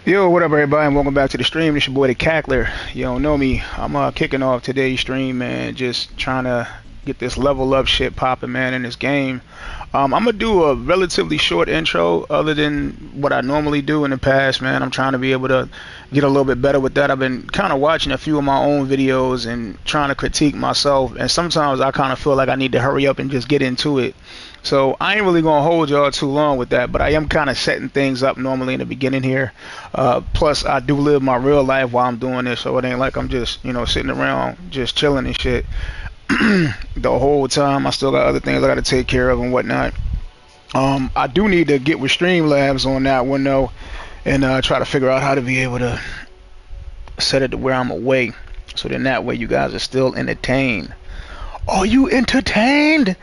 Yo, what up, everybody, and welcome back to the stream. This your boy, the Cackler. You don't know me. I'm kicking off today's stream, man. Just trying to get this level up shit popping, man, in this game. I'm gonna do a relatively short intro, other than what I normally do in the past, man. I'm trying to be able to get a little bit better with that. I've been kind of watching a few of my own videos and trying to critique myself, and sometimes I kind of feel like I need to hurry up and just get into it. So I ain't really gonna hold y'all too long with that, but I am kind of setting things up normally in the beginning here. Plus, I do live my real life while I'm doing this, so it ain't like I'm just, sitting around just chilling and shit the whole time. I still got other things I got to take care of and whatnot. I do need to get with Streamlabs on that one though, and try to figure out how to be able to set it to where I'm away, so then that way you guys are still entertained. Are you entertained?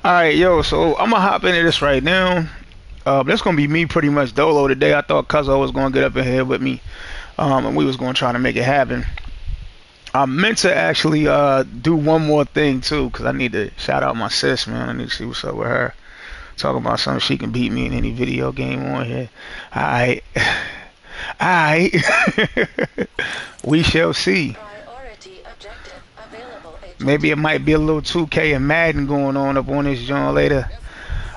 All right, yo. So I'm gonna hop into this right now. That's gonna be me pretty much dolo today. I thought Cuzzo was gonna get up in here with me, and we was gonna try to make it happen. I meant to actually do one more thing too, cause I need to shout out my sis, man. I need to see what's up with her. Talking about something she can beat me in any video game on here. Alright. Alright. We shall see. Maybe it might be a little 2K and Madden going on up on this joint later.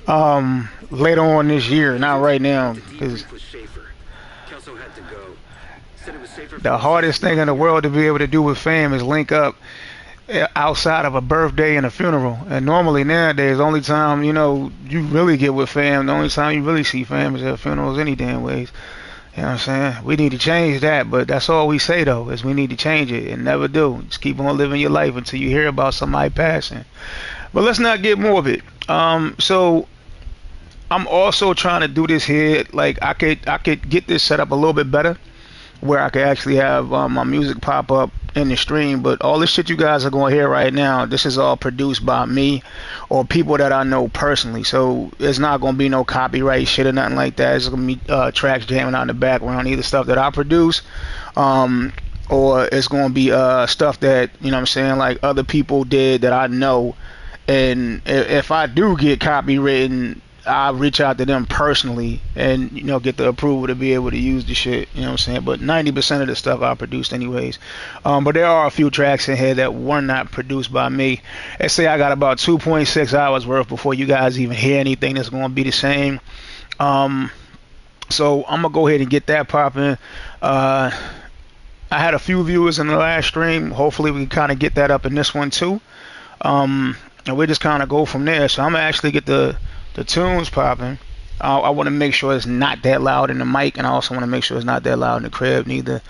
Later on this year, not right now, because the hardest thing in the world to be able to do with fam is link up outside of a birthday and a funeral. And normally nowadays, the only time you really get with fam, the only time you really see fam is at funerals any damn ways. You know what I'm saying? We need to change that, but that's all we say though, is we need to change it and never do. Just keep on living your life until you hear about somebody passing. But let's not get morbid. So I'm also trying to do this here. Like I could get this set up a little bit better, where I could actually have my music pop up in the stream. But all this shit you guys are going to hear right now, this is all produced by me or people that I know personally. So it's not going to be no copyright shit or nothing like that. It's going to be tracks jamming out in the background, either stuff that I produce, or it's going to be stuff that, you know what I'm saying, like other people did that I know. And if I do get copywritten, I reach out to them personally and get the approval to be able to use the shit. You know what I'm saying? But 90% of the stuff I produced anyways. But there are a few tracks in here that were not produced by me. Let's say I got about 2.6 hours worth before you guys even hear anything that's going to be the same. So I'm gonna go ahead and get that popping. I had a few viewers in the last stream. Hopefully we can kind of get that up in this one too. And we just kind of go from there. So I'm gonna actually get the tunes popping. I want to make sure it's not that loud in the mic, and I also want to make sure it's not that loud in the crib neither,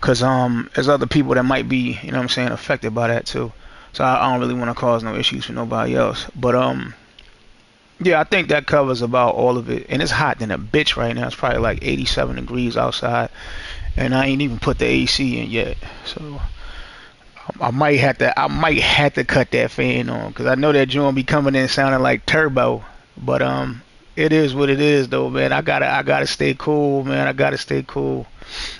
because there's other people that might be, you know what I'm saying, affected by that too. So I don't really want to cause no issues for nobody else. But yeah, I think that covers about all of it. And it's hot than a bitch right now. It's probably like 87 degrees outside, and I ain't even put the AC in yet. So I might have to cut that fan on, because I know that joint be coming in sounding like turbo. But it is what it is though, man. I gotta stay cool, man. I gotta stay cool.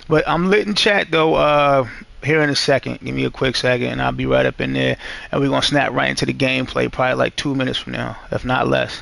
But I'm lit in chat though. Here in a second. Give me a quick second, and I'll be right up in there, and we're gonna snap right into the gameplay. Probably like 2 minutes from now, if not less.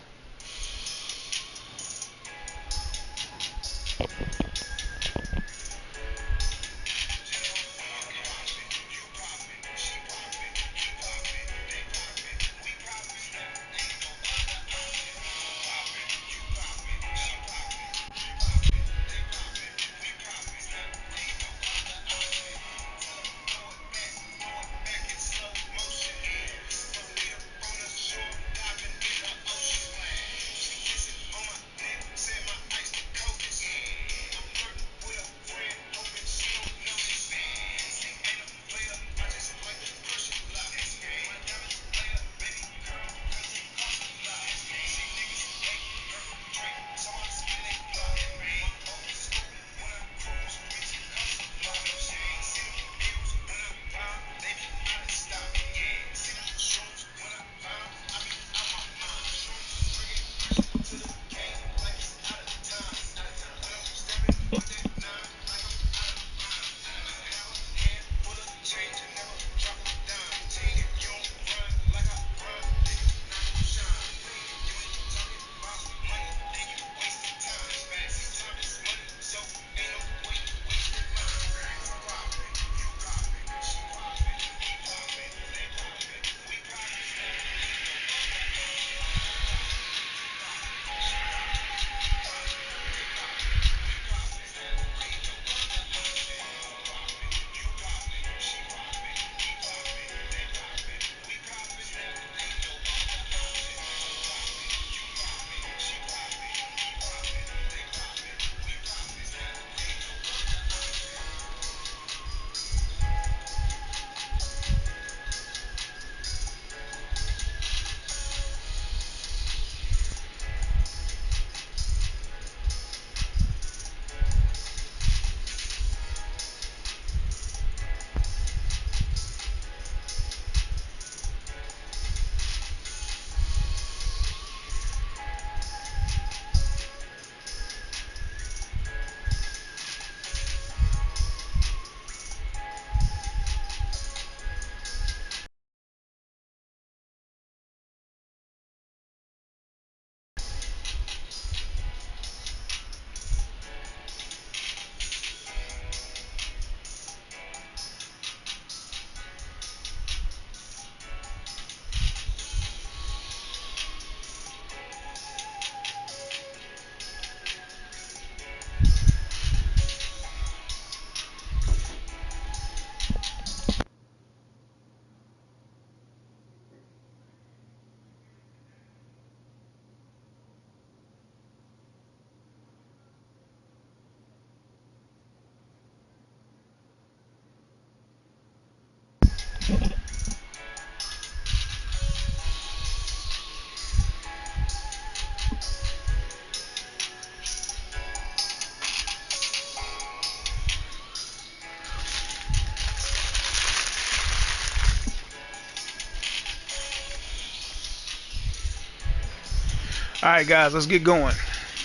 Alright guys, let's get going.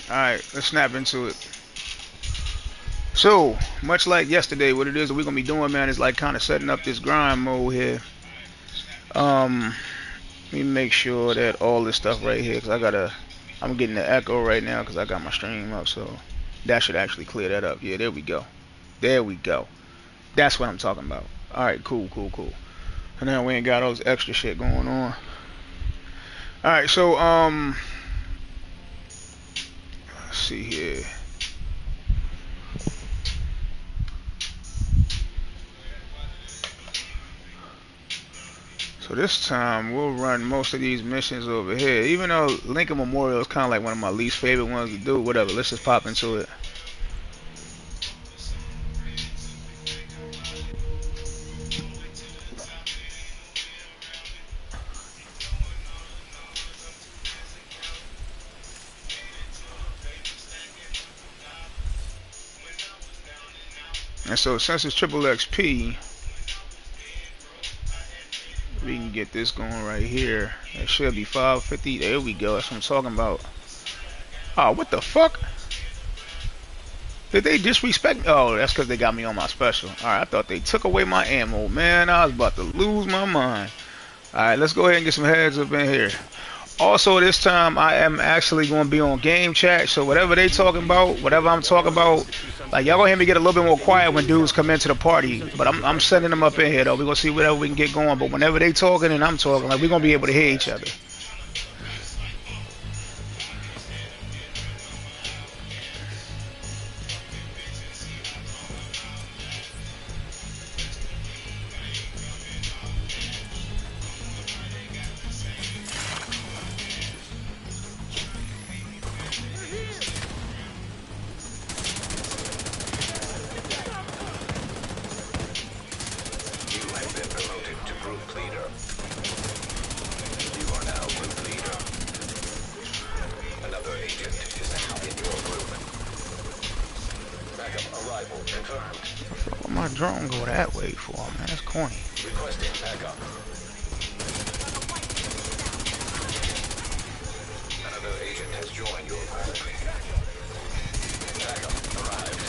Alright, let's snap into it. So, much like yesterday, what it is that we're gonna be doing, man, is like kind of setting up this grind mode here. Let me make sure that all this stuff right here, cause I'm getting the echo right now, cause I got my stream up, so that should actually clear that up. Yeah, there we go. There we go. That's what I'm talking about. Alright, cool. And now we ain't got all this extra shit going on. Alright, so, let's see here. So this time we'll run most of these missions over here. Even though Lincoln Memorial is kind of like one of my least favorite ones to do, whatever. Let's just pop into it. And so since it's triple XP, we can get this going right here. It should be 550. There we go. That's what I'm talking about. Oh, what the fuck? Did they disrespect? Oh, that's because they got me on my special. Alright, I thought they took away my ammo. Man, I was about to lose my mind. Alright, let's go ahead and get some heads up in here. Also, this time I am actually going to be on game chat, so whatever they talking about, whatever I'm talking about, like y'all gonna hear me get a little bit more quiet when dudes come into the party. But I'm setting them up in here though. We're gonna see whatever we can get going. But whenever they talking and I'm talking, like we're gonna be able to hear each other. Why my drone go that way for, man? That's corny. Requesting backup. Another agent has joined your group. Backup arrived.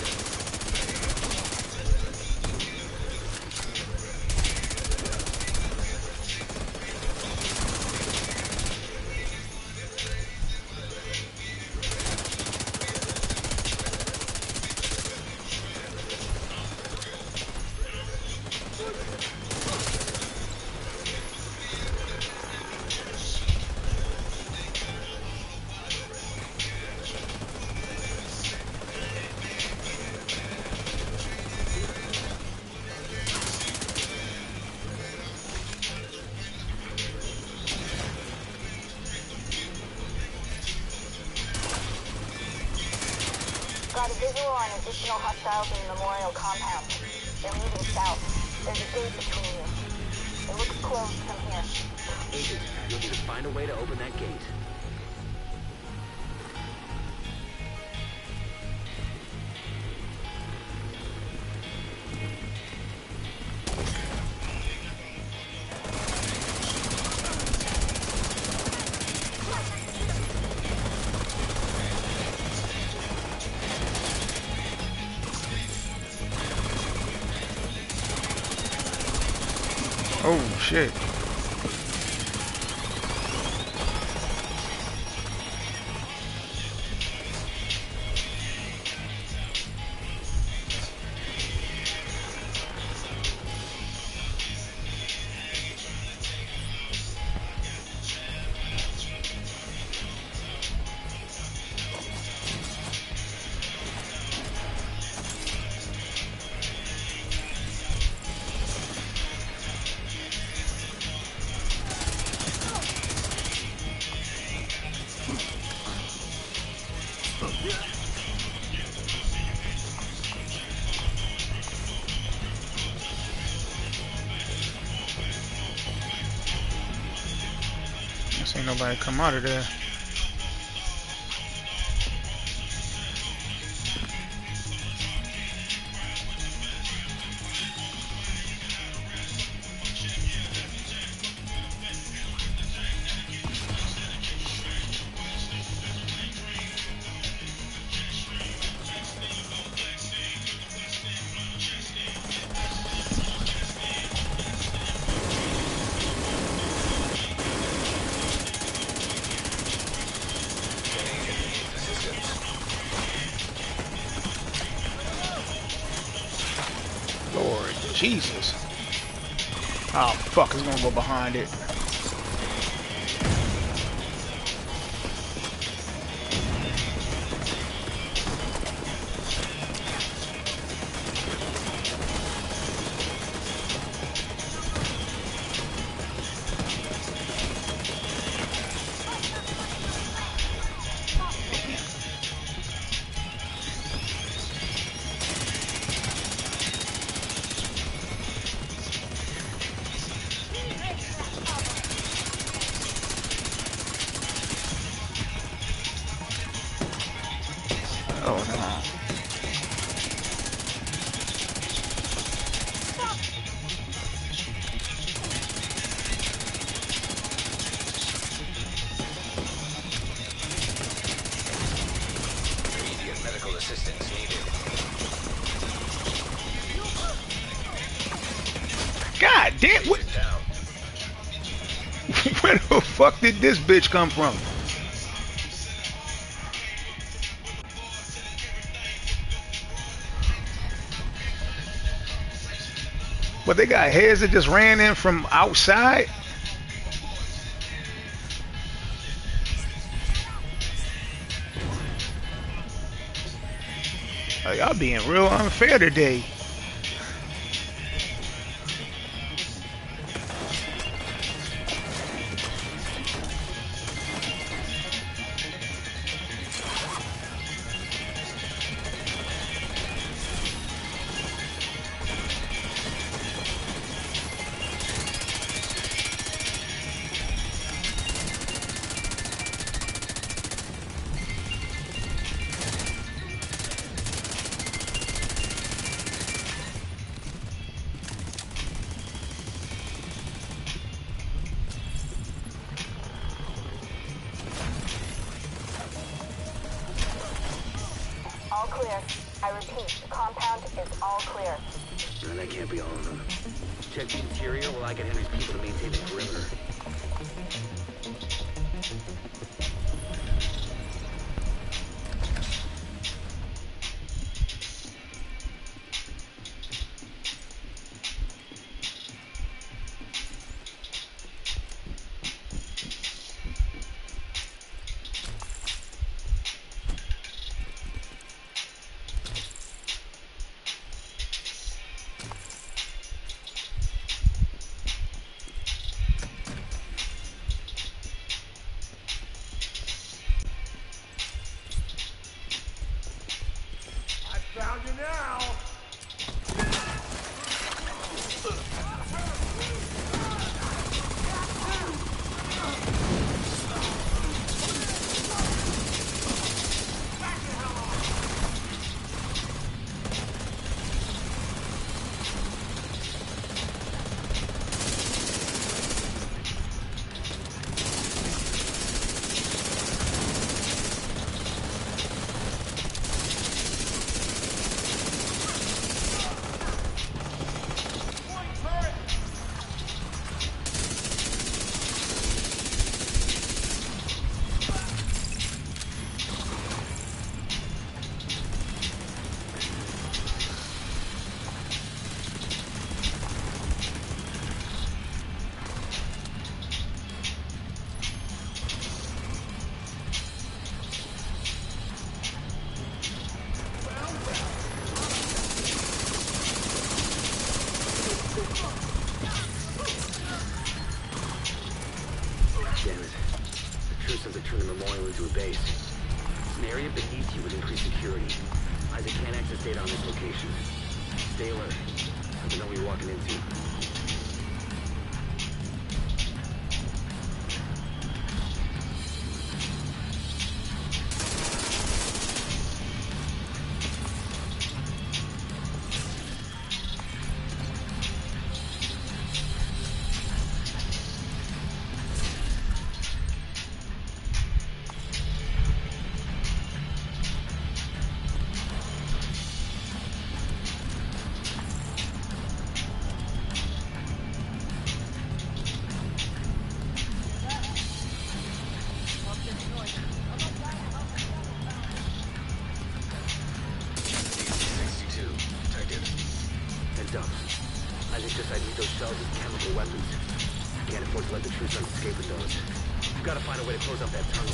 Got a visual on additional hostiles in the memorial compound. They're moving south. There's a gate between you. It looks closed from here. Agent, you'll need to find a way to open that gate. Oh shit. Ain't nobody come out of there. Jesus. Oh, fuck. It's gonna go behind it. Oh, no. Immediate medical assistance needed. God damn. Sit down. Where the fuck did this bitch come from? But they got heads that just ran in from outside. Like, y'all being real unfair today. All clear. I repeat, the compound is all clear. No, that can't be all of them. Check the interior while I get Henry's people to maintain the perimeter. Found you now. Damn it. The troops have turned the memorial into a base. An area beneath you would increase security. Isaac can't access data on this location. Stay alert. Never know what you're walking into. cells as chemical weapons. Can't afford to let the true sons escape with those. We've got to find a way to close up that tunnel.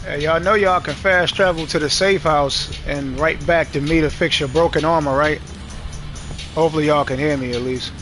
Hey, y'all know y'all can fast travel to the safe house and right back to me to fix your broken armor, right? Hopefully y'all can hear me at least.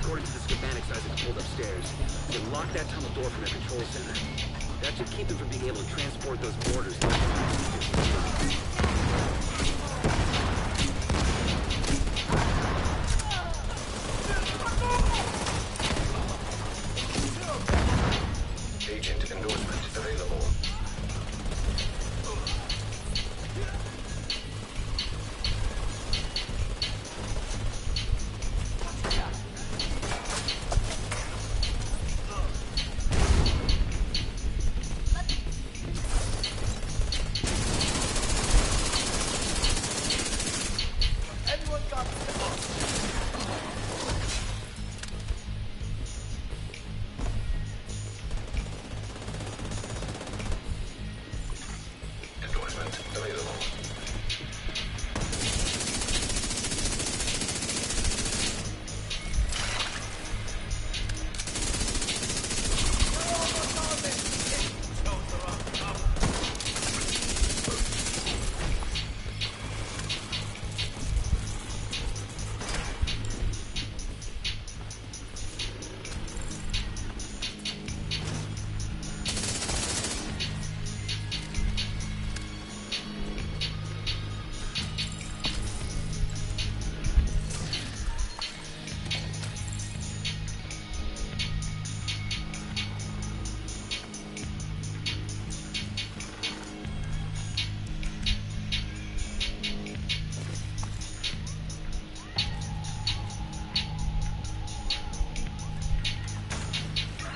According to the schematics Isaac pulled upstairs, you can lock that tunnel door from the control center. That should keep them from being able to transport those mortars. Agent endorsement available. Endorsement available.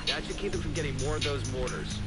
That should keep them from getting more of those mortars.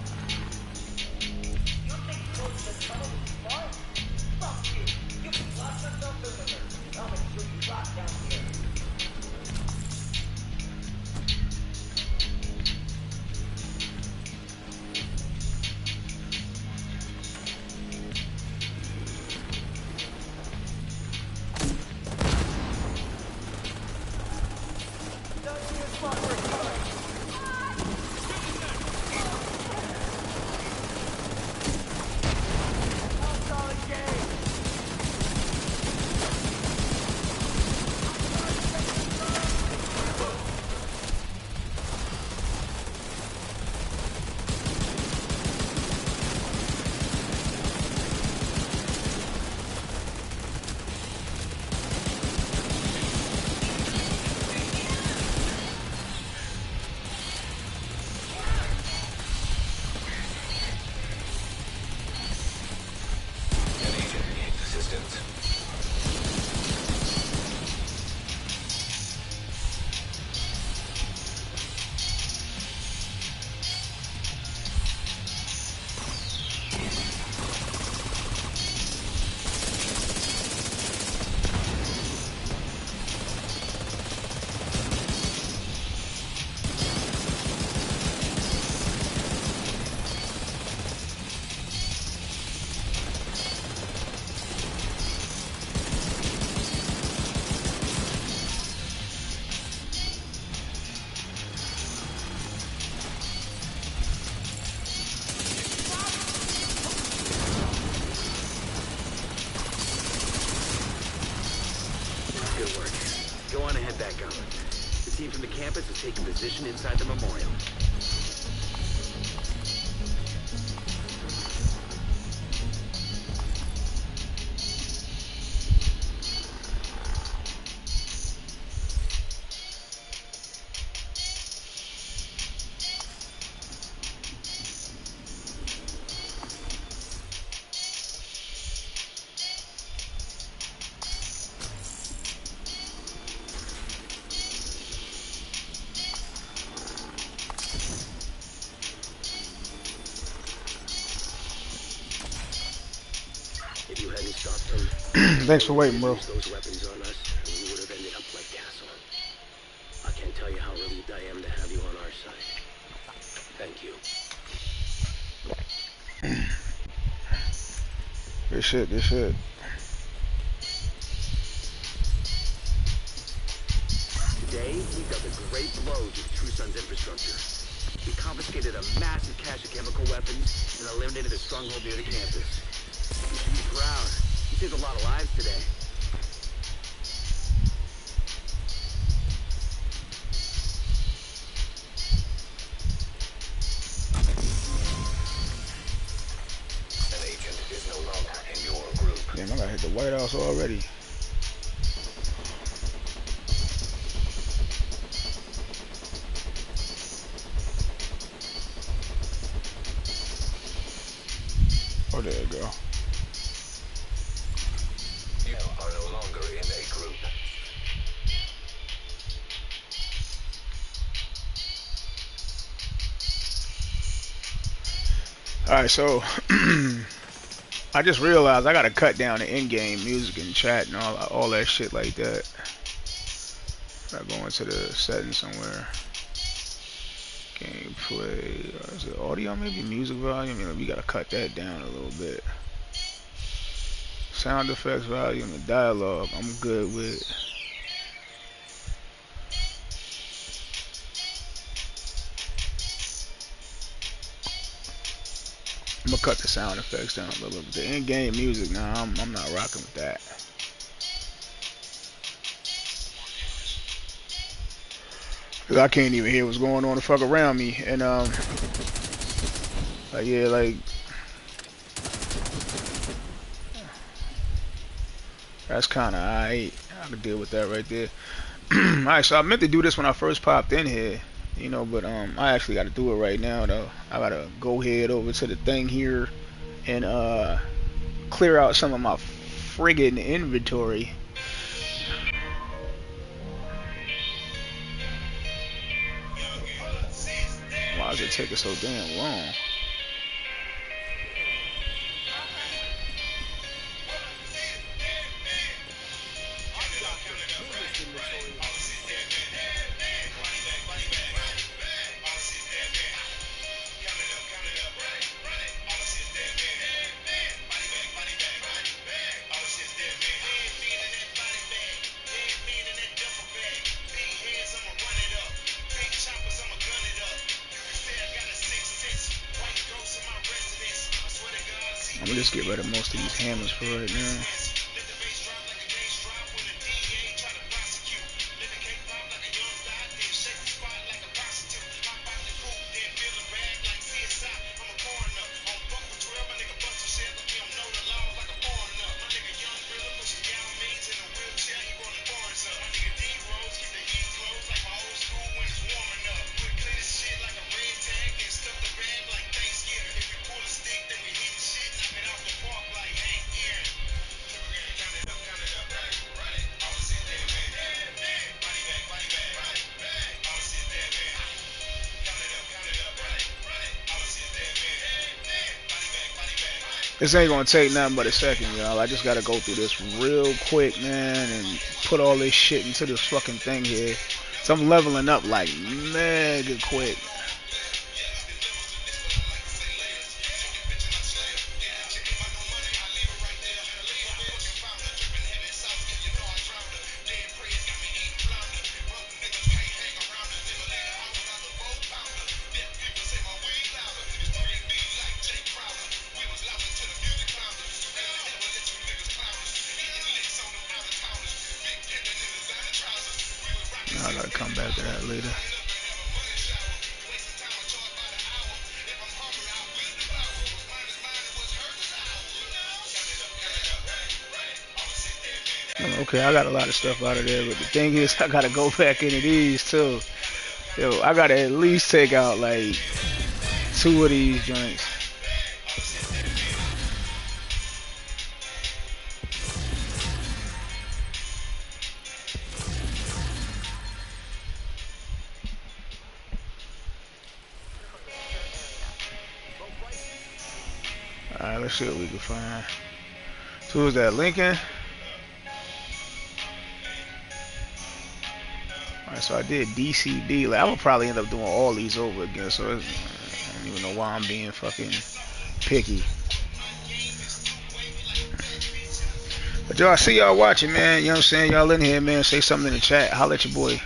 team from the campus has taken position inside the memorial. If you hadn't stopped them, Thanks for waiting, bro. those weapons on us, we would have ended up like Castle. I can't tell you how relieved I am to have you on our side. Thank you. This shit, this shit. Today, we dealt a great blow to the True Sun's infrastructure. We confiscated a massive cache of chemical weapons and eliminated a stronghold near the campus. You should be proud. You saved a lot of lives today. An agent is no longer in your group. Damn, I gotta hit the White House already. Oh, there you go. You are no longer in a group. Alright, so I just realized I gotta cut down the in-game music and chat and all that shit like that. I go into the settings somewhere. Gameplay. Is it audio? Maybe music volume. You know, we gotta cut that down a little bit. Sound effects volume and dialogue. I'm good with. I'm gonna cut the sound effects down a little bit. The in-game music, nah, I'm not rocking with that. Cause I can't even hear what's going on the fuck around me, and like yeah, like that's kind of alright. I can deal with that right there. Alright, so I meant to do this when I first popped in here, you know, but I actually got to do it right now though. I gotta go head over to the thing here and clear out some of my friggin' inventory. Why does it take it so damn long? I'm gonna just get rid of most of these hammers for right now. This ain't gonna take nothing but a second, y'all. I just gotta go through this real quick, man, and put all this shit into this fucking thing here. So I'm leveling up like mega quick. come back to that later. Okay, I got a lot of stuff out of there, but the thing is, I gotta go back into these too. Yo, I gotta at least take out like two of these joints. Alright, let's see what we can find. So who's that, Lincoln? Alright, so I did DCD. Like, I would probably end up doing all these over again, so I don't even know why I'm being fucking picky. But y'all, I see y'all watching, man. You know what I'm saying? Y'all in here, man. Say something in the chat. Holla at your boy.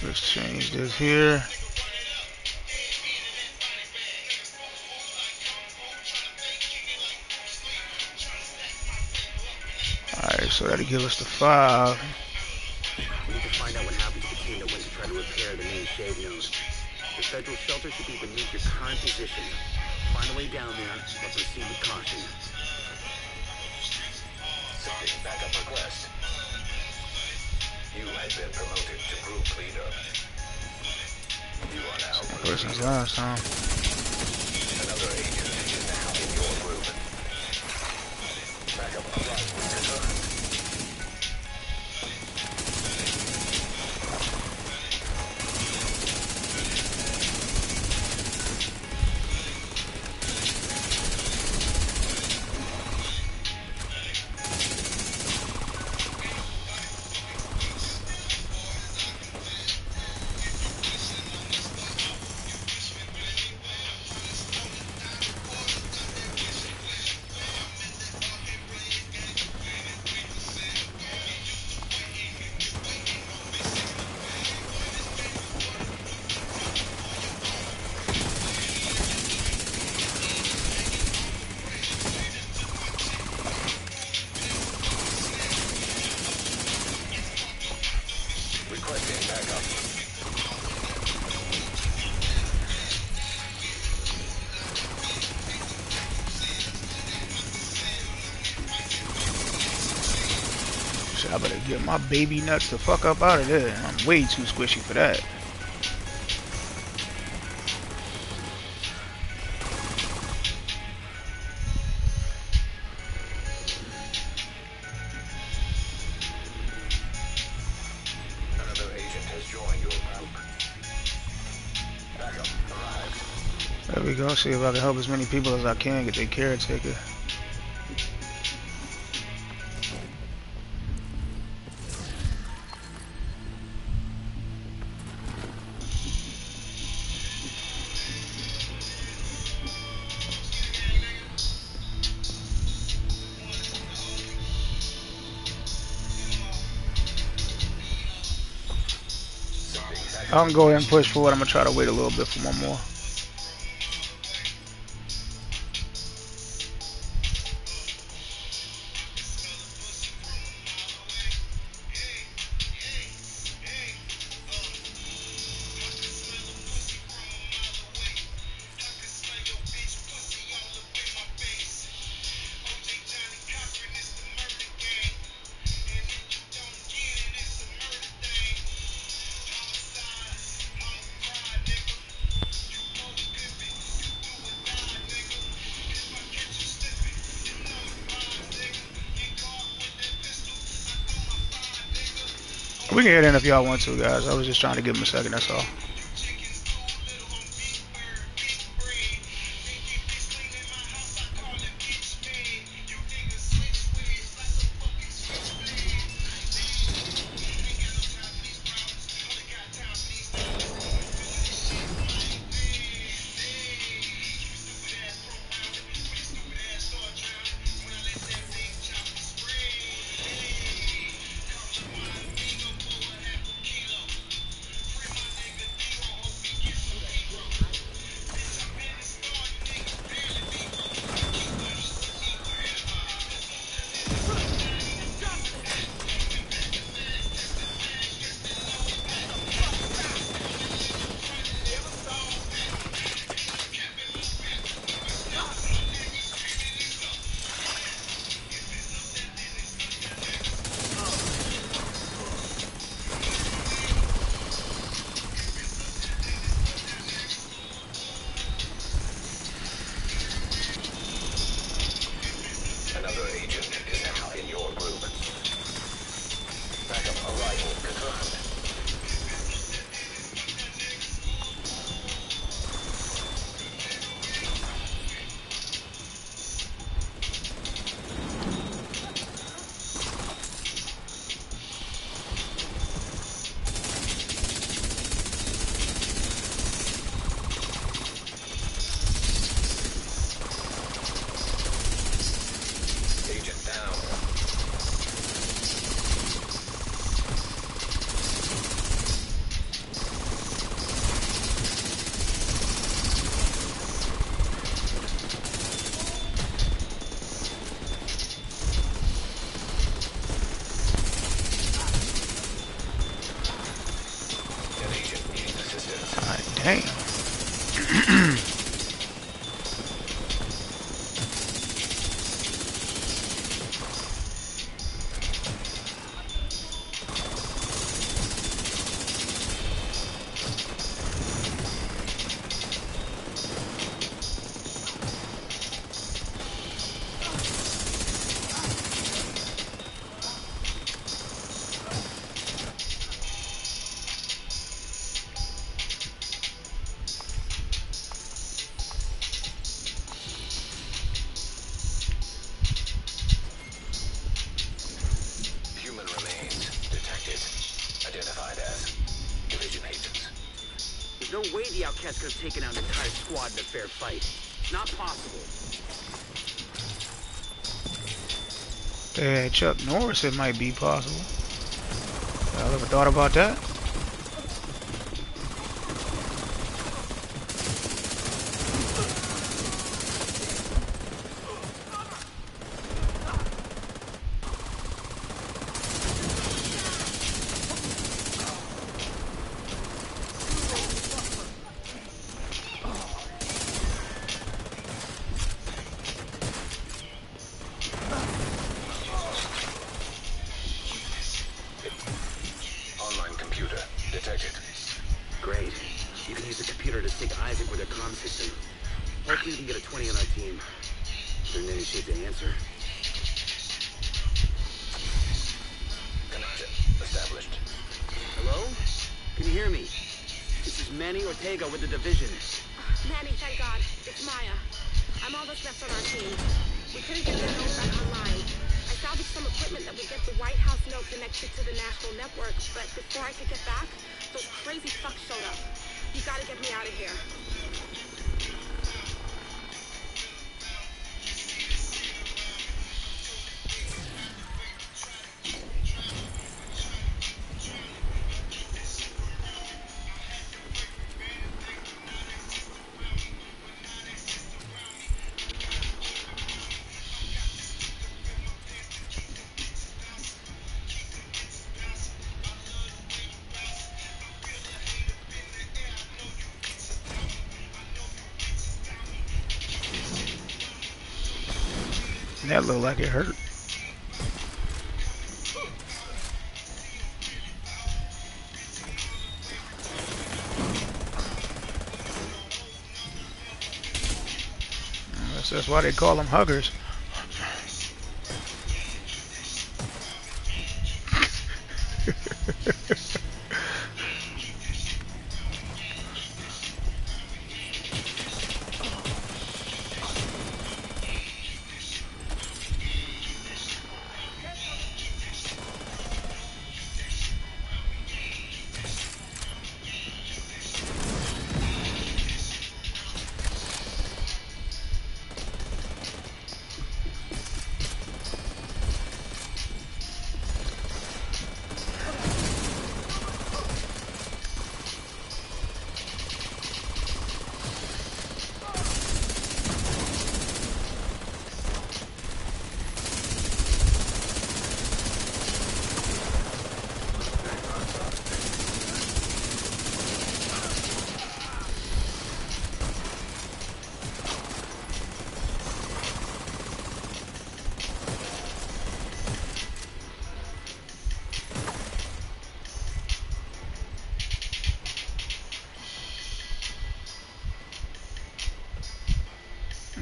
Let's change this here. Alright, so that'll give us the 5. We need to find out what happened to the team that went to try to repair the main shade node. The federal shelter should be beneath your current position. Find a way down there, but proceed with caution. Sending backup request. You have been promoted to group leader. You are now Same person as last time. another agent is now in your group. Backup arrival confirmed. Requesting backup. Shit, I better get my baby nuts the fuck up out of there. I'm way too squishy for that. Another agent has joined your group. Backup arrived. There we go. See if I can help as many people as I can get their caretaker. I can go ahead and push forward. I'm gonna try to wait a little bit for one more. We can hit in if y'all want to, guys. I was just trying to give him a second, that's all. Damn. Human remains detected. Identified as division agents. There's no way the outcast could have taken out an entire squad in a fair fight. Not possible. Hey, Chuck Norris, it might be possible. Y'all ever thought about that? Online computer detected. Great. You can use the computer to sync Isaac with their comm system. Hopefully we can get a 20 on our team. Is there any shape to answer? Connection established. Hello? Can you hear me? This is Manny Ortega with the division. Manny, thank God. It's Maya. I'm all that's left on our team. We couldn't get the node back online. I salvaged some equipment that would get the White House node connected to the national network, but before I could get back, those crazy fucks showed up. You gotta get me out of here. That looked like it hurt. That's why they call them huggers.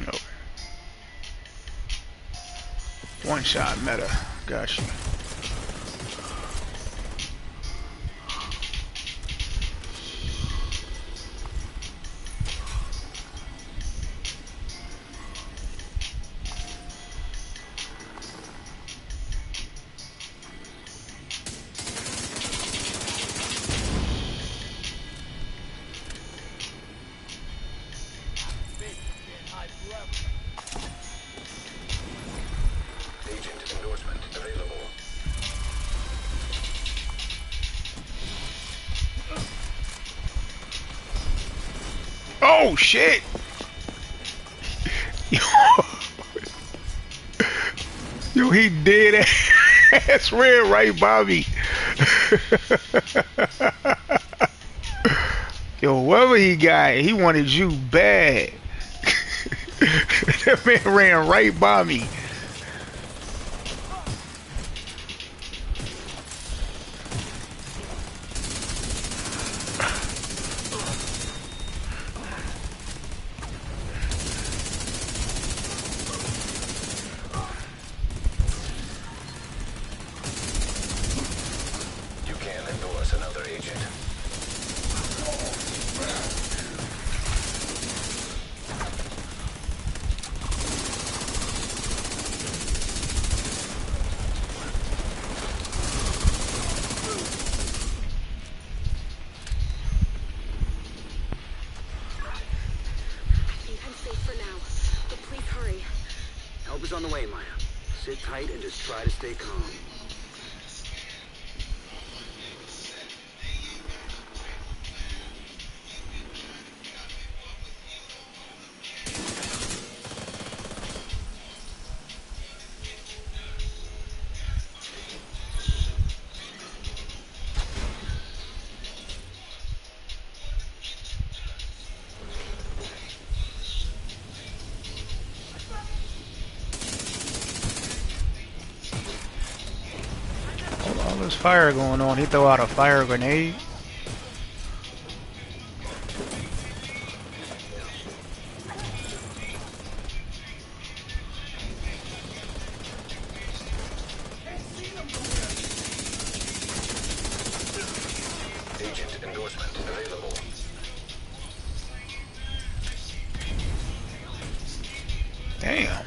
Nope. One shot meta. Got you. Agent endorsement available. Oh shit! Yo, he did ass ran right by me. Yo, whoever he got, he wanted you bad. That man ran right by me. You can endorse another agent. I think I'm safe for now, but please hurry. Help is on the way, Maya. Sit tight and just try to stay calm. All this fire going on. He throw out a fire grenade. Agent endorsement available. Damn.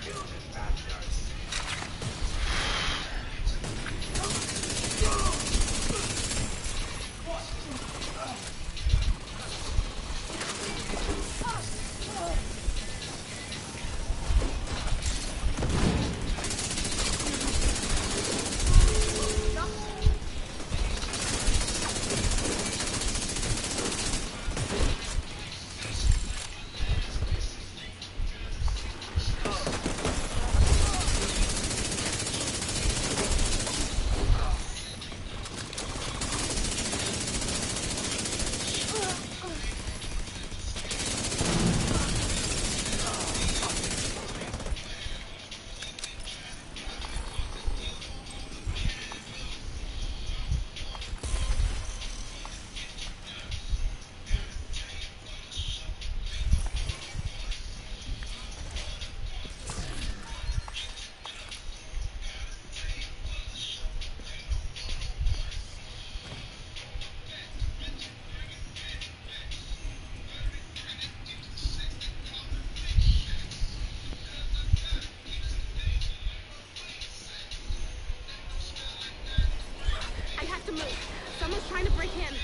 I have to move. Someone's trying to break in.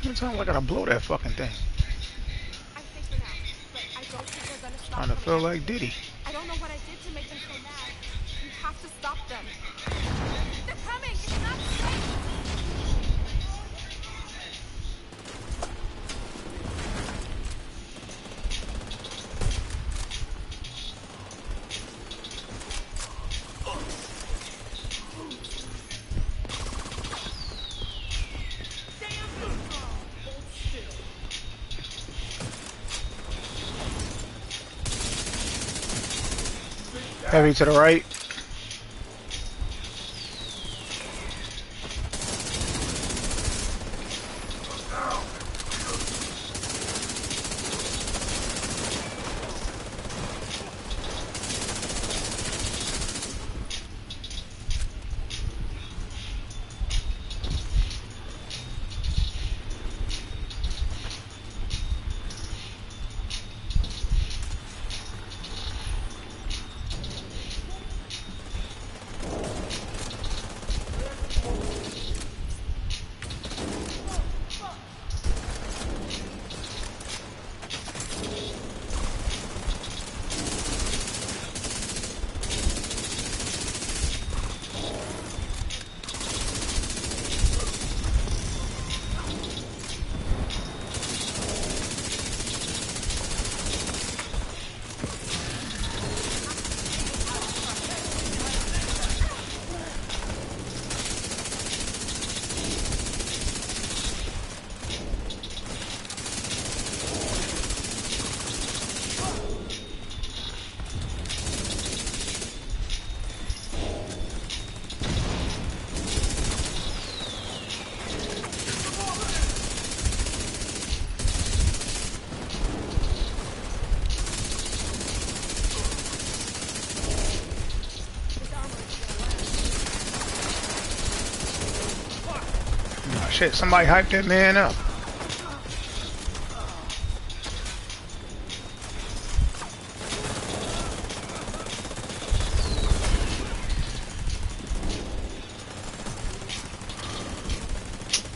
Every time I gotta blow that fucking thing. I'm safe for now, but I don't think they're gonna stop Trying to feel coming like Diddy. after me. I don't know what I did to make them so mad. You have to stop them. They're coming! It's not safe! Heavy to the right. Shit, somebody hyped that man up.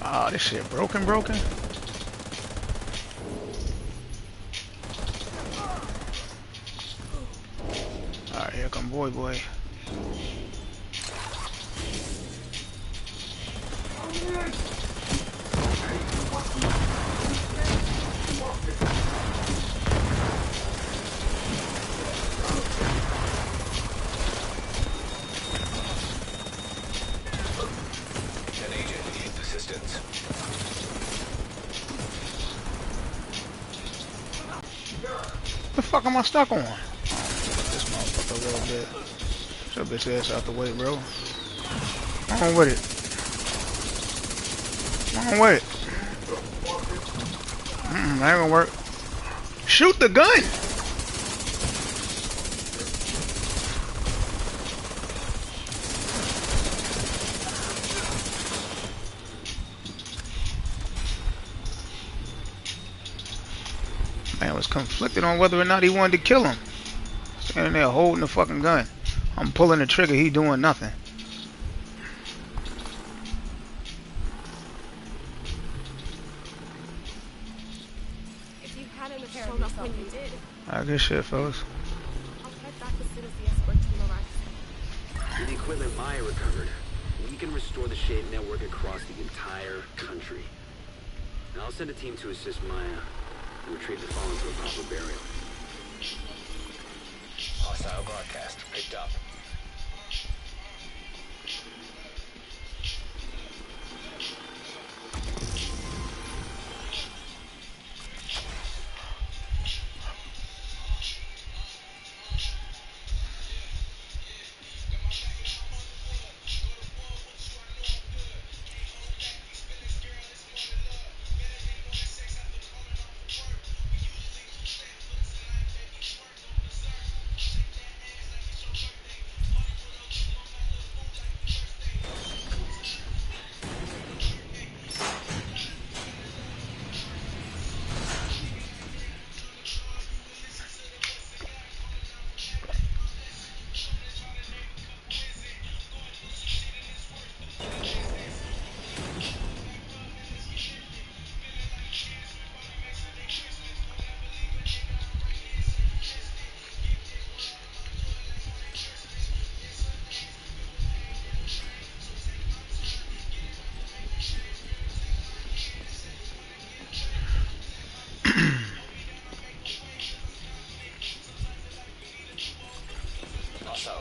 Oh, this shit broken. Alright, here come boy. An agent needs assistance. The fuck am I stuck on? This motherfucker a little bit. Get your bitch ass out the way, bro. Come on with it. Come on with it. That ain't gonna work. Shoot the gun! Man was conflicted on whether or not he wanted to kill him. Standing there holding the fucking gun. I'm pulling the trigger, he doing nothing. If you hadn't have shown up when you did, Alright, good shit, fellas. I'll head back as soon as the escort team arrives. With the equipment Maya recovered, we can restore the Shade network across the entire country. And I'll send a team to assist Maya and retrieve the fallen to a proper burial. Hostile broadcast picked up.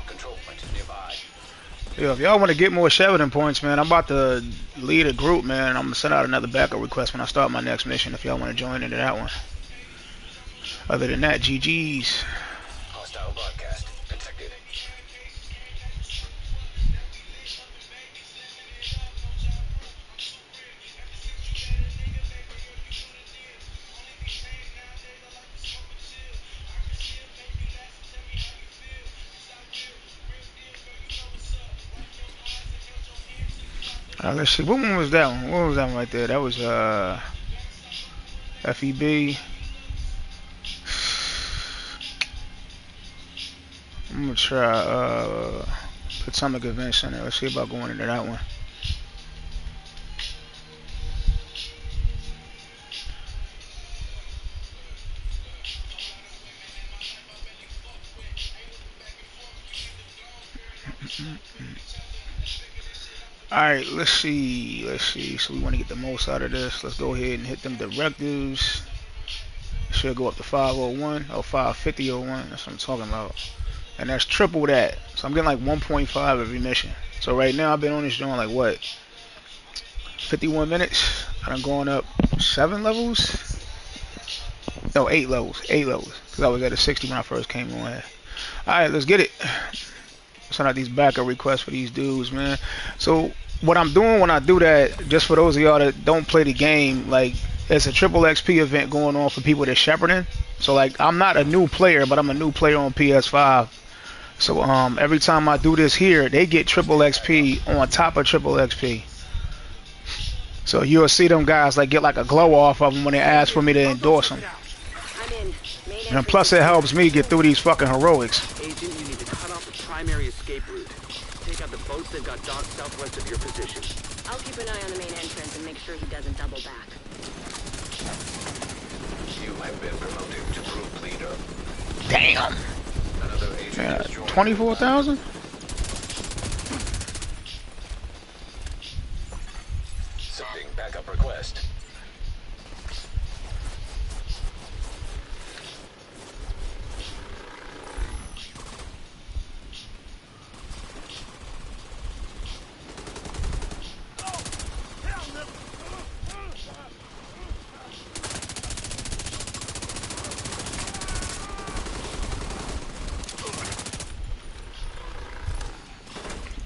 Control point nearby. Yo, if y'all want to get more Sheridan points, man, I'm about to lead a group, man. I'm gonna send out another backup request when I start my next mission. If y'all want to join into that one. Other than that, GG's. Hostile broadcast detected. Let's see. What one was that one? What was that one right there? That was FEB. I'm gonna try Potomac Event Center. Let's see about going into that one. Alright, let's see. So we want to get the most out of this. Let's go ahead and hit them directives. Should go up to 501 or 55001. That's what I'm talking about. And that's triple that. So I'm getting like 1.5 every mission. So right now I've been on this joint like what? 51 minutes. And I'm going up 7 levels? No, 8 levels. 8 levels. Because I was at a 60 when I first came on here. Alright, let's get it. Send out these backup requests for these dudes, man. So what I'm doing when I do that, just for those of y'all that don't play the game, like it's a triple XP event going on for people that's shepherding. So like I'm not a new player, but I'm a new player on PS5. So every time I do this here, they get triple XP on top of triple XP. So you'll see them guys like get like a glow off of them when they ask for me to endorse them. I'm in. Main And entrance plus is it helps me get through these fucking heroics. Agent, you need to cut off the primary escape route. Take out the boats that got docked southwest of your position. I'll keep an eye on the main entrance and make sure he doesn't double back. You have been promoted to group leader. Damn. Another agent Yeah, has joined. 24,000? Sending backup request.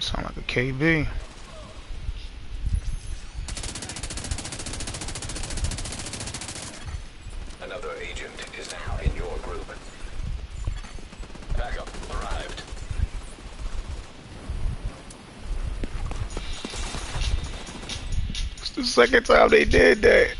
Sound like a KB. Another agent is now in your group. Backup arrived. It's the second time they did that.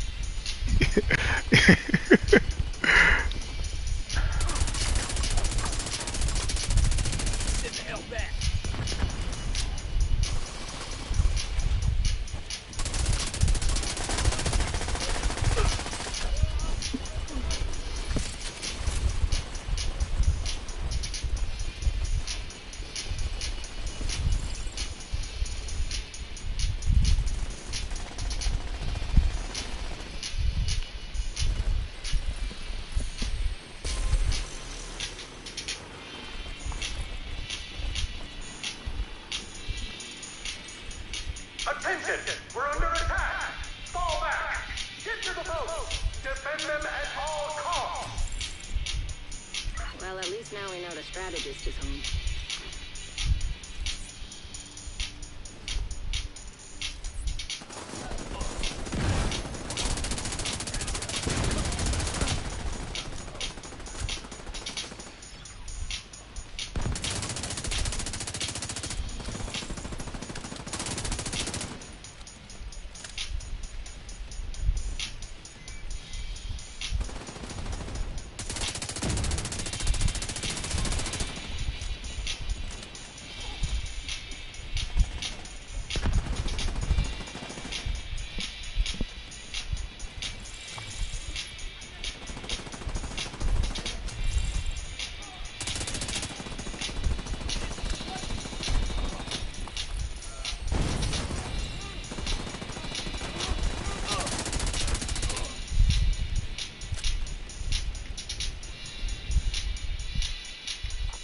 Attention! We're under attack! Fall back! Get to the boat! Defend them at all costs! Well, at least now we know the strategist is home.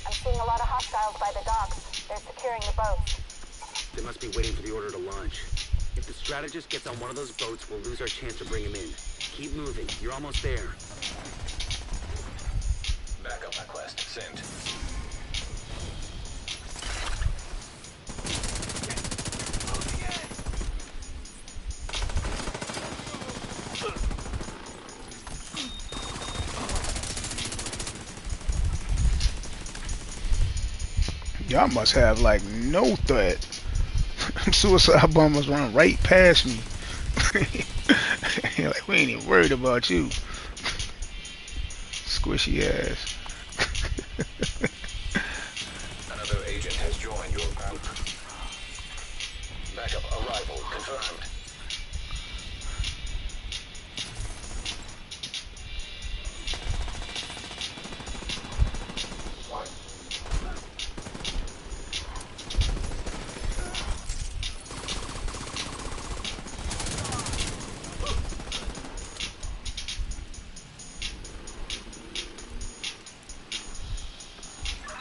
I'm seeing a lot of hostiles by the docks. They're securing the boats. They must be waiting for the order to launch. If the strategist gets on one of those boats, we'll lose our chance to bring him in. Keep moving. You're almost there. Backup request sent. Y'all must have like no threat. Suicide bombers run right past me. Like we ain't even worried about you. Squishy ass. Another agent has joined your group. Backup arrival confirmed.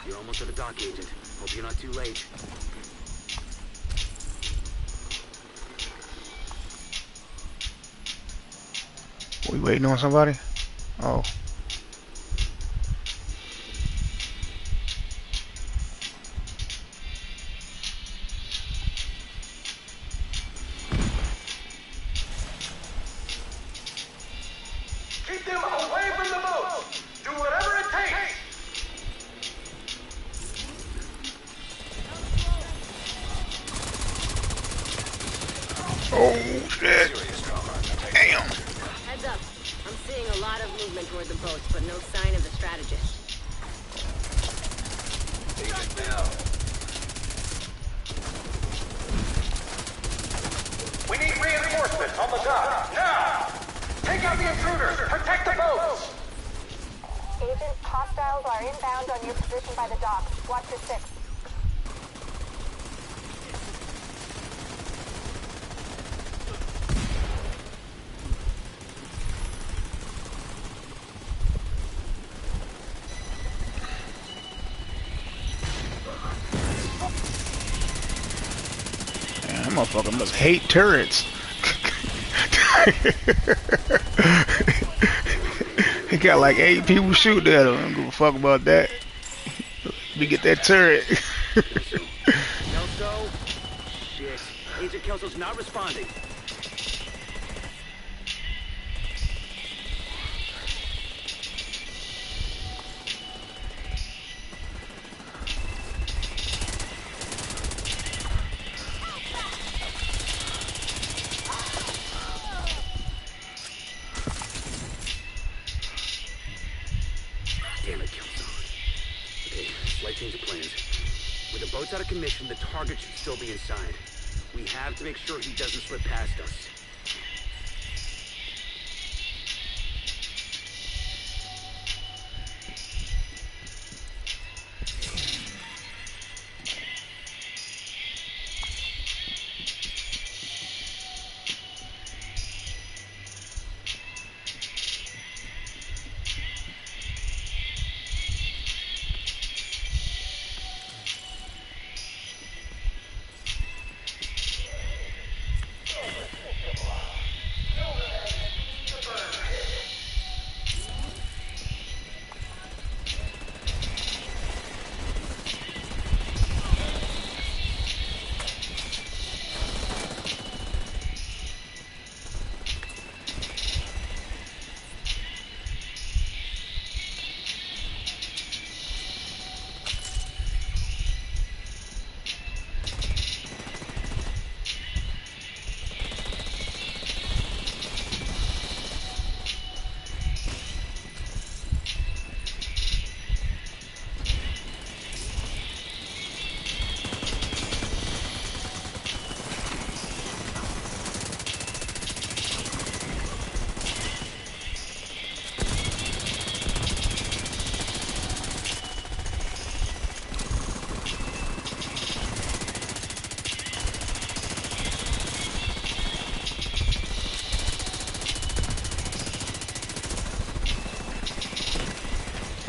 You're almost at the dock, Agent. Hope you're not too late. We waiting on somebody? Oh. Keep them away from the boat! Do whatever it takes! Oh shit. Serious toward the boats, but no sign of the strategist. Agent down. We need reinforcements on the dock, now! Take out the intruders! Protect the boats! Agent, hostiles are inbound on your position by the dock. Watch your six. Man, that motherfucker must hate turrets. He got like 8 people shooting at him. I don't give a fuck about that. Let me get that turret. Kelso? Shit. Agent Kelso's not responding. Damn it, Kelso. Okay, slight change of plans. With the boats out of commission, the target should still be inside. We have to make sure he doesn't slip past us.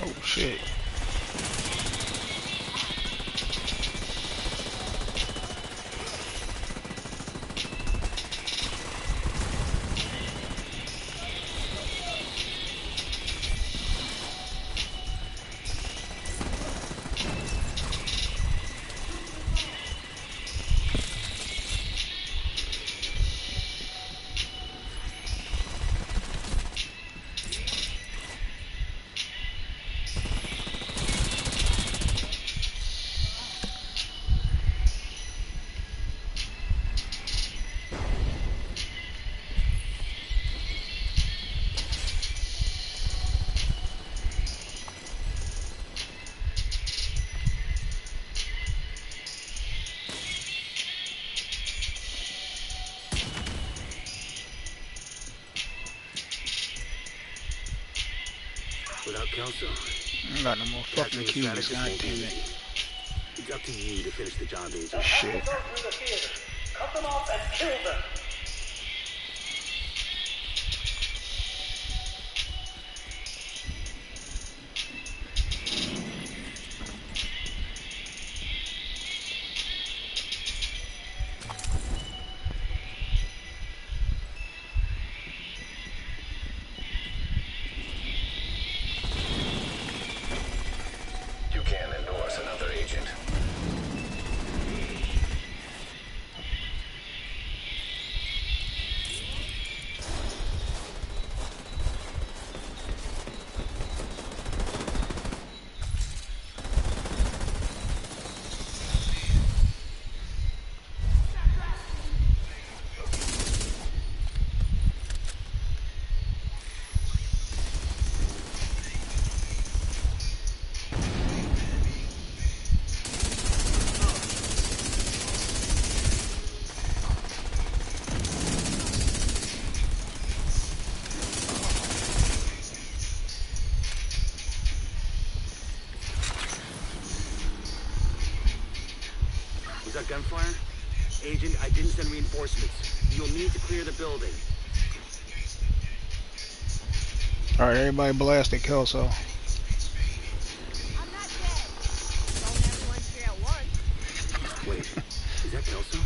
Oh shit. Without Kelso, I ain't got no more fucking keys, god damn it. it's up to you to finish the job, Agent. Shit. Go through the theater. Cut them off and kill them. You can't endorse another agent. gunfire? Agent, I didn't send reinforcements. You'll need to clear the building. Alright, everybody blasted Kelso. I'm not dead. Phone everyone here at once. Wait, is that Kelso?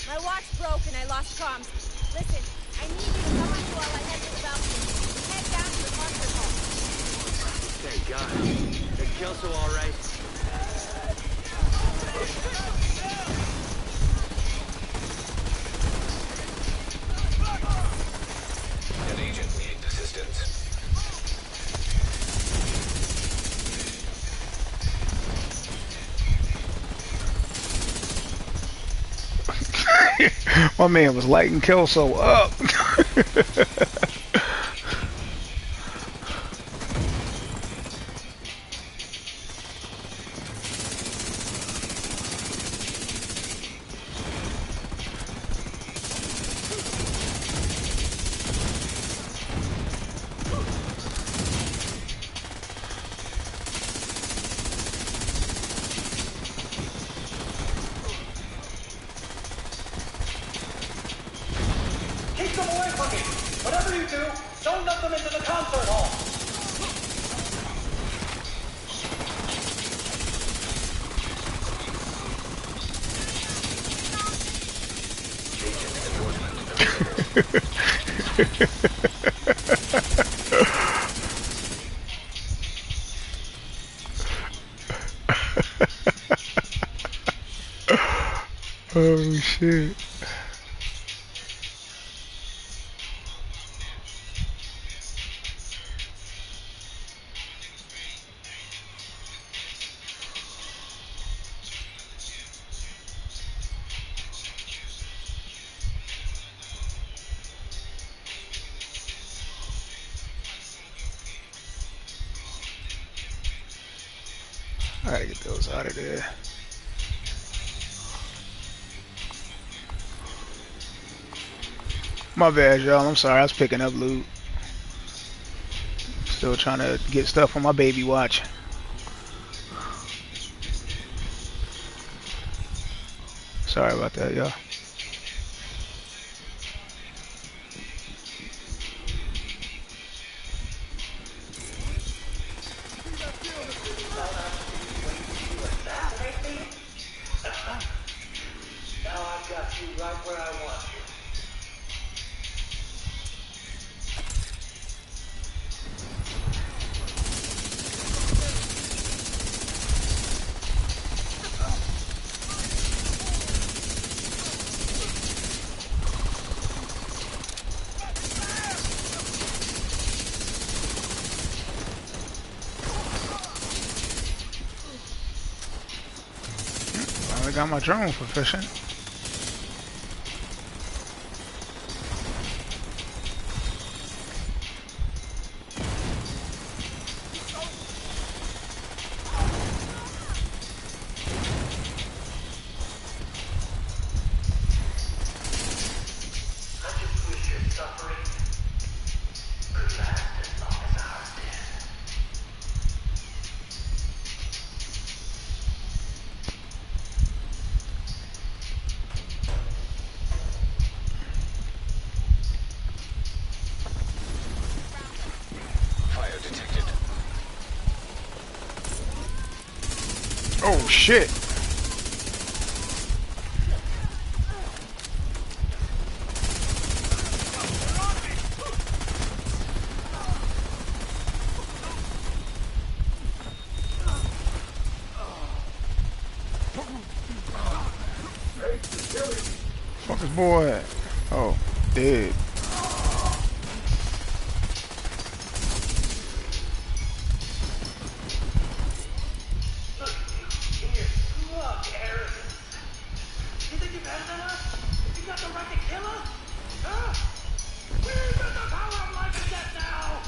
My watch broke and I lost comms. Listen, I need you to come with me while I head to the balcony. Head down to the concert hall. Thank God. Is Kelso all right? An agent needs assistance. My man was lighting Kelso up. Keep them away from me! Whatever you do, don't let them into the concert hall! Oh shit. I gotta get those out of there. My bad, y'all. I'm sorry. I was picking up loot. Still trying to get stuff on my baby watch. Sorry about that, y'all. Now I've got you right where I want you. I got my drone for fishing. I just wish your suffering could last as long as ours did. Fire detected. Oh shit. Fuck this boy at? Oh, dead. In your smug arrogance. You think you're better than us? You got the right to kill us? Huh? We've got the power of life and death now!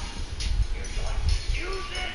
You're going to use it?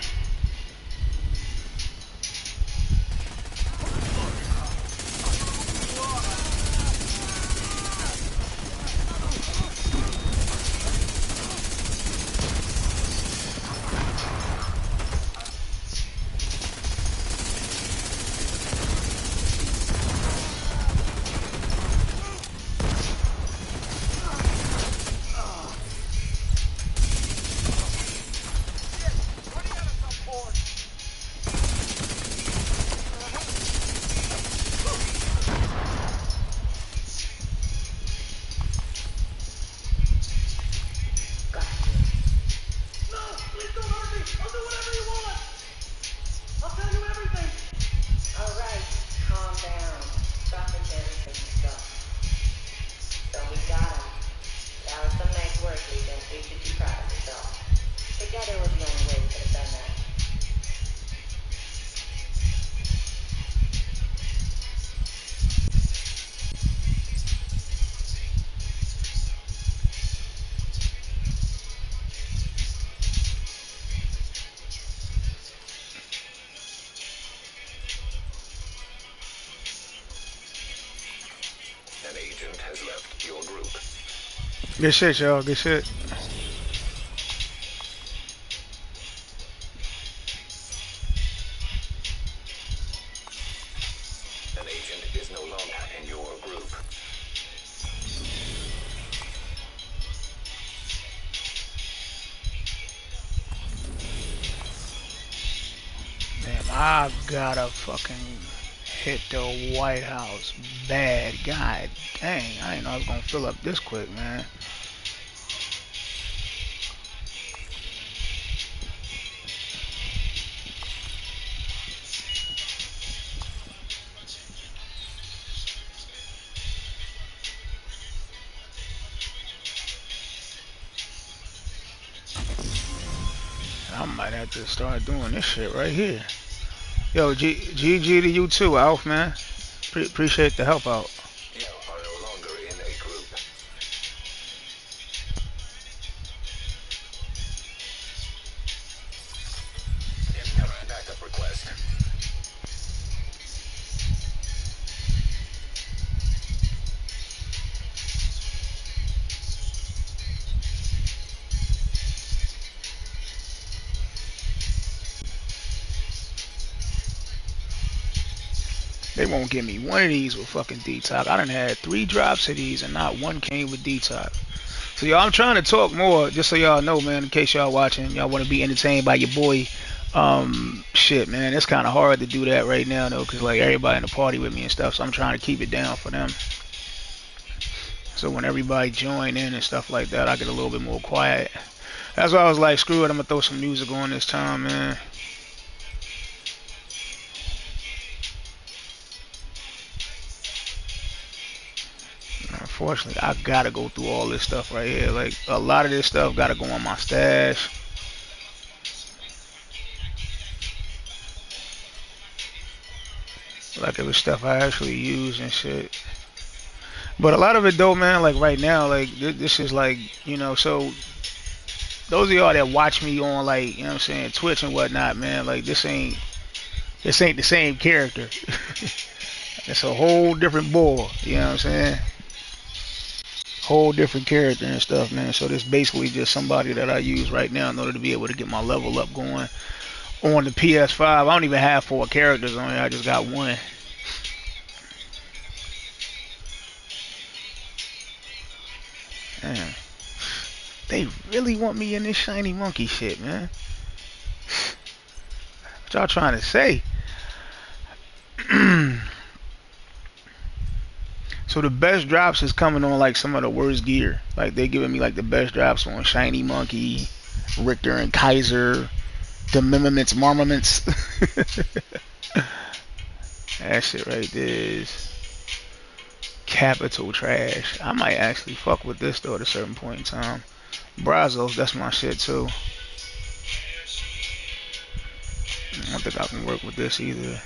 Good shit, y'all. Good shit. An agent is no longer in your group. Damn, I gotta fucking hit the White House bad. God dang, I didn't know I was gonna fill up this quick, man. I might have to start doing this shit right here. Yo, GG to you too, Alf, man. Appreciate the help out. You are no longer in a group. Incoming backup request. They won't give me one of these with fucking detox. I done had 3 drops of these and not one came with detox. So y'all, I'm trying to talk more, just so y'all know, man. In case y'all watching, y'all want to be entertained by your boy. Shit, man, it's kind of hard to do that right now though, cause like everybody in the party with me and stuff. So I'm trying to keep it down for them. So when everybody join in and stuff like that, I get a little bit more quiet. That's why I was like, screw it, I'm gonna throw some music on this time, man. Unfortunately, I gotta go through all this stuff right here. Like a lot of this stuff gotta go on my stash. Like it was stuff I actually use and shit. But a lot of it though, man, like right now, like this is like, so those of y'all that watch me on like, what I'm saying, Twitch and whatnot, man, like this ain't the same character. It's a whole different bull, you know what I'm saying? Whole different character and stuff, man. So this basically just somebody that I use right now in order to be able to get my level up going on the PS5. I don't even have 4 characters on it. I just got one. Man, they really want me in this shiny monkey shit, man. What y'all trying to say? So the best drops is coming on like some of the worst gear. Like they giving me like the best drops on Shiny Monkey, Richter and Kaiser, the Mimiments Marmaments. That shit right there is capital trash. I might actually fuck with this though at a certain point in time. Brazos, that's my shit too. I don't think I can work with this either.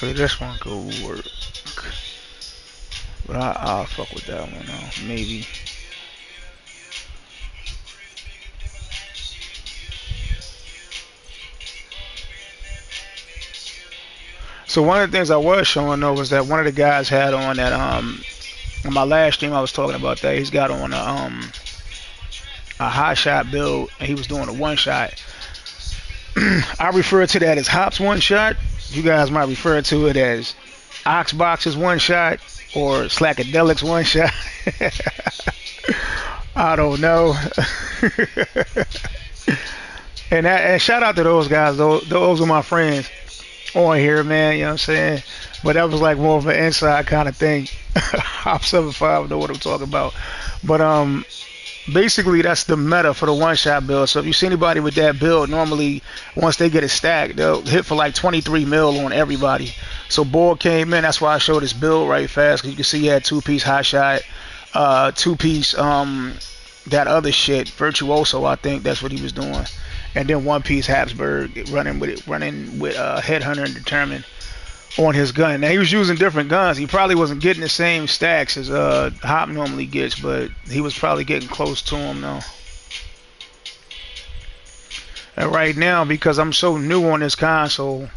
This one could work, but I'll fuck with that one though, maybe. So one of the things I was showing though was that one of the guys had on that on my last stream I was talking about that he's got on a hot shot build and he was doing a one shot. I refer to that as Hops one shot. You guys might refer to it as Oxbox's one shot or Slackadelics one shot. I don't know. and shout out to those guys. Those are my friends on here, man. You know what I'm saying? But that was like more of an inside kind of thing. Hop 75 know what I'm talking about. But basically that's the meta for the one shot build. So if you see anybody with that build, normally once they get a stack, they'll hit for like 23 mil on everybody. So Board came in, that's why I showed this build right fast, because you can see he had 2-piece hot shot, 2-piece that other shit, Virtuoso, I think that's what he was doing. and then one piece Habsburg running with Headhunter and Determined on his gun. Now he was using different guns. He probably wasn't getting the same stacks as Hop normally gets, but he was probably getting close to him though. And right now, because I'm so new on this console,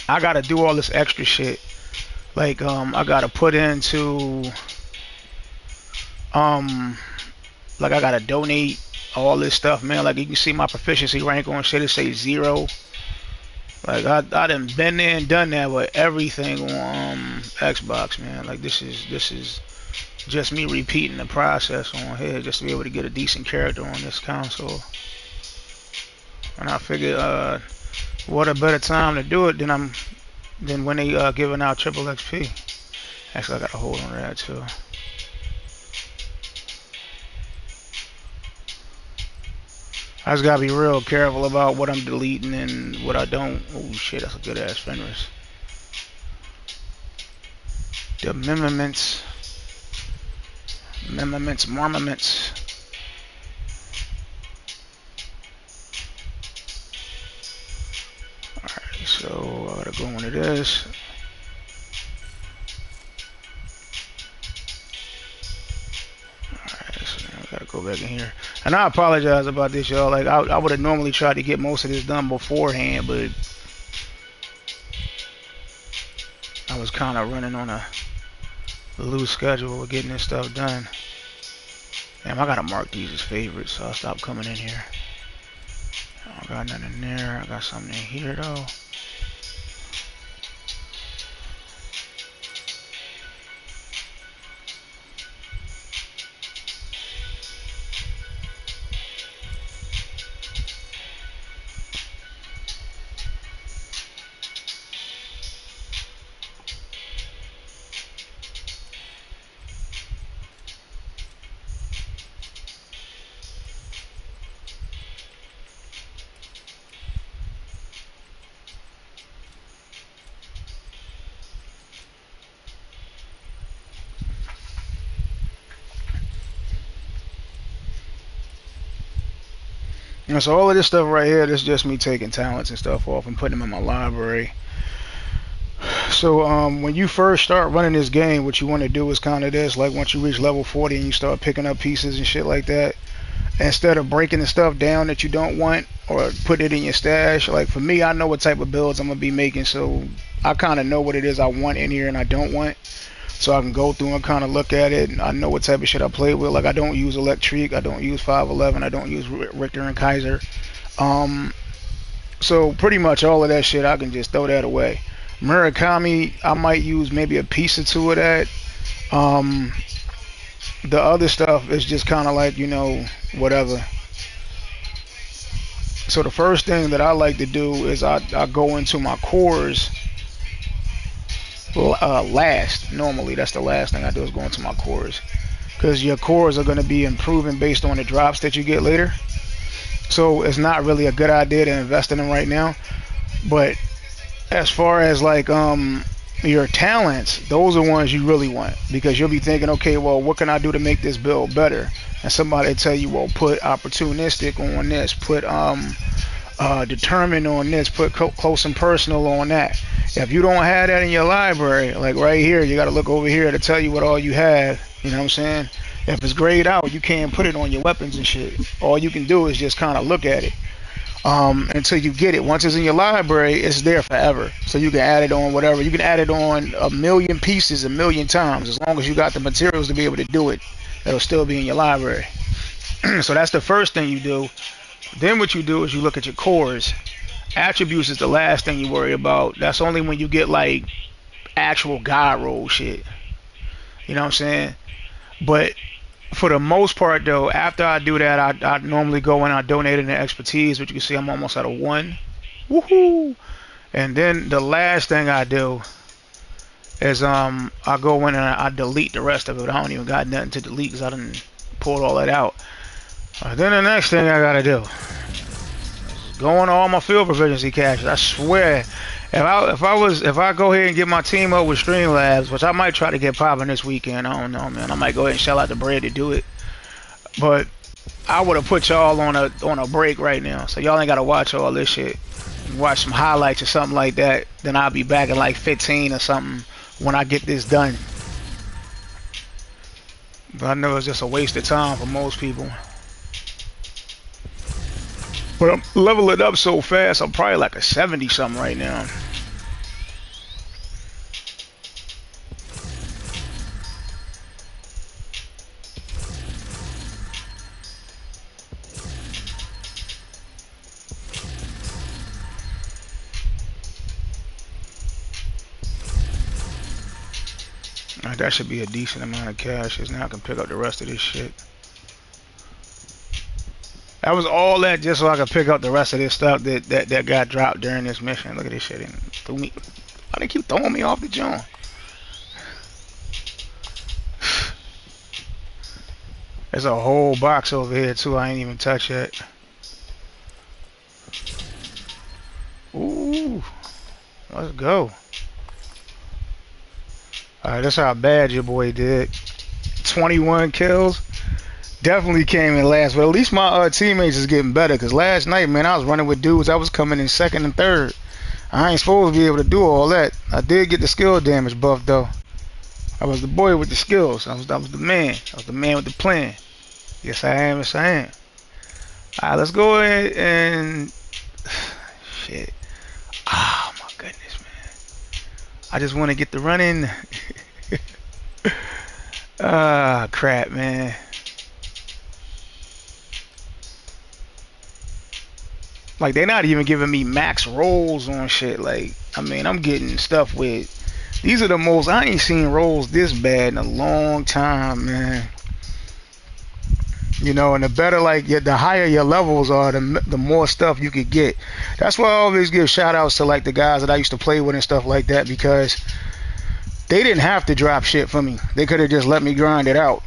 I gotta do all this extra shit. Like I gotta put into like I gotta donate all this stuff, man. Like you can see my proficiency rank on shit, it says 0. Like I done been there and done that with everything on Xbox, man. Like this is just me repeating the process on here just to be able to get a decent character on this console. And I figured, what a better time to do it than when they giving out triple XP. Actually, I gotta hold on to that too. I just gotta be real careful about what I'm deleting and what I don't. Oh shit, that's a good ass Fenris. The Marmaments. Alright, so I gotta go into this. Alright, so I gotta go back in here. And I apologize about this, y'all. Like I would have normally tried to get most of this done beforehand, but I was kind of running on a loose schedule with getting this stuff done. Damn, I gotta mark these as favorites, so I'll stop coming in here. I got nothing in there. I got something in here though. You know, so all of this stuff right here, this is just me taking talents and stuff off and putting them in my library. So when you first start running this game, what you want to do is kind of this, like once you reach level 40 and you start picking up pieces and shit like that, instead of breaking the stuff down that you don't want or put it in your stash, like for me, I know what type of builds I'm going to be making, so I kind of know what it is I want in here and I don't want. So I can go through and kind of look at it, and I know what type of shit I play with. Like I don't use Electric, I don't use 511, I don't use Richter and Kaiser. So pretty much all of that shit, I can just throw that away. Murakami, I might use maybe a piece or two of that. The other stuff is just kind of like, you know, whatever. So the first thing that I like to do is I go into my cores. Last, normally that's the last thing I do is go into my cores, because your cores are going to be improving based on the drops that you get later. So it's not really a good idea to invest in them right now. But as far as like your talents, those are ones you really want, because you'll be thinking, okay, well, what can I do to make this build better? And somebody will tell you, well, put opportunistic on this, put determined on this, put close and personal on that. If you don't have that in your library, like right here, you got to look over here to tell you what all you have. You know what I'm saying? If it's grayed out, you can't put it on your weapons and shit. All you can do is just kind of look at it until you get it. Once it's in your library, it's there forever. So you can add it on whatever. You can add it on a million pieces a million times. As long as you got the materials to be able to do it, it'll still be in your library. So that's the first thing you do. Then what you do is you look at your cores. Attributes is the last thing you worry about. That's only when you get like actual god roll shit. You know what I'm saying? But for the most part though, after I do that, I normally go and I donate in the expertise, which you can see I'm almost at a 1. Woohoo! And then the last thing I do is I go in and I delete the rest of it. I don't even got nothing to delete because I done pulled all that out. Then the next thing I gotta do, going to all my field proficiency caches. I swear, if I go ahead and get my team up with Streamlabs, which I might try to get popping this weekend, I don't know, man. I might go ahead and shell out the bread to do it. But I would have put y'all on a break right now, so y'all ain't gotta watch all this shit. Watch some highlights or something like that. Then I'll be back in like 15 or something when I get this done. But I know it's just a waste of time for most people. But I'm leveling up so fast, I'm probably like a 70 something right now. That should be a decent amount of cash, because now I can pick up the rest of this shit. That was all that just so I could pick up the rest of this stuff that got dropped during this mission. Look at this shit. And threw me. Why they keep throwing me off the joint? There's a whole box over here too. I ain't even touched yet. Ooh, let's go. Alright, that's how bad your boy did. 21 kills. Definitely came in last, but at least my teammates is getting better. Cause last night, man, I was running with dudes. I was coming in second and third. I ain't supposed to be able to do all that. I did get the skill damage buff though. I was the boy with the skills. I was the man. I was the man with the plan. Yes, I am. Yes, I am. Alright, let's go ahead and shit. Oh my goodness, man. I just want to get the running. Ah, crap, man. Like, they're not even giving me max rolls on shit. Like, I mean, I'm getting stuff with. These are the most. I ain't seen rolls this bad in a long time, man. You know, and the better, like, the higher your levels are, the more stuff you could get. That's why I always give shout outs to, like, the guys that I used to play with and stuff like that, because they didn't have to drop shit for me. They could have just let me grind it out.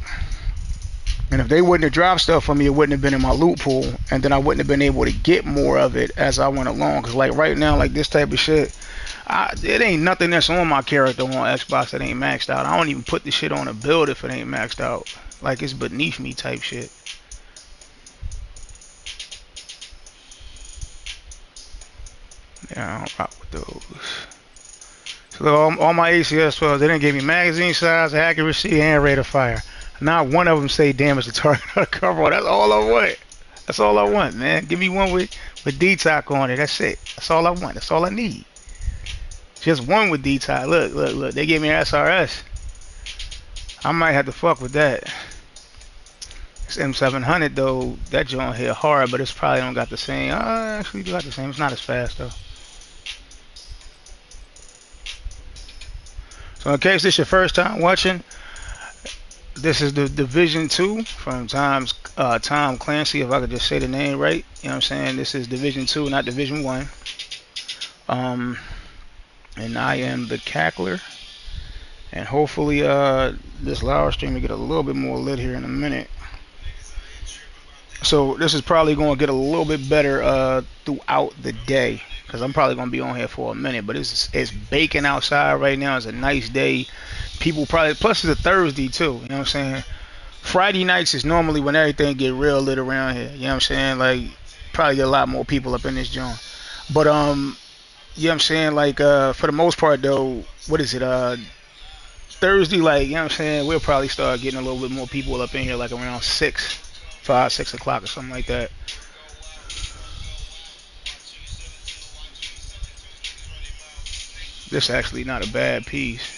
And if they wouldn't have dropped stuff for me, it wouldn't have been in my loot pool, and then I wouldn't have been able to get more of it as I went along. Because, like, right now, like, this type of shit, it ain't nothing that's on my character on Xbox that ain't maxed out. I don't even put the shit on a build if it ain't maxed out. Like, it's beneath me type shit. Yeah, I don't rock with those. So all my ACS 12, they didn't give me magazine size, accuracy, and rate of fire. Not one of them say damage to target or cover. That's all I want. That's all I want, man. Give me one with detox on it. That's it. That's all I want. That's all I need. Just one with detox. Look. They gave me an SRS. I might have to fuck with that. This M700 though, that joint hit hard, but it's probably don't got the same. Actually, do got the same. It's not as fast though. So in case this is your first time watching, this is the Division 2 from Tom Clancy, if I could just say the name right. You know what I'm saying? This is Division 2, not Division 1. And I am the Cackler. And hopefully this live stream will get a little bit more lit here in a minute. So this is probably going to get a little bit better throughout the day, because I'm probably going to be on here for a minute. But it's baking outside right now. It's a nice day. People probably, plus it's a Thursday too, you know what I'm saying? Friday nights is normally when everything get real lit around here, you know what I'm saying? Like, probably get a lot more people up in this joint. But you know what I'm saying, like for the most part though, what is it, Thursday, like, you know what I'm saying, we'll probably start getting a little bit more people up in here, like around 6 o'clock or something like that. This is actually not a bad piece.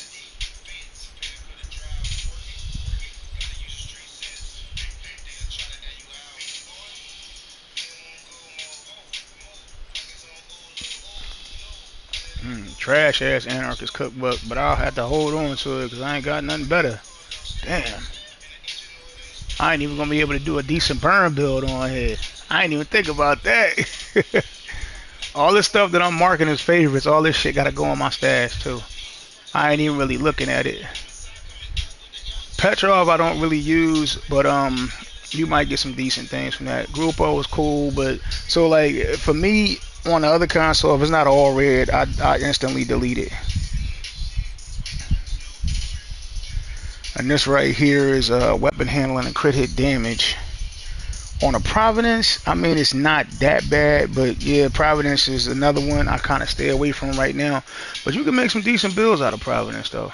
Trash ass anarchist cookbook, but I'll have to hold on to it because I ain't got nothing better. Damn. I ain't even gonna be able to do a decent burn build on here. I ain't even think about that. All this stuff that I'm marking as favorites, all this shit gotta go on my stash too. I ain't even really looking at it. Petrov I don't really use, but you might get some decent things from that. Grupo is cool, but so like for me on the other console, if it's not all red, I instantly delete it. And this right here is weapon handling and crit hit damage. On a Providence, I mean, it's not that bad, but yeah, Providence is another one I kind of stay away from right now. But you can make some decent bills out of Providence, though.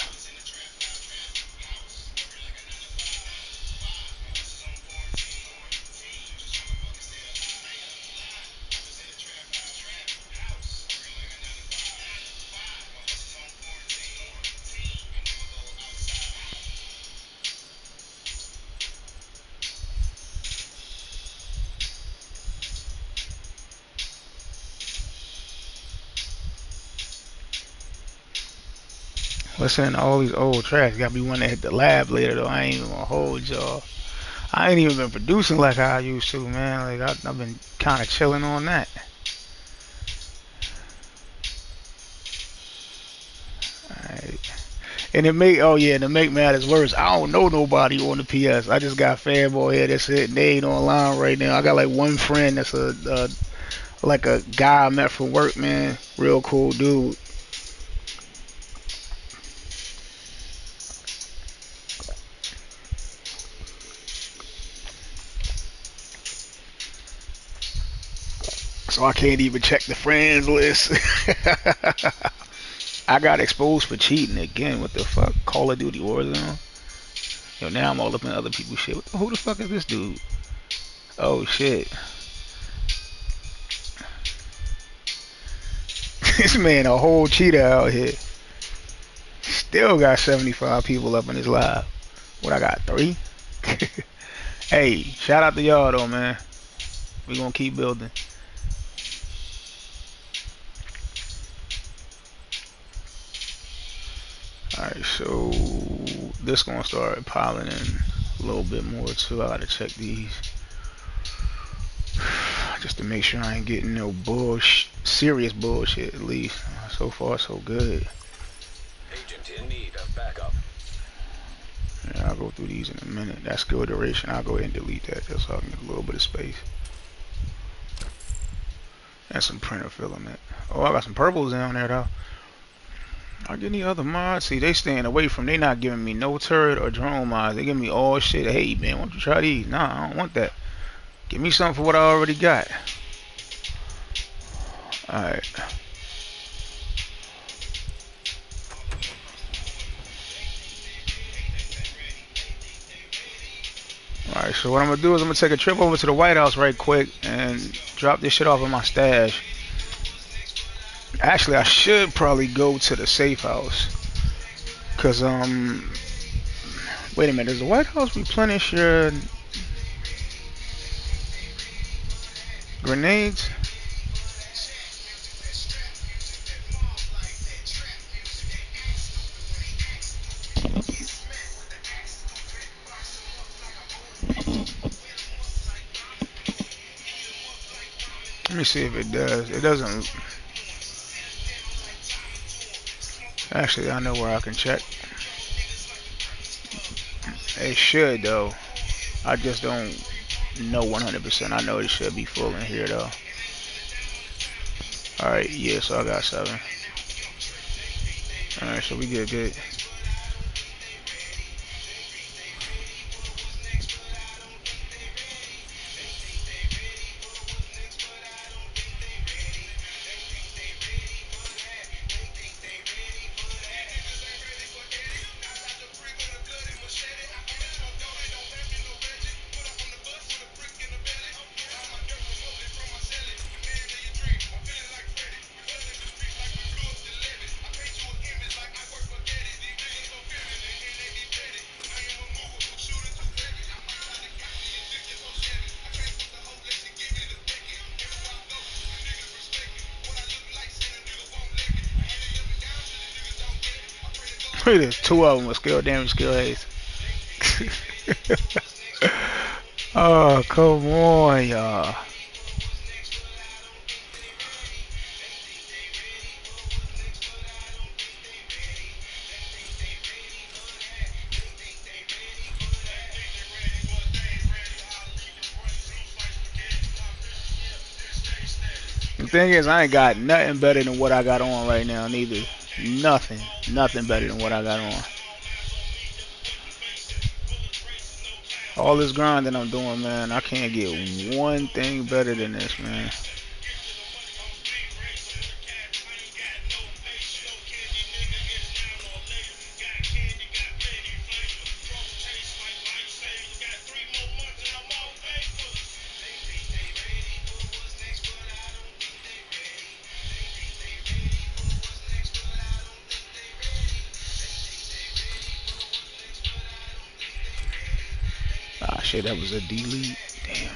Listen to all these old tracks. Got me one that hit the lab later, though. I ain't even gonna hold y'all. I ain't even been producing like I used to, man. Like I've been kind of chilling on that. Alright. And it make oh yeah, to make matters worse, I don't know nobody on the PS. I just got fanboy here. That's it. And they ain't online right now. I got like one friend that's like a guy I met from work, man. Real cool dude. So I can't even check the friends list. I got exposed for cheating again. What the fuck? Call of Duty Warzone. Yo, now I'm all up in other people's shit. Who the fuck is this dude? Oh shit. This man a whole cheater out here. Still got 75 people up in his live. What I got? 3? Hey, shout out to y'all though, man. We gonna keep building. Alright, so this gonna start piling in a little bit more too. I gotta check these just to make sure I ain't getting no bullshit, serious bullshit at least. So far, so good. Agent in need of backup. Yeah, I'll go through these in a minute. That skill duration, I'll go ahead and delete that just so I can get a little bit of space. And some printer filament. Oh, I got some purples down there though. I get any other mods? See, they staying away from. They not giving me no turret or drone mods. They give me all shit. Hey man, why don't you try these? Nah, I don't want that. Give me something for what I already got. Alright. Alright, so what I'm gonna do is I'm gonna take a trip over to the White House right quick and drop this shit off in my stash. Actually, I should probably go to the safe house. Cause wait a minute, does the White House replenish your grenades? Let me see if it does. It doesn't. Actually, I know where I can check. It should though. I just don't know 100%. I know it should be full in here though. Alright, yeah, so I got 7. Alright, so we good. Look at this, 2 of them with skill damage, skill haste. Oh, come on, y'all. The thing is, I ain't got nothing better than what I got on right now, neither. Nothing better than what I got on. All this grinding I'm doing, man, I can't get one thing better than this, man. Ah, shit, that was a delete. Damn.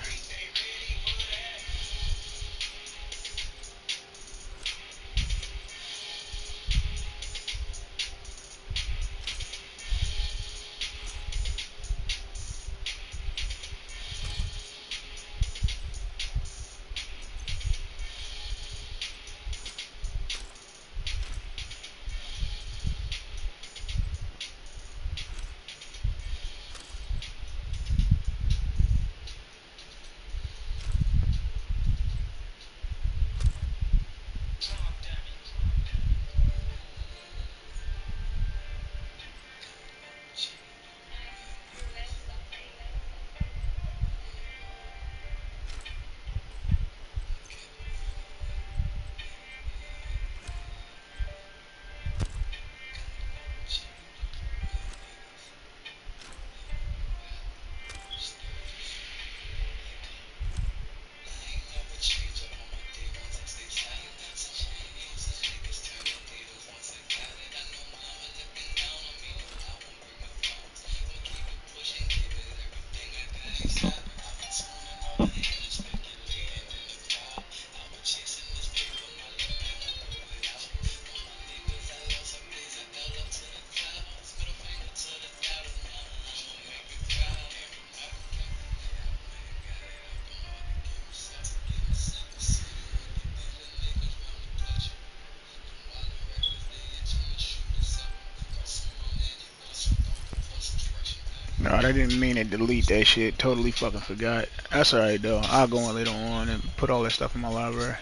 No, I didn't mean to delete that shit. Totally fucking forgot. That's alright though. I'll go on later on and put all that stuff in my library.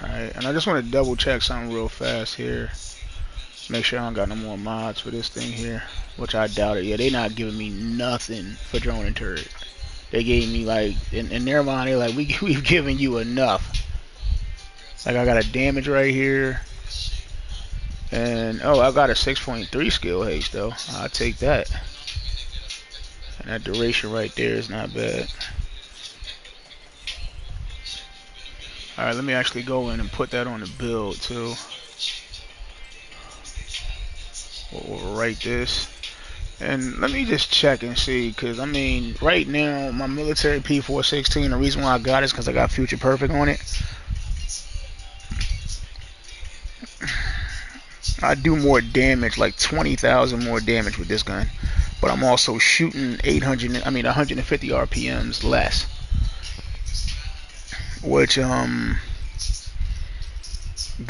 Alright, and I just want to double check something real fast here. Make sure I don't got no more mods for this thing here. Which I doubt it. Yeah, they not giving me nothing for drone and turret. They gave me like, in their mind, they're like, we've given you enough. Like I got a damage right here. And, oh, I got a 6.3 skill haste though. I'll take that. And that duration right there is not bad. Alright, let me actually go in and put that on the build too. We'll write this. And let me just check and see, because I mean, right now, my military P416, the reason why I got it is because I got Future Perfect on it. I do more damage, like 20,000 more damage with this gun. But I'm also shooting 150 RPMs less. Which, the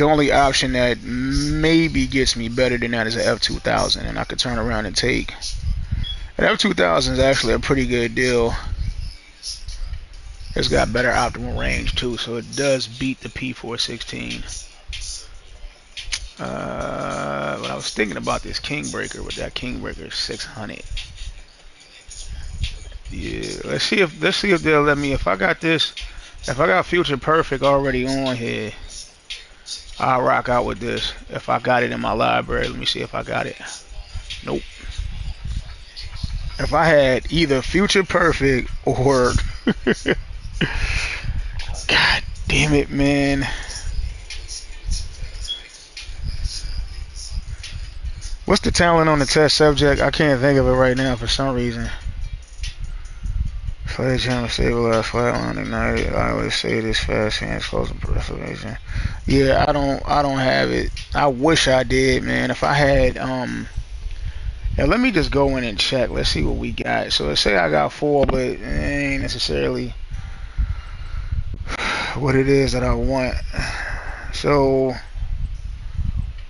only option that maybe gets me better than that is an F2000, and I could turn around and take. An F2000 is actually a pretty good deal. It's got better optimal range too, so it does beat the P416. But I was thinking about this Kingbreaker, with that Kingbreaker 600. Yeah, let's see if they'll let me. If I got this, if I got Future Perfect already on here, I'll rock out with this. If I got it in my library, let me see if I got it. Nope. If I had either Future Perfect or God damn it, man. What's the talent on the test subject? I can't think of it right now for some reason. Sledgehammer, stabilize, flatline, ignited. I always say this: fast hands, close preservation. Yeah, I don't have it. I wish I did, man. If I had, now let me just go in and check. Let's see what we got. So let's say I got 4, but it ain't necessarily what it is that I want. So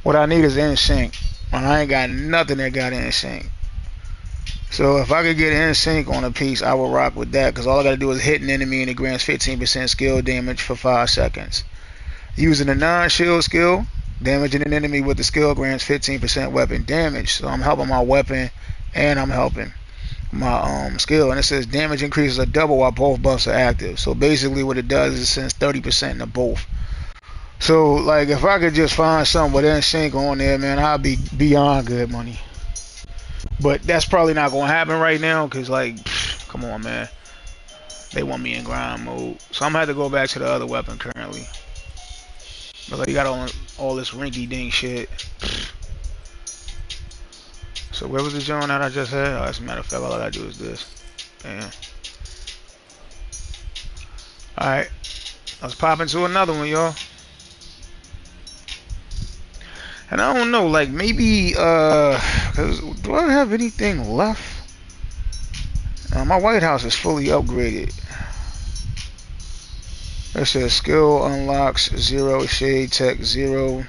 what I need is NSYNC. And I ain't got nothing that got NSYNC. So if I could get NSYNC on a piece, I would rock with that, because all I gotta do is hit an enemy and it grants 15% skill damage for 5 seconds. Using a non-shield skill, damaging an enemy with the skill grants 15% weapon damage. So I'm helping my weapon and I'm helping. my skill, and it says damage increases a double while both buffs are active. So basically what it does is it sends 30% into both. So like if I could just find something with NSYNC on there, man, I'd be beyond good money. But that's probably not gonna happen right now because like come on, man, they want me in grind mode, so I'm gonna have to go back to the other weapon currently. But like you got all this rinky dink shit. So where was the joint that I just had? Oh, as a matter of fact, all I gotta do is this. Damn. Alright, let's pop into another one, y'all. And I don't know, like maybe, cause do I have anything left? My White House is fully upgraded. It says skill unlocks 0, shade tech 0.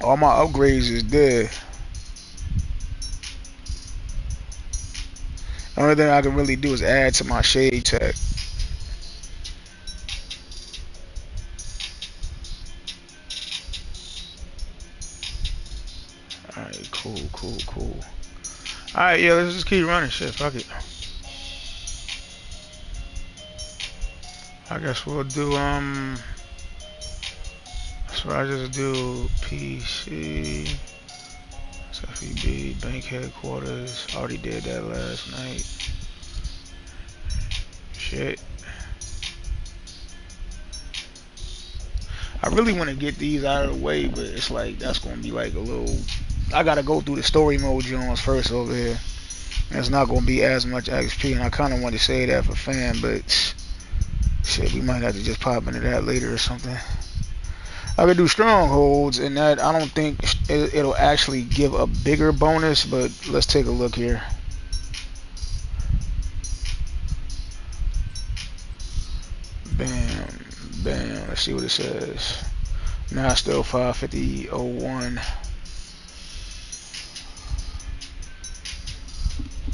All my upgrades is dead. The only thing I can really do is add to my shade tech. Alright, cool. Alright, yeah, let's just keep running shit, fuck it. I guess we'll do, so I just do PC, FEB, bank headquarters. Already did that last night. Shit. I really want to get these out of the way, but it's like that's gonna be like a little. I gotta go through the story mode Jones first over here. It's not gonna be as much XP, and I kind of want to say that for fan, but shit, we might have to just pop into that later or something. I could do strongholds, and that I don't think it'll actually give a bigger bonus, but let's take a look here. Bam, bam. Let's see what it says. Now still 550.01.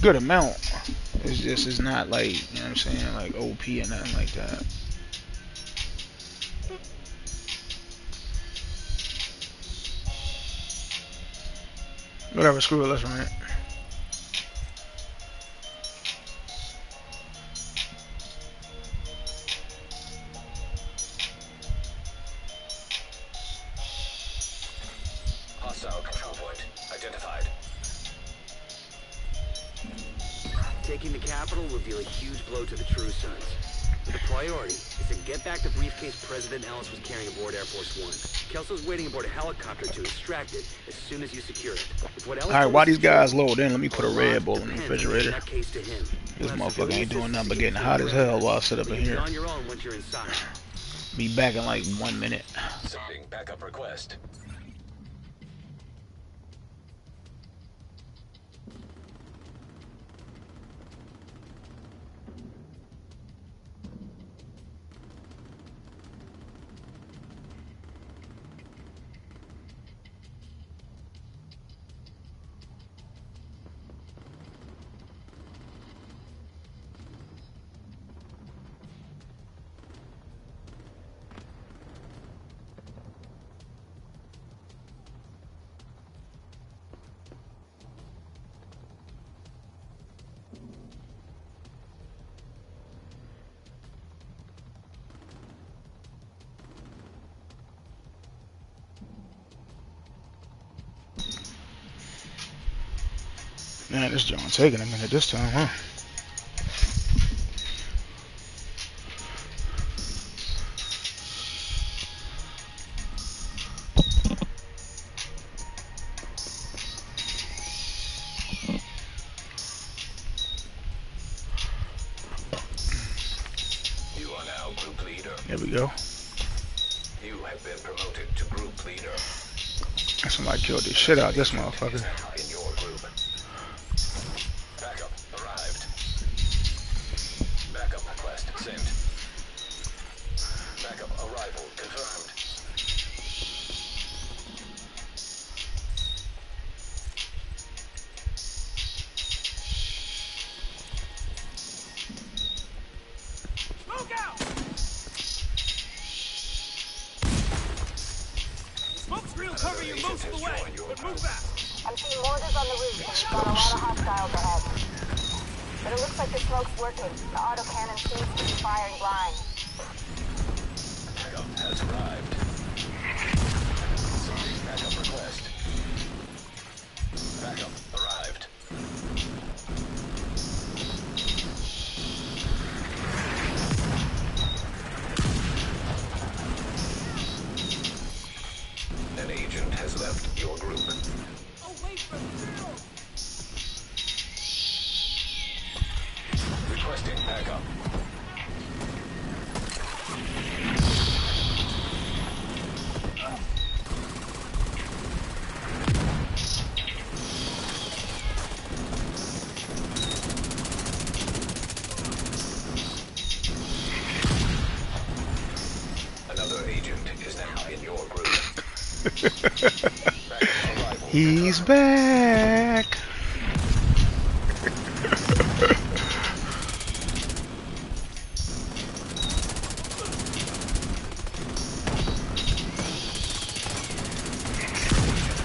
Good amount. It's just it's not like, you know what I'm saying, like OP or nothing like that. Whatever, screw it, let's run it. Hostile control point identified. Taking the capital would deal a huge blow to the True Sons. But the priority is to get back the briefcase President Ellis was carrying aboard Air Force One. Kelso's waiting aboard a helicopter to extract it as soon as you secure it. Alright, while these guys load in, let me put a Red Bull in the refrigerator. This motherfucker ain't doing nothing but getting hot as hell while I sit up in here. Be back in like 1 minute. Sending backup request. Man, this joint taking a minute this time, huh? You are now group leader. There we go. You have been promoted to group leader. Somebody killed the shit out of this motherfucker. In your group. Backup arrived. Backup request sent. Backup arrival confirmed. Smoke out! Smoke screen will cover you most of the way, but move fast. I'm seeing mortars on the roof, and we've got a lot of hostiles ahead. But it looks like the smoke's working. The autocannon seems to be firing blind. Backup has arrived. Sending backup request. Backup arrived. An agent has left your group. Requesting backup. Another agent is now in your group. Backup arrival. He's back.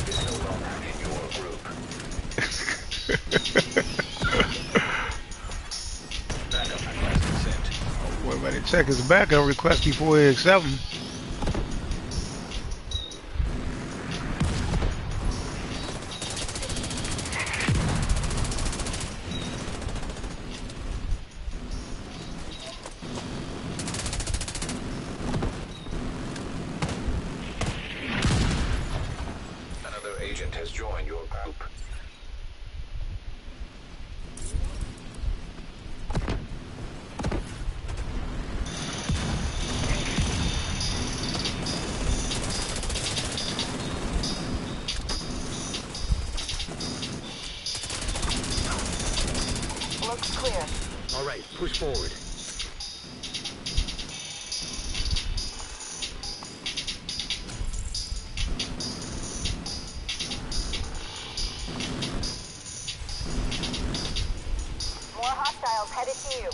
Is no longer in your group. Backup request sent. Boy, better check his backup request before he accept them. Another agent has joined your group. Looks clear. All right, push forward. More hostiles headed to you.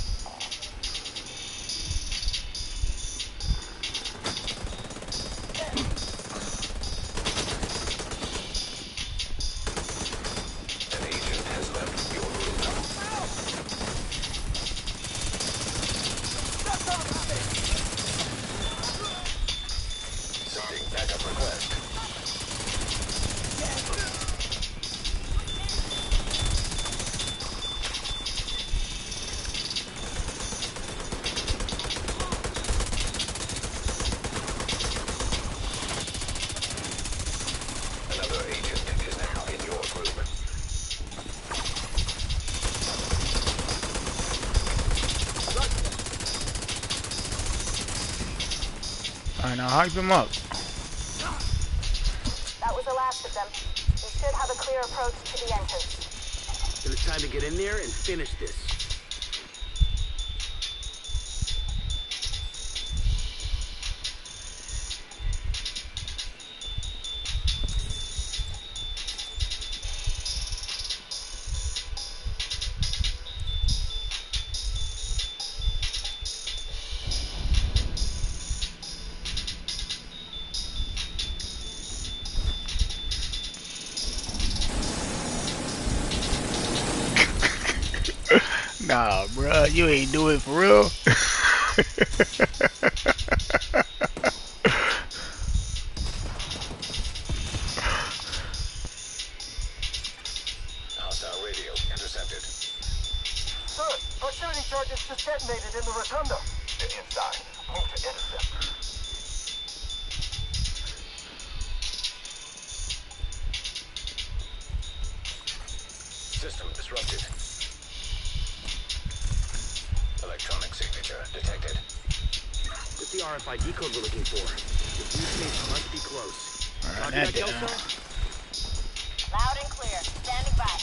An agent has left your group. Sending backup request. Another agent is now in your group. Alright, now hype him up. That was the last of them. We should have a clear approach to the entrance. Then it's time to get in there and finish this. Nah, bruh, you ain't do it for real. Hostile radio intercepted. Sir, proximity charges just detonated in the rotunda. Get inside. Move to intercept. System disrupted. Electronic signature detected. That's the RFID code we're looking for. The blue space must be close. Alright, Roger that that, did Kelso? Loud and clear. Standing by.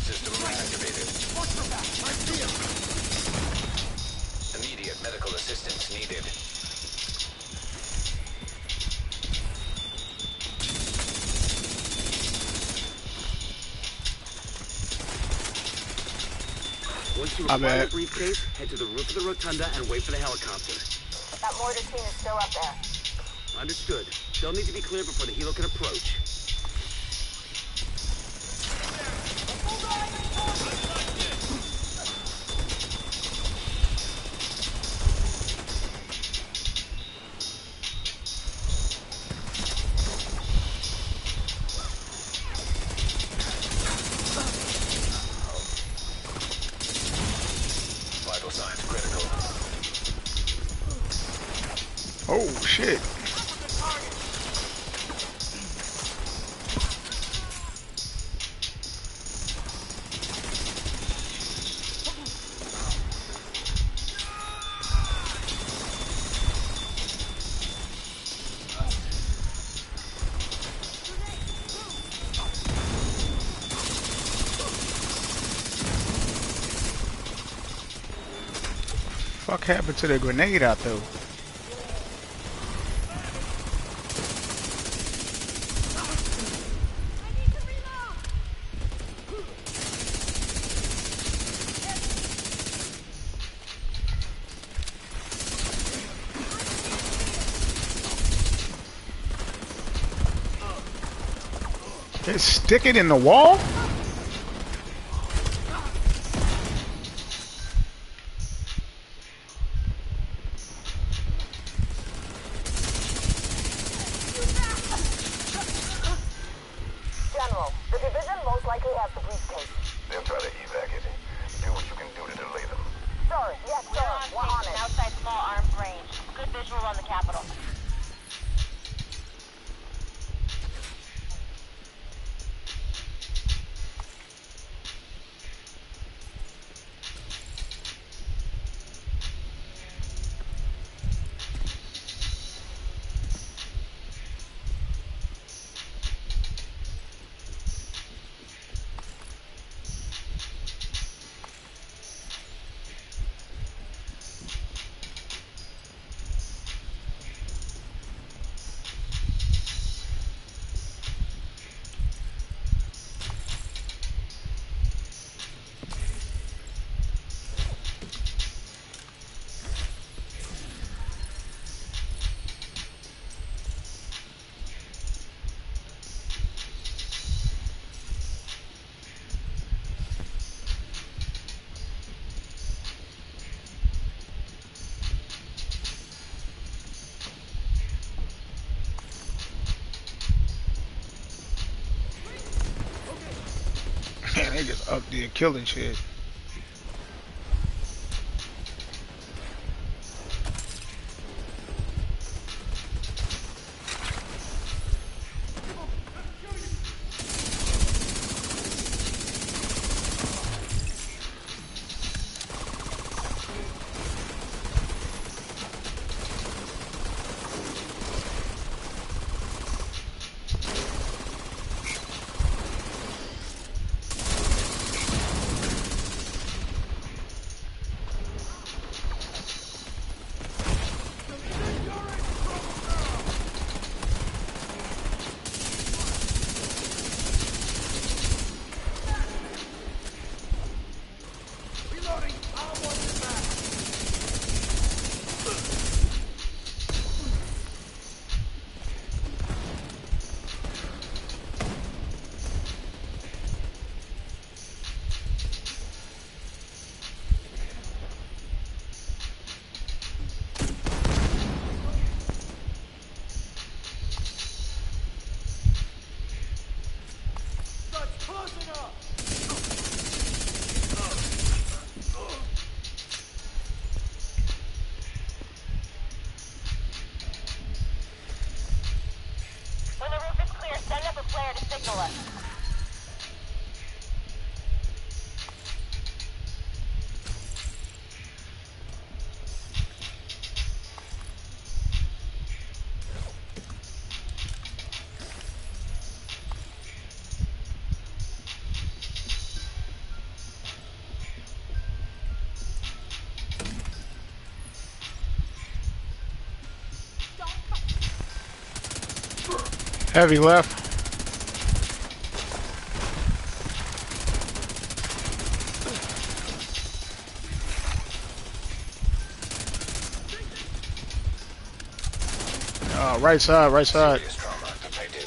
System reactivated. Watch for that. I see him. Immediate medical assistance needed. Once you My acquire bad. the briefcase, head to the roof of the rotunda and wait for the helicopter. That mortar team is still up there. Understood. They'll need to be cleared before the helo can approach. Fuck happened to the grenade I threw? They stick it in the wall? General, the division most likely has the briefcase. They'll try to evac it. Do what you can do to delay them. Sir, yes, sir. We're on it. Outside small arms range. Good visual on the capital. Man, they just up there killing shit. When the roof is clear, send up a flare to signal us. Heavy left. Right side, right side. Serious trauma detected.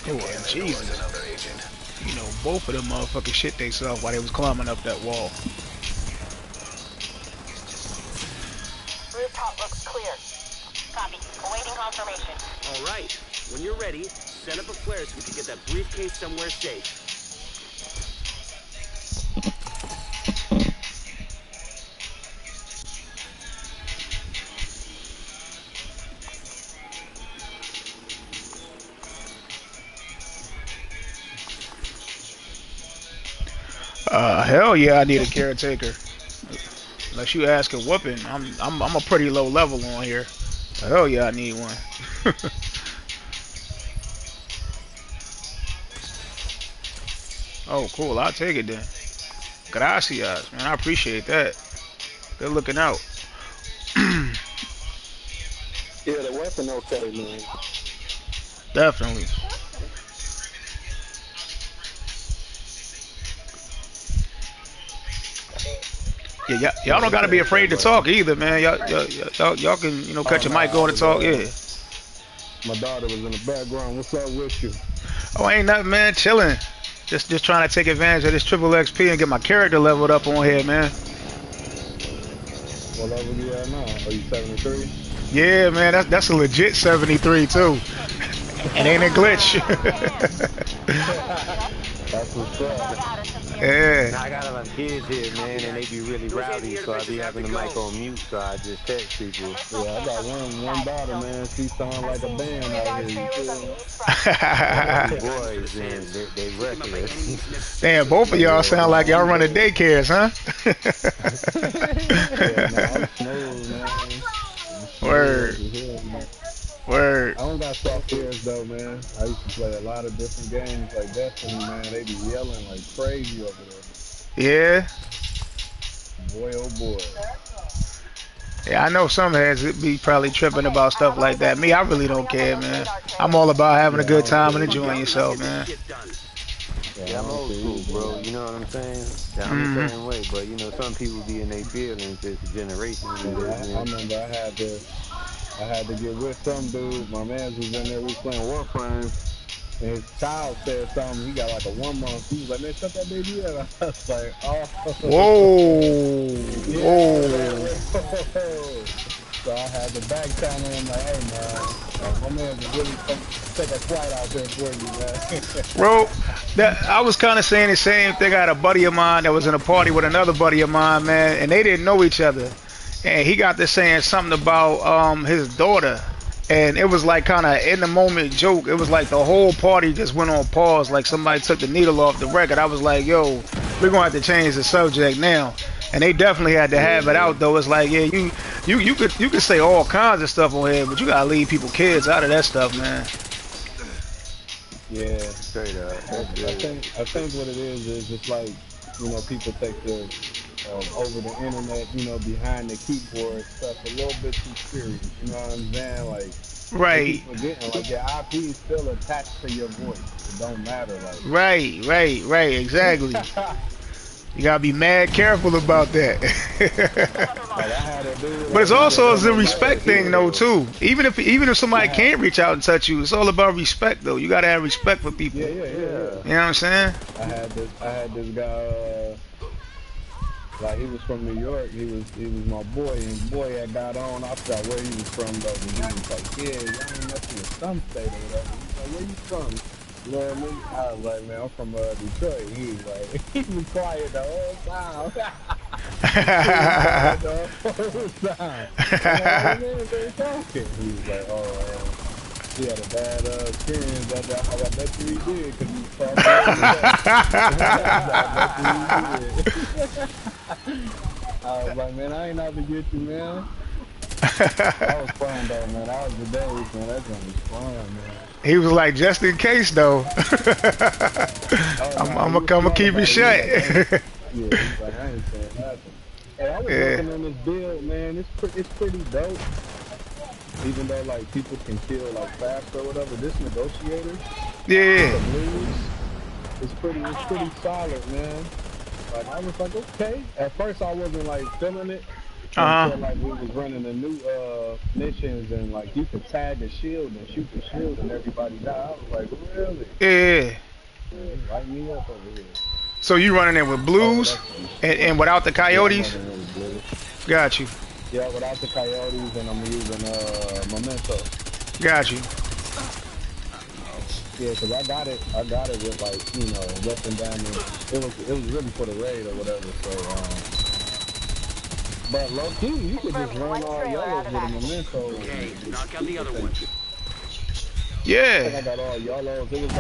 Oh, Jesus. Another agent. You know, both of them motherfuckers shit themselves while they was climbing up that wall. confirmation. All right. When you're ready, set up a flare so we can get that briefcase somewhere safe. Hell yeah, I need a caretaker. Unless you ask a whooping, I'm a pretty low level on here. Hell yeah, I need one. Oh, cool. I'll take it then. Gracias, man. I appreciate that. Good looking out. Yeah, the weapon okay, man. Definitely. Yeah, y'all Yeah, don't it's gotta an be okay afraid to talk weapon. either, man. Y'all can cut Oh your no, mic I on and was talk. Yeah. my daughter was in the background. What's up with you? Oh, ain't nothing, man. Chilling. Just trying to take advantage of this triple XP and get my character leveled up on here, man. What level you at now? Are you 73? Yeah, man. That's a legit 73 too. And ain't a glitch. That's what's up. Yeah. Now I got a lot of kids here, man, and they be really Those rowdy, so I anti-air be defenses have having to the mic go. on mute, so I just text people. Yeah, I got one daughter, man. She sound like a band out here. You feel me? I got two Thanks for the boys, and sins. they We can up by reckless. any means Damn, necessary to both of make y'all this Yeah, work. sound nah, like y'all I'm running good. daycares, huh? Yeah, nah, I'm smooth, man. I'm smooth Word, over here, man. word. I don't got soft ears though, man. I used to play a lot of different games like Destiny, man. They be yelling like crazy over there. Yeah, Boy, oh boy. yeah. I know some heads be probably tripping Okay, about I stuff have like that. eyes Me, I really don't coming up on care, those man. radar I'm trailers. all about having a Yeah, I good don't time and care Fuck either. enjoying out and let's yourself, get this man. shit done. Yeah, I Yeah, I'm don't old care school, either, bro. man. You know what I'm saying? Yeah, I'm the Hmm. same way, but some people be in their feelings. It's a generation we Man, live I in. remember I had to get with some dude. My man was in there. We was playing Warframe, and his child said something. He got like a 1 month. He was like, "Man, shut that baby up." I was like, "Oh, Whoa, yeah, whoa, man." So I had to back channel him like, "Hey, man, like my man will really take a flight out there for you, man." bro. That I was kind of saying the same thing. I had a buddy of mine that was in a party with another buddy of mine, man, and they didn't know each other. And he got to saying something about his daughter, and it was like kind of in the moment joke. It was like the whole party just went on pause, like somebody took the needle off the record. I was like, yo, we're gonna have to change the subject now. And they definitely had to have it Yeah, out though. It's like, yeah, you could say all kinds of stuff on here, but you gotta leave people kids out of that stuff, man. yeah. Straight up. I, That's I it. think I think what it is just like people take the over the internet, behind the keyboard stuff a little bit too serious. You know what I'm saying? Like they Right, keep forgetting, like your IP is still attached to your voice. It don't matter, like. right, exactly. You gotta be mad careful about that. Like I had a dude, But like it's he said, also "Hey a man, you gotta respect thing though chill." too. Even if I somebody had, can't reach out and touch you, it's all about respect though. You gotta have respect for yeah, people. yeah, yeah, yeah. You know what I'm saying? I had this guy. Like he was from New York. He was my boy, and his boy had got on. I forgot where he was from though. And he was like, "Yeah, y'all ain't messing with some state or whatever." He's like, "Where you from?" You know what I mean? I was like, "Man, I'm from Detroit." He was like, he was quiet the whole time. He was quiet the whole time. I'm like, "Oh man, they talking." He was like, "Oh." He had a bad experience. I bet you he did because he was talking over that. I bet you he did. I was like, man, I ain't out to get you, man. That was fun, though, man. That was the days, man. That joint was fun, man. He was like, just in case though. Oh, I'm, no, I'm he gonna was come and smart keep it about it. He was like, I ain't, shut. yeah, he's like, I ain't saying nothing. Hey, I was Yeah, working on this build, man. It's pretty dope. Even though, like, people can kill, like, fast or whatever, this negotiator with yeah. the blues, it's pretty solid, man. Like, I was like, okay. At first, I wasn't, like, feeling it. Uh Until huh. like we was running the new missions and like you could tag a shield and shoot the shield and everybody die. I was like, really? Yeah. Man, light me up over here. So you running it with Oh, blues that's and without the yeah. I'm coyotes? running with blue. Got you. Yeah, without the coyotes and I'm using memento. Got you. Yeah, cause I got it with like, you know, weapon damage. It was really for the raid or whatever. So, but low key, you could just Confirming run one all trailer out yellows of with a action. memento Okay, and knock out shoot the the other thing. one. I think Yeah. I got all yellows. It was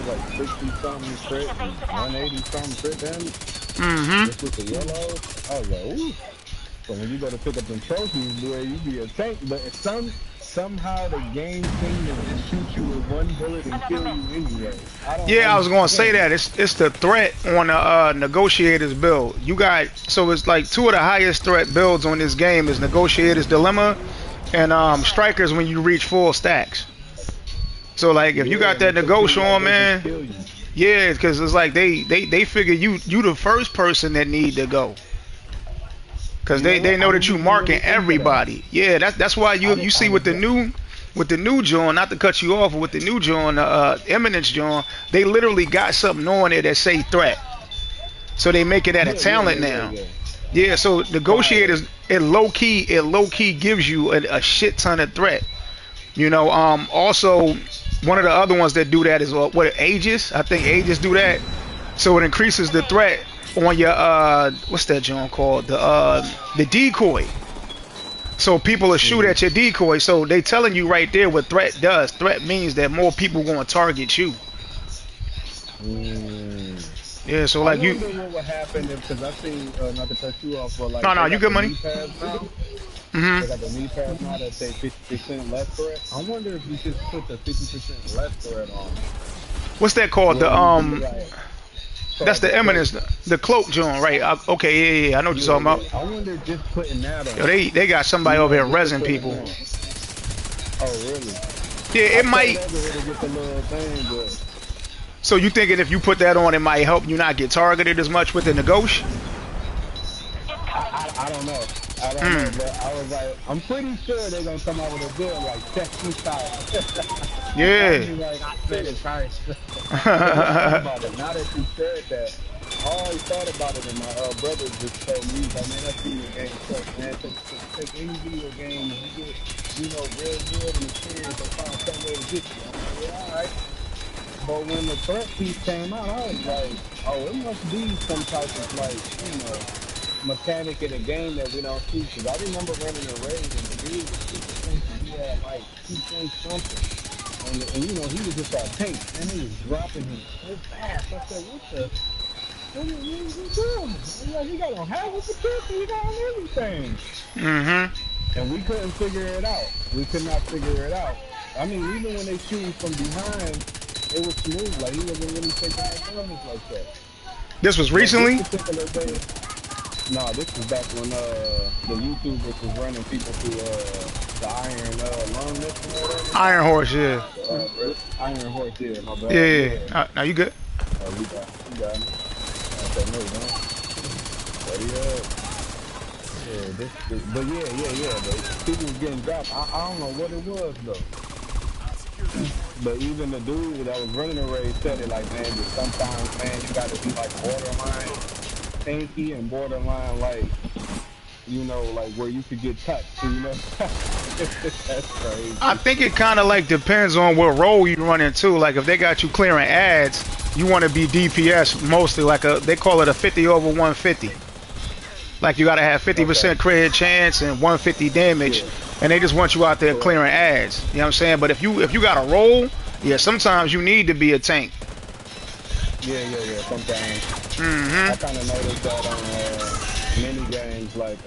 like 60 something Taking crit and evasive action. 180 something crit damage. Mm-hmm. Just with the yellows. I was like, ooh. So when you go to pick up them trophies, boy, you be a tank. But it's somehow the game seems to just shoot you with one bullet and Another kill miss. you anyway. I don't Yeah, I was gonna say understand. that. It's the threat on the negotiators build. You got so it's like two of the highest threat builds on this game is negotiators dilemma and strikers when you reach full stacks. So like if you Yeah, got and that it could seem negotiation like on, they just man, kill you. yeah, because it's like they figure you the first person that need to go. Cause You know they what? I know that didn't you even marking really think of that. everybody. Yeah, that's why I you didn't. see with the new John, not to cut you off, but with the new John, Eminence John, they literally got something on there that say threat. So they make it at a Yeah, yeah, talent yeah, yeah, now. yeah. Yeah, so Fire. negotiators it low key gives you a shit ton of threat. You know, also one of the other ones that do that is what Aegis. I think Aegis do that. So it increases the threat on your what's that John called the decoy. So people will shoot Mm-hmm. at your decoy. So they telling you right there what threat does. Threat means that more people going to target you. Mm. Yeah. So I like you, wonder what would happen if, because I see, not to cut you off, but no, like no, they you got good the money. knee pads now. They got Hmm. the knee pads now that say 50% less threat. I wonder if you just put the 50% less threat on, What's that called? where you could like, That's called the the cloak. eminence, the cloak John, right? Okay, yeah, yeah, I know what you're Yeah, talking about. yeah. I wonder just putting that Yo, on, they got somebody you over know, here just to resin put it people. on. Oh, really? Yeah, I it told might. that girl to get the little thing, but So you thinking if you put that on, it might help you not get targeted as much with the negotiation? Incoming. I don't know. I don't know, Hmm. but I was like, I'm pretty sure they're gonna come out with a bill like, check this out. I'll Yeah. be like, I said it first. Cause I thought about it. Now that you said that, I always thought about it, and my brother just told me, he's like, man, that video game sucks, man. Cause take any video game, if you get, you know, real good and experience, they find some way to get you. I'm like, yeah, all right. But when the threat piece came out, I was like, oh, it must be some type of like, you know, mechanic in the game that we don't see. Because I remember running a raid and the dude was super tanky. He had like 2 point something. And you know, he was just that tank. And he was dropping him so fast. I said, what you doing? I'm like, he got on hazard protection, he got on everything. Hmm. And we couldn't figure it out. We could not figure it out. I mean, even when they shooting from behind, it was smooth. Like, he wasn't really taking that damage like that. This was But this recently. particular day, no, this was back when the YouTubers was running people through the iron lung mist or whatever. Iron Horse, yeah. Iron horse, yeah, my Yeah, bad, yeah, yeah. yeah. Now you good? Oh, you got me. I said no, man. Ready up. Yeah, but yeah. But people was getting dropped. I don't know what it was though. But even the dude that was running the race said it like, man, just sometimes, man, you got to be like borderline tanky and borderline like, you know, like where you could get touched, you know? That's I crazy. think it kind of like depends on what role you run into. Like if they got you clearing ads, you want to be DPS mostly. Like they call it a 50 over 150. Like you got to have Okay. 50% crit chance and 150 damage, Yeah, and they just want you out there correct. clearing ads. You know what I'm saying? But if you got a role, yeah, sometimes you need to be a tank. Yeah. Sometimes I Hmm. kind of noticed that on mini games, like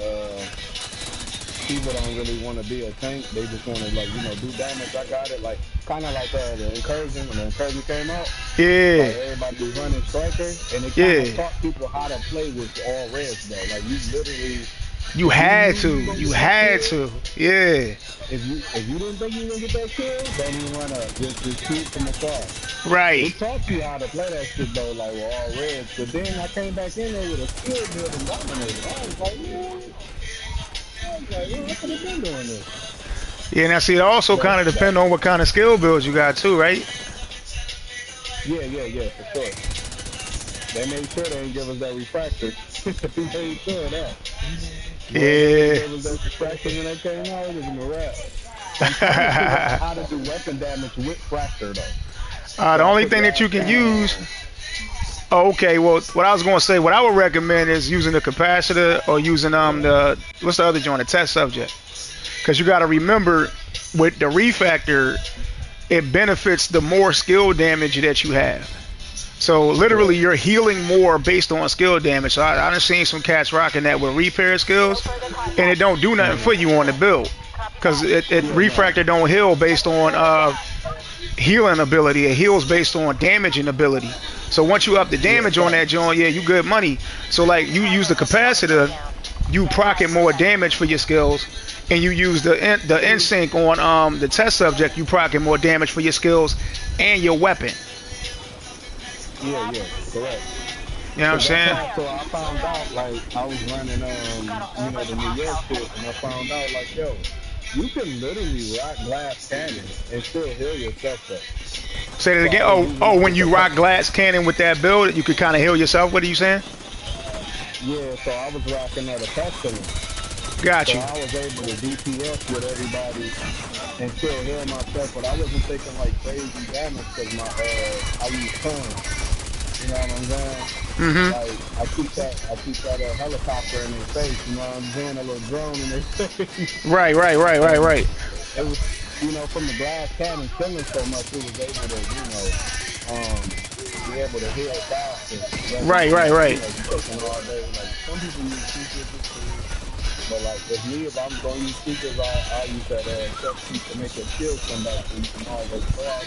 people don't really want to be a tank. They just want to like, you know, do damage. I got it. Like kind of like the incursion when the incursion came out. Yeah, Like everybody was running striker, and it kind of yeah. taught people how to play with all reds though. Like you literally, You if you had knew you to. were gonna You get that had kill, to. Yeah. if you didn't think you were gonna get that kill, don't even run up. Just shoot from afar. Right. It taught you how to play that shit though, like with all reds. But then I came back in there with a skill build and dominated. I was like, man, I could have been doing this. Yeah. Now see, it also But kind of that, depend on what kind of skill builds you got too, right? yeah, for sure. They made sure they didn't give us that refractor. They made sure of that. Whoever would have Yeah. gave us that refractor when that came out, it was a wrap. I'm trying to figure out how to do weapon damage with fracture though. The So I only put thing that you glass can cannon use. on. Oh, okay, well, what I was going to say, what I would recommend is using the capacitor or using the what's the other joint, the test subject, because you got to remember with the refactor, it benefits the more skill damage that you have. So literally, Correct. you're healing more based on skill damage. So I done seen some cats rocking that with repair No skills, further and it contact. don't do nothing for you on the build, Copy because that. it Yeah, no. refractor don't heal based on healing ability. It heals based on damaging ability. So once you up the Yeah, damage on fact. that joint, yeah, you good money. So like you use the capacitor, you proccing more damage for your skills, and you use the insync on the test subject, you proccing more damage for your skills and your weapon. Yeah, yeah, correct. You know what I'm Cause that's saying? how. So I found out like I was running the New York shit, and I found out like yo, you can literally rock glass cannon and still heal yourself though. Say that So again. I was using Oh, like the when you rock capacity. glass cannon with that build, you could kind of heal yourself. What are you saying? Yeah, so I was rocking the pestilence. Got So you. I was able to DPS with everybody and still heal myself, but I wasn't taking like crazy damage because I use tons. You know what I'm saying? Like I keep that helicopter in their face. You know what I'm saying? A little drone in their face, Right, right, right, right, and right. it was from the glass cannon killing so much, it was able to be able to heal faster rather Right, than right, right. taking all day. Like some people use secrets, it's cool. But like if I'm gonna use secrets, I'll use that chest piece to make your skills come back so you can always frag.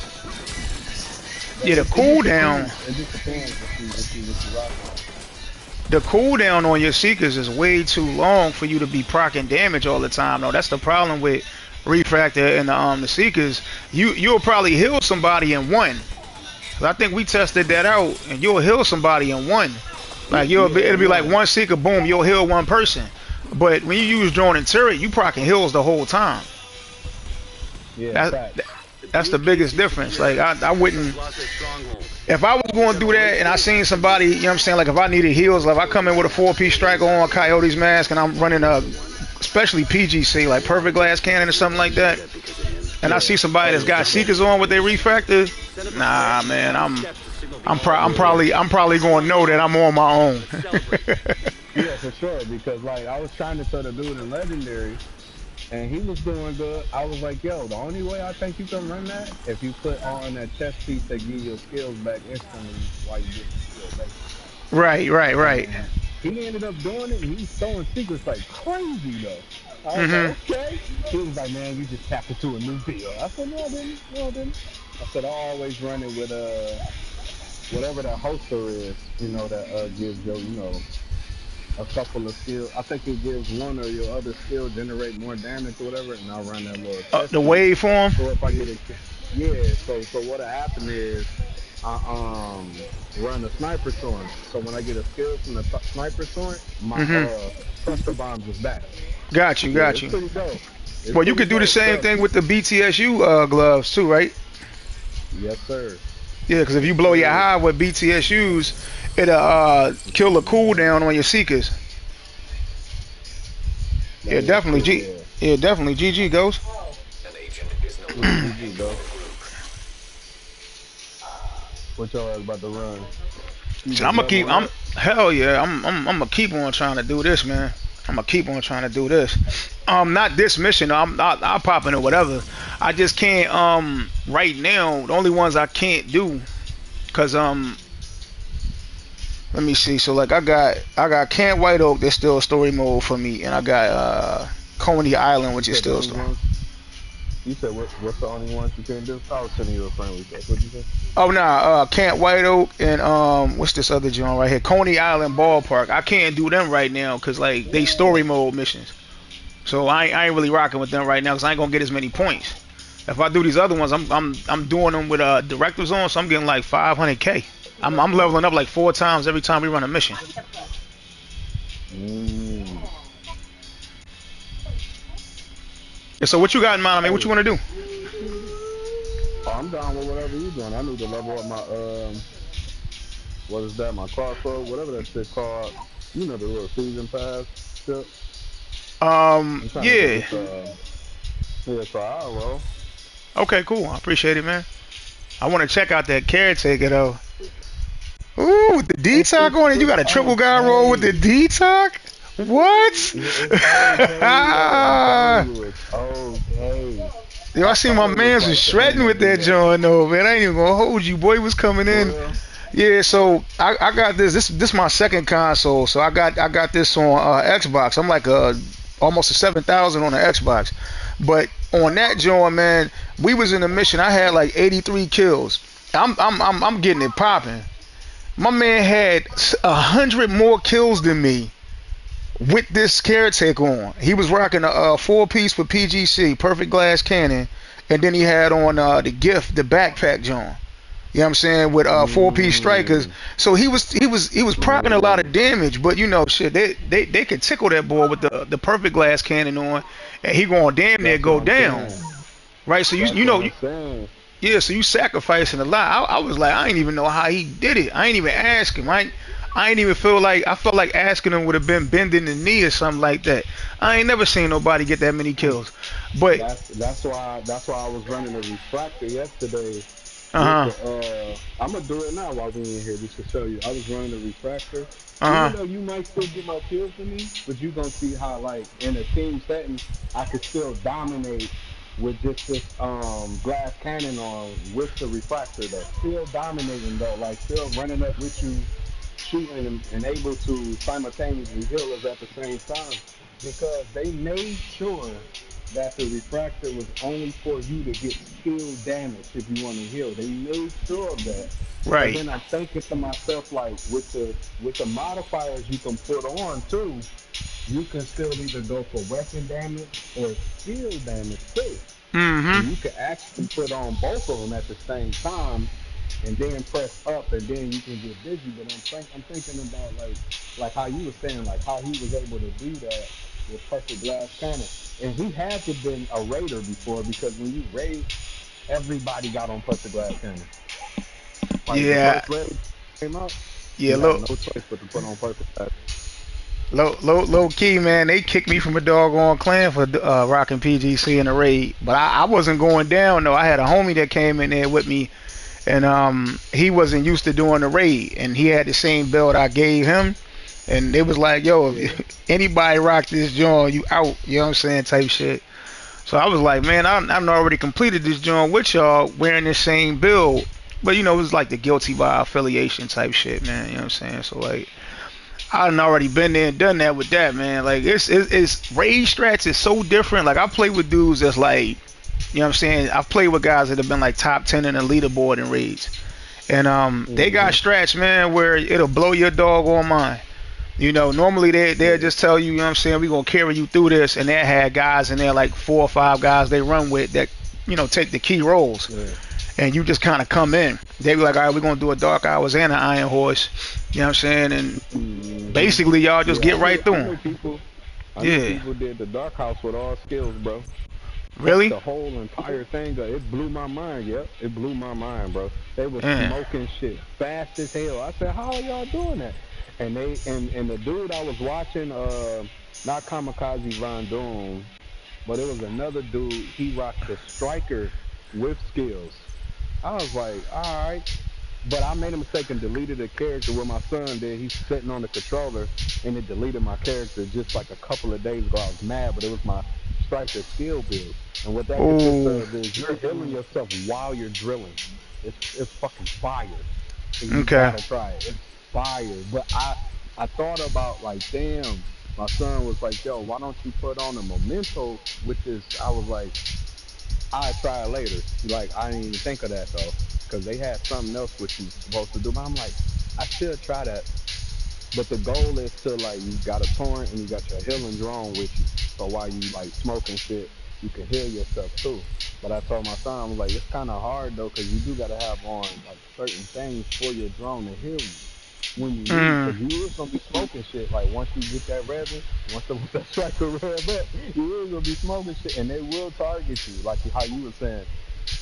But Yeah, the it just cooldown, depends. It just depends what you rocking. the cooldown on your seekers is way too long for you to be procking damage all the time. No, that's the problem with refractor and the seekers. You'll probably heal somebody in one. 'Cause I think we tested that out, and you'll heal somebody in one. Like Yeah, it'll and be like one. one seeker, boom, you'll heal one person. But when you use drone and turret, you procking heals the whole time. Yeah, That, facts. The that's the blue keeps biggest you difference. secure. Like I Hostiles wouldn't. lost their stronghold. If I was going to do that and I seen somebody, you know what I'm saying, like if I needed heals, like if I come in with a four-piece striker on, Coyote's mask, and I'm running especially PGC, like Perfect Glass Cannon or something like that, Because of him. and I Yeah. see somebody Oh that's yeah, for got sure. Seekers on with their refractor, Set up a nah, threat and man, take I'm steps to signal the I'm, pro- all I'm Yeah. probably I'm probably going to know that I'm on my own. Let's celebrate. Yeah, for sure. Because like I was trying to tell the dude in Legendary, and he was doing good. I was like, yo, the only way I think you can run that if you put on that chest piece that give your skills back instantly while you get the skill, basically. Right, right, right. And he ended up doing it, and he was throwing secrets like crazy though. I was like, Mhm. okay. He was like, man, you just tapped into a new field. I said, no, I didn't. No, I didn't. I said, I always run it with whatever that holster is, that gives your, a couple of skill. I think it gives one or your other skill generate more damage or whatever, and I'll run that little The chest piece. waveform. So if I get a yeah, so what'll happen is I run a sniper torrent. So when I get a skill from the sniper torrent, my Mhm. cluster bombs is back. Got you, Yeah, got it's you. pretty dope. It's Well, you pretty could do the dope. same Trust thing me. with the BTSU gloves too, right? Yes, sir. Yeah, because if you Yes, blow your sir. hive with BTSUs, it'll kill the cooldown on your seekers. Yeah, That is definitely true. G. Yeah. Yeah, definitely GG goes. An agent is no Yeah, longer GG, needed bro. in the group. What y'all about to run? You So I'm just gonna keep. leveling I'm up? hell yeah. I'm gonna keep on trying to do this, man. I'm gonna keep on trying to do this. Not this mission. I'll pop in or whatever. I just can't. Right now, the only ones I can't do, cause let me see. So like I got Camp White Oak. That's still story mode for me, and I got Coney Island, You which is said the still only story. ones. You said what's the only ones you can do? I was sending you a friend request. What'd you say? Oh nah, Camp White Oak and what's this other joint right here? Coney Island Ballpark. I can't do them right now because like they story mode missions. So I ain't really rocking with them right now because I ain't gonna get as many points. If I do these other ones, I'm doing them with directors on, so I'm getting like 500K. I'm leveling up like 4 times every time we run a mission. Mm. Yeah, so what you got in mind? I mean, what you Hey, want to do? oh, I'm down with whatever you doing. I need to level up my what is that? My crossbow, whatever that shit called. The little season pass shit. I'm trying to get Yeah, this Yeah, so I roll. Okay, cool. I appreciate it, man. I want to check out that caretaker though. Ooh, with the detox on it, you got a triple guy roll with the Okay. detox. What? Yeah, it's okay though. I'm telling you, it's okay. Yo, I I seen my thought it was man's was like the shredding with that interview joint though, man. I ain't even gonna hold you. Boy was coming for in. real. Yeah, so I got this my second console. So I got this on Xbox. I'm like almost a 7,000 on the Xbox. But on that joint, man, we was in a mission. I had like 83 kills. I'm getting it popping. My man had 100 more kills than me with this caretaker on. He was rocking a four piece with PGC, perfect glass cannon, and then he had on the gift, the backpack joint. You know what I'm saying? With four-piece strikers. Mm, So he was proccing a lot of mm. damage, but you know, shit, they could tickle that boy with the perfect glass cannon on, and he gonna damn near That's what go I'm down. saying. Right? So That's you what know I'm you, saying. yeah, so you sacrificing a lot. I was like, I ain't even know how he did it. I ain't even ask him. I ain't even feel like I felt like asking him would have been bending the knee or something like that. I ain't never seen nobody get that many kills. But That's why I was running a refractor yesterday with uh huh, the I'm gonna do it now while we in here just to show you. I was running a refractor. Even uh huh, though you might still get more kills than me, but you gonna see how like in a team setting I could still dominate with just this glass cannon on with the refractor though. Still dominating though, like still running up with you, shooting and able to simultaneously heal us at the same time. Because they made sure that the refractor was only for you to get skill damage if you want to heal. They made sure of that. So right, then I'm thinking to myself, like with the modifiers you can put on too, you can still either go for weapon damage or skill damage too. mm-hmm, And you can actually put on both of them at the same time and then press up and then you can get busy. But I'm thinking about like how you were saying, like how he was able to do that with perfect glass cannon. And he had to been a raider before because when you raid, everybody got on perfect glass cannon. Like the yeah, first raid came out, yeah. you had Look, no choice but to put on perfect glass. low key, man. They kicked me from a doggone clan for rocking PGC in the raid, but I wasn't going down though. I had a homie that came in there with me, and he wasn't used to doing the raid, and he had the same build I gave him, and they was like, "Yo, Yeah. if anybody rock this joint, you out." You know what I'm saying? Type shit. So I was like, man, I've already completed this joint with y'all wearing the same build. But you know, it was like the guilty by affiliation type shit, man. You know what I'm saying? So like, I done already been there and done that with that, man. Like it's raid strats is so different. Like I play with dudes that's like, you know what I'm saying? I've played with guys that have been like top 10 in the leaderboard in raids. And they got Mm-hmm. strats, man, where it'll blow your dog on mind. You know, normally they'll Yeah. just tell you, you know what I'm saying, we're gonna carry you through this, and they had guys in there like four or five guys they run with that, you know, take the key roles, Yeah. and you just kind of come in. They be like, all right, we're gonna do a dark hours and an iron horse, you know what I'm saying, and Mm-hmm. basically y'all just Yeah. get I knew right through I them. knew people I knew Yeah, people did the dark house with all skills, bro. Like really? the whole entire thing, it blew my mind. Yep, it blew my mind, bro. They was Yeah. smoking shit fast as hell. I said, "How are y'all doing that?" And the dude I was watching, not Kamikaze Von Doom, but it was another dude. He rocked the striker with skills. I was like, all right. But I made a mistake and deleted the character what my son did. He's sitting on the controller and it deleted my character just like a couple of days ago. I was mad, but it was my striker skill build. And what that consists Oh, of is you're healing yourself while you're drilling. It's fucking fire. You okay. gotta try it. It's fire. But I thought about like, damn, my son was like, yo, why don't you put on a memento with this? I was like, I try it later. Like I didn't even think of that though, because they had something else which you supposed to do. But I'm like, I should try that. But the goal is to like you got a torrent and you got your healing drone with you. So while you like smoking shit, you can heal yourself too. But I told my son, I was like, it's kind of hard though, because you do got to have on like certain things for your drone to heal you when you need, Mm, because you is gonna be smoking shit. Like once you get that revving, once that striker rev up, you is gonna be smoking shit, and they will target you, like how you were saying,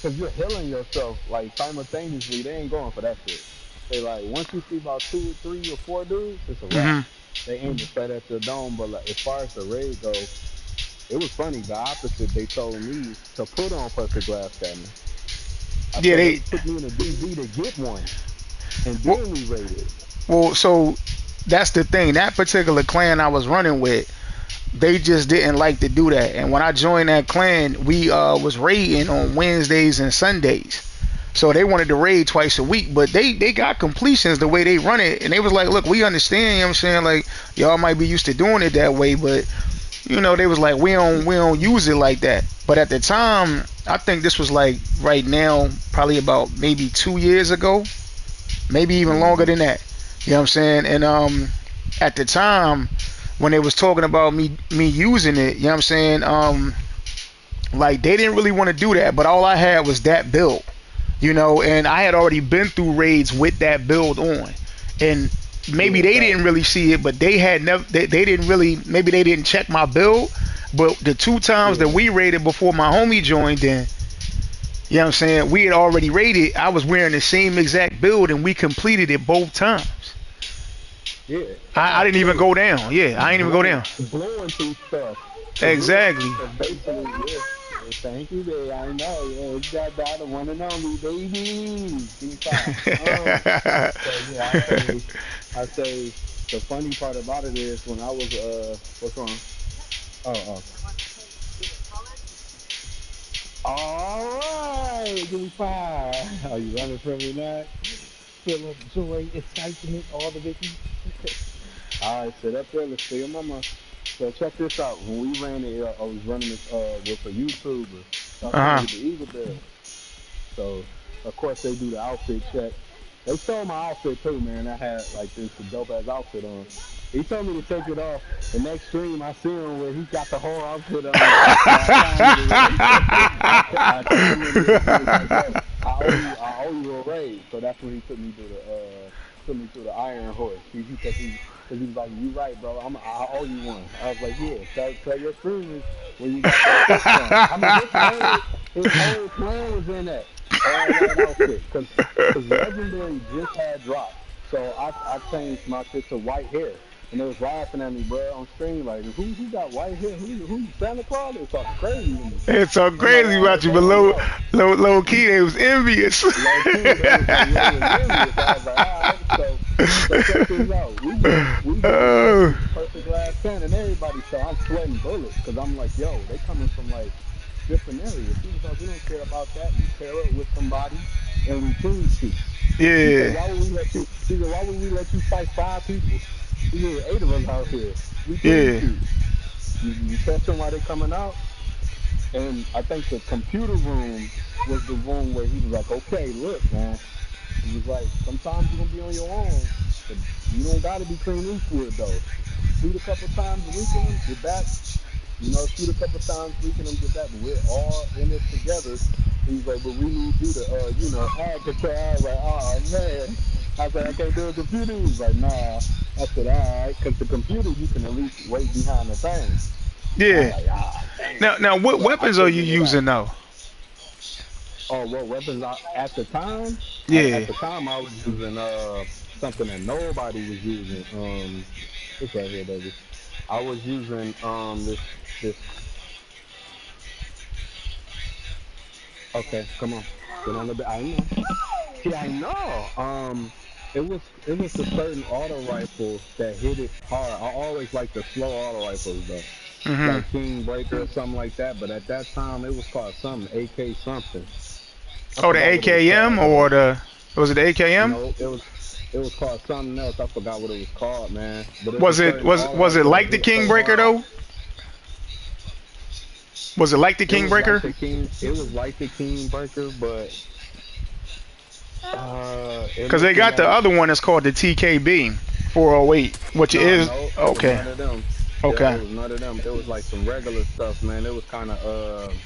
because you're healing yourself like simultaneously. They ain't going for that shit. They like once you see about two, three, or four dudes, it's a wrap. mm-hmm. They aim to straight at your dome. But like as far as the raid go, it was funny. The opposite. They told me to put on plexiglass cameras. I Yeah, said they they took me in a DV to get one, and well, then we raided. so that's the thing. That particular clan I was running with, they just didn't like to do that. And when I joined that clan, we was raiding on Wednesdays and Sundays. So they wanted to raid twice a week, but they got completions the way they run it, and they was like, look, we understand, you know what I'm saying, like y'all might be used to doing it that way, but they was like, we don't use it like that. But at the time, I think this was like right now, probably about maybe 2 years ago, maybe even longer Hmm. than that. You know what I'm saying? And at the time when they was talking about me using it, you know what I'm saying? Like they didn't really want to do that, but all I had was that build, and I had already been through raids with that build on, and maybe Yeah, they facts. didn't really see it, but they had never, they didn't really, maybe they didn't check my build, but the two times that Yeah, we raided before my homie joined in, you know what I'm saying, we had already raided. I was wearing the same exact build, and we completed it both times. yeah. I Facts didn't even too. go down. Yeah, I ain't even go down. Blowing through stuff. Cause it, Exactly. cause basically, yeah. Yeah, thank you, babe. I know. Yeah, it's that the one and only baby D5. So yeah, I say the funny part about it is when I was what's wrong? Oh, all right, D5. Are you running from me now? Full of joy, excitement, all the Vickies. All right, sit up there. Let's stay on my mind. So check this out. When we ran it, I was running this with a YouTuber. So I was trying to Uh huh. get the Eagle Bill. So of course they do the outfit check. They stole my outfit too, man. I had like this dope ass outfit on. He told me to take it off. The next stream I see him where he got the whole outfit on. So I commented it. I commented it. He was like, "Yo, I owe you a raise." So that's when he took me to the Iron Horse. Because he was like, "You right, bro. I owe you one." I was like, "Yeah, tell your streamers where you got that fit from." I mean, his whole clan was in that all white outfit because Legendary just had dropped. So I changed my shit to white hair. And they was laughing at me, bro, on stream, like, who got white hair? Who Santa Claus? They was talking crazy to me. It's so I'm like, crazy all about right, you, but bro, yo. low key, they was envious. Low key, they was like, yeah, he was envious. I was like, all right, so check this out. We doing Oh, perfect glass can and everybody. So I'm sweating bullets because I'm like, yo, they coming from like different areas. He was like, we don't care about that. We pair up with somebody and we team shoot. He said, yeah, why would we let you? He said, why would we let you fight 5 people? He said, 8 of us out here. We team yeah, shoot. You catch them while they coming out. And I think the computer room was the room where he was like, okay, look, man. He was like, sometimes you're gonna be on your own, but you don't gotta be Clint Eastwood though. Shoot a couple times, weaken them, get back. Shoot a couple times, weaken them, get back. But we're all in this together. He's like, but we need you to, add control. I was like, oh man. I said, I can't do a computer. He was like, nah. I said, all right, because the computer you can at least wait behind the thing. I was yeah. like, ah, damn. Now, what So I weapons are you figured it out. using now? Oh, what weapons at the time? At Yeah. the time, I was using something that nobody was using. It's right here, baby. I was using this. Okay, come on, get on the bed. I know. See, I know. It was a certain auto rifle that hit it hard. I always like the slow auto rifles though, Mhm. like King Breaker or something like that. But at that time, it was called something AK something. I Oh, the forgot what it was AKM called or though. the was it the AKM? No, it was called something else. I forgot what it was called, man. But it was a Was it certain was auto was it rifle that like the hit King so Breaker hard. though? Was it like the It King was like Breaker? the King. It was like the King Breaker, but it Because they looked got the like other one that's called the TKB 408, which no, is no. It was okay. none of them. Yeah, it Okay. was none of them. It was like some regular stuff, man. It was kind of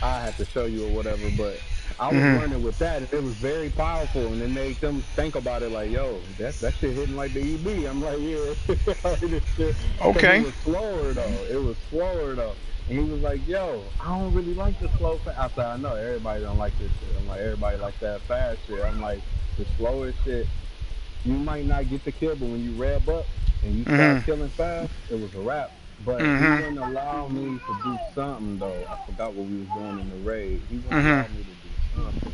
I had to show you or whatever, but I was Mhm. running with that, and it was very powerful, and it made them think about it like, yo, that shit hitting like the EB. I'm like, yeah, this shit, because it Okay. was slower though. It was slower though, and he was like, yo, I don't really like the slow. I said, I know everybody don't like this shit. I'm like, everybody like that fast shit. I'm like, the slower shit, you might not get the kill, but when you rev up and you start Mhm. killing fast, it was a wrap. but he Mhm. wouldn't allow me to do something though. I forgot what we was doing in the raid. He wouldn't Mhm. allow me to do something.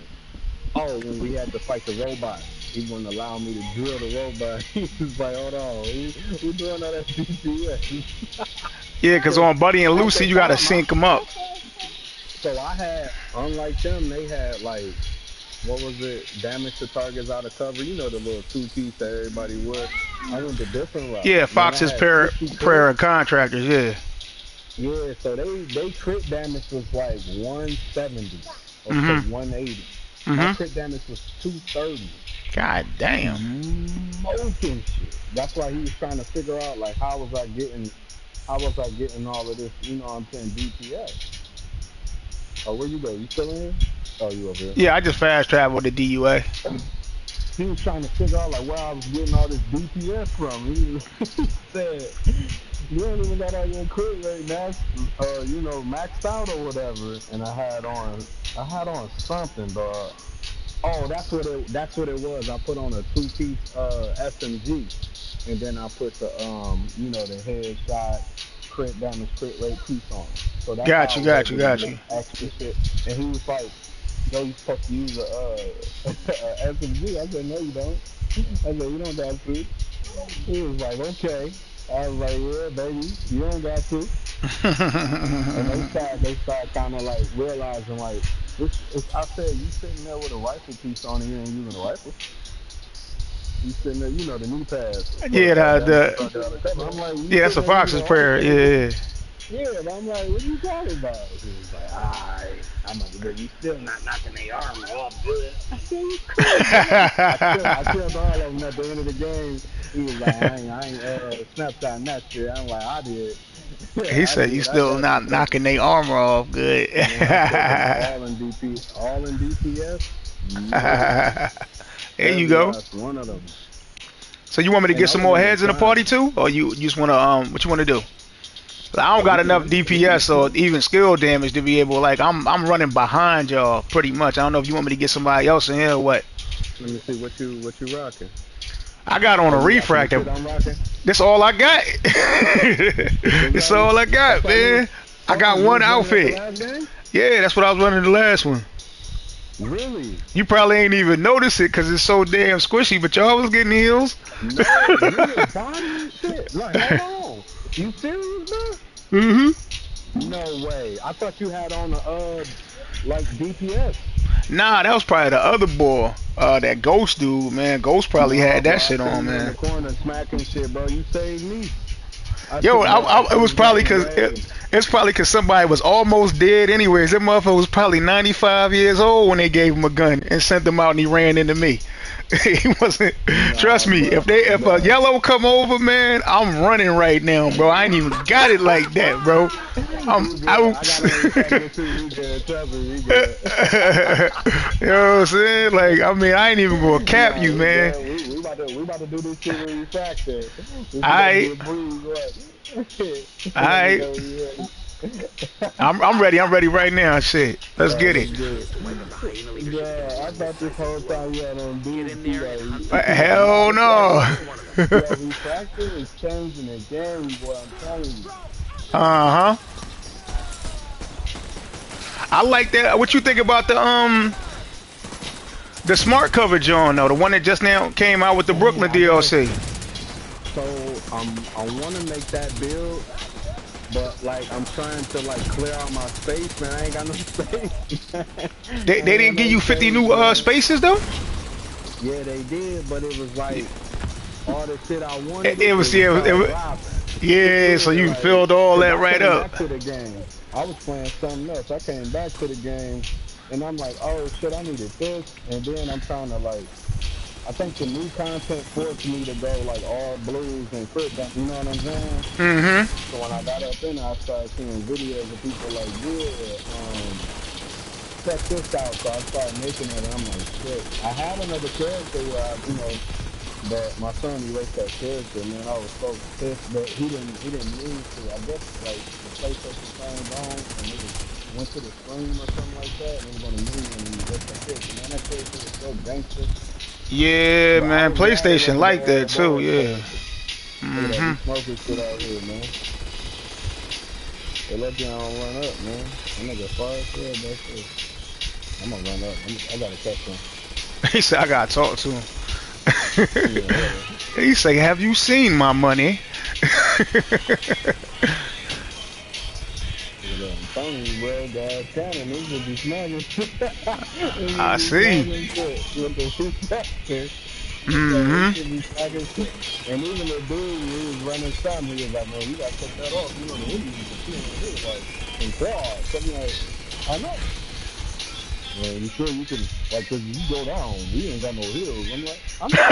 Oh, when we had to fight the robot, he wouldn't allow me to drill the robot. He was like, "Hold on, we doing all that DPS." Yeah, cause on Buddy and At Lucy, the you gotta time, sync them up. so I had, unlike them, they had like, what was it? Damage to targets out of cover. You know the little two piece that everybody wear. I went the different route. Yeah, Man, I Fox's had prayer, 60 prayer crit. and contractors. Yeah. Yeah, so they crit damage was like 170 or to Mhm. 180. My Mhm. crit damage was 230. God damn. Smoking shit. That's why he was trying to figure out like how was I getting all of this, you know what I'm saying, DPS. Oh, where you go? You still in here? Oh, you over here. Yeah, I just fast traveled to DUA. He was trying to figure out like where I was getting all this DPS from. He said, "You don't even got all your crit rate max, maxed out or whatever." And I had on something, dog. Oh, that's what it was. I put on a two piece SMG, and then I put the headshot, crit damage, crit rate piece on it. So that's how Got I you. was Got you. able to Got get you. extra shit. And he was like, "Yo, you supposed to use a SMG?" I said, "No, you don't." I said, "You don't got to." He was like, "Okay." I was like, "Yeah, baby, you don't got to." And they start kind of like realizing like it's. I said, "You sitting there with a rifle piece on, and you ain't using a rifle. You sitting there, the knee pads for Yeah, damage to the target out of cover." I'm like, "You yeah, that's sitting a there using Fox's a prayer. rifle, nigga?" Yeah. Yeah, but I'm like, "What are you talking about?" He was like, "Alright, I'm about to do. You still not knocking their armor off, good." I said, "You cool, man." I killed all of them at the end of the game. He was like, "I ain't snapshotting that shit." I'm like, "I did." He I said you did. I still got you, not brother. knocking their armor off. Good. Man, I killed them all in DPS. Smoking them. There you Every go. last one of them. So you want me to And get I some wasn't more even heads in the party trying. too, or you just want to what you want to do? I don't Oh, we got enough can. DPS or even skill damage to be able like I'm running behind y'all pretty much. I don't know if you want me to get somebody else in here or what. Let me see what you rocking. I got on Oh, a you rocking the refractor. shit I'm rocking? That's all I got. That's Exactly. all I That's got, all you was. man. I Hold got on, you one was running at the outfit. last game? Yeah, that's what I was running the last one. Really? You probably ain't even notice it because it's so damn squishy, but y'all was getting heals. No, we was bodying shit. Like, hold on. You serious, bro? hmm No way. I thought you had on the like DPS. Nah, that was probably the other boy. That Ghost dude, man. Ghost probably No, had bro. that I shit on, seen you in the man. corner smacking shit, bro. You saved me. I Yo, took your ass it was first probably game cause way. it's probably cause somebody was almost dead anyways. That motherfucker was probably 95 years old when they gave him a gun and sent him out and he ran into me. He wasn't. Trust Nah, me, bro. if a Bro. yellow come over, man, I'm running right now, bro. I ain't even got it like that, bro. You good. I. I got on refractor too. We good. Trust me, we good. You know what I'm saying? Like, I mean, I ain't even gonna cap Nah, you, we man. good. We about to do this shit with refractor. This is gonna be I, a breeze. What? Let me I, know when you ready. I'm ready. I'm ready right now. Shit, let's get it. Let's Mission get is it. to wipe out the high-end leadership in Bruh, I everyone's thought this decisive whole way. time you had on Get dudes in be there and hunt like, them down. nah, Hell Clancy no. is one of them. yo, refractor is changing the game, boy. I'm telling you. Uh huh. I like that. What you think about the smart cover John though, the one that just now came out with the Dang, Brooklyn I gotta. DLC? So I want to make that build, but like I'm trying to like clear out my space, man. I ain't got no space. Man. I They ain't got didn't give no you 50 space, new man. spaces though. Yeah, they did, but it was like all the shit I wanted It it was would yeah, start dropping. yeah. So Yeah, you like, filled all cause that I right came up. back to the game. I was playing something else. I came back to the game, and I'm like, oh shit, I needed this, and then I'm trying to like, I think the new content forced me to go like all blues and crit. You know what I'm saying? Mm-hmm. So when I got up in there, I started seeing videos of people like, yeah, check this out. So I started making it, and I'm like, shit. I had another character where but my son erased that character, man. I was so pissed, but he didn't mean to. I guess like the PlayStation turned on and it was went to the stream or something like that, and it was on the menu and he erased that character. Man, that character was so gangster. Yeah, But I man. was glad it PlayStation wasn't the like that old too. boss Yeah. character. Look at that, we Mm-hmm. smoking shit out here, man. They lucky I don't run up, man. That nigga far as hell, that shit. I'm gonna run up. I gotta catch him. He said I gotta talk to him. Yeah. He say, "Have you seen my money?" I'm telling you, bro, God cannon, these would be smuggling. These would I be see. smuggling shit with the reception. Like, they Mm-hmm. should be smacking shit. And even the dude who was running some, he was like, man, you gotta take that off. You know, the Indians are killing here, like, in quads. So I'm like, I know. Well, you sure you can, like, cause you go down, we ain't got no hills. I'm like, I know.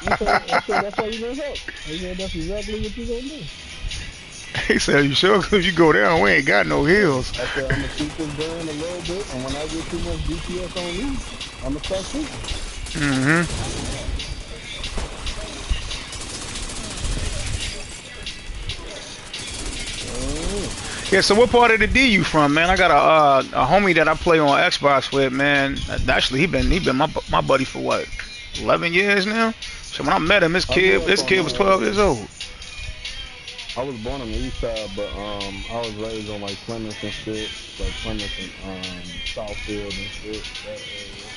I said, that's how you gonna help. I said, that's exactly what you gonna do. He said, "You sure? Cause you go down, we ain't got no Yeah. hills." I said, I'm gonna keep this going a little bit, and when I get too much DPS on me, I'm gonna start shooting. Mm-hmm. Yeah. So what part of the D you from, man? I got a homie that I play on Xbox with, man. Actually, he been my buddy for what, 11 years now. So when I met him, his I grew kid up his on kid was 12 years old. I was born on the east side, but I was raised on like Plymouth and shit, like Plymouth and Southfield and shit, that area.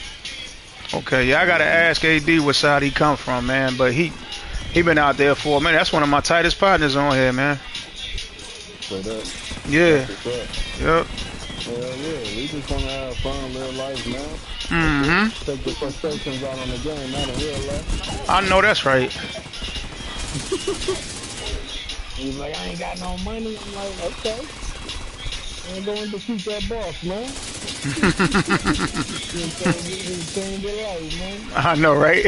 Okay, yeah, I gotta ask AD what side he come from, man. But he been out there for a minute. That's one of my tightest partners on here, man. So that's Yeah. what's up. Yep. Hell yeah, we just wanna have fun, live life, man. That's it. Mm-hmm. Take the frustrations out on the game, not in real life. I know that's right. He's like, I ain't got no money. I'm like, okay. I'm going to keep that boss, man. He's trying to get life, man. I know, right?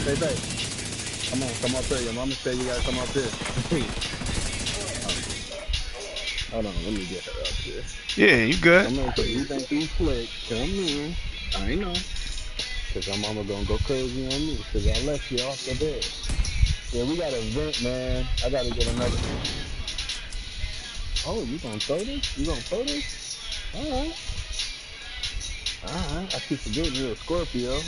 Hey, babe. Come up here. Your mama said you gotta come up here. Hold on, let me get her up here. Yeah, you good. Come in, cause you think you slick. Come in. I know. Cause your mama gonna go crazy on me. Cause I left you off the bed. Yeah, we got a vent, man. I gotta get another. Oh, you gonna throw this? You gonna throw this? Alright. Alright. I keep forgetting you're a Scorpio.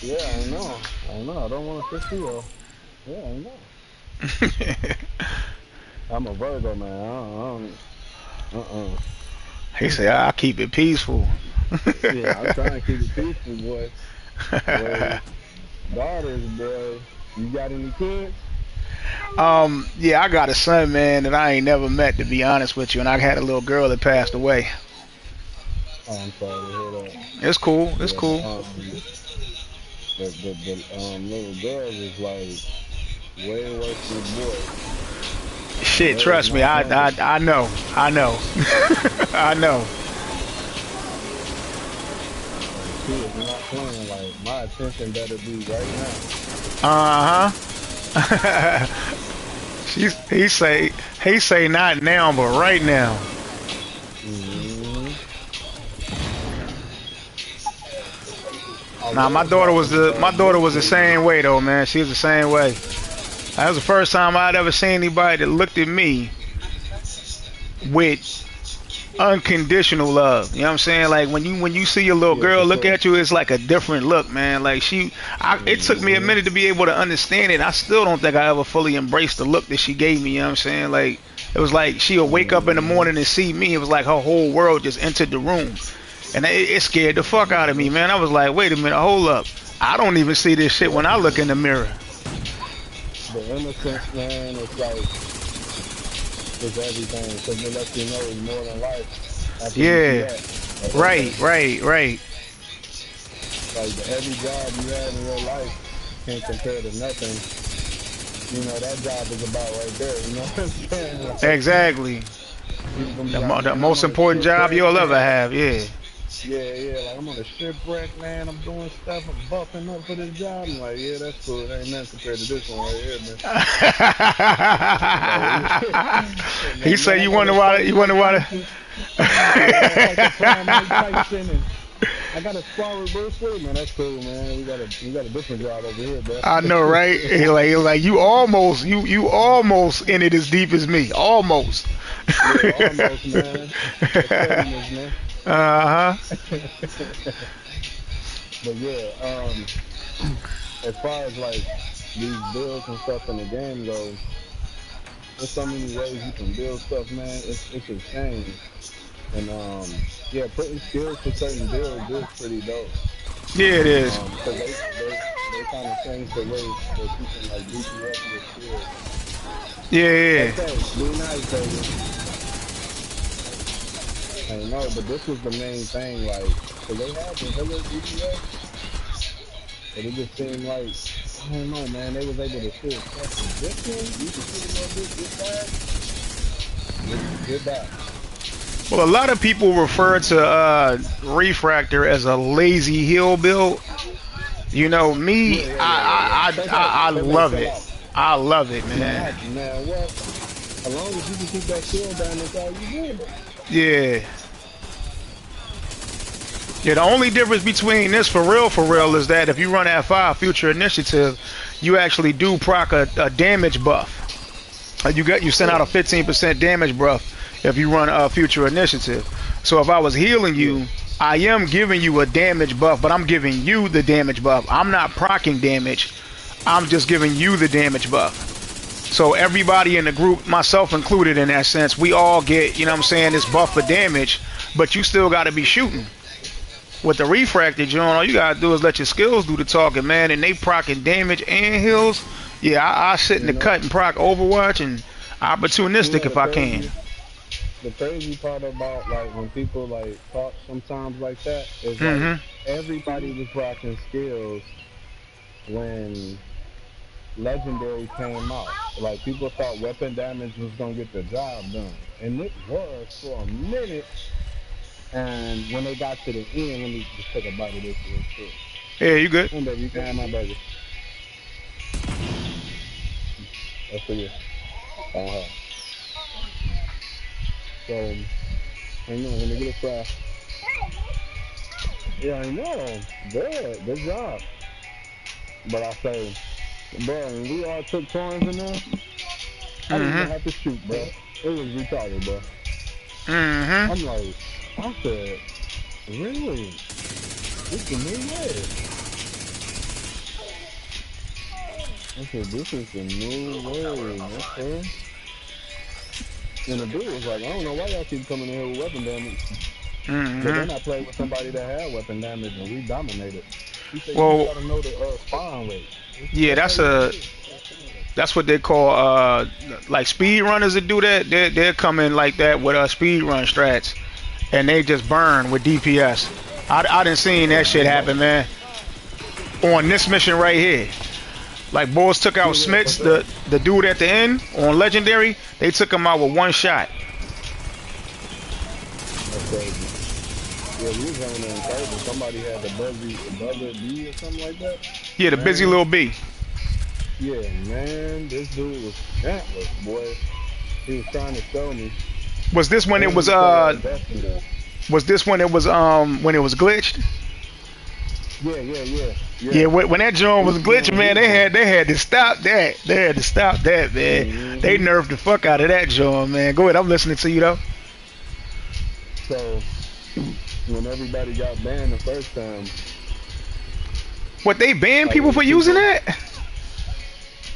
Yeah, I know. I know. I don't want to piss you off. Yeah, I know. I'm a Virgo, man. He said, "I keep it peaceful." Yeah, I'm trying to keep it peaceful, boy. Boy, daughters, boy. You got any kids? Yeah, I got a son, man, that I ain't never met, to be honest with you, and I had a little girl that passed away. Oh, I'm sorry to hear that. It's cool. It's Yeah, cool. the little girls is like way worse than the boys. Shit, That is trust me, not playing. I know. I know. I know. Like, she is not playing. Like, my attention better be right now. Uh-huh. He say not now, but right now. Mm-hmm. I Nah, was watching my daughter was the Netflix. same way though, man. She was the same way. That was the first time I'd ever seen anybody that looked at me with unconditional love. You know what I'm saying? Like when you see your little Yeah, girl for look sure. at you, it's like a different look, man. Like it took me a Mm-hmm. minute to be able to understand it. I still don't think I ever fully embraced the look that she gave me. You know what I'm saying? Like it was like she'll wake up in the Mm-hmm. morning and see me. It was like her whole world just entered the room, and it scared the fuck out of me, Mm-hmm. man. I was like, wait a minute, hold up. I don't even see this shit Yep. when I look in the mirror. The innocence, man, it's like, it's everything. Because it lets you know it's more than life after you see Yeah, that. Like, okay. right. Like, every job you had in your life can't compare to nothing. You know, that job is about right there. You know what I'm saying? Like, Exactly. people gonna be like, The man, I'm most on a important job shipwreck. you'll ever have. Yeah. Yeah, like, I'm on a shipwreck, man. I'm doing stuff. I'm buffing up for this job. I'm like, yeah, that's cool. It ain't nothing compared to this one right here, man. Like, He like, said, man, I "You gotta wonder go why? fight You Mike wonder why?" Tyson. Yeah, I gotta fight the prime Mike Tyson, and I gotta spar with Bruce Lee, man. That's cool, man. We got a different job over here, bro. I know, right? He like you almost in it as deep as me, almost. Yeah, almost, man. That pettiness, man. Uh huh. But yeah, as far as like these bills and stuff in the game go, there's so many ways you can build stuff, man. It's insane. And yeah, putting skills to certain builds is pretty dope. Yeah, it is. Cause they kind of changed the way that you can like DPS your skills. Yeah, yeah. Okay, be nice, baby. I know, but this was the main thing, like, cause they had the healer DPS, but it just seemed like, I don't know, man, they was able to shoot questions. This one, you can shoot a little bit, get fast, get back. Well, a lot of people refer to Refractor as a lazy heal build. You know, me, I love it. I love it, man. Man, what? As long as you can keep that shield down, that's all you do. Yeah. Yeah, the only difference between this for real is that if you run F5 Future Initiative, you actually do proc a damage buff. You send out a 15% damage buff if you run Future Initiative. So if I was healing you, I am giving you a damage buff, but I'm giving you the damage buff. I'm not proccing damage. I'm just giving you the damage buff. So everybody in the group, myself included in that sense, we all get, you know what I'm saying, this buff for damage, but you still got to be shooting. With the Refractor, John, all you got to do is let your skills do the talking, man, and they procking damage and heals. Yeah, I sit in the cut and proc Overwatch and opportunistic if I can. The crazy part about like when people like talk sometimes like that is like everybody was rocking skills when Legendary came out. Like people thought weapon damage was gonna get the job done, and it was for a minute. And when they got to the end, let me just take a bite of this real quick. Yeah, you good? And baby, you can have my burger. That's for you. So, I know, let me get a fry. Yeah, I know. Good job. But I say, bro, when we all took turns in there, I didn't even have to shoot, bro. It was retarded, bro. I'm like, I said, really? This is a new way. I said, this is a new way, okay? And the dude was like, I don't know why y'all keep coming in here with weapon damage. But then I played with somebody that had weapon damage and we dominated. He said, you gotta know the spawn rate. Yeah, that's what they call like speed runners that do that. They're coming like that with speed run strats, and they just burn with DPS. I didn't seen that shit happen, man. On this mission right here, like boys took out Smits, the dude at the end on Legendary. They took him out with one shot. That's crazy. Yeah, we was running in crazy. Somebody had the buzzer B or something like that. Yeah, the man. Busy little B. Yeah, man, this dude was relentless, boy. He was trying to show me. Was this when it was Was this when it was glitched? Yeah. When that joint was glitching, man, they had to stop that. They had to stop that, man. They nerfed the fuck out of that joint, man. Go ahead, I'm listening to you though. So when everybody got banned the first time, what, they banned people for using that?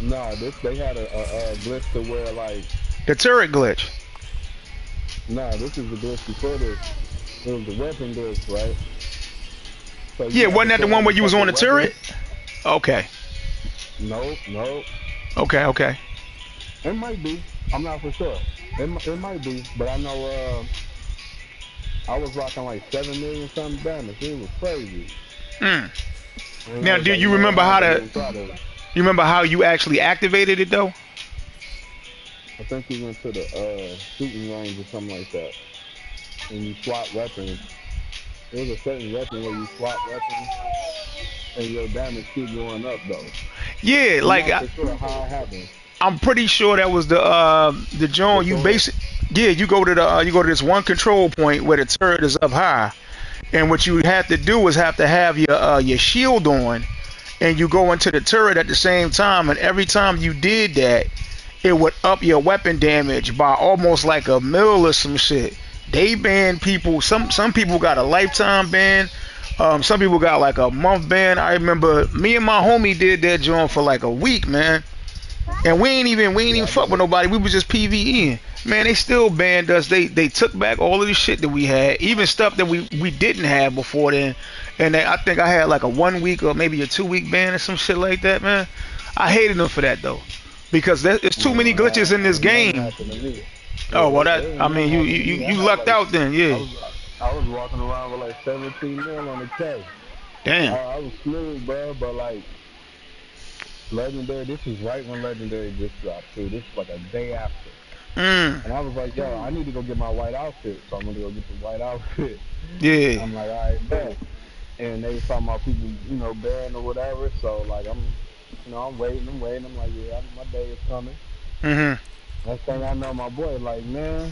Nah, they had a glitch to where like the turret glitch. Nah, this is the glitch before this. It was the weapon glitch, right? So yeah, wasn't that the one where you was on the turret? Okay. Nope. Okay. It might be. I'm not for sure. It might be, but I know I was rocking like 7 million something damage. It was crazy. Now, do you remember you remember how you actually activated it though? I think we went to the shooting range or something like that, and you swap weapons. There's a certain weapon where you swap weapons, and your damage keep going up though. Yeah, I'm like not for sure how it happens. I'm pretty sure that was the joint you you go to this one control point where the turret is up high, and what you have to do is have your shield on, and you go into the turret at the same time, and every time you did that, it would up your weapon damage by almost like a mil or some shit. They banned people. Some people got a lifetime ban. Some people got like a month ban. I remember me and my homie did that joint for like a week, man. And we ain't even Yeah, I fuck with did. nobody. We was just PVEing. Man, they still banned us. They took back all of the shit that we had, even stuff that we didn't have before then. And I think I had like a 1 week or maybe a 2 week ban or some shit like that, man. I hated them for that though, because there's too many glitches in this Ain't nothing game. happened to me. Oh Yeah, well, it that ain't I mean nothing you happened you to you me. you lucked out then, I yeah. was I was walking around with like 17 mil on the K. Damn. I was smooth, bro, but like Legendary, this was right when Legendary just dropped too. This was like a day after. Mm. And I was like, yo, I need to go get my white outfit. So I'm gonna go get the white outfit. Yeah. I'm like, all right, bet. And they was talking about people, banned or whatever. So like I'm waiting, I'm like, yeah, my day is coming. Mhm. Next thing I know, my boy like, man,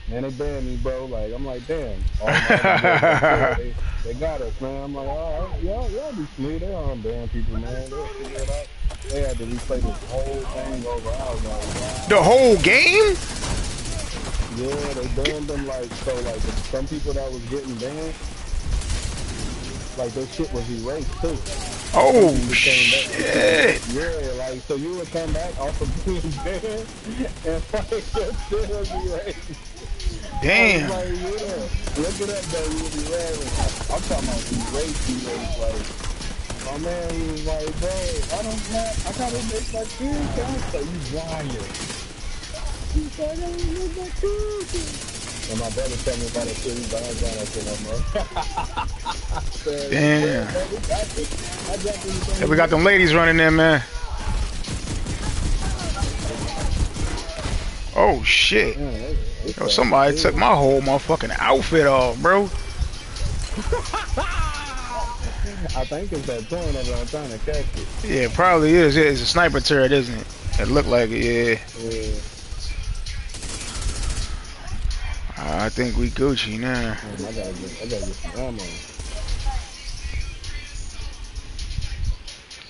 they banned me, bro. Like, I'm like, damn. All my other boys like, yeah, they got us, man. I'm like, all right, y'all be smooth. They don't ban people, man. They'll figure it out. They had to replay this whole thing over. I was like, The wow. whole game? Yeah, they banned them like so. Like some people that was getting banned, like their shit was erased too. Like some Oh people came back. shit. Yeah, like so you would come back off of being banned, and like your shit was erased. I was Damn. like, yeah, look it up though, you'll be laughing. I'm talking about erase, like, my man was like, bro, I gotta make my kill count, so you lying. He said, I gotta make my kill count. And my brother told me about it too, but I ain't doing that shit no more. I said, you good, Damn. bro, we got this. I got Hey, everything we you got them need. ladies running in, man. Oh shit. Man, they Yo, started somebody took good. my whole motherfucking outfit off, bro. I think it's that torn over. I'm trying to catch it. Yeah, it probably is. Yeah, it's a sniper turret, isn't it? It looked like it, yeah. Yeah. I think we Gucci now. I gotta get some ammo.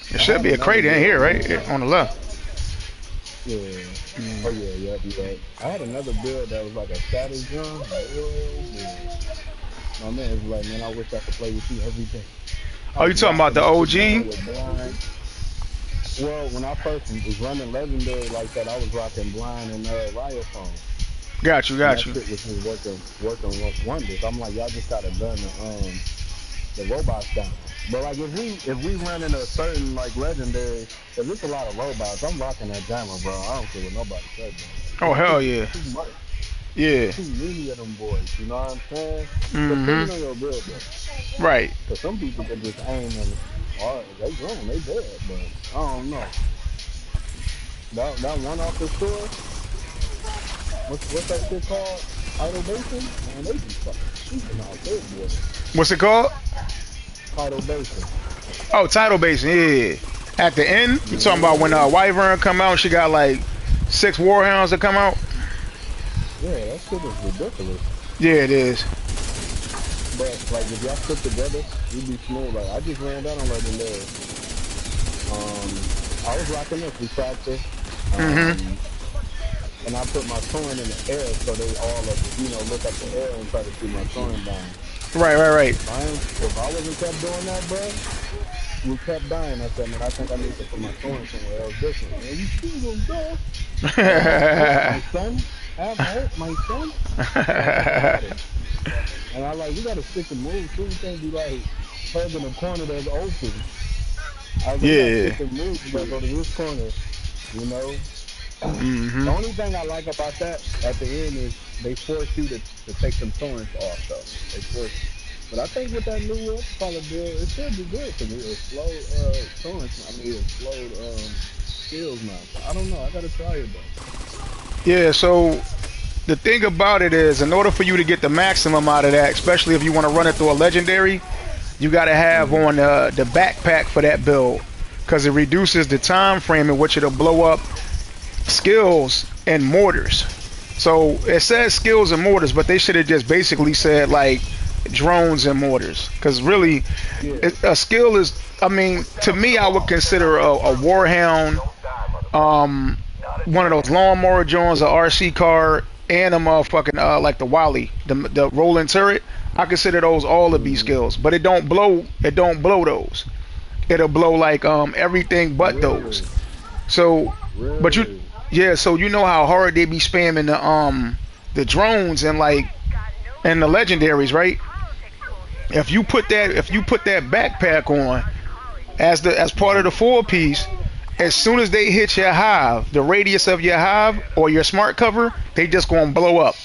There I should had be a another crate in here, build, right? man. On the left. Yeah. Mm. Oh yeah, you right. I had another build that was like a status gun. Oh boy. My man was like, man, I wish I could play with you every day. I Oh, you was talking about locking the this shit down OG? with blind. Well, when I first was running legendary like that, I was rocking blind and riot phone. Got you, And got that you. shit was just working wonders. I'm like, y'all just gotta gun the robots down. But like if we running a certain like legendary, cause it's a lot of robots, I'm rocking that jammer, bro. I don't care what nobody said, man. Oh hell It's yeah. too much. It's Yeah. too many of them boys. You know what I'm saying? Depending Mm-hmm. on your build, though. Right. Cause some people can just aim and they grown, they dead. But I don't know. That one off the shore, what's that shit called? Tidal Basin? Man, they be fucking shooting out there, boy. What's it called? Tidal Basin. Oh, Tidal Basin, yeah. At the end, you talking about when Man. Wyvern come out, she got like 6 Warhounds that come out? Yeah, that shit is ridiculous. Yeah, it is. But like if y'all stick together, you be smooth. Like I just ran down on legendary. I was rocking this retractor. Mm-hmm. And I put my torn in the air so they all look up the air and try to shoot my torn down. Right, right, right. If I wasn't kept doing that, bro, we kept dying. I said, man, I think I need to put my torn somewhere else different. Man, you shoot them, bro. Have hope, my son. Have hope, my son. So I was like, I got it. And I like, we gotta stick and move too. We can't be like hugging a corner that's open. I was like, we gotta Yeah. stick and move. We gotta go to this corner, you know. The Mm-hmm. only thing I like about that at the end is they force you to take some torrents off though. They force you. But I think with that new what call it build, it should be good because it'll slow torrents. I mean it'll slow skills now. So I don't know. I gotta try it though. Yeah, so the thing about it is, in order for you to get the maximum out of that, especially if you want to run it through a legendary, you got to have on the backpack for that build, because it reduces the time frame in which it'll blow up skills and mortars. So it says skills and mortars, but they should have just basically said like drones and mortars, because really a skill is, I mean, to me I would consider a warhound, one of those lawnmower drones, a RC car, and a motherfucking like the Wally, the rolling turret. I consider those all to be skills, but it don't blow those. It'll blow like everything but those. So, but you, Really? yeah. So you know how hard they be spamming the drones and like and the legendaries, right? If you put that backpack on as part of the four piece, as soon as they hit your hive, the radius of your hive or your smart cover, they just gonna blow up.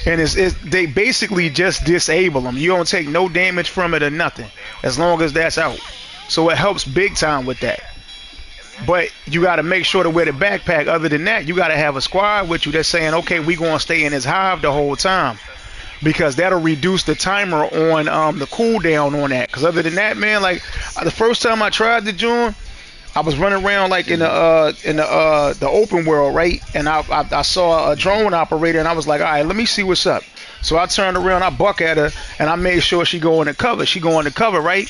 And they basically just disable them. You don't take no damage from it or nothing, as long as that's out. So it helps big time with that. But you got to make sure to wear the backpack. Other than that, you got to have a squad with you that's saying, okay, we gonna stay in this hive the whole time, because that'll reduce the timer on the cooldown on that. Because other than that, man, like the first time I tried to join, I was running around like in the open world, right? And I saw a drone operator, and I was like, all right, let me see what's up. So I turned around, I buck at her, and I made sure she go in the cover. She go in the cover, right?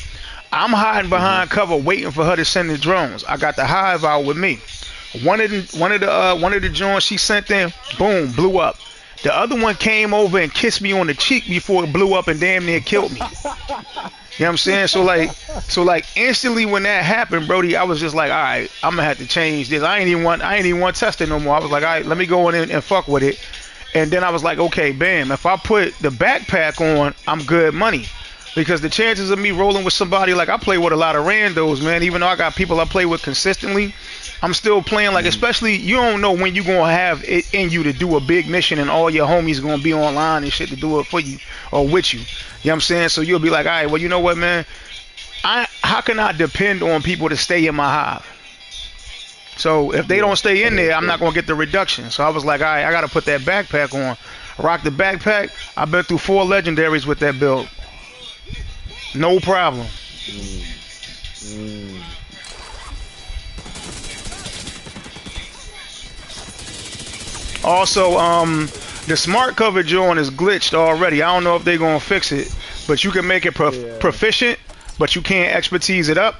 I'm hiding behind cover, waiting for her to send the drones. I got the hive out with me. One of the drones she sent in, boom, blew up. The other one came over and kissed me on the cheek before it blew up and damn near killed me. You know what I'm saying? So like instantly when that happened, Brody, I was just like, all right, I'm gonna have to change this. I ain't even want to test it no more. I was like, all right, let me go in and fuck with it. And then I was like, okay, bam, if I put the backpack on, I'm good money. Because the chances of me rolling with somebody, like I play with a lot of randos, man. Even though I got people I play with consistently, I'm still playing, like, especially you don't know when you're gonna have it in you to do a big mission and all your homies gonna be online and shit to do it for you or with you. You know what I'm saying? So you'll be like, all right, well, you know what, man? How can I depend on people to stay in my hive? So if they don't stay in there, I'm not gonna get the reduction. So I was like, all right, I gotta put that backpack on. Rock the backpack. I've been through 4 legendaries with that build. No problem. Also, the smart cover joint is glitched already. I don't know if they're gonna fix it, but you can make it proficient, but you can't expertise it up.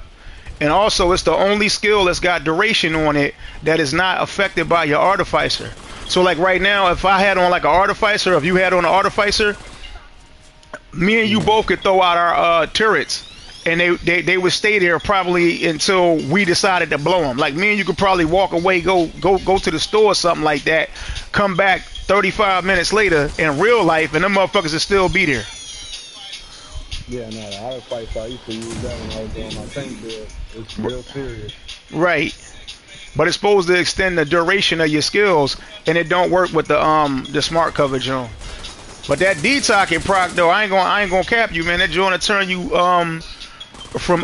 And also, it's the only skill that's got duration on it that is not affected by your artificer. So, like right now, if I had on like an artificer, if you had on an artificer, me and you both could throw out our turrets, and they would stay there probably until we decided to blow them. Like me and you could probably walk away, go to the store or something like that, come back 35 minutes later in real life, and them motherfuckers would still be there. Yeah, no, the auto fight, so I used to use that when I was doing my tank build. It's real serious. Right. But it's supposed to extend the duration of your skills, and it don't work with the smart cover joint. But that detoxing proc though, I ain't gonna cap you, man. That joint to turn you from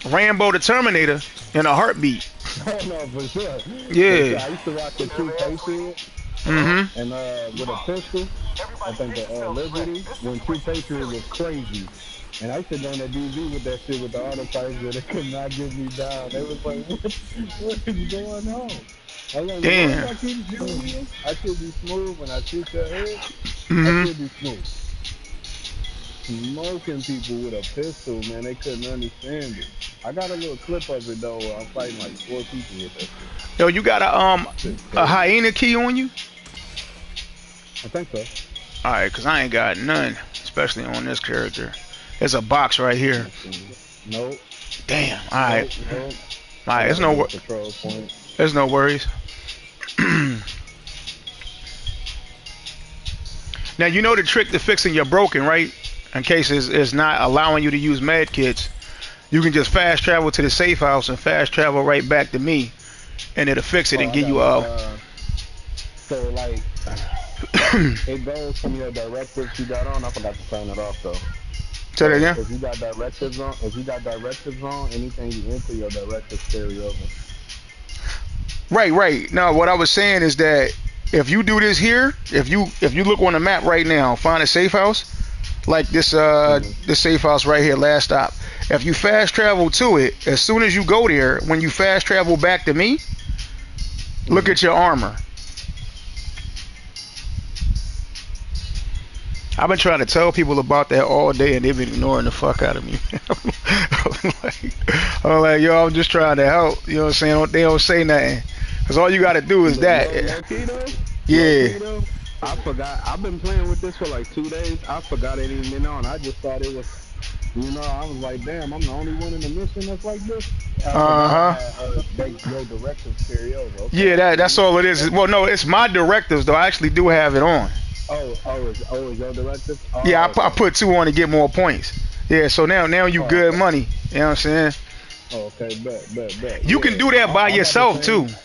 Rambo to Terminator in a heartbeat. Oh no, for sure. Yeah. I used to rock the True Patriot. And with a pistol, I think the Liberty, when True Patriot was crazy. And I used to go on that DV with that shit with the autofighter. They could not get me down. They was like, what is going on? I was like, damn. I keep shooting you? I should be smooth when I shoot your head. I should be smooth. Smoking people with a pistol, man, they couldn't understand it. I got a little clip of it though. Where I'm fighting like 4 people with that shit. Yo, you got a hyena key on you? I think so. All right, cause I ain't got none, especially on this character. There's a box right here. Nope. Damn. All right. Nope. All right. There's no worries. Now you know the trick to fixing your broken, right? In case it's not allowing you to use med kits, you can just fast travel to the safe house and fast travel right back to me, and it'll fix it and give you So like, it goes from your directives you got on. I forgot to turn it off though. Say that again. If you got directives on, anything you enter, your directives carry over. Right. No, what I was saying is that if you do this here, if you look on the map right now, find a safe house, like this this safe house right here, last stop. If you fast travel to it, as soon as you go there, when you fast travel back to me, look at your armor. I've been trying to tell people about that all day, and they've been ignoring the fuck out of me. I'm like, yo, I'm just trying to help. You know what I'm saying? They don't say nothing. Because all you got to do is that. Yeah. I forgot. I've been playing with this for like 2 days. I forgot it even been on. I just thought it was, I was like, damn, I'm the only one in the mission that's like this. I forgot I Uh-huh. had your directives carry over. Okay, Yeah, I see that's you. all it is. Well, no, it's my directives though. I actually do have it on. Is your directive? Yeah, Oh, I okay. put two on to get more points. Yeah, so now you Oh, good okay. money. You know what I'm saying? Oh, okay. Bet. You can Yeah, do that by I got the yourself too. same.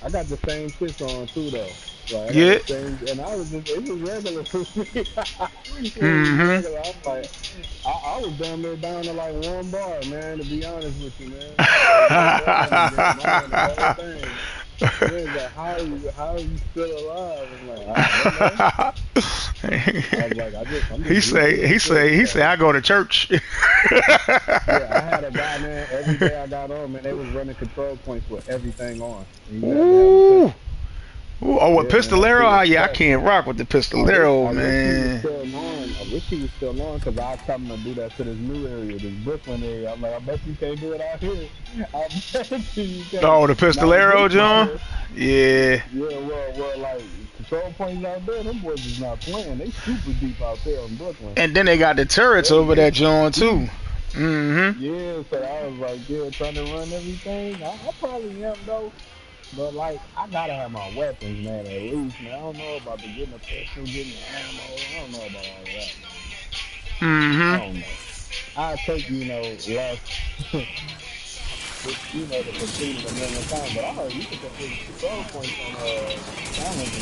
I got the same shits on too, though. Like I got Yeah. the same, and I was just it was regular for me. It was Mm-hmm. regular. I'm like, I was down there down to like one bar, man. To be honest with you, man, I was like, yo, bro, I done did. I won the whole thing. And it was like, how are you still alive? I'm like, I don't know. I was like, I'm just goofy as shit. he say So I go to church. yeah, I had a guy, man. Every day I got on, man, they was running control points with everything on, and you had to have a Ooh. pistol. Ooh. Oh, with Yeah, man, that Pistolero? shit Oh, was yeah, I tough. can't rock with the Pistolero, I wish he was man. still on. I wish he was still on because I tell him to do that to this new area, this Brooklyn area. I'm like, I bet you can't do it out here. I bet you can't. Oh, the Not with this Pistolero, John? shit. Yeah. Yeah, well, like control points out there, them boys is not playing. They super deep out there in Brooklyn. And then they got the turrets They over there, John, deep. too. Mm-hmm. Yeah, so I was like, yeah, trying to run everything. I probably am though. But like, I gotta have my weapons, man. At least, man. I don't know about the getting a pistol, getting the ammo. I don't know about all of that, man. I Mm-hmm. don't know. I take less, to complete it a million times. But I heard you can complete the control points on challenge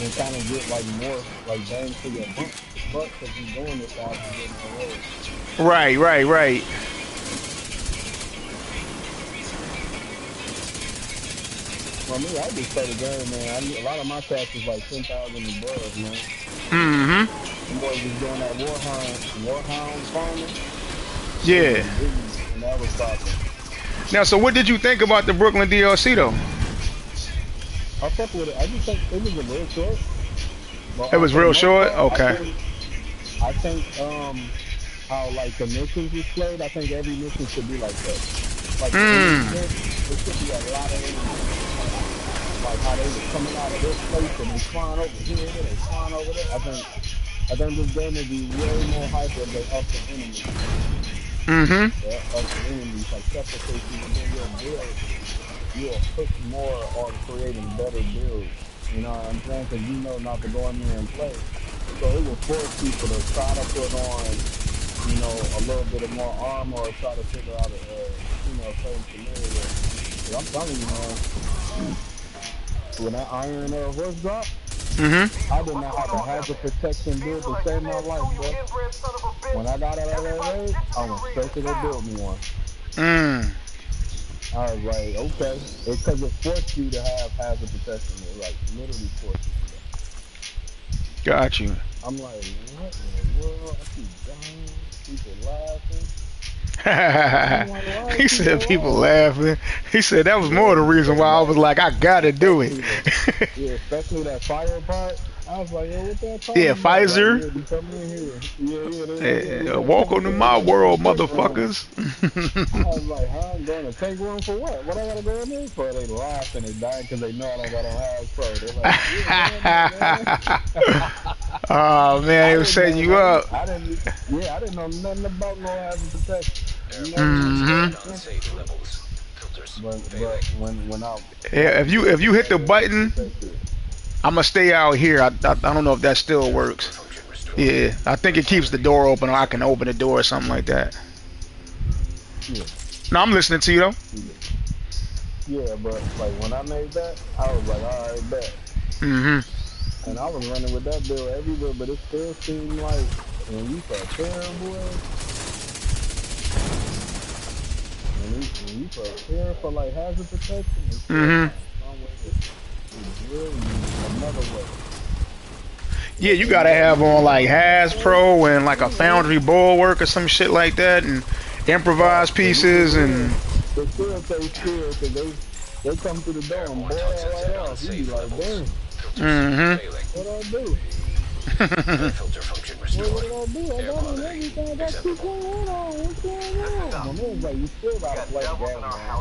and kind of get like more like bang for your buck because you're doing it faster than the road. Right. Well, me, I just play the game, man. A lot of my cats is like 10,000 above, man. Mm-hmm. Them boys was doing that warhound farming. They was Yeah. getting busy when that was popping. Now, so what did you think about the Brooklyn DLC, though? I fuck with it. I just think it was a little short, but It was for the real most short? part, Okay. I think how like the missions is played. I think every mission should be like that. Like the enemy Mm. hit, there should be a lot of enemies. Like how they was coming out of this place and they flying over here, they flying over there. I think this game would be way more hyper if they up the enemies. Mm-hmm. Yeah, up the enemies, like separate you, and then you'll push more on creating better builds. You know what I'm saying? Because you know not to go in there and play. So it will force people to try to put on, a little bit of more armor or try to figure out a certain scenario. 'Cause I'm telling you, man, when that iron horse dropped, Mm-hmm. I did not have a hazard protection build to save my life, bro. When I got out of that raid, I went straight to go build me one. Mm. I was like, okay. It's because it forced you to have hazard protection. It like literally forced you to that. Got you. I'm like, what in the world? I keep dying. People laughing. I'm like, why are He said people people laughing? laughing. He said that was more Yeah, the reason because why I was like, like, I gotta do it. especially that fire part. I was like, yo, what that Yeah, talking about? Like, Pfizer. yeah, you come in here. Yeah, they like, yeah, we gonna come Welcome in to here. We my gonna go world, take rooms. motherfuckers. I was like, huh? I'm going to take room for what? What I gotta go in there for? They laugh and they die because they know I don't got on Hash Pro. They're like, you ain't doing that, man. Oh man, I it was didn't setting know, you man. up. I didn't know nothing about no hazard protection. Never even Hmm. paid On attention safe to it. levels. Filters But failing. when I Yeah, did if get you hit that the button, protection, I'm gonna stay out here. I don't know if that still Filter works. function restored. Yeah, I think it keeps the door open, or I can open the door or something like that. yeah, No, I'm listening to you though. yeah, yeah. But like when I made that, I was like, all right, bet. Hmm. And I was running with that bill everywhere, but it still seemed like when you prepare, boy, when you prepare for like hazard protection, they still Hmm. find some way to drill you another way. Yeah, you So you gotta got have you on get like on Hash Has Pro, Pro and like a you know, Foundry bulwark or some shit like that, and improvised facts. Cause you get pieces and. there, it still tastes still, cause they come through the door and Airborne boil toxins right at off. You be unsafe like, levels. damn, Filters Hmm. failing. what I do? Air filter function What restored. did I do? I Air got in quality everything. I got acceptable. 2.1 on. What's going on? My man's like, you still gotta play the game, man.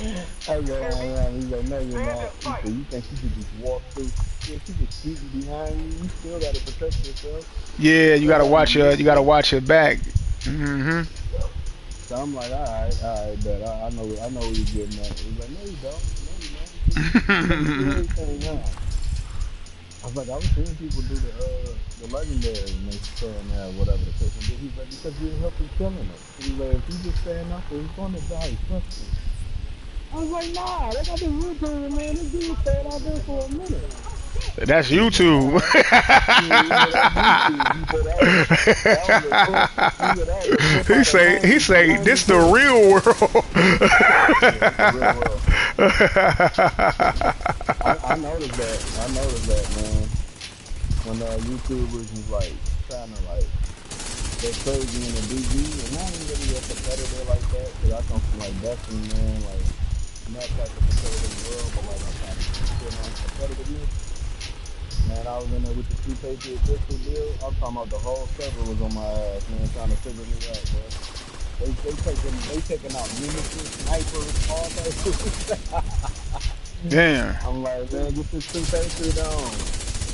Yeah. I go around. He's like, no, you're not. He said, you think you could just walk through? Yeah, she just shooting behind you. You still gotta protect yourself. Yeah, That's how you do you gotta it. watch your back. Mm-hmm. So I'm like, all right, bet. I know where you're getting at. He's like, no, you don't. No, you don't. You supposed to do everything now. I was like, I was seeing people do the legendary and they stand there, whatever the case may be. He's like, because you're helping killing them. He's like, if you just stand up there, he's gonna die. Trust me. I was like, nah, they got this YouTuber, man. This dude stayed out there for a minute. That's He said, YouTube. nah, that's YouTube. He said that was a clip. He said that was a clip he out of say he 90, say this the 92. real world. Yeah, it's the real world. I noticed that. I noticed that, man. When YouTubers was like trying to like go crazy in the DG, and I ain't really a competitor like that, cause I come from like Destiny, man, like not like a competitive world, but like I try to chill on competitiveness. Man, I was in there with the two Patriot pistol deal. I'm talking about the whole server was on my ass, man, trying to figure me out, boy. They taking out nemesis, snipers, all that shit. Damn. I'm like, man, get this two Patriot on.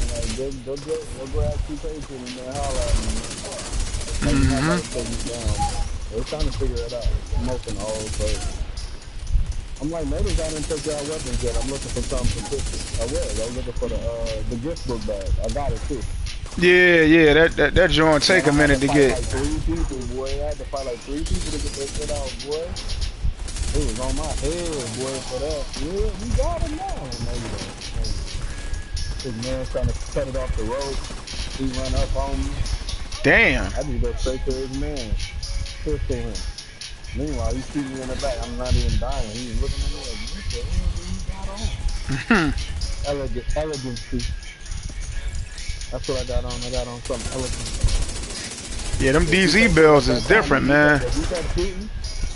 And like, go grab two Patriot and then holler at me, man. Like, you're not about to Mm-hmm. take me down, man. They're trying to figure it out. I'm open the whole server. I'm like, notice I didn't take y'all weapons yet. I'm looking for something for Christmas. I was looking for the gift book bag. I got it too. Yeah. That joint take Man, a I had to minute to fight get. like 3 people, boy. I had to fight like 3 people to get that shit out, boy. It was on my head, boy, for that. Yeah, we got him now. No, you don't. No, you don't. This man trying to cut it off the rope. He run up on me. Damn. I just go straight to his man. Pistol him. Meanwhile, he shoot me in the back. I'm not even dying. He's looking at me like, what the hell do you got on? Elegancy. That's what I got on. I got on something elegant. Yeah, them If you DZ kept at bills that is time, different, man. if you kept shooting,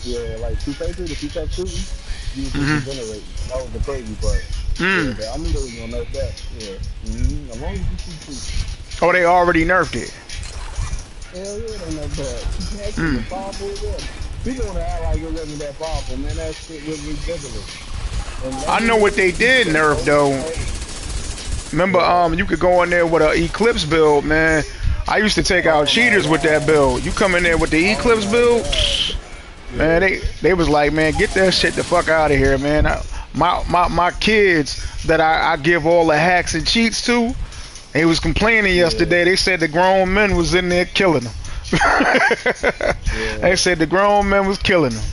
yeah, like two Patriots, if you kept shooting, you was just Mm-hmm. regenerating. That was the crazy part. Yeah, Mm. but I knew they was gonna nerf that. Yeah. As long as you keep shooting. Oh, they already nerfed it. Hell yeah, they nerfed that. That shit was Mm. powerful as well. People wanna act like it wasn't that powerful, man. That shit was ridiculous. And I know what legendary, they you could did go nerf toe to though. toe. Remember, What happened? you could go in there with an Eclipse build, man. I used to take out Oh my cheaters with that god. build. You come in there with the Oh Eclipse my build, god. man. Yeah. They was like, man, get that shit the fuck out of here, man. My kids that I give all the hacks and cheats to, they was complaining Yeah. yesterday. They said the grown men was in there killing them. Yeah. They said the grown men was killing them.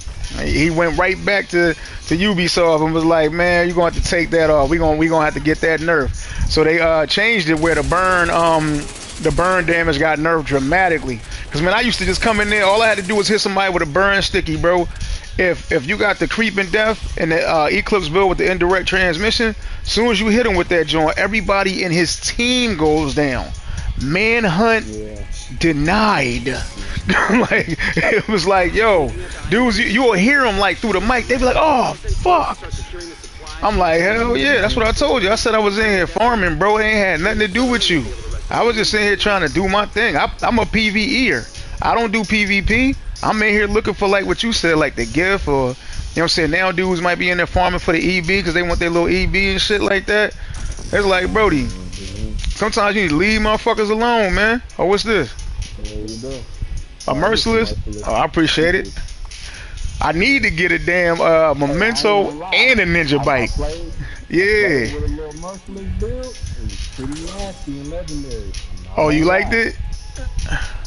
He went right back to Ubisoft and was like, man, you're gonna have to take that off. We gonna have to get that nerf. So they changed it where the burn damage got nerfed dramatically. Cause man, I used to just come in there. All I had to do was hit somebody with a burn sticky, bro. If you got the creeping death and the Eclipse build with the indirect transmission, as soon as you hit him with that joint, everybody in his team goes down. Manhunt Yeah. denied. Like it was like, yo, dudes, you'll hear them like through the mic. They be like, oh fuck. I'm like, hell yeah, that's what I told you. I said I was in here farming, bro. It ain't had nothing to do with you. I was just in here trying to do my thing. I'm a PvEer. I don't do PvP. I'm in here looking for like what you said, like the gift or you know what I'm saying. Now dudes might be in there farming for the EB because they want their little EB and shit like that. It's like, Brody, sometimes you need to leave motherfuckers alone, man. Oh, what's this? Yeah, you do. A Oh, this is merciless? merciless. Oh, I appreciate it. I need to get a damn Hey, I ain't memento gonna lie. and a ninja I bike. played. I Yeah. played with a little merciless build. It was pretty nasty and legendary. I'm not Oh, gonna you liked lie. it?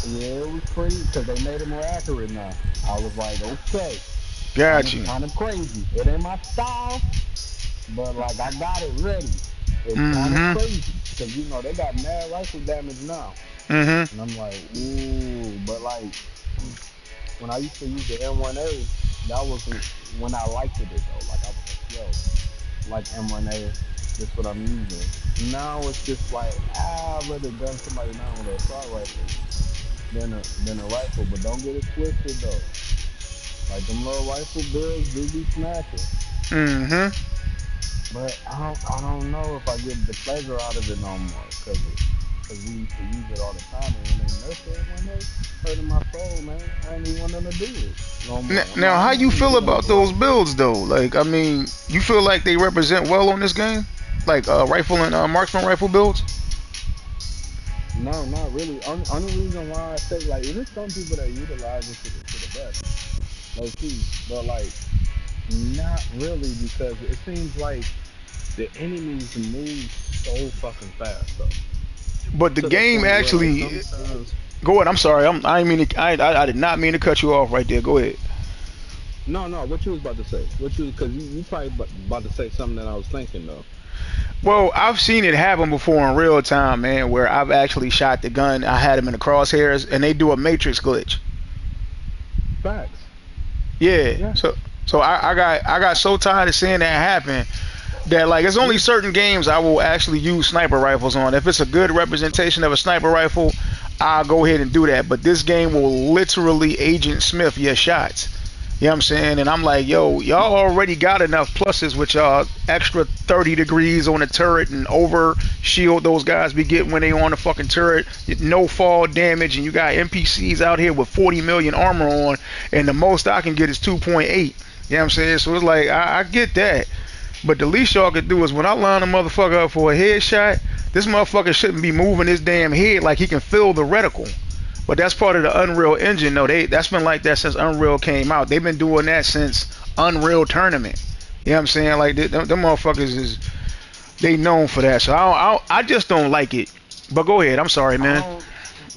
Yeah, it was pretty because they made it more accurate now. I was like, okay, Got you. kind of crazy. It ain't my style, but like I got it ready. It's kind of Mm-hmm. crazy because you know they got mad rifle damage now, Mm-hmm. and I'm like, ooh, but like when I used to use the M1A, that was when I liked it though. Like I was like, yo, like M1A, this what I'm using. Now it's just like I'd rather gun somebody now with an assault rifle than a rifle, but don't get it twisted though. Like them little rifle builds do be smacking. Mm-hmm. But I don't know if I get the pleasure out of it no more because we used to use it all the time and when they nerfed it one day, hurting my soul, man. I ain't even want nothing to do with it no more. I'm Now, like, how you I'm feel doing it about the those right way. builds though? Like, I mean, you feel like they represent well on this game, like rifle and marksman rifle builds? No, not really. Only reason why I say like, there's some people that utilize it to the best, low key, but like not really because it seems like the enemies move so fucking fast though, But the to the game point where like actually. sometimes. Go ahead. I'm sorry. I didn't mean to. I did not mean to cut you off right there. Go ahead. No, no, what you was about to say? What you because you probably about to say something that I was thinking though. Well, I've seen it happen before in real time, man, where I've actually shot the gun. I had them in the crosshairs, and they do a matrix glitch. Facts. Yeah. Yeah. So I got so tired of seeing that happen that like it's only Yeah. certain games I will actually use sniper rifles on. If it's a good representation of a sniper rifle, I'll go ahead and do that. But this game will literally Agent Smith your shots. You know what I'm saying? And I'm like, yo, y'all already got enough pluses with y'all extra 30 degrees on the turret and over shield those guys be getting when they on the fucking turret. No fall damage, and you got NPCs out here with 40 million armor on, and the most I can get is 2.8. You know what I'm saying? So it's like, I get that. But the least y'all could do is when I line a motherfucker up for a headshot, this motherfucker shouldn't be moving his damn head like he can feel the reticle. But that's part of the Unreal Engine, though. That's been like that since Unreal came out. They've been doing that since Unreal Tournament. You know what I'm saying? Like them motherfuckers is they known for that. So I just don't like it. But go ahead. I'm sorry, I man. don't.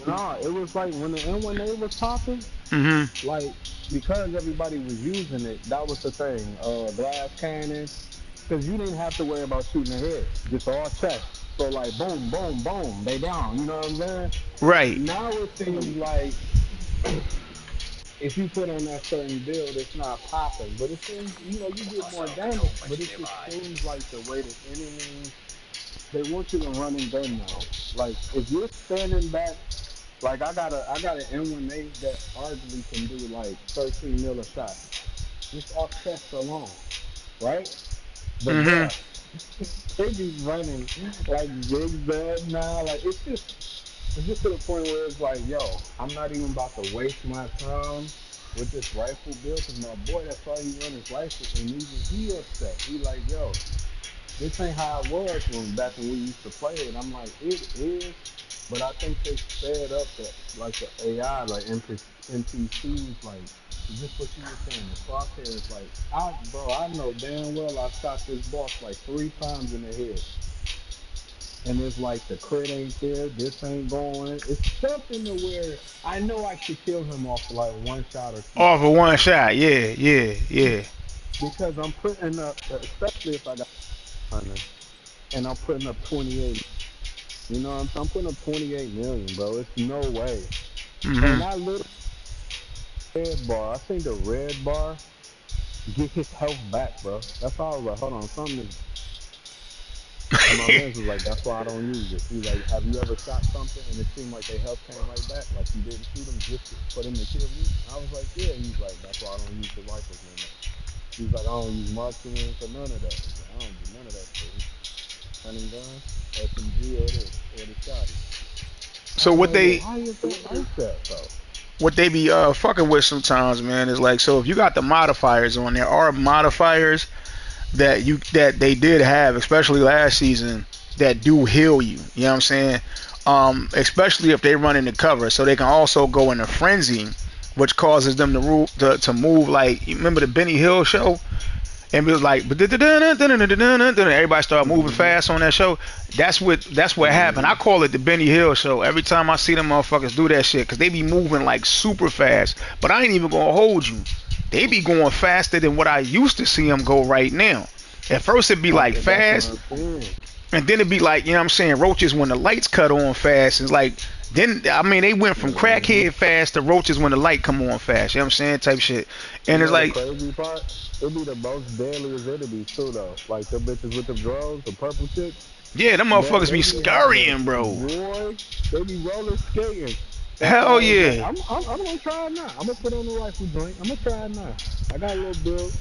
No, it was like when the N1A was popping, Hmm. like because everybody was using it, that was the thing. Glass cannon, because you didn't have to worry about shooting ahead, just all chest. So like boom, boom, boom, they down. You know what I'm saying? Right. Now it seems like if you put on that certain build, it's not popping. But it seems you get more Hostile damage. control point But it just nearby. seems like the way the enemies they want you to run and gun now. Like if you're standing back, like I got an M1A that arguably can do like 13 mil a shot, just off chest alone, right? But Hmm. bruh, they be running like zigzag now. Like it's just to the point where it's like, yo, I'm not even about to waste my time with this rifle build because my boy, that's all he run his rifle, and even he upset. He like, yo, this ain't how it was when back when we used to play it. I'm like, it is, but I think they sped up the AI like NPCs like just what you were saying. The crosshairs like I know damn well I shot this boss like 3 times in the head. And it's like the crit ain't there, this ain't going. It's something to where I know I could kill him off like one shot or two All for shots. one shot. Yeah, yeah, yeah. Because I'm putting up, especially if I got hunter, and I'm putting up 28. You know what I'm saying? I'm putting up 28 million, bro. It's no way. Hmm. And I literally red bar. I seen the red bar get his health back, bro. That's all I was like, hold on, something is. And my man was like, that's why I don't use it. He's like, have you ever shot something and it seemed like their health came right back? Like you didn't shoot them just for them to kill you? I was like, yeah. He's like, that's why I don't use the rifles no more. He's like, I don't use marksman for none of that. He's like, I don't do none of that shit. It's hunting gun, SMG, or the shotty. So I'm what like, but they why is it like that though? what they be fucking with sometimes, man, is like so if you got the modifiers on there are modifiers that they did have, especially last season, that do heal you. You know what I'm saying? Especially if they run into cover, so they can also go into frenzy, which causes them to move like you remember the Benny Hill show, and it was like everybody started moving Mm-hmm. fast on that show. That's what happened. I Mm-hmm. call it the Benny Hill show. Every time I see them motherfuckers do that shit, cause they be moving like super fast. But I ain't even gonna hold you. They be going faster than what I used to see them go right now. At first it'd be like That's what fast, I'm saying. and then it'd be like, you know what I'm saying, roaches when the lights cut on fast. It's like, then, I mean, they went from Mm-hmm. crackhead fast to roaches when the light come on fast. You know what I'm saying? Type shit. You And it's know the like, crazy part? It be the most deadliest enemies too though. Like the bitches with the drones, the purple chicks. yeah, them That motherfuckers be they be having scurrying, bro. boy, they be roller skating. That's why I Hell was like, yeah. I'm gonna try it now. I'm gonna put on the rifle joint. I'm gonna try it now. I got a little build.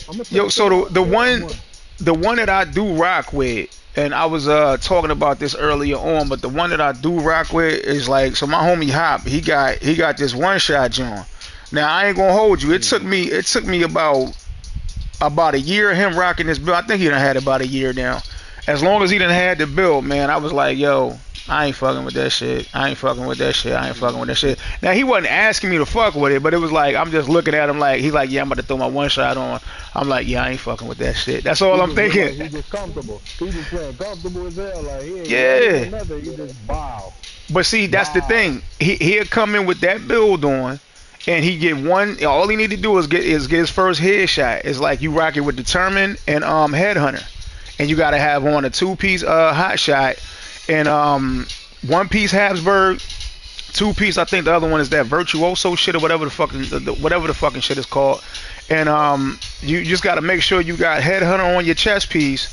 I'm gonna Yo, take the so loss, the but I'm one one. the one that I do rock with, and I was talking about this earlier on, but the one that I do rock with is like, so my homie Hop, he got this one shot John. Now I ain't gonna hold you. It took me about a year of him rocking this build. I think he done had about a year now. As long as he done had the build, man, I was like, yo, I ain't fucking with that shit. I ain't fucking with that shit. I ain't fucking with that shit. Now he wasn't asking me to fuck with it, but it was like I'm just looking at him like he's like, yeah, I'm about to throw my one shot on. I'm like, yeah, I ain't fucking with that shit. That's all He I'm just look thinking. like he just comfortable. He just playing comfortable as hell. Like he ain't running or Yeah. nothing. He just bow, But see, that's the bow. thing. He'll come in with that build on, and he get one. All he need to do is get his first headshot. It's like you rock it with Determined and Headhunter, and you got to have on a two-piece hot shot and one piece Habsburg, two piece. I think the other one is that Virtuoso shit or whatever the fucking whatever the fucking shit is called. And you just got to make sure you got Headhunter on your chest piece.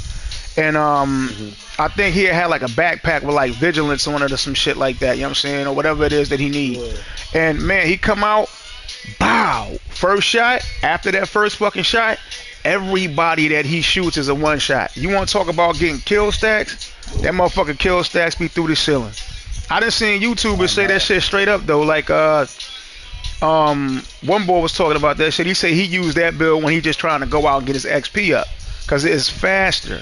And Hmm. I think he had like a backpack with like vigilance on it or some shit like that. You know what I'm saying, or whatever it is that he need. Yeah. And man, he come out, bow, first shot. After that first fucking shot, everybody that he shoots is a one shot. You want to talk about getting kill stacks? That motherfucker kill stacks be through the ceiling. I done seen YouTubers Oh say that no. shit straight up though. Like one boy was talking about that shit. He said he used that build when he just trying to go out and get his XP up because it's faster.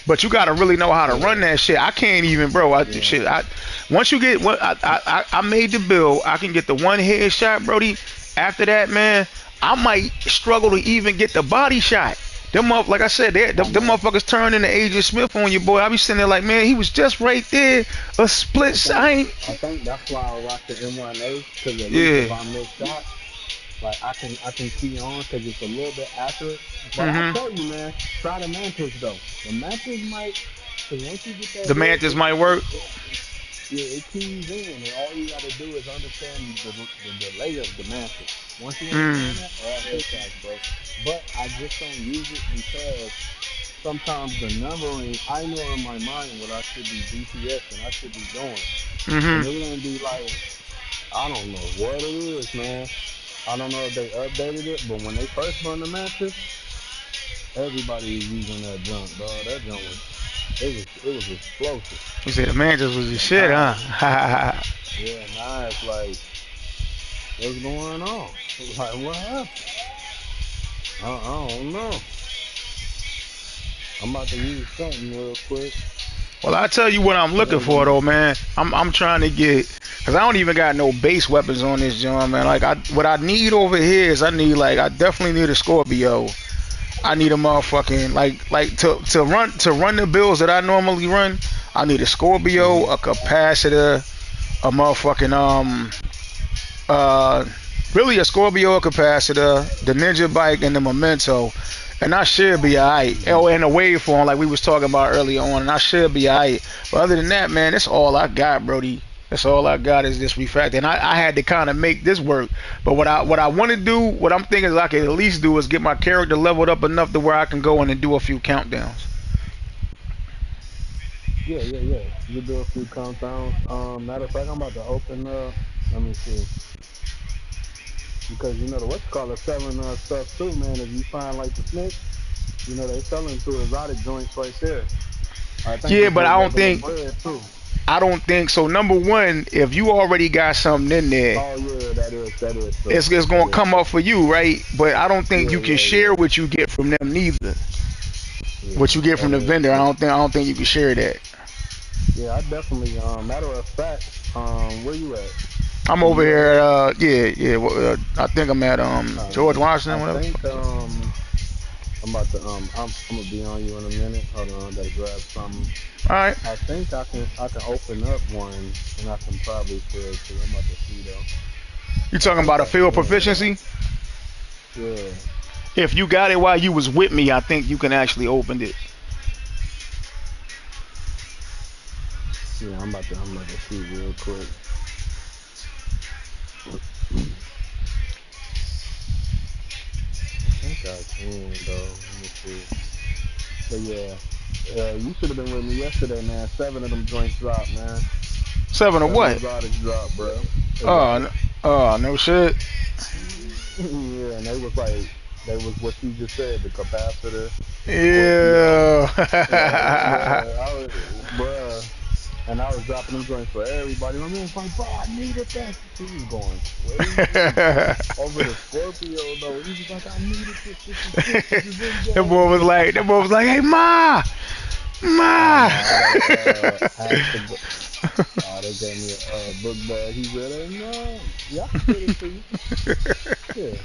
But you gotta really know how to Yeah. run that shit. I can't even, bro. Yeah. Once you get what I made the build, I can get the one headshot, Brody. After that, man, I might struggle to even get the body shot. Like I said, I them know. motherfuckers turn into Agent Smith on you, boy. I be sitting there like, man, he was just right there, a split I think sign. I think that's why I rock the M1A because at least if Yeah. I miss shot, like I can key on because it's a little bit accurate. But I Mhm. tell you, man, try the mantis though. The mantis might, because once you get that The hit, mantis might work. yeah, it keys in, and all you got to do is understand the delay of the mantis. Once you Mm. understand that, all hell cracks, bro. But I just don't use it because sometimes the numbering, I know in my mind what I should be DPS and I should be doing. And Mhm. they're gonna be like, I don't know what it is, man. I don't know if they updated it, but when they first run the matches, everybody was using that junk, dog. That junk was it was explosive. You said the mantis was the But shit, now, huh? yeah, now it's like, what's going on? Like, what happened? I don't know. I'm about to use something real quick. Well, I tell you what I'm looking Depends for on though, man. I'm trying to get because I don't even got no base weapons on this joint, man. Like what I need over here is I definitely need a Scorpio. I need a motherfucking like to run the bills that I normally run. I need a Scorpio, hmm a capacitor, a motherfucking uh really a Scorpio, a capacitor, the Ninja bike, and the Memento. And I should be alright. hmm Oh, and the waveform like we was talking about earlier on, and I should be alright. But other than that, man, that's all I got, Brody. That's all I got is this refactor. And I had to kind of make this work. But what I want to do, what I'm thinking is I can at least do is get my character leveled up enough to where I can go in and do a few countdowns. Yeah, yeah, yeah. You do a few countdowns. Matter of fact, I'm about to open up. Let me see. Because you know the what's called selling stuff too, man. If you find like the snitch, they selling to exotic joints right there. I think Yeah, they but do regular bread too. I don't think so. Number one, if you already got something in there, Oh yeah, that is true. it's That gonna is come true. up for you, right? But I don't think Yeah, you can yeah, share yeah, what you get from them neither. yeah. What you get from That the is vendor, I true. don't think you can share that. Yeah, I definitely. Matter of fact, where you at? I'm In over here. UAA? Yeah, yeah. I think I'm at George Washington, I whatever. The think fuck is it? I'm about to I'm gonna be on you in a minute. Hold on, I gotta grab something. All right. I think I can open up one and I can probably share it too. I'm about to see though. You I talking think about a I field can though. proficiency? Yeah. If you got it while you was with me, I think you can actually open it. Yeah, I'm about to see real quick. I think I can though. Let me see. But yeah. You should have been with me yesterday, man. 7 of them joints dropped, man. Seven or 7 what? exotics dropped, bro. Oh, Exotic. no shit. Yeah, and they was what you just said, the capacitor, the Scorpio. Yeah. Bruh, bruh. And I was dropping them joints for everybody. My man's like, bro, I needed that. He was going crazy over the Scorpio, though. He was like, I needed this. This is it. This is it, That boy gang. was like, hey ma, Oh Ma. no, I gotta ask the. They gave me a book bag. He said, "Hey, no, yeah, I can fit it to you. Yeah,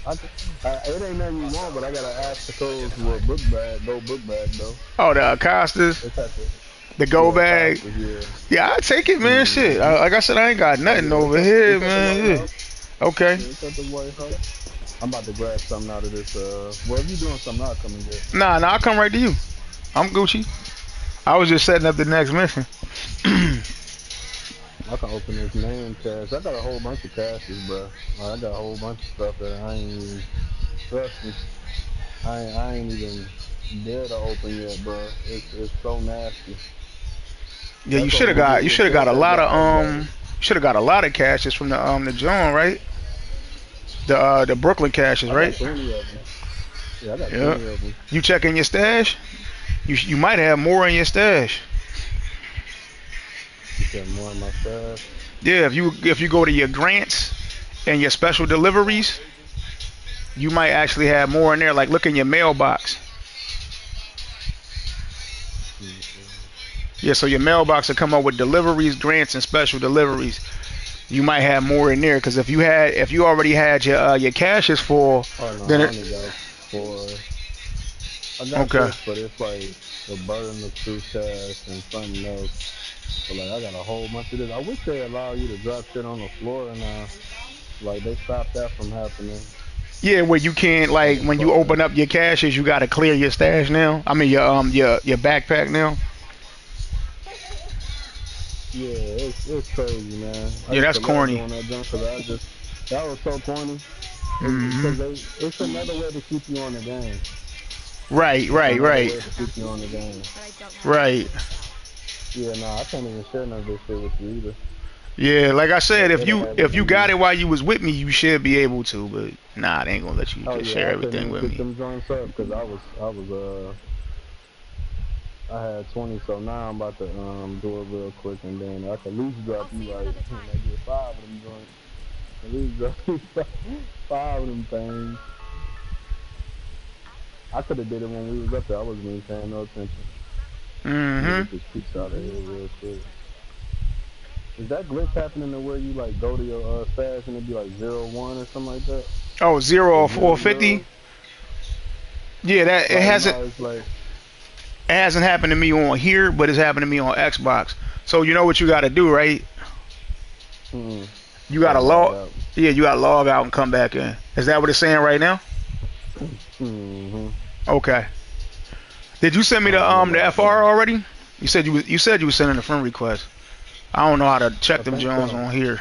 I can. It ain't nothing you want, but I gotta ask the codes for a book bag. Go book bag though. Oh, the Costas, They type of the go yeah, bag. Costas, yeah. Yeah, I take it, man. Shit. Mm-hmm. Like I said, I ain't got Oh nothing yeah, over here, it's at the White man. House. Yeah. Okay. Yeah, it's at the White House. I'm about to grab something out of this. Well, if you doing something, I'll come and get. Nah, I'll come right to you. I'm Gucci. I was just setting up the next mission. I can open this name cache. I got a whole bunch of caches, bro. Like, I got a whole bunch of stuff that I ain't even. Trust me, I ain't even dare to open yet, bro. It's so nasty. Yeah, That's what we did you with should have got a Cortez lot got of upgraded. should have got a lot of caches from the John, right? The Brooklyn caches, I got right? plenty of them. Yeah, I got Yeah. plenty of them. You checking your stash? You might have more in your stash. You said more on my stash. Yeah, if you go to your grants and your special deliveries, you might actually have more in there. Like look in your mailbox. Yeah, so your mailbox will come up with deliveries, grants, and special deliveries. You might have more in there because if you already had your caches full, Oh no, then I it only got four. I got okay. this, but it's like the burden of true cash and something else. But like I got a whole bunch of this. I wish they allow you to drop shit on the floor now. Like they stopped that from happening. Yeah, where you can't Like like as when you far as open up your caches, you got to clear your stash now. I mean your backpack now. yeah, it's crazy, man. I Yeah, used that's to love corny. doing that junk because I just that was so corny. Hmm. Because it's another way to keep you on the game. Right, It's right, another right, way to keep you on the game. right. Yeah, nah, I can't even share none of this shit with you either. Yeah, like I said, It'll have it if you in got you. it while you was with me, you should be able to. But nah, they ain't gonna let you Oh just yeah, share I couldn't everything even with pick me. them joints up because I had 20, so now I'm about to do it real quick and then I can at least drop you like when I get five of them joints. At least drop you five of them things. I could have did it when we was up there. I wasn't even paying no attention. Let me Hmm. get this piece out of here real quick. Is that glitch happening to where you like go to your stash and it be like 0 1 or something like that? Oh, zero Or or zero 450. zero? Yeah, that Like no, it's like it hasn't happened to me on here, but it's happened to me on Xbox. So you know what you got to do, right? mm, You you got to gotta log log. out. Yeah, you got to log out and come back in. Is that what it's saying right now? Mm-hmm. Okay. Did you send me Alright, I'm gonna the log FR in. already? You said you was sending a friend request. I don't know how to check I them think Jones so. on here.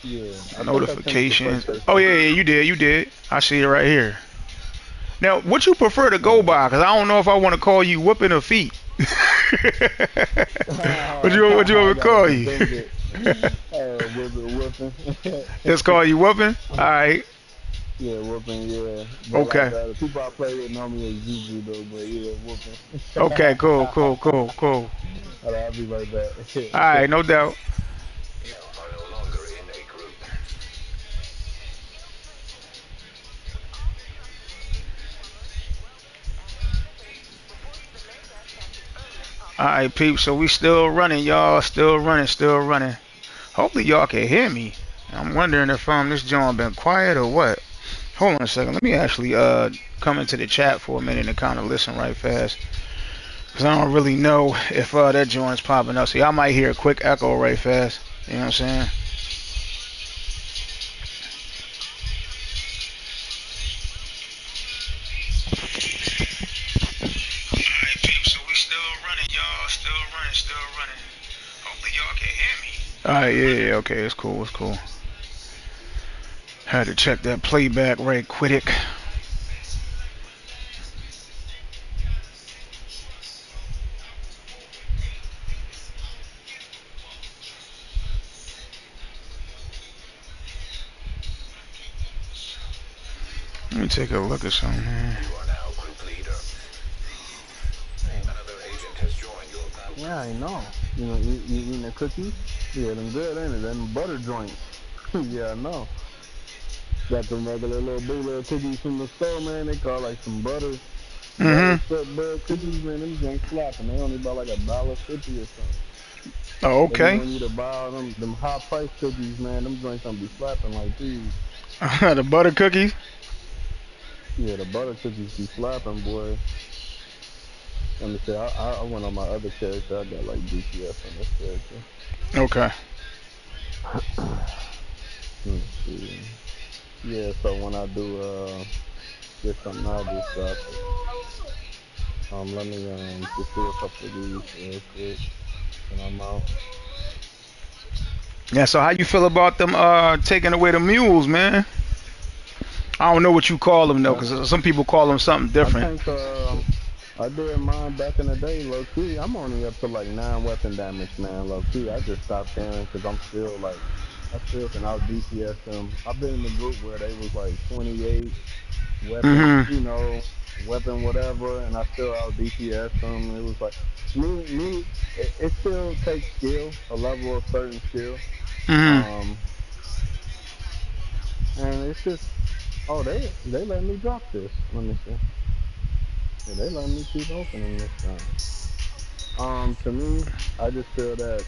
Yeah, I think I sent it to Notifications. Oh PlayStation. yeah, yeah, you did. I see it right here. Now, what you prefer to go Alright. by? Cause I don't know if I want to call you whooping or feet. What you I want me to gotta call you? confirm it. Whooping. Just call you whooping. All right. Yeah, whooping, yeah. But like Okay. the people I play with know me as Juju though, but yeah, whooping. Okay. Cool. Cool. Cool. Cool. Alright, I'll be right back. All right. No doubt. You are no longer in a group. All right, peeps. So we still running, y'all. Still running. Still running. Hopefully y'all can hear me. I'm wondering if this John been quiet or what. Hold on a second. Let me actually come into the chat for a minute and kind of listen right fast. Cause I don't really know if that joint's popping up. So y'all might hear a quick echo right fast. You know what I'm saying? Alright, peeps, so we still running, y'all. Still running, still running. Hopefully y'all can hear me. Alright, yeah, okay, it's cool, it's cool. Had to check that playback right quick. Let me take a look at something here. You are now group leader. Damn. Another agent has joined your group. Yeah, I know. You know, you eating the cookies? Yeah, them good, ain't it? Them butter joints. Yeah, I know. Got them regular little blue little cookies from the store, man. They call like some butter. Butter Mm-hmm. bread cookies, man, them joints slapping. They only about like $1.50 or something. Oh, They be okay. wanting you to buy them high price cookies, man. Them joints don't be slapping like these. The butter cookies. Yeah, the butter cookies be slapping, boy. Let me see. I went on my other character. I got like DPS on this character. Okay. Let me see. Yeah, so when I do get something, I'll just drop it. Let me just do a couple of these real quick, and I'm out. Yeah. So how you feel about them taking away the mules, man? I don't know what you call them though, I because some people call them something I different. think I did mine back in the day, low key. I'm only up to like 9 weapon damage, man, low key. I just stopped caring because I'm still like, I still can out DPS them. I've been in the group where they was like 28 weapon, Mm-hmm. weapon whatever, and I still out DPS them. It was like it still takes skill, a level of certain skill. Mm-hmm. Um, and it's just, oh, they let me drop this. Let me see. Yeah, they let me keep opening this time. To me, I just feel that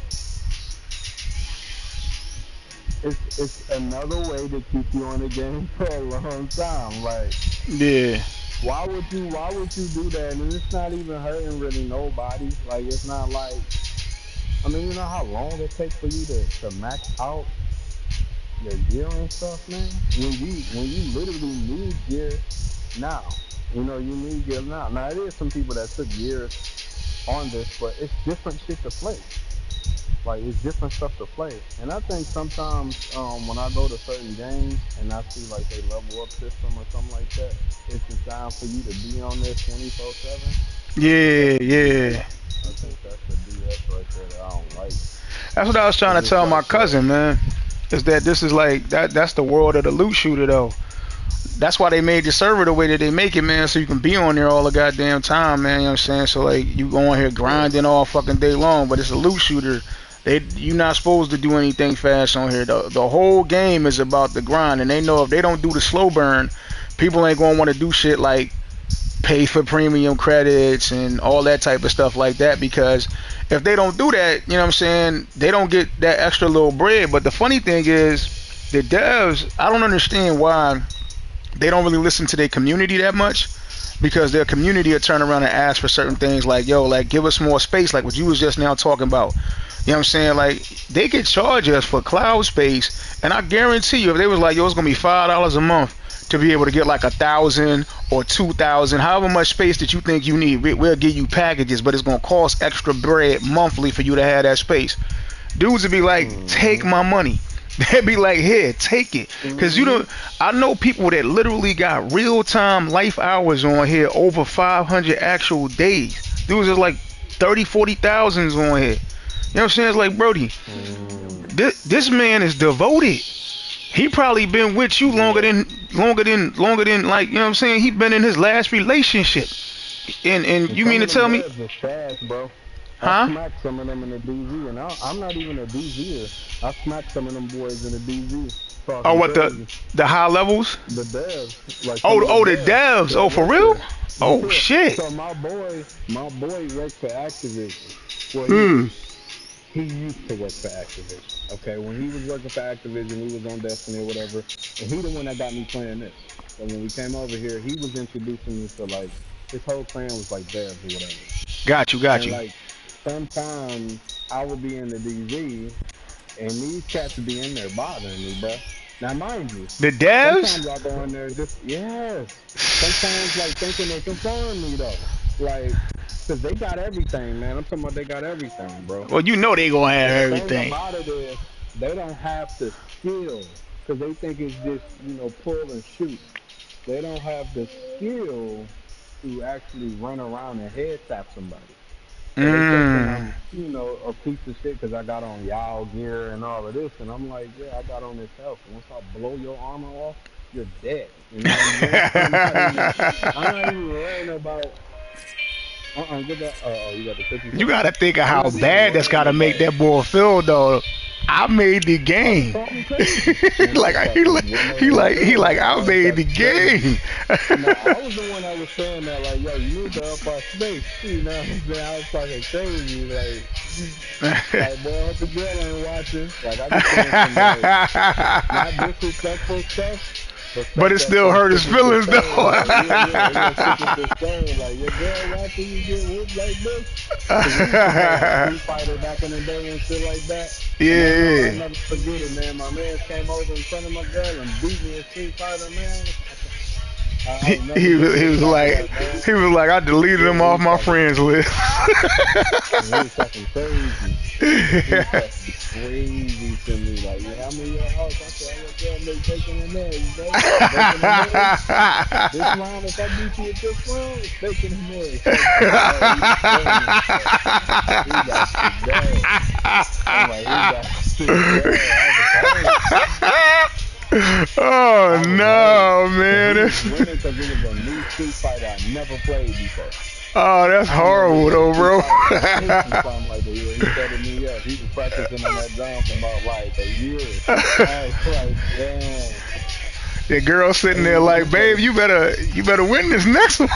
it's another way to keep you on the game for a long time. Like, Yeah. why would you do that? And it's not even hurting really nobody. Like, it's not like, I mean, you know how long it takes for you to max out your gear and stuff, man. When you literally need gear now, you need gear now. Now it is some people that took years on this, but it's different shit to play. Like it's different stuff to play. And I think sometimes when I go to certain games and I see like they level up system or something like that, it's designed for you to be on there 24/7. I think that's Yeah. the BS. Yeah. I think that's the BS right there that I don't like. That's what I was trying Cause to it's tell my like, cousin, man. Is that this is like that? That's the world of the loot shooter, though. That's why they made the server the way that they make it, man, so you can be on there all the goddamn time, man. You know what I'm saying? So like you go on here grinding all fucking day long, but it's a loot shooter. You're not supposed to do anything fast on here. The whole game is about the grind, and they know if they don't do the slow burn, people ain't gonna want to do shit like pay for premium credits and all that type of stuff like that, because if they don't do that, you know what I'm saying, they don't get that extra little bread. But the funny thing is, the devs, I don't understand why they don't really listen to their community that much, because their community will turn around and ask for certain things like, yo, like give us more space, like what you was just now talking about. You know what I'm saying? Like they could charge us for cloud space, and I guarantee you, if they was like, yo, it's gonna be $5 a month to be able to get like 1,000 or 2,000, however much space that you think you need, we'll give you packages, but it's gonna cost extra bread monthly for you to have that space. Dudes would be like, take mm-hmm, my money. They'd be like, here, take it. Cause you mm-hmm, don't, I know people that literally got real time life hours on here over 500 actual days. Dudes is like 30, 40,000s on here. You know what I'm saying? It's like, Brody, mm, this man is devoted. He probably been with you yeah. longer than like, you know what I'm saying? He been in his last relationship. And And you mean some to of them tell me, devs is trash, bro. I huh? smacked some of them in the DZ, and I'm not even a DZer. I smacked some of them boys in the DZ Oh, talking what crazy. the high levels? The devs, like some Oh, of the the devs devs. Oh, that for work real? there. Oh Yeah. shit. So my boy works for Activision. Well, Hmm. he used to work for Activision. Okay, when he was working for Activision, he was on Destiny or whatever, and he the one that got me playing this. So when we came over here, he was introducing me to like his whole clan was like devs or whatever. Got you. Got And you. like sometimes I would be in the DZ and these cats would be in there bothering me, bruh. Now mind you, The devs? sometimes I go in there just yes. Sometimes like thinking they can farm me though. Like, cause they got everything, man. I'm talking about they got everything, bro. Well, you know they gonna have But the thing everything. about it is they don't have the skill. Cause they think it's just, pull and shoot. They don't have the skill to actually run around and head tap somebody. So they thinking Mm. I'm, a piece of shit because I got on Yao gear and all of this, and I'm like, yeah, I got on this health. Once I blow your armor off, you're dead. You know what I'm saying? I'm not even worrying about. Get that. Oh, you got the cookie You for me. gotta think of I'm how not even bad that's worrying gotta make about. that boy feel, though. I made the I was game. talking crazy. Man, Like they fucking went over the he field like like, I oh, made the that's crazy. game. No, I was the one that was saying that, like, yo, you need to up our space. You know what I'm saying? I was talking crazy, like, boy, I hope the girl ain't watching. Like, I be saying some, like, not disrespectful stuff, but But stuff it that's still gonna hurt his stick with your feelings soul. though. Like, yeah, it's gonna stick with your soul. Like, your girl watching you get whooped like this. Cause we used to play like Street Fighter back in the day and shit like that. And I Yeah. never forget it, man. My man came over in front of my girl and beat me in Street Fighter, man. I'll never get He this was after like that, man. I deleted Yeah, him he off was my talking, friends list. crazy. He was talking crazy to me. Like, yeah, I'm in your house. I said, your girl make bacon and eggs, baby. Bacon and eggs. This round, if I beat you at this round, it's bacon and eggs. Like, oh, he feeling himself. He got to go. I'm like, he got to go. I was hurt. Oh I was hurt. no, And man. he was winning because it was a new Street Fighter I never played before. Oh, that's I ain't never horrible played though, Street bro. Fighter since '6 or something like that. Yeah, he setting me up. He was practicing on that drum for about like a year. I was like, damn. The girl sitting there And like, he babe, said, you better win this next one.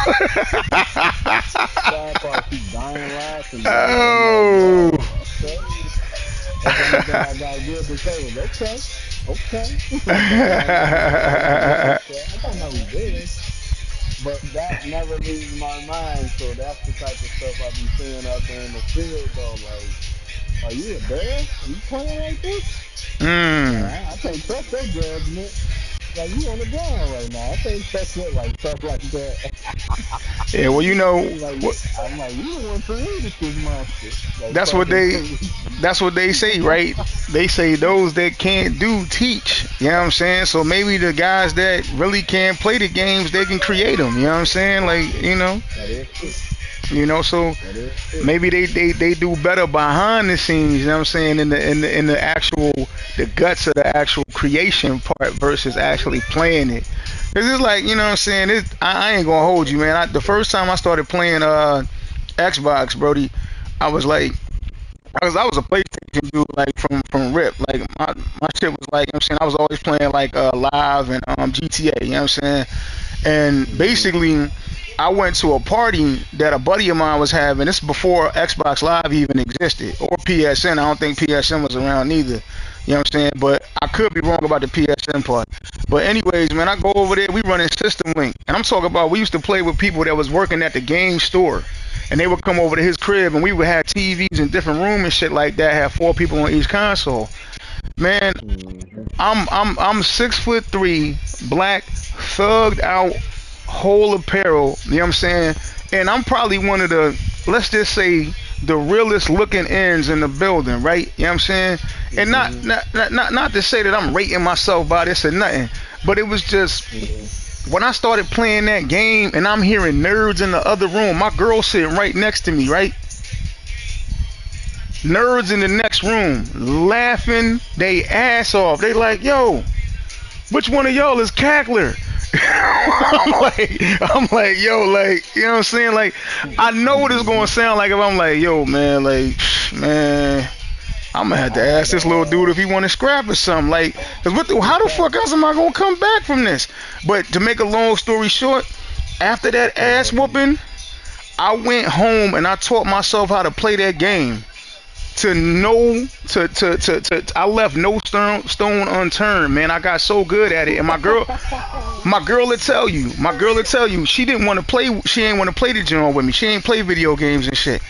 sad part, she dying laughing though. Like, I'm like, Oh. yo, okay. That's the only thing I got good to say was, okay, okay. That's the only thing I got. Like, yeah, okay. I don't know he did. But that never leaves my mind. So that's the type of stuff I be seeing out there in the field, though. Like, are you a bear? Are you playing like this? Like, Mm. I can't trust your judgment. Like, you on the ground right now. I can't trust it, like, stuff like that. Yeah, well, you know, He's like, what, I'm like, you the one created this monster. Like, that's what talking they crazy. that's what they say, right? They say those that can't do teach. You know what I'm saying? So maybe the guys that really can't play the games, they can create them. You know what I'm saying? Like, That is true. so That is true. maybe they do better behind the scenes. You know what I'm saying? In the actual the guts of the actual creation part versus actually playing it. Cause it's like, you know what I'm saying? I ain't gonna hold you, man. The first time I started playing Xbox, Brody, I was like, I was a PlayStation dude, like from Rip. Like my shit was like, you know what I'm saying, I was always playing like Live and GTA. You know what I'm saying? And Mm-hmm. basically, I went to a party that a buddy of mine was having. This is before Xbox Live even existed, or PSN. I don't think PSN was around either. You know what I'm saying? But I could be wrong about the PSN part. But anyways, man, I go over there. We running System Link, and I'm talking about we used to play with people that was working at the game store, and they would come over to his crib, and we would have TVs in different rooms and shit like that. Have 4 people on each console. Man, Mm-hmm. I'm 6'3", black, thugged out, whole apparel. You know what I'm saying? And I'm probably one of the, let's just say, the realest looking ends in the building, right? You know what I'm saying? And Mm-hmm. not to say that I'm rating myself by this or nothing, but it was just Mm-hmm. when I started playing that game and I'm hearing nerds in the other room. My girl sitting right next to me, right? Nerds in the next room laughing they ass off. They like, yo, which one of y'all is Cackler? I'm like, yo, like, you know what I'm saying? Like, I know what it's gonna Mm-hmm. sound like if I'm like, yo, man, like, man, I'm gonna have to I had ask this little dude if he want to scrap or something. Like, cause how the fuck else am I gonna come back from this? But to make a long story short, after that ass whooping, I went home and I taught myself how to play that game to no I left no stone unturned, man. I got so good at it, and my girl will tell you, she didn't want to play, she ain't want to play the joint with me. She ain't play video games and shit.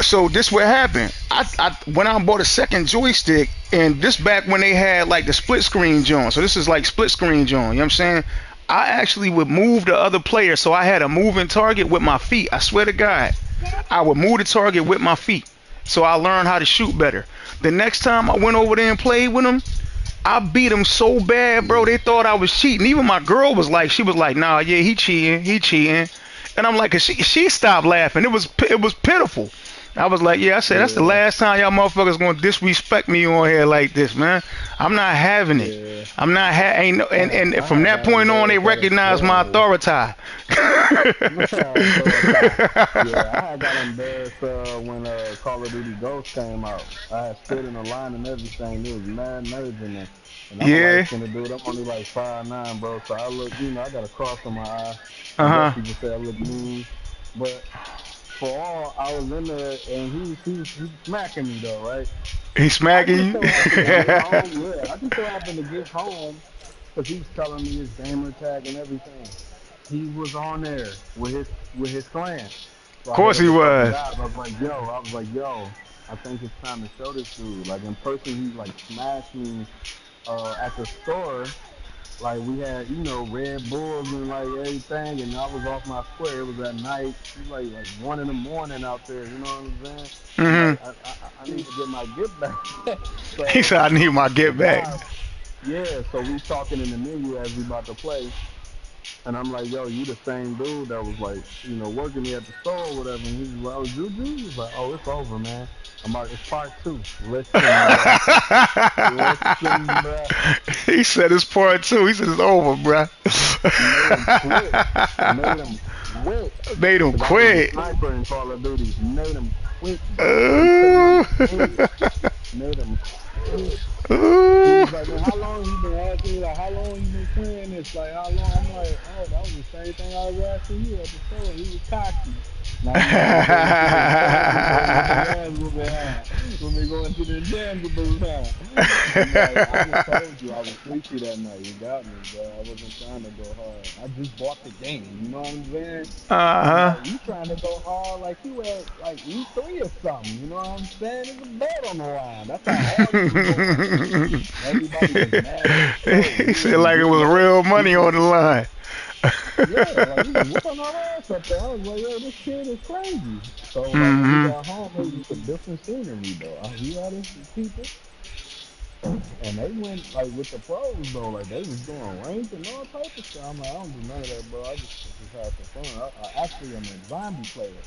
So this what happened. I when I bought a second joystick, and this back when they had like the split screen joint. So this is like split screen joint. You know what I'm saying? I actually would move the other player, so I had a moving target with my feet. I swear to God, I would move the target with my feet, so I learned how to shoot better. The next time I went over there and played with him, I beat him so bad, bro. They thought I was cheating. Even my girl was like, nah, yeah, he cheating. And I'm like, she stopped laughing. It was pitiful. I was like, yeah, I said that's the Yeah, last time y'all motherfuckers gonna disrespect me on here like this, man. I'm not having it. yeah. I'm not ain't no, and I from had that got point on, they embarrassed at a recognize my store. authority. Throw a tie. Yeah, I had got embarrassed when Call of Duty Ghost came out. I had stood in the line and everything. There was mad nerds in there. And I'm a light Yeah. skinned dude. I'm only like 5'9", bro. So I look, I got a cross on my eye. I guess Uh huh. people say I look mean. But for all, I was in there and he was smacking me though, right? He's I smacking just you. so happened to get home. Yeah, I just so happened to get home because he was telling me his gamer tag and everything. He was on there with his clan. So Of I hit course up he a couple was. guys. I was like, yo, I think it's time to show this dude. Like in person, he like smashed me at the store. Like we had, Red Bulls and like everything, and I was off my square. It was at night. It was like 1 in the morning out there. You know what I'm saying? I'm Hmm. like, I need to get my get back. He So said, I need my the get back. guy, yeah. So we talking in the menu as we about to play, and I'm like, yo, you the same dude that was like, working me at the store or whatever. And he was like, oh, Juju? He was like, oh, it's over, man. I'm like, it's part two. Listen, bruh. Listen, bruh. He said it's part two. He said it's over, bruh. Made him quit. Made him quit. Made him Because I was a quit. sniper in Call of Duty. Made him quit, bro. He couldn't Ooh. understand. Made him quit. He Ooh. was like, man, how long you been asking me? Like, how long you been playing this? Like, how long? I'm like, oh, that was the same thing I was asking you at the store. He was cocky. Now, we getting into the intangibles. The man's will be high. When we go into the intangibles, I'm like, I just told you I was sleepy that night. You got me, bro. I wasn't trying to go hard. I just bought the game. You know what I'm saying? I'm Uh-huh. like, you trying to go hard like you at like E3 or something. You know what I'm saying? There's a bet on the line. That's how hard he was going. Everybody was mad at the show. He He said wasn't like it getting was up. real He money on was, the line. yeah, like he was whooping our ass up there. I was like, yo, this kid is crazy. So like when we Hmm. got home, it was just a different scenery though. He had his people, and they went like with the pros though. Like they was doing ranked and all type of stuff. I'm like, I don't do none of that, bro. I just have some fun. I actually am a zombie player.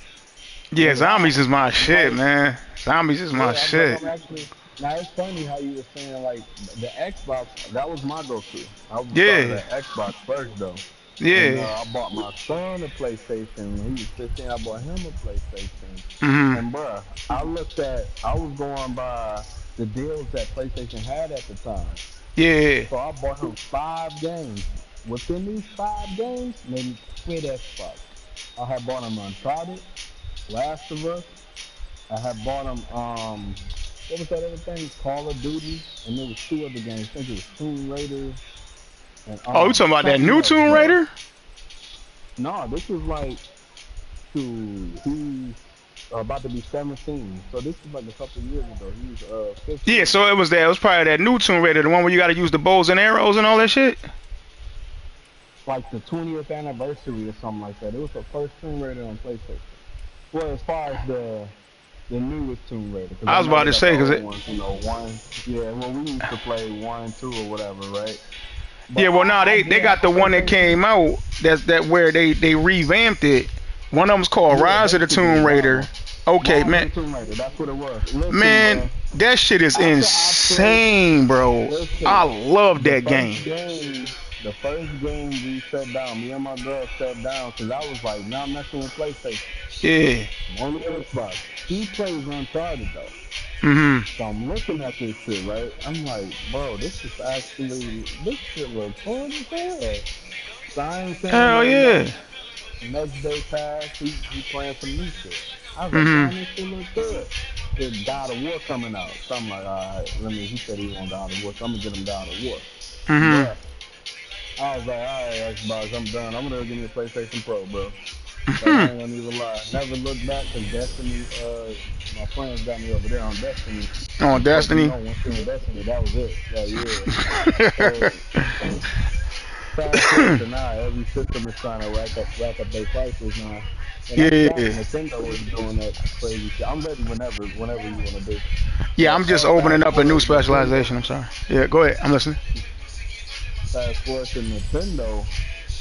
Yeah, Nigga, zombies is my I'm shit, like, man. Zombies is my yeah, I'm like, shit. I'm actually. Now it's funny how you were saying like the Xbox. That was my go-to. I was started Yeah. at Xbox first though, and Yeah. I bought my son a PlayStation. When he was 15, I bought him a PlayStation. Hmm. And bruh, I was going by the deals that PlayStation had at the time. Yeah. So I bought him 5 games. Within these 5 games, made me quit Xbox. I had bought him Uncharted, Last of Us. I had bought him what was that other thing? Call of Duty, and there was 2 other games. I think it was Tomb Raider and Oh, you talking about that something new else, Tomb bro. Raider? No, this was like he's about to be 17. So this was like a couple years ago. He was Yeah, 15. so it was that. It was probably that new Tomb Raider, the one where you got to use the bows and arrows and all that shit. Like the 20th anniversary or something like that. It was the first Tomb Raider on PlayStation. Well, as far as the newest Tomb Raider, because I I was know about they to got the say, cause old it. ones. One. Yeah, well, we used to play 1, 2, or whatever, right? But Yeah, well, now I they did have got a the one that PlayStation. came out. That where they revamped it. One of them's called Yeah, Rise of the basically Tomb that Raider. one. Okay, Rise of man, the Tomb Raider. That's what it was. Listen, man, bro. that shit is After I played, insane, bro. I listen, love the that first game. game, the first game we sat down, me and my girl sat down, because I was like, not messing with PlayStation. Yeah. I'm on the Xbox. She plays Uncharted though. Mhm. So I'm looking at this shit, right? I'm like, bro, this shit look fun as hell. So I ain't saying Hell nothing yeah. about it. Next day passed, he playing some new shit. I was like, Mhm. damn, this shit look good. Shit, God of War coming out. So I'm like, all right, he said he want God of War, so I'm gonna get him God of War. Mhm. Bruh, I was like, all right, Xbox, I'm done. I'm gonna give me a PlayStation Pro, bro. Like, I Mhm. ain't gonna even lie. Never looked back, because Destiny, my friends got me over there on Destiny. On But Destiny. once you're on Destiny, that was it. Like, yeah. So fast forward to now, every system is trying to rack up their prices now, and I forgot Yeah. Nintendo was doing that crazy shit. I'm ready whenever you want to do. Yeah, But I'm just fast opening up a new forward specialization. I'm sorry. Yeah, go ahead. I'm listening. Fast forward to Nintendo.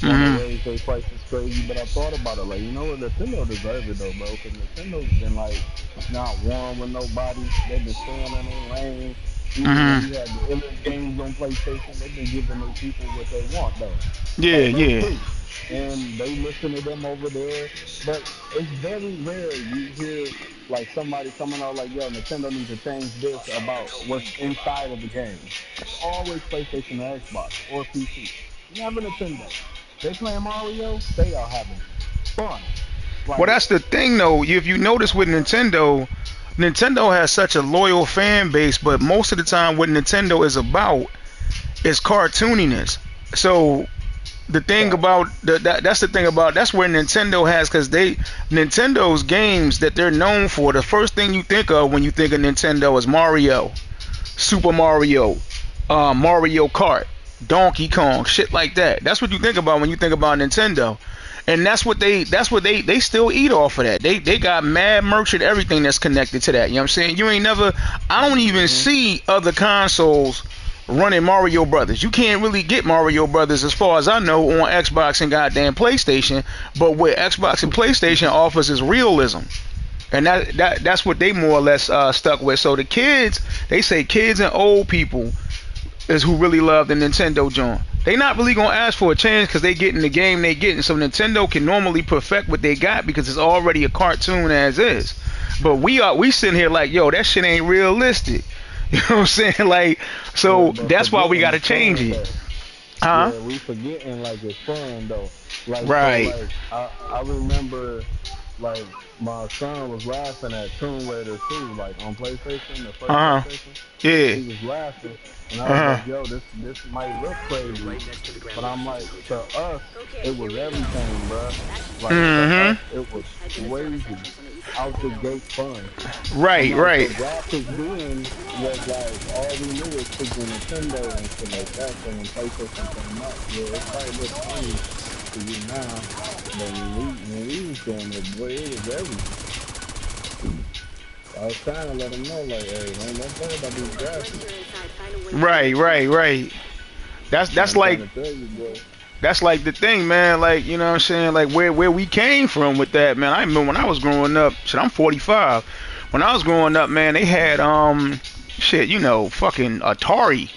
want to Mhm. raise their prices crazy. But I thought about it, like, you know what, Nintendo deserve it though, bro, because Nintendo's been like not warm with nobody. They've been staying in their lane. Even when Mhm. we had the illest games on PlayStation, they've been giving their people what they want though. Yeah, Like real yeah. true. And they listen to them over there. But it's very rare you hear like somebody coming out like, yo, Nintendo needs to change this about what's inside of the game. It's always PlayStation or Xbox or PC. Never Nintendo. They play Mario, they are having fun. Well, Like, that's the thing though. If you notice with Nintendo, Nintendo has such a loyal fan base, but most of the time, what Nintendo is about is cartooniness. So the thing fact. about that's the thing about that's where Nintendo has because they Nintendo's games that they're known for. The first thing you think of when you think of Nintendo is Mario, Super Mario, Mario Kart, Donkey Kong, shit like that. That's what you think about when you think about Nintendo. And that's what they still eat off of that. They got mad merch and everything that's connected to that. You know what I'm saying? You ain't never I don't even Hmm. see other consoles running Mario Brothers. You can't really get Mario Brothers as far as I know on Xbox and goddamn PlayStation. But what Xbox and PlayStation offers is realism. And that's what they more or less stuck with. So the kids, they say kids and old people is who really love the Nintendo joint. They not really gonna ask for a change because they getting the game they getting. So Nintendo can normally perfect what they got because it's already a cartoon as is. But we sitting here like, yo, that shit ain't realistic. You know what I'm saying? Like, Yeah, so but that's why we forgetting gotta it's change fun it. though. Huh? Yeah, we forgetting like it's fun though. Like so, Right. like I remember like my son was laughing at Tomb Raider 2, like on PlayStation, the first Uh huh. PlayStation. Yeah. He was laughing, and I was Uh like, huh. "Yo, this might look You're crazy," right next to the but Grand I'm Washington like, to Hotel. us, Okay, it here was we go. everything, bruh. Like to us, Mhm. it was Head to the service crazy, entrance on the east side of out the the building. gate fun. I'm Right. like, Right. so graphics then was like all we knew was Super Nintendo and shit like that. So when PlayStation came out, yeah, it probably looked funny to you now, but when we was doing it, boy, it was everything. I was trying to let them know, like, hey, don't play about these Once graphics. you're inside, find a way through the Right. tunnel. Right. Right. That's And that's I'm trying like to tell you, boy. that's like the thing, man. Like, you know what I'm saying? Like where we came from with that, man. I remember when I was growing up. Shit, I'm 45. When I was growing up, man, they had shit, fucking Atari.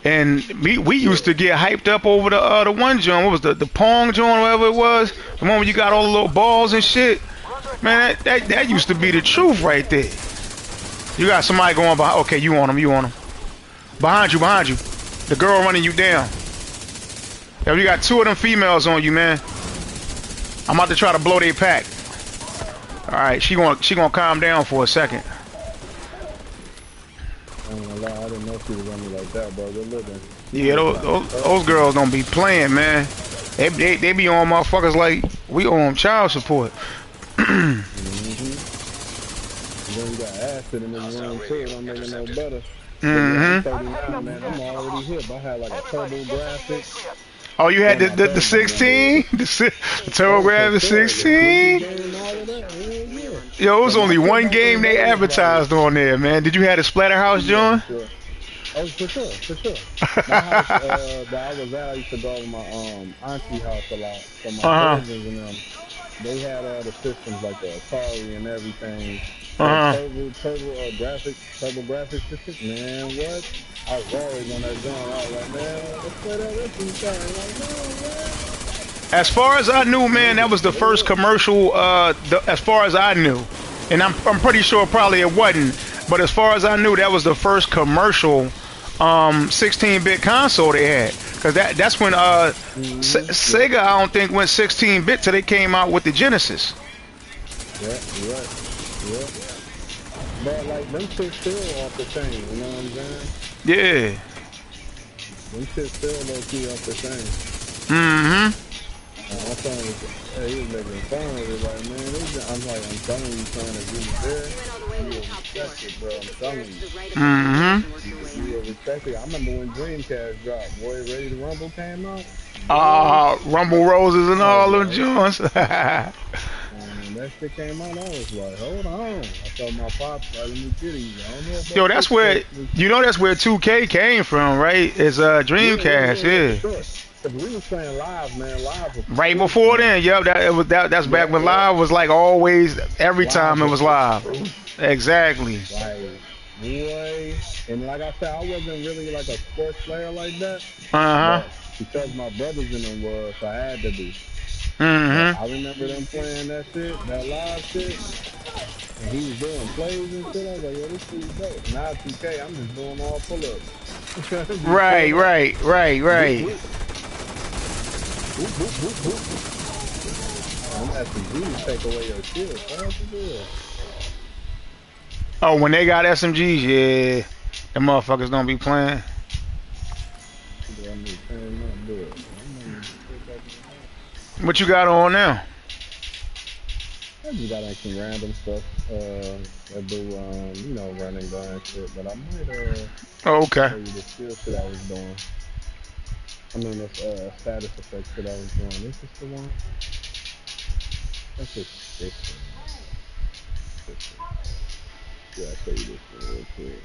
And we used Yeah, to get hyped up over the one joint. What was the Pong joint, whatever it was? The one where you got all the little balls and shit. Man, that used to be the truth right there. You got somebody going behind. Okay, you on them, you on them. Behind you, behind you. The girl running you down. Yo, you got two of them females on you, man. I'm about to try to blow their pack. All right, she gonna calm down for a second. I ain't gonna lie, I didn't know she was on me like that, bro. Good looking. She Yeah, just those, got those, tough. those girls don't be playing, man. They be on motherfuckers like we on child support. Mm-hmm. And then you got acid in this Hostile room too. It radio don't make it no intercepted. better. But yeah, I'm Mm-hmm. 39, man. I'm already hip. I had like a turbo graphics. Oh, you had Well, the my the, the turbo one did. 16, the Turbo Oh, for Graphics sure. The Squeaky 16. game and all of that. Hell yeah. Yo, it was But my only shit one back in the game they day was like, advertised on there, man. Did you have the Splatterhouse, yeah, for John? sure. Oh, for sure, for sure. My house that I was at, I used to go to my auntie house a lot. So my Uh huh. cousins and them, they had all the systems like the Atari and everything. But Uh huh. turbo graphics systems, man, what? I was always on that joint. I was like, man, let's play that racing car. I'm like, no, man. As far as I knew, And man, that was the they first would. commercial. As far as I knew, and I'm pretty sure probably it wasn't. But as far as I knew, that was the first commercial 16-bit console they had. Cause that's when Yep, Sega I don't think went 16-bit till they came out with the Genesis. yeah, you're right. Yeah. But like them shit still off the chain, you know what I'm saying? Yeah. Them shit still low key off the chain. Mm-hmm. My son was, he was making fun of it, like, man, I'm like, I'm telling you, son, if you was there, You went all the way to you the will top floor. respect it, bro. I'm Take the telling stairs you. to the right a bit more Mm-hmm. and work your way You up. will respect it. I remember when Dreamcast dropped, boy, Ready to Rumble came out, boy. Rumble Roses and I was all them like, joints. and when that shit came out, I was like, hold on. I told my pops, like, let me get it. I don't know Yo, about that's this where shit. that's where 2K came from, right? It's Yeah, yeah, Dreamcast, yeah, yeah, for yeah. sure. Cause we was playing live, man. Live was Right proof, before man. then, yep, that's back Yep, when yep. live was like always every Live time it was was the live. proof. Exactly. Like, boy. And like I said, I wasn't really like a sports player like that. Uh huh. But because my brothers in them was, I had to be. But Mhm. I remember them playing that shit, that live shit, and he was doing plays and shit. I was like, yo, this shit is dope. Now 2K, I'm just doing all pull-ups. Just Right, pulling up. right, right, Whoop, right. whoop, whoop, whoop, whoop, whoop. Man, them SMGs take away your shit fast as hell. Oh, when they got SMGs, yeah, the motherfuckers don't be playing. Do I need to turn up? Do it. I might need to sit back in the house. What you got on now? I just got like some random stuff. I do run and gun shit. But I might Oh, okay. show you the skill shit I was doing. I mean this status effect shit I was doing. This is the one. That's just this one. This one. Yeah, I'll show you this one real quick.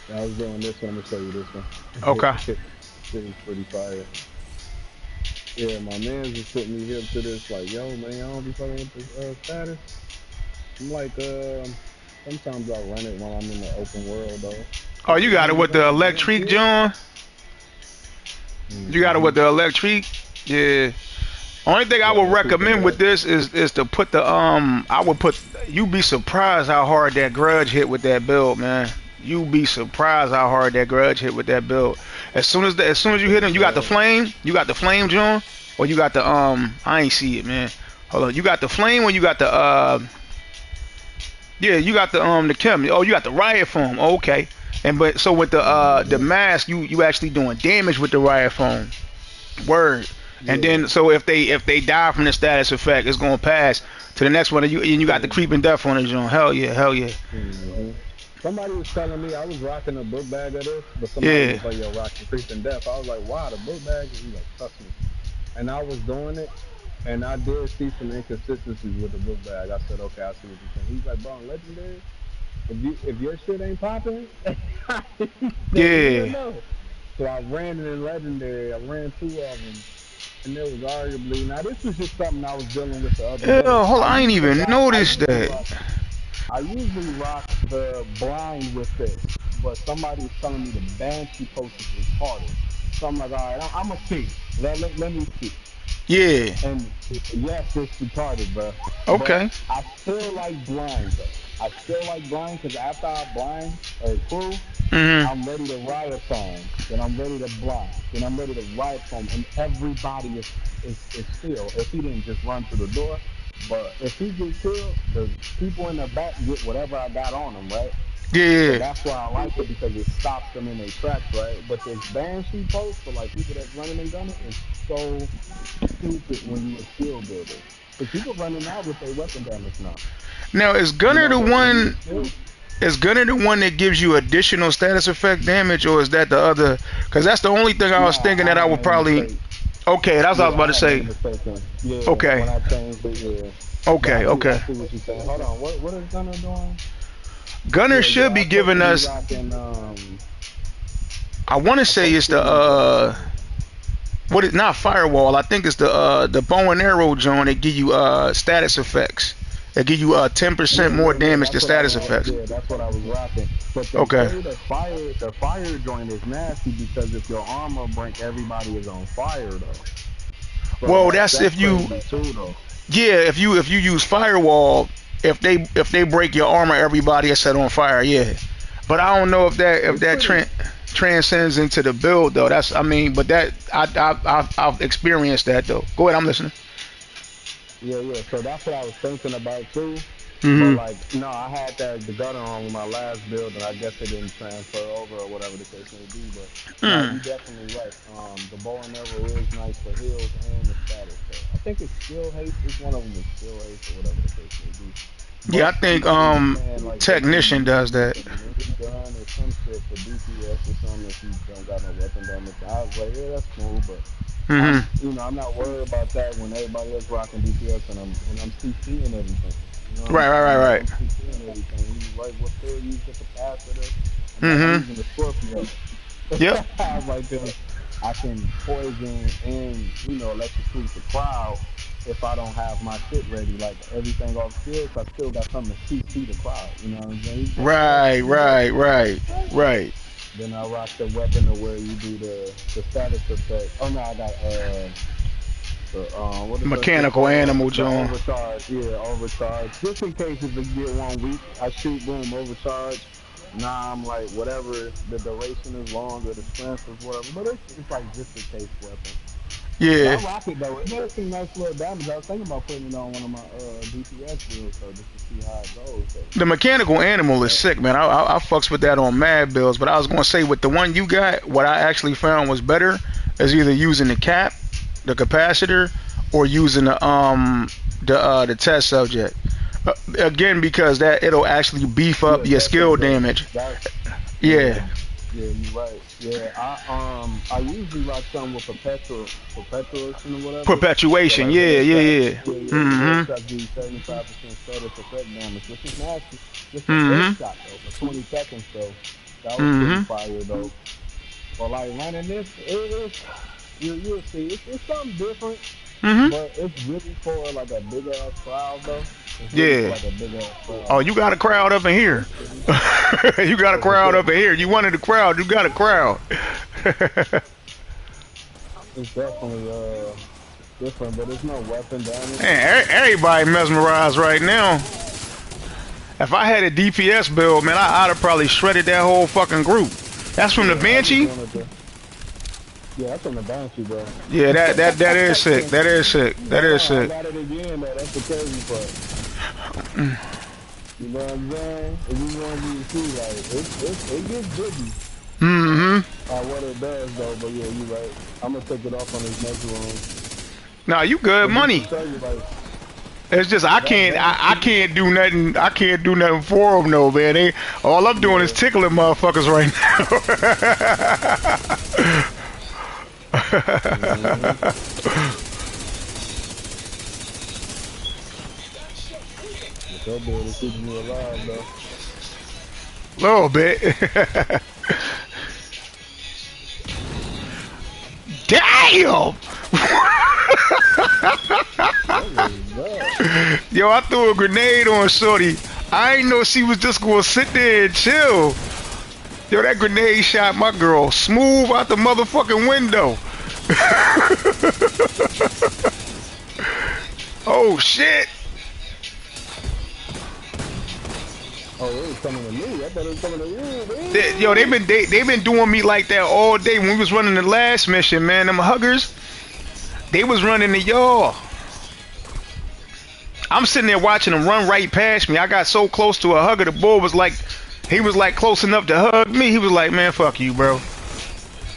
Yeah, I was doing this one. I'm gonna show you this one. Okay. Shit was pretty fire. Yeah, my man's just putting me hip to this. Like, yo, man, I don't be fucking with this status. I'm like, sometimes I run it while I'm in the open world though. Oh, But you the got run it and with the gun damn electric, kid. John. You got it Mm-hmm. with the electric. Yeah. Only thing I Yeah, would that super recommend with dope. this is to put the I would put you be surprised how hard that grudge hit with that build, man. You be surprised how hard that grudge hit with that build. As soon as you hit him, you got the But flame. You got the flame, John, or you got the I ain't see it, man. Hold on. You got the flame or you got the yeah, you got the chem. Oh, you got the riot foam. Oh, okay. And but so with the mm-hmm. mask, you actually doing damage with the riot foam. Word. And Yeah. then so if they die from the status effect, it's gonna pass to the next one. And you got the Mm-hmm. creeping death on it, John. Hell yeah, hell yeah, Mm-hmm. Somebody was telling me I was rocking a book bag of this, but somebody yeah, was like, "Yo, rocking creeping death." I was like, "Wow, the book bag?" And he's like, "Trust me." And I was doing it, and I did see some inconsistencies with the book bag. I said, "Okay, I see what you're saying." He's like, "Bro, in legendary, if your shit ain't popping," he said, "Let me yeah. know." So I ran it in legendary. I ran two of them, and there was arguably now this was just something I was dealing with the other day. Hell, hold on, I ain't even I noticed usually that. rock I usually rock the blind with this, but somebody was telling me the banshee post was harder. So I'm like, all right, I'm gonna see. Let me see. Yeah. And yes, it's retarded, bro. But Okay. I still like blind though. I still like blind because after I blind or crew, Mhm. I'm ready to riot foam. Then I'm ready to blind. Then I'm ready to riot foam, and everybody is still. If he didn't just run through the door, but if he get killed, the people in the back get whatever I got on them, right? So Yeah. that's why I like it because it stops them in their tracks, right? But this banshee post for like people that's running and gunning is so stupid when you a skill builder. Because people running out with their weapon damage now. Now is You Gunner know, the but when you one? skill, Is Gunner the one that gives you additional status effect damage, or is that the other? Because that's the only thing I was nah, thinking I that I had would made a probably. mistake. Okay, that's what I was Yeah, about I to had made a say. mistake. Yeah, when Okay. I changed it, yeah. But Okay. I Okay. see what you're saying. Hold on, what is Gunner doing? Gunner Yeah, should yeah, be I'm supposed giving to be us. rocking. I want to I'm say supposed it's to the be. what is not firewall. I think it's the bow and arrow joint that give you status effects. They give you 10% Yeah, more yeah, yeah. damage to That's what I status was. effects. Yeah, that's what I was rocking. But they Okay. say the fire joint is nasty because if your armor break, everybody is on fire though. So Well, that's that's that's if you crazy too though. yeah if you use firewall, if they break your armor, everybody is set on fire. Yeah. But I don't know if that if It's that pretty. transcends into the build though. That's I mean, but that I've experienced that though. Go ahead, I'm listening. Yeah, yeah. So that's what I was thinking about too. But Hmm. like, no, I had that the gutter on with my last build, and I guess it didn't transfer over or whatever the case may be. But no, Mm. you definitely right. The bow and arrow is nice for heals and the status. So I think it's skill haste. It's one of them is skill haste or whatever the case may be. Yeah, I But think people be saying like they can technician use does it with that. the minigun or some shit for DPS or something if you don't got no weapon damage. I was like, yeah, that's cool, but Hmm. I'm not worried about that when everybody else rocking DPS and I'm CCing everything. You know what I'm Right, right, saying? right, Like right. I'm CCing everything. You right what field you get the capacitor. I'm Hmm. using the Scorpio. Yep. I'm like, 'cause I can poison and electrocute the crowd if I don't have my shit ready, like everything off skill. So I still got something to CC the crowd. You know what I'm saying? He's like, oh, Right, shit, you dope. right, right, right. Then I rock the weapon to where you do the status effect. Oh no, I got the what is that shit Mechanical called? animal, The John. overcharge. Yeah, overcharge. Just in case if it get one weak, I shoot, boom, overcharge. Nah, I'm like whatever the duration is long or the strength is whatever. But it's like just a case weapon. But I Yeah. rock it though. It does some nice little damage. I was thinking about putting it on one of my DPS builds though, just to see how it goes though. The mechanical animal is But sick, man. I fucks with that on mad builds, but I was gonna say with the one you got, what I actually found was better is either using the cap, the capacitor, or using the test subject. Again, because that it'll actually beef up yeah, your skill definitely. damage. That yeah, Yeah, yeah, you're right. Yeah, I usually rock something with perpetuation or whatever. So perpetuation. like Yeah, yeah, headshot, yeah. the Mhm. headshot do 75% status effect damage, which is nasty. Just a Mhm. headshot though for 20 seconds though. That was pretty Mhm. fire though. But like running this, you'll see it's something different, Mhm. but it's really for like a big ass crowd though. It's really for Yeah. like a big ass Oh, crowd. you got a crowd up in here. It's pretty. You got a What's crowd that? up in here. You wanted a crowd. You got a crowd. It's definitely different, but there's no weapon damage. Man, everybody mesmerized right now. If I had a DPS build, man, I'd have probably shredded that whole fucking group. That's from the Yeah, I just Banshee. wanted to. Yeah, that's on the Banshee, bro. Yeah, that is sick. That is sick. That is I sick. got it again, though. That's the crazy part. You know what I'm saying? If you want me to see, like, it gets busy. Mhm. What it does, though. But yeah, you right. I'm gonna take it off on this next room. Nah, you good But just to money. show you, like, It's just I that can't I Banshee. can't do nothing. I can't do nothing for them, though, man. All I'm doing is Yeah. tickling motherfuckers right Mm-hmm. now. But your build is keeping me alive, though. Little bit. Damn! What was that? Yo, I threw a grenade on Shorty. I ain't know she was just gonna sit there and chill. Yo, that grenade shot my girl smooth out the motherfucking window. Oh shit! Oh, it was coming to me. I thought it was coming to you, man. Yo, they've been doing me like that all day. When we was running the last mission, man, them huggers, they was running to y'all. I'm sitting there watching them run right past me. I got so close to a hugger, the boy was like, he was like close enough to hug me. He was like, man, fuck you, bro.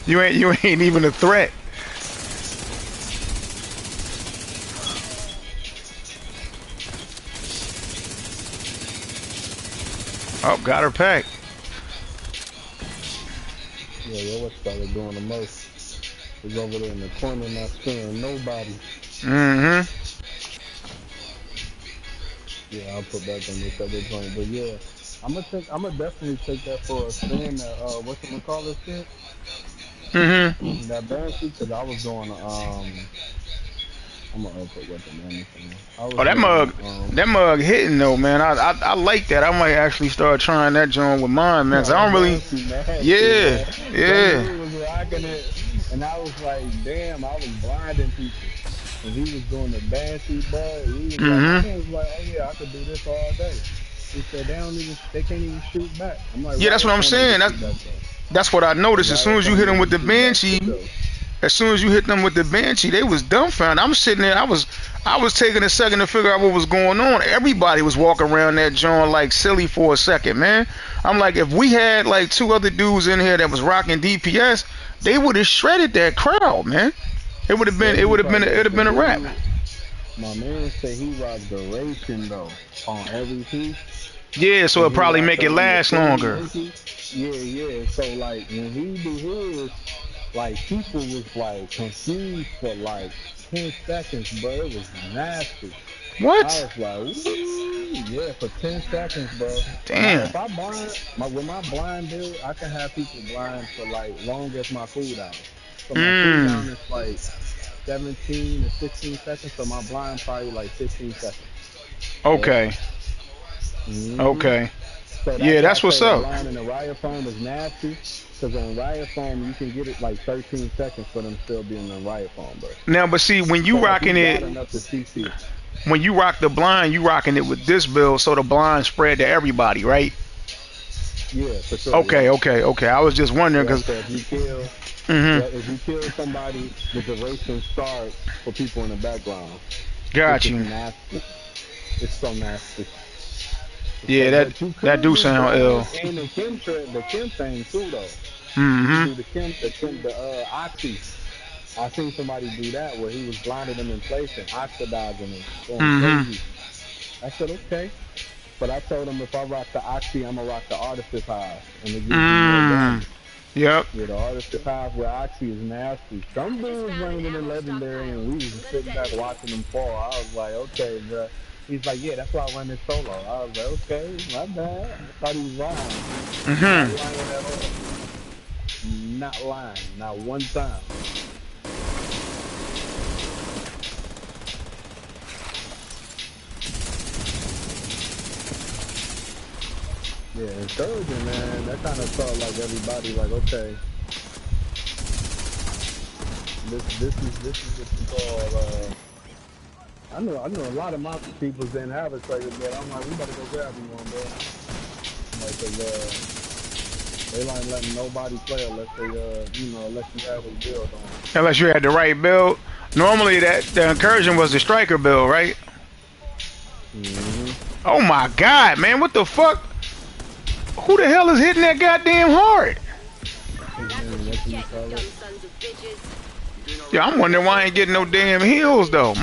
You ain't even a threat. Oh, got her packed. Yeah, yo, what started doing the most? Was over there in the corner not sparing nobody. Mm-hmm. Yeah, I'll put back on this other joint. But yeah, I'm gonna definitely take that for a spin. That whatchamacallit shit, Mm-hmm. that Banshee, because I was doing I'm gonna put weapon anything. I was Oh, doing that mug hitting though, man. I like that. I might actually start trying that joint with mine, man. 'Cause I the don't really. Banshee nasty, Yeah, man. Some yeah. dude was rocking it, and I was like, damn, I was blinding people. And he was doing the Banshee, bud. He was like, my Mm-hmm. man was like, oh yeah, I could do this all day. He said they can't even shoot back. I'm like, Yeah, why that's what I'm can't they saying. just shoot back though? That's what I Like, noticed. As why soon as you can't hit they them with the just shoot back for Banshee, sure? as soon as you hit them with the Banshee, they was dumbfounded. I'm sitting there. I was taking a second to figure out what was going on. Everybody was walking around that joint like silly for a second, man. I'm like, if we had like two other dudes in here that was rocking DPS, they would have shredded that crowd, man. Crazy part It'd is have the been a wrap. dude, my man said he rocked duration though on every piece. Yeah, so Cause it'd he probably rocked make the it last full longer. Yankee. Yeah, yeah. So like when he do his, like people was like confused for like 10 seconds, bro. It was nasty. I What? was like, ooh, yeah, for 10 seconds, bro. And Damn. if I blind with my blind build, I can have people blind for like long as my cooldown. So my cooldown is like 17 to 16 seconds. So my blind probably like 15 seconds. Yeah. Okay. hmm Okay. So Yeah, that's why I that's what's say the up. blind in the riot foam is nasty. Because on riot foam you can get it like 13 seconds for them still being in riot foam, bro. Now, but see, when So you like rocking he's it, wild enough to CC. when you rock the blind, you rocking it with this build, so the blind spread to everybody, right? Yeah, for sure. Okay, Yep. okay, okay. I was just wondering Yeah. because. So if you kill, Hmm. yeah, if you kill somebody, the duration starts for people in the background, which Got is you. nasty. It's so nasty. Yeah, So, that but you that could do do sound blind ill. and the Kim thing too, though. You could Hmm. do the oxy. I seen somebody do that where he was blinding them in place and oxidizing them, going Hmm. crazy. I said okay, but I told him if I rock the oxy, I'm gonna rock the artifice hive, and it gives you more Mm. damage. Yep. Yeah, the artifice hive with oxy is nasty. Some I just dudes found an running it in ammo legendary, stockpile. and we was I'm just gonna sitting back detonate it. watching them fall. I was like, okay, bro. He's like, yeah, that's why I run this solo. I was like, okay, my bad. I thought he was lying. Not Hmm. lying at all. Not lying. Not one time. Yeah, encouraging, man. That kind of felt like everybody, like, okay, this is what you call. I know a lot of my people didn't have a trigger, but I'm like, we better go grab me one, bro. Like, 'cause, they like letting nobody play unless they, unless you have a build on. Unless you had the right build. Normally, that the incursion was the striker build, right? Mm-hmm. Oh my God, man! What the fuck? Who the hell is hitting that goddamn hard? His That's what name, you what you get, call you dumb it? sons of bitches. Yeah, I'm wondering why I ain't getting no damn heals though.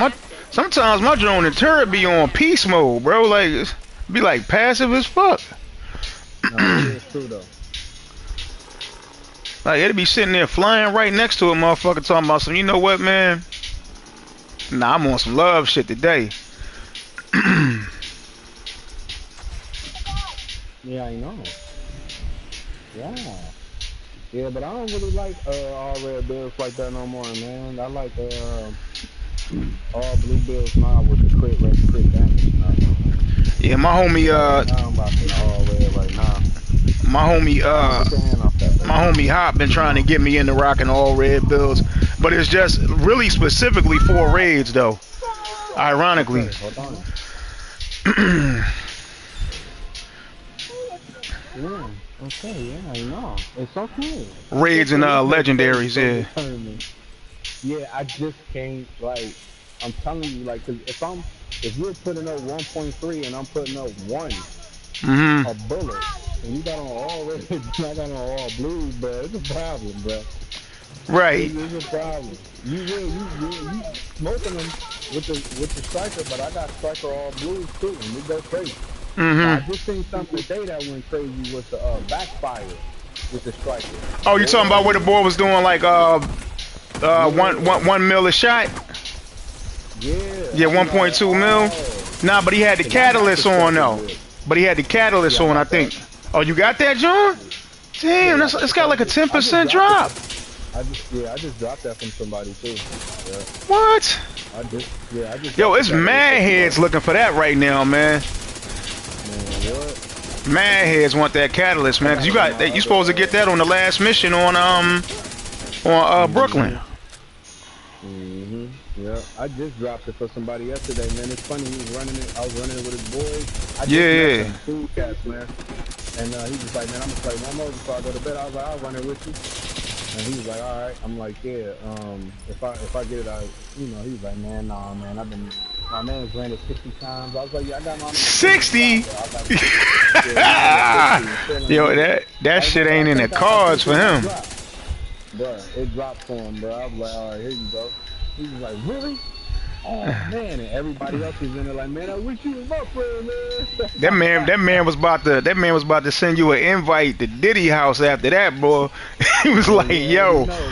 Sometimes my drone and turret be on peace mode, bro. Like, be like passive as fuck. No, that is true though. Like, it'd be sitting there flying right next to a motherfucker talking about some, you know what, man? Nah, I'm on some love shit today. Yeah, I know. Yeah. Yeah, but I don't really like all red bills like that no more, man. I like all blue bills now with the crit damage now. Yeah, Now I'm rocking the all red right now. my homie, Get your hand off that, my baby. homie Hop been trying to get me into rocking all red builds, but it's just really specifically for raids though. Ironically. Okay, hold on. Yeah, okay, yeah, I know. It's okay. Raids and It's just legendaries, so yeah. determined. Yeah, I just can't, like, I'm telling you, like, 'cause if you're putting up 1.3 and I'm putting up 1, Mhm. a bullet, and you got on all red, I got on all blues, bro, it's a problem, bro. Right. It's a problem. You smoking them with the striker, but I got striker all blues too, and we go crazy. Now, I Mhm. just seen something today that went crazy with the backfire with the striker. Oh, you talking about where the Boy, boy was doing like yeah, 1 mil a shot? yeah. Yeah, I'm like, 1.2 mil. oh, Nah, but he had the 'cause I got the catalyst on striker though. build. But he had the catalyst Yeah, I on, I got that. think. Oh, you got that, John? Damn, Yeah, I got it's the got like a catalyst. I just 10% dropped it. drop. I just dropped that from somebody too. Yeah, What? I just Yo, dropped the it's catalyst mad from heads somebody. looking for that right now, man. Man, what? Mad heads want that catalyst, I man. Cause got it on my you other. supposed to get that on the last mission on Brooklyn. Mhm. Yeah, I just dropped it for somebody yesterday, man. It's funny, he was running it. I was running it with his boys. I just met Yeah. some cool cats, man. And he was like, man, I'm gonna play one more before I go to bed. I was like, I'll run it with you. And he was like, all right. I'm like, yeah. If I get it, he was like, man, nah, man. My man's ran it 60 times. I was like, yeah, I got mine in the same 60. spot, bro. I was like, yeah, mine is 60. It's still Yo, in use. that I was shit like, but ain't in the I cards think for it might him. drop. Bro, it dropped for him, bro. I was like, all right, here you go. He was like, really? Oh man, and everybody else was in there like, man, I wish you was my friend, man. That man was about to send you an invite to Diddy house after that, bro. He was Oh like, yeah, you yo. know,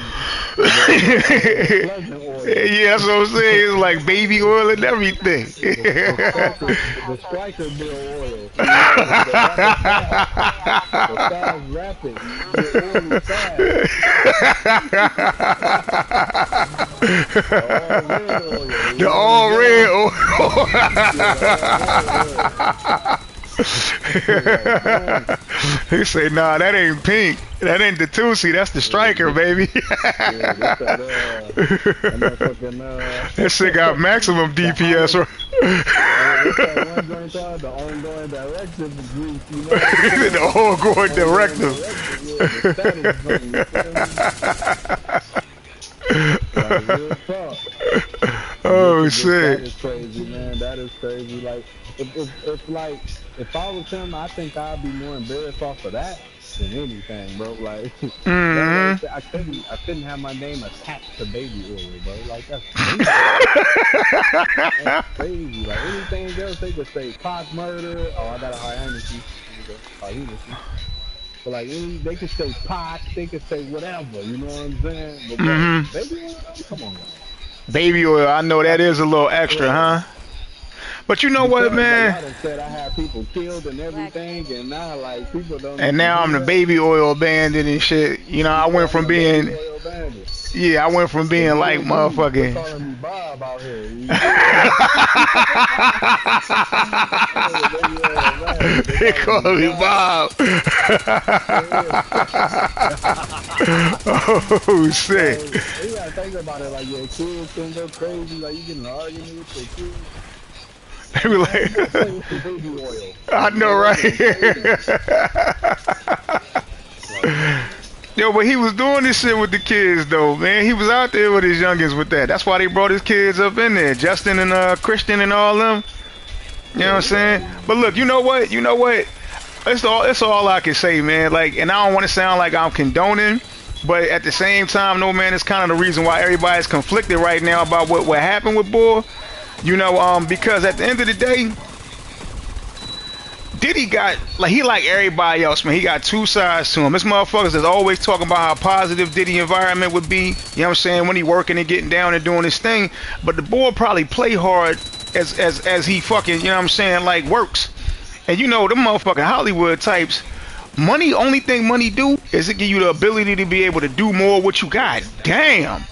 the Pleasant Yeah, that's what I'm saying. It's like baby oil and everything. The striker bill oil. You know, the rapid fast. The fast rapid. You get oily fast. The all red oil. You The know what I'm all red saying? oil. Yeah, the all red oil. Like, dang. He say, nah, that ain't pink. That ain't the Tusi. That's the striker, baby. Yeah, this that motherfucking That shit got maximum DPS. what's that one joint called? The ongoing directive group, you know what I'm saying? The ongoing directive. Yeah, the status zone, you feel me? Like, real talk. Oh That shit. is crazy, man. That is crazy. Like, if like, if I was him, I think I'd be more embarrassed off of that than anything, bro. Like, that right there, I couldn't have my name attached to baby oil, bro. Like, that's crazy. That's crazy. Like, anything else, they could say cock murder. Oh, I got a high Hennessy. Here we go. High Hennessy. But like, they could say Pac, they could say whatever. You know what I'm saying? But bro, baby oil, come on, guys. Baby oil, I know that is a little extra, huh? But you know what, Because like man? y'all done said, I had people killed and everything, and now like people don't And even now I'm do the that. baby oil bandit and shit. You know, I Yeah, went I'm from a baby being, oil bandit. yeah, I went from The being like real dude. They motherfucking. calling me Bob out here. You feel me? I'm a baby oil bandit. They They calling call me me Bob. Bob. Oh shit. Like, you gotta think about it. Like your kids can go crazy. Like you get in an argument with your kids. They be Like, man, you gotta like, play with some baby oil. I Like, know, man, they right? going crazy. Like, Yo, but he was doing this shit with the kids though, man. He was out there with his youngins with that. That's why they brought his kids up in there, Justin and Christian and all them. You know what I'm saying? But look, you know what? You know what? It's all I can say, man. Like, and I don't want to sound like I'm condoning, but at the same time, no, man, it's kind of the reason why everybody's conflicted right now about what happened with Bull. You know, because at the end of the day, Diddy got, like, he like everybody else, man. He got two sides to him. This motherfuckers is always talking about how positive Diddy environment would be, you know what I'm saying, when he working and getting down and doing his thing. But the boy probably play hard as he fucking, you know what I'm saying, like, works. And you know, them motherfucking Hollywood types, money, only thing money do is it give you the ability to be able to do more what you got. Damn.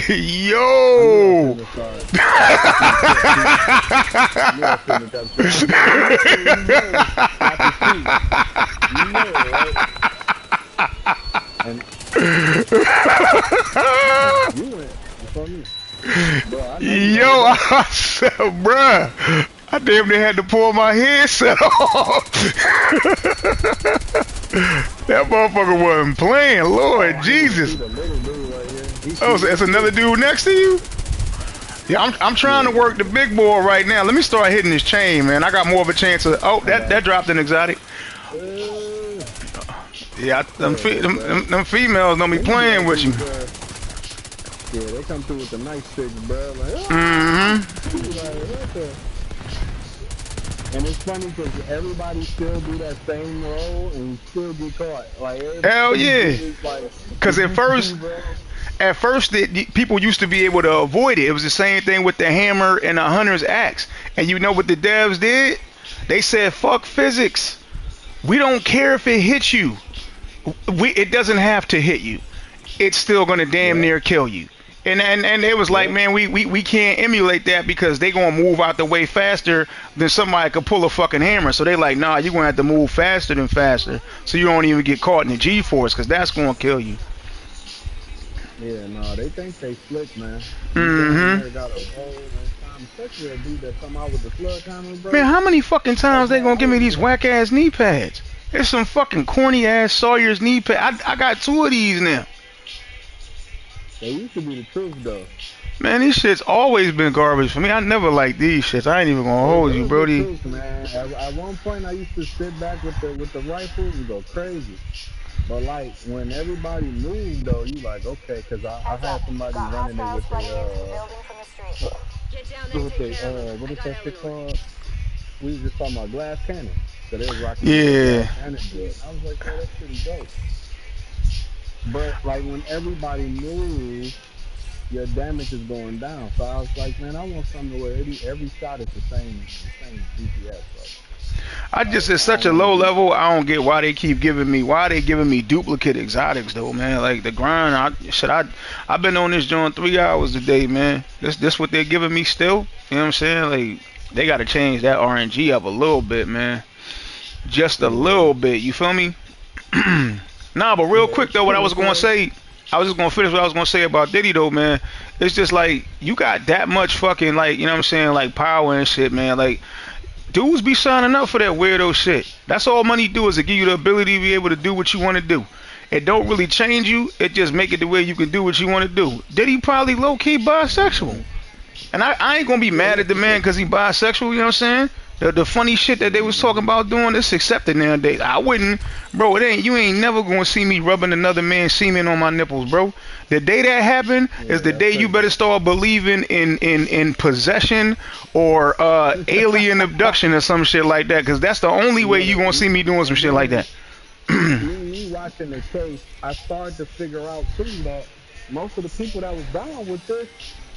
Yo. Yo, I said, bruh, I damn near had to pull my headset off. That motherfucker wasn't playing, Lord Jesus. Oh, so it's another dude next to you? Yeah, I'm trying to work the big boy right now. Let me start hitting this chain, man. I got more of a chance of. Oh, that dropped an exotic. Yeah, them females don't be playing with you. Yeah, they come through with the nice sticks, bro. Like, and it's funny because everybody still do that same role and still get caught. Like, hell yeah. Because at first, people used to be able to avoid it. It was the same thing with the hammer and the hunter's axe. And you know what the devs did? They said, fuck physics. We don't care if it hits you. It doesn't have to hit you. It's still going to damn near kill you. And it was like, man, we can't emulate that because they gonna move out the way faster than somebody could pull a fucking hammer. So they like, nah, you're gonna have to move faster than faster, so you don't even get caught in the G-force, because that's gonna kill you. Yeah, no, they think they slick, man. Got a whole time, especially a dude that come out with the flood camera, bro. Man, how many fucking times they gonna give me these whack ass knee pads? There's some fucking corny ass Sawyer's knee pad. I got 2 of these now. They used to be the truth, though. Man, these shits always been garbage for me. I never liked these shits. I ain't even gonna hold you, Brody. Truth, man. At one point, I used to sit back with the rifle and go crazy. But like when everybody moved, though, you like okay, because I had somebody running it with Get down there, take care of it. what is that shit called? We was just talking about glass cannon. So they was rocking Yeah. glass cannon. I was like, oh, that's pretty dope. but like when everybody moves, your damage is going down. So I was like, man, I want something where every shot is the same DPS. I just Like at I such don't a want to low be. level. I don't get why they giving me duplicate exotics though, man. Like the grind, I've been on this joint 3 hours a day, man. This what they're giving me still. You know what I'm saying? Like they got to change that RNG up a little bit, man. Just a Yeah, little bit. You feel me? Nah, but real yeah, quick it's though, what I cool. was gonna say, I was just gonna finish what I was gonna say about Diddy though, man. It's just like you got that much fucking like, you know what I'm saying, like power and shit, man. Like dudes be signing up for that weirdo shit. That's all money do is to give you the ability to be able to do what you want to do. It don't really change you. It just make it the way you can do what you want to do. Diddy probably low key bisexual. Mhm. And I ain't gonna be Yeah, mad yeah, at the for man sure. because he bisexual. You know what I'm saying? The funny shit that they was talking Mhm. about doing is accepted nowadays. I wouldn't, bro. It ain't. You ain't never gonna see me rubbing another man's semen on my nipples, bro. The day that happened is Yeah, the that's day you crazy. better start believing in possession or alien abduction or some shit like that. Cause that's the only way you Yeah, gonna see me doing some and shit like then that. me watching the case, I started to figure out too that most of the people that was down with this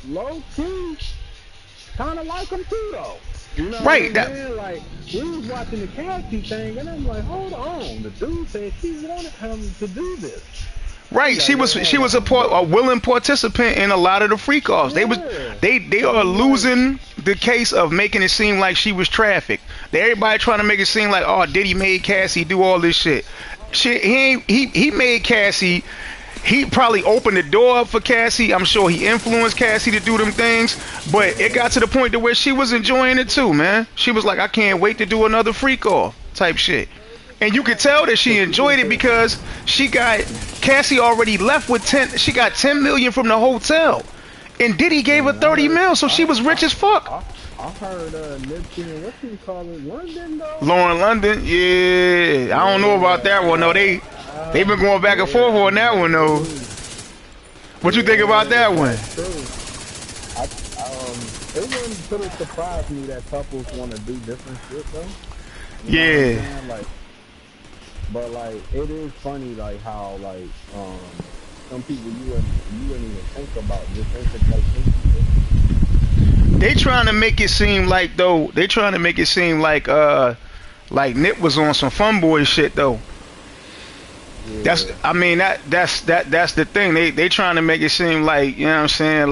low key kind of like him too, though. You know what Right. I'm That. saying? Like we was watching the Cassie thing, and I'm like, hold on. The dude said she wanted him to do this. I'm Right, like, yo, she hold was on, a bro. willing participant in a lot of the freak offs. Yeah, They and are I'm like, losing the case of making it seem like she was trafficked. Everybody trying to make it seem like oh Diddy made Cassie do all this shit. Shit, he made Cassie. He probably opened the door up for Cassie. I'm sure he influenced Cassie to do them things. But it got to the point to where she was enjoying it too, man. She was like, I can't wait to do another freak off type shit. And you could tell that she cause she enjoyed was it the because she got Cassie already left with 10. She got 10 million from the hotel, and Diddy gave her man. I 30 heard, mil, so she was rich as fuck. I, I heard Nipsey and what you call it, London though. Lauren London, yeah, I don't know about Yeah, that one though. They been going back and forth yeah. on I'm that like, one though. ooh, What you think about yeah, that one? that's true. I it wouldn't put it surprise me that couples want to do different shit though. You know what I'm Yeah, saying? Like, but like it is funny like how like some people you wouldn't even think about just instant they trying to make it seem like though. They trying to make it seem like Nip was on some fun boy shit though. That's yeah. I mean that's the thing. They trying to make it seem like, you know what I'm saying,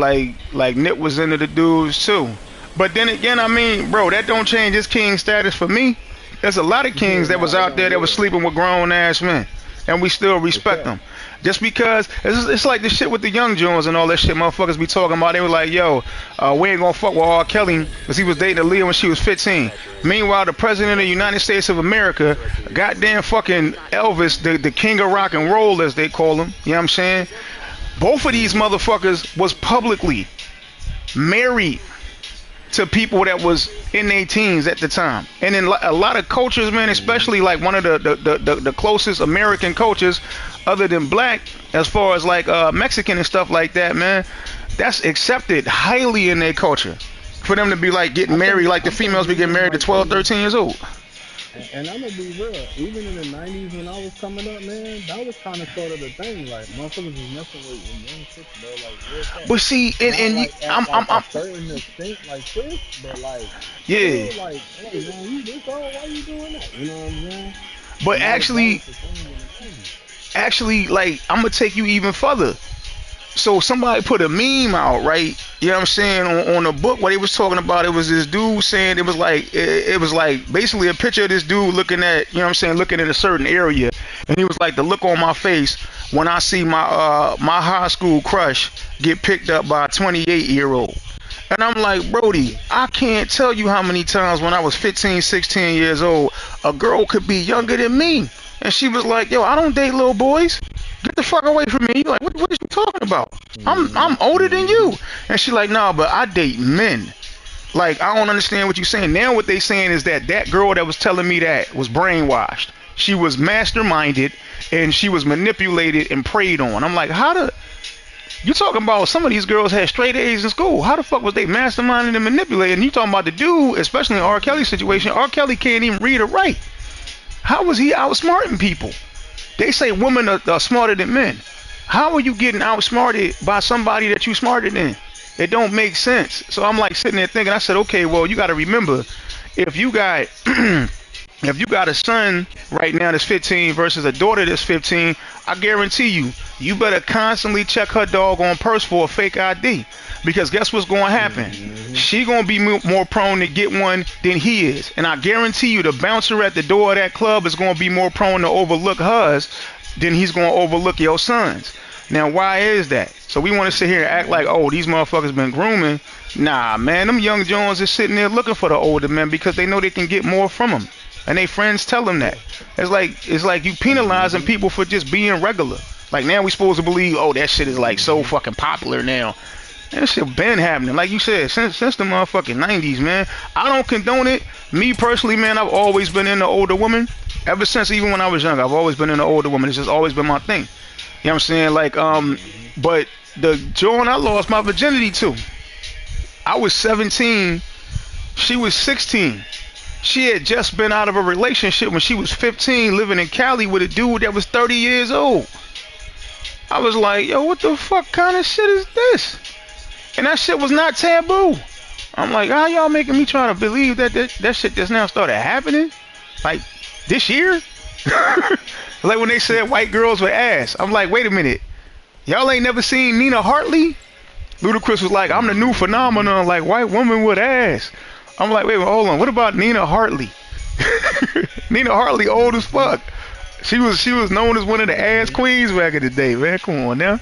like Nip was into the dudes too. But then again, I mean, bro, that don't change his king status for me. There's a lot of kings Yeah, that was no, it out there don't. that was Yeah, sleeping with grown ass men, and we still for respect sure. them. Just because it's like the shit with the young Jones and all that shit motherfuckers be talking about. They were like, yo, we ain't gonna fuck with R. Kelly because he was dating Aaliyah when she was 15. Meanwhile, the president of the United States of America, goddamn fucking Elvis, the king of rock and roll as they call him, you know what I'm saying? Both of these Mhm. motherfuckers was publicly married to people that was in their teens at the time. And in a lot of cultures, man, Mhm. especially like one of the closest American cultures other than black, as far as like Mexican and stuff like that, man, that's accepted highly in their culture. For them to be like getting married, like the I think females be getting even married to like 12, 13 years old. and I'm gonna be real. Even in the '90s when I was coming up, man, that was kind of sort of the thing. Like motherfuckers was messing with young chicks, bro, like real talk. But see, Not and you, like at like a I'm certain extent like this, but like yeah. still like, hey man, you this old, why you doing that? You know what I'm saying? But And that was actually, the thing in the '90s. like I'm gonna take you even further. So somebody put a meme out, right? You know what I'm saying, on a book. What he was talking about, it was this dude saying it was like basically a picture of this dude looking at, you know what I'm saying, looking at a certain area, and he was like, the look on my face when I see my high school crush get picked up by a 28-year-old. And I'm like, Brody, I can't tell you how many times when I was 15, 16 years old, a girl could be younger than me. And she was like, yo, I don't date little boys. Get the fuck away from me. You like, what is you talking about? I'm older than you. Mhm. And she like, nah, but I date men. Like, I don't understand what you're saying. Now what they saying is that that girl that was telling me that was brainwashed. She was masterminded and she was manipulated and preyed on. I'm like, how the you talking about some of these girls had straight A's in school? How the fuck was they masterminding and manipulating? And you talking about the dude, especially in R. Kelly's situation, R. Kelly can't even read or write. How was he outsmarting people? They say women are smarter than men. How are you getting outsmarted by somebody that you smarter than? It don't make sense. So I'm like sitting there thinking. I said, okay, well, you got to remember, if you got if you got a son right now that's 15 versus a daughter that's 15, I guarantee you, you better constantly check her doggone purse for a fake ID. Because guess what's going to happen? She going to be more prone to get one than he is. And I guarantee you, the bouncer at the door of that club is going to be more prone to overlook hers than he's going to overlook your son's. Now, why is that? So we want to sit here and act like, oh, these motherfuckers been grooming. Nah, man, them young Jones is sitting there looking for the older men because they know they can get more from them. And they friends tell them that. It's like you penalizing people for just being regular. Like now we supposed to believe, oh, that shit is like so fucking popular now. That shit been happening, like you said, since the motherfucking 90s, man. I don't condone it. Me personally, man, I've always been into older women. Ever since, even when I was young, I've always been into older women. It's just always been my thing. You know what I'm saying? Like, but the Joan I lost my virginity to, I was 17, she was 16. She had just been out of a relationship when she was 15, living in Cali with a dude that was 30 years old. I was like, yo, what the fuck kind of shit is this? And that shit was not taboo. I'm like, how y'all making me try to believe that that shit just now started happening? Like, this year? Like when they said white girls with ass. I'm like, wait a minute. Y'all ain't never seen Nina Hartley? Ludacris was like, I'm the new phenomenon, like white woman with ass. I'm like, wait, hold on. What about Nina Hartley? Nina Hartley old as fuck. She was known as one of the ass queens back in the day, man. Come on now.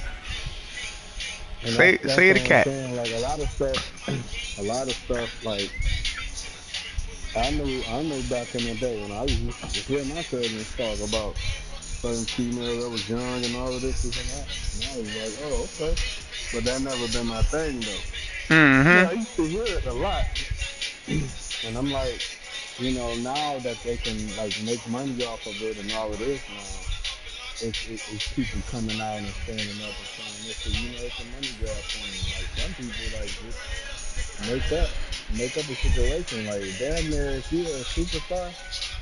And Say the cat. Like a lot of stuff, like I knew back in the day when I used to hear my cousins talk about certain females that was young and all of this and that. And I was like, oh, okay. But that never been my thing though. Yeah, I used to hear it a lot. And I'm like, you know, now that they can like make money off of it and all of this now, it's people coming out and standing up and saying this, so, you know, it's a money grab for them. Like some people like just make up a situation. Like damn near if you're a superstar,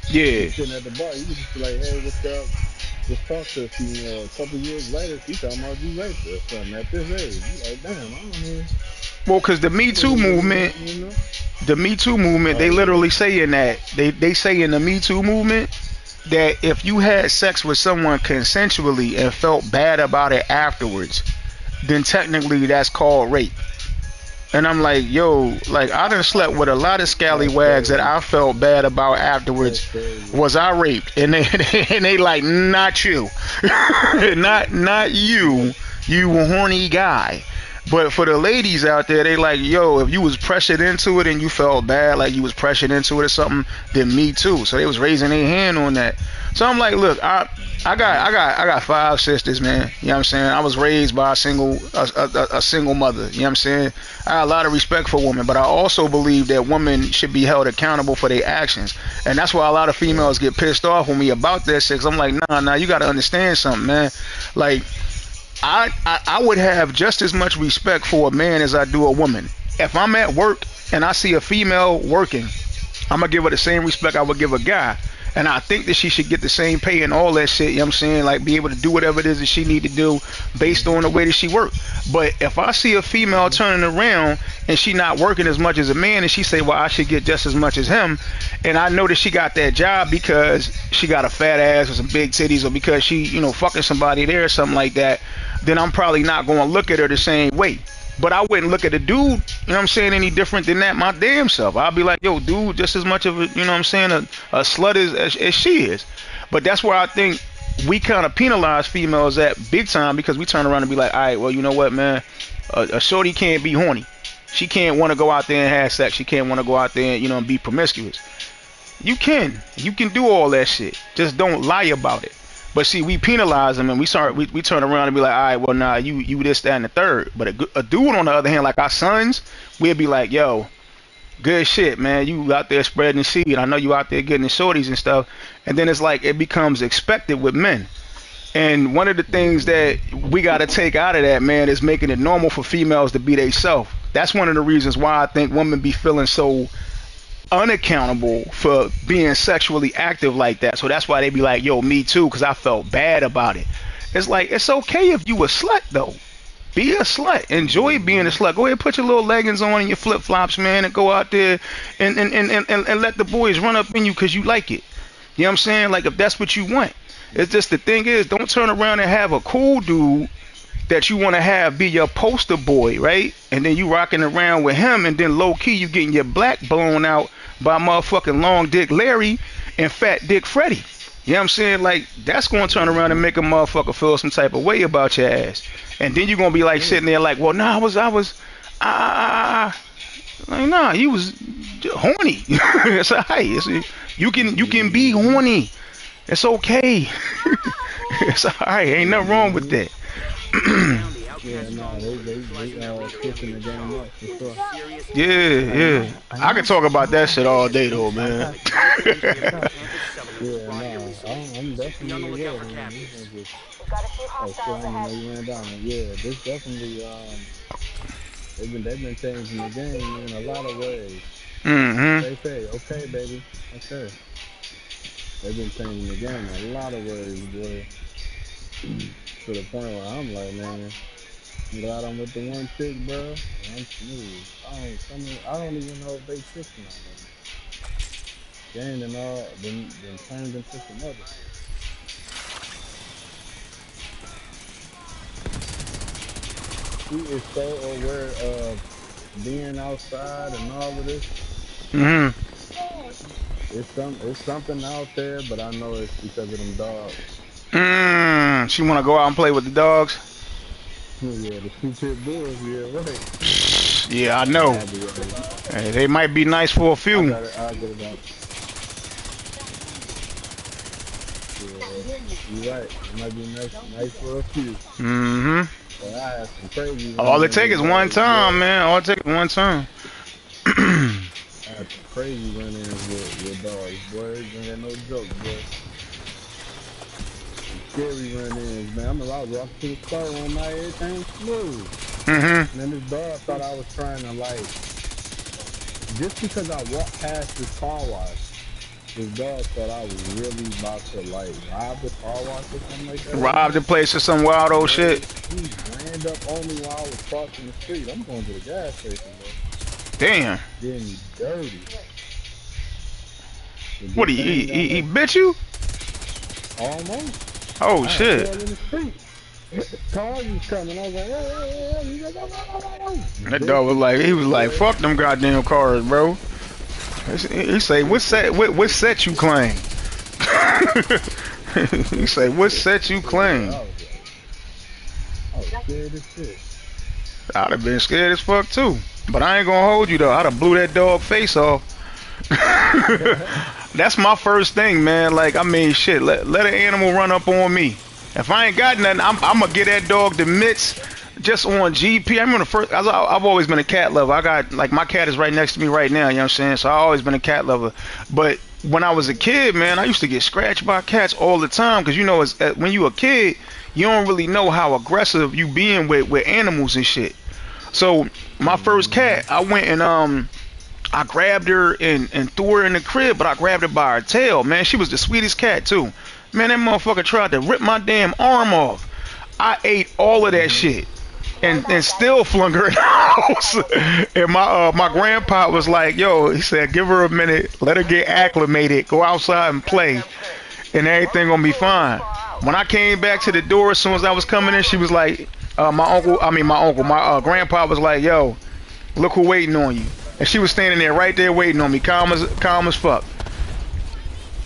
Yeah. sitting at the bar, you can just be like, hey, what's up? Just talk to a female. A couple years later, she talking about you raped her or something at this age. You like, damn, I don't know. Well, cause the Me Too movement, they literally saying that they say in the Me Too movement that if you had sex with someone consensually and felt bad about it afterwards, then technically that's called rape. And I'm like, yo, like I done slept with a lot of scallywags that I felt bad about afterwards. Was I raped? And they like, not you, not you, you horny guy. But for the ladies out there, they like, yo, if you was pressured into it and you felt bad, like you was pressured into it or something, then me too. So they was raising their hand on that. So I'm like, look, I got 5 sisters, man. You know what I'm saying? I was raised by a single mother. You know what I'm saying? I got a lot of respect for women, but I also believe that women should be held accountable for their actions. And that's why a lot of females get pissed off when we about that shit. 'Cause I'm like, nah, you got to understand something, man. Like, I would have just as much respect for a man as I do a woman. If I'm at work and I see a female working, I'm going to give her the same respect I would give a guy. And I think that she should get the same pay and all that shit, you know what I'm saying? Like, be able to do whatever it is that she need to do based on the way that she work. But if I see a female turning around and she not working as much as a man and she say, well, I should get just as much as him, and I know that she got that job because she got a fat ass or some big titties or because she, you know, fucking somebody there or something like that, then I'm probably not going to look at her the same way. But I wouldn't look at a dude, you know what I'm saying, any different than that my damn self. I'll be like, yo, dude, just as much of a, you know what I'm saying, a slut as she is. But that's where I think we kind of penalize females at big time, because we turn around and be like, all right, well, you know what, man, a shorty can't be horny. She can't want to go out there and have sex. She can't want to go out there and, you know, and be promiscuous. You can do all that shit. Just don't lie about it. But see, we penalize them and we turn around and be like, all right, well, nah, you this, that, and the third. But a dude, on the other hand, like our sons, we'd be like, yo, good shit, man. You out there spreading the seed. I know you out there getting the shorties and stuff. And then it's like it becomes expected with men. And one of the things that we got to take out of that, man, is making it normal for females to be themselves. That's one of the reasons why I think women be feeling so unaccountable for being sexually active like that. So that's why they be like, yo, me too, because I felt bad about it. it's like it's okay if you a slut though. Be a slut. Enjoy being a slut. Go ahead, put your little leggings on and your flip flops, man, and go out there and let the boys run up in you because you like it. You know what I'm saying? Like if that's what you want. It's just the thing is, don't turn around and have a cool dude that you want to have be your poster boy, right? And then you rocking around with him, and then low key you getting your black blown out by motherfucking long dick Larry and fat dick Freddie. You know what I'm saying? Like that's gonna turn around and make a motherfucker feel some type of way about your ass. And then you're gonna be like sitting there like, well, nah, like, nah, you was horny. It's alright. You can be horny. It's okay. It's alright. Ain't nothing wrong with that. Yeah, no, they pushing the game up for sure. Yeah. I can talk about that shit all day though, man. Yeah, no, I'm definitely aware, man. We've got a few hostiles ahead. You ran down. Yeah, this definitely they've been changing the game in a lot of ways. They say, okay, baby, okay. They've been changing the game in a lot of ways, boy. To the point where I'm like, man, I'm glad I'm with the one chick, bro. I'm smooth. I don't even know if they chicken on them. Game and all, then turned into some other shit. She is so aware of being outside and all of this. It's something out there, but I know it's because of them dogs. She wanna go out and play with the dogs? Yeah, the two pit bulls, yeah, right. Yeah, I know. Hey, they might be nice for a few. I'll get it out. Yeah, you're right. It might be nice for a few. But I have some crazy ones. All it takes is one time, man. All it takes is one time. I have some crazy run-ins with dogs, boy. Ain't no joke, boy. Scary run-ins, man. I was walking to the store one night, everything smooth. And then this dog thought I was trying to, like, just because I walked past this car wash, this dog thought I was really about to, like, rob the car wash or something like that. Rob the place or some wild old shit. He ran up on me while I was crossing the street. I'm going to the gas station, bro. Damn. Getting me dirty. What, he bit you? Almost. Oh, shit. In the street. Cars was coming. I was like, hey. That dog was like, he was like, fuck them goddamn cars, bro. He say, what set you claim? He say, what set you claim? I was scared as shit. I'd have been scared as fuck too. But I ain't gonna hold you though. I'd have blew that dog face off. That's my first thing, man. Like, I mean, shit, let an animal run up on me. If I ain't got nothing, I'm gonna get that dog the mitts just on GP. I remember the first, I've always been a cat lover. I got, like, my cat is right next to me right now, you know what I'm saying? So I've always been a cat lover. But when I was a kid, man, I used to get scratched by cats all the time. Because, you know, when you a kid, you don't really know how aggressive you being with animals and shit. So my first cat, I went and I grabbed her and threw her in the crib, but I grabbed her by her tail, man. She was the sweetest cat too. Man, that motherfucker tried to rip my damn arm off. I ate all of that shit and still flung her in the house. And my grandpa was like, yo, he said, give her a minute, let her get acclimated, go outside and play, and everything gonna be fine. When I came back to the door, as soon as I was coming in, she was like, my grandpa was like, yo, look who waiting on you. And she was standing there right there waiting on me, calm as fuck.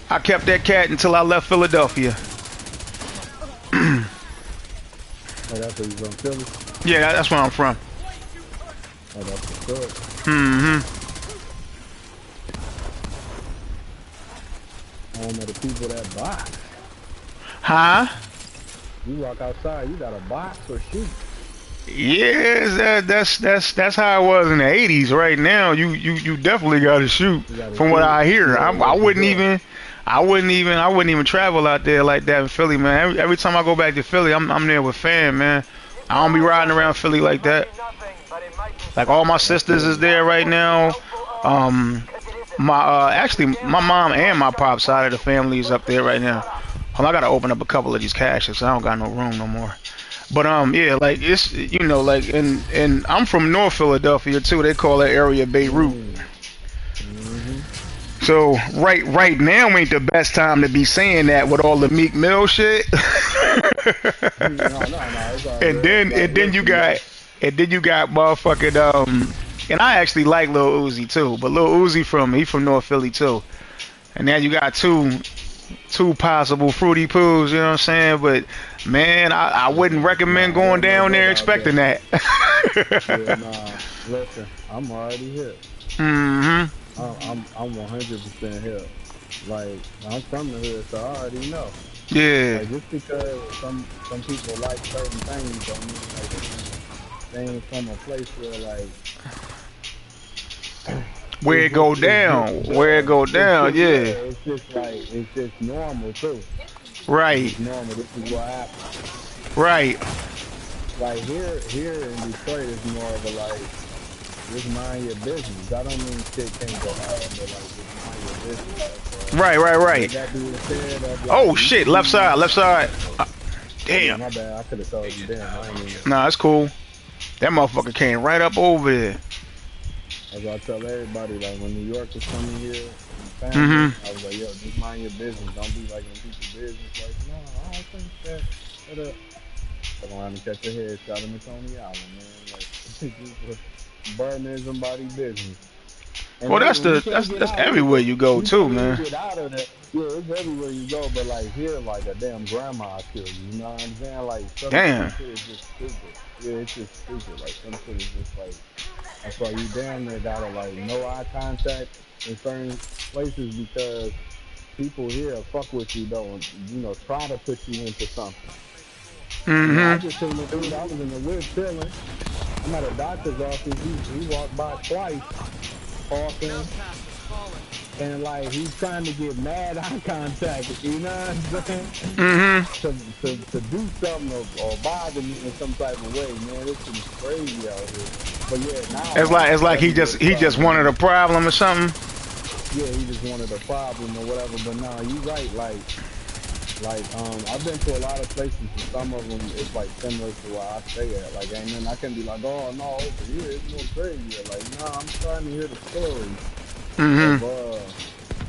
I kept that cat until I left Philadelphia. Oh, that's where you from, Philly? Yeah, that's where I'm from. Oh, that's what's good. Home of the people that box. Huh? You walk outside, you got a box or shoot. Yeah, that's how it was in the 80s. Right now, you definitely got to shoot. From what I hear, I wouldn't even travel out there like that in Philly, man. Every time I go back to Philly, I'm there with fam, man. I don't be riding around Philly like that. Like, all my sisters is there right now. Actually, my mom and my pop side of the family is up there right now. I gotta open up a couple of these caches. So I don't got no room no more. But yeah, like it's like and I'm from North Philadelphia too. They call that area Beirut. So right now ain't the best time to be saying that with all the Meek Mill shit. No, it's all and good. then Like, and then you listen, got and then you got motherfucking and I actually like Lil Uzi too, but Lil Uzi he from North Philly too. And now you got two possible fruity poos, you know what I'm saying? But man, I wouldn't recommend nah, going ain't no down there good out expecting there. that. Yeah, nah. Listen, I'm already here. hmm I'm 100% here. Like, I'm from the hood, so I already know. Yeah. Like, just because some people like certain things don't mean like they ain't from a place where like Where it go it's just down. Where it go down, yeah. it's just normal too. It's Right. just normal. This is what happens. Right. Like here in Detroit is more of a like just mind your business. I don't mean shit can't go happen, but like just mind your business. That's all. Right, right, With right. that being said, of like Oh you shit, could be left side, left side. yeah, Damn. my bad. I could have told you. Damn, I ain't even. Nah, it's cool. That motherfucker came right up over there. As I tell everybody, like when New York was coming here, family, hmm I was like, yo, just mind your business. Don't be like in people's business. Like, no, I don't think that. Shut up. Come around and catch a headshot in the Coney Island, man. Like, just burning somebody's business. And Well, then when you can't get that's out, everywhere listen, you go you too, can't even man. get out of that. Yeah, it's everywhere you go, but like here, like a damn grandma kill you. You know what I'm saying? Like some Damn. shit is just stupid. Yeah, it's just stupid. Like some shit is just like that's why you damn near gotta like no eye contact in certain places because people here fuck with you though and try to put you into something. I hmm just seen a dude. I was in the whip chilling. I'm at a doctor's office. He walked by twice, talking, and like he's trying to get mad eye contact. You know what I'm saying? hmm To do something or bother me in some type of way, man. This shit is crazy out here. But yeah, now like It's like everywhere he just starting to wanted a be. problem or something. Yeah, he just wanted a problem or whatever. But now you right, I've been to a lot of places and some of them it's like similar to where I stay at. Like ain't nothing I can be like, oh no, over here it's more crazier. Like nah, I'm trying to hear the stories hmm of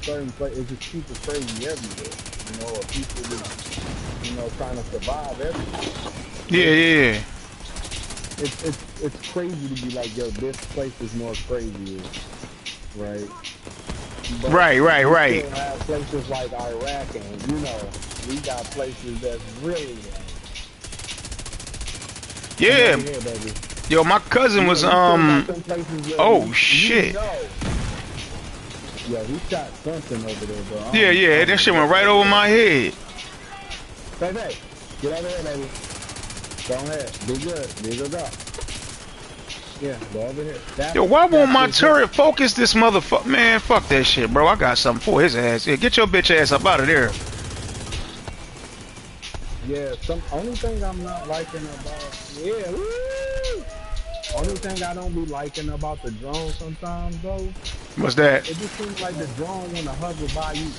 certain places. It's just people crazy everywhere. Or people just trying to survive everywhere. Yeah, It's yeah. it's crazy to be like, yo, this place is more crazier, right? But Right, right, we right. still have places like Iraq, and we got places that's really like, come over Yeah. here, baby. Yo, my cousin was You still got some places where oh you shit. know, yeah, he shot something over there, bro. Yeah, I yeah, don't that know shit what went right that over was. my head. Hey, get over here, baby. Go ahead, be good, be good, go. Yeah, go over here. Yo, why won't That's my just it. turret focus this motherfucker? Man, fuck that shit, bro. I got something for his ass. Yeah, get your bitch ass up out of there. Yeah, only thing I'm not liking about woo! Only thing I don't be liking about the drone sometimes though, What's that? it just seems like the drone wanna hover by you.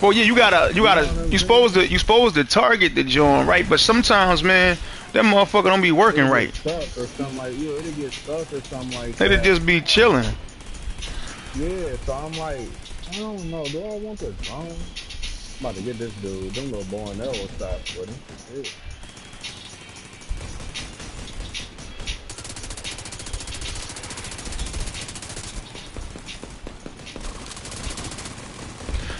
Well, yeah, You know what I'm saying? you supposed to target the joint, right? But sometimes, man, that motherfucker don't be working It'll right. get stuck or something like it'll get stuck or something like It'll that. just be chilling. Yeah, so I'm like, I don't know, do I want the drone? I'm about to get this dude, them little boy and arrow shots with him. Yeah.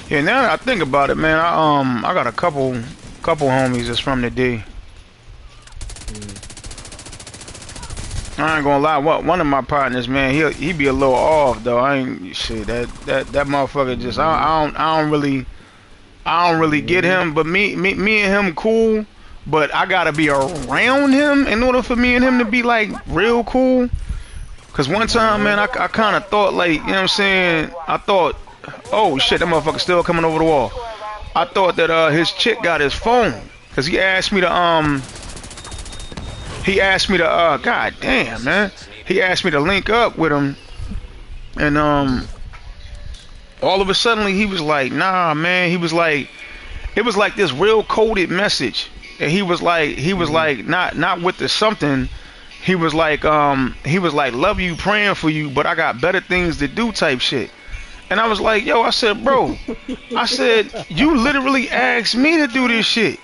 Yeah, now that I think about it, man, I got a couple homies that's from the D. I ain't gonna lie, one of my partners, man, he be a little off though. I ain't shit that motherfucker just I don't really get him, but me and him cool, but I gotta be around him in order for me and him to be like real cool. Cause one time, man, I kind of thought like, you know what I'm saying? I thought, oh shit, that motherfucker still coming over the wall. I thought that his chick got his phone, cause he asked me to god damn, man, he asked me to link up with him, and all of a sudden he was like, nah, man, he was like, it was like this real coded message. And he was like not with the something. He was like love you, praying for you, but I got better things to do type shit. And I was like, yo, I said, bro, I said, you literally asked me to do this shit.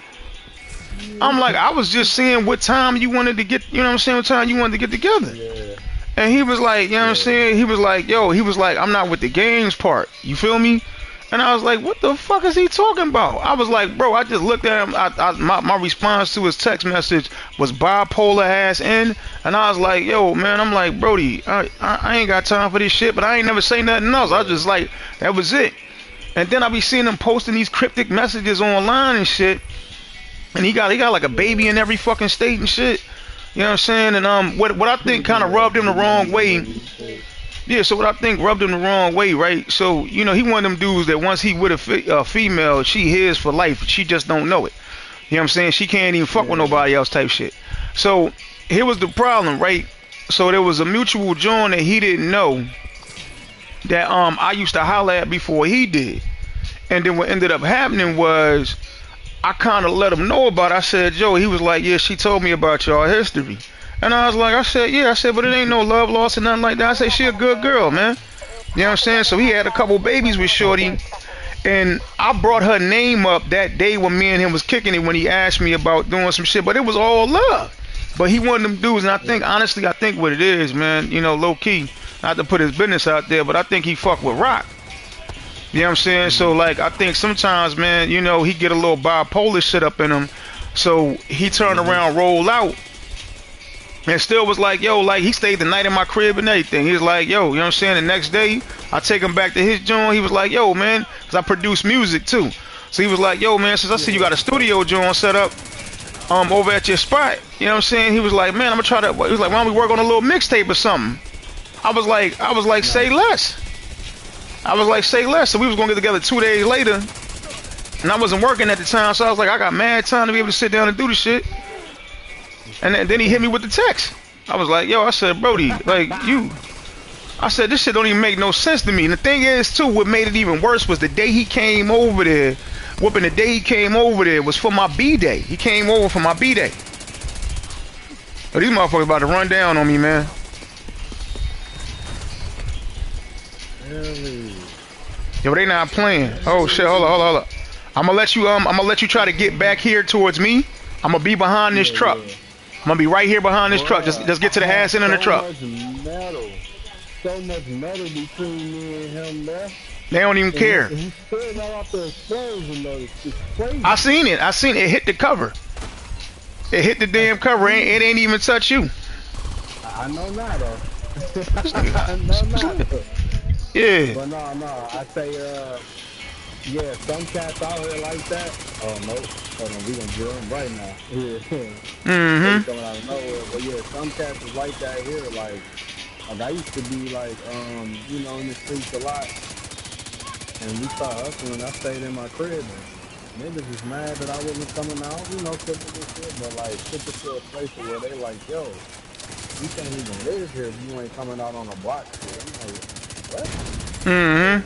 I'm like, I was just seeing what time you wanted to get, you know what I'm saying, what time you wanted to get together. Yeah. And he was like, you know what I'm Yeah. saying? He was like, yo, he was like, I'm not with the games part. You feel me? And I was like, what the fuck is he talking about? I was like, bro, I just looked at him. My response to his text message was bipolar ass in. And I was like, yo, man, I'm like, Brody, I ain't got time for this shit, but I ain't never say nothing else. I was just like, that was it. And then I be seeing him posting these cryptic messages online and shit. And he got like a baby in every fucking state and shit. You know what I'm saying? And what I think kind of rubbed him the wrong way. Yeah, so what I think rubbed him the wrong way, right? So, you know, he one of them dudes that once he with a female, she his for life. She just don't know it. You know what I'm saying? She can't even fuck with nobody else type shit. So, here was the problem, right? So there was a mutual joint that he didn't know that I used to holler at before he did. And then what ended up happening was I kind of let him know about it. I said, Joe, he was like, yeah, she told me about y'all history. And I was like, I said, yeah, I said, but it ain't no love lost or nothing like that. I said, she a good girl, man. You know what I'm saying? So he had a couple babies with Shorty. And I brought her name up that day when me and him was kicking it when he asked me about doing some shit. But it was all love. But he one of them dudes. And I think, honestly, I think what it is, man, you know, low key, not to put his business out there, but I think he fuck with Rock. You know what I'm saying? So, like, I think sometimes, man, you know, he get a little bipolar shit up in him. So he turned around, roll out. And still was like, yo, like, he stayed the night in my crib and everything. He was like, yo, you know what I'm saying? The next day, I take him back to his joint. He was like, yo, man, because I produce music, too. So he was like, yo, man, since I see you got a studio joint set up over at your spot, you know what I'm saying? He was like, man, I'm going to try to, he was like, why don't we work on a little mixtape or something? I was like, say less. I was like, say less. So we was going to get together 2 days later. And I wasn't working at the time, so I was like, I got mad time to be able to sit down and do the shit. And then he hit me with the text. I was like, yo, I said, Brody, like, I said, this shit don't even make no sense to me. And the thing is, too, what made it even worse was the day he came over there, the day he came over there was for my B-Day. He came over for my B-Day. Oh, these motherfuckers about to run down on me, man. Really? Yo, they not playing. Oh, shit, hold on. I'm gonna let you try to get back here towards me. I'm gonna be behind this truck. Yeah. I'm gonna be right here behind this truck. Just get to the ass end of the truck. So much metal between me and him there. They don't even care. He's still not out there explosion though. It's crazy. I seen it. It hit the cover. It hit the damn cover. It ain't even touch you. I know now though. I know now though. Yeah. But no. I say, yeah, some cats out here like that. Oh no, hold on, we gonna drill them right now. Yeah. Mm-hmm. Coming out of nowhere. But yeah, some cats is like that here. Like I used to be like, you know, in the streets a lot, and we start hustling. I stayed in my crib. And niggas is mad that I wasn't coming out, you know, typical shit. But like, took it to a place where they like, yo, you can't even live here if you ain't coming out on a block. Shit. I'm like, what? Mm-hmm.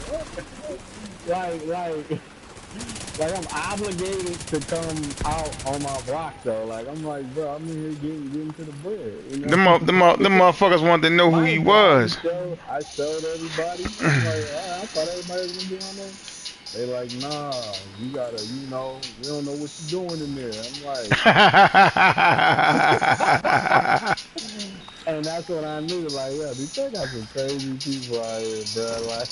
Like I'm obligated to come out on my block though. Like I'm like, bro, I'm in here getting to the bread. You know? Them motherfuckers wanted to know who he was. I showed everybody. I'm like, I thought everybody was gonna be on there. They like, nah, you gotta, you know, we don't know what you're doing in there. I'm like, and that's what I knew. Like, yeah, these guys got some crazy people out here, bro. Like,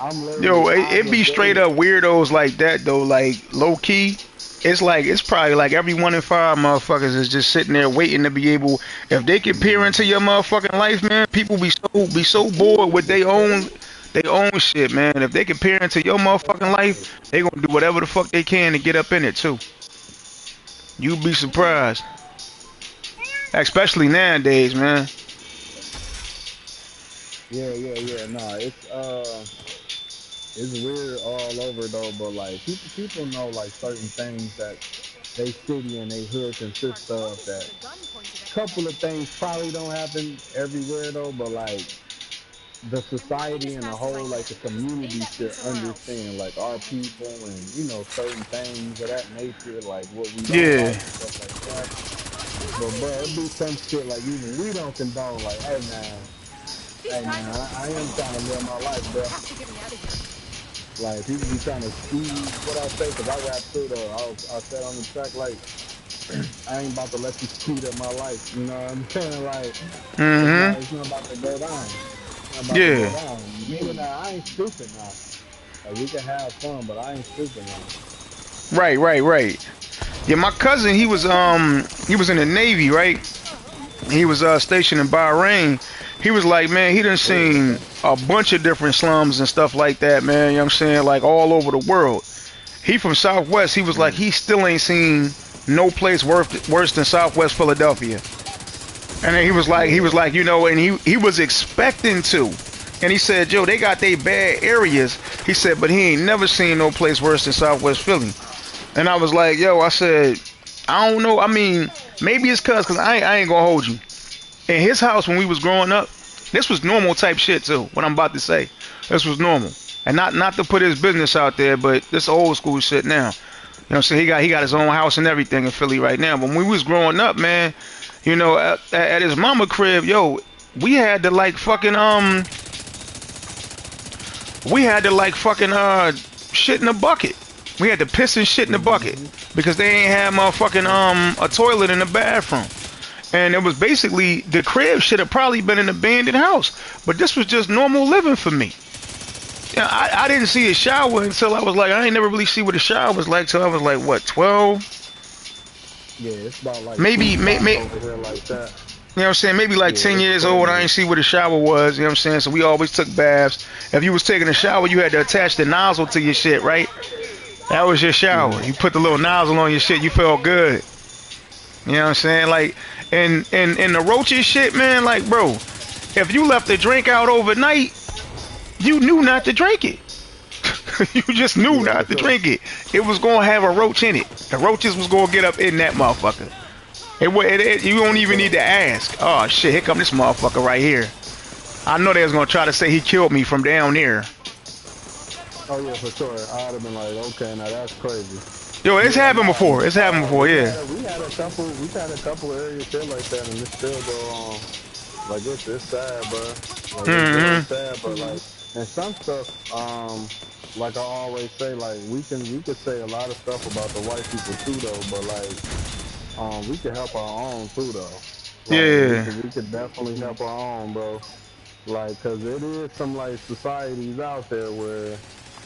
I'm literally Yo, it be straight up weirdos like that though. Like low key, it's probably like every 1 in 5 motherfuckers is just sitting there waiting to be able. If they can peer into your motherfucking life, man, people be so bored with their own shit, man. If they can peer into your motherfucking life, they gonna do whatever the fuck they can to get up in it too. You'd be surprised, especially nowadays, man. Yeah. Nah, it's weird all over though. But like people know like certain things that they city and they hood consists of. That couple of things probably don't happen everywhere though. But like the society and the whole like the community should understand like our people and certain things of that nature, like what we don't Yeah. like and stuff like that. But bro, it be some shit like even we don't condone. Like, hey man, I am trying to live my life, bro. Like people be trying to speed what I say because I rap too though. I said on the track like I ain't about to let you speed up my life. You know what I'm saying? Like Mm-hmm. it's not about to go down. It's not about to go Yeah. down. Meaning that I ain't stupid now. Like we can have fun, but I ain't stupid now. Right, right, right. Yeah, my cousin, he was in the Navy, right? He was stationed in Bahrain. He was like, man, he done Oh, seen okay. a bunch of different slums and stuff like that, man. You know what I'm saying? Like all over the world. He from Southwest. He was like, Mm. he still ain't seen no place worse than Southwest Philadelphia. And then he was Yeah. like, and he was expecting to. And he said, Joe, they got they bad areas. He said, but he ain't never seen no place worse than Southwest Philly. And I was like, yo, I said, I don't know. I mean, maybe it's cause I ain't gonna hold you. In his house when we was growing up, this was normal type shit too. What I'm about to say, this was normal. And not to put his business out there, but this old school shit now. You know what I'm saying? He got his own house and everything in Philly right now. But when we was growing up, man, at his mama crib, yo, we had to like fucking we had to like fucking shit in a bucket. We had to piss and shit in the bucket Mm-hmm. because they ain't had motherfucking a toilet in the bathroom. And it was basically the crib should have probably been an abandoned house, but this was just normal living for me. Yeah, I didn't see a shower until I was like I ain't never really see what a shower was like till I was like what 12, Yeah, it's about like two maybe spots over here like that. you know what I'm saying? Maybe like Yeah, 10 it's years old, I crazy. ain't see what a shower was, you know what I'm saying? So we always took baths. If you was taking a shower, you had to attach the nozzle to your shit, right? That was your shower. Mm-hmm. You put the little nozzle on your shit, you felt good. You know what I'm saying? Like, and the roaches shit, man, like, bro, if you left the drink out overnight, you knew not to drink it. You just knew Yeah, for not to sure. drink it. It was gonna have a roach in it. The roaches was gonna get up in that motherfucker. You don't For even need sure. to ask. Oh shit, here come this motherfucker right here. I know they was gonna try to say he killed me from down there. Oh yeah, for sure. I'd have been like, okay, now that's crazy. Yo, it's Yeah, happened nah, before. but It's happened before, yeah. we've had a couple areas here like that, and it still go on. Like it's sad, bro. Like it's very Hmm. sad, but like and some stuff, like I always say, like we can say a lot of stuff about the white people too, though. But like, we can help our own too, though. Like Yeah. we could definitely help our own, bro. Like, cause it is some like societies out there where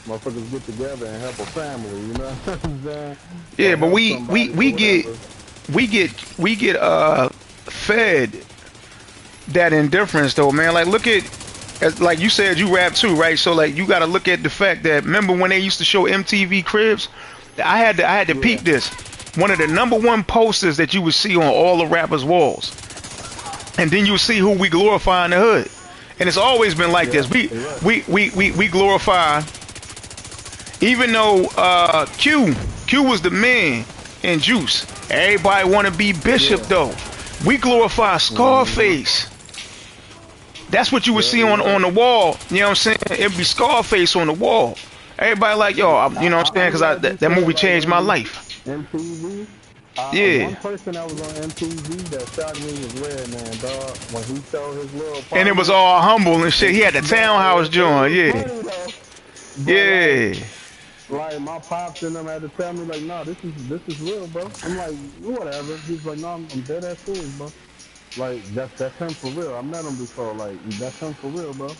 motherfuckers get together and help a family, you know what I'm saying? Yeah, Or but help we we somebody we or get whatever. we get fed that indifference though, man. Like look at like you said you rap too, right? So like you got to look at the fact that remember when they used to show MTV Cribs? I had to peep Yeah, this. One of the number one posters that you would see on all the rappers' walls, and then you see who we glorify in the hood. And it's always been like this. yeah, you're right. We glorify, even though Q was the man in Juice. Everybody want to be Bishop Yeah, though. We glorify mm-hmm. Scarface. That's what you would Yeah, see you're on right. the wall. You know what I'm saying? It'd be Scarface on the wall. Everybody like, yo, you know what I'm saying? I'm Because glad you that said movie like changed my life. MTV. Yeah. One person that was on MTV that shocked me was Redman, dog. When he showed his little And it was apartment, all humble and shit. and He had the dog, townhouse it joint. was Yeah. funny though. But Yeah. like my pops and them had to tell me like, no, this is real, bro. I'm like, whatever. He's like, no, I'm dead ass serious, bro. Like that's him for real. I met him before. Like that's him for real, bro.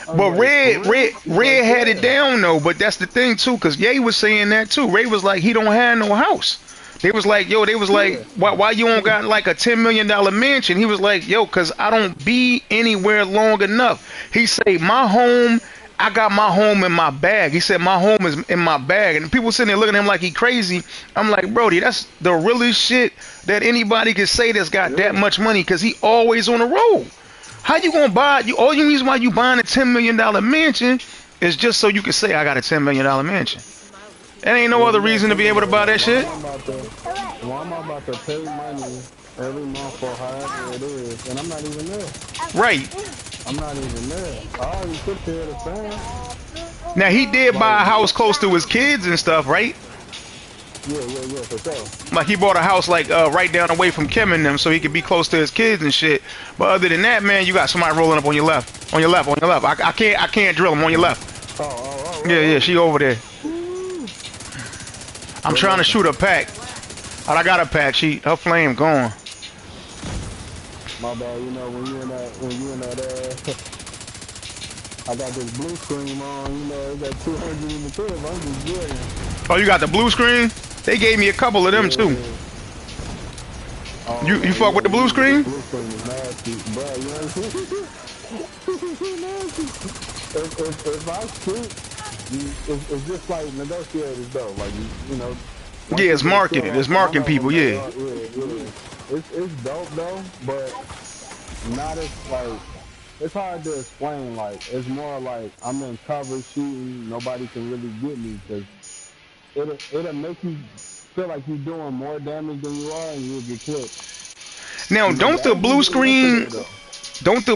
I was But like, for real? He's like, Red had it yeah, down though. But that's the thing too, cause Ye was saying that too. Ray was like, he don't have no house. They was like, yo, they was like, yeah, why you don't got like a $10 million mansion? He was like, yo, cause I don't be anywhere long enough. He say, my home, I got my home in my bag. He said, my home is in my bag. And people sitting there looking at him like he crazy. I'm like, Brody, that's the realest shit that anybody could say that's got that yeah. much money, cause he always on the road. How you gonna buy? All you reason why you buying a $10 million mansion is just so you can say I got a $10 million mansion. There ain't no Yeah, other you gotta reason to think be able to about it. buy Like that shit. mama about to pay money every month or however it is, and I'm not even there. Right. I'm not even there. I already took care of the fam. Now he did buy a Like, house close to his kids and stuff, right? yeah, for sure. Like he bought a house like right down away from Kim and them, so he could be close to his kids and shit. But other than that, man, you got somebody rolling up on your left, on your left, on your left. I can't drill him on your left. Yeah, she over there. I'm trying to shoot a pack. Oh, I got a pack. Her flame gone. My bad, you know, when you in that, I got this blue screen on, you know, it got 200 in the crib, I'm just getting. Oh, you got the blue screen? They gave me a couple of them too. Yeah. Oh, You fuck with the blue screen? Blue screen is nasty, bro. You know what I'm saying? If I shoot, it's just like negotiators though. Like you know. Yeah, it's marketed. It's marketing people. Yeah. It's dope though, but not as like. It's hard to explain. Like it's more like I'm in cover shooting. Nobody can really get me because it'll make you feel like you're doing more damage than you are, and you'll get clipped. Now, You know, don't the blue screen, don't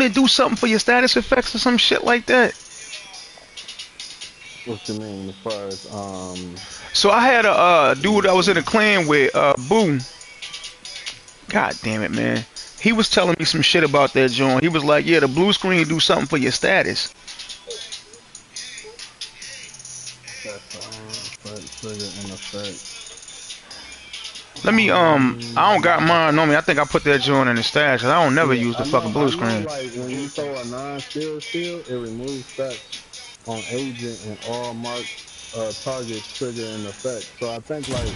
it do something for your status effects or some shit like that? What you mean as far as So I had a dude I was in a clan with, Boo. God damn it, man. He was telling me some shit about that joint. He was like, yeah, the blue screen do something for your status. trigger in effect. Let me, I don't got mine on me. I think I put that joint in the stash, 'cause I don't never use the fucking blue screen. Like when you throw a non-steal shield, it removes stacks on agent and all marked targets trigger in effect. So I think like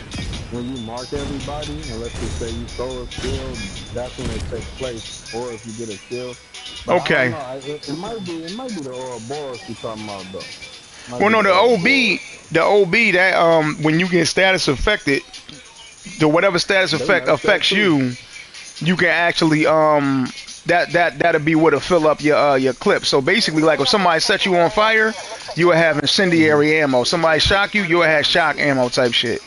when you mark everybody, and let's just say you throw a steal, that's when it takes place. Or if you get a steal. But Okay. I don't know. It might be the Ouroboros you're talking about though. Well, no, the OB, that when you get status affected, the whatever status effect affects you, you can actually that'll be what'll fill up your clip. So basically, like if somebody set you on fire, you will have incendiary ammo. Somebody shock you, you will have shock ammo type shit.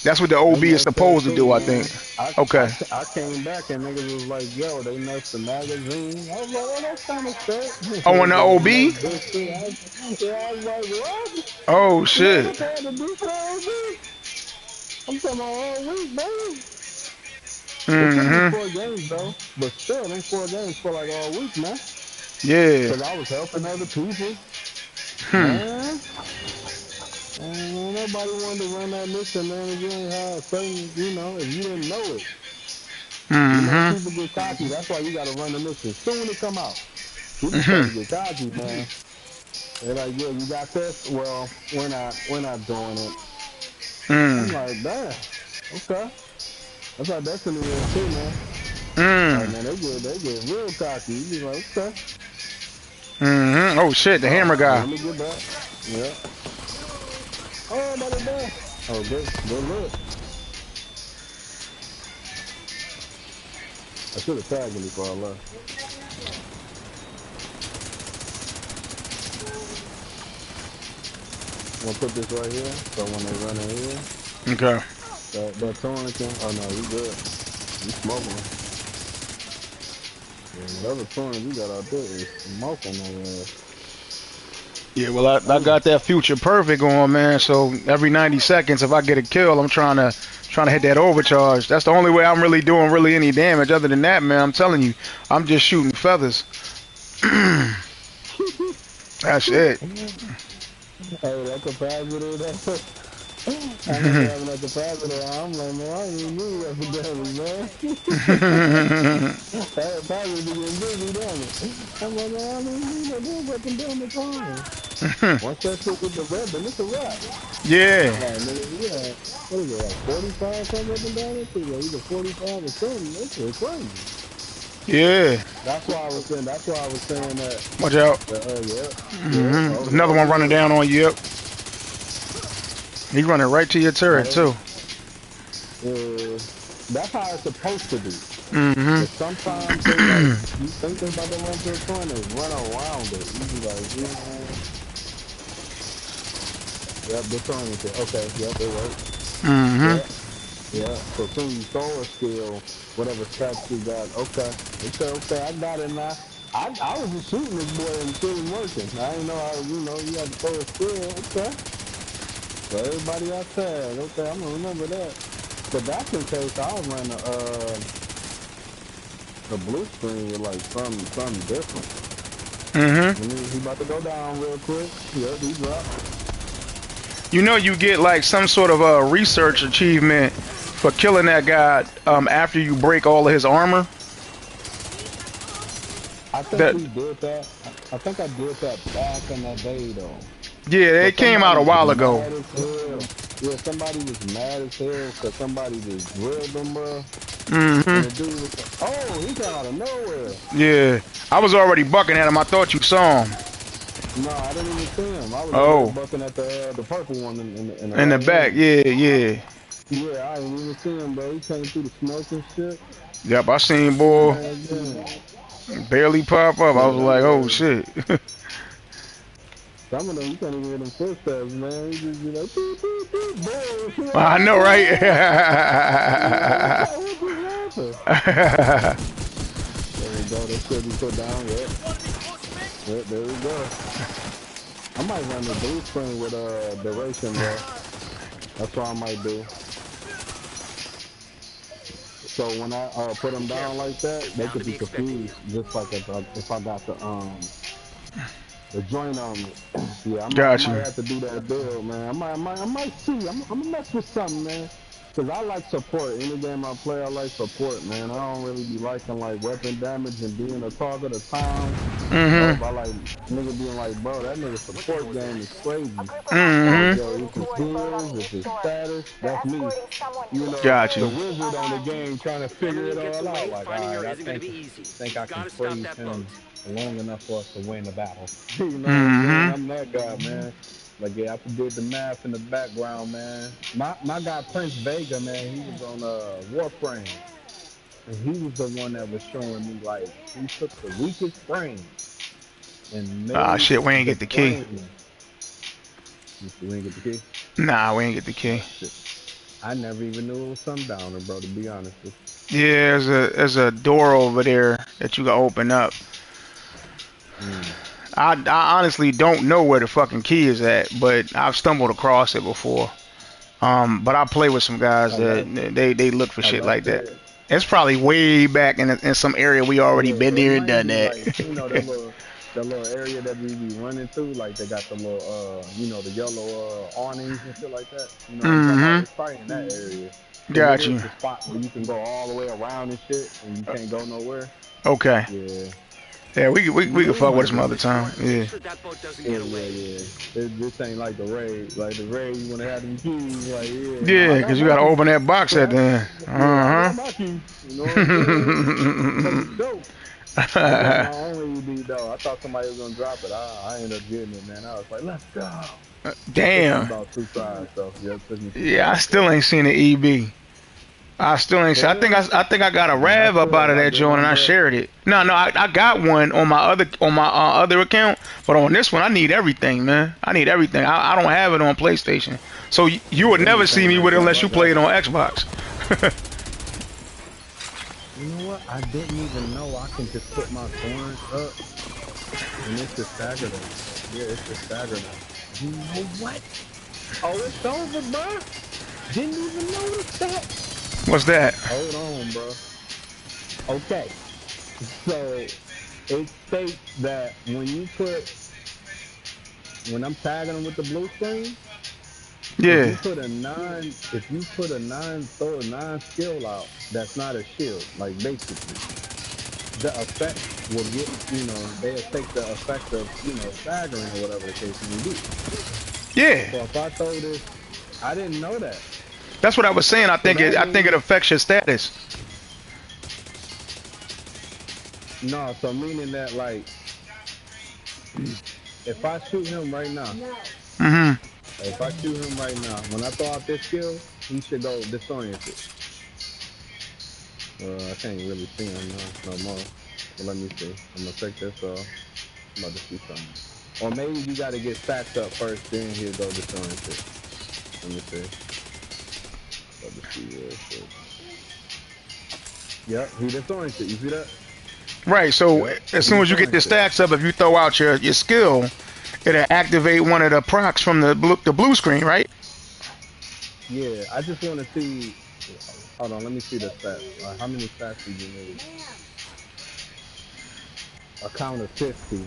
That's what the OB is supposed to do, I think. Okay. I came back and niggas was like, yo, they messed the magazine. I was like, oh, that's kind of sick. Oh, and the OB? Yeah, I was like, what? Oh, shit. I'm talking about all week, baby. Mm-hmm. 4 games, though. But still, them 4 games for like all week, man. Yeah. Because I was helping other people. Man, nobody wanted to run that mission, man, if you ain't have certain, you know, if you didn't know it. You know, people get cocky. That's why you got to run the mission. Soon it come out. People start to get cocky, man. They're like, yeah, you got this? Well, we're not doing it. I'm like, damn. Okay. That's how Destiny is too, man. Like, man, they get real cocky. You be like, okay. Oh shit, the hammer guy. Let me get back. Yeah. Oh, another day. Oh, good look. I should have tagged him before I left. I'm gonna put this right here, so when they run in here. Okay. That torn can. Oh no, you good. You smoking. Yeah, whatever torn you got out there is smoking on your ass. Yeah, well, I got that future perfect on, man. So every 90 seconds, if I get a kill, I'm trying to hit that overcharge. That's the only way I'm really doing any damage. Other than that, man, I'm telling you, I'm just shooting feathers. That's it. Hey, that capacitor, I ain't having that capacitor. I'm like, man, I don't even need that for damage, man. That capacitor be getting busy, damn it. I'm like, man, I don't even need that damn weapon damage on. Once that shit with the weapon, it's a wrap. Yeah. Like, nigga, yeah. What is it, like 45 something weapon damage? Either 45 or something. That's just crazy. Yeah. That's why I was saying that. Watch out. Yeah. Another one running down on you. Yep. He's running right to your turret too. That's how it's supposed to be. But sometimes they like, you think they're about to run to the corner and run around it. You be like, yeah. Yep, they're throwing it. Okay, yep, it works. Yep. Yeah. So soon you throw a skill, whatever stats you got. Okay. Okay. I got it now. I was just shooting this boy and shit was working. I didn't know how, you had to throw a skill. Okay. So everybody got tagged. Okay, I'm gonna remember that. But that's in case I'll run the blue screen with like something different. Mm-hmm. He about to go down real quick. Yep, he dropped. You know, you get like some sort of a research achievement for killing that guy after you break all of his armor. I think That we did that. I think I did that back in the day though. yeah, But it came out somebody a was while ago. mad as hell. Yeah, somebody was mad as hell because somebody just drilled them, bro. And the Mm-hmm. dude was like, "Oh, he came out of nowhere." Yeah, I was already bucking at him. I thought you saw him. No, I didn't even see him. I was over there Oh, bucking at the purple one in the in the right back. hand. Yeah, yeah. Yeah, I didn't even see him, bro. He came through the smoke and shit. Yep, I seen boy Man, damn. barely pop up. I Yeah, was them like, oh boys. shit. Some of them, you can't even hear them footsteps, man. You just be like, beep, beep, beep, boom. I Oh, know, right? shit. You be like, what just happened? There we go. That should be put down. Yep. Yep, there we go. I might run the blue screen with duration, bro. That's what I might do. So when I put them down like that, they Down to could the be expected confused. yield. Just like if I got the joint on me. Yeah, I Got might you. have to do that build, man. I might see. I'm gonna mess with something, man. Cause I like support. Any game I play, I like support, man. I don't really be liking like weapon damage and being a target of time. Nope, Mm-hmm. I like nigga being like, bro, that nigga What the hell support was game that? is A crazy. group of hostiles Mm-hmm. is Okay, moving if it's toward a load on heals, the if east it's shore. status, They're that's me. escorting someone to You a know, Got secure the you. wizard on the location. game trying to figure it Everyone gets all out. away, Like, finding her alright, isn't gonna be easy. Think You've I can gotta stop freeze that boat. him long enough for us to win the battle. you know what I'm saying? Mm-hmm. I'm that guy, man. Like, yeah, I did the math in the background, man. My guy Prince Vega, man, he was on Warframe, and he was the one that was showing me like he took the weakest frame and Ah, made shit, we ain't the get the key. frame. You see, we ain't get the key. Nah, we ain't get the key. Oh shit! I never even knew it was Sundowner, bro. To be honest with Yeah, there's a door over there that you can open up. you. I honestly don't know where the fucking key is at, but I've stumbled across it before. But I play with some guys Like that I, they look for like shit I like that. said, It's probably way back in some area we already yeah, been it there and might done be like that. the little area that we be running through, like they got the little the yellow awnings and shit like that. You know what I'm talking about? Mm-hmm. It's probably in that area. Cause it Got is you. the spot where you can go all the way around and shit and you can't go nowhere. Okay. Yeah. Yeah, we Yeah, can we fuck with it might some do other it. time. Make Yeah. sure that boat doesn't Yeah, get yeah, away. yeah. This ain't like the raid. Like the raid, you wanna have them keys, like, yeah, no, I Yeah, got cause you my gotta key. open that box at Yeah, the end. yeah, I Uh got my key. You know what I'm saying? For huh. sure. That was my only ED though. I thought somebody was gonna drop it. I ended up getting it, man. I was like, let's go. It took me Damn. about 2 tries though. Yeah, it took me two Yeah, I tries, but still ain't seen the EB. I still ain't. for I think real, I think I got a man, I rev up should. out of I that joint and didn't, I bro. shared it. No, I got one on my other account, but on this one I need everything, man. I need everything. I don't have it on PlayStation, so you would never see Everything me with messed it up. unless I you play got it you. on Xbox. You know what? I didn't even know I can just put my torrent up and it's just stagger them. Yeah, it's just stagger them. You know what? Oh, it's over, bro. Didn't even notice that. What's that? Hold on, bro. Okay, so it states that when I'm tagging them with the blue screen, Yeah, if you put a throw a nine skill out, that's not a shield. Like basically, the effect will get, they'll take the effect of, staggering or whatever the case may be. yeah. So if I throw this, I didn't know that. That's what I was saying. So that I think it means affects your status. no. So meaning that like, if I shoot him right now, Mhm. when I throw out this skill, he should go disoriented. I can't really see him now no more. But let me see. I'm gonna take this off. I'm about to see something. Or maybe you got to get stacked up first, then he'll go disoriented. Let me see. Let me see real quick. Yep, he disoriented. You see that? Right. So Yep, as he soon as you get the disoriented. stacks up, if you throw out your skill, it'll activate one of the procs from the blue screen, right? Yeah, I just want to see. Hold on, let me see the stats. How many stats do you need? A count of 50.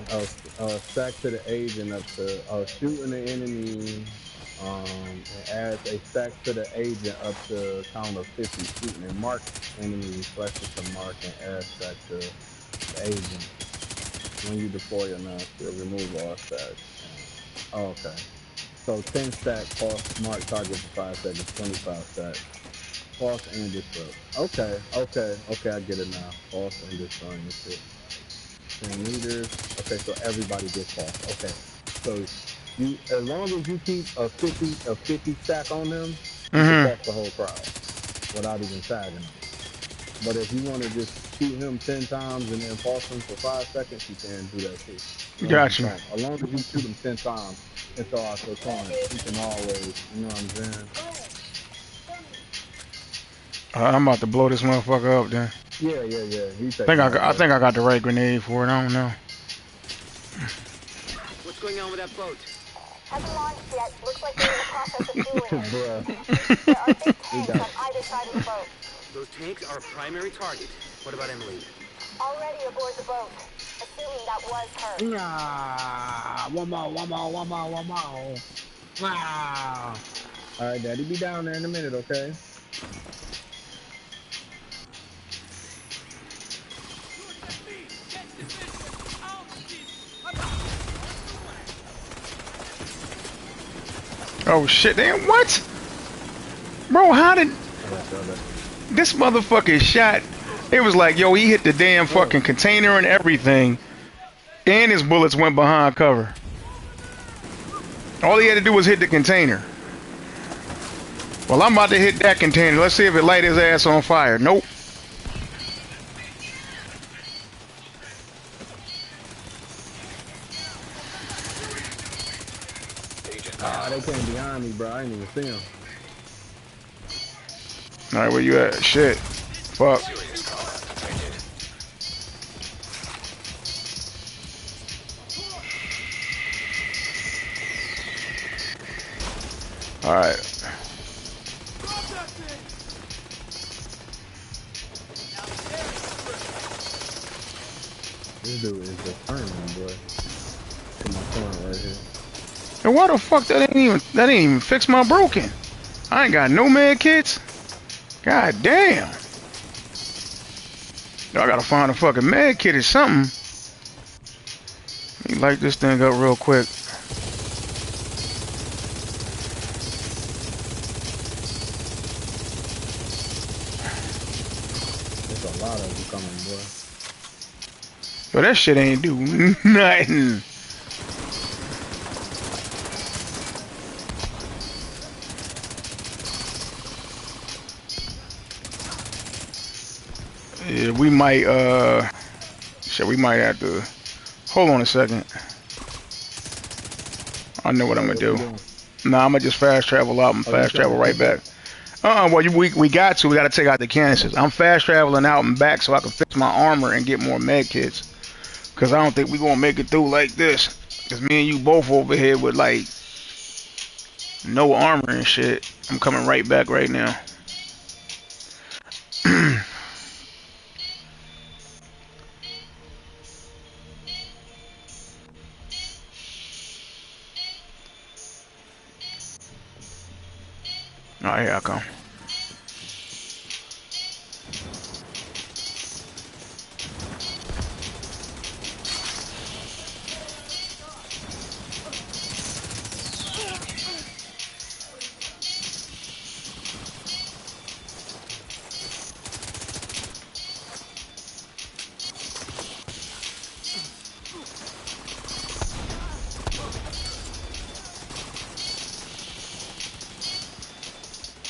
Stack to the agent up to shooting the enemy. And adds a stack to the agent up to a count of 50. Shooting and mark enemy reflexes to mark and add stack to the agent. When you deploy a non-skill, remove all stacks. Okay. So 10 stack, pulse, mark target for 5 seconds, 25 stack. Pulse and disrupt. Okay, I get it now. Pulse and destroying the shit. 10 meters. Okay, so everybody gets pulse. Okay. So you, as long as you keep a 50 stack on them, you can Mm-hmm. pulse the whole crowd without even tagging them. But if you want to just shoot him 10 times and then pulse him for 5 seconds, you can do that too. As long as you Got you. don't. As long as you shoot him 10 times until I click on it, he can always, you know what I'm saying? I'm about to blow this motherfucker up. Then Yeah. He taking off I right think I now. got the right grenade for it. I don't know. What's going on with that boat? Hasn't launched yet. Looks like they're in the process of fueling it. Bruh, There are big we tanks got on either side of the boat. Those tanks are a primary target. What about Emily? Already aboard the boat. Assuming that was her. yeah. One more. Wow. All right, Daddy, be down there in a minute, okay? Oh shit! Damn what? Bro, how did I got you. this motherfucker shot? It was like, yo, he hit the damn Oh, fucking container and everything, and his bullets went behind cover. All he had to do was hit the container. Well, I'm about to hit that container. Let's see if it light his ass on fire. Nope. Agent they down. came behind me, bro. I didn't even see him. All right, where you at? Shit. Fuck. Serious combat detected. All right. This dude is determined, boy. To my point right here. And why the fuck that ain't even fix my broken? I ain't got no med kits. God damn. I gotta find a fucking med kit or something. Let me light this thing up real quick. There's a lot of them coming, boy. But that shit ain't do nothing. Yeah, we might shit, we might have to hold on a second. I know what I'm Oh, gonna what you do. doing? Nah, I'm gonna just fast travel out and Oh, you fast trying travel to right fix back. it? Well, we got to. We got to take out the canisters. I'm fast traveling out and back so I can fix my armor and get more med kits. Cause I don't think we gonna make it through like this. Cause me and you both over here with like no armor and shit. I'm coming right back right now. All right, here I come.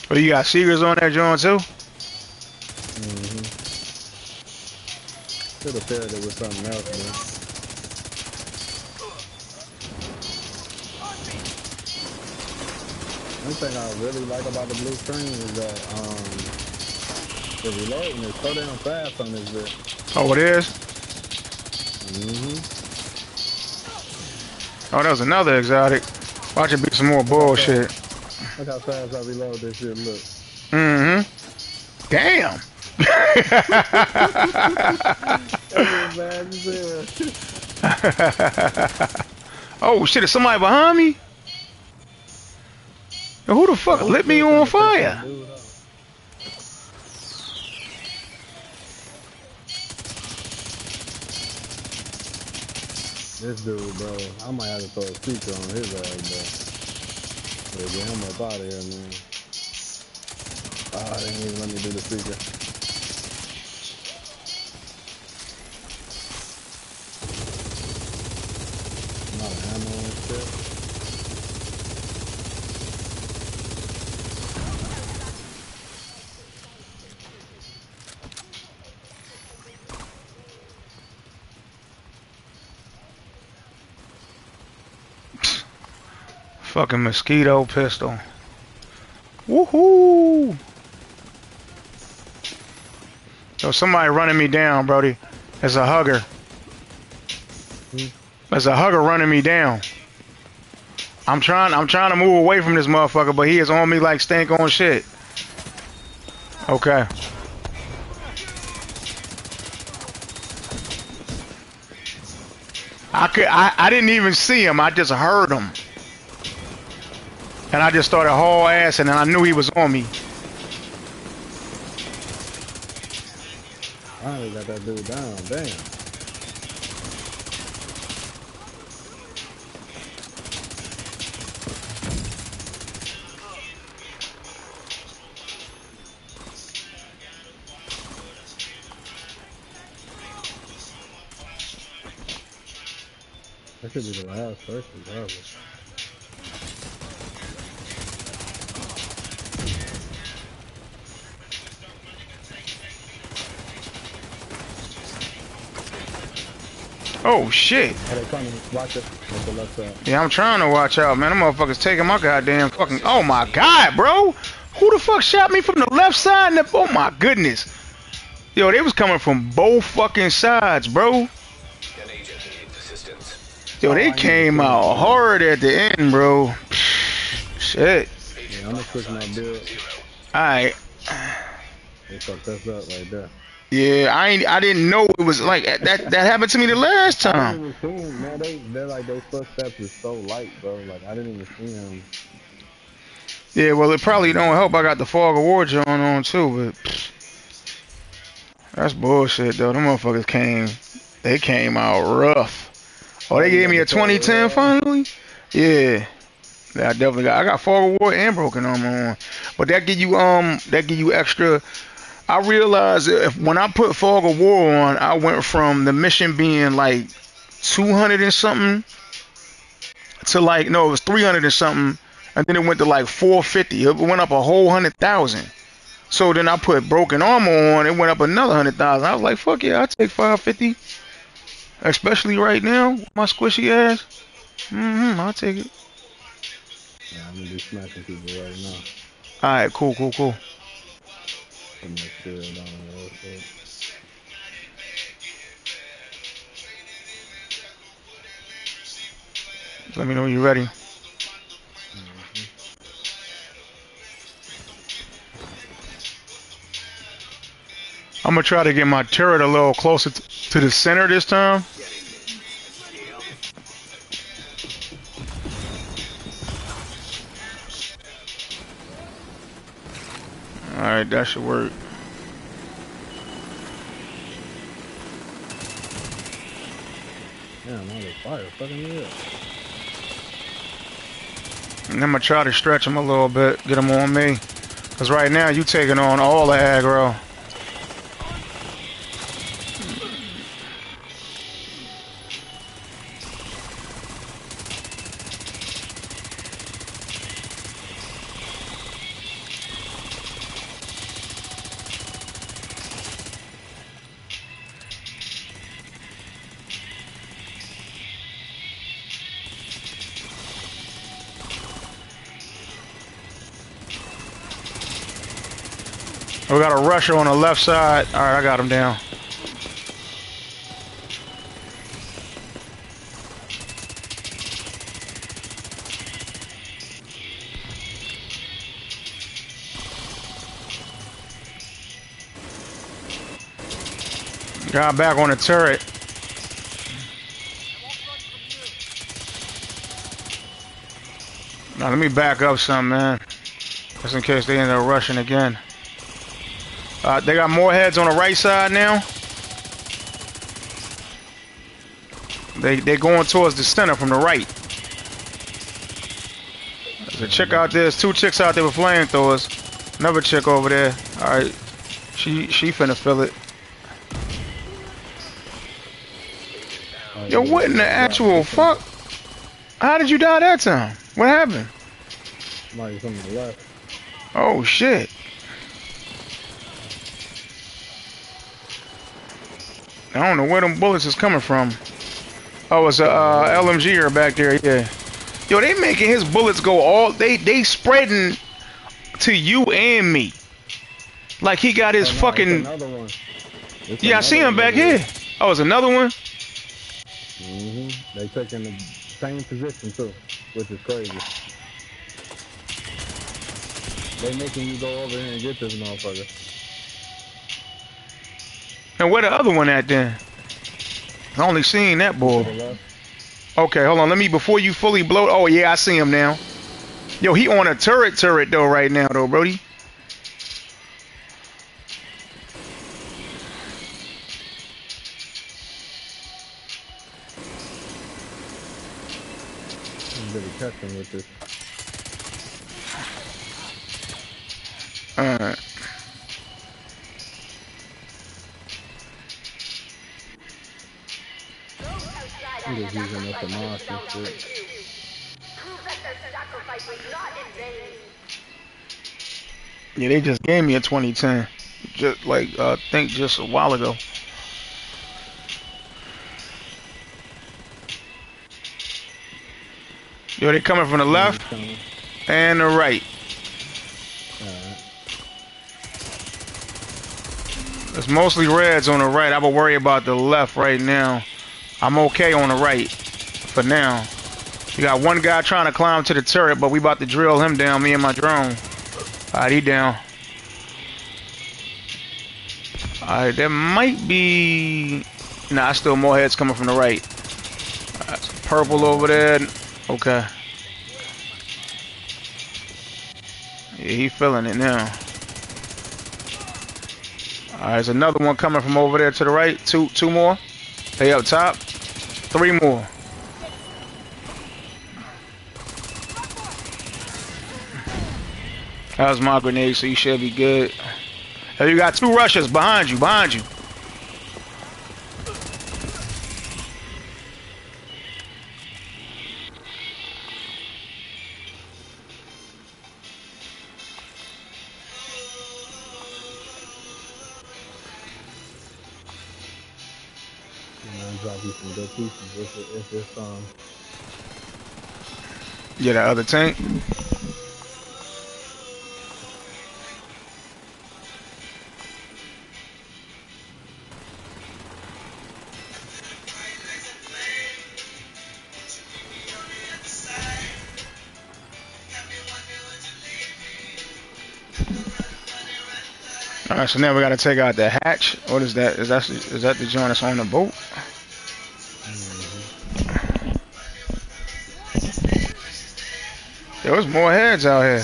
Oh, you got Seegers on that joint too? Mm-hmm. Should have paired it with something else, man. One thing I really like about the blue screen is that the reloading is so damn fast on this bit. Oh, it is? Mm-hmm. Oh, that was another exotic. Watch it be some more bullshit. Look how fast I reload this shit. Look. Mm-hmm. Damn. That shit bad as hell. Oh shit! Is somebody behind me? Yo, who the fuck I'm lit me still on trying to take that fire? dude out. This dude, bro, I might have to throw a speaker on his ass, bro. But yeah, I'm up out of here, man. Oh, they didn't even let me do the speaker. Not ammo and shit. Fucking mosquito pistol. Woohoo! Yo, somebody running me down, Brody. There's a hugger. There's a hugger running me down. I'm trying to move away from this motherfucker, but he is on me like stank on shit. Okay. I didn't even see him. I just heard him. And I just started haul ass, and then I knew he was on me. Finally got that dude down. Damn. That should be the last person, probably. Oh shit. Oh, they coming. Watch it. On the left side. Yeah, I'm trying to watch out, man. Them motherfuckers taking my goddamn fucking. Oh my god, bro. Who the fuck shot me from the left side? And oh my goodness. Yo, they was coming from both fucking sides, bro. An agent needs assistance. Yo, they came out hard at the end, bro. Shit. Yeah, I'm gonna switch my build. Alright. They fucked us up right there. Yeah, I didn't know it was like that happened to me the last I time. didn't even see him, man. They're like, their footsteps is so light, bro. Like, I didn't even see him. Yeah, well, it probably don't help. I got the fog of war joint on too, but that's bullshit though. Them motherfuckers came out rough. Oh, they gave me a 2010 finally. Yeah, I definitely got. I got fog of war and broken armor on, but that give you extra. I realized when I put fog of war on, I went from the mission being like 200 and something to like no, it was 300 and something, and then it went to like 450. It went up a whole 100,000. So then I put broken armor on, it went up another 100,000. I was like, fuck yeah, I'll take 550, especially right now, my squishy ass. I'll take it. Yeah, I'm gonna be smacking people right now. All right, cool. Put my shield on real quick. Let me know when you're ready. I'm gonna try to get my turret a little closer to the center this time. Alright, that should work. Damn, all the fire fucking me up. And I'm gonna try to stretch him a little bit, get him on me. Cause right now you taking on all the aggro. We got a rusher on the left side. All right, I got him down. Got back on the turret. Now let me back up some, man. Just in case they end up rushing again. They got more heads on the right side now. They going towards the center from the right. There's a chick out there. There's two chicks out there with flamethrowers. Another chick over there. All right, she finna fill it. Yo, what in the actual fuck? How did you die that time? What happened? Somebody from the left. Oh shit. I don't know where them bullets is coming from. Oh, it's a LMGer back there, yeah. Yo, they making his bullets go all they spreading to you and me. Like he got his fucking. It's another one. Yeah, I see him back here. Oh, it's another one. They taking the same position too, which is crazy. They making you go over here and get this motherfucker. And where the other one at then? I only seen that boy. Okay, hold on. Let me, before you fully blow. Oh yeah, I see him now. Yo, he on a turret though right now though, Brody. I'm really catching with this. Alright. I'm just using up the moss and shit. Yeah, they just gave me a 2010. Just like I think just a while ago. Yo, they coming from the left and the right. It's mostly reds on the right. I would worry about the left right now. I'm okay on the right for now. You got one guy trying to climb to the turret, but we about to drill him down, me and my drone. Alright, he down. Alright, there might be... Nah, still more heads coming from the right. Some purple over there. Okay. Yeah, he feeling it now. Alright, there's another one coming from over there to the right. Two more. They up top. 3 more. That was my grenade, so you should be good. Hey, you got 2 rushers behind you, behind you. Drop you some good pieces if it's Yeah, that other tank. Alright, so now we gotta take out the hatch. What is that? Is that the joint that's on the boat? Yo, there's more heads out here.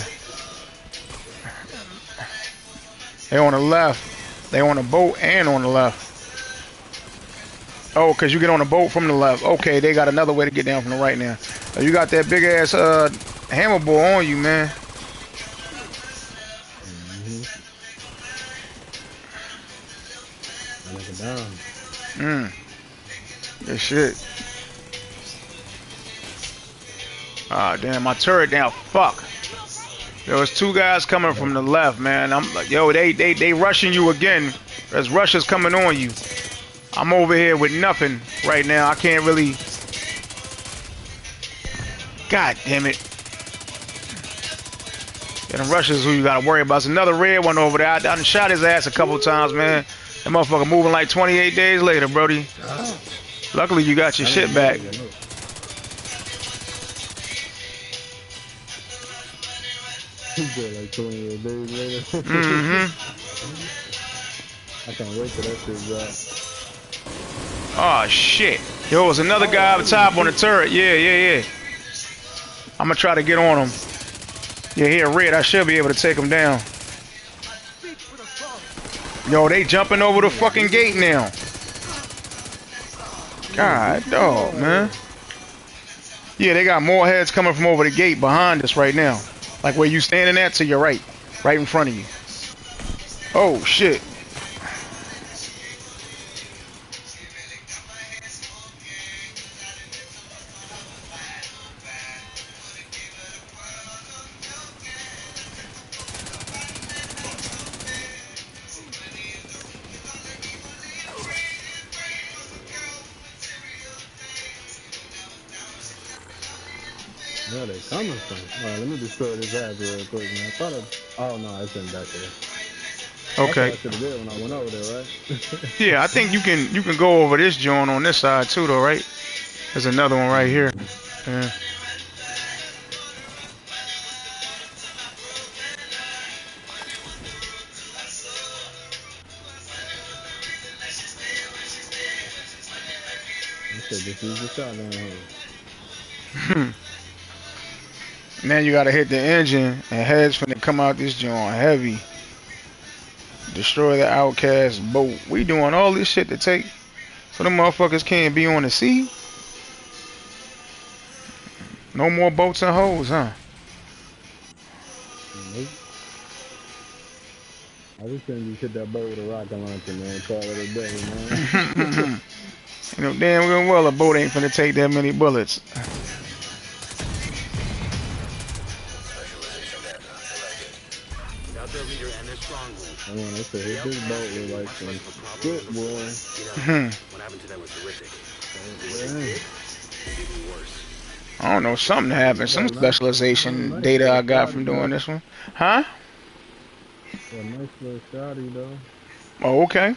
They on the left. They on the boat and on the left. Oh, because you get on the boat from the left. Okay, they got another way to get down from the right now. You got that big ass hammer ball on you, man. Good shit. Ah, damn, my turret down. Fuck. There was 2 guys coming from the left, man. I'm like, yo, they rushing you again. There's rushers coming on you. I'm over here with nothing right now. I can't really. God damn it. Yeah, them rushers who you gotta worry about. There's another red one over there. I done shot his ass a couple times, man. That motherfucker moving like 28 days later, Brody. Luckily, you got your I didn't shit know back. that was a He said like 28 days later. Mm-hmm. I can't wait till that shit drop. Oh, shit. Yo, there's another Oh, guy I up didn't even top on see. the turret. Yeah. I'm gonna try to get on him. Yeah, here, red. I should be able to take him down. Yo, they jumping over the fucking gate now. God, Decent dog, people out man. here. Yeah, they got more heads coming from over the gate behind us right now. Like where you standing at to your right. Right in front of you. Oh, shit. Where are they coming from? All right, let me destroy this app real quick, man. I thought oh, no, it's in back there. That's what Okay. I should have did when I went over there, right? Yeah, I think you can go over this joint on this side too though, right? There's another one right here. Mm-hmm. Yeah. I should just use the shotgun, huh? Now you gotta hit the engine and heads finna come out this joint heavy. Destroy the outcast boat. We doing all this shit to take so them motherfuckers can't be on the sea. No more boats and hoes, huh? Nope. I just couldn't just hit that boat with a rocket launcher, man. Call it a day, man. You know damn well a boat ain't finna take that many bullets. Specialization data. I like it. Without their leader and their stronghold, I want us to hit the this boat outcast with will like much some less of a problem shit, than the boy. force. What happened to them was horrific. And what they Yeah. did was even worse. I don't know, something happened. Some Got a specialization nice data little I got from shotty, doing though. this one. Huh? Got a nice little shotty, though. Oh, okay.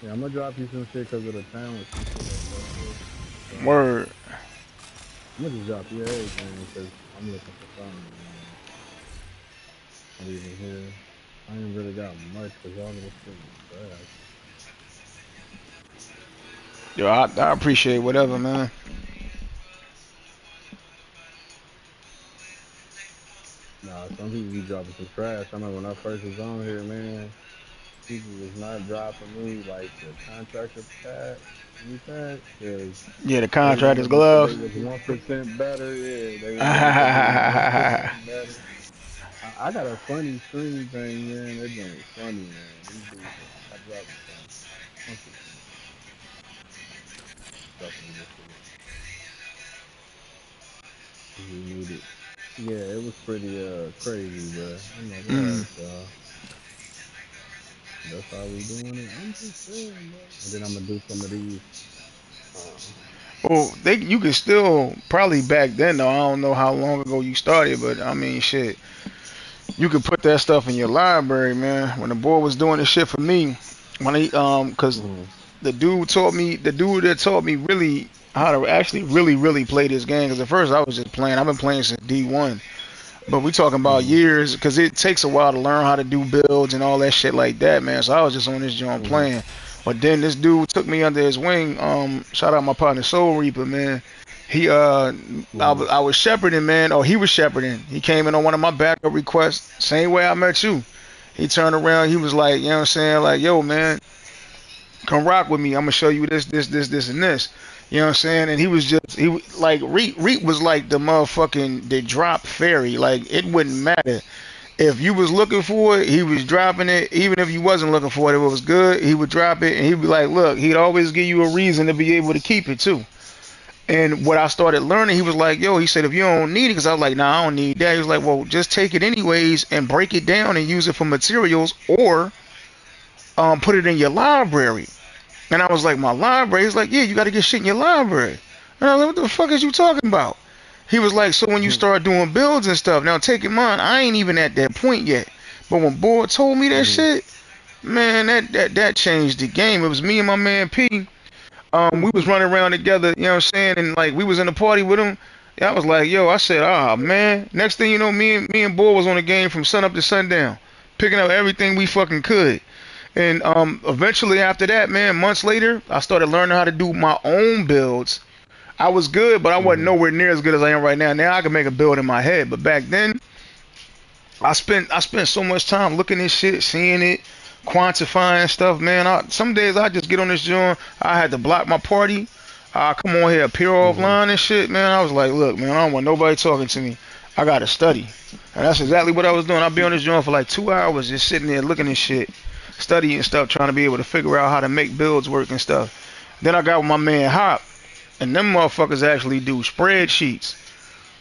Yeah, I'm gonna drop you some shit because of the talents and shit like that, too. So, Word. I'm gonna just drop you everything because I'm looking for something, man. Not even here. I ain't really got much because all of this shit is trash. Yo, I appreciate whatever, man. Nah, some people be dropping some trash. I remember when I first was on here, man, people was not dropping me like the contractor pack because Yeah, the they contractor's wanted me because they gloves. was 1% better. Yeah, they wanted me because they was 1% better. I got a funny stream thing, man. That joint was funny, man. These dudes, I dropped some stuff in this shit. We needed. Yeah, it was pretty crazy, bro. I'm like, all Mm. right, y'all. That's how we doing it. I'm just saying, bro. And then I'm gonna do some of these. Um, Well, you could still probably back then though. I don't know how long ago you started, but I mean, shit, you could put that stuff in your library, man. When the boy was doing this shit for me, when he cause mhm, the dude that taught me really how to actually really play this game. Cause at first I was just playing. I've been playing since D1. But we talking about mhm, years because it takes a while to learn how to do builds and all that shit like that, man. So I was just on this joint mhm, playing. But then this dude took me under his wing. Shout out my partner Soul Reaper, man. He mhm, I was shepherding, man. Or he was shepherding. He came in on one of my backup requests, same way I met you. He turned around. He was like, you know what I'm saying, like, yo, man, come rock with me. I'm gonna show you this, and this. You know what I'm saying? And he was just like Reap was like the motherfucking the drop fairy. Like it wouldn't matter if you was looking for it, he was dropping it. Even if you wasn't looking for it, if it was good, he would drop it, and he'd be like, look, he'd always give you a reason to be able to keep it too. And what I started learning, he was like, yo, he said, if you don't need it, because I was like, nah, I don't need that. He was like, well, just take it anyways and break it down and use it for materials or put it in your library. And I was like, my library? He's like, yeah, you got to get shit in your library. And I was like, what the fuck is you talking about? He was like, so when you Mhm. start doing builds and stuff, now take in mind, I ain't even at that point yet. But when Boy told me that Mhm. shit, man, that changed the game. It was me and my man P. We was Mhm. running around together, you know what I'm saying, and like we was in the party with him. Yeah, I was like, yo, I said, ah man. Next thing you know, me and Boy was on the game from sun up to sundown, picking up everything we fucking could. And eventually after that, man, months later, I started learning how to do my own builds. I was good, but I wasn't Mhm. nowhere near as good as I am right now. Now I can make a build in my head, but back then, I spent so much time looking at shit, seeing it, quantifying stuff, man. Some days I just get on this joint. I had to block my party. I come on here, appear Mhm. offline and shit, man. I was like, look, man, I don't want nobody talking to me. I gotta study, and that's exactly what I was doing. I'd be on this joint for like 2 hours, just sitting there looking at shit, studying stuff, trying to be able to figure out how to make builds work and stuff. Then I got with my man Hop, and them motherfuckers actually do spreadsheets.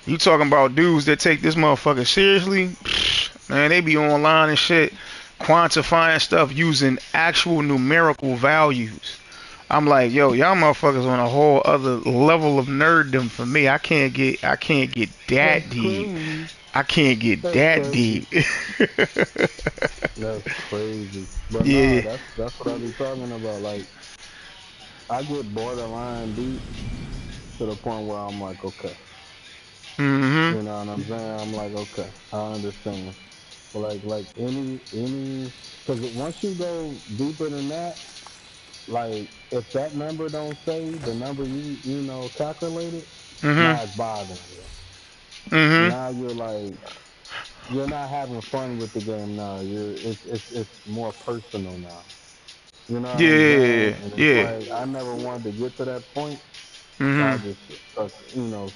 You talking about dudes that take this motherfucker seriously? Man, they be online and shit, quantifying stuff using actual numerical values. I'm like, yo, y'all motherfuckers on a whole other level of nerddom for me. I can't get That's that deep. crazy. I can't get That's that crazy. deep. That's crazy. But nah, Yeah. that's what I be talking about. Like I get borderline deep to the point where I'm like, okay, Mhm. you know what I'm saying? I'm like, okay, I understand. But like because once you go deeper than that, like if that number don't say the number you know calculated, Mhm. now it's bothering you. Mhm. Now you're like you're not having fun with the game now. It's more personal now. You know what I'm saying? Yeah. And it's Yeah. like I never wanted to get to that point, so I Mhm. just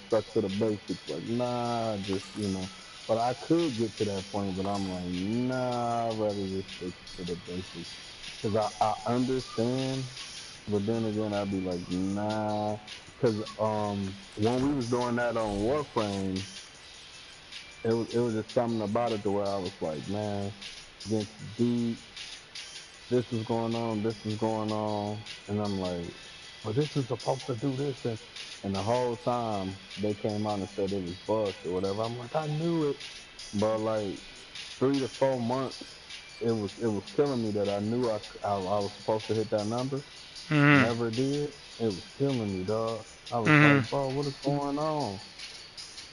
stuck to the basics. Like nah, just But I could get to that point, but I'm like nah, I'd rather just stick to the basics because I understand, but then again I'd be like nah, because when we was doing that on Warframe, it was just something about it to where I was like man, getting deep, this is going on, this is going on, and I'm like, well, this is supposed to do this, and the whole time they came out and said it was bugs or whatever. I'm like, I knew it, but like 3 to 4 months, it was killing me that I knew I was supposed to hit that number, Mhm. never did. It was killing me, dog. I was Mhm. like, bro, what is going on?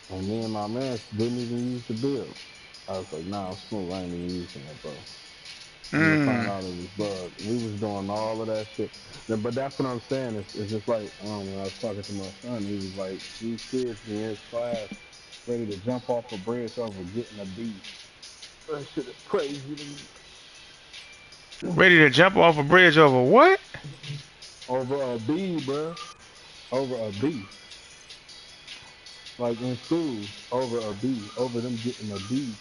And me and my man didn't even use the bill. I was like, nah, I'm smooth. I ain't even using that, bro. Come to find Mhm. out it was bug. We was doing all of that shit. But that's what I'm saying. It's just like when I was talking to my son, he was like, these kids in his class ready to jump off a bridge over getting a B. That shit is crazy to me. Ready to jump off a bridge over what? Over a B, bruh. Over a B. Like in school, over a B. Over them getting a B.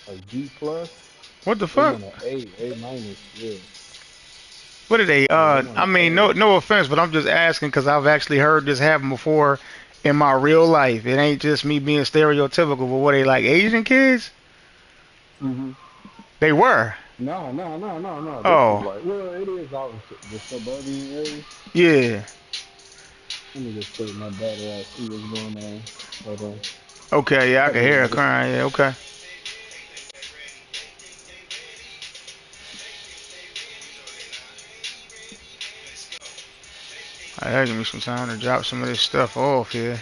Like B plus. What the They fuck? want an A minus. Yeah. What are they? Yeah, they want I an mean, A. no offense, but I'm just asking because I've actually heard this happen before in my real life. It ain't just me being stereotypical, but what they like Asian kids? Mm-hmm. They were. No, no, no, no, no. This is Oh, like, well, it is out in the suburban area. yeah. Let me just take my daughter out, see what's going on. Hold on. Okay, yeah, I I'll can be hear her right back. crying. Yeah, okay. I had give me some time to drop some of this stuff off here.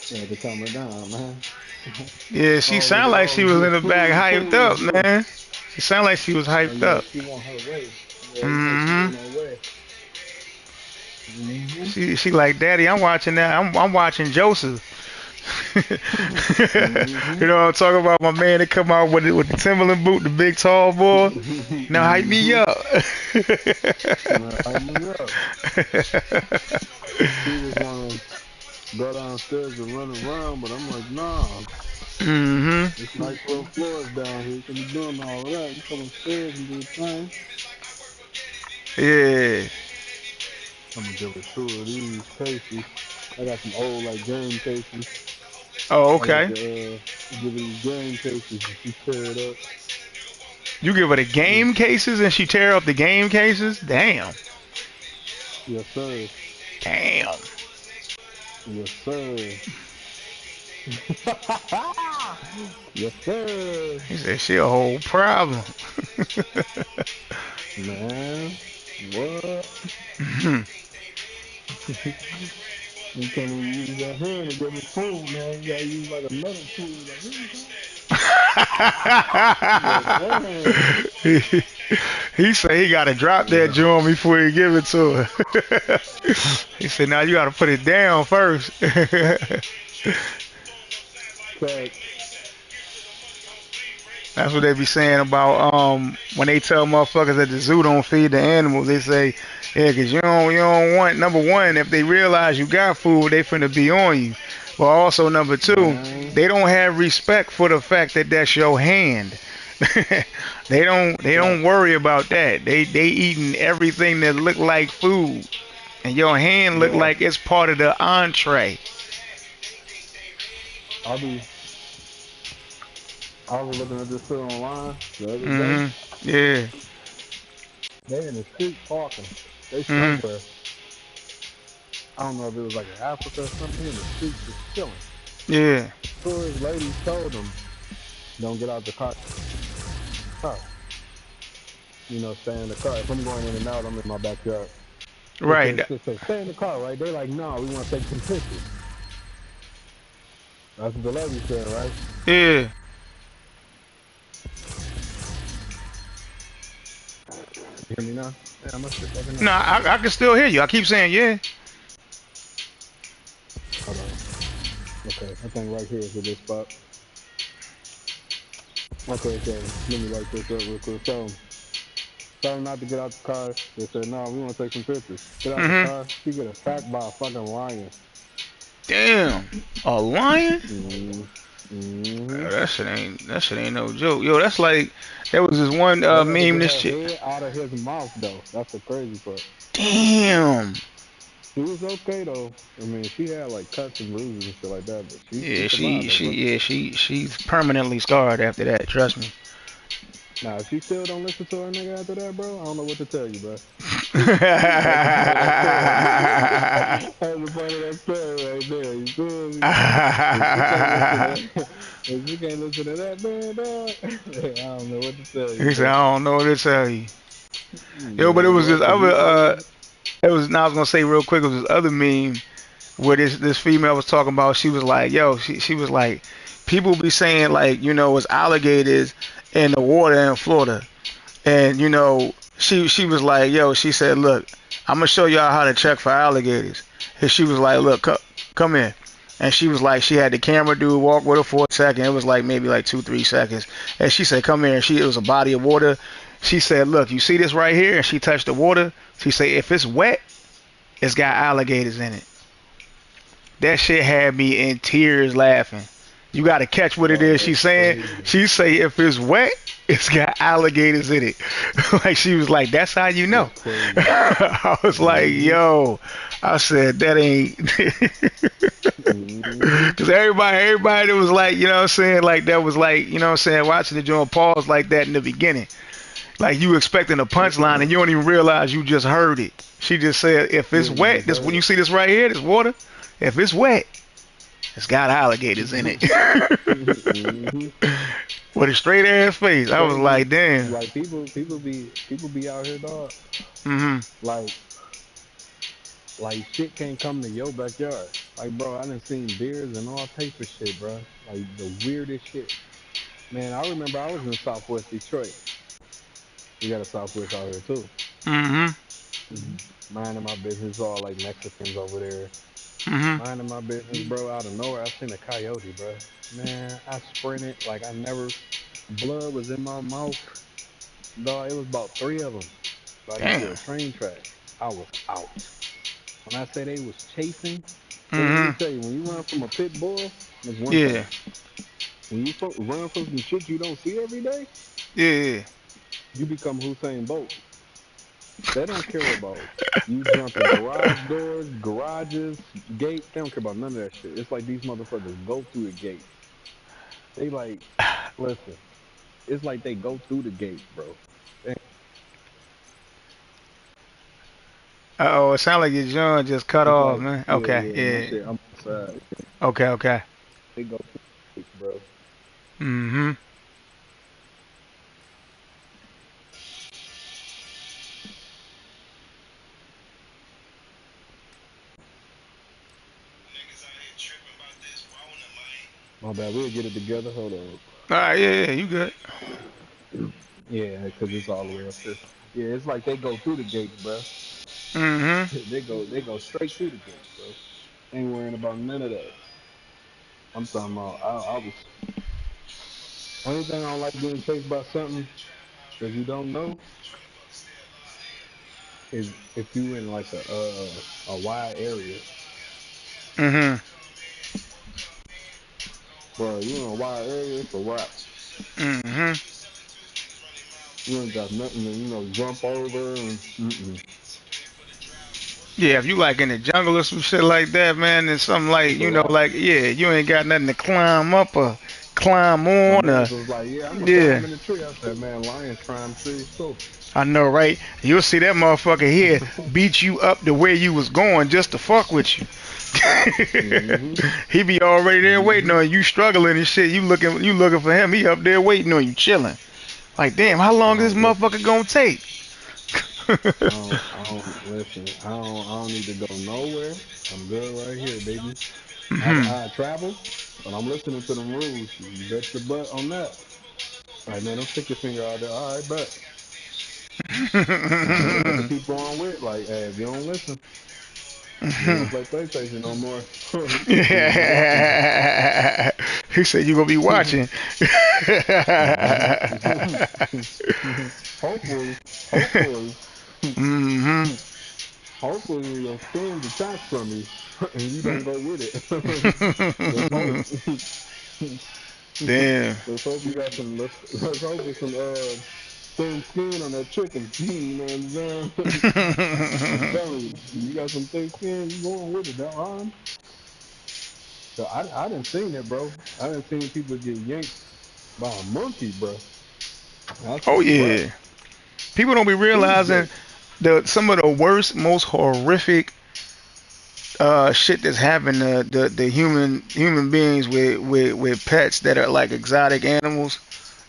You have to calm her down, man. Yeah, she sounded like all she the was in good the back food, hyped up, food. man. She sounded like she was Oh hyped yeah, up. she want her way. Yeah, you know she Mm-hmm. want her way. Mm-hmm. She like, Daddy, I'm watching that. I'm watching Joseph. You know what I'm talking about? My man that come out with the Timberland boot, the big tall boy. Now hype me up. Nah, hype me up. She just wanna go downstairs and run around, but I'm like, nah. hmm It's nice little floors down here. You can be doing all of that. You come upstairs and do your thing. Yeah. I'm gonna give her two of these cases. I got some old like game cases. Oh, I get okay. to give her these game cases and she tear it up. You give her the Mm, game cases and she tear up the game cases? Damn. yes, sir. Damn. Yes, sir. Yes, sir. He said she a whole problem. Man, what? You can't even use that hand to give me food, man. You gotta use like a metal tool. Like, here you go. Like, dang. he, he said he got to drop that Yeah. joint before he give it to her. He said, now you got to put it down first. Fact. That's what they be saying about when they tell motherfuckers at the zoo don't feed the animals. They say, yeah, 'cause you don't want number one. If they realize you got food, they finna be on you. But also number two, Man. they don't have respect for the fact that that's your hand. They don't Fact. worry about that. They eating everything that look like food, and your hand look Yeah. like it's part of the entree. I'll be I was looking at this shit online the other day. hmm Yeah. They in the street parking. They hmm somewhere. I don't know if it was like in Africa or something. They in the street just chilling. Yeah. Tourist lady told them, don't get out the car. Stay in the car. If I'm going in and out, I'm in my backyard. They Right. say, stay in the car, right? They like, no, we want to take some pictures. That's what the lady said, right? Yeah. You hear me now? Yeah, my shit fucking No, up. I can still hear you. I keep saying yeah. Hold on. Okay, I think right here is a good spot. Okay, so let me light this up real quick. So, tell them not to get out the car. They said, no, we want to take some pictures. Get out the hmm car. She get attacked by a fucking lion. Damn. A lion? Mm-hmm. That shit ain't no joke. Yo, that's like there was this one They had to meme. get This her shit. head out of his mouth, though. That's the crazy part. Damn. She was okay, though. I mean, she had, like, cuts and bruises and shit like that, but she Yeah, survived, she though, she bro. yeah she's permanently scarred after that. Trust me. Now, if she still don't listen to her nigga after that, bro, I don't know what to tell you, bro. That's the point of that story. That's the point of that story right there. You feel me? If she can't listen to if she can't listen to that man, dog, I don't know what to tell you, He said, bro. I don't know what to tell you. Yo, but it Man, was this what? Cause other these niggas, it was now I was gonna say real quick, it was this other meme where this female was talking about, she was like, yo, she was like, people be saying like, it's alligators in the water in Florida. And she was like, yo, she said, look, I'm gonna show y'all how to check for alligators. And she was like, look, come in. And she was like, she had the camera dude walk with her for a second. It was like maybe like 2-3 seconds. And she said, come here. And it was a body of water. She said, look, you see this right here? And she touched the water. She said, if it's wet, it's got alligators in it. That shit had me in tears laughing. You got to catch what it dog, is that's she's saying. crazy. She say if it's wet, it's got alligators in it. Like she was like, that's how you know. That's crazy. I was like, Mm-hmm. yo. I said that ain't. Mm-hmm. Cause everybody that was like, you know what I'm saying, like that was like, you know what I'm saying, watching the joint pause like that in the beginning. Like you expecting a punchline and you don't even realize you just heard it. She just said, if Yeah, it's you wet, just this when heard you see this right here, this water, if it's wet, it's got alligators in it. it. Mm-hmm. With a straight ass face. I was Crazy. like, damn. Like people be out here, dog. hmm Like shit can't come to your backyard. Like, bro, I done seen beers and all type of shit, bro. Like the weirdest shit. Man, I remember I was in Southwest Detroit. We got a Southwest out here too. hmm Minding my business, all like Mexicans over there. Mhm. minding my business, bro. Out of nowhere, I seen a coyote, bro. Man, I sprinted like I never. Blood was in my mouth, dog. It was about three of them, right into Damn. a train track. I was out. When I say they was chasing, because let me Mhm. tell you, when you run from a pit bull, that's one Yeah. thing. When you run from some shit you don't see every day, Yeah. you become Hussein Bolt. They don't care about you jumping garage doors, garages, gates. They don't care about none of that shit. It's like these motherfuckers go through the gates. They like, listen, it's like they go through the gates, bro. They, Oh, it sounds like your John just cut it's off, like, man. yeah, Okay. yeah, my Yeah. shit, I'm outside. Okay. Okay. They go through the gates, bro. Mhm. My bad, we'll get it together. Hold on. All right. Yeah. Yeah. You good? Yeah, because it's all the way up here. Yeah, it's like they go through the gates, bro. Mhm. They go straight through the gates, bro. Ain't worrying about none of that. I'm talking about. I was. Only thing I don't like getting chased by something that you don't know is if you in like a wide area, Mhm. bro. You in a wide area, it's a wrap. Mhm. You ain't got nothing to jump over and Yeah, if you like in the jungle or some shit like that, man, and something like it's a wrap. like yeah, you ain't got nothing to climb up or climb My on man or was like, yeah, I'm gonna yeah. climb in the tree. I said, man, lions climb trees too. I know, right? You'll see that motherfucker here beat you up to where you was going just to fuck with you. Mhm. He be already there waiting Mhm. on you, struggling and shit. You looking for him. He up there waiting on you, chilling. Like, damn, how long is Oh, this listen. motherfucker gonna take? I don't listen. I don't need to go nowhere. I'm good right here, baby. Hmm. I travel, but I'm listening to them rules. You bet your butt on that. All right, man, don't stick your finger out there. All right, bet. I had to keep going with like, hey, if you don't listen, you ain't gonna play PlayStation no more. You gonna be watching. Yeah. He said you gonna be watching. Mhm. Hopefully, hopefully, Hmm. hopefully your skin detach from you and you don't go with it. Let's hope. Damn. Let's hope you got some. Let's hope it's some thin skin on that chicken. You know what I'm saying? I'm telling you, you got some thick skin. You going with it, dog? So I didn't seen it, bro. I didn't seen people get yanked by a monkey, bro. That's Oh a yeah. wrap. People don't be realizing Tuesday. some of the worst, most horrific shit that's happened to the human beings with pets that are like exotic animals.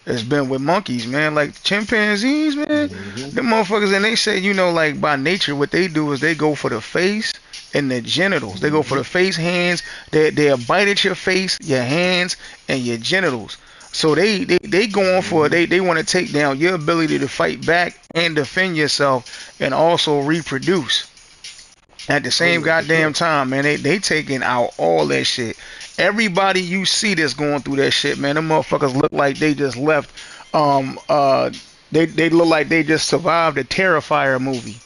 It's been with monkeys, man. Like chimpanzees, man. Hmm. Them motherfuckers, and they say, like by nature, what they do is they go for the face and the genitals. They go for Hmm. the face, hands. They'll bite at your face, your hands, and your genitals. So they going for Hmm. they want to take down your ability to fight back and defend yourself and also reproduce at the Oh same yeah, for goddamn sure. time, man. They taking out all that shit. Everybody you see that's going through that shit, man, them motherfuckers look like they just left. Um, uh, they look like they just survived a Terrifier movie.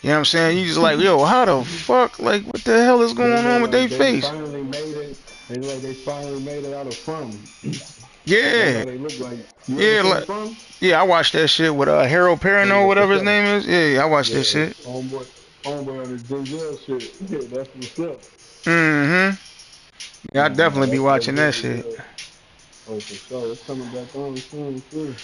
You know what I'm saying? You just like, yo, how the fuck? Like, what the hell is They going on look with their like they face? finally made it. They look like they finally made it out of from. That's Yeah, how they look like. You ever yeah, seen like, From? yeah. I watched that shit with Harold Oh Perrineau, yeah, for whatever his sure. name is. Yeah, I watched that Yeah, shit. homeboy on his Denzel shit. Yeah, that's what's up. Mm-hmm. Yeah, I No, definitely be that's watching that very shit. good. Oh, for sure. It's coming back on soon too.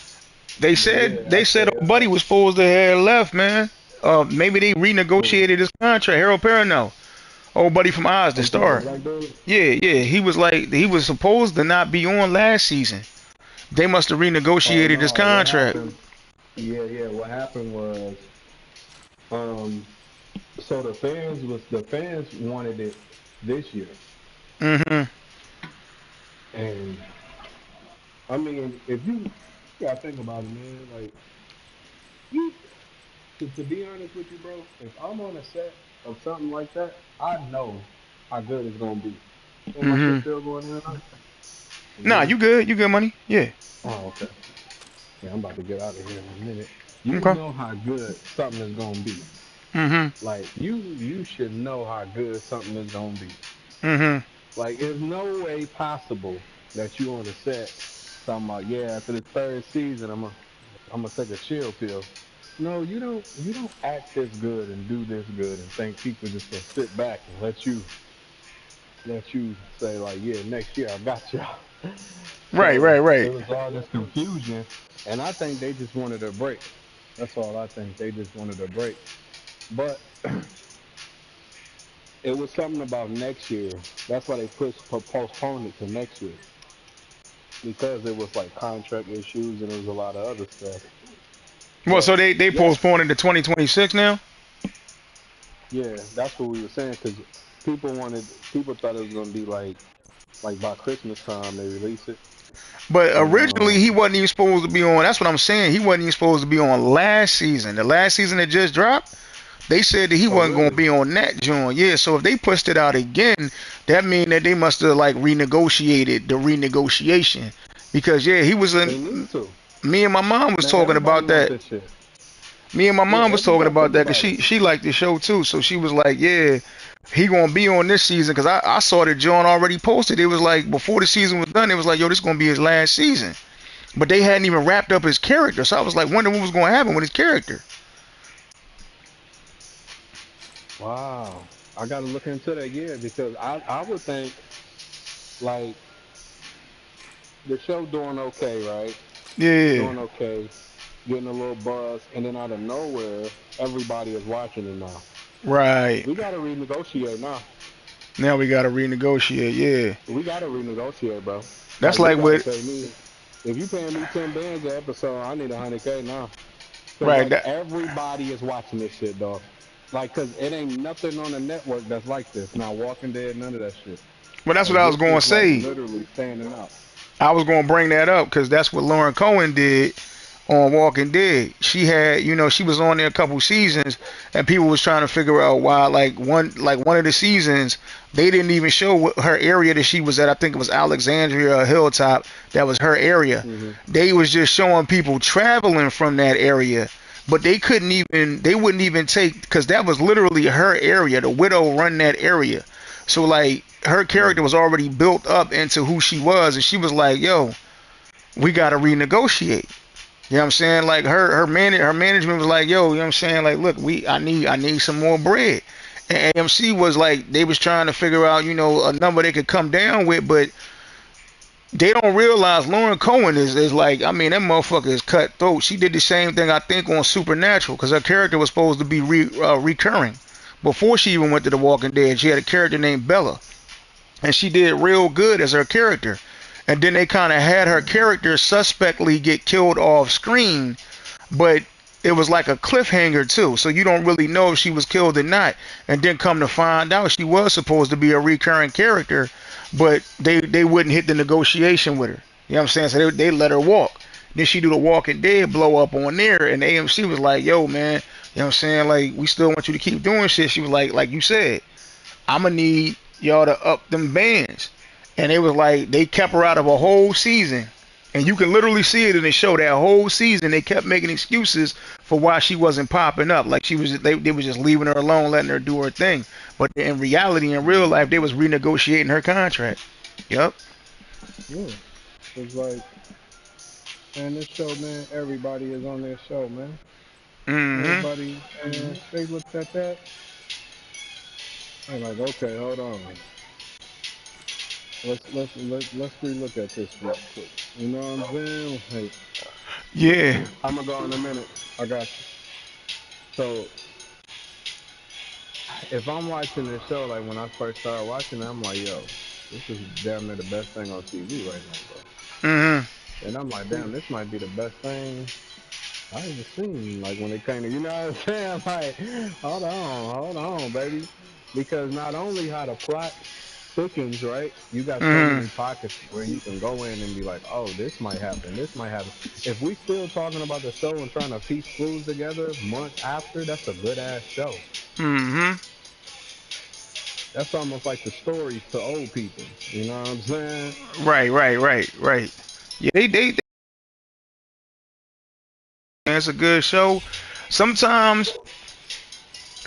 They But said yeah, I they said say old buddy was supposed to have left, man. Maybe they oh, renegotiated his contract. Harold Perrineau, old buddy from Oz, the I'm talking about star. Black Dude. Yeah, yeah. He was supposed to not be on last season. They must have Oh renegotiated his no, what contract. happened? Yeah, yeah. What happened was, um, so the fans wanted it this year, Hmm. and I mean, if you gotta think about it, man. Like you, to be honest with you, bro, if I'm on a set of something like that, I know. how good it's gonna be. And my shit Mm-hmm. still going in and out. You Nah, know? you good. You good, money. Yeah. Oh, okay. Yeah, I'm about to get out of here in a minute. You Okay. know how good something is gonna be. Mm-hmm. Like you should know how good something is gonna be. Mm-hmm. Like there's no way possible that you on the set talking about, yeah, after the third season I'm gonna take a chill pill. No, you don't act this good and do this good and think people just gonna sit back and let you say like, yeah, next year I got y'all. Right, right, So it right. was all this confusion, and I think they just wanted a break. That's all I think. They just wanted a break. But it was something about next year. That's why they postponed it to next year because it was like contract issues and it was a lot of other stuff. Well, so But they yeah, postponed it to 2026 now. yeah, that's what we were saying because people thought it was gonna be like by Christmas time they release it, But and originally he wasn't even supposed to be on. That's what I'm saying. He wasn't even supposed to be on last season. The last season that just dropped, they said that he oh wasn't going to really? be on that joint. Yeah. So if they pushed it out again, that mean that they must have like renegotiated the renegotiation. Because yeah, he was a. They need to. Me and my mom was Man, talking everybody about want that. this shit. Me and my Yeah, mom was talking about think that because about it. she liked the show too. So she was like, yeah, he gonna be on this season because I saw that John already posted. It was like before the season was done, it was like, yo, this gonna be his last season. But they hadn't even wrapped up his character, so I was like wondering what was gonna happen with his character. Wow. I got to look into that, yeah, because I would think like the show doing okay, right? Yeah, Doing okay, getting a little buzz, and then out of nowhere, everybody is watching it now. right. We got to renegotiate now. Now we gotta renegotiate. Yeah, We got to renegotiate, bro. that's Like you like got to with pay me. If you paying me 10 bands an episode, I need 100K now. Cause right. like That, everybody is watching this shit, dog. Like, cause it ain't nothing on the network that's like this. Not Walking Dead, none of that shit. but that's what Like I was this gonna is like say. literally standing out. I was gonna bring that up because that's what Lauren Cohen did on Walking Dead. She had, she was on there a couple seasons, and people was trying to figure out why, like one of the seasons, they didn't even show what her area that she was at. I think it was Alexandria or Hilltop. That was her area. Hmm. They was just showing people traveling from that area, but they wouldn't even take because that was literally her area. The widow run that area, so like her character was already built up into who she was, and she was like, "Yo, we got to renegotiate." You know what I'm saying? Like her management was like, "Yo, you know what I'm saying? Like, look, I need some more bread." And AMC was like, they was trying to figure out, a number they could come down with, but they don't realize Lauren Cohen is like, I mean, that motherfucker is cutthroat. She did the same thing, I think, on Supernatural because her character was supposed to be recurring before she even went to The Walking Dead. She had a character named Bella, and she did real good as her character. And then they kind of had her character suspectly get killed off screen, but it was like a cliffhanger too, so you don't really know if she was killed or not. And then come to find out, she was supposed to be a recurring character, but they wouldn't hit the negotiation with her. You know what I'm saying? So they let her walk. Then she do the Walking Dead blow up on there, and AMC was like, "Yo, man, you know what I'm saying? Like, we still want you to keep doing shit." She was like you said, I'm gonna need y'all to up them bands. And it was like they kept her out of a whole season. And you can literally see it in the show that whole season they kept making excuses for why she wasn't popping up. Like they was just leaving her alone, letting her do her thing. But in reality, in real life, they was renegotiating her contract. Yep. Yeah, it's like, man, this show, man. Everybody is on this show, man. Mm-hmm. Everybody, and they looked at that and like, okay, hold on. Let's relook at this real quick. You know what I'm saying? Like, Yeah. I'm gonna go in a minute. I got you. So if I'm watching this show, like when I first started watching it, I'm like, yo, this is damn near the best thing on TV right now, bro. Mm-hmm. And I'm like, damn, this might be the best thing I ever seen. Like when it came to, you know what I'm saying? Like, hold on, baby, because not only how the plot thickens, right? You got so Mm-hmm. many pockets where you can go in and be like, oh, this might happen, this might happen. If we still talking about the show and trying to piece clues together months after, that's a good ass show. Mm-hmm. that's almost like the stories to old people. You know what I'm saying? Right. Yeah, it's a good show. Sometimes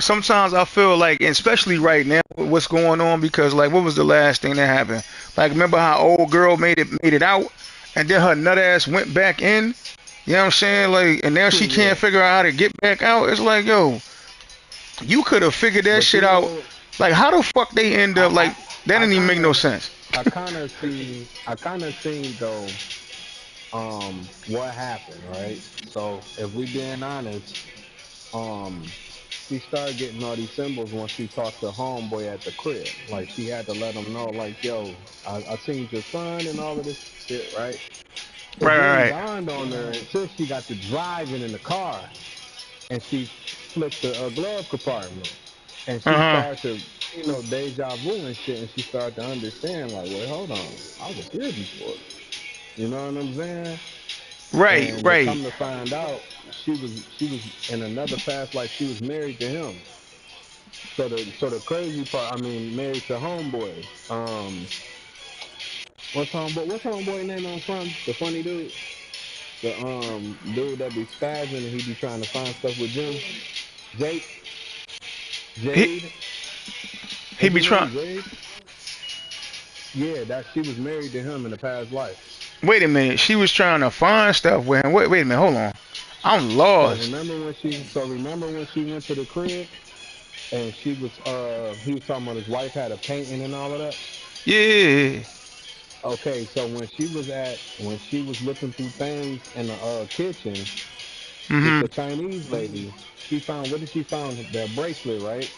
sometimes I feel like, and especially right now, with what's going on, because like, what was the last thing that happened? Like, remember how old girl made it out, and then her nut ass went back in. You know what I'm saying? Like, and now she can't Yeah. figure out how to get back out. It's like, yo, you could have figured that But shit you out. know, Like, how the fuck they end up like I that? I Didn't even make kind no of sense. I kind of seen though what happened, right? So if we being honest, um she started getting all these symbols when she talked to homeboy at the crib. Like she had to let him know, like, yo, I seen your son and all of this shit, right? It then Right. dawned on her until she got to driving in the car and she flipped the glove compartment and she Uh huh. started to, deja vu and shit, and she started to understand, like, wait, hold on, I was here before. You know what I'm saying? And to Right. come to find out, she was in another past life. She was married to him. So the crazy part, I mean, married to homeboy. What's homeboy name on From? The funny dude, the dude that be spazzing and he be trying to find stuff with Jim. Jake, He Jade. he What's be his name? trying. Jade. Yeah, that she was married to him in the past life. Wait a minute. She was trying to find stuff with him. Wait a minute. Hold on. I'm So lost. remember when she went to the crib and he was talking about his wife had a painting and all of that. Yeah. Okay, so when she was looking through things in the kitchen with Mhm. the Chinese lady, she found, what did she found? The bracelet, right?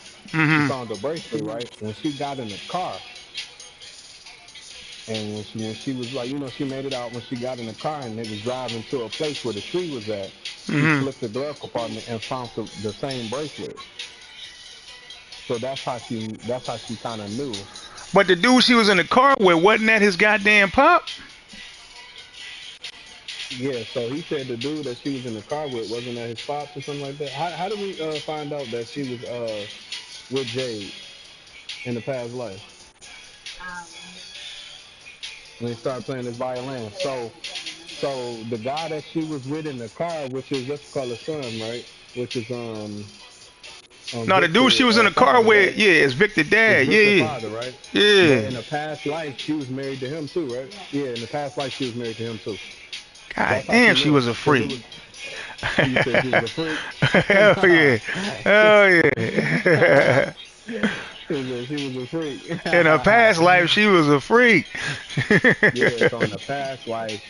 She Mhm. found the bracelet, right? When she got in the car, and when she was like, she made it out when she got in the car and they was driving to a place where the tree was at. She Mhm. flipped the glove compartment and found the same bracelet. So that's how she kind of knew. But the dude she was in the car with wasn't that his goddamn pop? Yeah, so he said the dude that she was in the car with wasn't at his pops or something like that. How did we find out that she was with Jade in the past life when he started playing his violin? So the guy that she was with in the car, which is, let's call his son, right? Which is No, the dude she Victor was in the car father, with, right? yeah, it's Victor It's Dad. Victor Yeah, father, right? But yeah. in the past life, she was married to him too, right? Yeah, in the past life, she was married to him too. God That's how damn, she she knew, was a because it freak. was. You said she was a freak. Hell Nah. yeah. Hell yeah. She was a freak. In her past life, she was a freak. Yeah, so in the past life,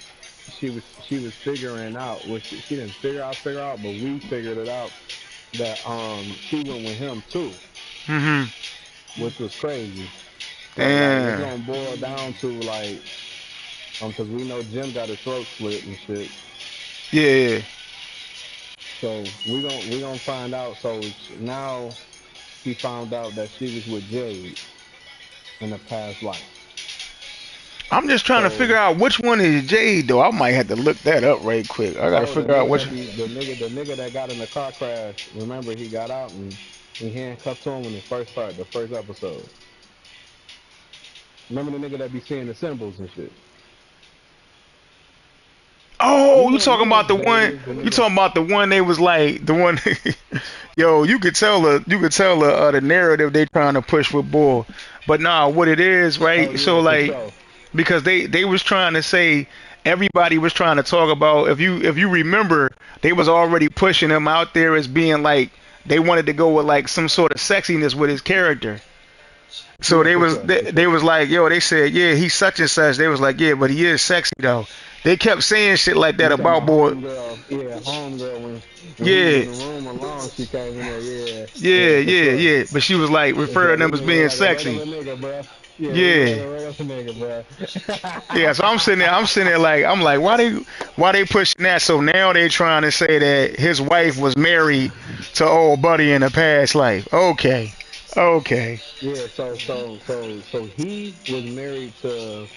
she was figuring out, which she didn't figure out, but we figured it out, that she went with him too, Mhm. which was crazy. So like it's Damn. gonna boil down to like, because we know Jim got his throat slit and shit. Yeah. So we gonna find out. So now she found out that she was with Jade in the past life. I'm just trying to figure So, out which one is Jade though. I might have to look that up right quick. I gotta oh, the figure out nigga which. that be the nigga that got in the car crash. Remember, he got out and he handcuffed to him when it first started, the first episode. Remember the nigga that be seeing the symbols and shit. You Oh, you know, you talking know about the one? Jade, the You nigga. talking about the one? They was like the one. Yo, you could tell the narrative they trying to push with Bull, but nah, what it is, Oh right? So yeah, for like, sure. because they was trying to say everybody was trying to talk about, if you remember, they was already pushing him out there as being like they wanted to go with like some sort of sexiness with his character. So Yeah, they for was sure, they, for they sure. was like, yo, they said, yeah, he's such and such. They was like, yeah, but he is sexy though. They kept saying shit like that You talking about about Boy. homegirl? Yeah, homegirl. When he was Yeah, in the room alone, she came in there. Yeah, yeah, yeah, for yeah, sure. yeah. But she was like It's like, referring to this them as nigga look being like a sexy. regular nigga, bruh. Yeah, he look like Yeah, a regular nigga, yeah. So I'm sitting there like, why they pushing that? So now they trying to say that his wife was married to old buddy in a past life. Okay, okay. Yeah, so he was married to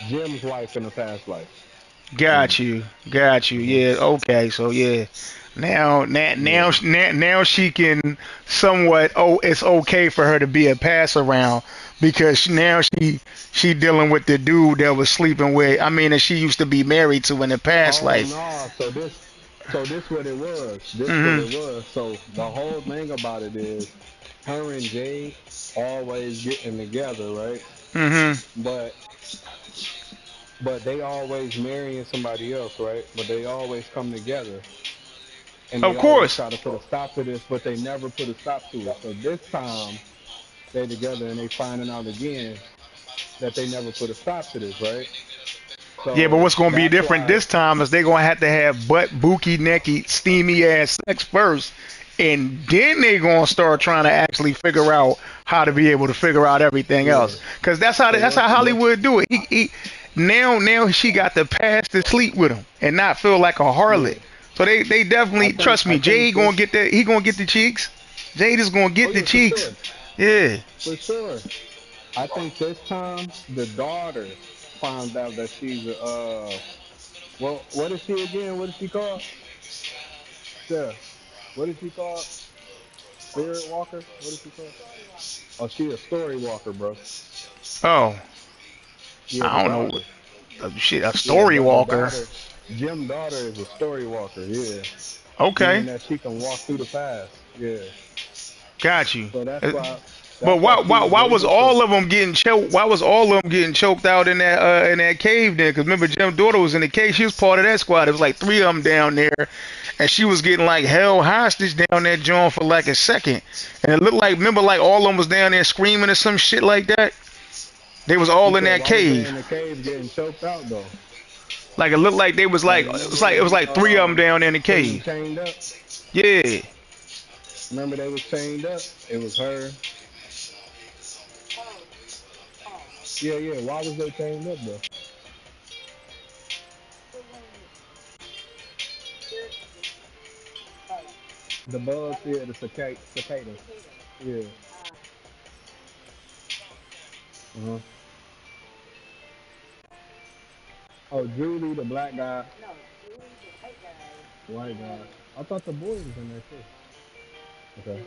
Jim's wife in the past life. Got you. Got you. Hmm. Yeah. Okay. So yeah. Yeah. Now she can somewhat. Oh, it's okay for her to be a pass around because now she dealing with the dude that was sleeping with. I mean, that she used to be married to in the past Oh life. no, so this what it was. This what Mhm. it was. So the whole thing about it is her and Jade always getting together, right? Mhm. But they always marrying somebody else, right? But they always come together and they Of always course. try to put a stop to this, but they never put a stop to it. So this time they together and they finding out again that they never put a stop to this, right? Yeah, but So what's gonna be that's different why, this time is they're gonna have butt, bookie, necky, steamy ass sex first, and then they gonna start trying to actually figure out how to be able to figure out everything yeah. else. Cause So that's how Hollywood do it. Now she got the pass to sleep with him and not feel like a yeah. harlot. So they I definitely think trust I me. think Jay gonna this. get that. He gonna get the cheeks. Jade is gonna Oh get the yeah, for cheeks. sure, Yeah. for sure. I think this time the daughter found out that she's a well, what is she again? What is she called? Chef. What is she called? Spirit walker? What is she called? Oh, she a story walker, bro. Oh, Yeah, the I don't know. daughter. Shit, a Yeah, story the walker. daughter. Jim daughter is a story walker. Yeah, Okay. meaning that she can walk through the past. Yeah. Got you. So Uh, But that's why she was why was able to. all of them getting choked? Why was all of them getting choked out in that cave then? Because remember, Jim's daughter was in the cave. She was part of that squad. It was like three of them down there, and she was getting like held hostage down that joint for like a second. And it looked like remember like all of them was down there screaming or some shit like that. They was You all in said that why was they cave. in the cave getting choked out though? Like it looked like they was Like like remember it when was like three of them down there in the them was cave. chained up? Yeah. Remember they was chained up? It was her. Yeah, yeah. Why was they chained up though? The bugs, yeah, the cicadas. Yeah. Uh-huh. Oh, Julie, the black guy, white guy. I thought the boy was in there too. Okay.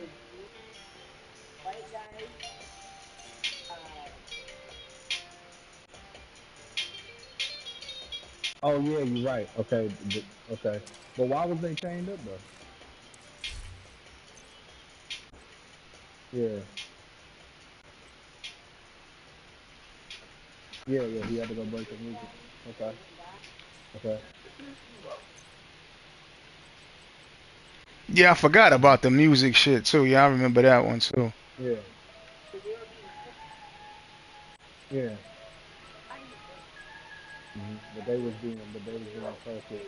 Oh yeah, you're right. Okay, okay. But why was they chained up though? Yeah, yeah, yeah. He had to go break the music. Okay, okay. Yeah, I forgot about the music shit too. Yeah, I remember that one too. Yeah, yeah. But they was being tortured.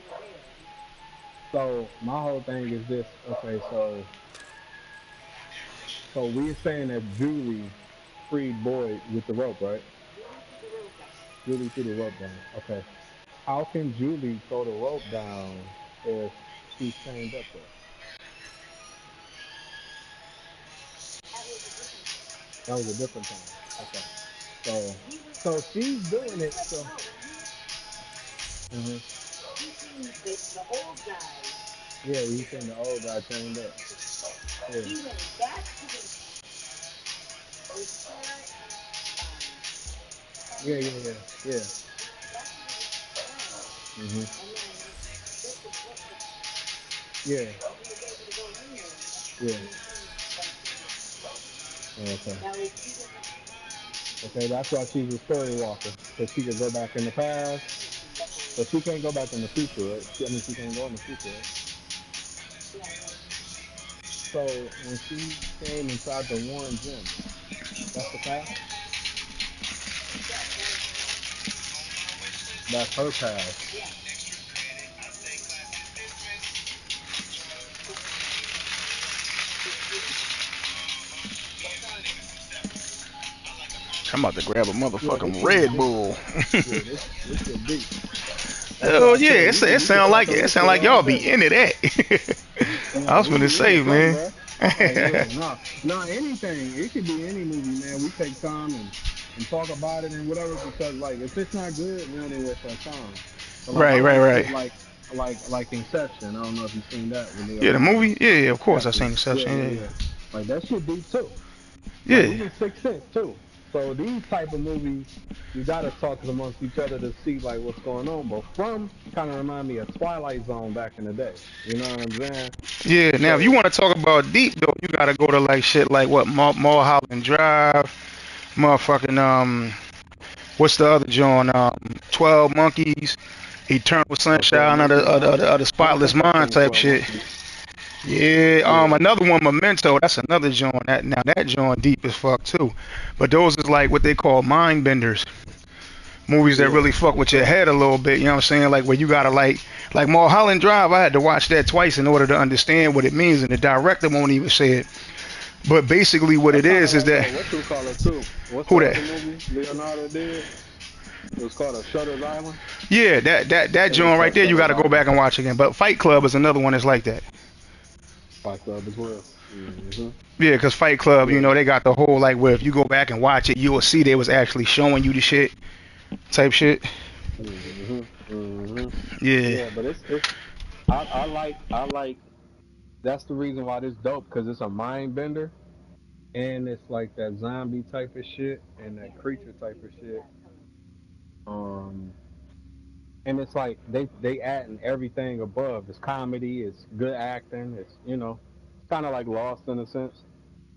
So my whole thing is this. Okay, so we're saying that Julie freed Boyd with the rope, right? Julie threw the rope down. Okay. How can Julie throw the rope down if she's chained up there? That was a different time. Okay. So she's doing it. So. Hmm. Yeah, you seen the old guy chained up. Yeah. Yeah, yeah, yeah, yeah. Hmm. Yeah, yeah. Oh, okay. Okay, that's why she's a story walker, because she could go back in the past, but she can't go back in the future, right? She can't go in the future, right? So when she came and tried to warn Jim, that's the past. That's her past. I'm about to grab a Yeah, this motherfucking shit Red deep. Bull. Yeah, this shit deep. That's Oh why I yeah, said we it we could sound talk like on it this sound shit like all y'all be day. into that. I Nah, was we gonna be into say, something, man. bro. Oh yeah, nah, anything. It could be any movie, man. We take time and talk about it and whatever because like if it's not good, we don't even waste our time. But like I Right, don't right, look right. at like Inception. I don't know if you've seen that with Yeah, the Leonardo movie. Yeah, yeah, of course I DiCaprio. seen Yeah, Inception. yeah, Yeah, yeah. Like that shit deep too. Like yeah. even Sixth Sense too. So these type of movies, you gotta talk amongst each other to see like what's going on. But From kind of remind me of Twilight Zone back in the day. You know what I'm saying? Yeah. Now, if you So want to talk about deep though, you gotta go to like shit like what Mulholland Drive, motherfucking what's the other joint? 12 Monkeys, Eternal oh, 12 Sunshine Monkeys. of the I don't Spotless think I've Mind seen type 12 shit. Monkeys. Yeah, Yeah. another one, Memento. That's another joint. That joint deep as fuck too. But those is like what they call mind benders. Movies that Yeah, really fuck for with your sure. head a little bit. You know what I'm saying? Like where you gotta like Mulholland Drive. I had to watch that twice in order to understand what it means, and the director won't even say it. But basically, what That's it kind of is like that what you call it too. What's who the that? other movie Leonardo did? It was called a Shutter's Island. Yeah, that I think it's joint right called there. You Shutter's gotta go Island. back and watch again. But Fight Club is another one that's like that. Fight Club as well. Yeah, cause Fight Club, Yeah. they got the whole like where if you go back and watch it, you will see they was actually showing you the shit type shit. hmm hmm Yeah. Yeah, but it's I like that's the reason why this dope because it's a mind bender and it's like that zombie type of shit and that creature type of shit. Um, and it's like they adding everything above. It's comedy, it's good acting, it's kind of like Lost in a sense,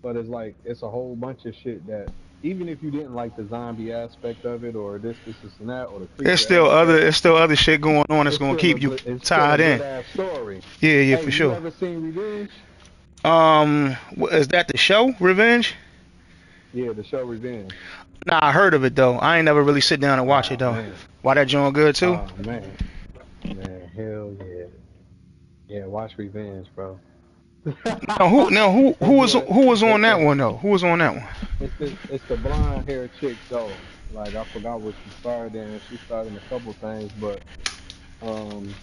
but it's like it's a whole bunch of shit that even if you didn't like the zombie aspect of it or this and that or the creature aspect, It's still other shit going on that's it's gonna still a keep you good it's still a tied good in. ass story. Yeah, yeah, Hey, for you sure. ever seen Revenge? Is that the show Revenge? Yeah, the show Revenge. Nah, I heard of it though. I ain't never really sit down and watch it Oh though. man. Why that joint good too? Oh man. Man, hell yeah. Yeah, watch Revenge, bro. Who It's was good. on It, that it, one though? Who was on that one? it's the blonde hair chick though. Like I forgot what she starred in. She starred in a couple things, but um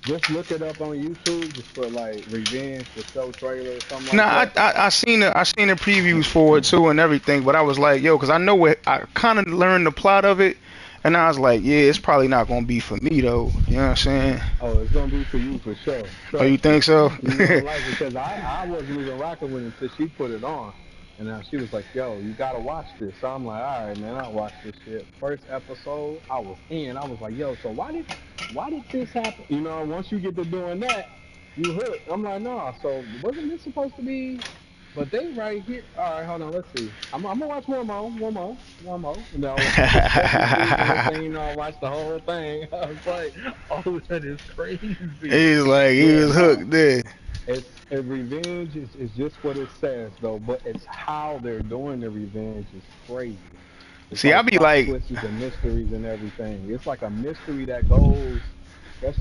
just look it up on YouTube. Just put like Revenge, the show trailer or something Nah, like that. I seen the previews for it too and everything, but I was like, yo, cause I know it. I kind of learned the plot of it, and I was like, yeah, it's probably not gonna be for me though. You know what I'm saying? Oh, it's gonna be for you for sure. Oh, you Trust me. think so? You gonna like it because I wasn't even rocking with it until she put it on, and now she was like, "Yo, you gotta watch this." So I'm like, "All right, man, I'll watch this shit." First episode, I was in. I was like, "Yo, so why did this happen?" Once you get to doing that, you hooked. I'm like, "Nah." So wasn't this supposed to be? But they right here. All right, hold on. Let's see. I'm gonna watch one more. No, especially since you were saying, I watched the whole thing. I was like, oh, that is crazy. He Yeah, was no. hooked there. Revenge is just what it says though, but it's how they're doing the revenge is crazy. It's See, I like be plot like, twists and mysteries and everything. It's like a mystery that goes. Let's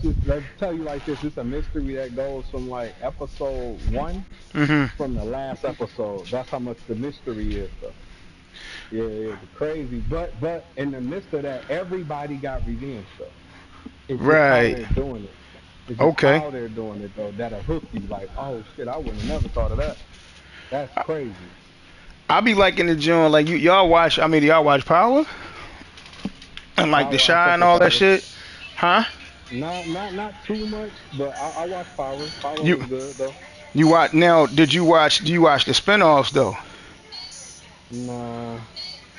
tell you like this. It's a mystery that goes from like episode one hmm from the last episode. That's how much the mystery is though. Yeah, yeah, the crazy. But in the midst of that, everybody got revenge though. It's just how right, they're doing it. It's just okay. how they're doing it though that'll hook you. Like, oh shit, I wouldn't have never thought of that. That's crazy. I be liking the joint like y'all watch. I mean, y'all watch Power and like The Power, I Shy fuck and with all that Power. shit, huh? Not too much, but I watch Power. Power You was good though. you watch now? Did you watch? Do you watch the spinoffs though? Nah,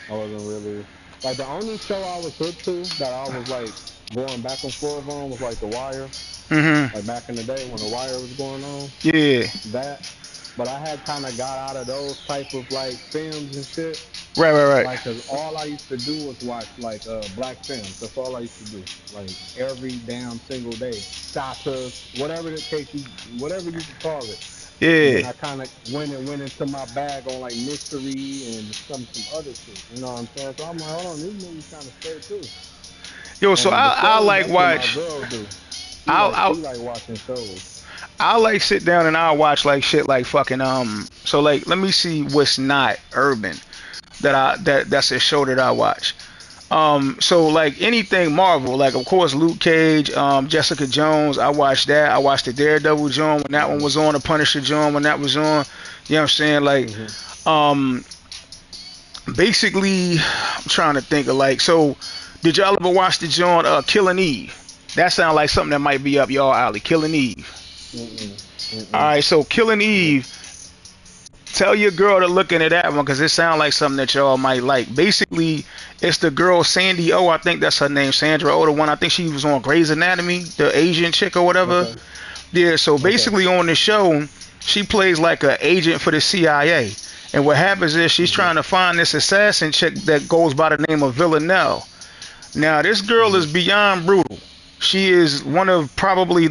I wasn't really like the only show I was hooked to that I was like going back and forth on was like The Wire. hmm Like back in the day when The Wire was going on. Yeah. That, but I had kind of got out of those type of like films and shit. Right, right, right. Like, cause all I used to do was watch like black films. That's all I used to do. Like every damn single day, shakas, whatever the case whatever you could call it. And then Yeah. I kind of went into my bag on like mystery and some other shit. You know what I'm saying? So I'm like, hold on, these movies kind of straight too. Yo, so And the I shows, like that's what my watch. girl do. She I like I she like watching shows. I like sit down and I watch like shit like fucking So like let me see what's not urban that's a show that I watch. So like anything Marvel, like of course Luke Cage, Jessica Jones, I watched that. I watched the Daredevil joint when that one Mhm. was on, the Punisher joint when that was on. You know what I'm saying? Like, Mhm. um, basically, I'm trying to think of like so. Did y'all ever watch the joint Killing Eve? That sounds like something that might be up y'all alley. Killing Eve. Mm-mm. All Mm-mm. right, so Killing Eve. Tell your girl to look into that one because it sounds like something that y'all might like. Basically, it's the girl Sandy O. I think that's her name, Sandra O. The one I think she was on Grey's Anatomy, the Asian chick or whatever. Okay. Yeah. So Okay. basically, on the show, she plays like an agent for the CIA. And what happens is she's Mm-hmm. trying to find this assassin chick that goes by the name of Villanelle. Now, this girl Mm-hmm. is beyond brutal. She is one of probably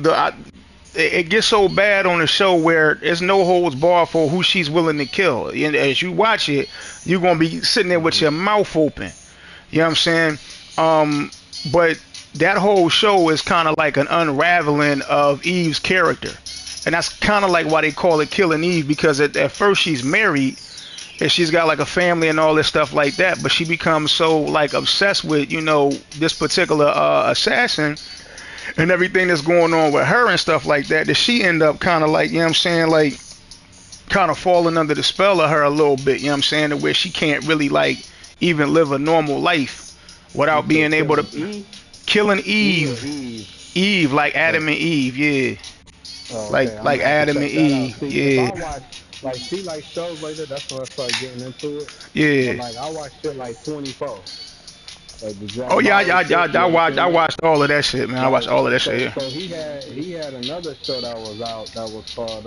it gets so bad on the show where there's no holds bar for who she's willing to kill. And as you watch it, you're gonna be sitting there with Mm-hmm. your mouth open. You know what I'm saying? Um, but that whole show is kind of like an unraveling of Eve's character, and that's kind of like why they call it Killing Eve because at first she's married and she's got like a family and all this stuff like that, but she becomes so like obsessed with this particular assassin and everything that's going on with her and stuff like that that she end up kind of like you know what I'm saying like kind of falling under the spell of her a little bit. You know what I'm saying to where she can't really like even live a normal life You without said being able to Killing E? killing E or Eve. Eve? Eve like Oh, Adam and Eve, yeah. oh, okay. Like I'm like gonna have to Adam and check that out. Eve, See, if yeah, I watch like see like shows like that, that's when I start getting into it. But yeah. like I watch shit like 24, like the Oh Jack yeah, Bauer shit. You ever I seen that? watched all of that shit, man. I watched Like all of that shit. so Yeah. so he had another show that was out that was called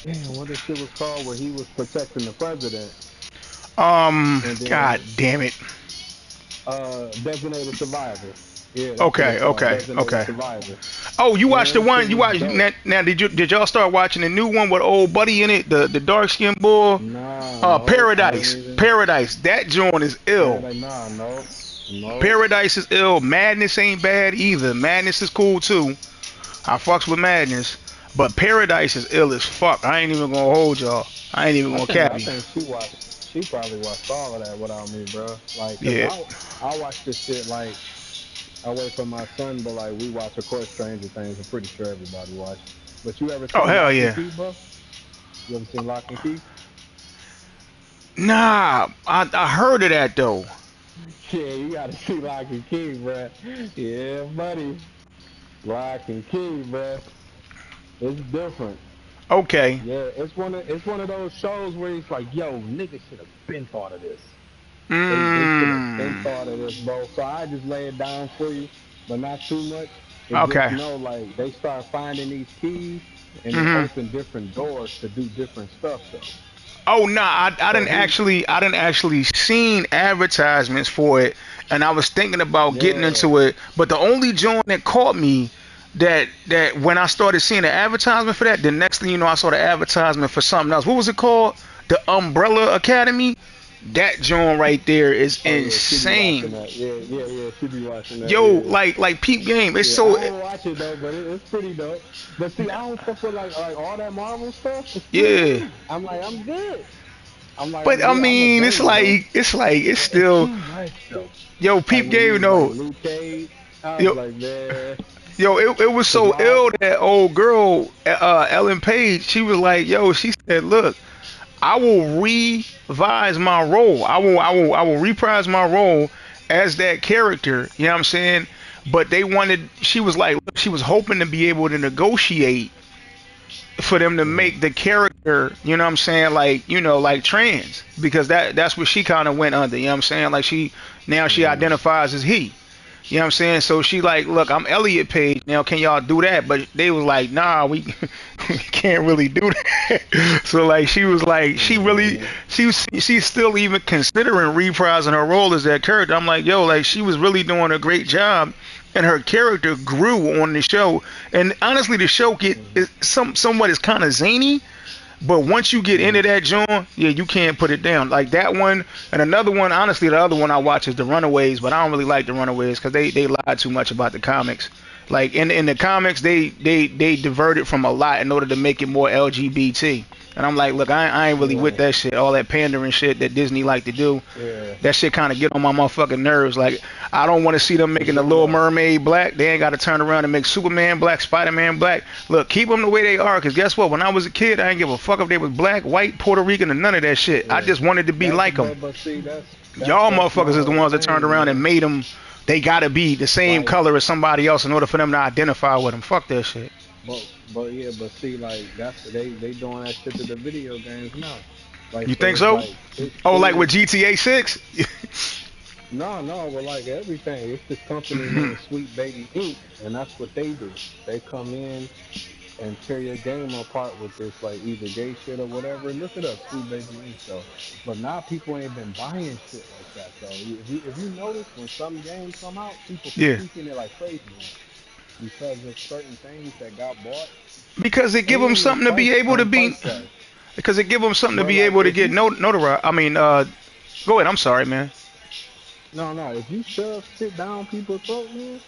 damn, what this shit was called where he was protecting the president and God then damn it. Designated Survivor. Yeah, that's what it's Okay, called, okay, Designated okay. Survivor. Oh, you watched the Damn shit one you was watched dope. now? Did y'all start watching the new one with old buddy in it, the dark skinned boy? Nah, nope. I didn't Paradise, even. Paradise. That joint is ill. Paradise, nah, nope. Nope. Paradise is ill. Madness ain't bad either. Madness is cool too. I fucks with Madness, but Paradise is ill as fuck. I ain't even gonna hold y'all. I ain't even I gonna think cap I you. think she probably watched all of that without me, bro. Like, cause Yeah. I watch this shit like away from my son, but like we watch of course Stranger Things. I'm pretty sure everybody watched. But you ever Oh seen hell Lock and yeah. Key, bro? You ever seen Lock and Key? Nah, I heard of that though. Yeah, you gotta see Lock and Key, bro. Yeah, buddy. Lock and Key, bro. It's different. Okay. Yeah, it's one of those shows where it's like, yo, niggas should have been thought of this. They should have been Mmm. thought of this, bro. So I just lay it down for you, but not too much. But just Okay. know, like, they start finding these keys, and it Mhm. open different doors to do different stuff, though. Oh no, I So didn't he, actually seen advertisements for it, and I was thinking about getting yeah, into it. But the only joint that caught me that when I started seeing the advertisement for that, the next thing you know, I saw the advertisement for something else. What was it called? The Umbrella Academy. That joint right there is oh yeah, she be watching insane. that. Yeah, yeah, yeah, she be watching that. Yo, Yeah, like peep game. It's yeah. I so don't watch it though, but it's pretty dope. But see, I don't fuck with like all that Marvel stuff. It's too yeah. much. I'm like, I'm good. I'm like, But I'm I good. I'm a mean, gamer though. it's It's still too much though. yo Like peep when he game was like though. Luke Cage, I was Yo, like, man, Yo, it was cause so why? ill that old girl, Ellen Page, she was like, yo, she said, look, I will revise my role. I will reprise my role as that character. You know what I'm saying? But she was like, she was hoping to be able to negotiate for them to Hmm. make the character, you know what I'm saying, like, like trans, because that's what she kind of went under. You know what I'm saying? Like now she Hmm. identifies as he. You know what I'm saying? So she like, look, I'm Elliot Page. Now, can y'all do that? But they was like, nah, we can't really do that. So like, she was like, Hmm. she's still even considering reprising her role as that character. I'm like, yo, like she was really doing a great job, and her character grew on the show. And honestly, the show Hmm. somewhat is kind of zany, but once you get Hmm. into that joint, yeah, you can't put it down. Like that one and another one. Honestly, the other one I watch is the Runaways, but I don't really like the Runaways because they lied too much about the comics. Like in the comics, they diverted from a lot in order to make it more LGBT. And I'm like, look, I ain't really with Yeah. that shit. All that pandering shit that Disney like to do. Yeah. That shit kind of get on my motherfucking nerves. Like, I don't want to see them For making the sure Little though. Mermaid black. They ain't got to turn around and make Superman black, Spider-Man black. Look, keep them the way they are. Cause guess what? When I was a kid, I didn't give a fuck if they was black, white, Puerto Rican, or none of that shit. I Yeah. just wanted to be That's like them. but see Y'all That's my motherfuckers is the whole ones that turned thing, around and man. made them. They gotta be the same Like, color as somebody else in order for them to identify with them. Fuck that shit. but yeah, but see, like they doing that shit to the video games now. Like, You so think it's so? like it's Oh, like with cool. GTA 6? No, no, but like everything, it's this company named Sweet Baby Inc. And that's what they do. They come in and tear your game apart with this like either gay shit or whatever. Look it up, Sweet Baby Inc. though. But now people ain't been buying shit like that though. If you notice when some games come out, people Yeah, critiquing it like crazy now because of certain things that got bought because it give them and the something to price be able to price be. tag. Because it give them something to But be like able to if get you notoriety. I mean, go ahead. I'm sorry, man. no no if you shove shit down people's throat, man,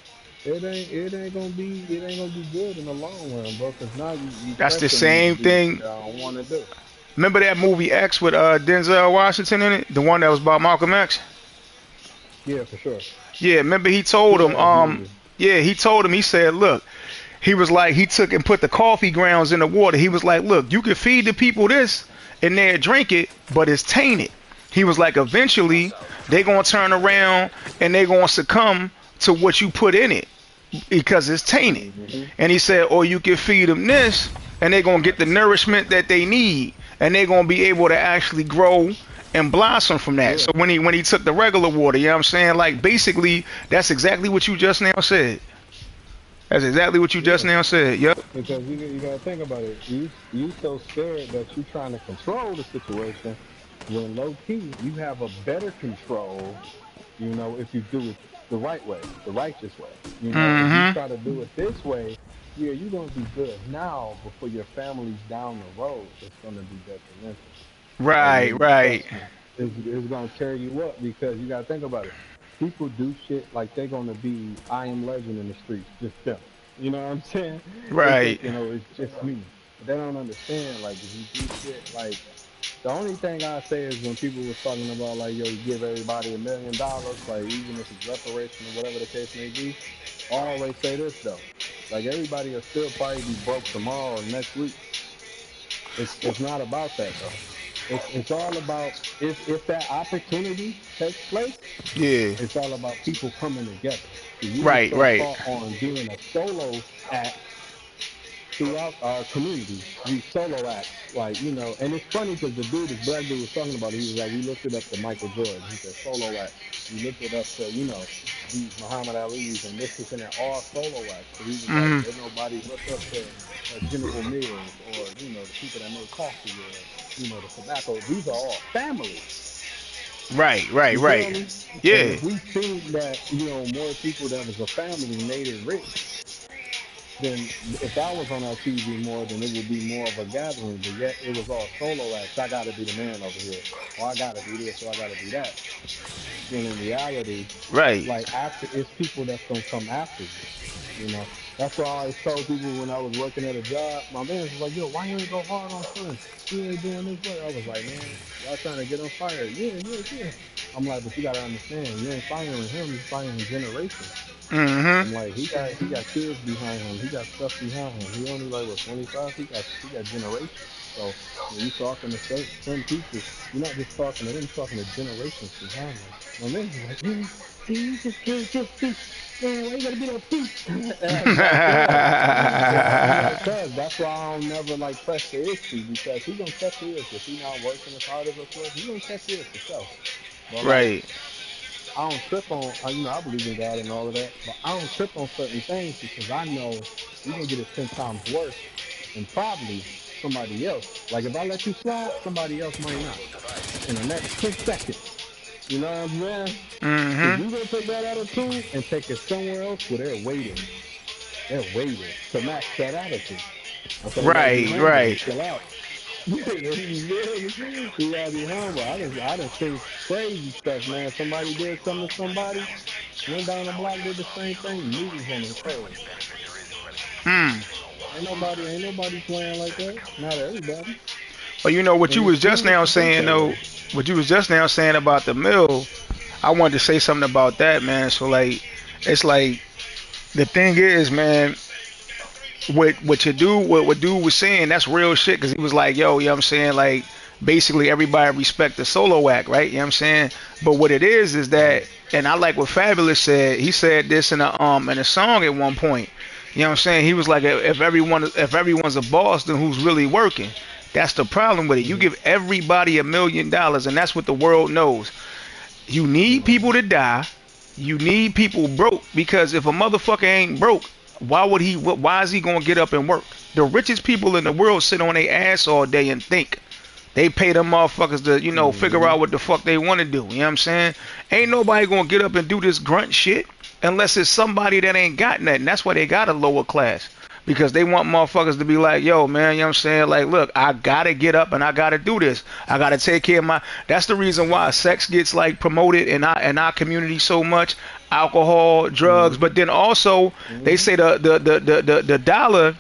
it ain't gonna be good in the long run, bro. Cause now you That's the pressuring me to same do shit thing. that I don't want to do. Remember that movie X with Denzel Washington in it, the one that was about Malcolm X? Yeah, for sure. Yeah, remember he told Good him, ass movie. yeah, he told him, he said, look, he was like, he took and put the coffee grounds in the water. He was like, look, you can feed the people this and they'll drink it, but it's tainted. He was like, eventually they gonna turn around and they gonna succumb to what you put in it because it's tainted. Hmm. And he said, or you can feed them this and they're gonna get the nourishment that they need and they're gonna be able to actually grow and blossom from that. Yeah, So when he took the regular water, you know what I'm saying? Like basically that's exactly what you just now said. That's exactly what you just yeah. now said. Yep. Because you gotta think about it. You so scared that you trying to control the situation when low key you have a better control. If you do it the right way, the righteous way. If you Mhm. try to do it this way, yeah, you're gonna be good now, but for your families down the road, it's gonna be detrimental. Like, Right, nigga, right. trust me, it's gonna tear you up because you gotta think about it. People do shit like they're gonna be I am legend in the streets, just them. You know what I'm saying? They Right. think it's just me, but they don't understand. Like, if you do shit like the only thing I say is when people was talking about like, yo, you give everybody $1 million, like even if it's reparation or whatever the case may be, I always say this though, like everybody will still probably be broke tomorrow or next week. It's not about that though. It's all about if that opportunity takes place, Yeah. it's all about people coming together. See, we've been Right, so right. taught on being a solo act throughout our community, these solo acts, like, and it's funny because the dude, this black dude was talking about it. He was like, we looked it up to Michael Jordan. He said solo acts. We looked it up to, these Muhammad Ali's and this and that, all solo acts. Because he was like, Mhm. did nobody look up to Jennifer Mills or, the people that make coffee or, the tobacco. These are all families. Right, right, You right. feel me? And Yeah. if we think that, more people that was a family made it rich, then if that was on our TV more, then it would be more of a gathering. But yet it was all solo acts. I got to be the man over here, or I got to be this, or I got to be that. When in reality, Right. like after, it's people that's gonna come after you. That's why I always told people when I was working at a job. My man was like, "Yo, why you ain't go hard on son? You ain't doing this work." I was like, "Man, y'all trying to get him fired? Yeah, yeah, yeah." I'm like, "But you gotta understand, you ain't firing him. You firing generations." Mhm. I'm like, he got kids behind him. He got stuff behind him. He only like what 25. He got generations. So when you talking to certain people, you're not just talking to them. You're talking to generations behind them. My man was like, man, you just can't just be, man. Why you gotta be that peace? And I'm like, cuz, I'm like, cuz. That's why I don't never like press the issue because he gonna catch his if he not working as hard as us work. He gonna catch his for sure. But like. Right. I don't trip on, I believe in God and all of that, but I don't trip on certain things because I know you're going to get it 10 times worse and probably somebody else. Like if I let you slide, somebody else might not in the next 10 seconds. You know what I'm saying? So Mhm. you're going to take that attitude and take it somewhere else where they're waiting. They're waiting to match that attitude. And so you got to be Right, humble and right. chill out. You feel me? You gotta be humble. I done seen crazy stuff, man. Somebody did something to somebody, went down the block, did the same thing. News on the page. Hmm. Ain't nobody playing like that. Not everybody. Well, you know what you And it's was just cool now to think saying that though. way. What you was just now saying about the mill. I wanted to say something about that, man. So like, it's like the thing is, man. What dude was saying, that's real shit. Cause he was like, yo, you know what I'm saying, like basically everybody respect the solo act, right? You know what I'm saying? But what it is that, and I like what Fabulous said. He said this in a song at one point. You know what I'm saying? He was like, if everyone's a boss, then who's really working? That's the problem with it. You give everybody $1 million, and that's what the world knows. You need people to die. You need people broke, because if a motherfucker ain't broke, why would he? Why is he gonna get up and work? The richest people in the world sit on their ass all day and think. They pay them motherfuckers to, figure out what the fuck they want to do. You know what I'm saying? Ain't nobody gonna get up and do this grunt shit unless it's somebody that ain't got nothing. That's why they got a lower class. Because they want motherfuckers to be like, yo, man, you know what I'm saying? Like, look, I gotta get up and I gotta do this. I gotta take care of my. That's the reason why sex gets like promoted in our community so much. Alcohol, drugs, but then also they say the dollar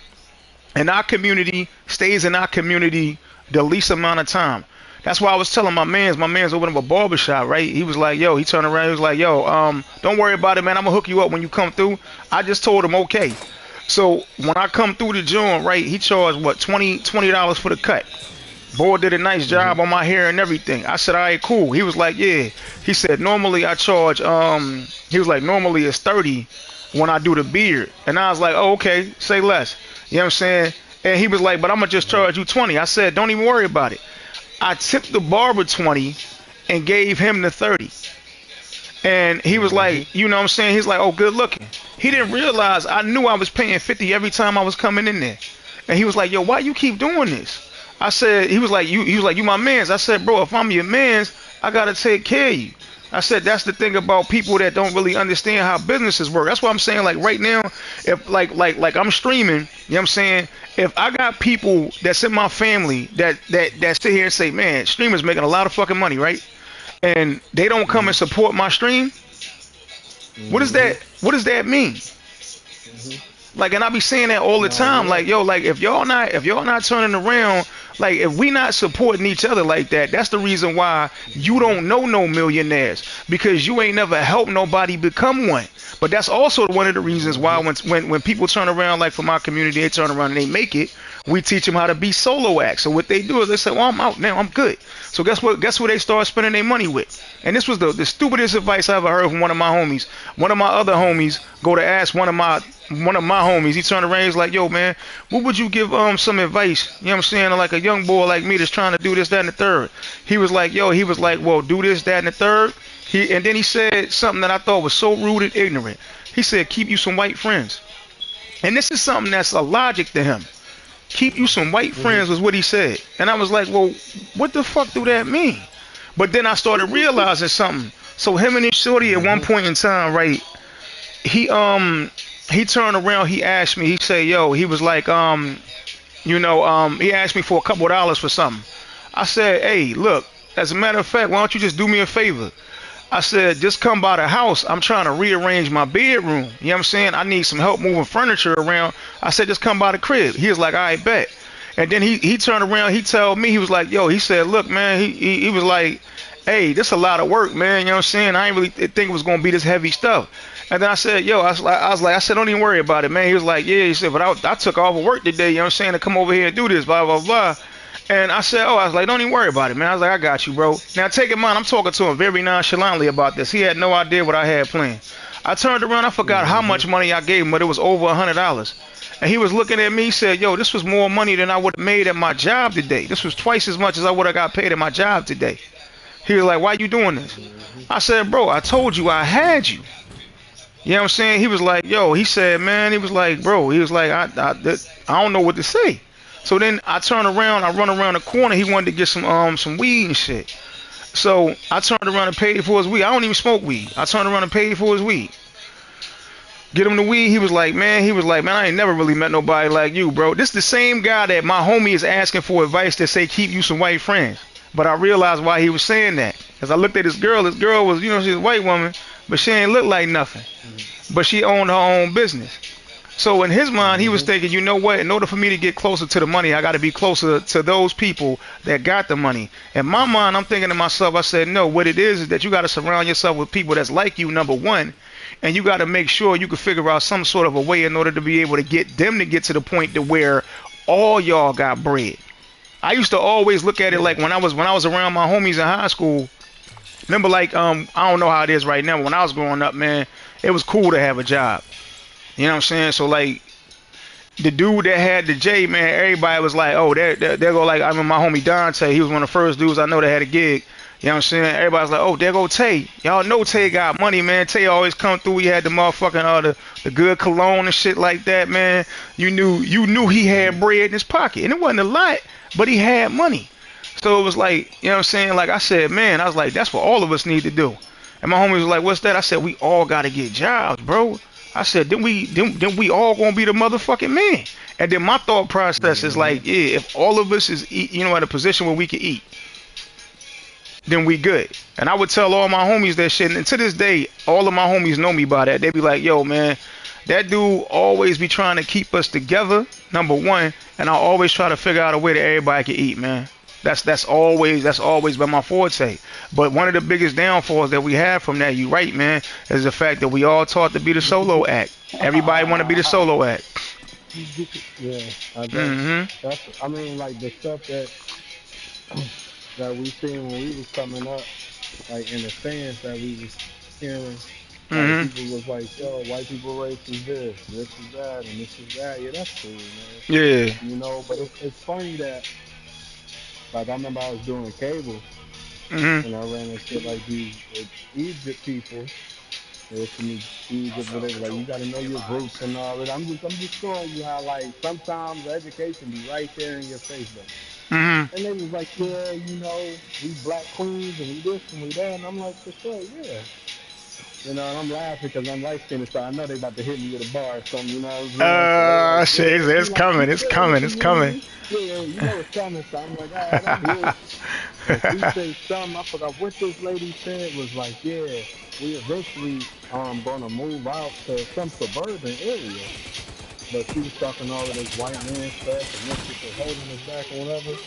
in our community stays in our community the least amount of time. That's why I was telling my man's opening up a barbershop, right? He was like, yo, he turned around, he was like, yo, don't worry about it, man. I'm gonna hook you up when you come through. I just told him, okay. So when I come through the joint, right, he charged what, $20 for the cut. Boy did a nice job on my hair and everything. I said, all right, cool. He was like, yeah. He said, normally I charge, he was like, normally it's 30 when I do the beard. And I was like, oh, okay, say less. You know what I'm saying? And he was like, but I'm going to just charge you 20. I said, don't even worry about it. I tipped the barber 20 and gave him the 30. And he was like, you know what I'm saying? He's like, oh, good looking. He didn't realize I knew I was paying 50 every time I was coming in there. And he was like, yo, why you keep doing this? I said, he was like, you my mans. I said, bro, if I'm your mans, I got to take care of you. I said, that's the thing about people that don't really understand how businesses work. That's what I'm saying. Like right now, if like I'm streaming, you know what I'm saying? If I got people that's in my family that sit here and say, man, streamers making a lot of fucking money, right? And they don't come and support my stream, what does that mean? Like, and I be saying that all the time. Like, yo, like if y'all not turning around, like if we not supporting each other like that, that's the reason why you don't know no millionaires, because you ain't never helped nobody become one. But that's also one of the reasons why when people turn around, like for my community, they turn around and they make it. We teach them how to be solo acts. So what they do is they say, well, I'm out now, I'm good. So guess what they start spending their money with? And this was the stupidest advice I ever heard from one of my homies. One of my other homies go to ask one of my homies. He turned around, he's like, yo, man, what would you give some advice? You know what I'm saying? Like a young boy like me that's trying to do this, that, and the third. He was like, well, do this, that, and the third. And then he said something that I thought was so rude and ignorant. He said, keep you some white friends. And this is something that's a logic to him. Keep you some white friends was what he said. And I was like, well, what the fuck do that mean? But then I started realizing something. So him and his shorty at one point in time, right, he turned around, he asked me, he said, yo, he was like, he asked me for a couple of dollars for something. I said, hey, look, as a matter of fact, why don't you just do me a favor? I said, just come by the house. I'm trying to rearrange my bedroom. You know what I'm saying? I need some help moving furniture around. I said, just come by the crib. He was like, all right, bet. And then he turned around. He told me, he was like, yo, he said, look, man, he was like, hey, this a lot of work, man. You know what I'm saying? I ain't really think it was going to be this heavy stuff. And then I said, yo, I said, don't even worry about it, man. He was like, yeah. He said, but I took off of work today, you know what I'm saying, to come over here and do this, blah, blah, blah. And I said, I was like, don't even worry about it, man. I was like, I got you, bro. Now, take in mind, I'm talking to him very nonchalantly about this. He had no idea what I had planned. I turned around, I forgot how much money I gave him, but it was over $100. And he was looking at me, he said, yo, this was more money than I would have made at my job today. This was twice as much as I would have got paid at my job today. He was like, why you doing this? I said, bro, I told you I had you. You know what I'm saying? He was like, yo, he said, man, he was like, bro, he was like, I don't know what to say. So then I turn around, I run around the corner. He wanted to get some weed and shit. So I turned around and paid for his weed. I don't even smoke weed. I turned around and paid for his weed. Get him the weed. He was like, man, I ain't never really met nobody like you, bro. This is the same guy that my homie is asking for advice to say keep you some white friends. But I realized why he was saying that. As I looked at this girl was, she's a white woman, but she ain't look like nothing. But she owned her own business. So in his mind, he was thinking, you know what? In order for me to get closer to the money, I got to be closer to those people that got the money. In my mind, I'm thinking to myself, I said, no, what it is that you got to surround yourself with people that's like you, number one, and you got to make sure you can figure out some sort of a way in order to be able to get them to get to the point to where all y'all got bread. I used to always look at it like Yeah. when I was around my homies in high school. Remember, like I don't know how it is right now. But when I was growing up, man, it was cool to have a job. You know what I'm saying? So like the dude that had the J, man, everybody was like, oh, there go like I remember my homie Dante. He was one of the first dudes I know that had a gig. You know what I'm saying? Everybody's like, oh, there go Tay. Y'all know Tay got money, man. Tay always come through. He had the motherfucking the good cologne and shit like that, man. You knew he had bread in his pocket, and it wasn't a lot, but he had money. So it was like, you know what I'm saying? Like I said, man, I was like, that's what all of us need to do. And my homie was like, what's that? I said, we all gotta get jobs, bro. I said, then we all gonna be the motherfucking man. And then my thought process is Mm-hmm. like, yeah, if all of us is at a position where we can eat, then we good. And I would tell all my homies that shit. And to this day, all of my homies know me by that. They be like, yo, man, that dude always be trying to keep us together, number one. And I always try to figure out a way that everybody can eat, man. That's always been my forte. But one of the biggest downfalls that we have from that, you right, man, is the fact that we all taught to be the solo act. Everybody want to be the solo act. Yeah, Hmm. that's. I mean, like the stuff that that we seen when we was coming up, like in the stands that we was hearing, like Hmm. people was like, "Yo, white people race is this is that, and this is that." Yeah, that's cool, man. Yeah. You know, but it's funny that like I remember I was doing cable Hmm. and I ran into like these Egypt people. They was from Egypt, but they were like, "You got to know your roots and all that." I'm just showing you how like sometimes education be right there in your face, though. Hmm. And they was like, "Yeah, we black queens and we this and we that." And I'm like, "For sure, yeah." And I'm laughing because I'm light skinned, so I know they about to hit me with a bar or something. You know what I'm saying? So they like, Shit, "Yeah," it's she like, coming, "She it's said coming, to it's coming. me, yeah, you know it's coming." So I'm like, "All right, I'm here." And she said something. I forgot what this lady said. Was like, "Yeah, we eventually gonna move out to some suburban area." But she was talking all of this white man stuff and this shit was holding us back or whatever.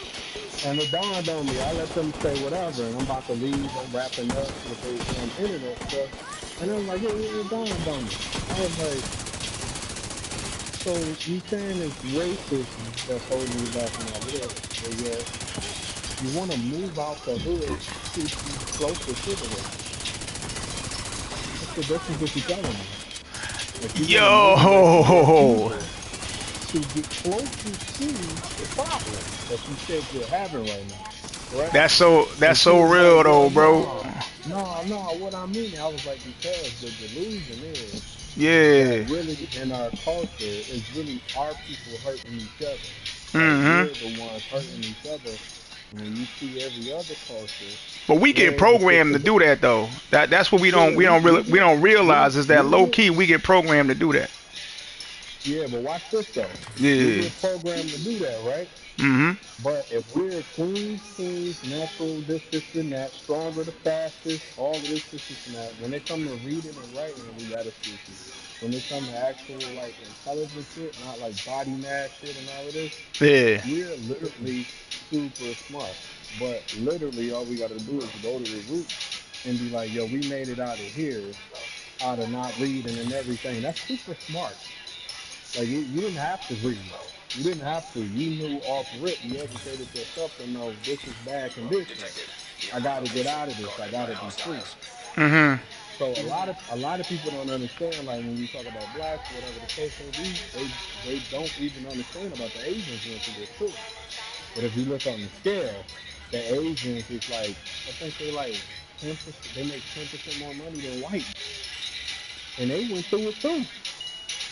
And it dawned on me. I let them say whatever, and I'm about to leave. I'm wrapping up with the internet stuff, and I was like, it dawned on me. I was like, so you saying it's racism that's holding you back and all of this, but yet you want to move out the hood to keep you closer to the racism. I said, this is what you're telling me. That you want to move away from your Yo, people to get closer to the problem that you said you're having right now, correct? that's And she so was like, real well, though, bro. no, what I mean, I was like, because the delusion is that Yeah. really in our culture is really our people hurting each other. Like Hmm. we're the ones hurting each other. When you see every other culture, But we get where's the programmed to do that though. That's what we don't yeah, we don't really we we get don't realize is that we low get key we get programmed to do that. yeah, but watch this though. We Yeah. get programmed to do that, right? Hmm. But if we're queens, kings, natural, this, and that, stronger, the fastest, all of this, and that, when they come to reading and writing, we got to switch it. When they come to actual, like, intelligent shit, not like body mass shit and all of this, Yeah. we're literally super smart. But literally, all we got to do is go to the roots and be like, yo, we made it out of here, out of not reading and everything. That's super smart. Like you didn't have to read. You didn't have to. You knew off rip. You educated yourself to know this is bad conditions. I got to get out of this. I got to be free. Hmm. So a lot of people don't understand. Like when we talk about blacks, whatever the case may be, they don't even understand about the Asians went through this too. But if you look on the scale, the Asians is like I think they like 10%. They make 10% more money than whites, and they went through it too.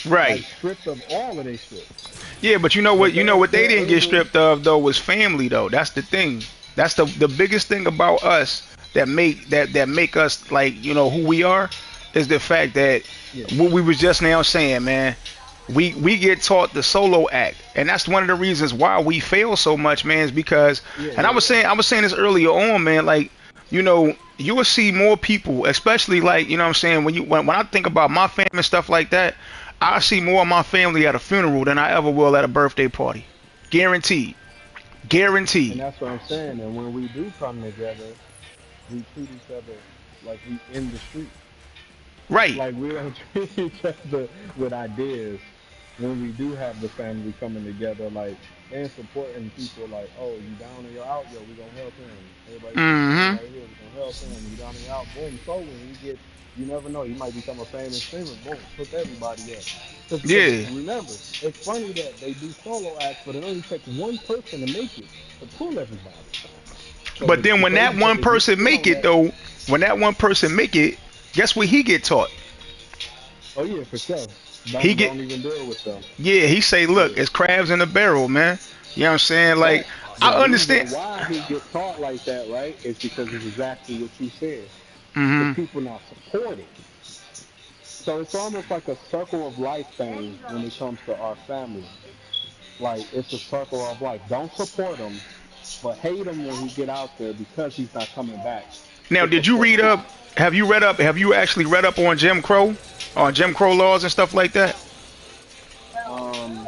Right. Like stripped of all of their shit. Yeah, but you know what? But You know what they they're didn't get able. stripped of though was family though. That's the thing. That's the biggest thing about us that make us like who we are is the fact that Yeah, what we was just now saying, man. We get taught the solo act, and that's one of the reasons why we fail so much, man. Is because, yeah, and I yeah, was yeah. saying I was saying this earlier on, man. Like you will see more people, especially like what I'm saying when I think about my family and stuff like that. I see more of my family at a funeral than I ever will at a birthday party. Guaranteed. And Guaranteed. that's what I'm saying. And when we do come together, we treat each other like we in the street. Right. Like we don't treat each other with ideas. when we do have the family coming together, like, and supporting people, like, oh, you down and you're out, yo, we gonna help him. Everybody see this nigga Mm-hmm. right here, we gonna help him. You down and you're out, boom. So when he gets, you never know, he might become a famous streamer. Boom, hook everybody up. Because Yeah. remember, it's funny that they do solo acts, but it only takes one person to make it to pull everybody. So But then the when that crazy thing one is, he person stood make on it that. though, when that one person make it, guess what he get taught? Oh yeah, for sure. He Don't get don't even deal with them. yeah, he say, look, Yeah. it's crabs in a barrel, man. You know what I'm saying? Like, But the I understand. reason why he get taught like that, right, is because it's exactly what you said. The Mm-hmm. people not supporting. So it's almost like a circle of life thing when it comes to our family. Like it's a circle of life. Don't support him, but hate him when he get out there because he's not coming back Now, to did you support read you. up? Have you read up? Have you actually read up on Jim Crow laws and stuff like that? Um,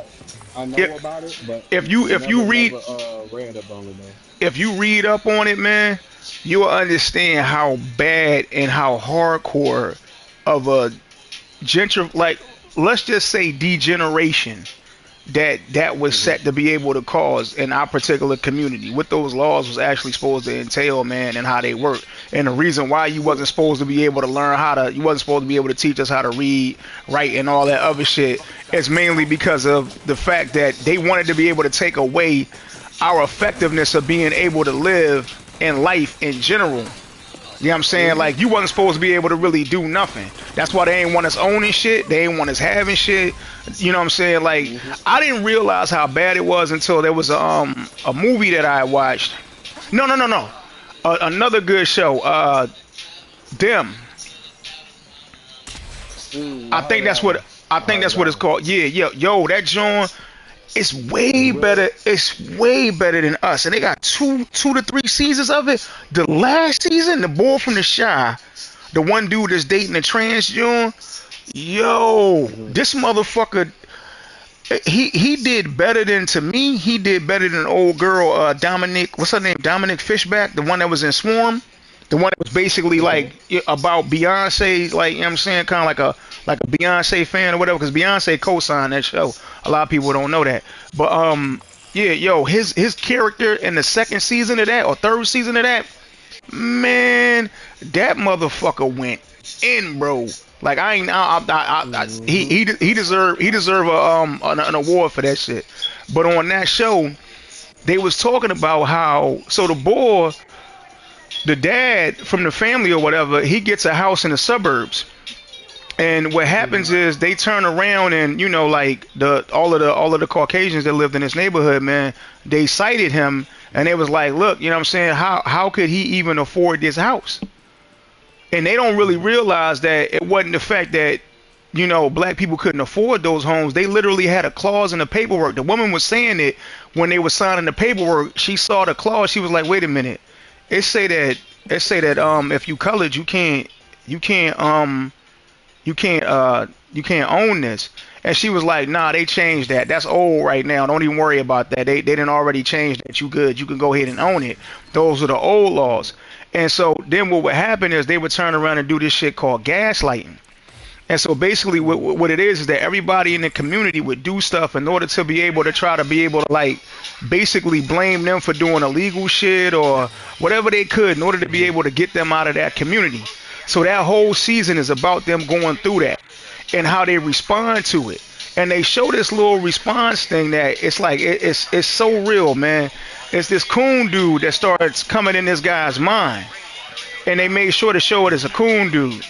I know If about it, but if you if you never read never read up on it though. if you read up on it, man, you'll understand how bad and how hardcore of a like, let's just say degeneration that was Hmm. set to be able to cause in our particular community. What those laws was actually supposed to entail, man, and how they work. And the reason why you Yeah. wasn't supposed to be able to learn how to, you wasn't supposed to be able to teach us how to read, write, and all that other shit is mainly because of the fact that they wanted to be able to take away our effectiveness of being able to live in life in general. You know what I'm saying? Hmm. Like, you wasn't supposed to be able to really do nothing. That's why they ain't want us owning shit. They ain't want us having shit. You know what I'm saying? Like, Hmm. I didn't realize how bad it was until there was a movie that I watched. No, no, no, no. Another good show. Them. I heard of that one. I I think heard of that's what that it's one. called. Yeah, yeah. Yo, that John. It's It's way good. better. It's way better than us. And they got two to three seasons of it. The last season, the boy from the Shy, the one dude that's dating the trans John. Yo, Hmm. this motherfucker, he did better than, to me. He did better than old girl Dominic. What's her name? Dominic Fishback, the one that was in Swarm, the one that was basically Okay. like about Beyonce. Like, you know what I'm saying, kind of like a Beyonce fan or whatever. Because Beyonce co-signed that show. A lot of people don't know that, but yeah, yo, his character in the second season of that or third season of that, man, that motherfucker went in, bro. Like, I ain't, Hmm. he deserve an award for that shit. But on that show, they was talking about how, so the boy, the dad from the family or whatever, he gets a house in the suburbs. And what Hmm. happens is they turn around and, like, the all of the Caucasians that lived in this neighborhood, man, they cited him and they was like, look, you know what I'm saying? How could he even afford this house? And they don't really Hmm. realize that it wasn't the fact that, black people couldn't afford those homes. They literally had a clause in the paperwork. The woman was saying it when they were signing the paperwork. She saw the clause. She was like, wait a minute. It say that if you colored, you can't you can't own this. And she was like, nah, they changed that. That's old right now. Don't even worry about that. They didn't already change that. You good. You can go ahead and own it. Those are the old laws. And so then what would happen is they would turn around and do this shit called gaslighting. And so basically what it is that everybody in the community would do stuff in order to be able to try to be able to, like, basically blame them for doing illegal shit or whatever they could in order to be Hmm. able to get them out of that community. So that whole season is about them going through that and how they respond to it. And they show this little response thing that it's like it's so real, man. It's this coon dude that starts coming in this guy's mind, and they made sure to show it as a coon dude.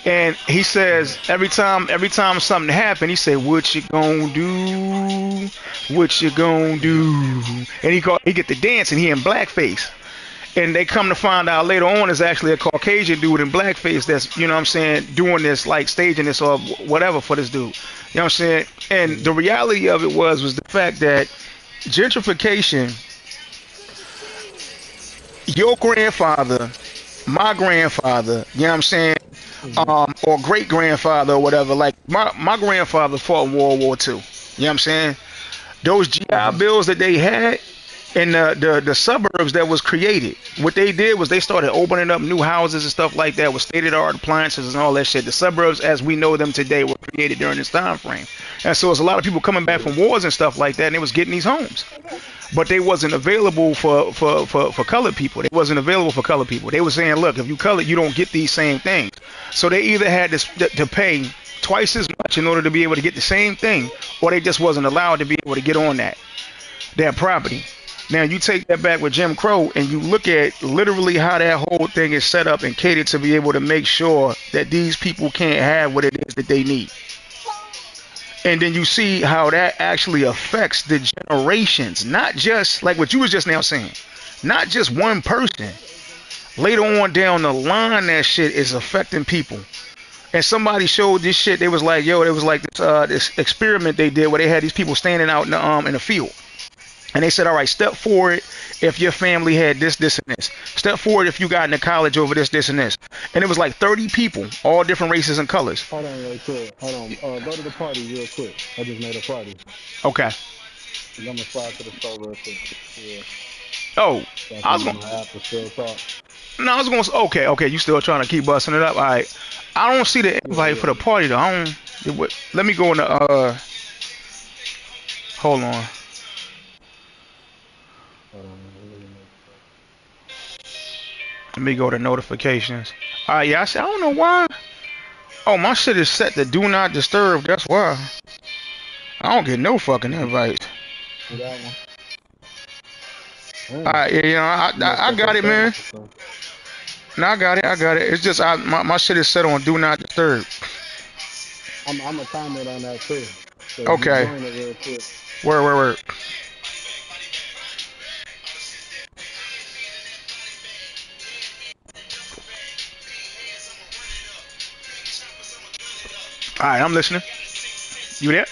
And he says every time something happened, he said, "What you gonna do? What you gonna do?" And he get the dance, and he in blackface. And they come to find out later on is actually a Caucasian dude in blackface that's, what I'm saying, doing this, like staging this or whatever for this dude. You know what I'm saying? And Hmm. the reality of it was the fact that gentrification, your grandfather, my grandfather, you know what I'm saying, Hmm. or great grandfather or whatever. Like, my grandfather fought in World War II. You know what I'm saying? Those GI Hmm. Bills that they had, in the suburbs that was created. What they did was they started opening up new houses and stuff like that with state of the art appliances and all that shit. The suburbs as we know them today were created during this time frame. And so it's a lot of people coming back from wars and stuff like that, and they was getting these homes. But they wasn't available for colored people. They wasn't available for colored people. They were saying, look, if you colored, you don't get these same things. So they either had to pay twice as much in order to be able to get the same thing, or they just wasn't allowed to be able to get on that property. Now you take that back with Jim Crow and you look at literally how that whole thing is set up and catered to be able to make sure that these people can't have what it is that they need. And then you see how that actually affects the generations, not just like what you was just now saying, not just one person. Later on down the line, that shit is affecting people. And somebody showed this shit. They was like, yo, it was like this experiment they did where they had these people standing out in the field. And they said, all right, step forward if your family had this, this, and this. Step forward if you got into college over this, this, and this. And it was like 30 people, all different races and colors. Hold on real quick. Hold on. Go to the party real quick. I just made a party. Okay. I'm going to slide to the store real quick. Yeah. Oh, So I was going to have to still talk. No, I was going to okay, you still trying to keep busting it up. All right. I don't see the invite for the party, though. Let me go in the, hold on. Let me go to notifications. Yeah, I don't know why. Oh, my shit is set to do not disturb. That's why. I don't get no fucking invites. Alright, yeah, I got it, man. No, I got it. It's just my shit is set on do not disturb. I'm gonna comment on that too. So okay. Word. All right, I'm listening. You there?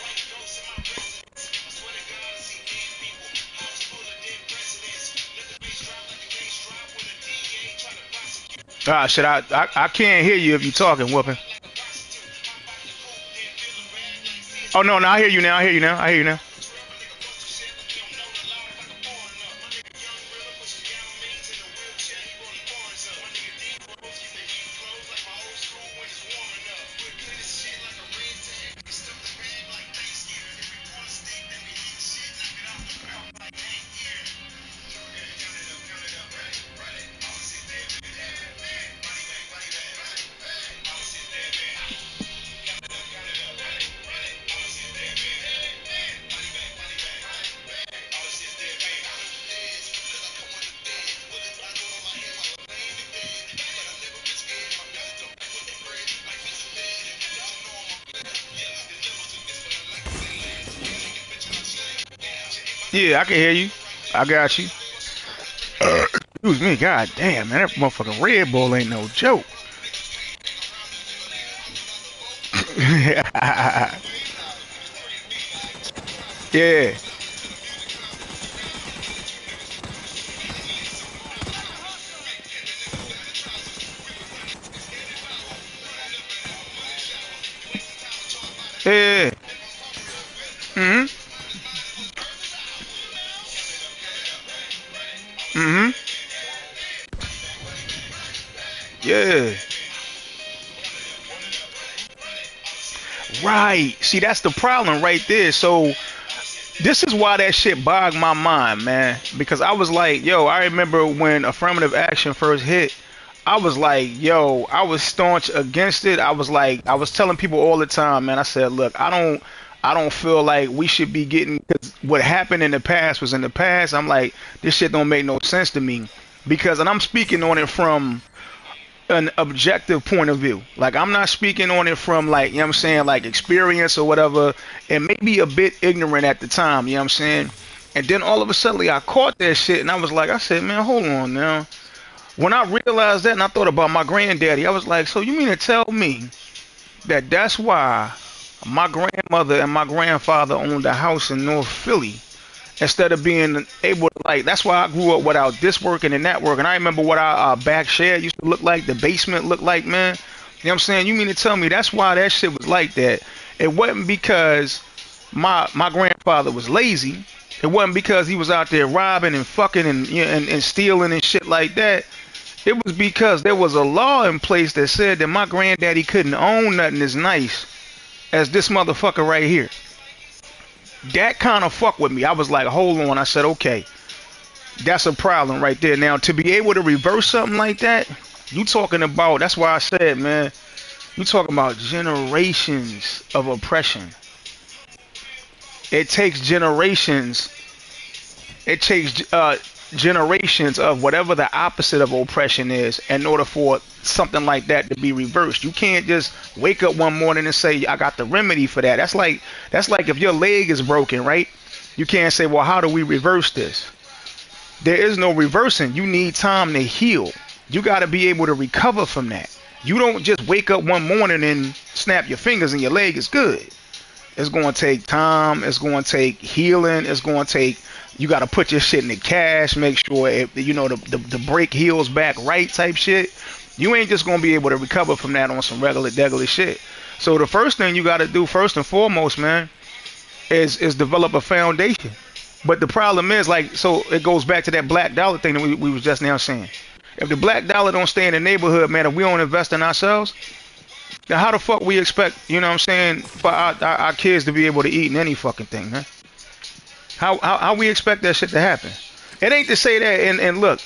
Shit, I can't hear you if you're talking, whooping. Oh no, I hear you now. I hear you now. Yeah, I can hear you. I got you. Excuse me, god damn, man, that motherfucking Red Bull ain't no joke. Yeah. Yeah. Mhm. Mhm. Yeah. Right. See, that's the problem right there. So this is why that shit bogged my mind, man. Because I was like, yo, I remember when affirmative action first hit, I was like, yo, I was staunch against it. I was like, I was telling people all the time, man. I said, look, I don't feel like we should be getting, cause what happened in the past was in the past. I'm like, this shit don't make no sense to me, because, and I'm speaking on it from an objective point of view. Like, I'm not speaking on it from, like, you know what I'm saying, like experience or whatever, and maybe a bit ignorant at the time, you know what I'm saying? And then all of a sudden I caught that shit and I was like, I said, man, hold on now. When I realized that and I thought about my granddaddy, I was like, so you mean to tell me that that's why my grandmother and my grandfather owned a house in North Philly instead of being able to, like, that's why I grew up without this working and that working. I remember what our back shed used to look like, the basement looked like, man. You know what I'm saying? You mean to tell me that's why that shit was like that? It wasn't because my grandfather was lazy, it wasn't because he was out there robbing and fucking and, you know, and stealing and shit like that. It was because there was a law in place that said that my granddaddy couldn't own nothing as nice as this motherfucker right here. That kind of fucked with me. I was like, hold on. I said, okay, that's a problem right there. Now, to be able to reverse something like that, you talking about, that's why I said, man, you talking about generations of oppression. It takes generations. It takes generations of whatever the opposite of oppression is in order for something like that to be reversed. You can't just wake up one morning and say I got the remedy for that. That's like if your leg is broken, right? You can't say, well, how do we reverse this? There is no reversing. You need time to heal. You got to be able to recover from that. You don't just wake up one morning and snap your fingers and your leg is good. It's going to take time. It's going to take healing. It's going to take, you got to put your shit in the cash, make sure the break heals back right type shit. You ain't just going to be able to recover from that on some regular degular shit. So the first thing you got to do first and foremost, man, is develop a foundation. But the problem is, like, so it goes back to that black dollar thing that we was just now saying. If the black dollar don't stay in the neighborhood, man, if we don't invest in ourselves, then how the fuck we expect, you know what I'm saying, for our kids to be able to eat in any fucking thing, man? How we expect that shit to happen? It ain't to say that, and look,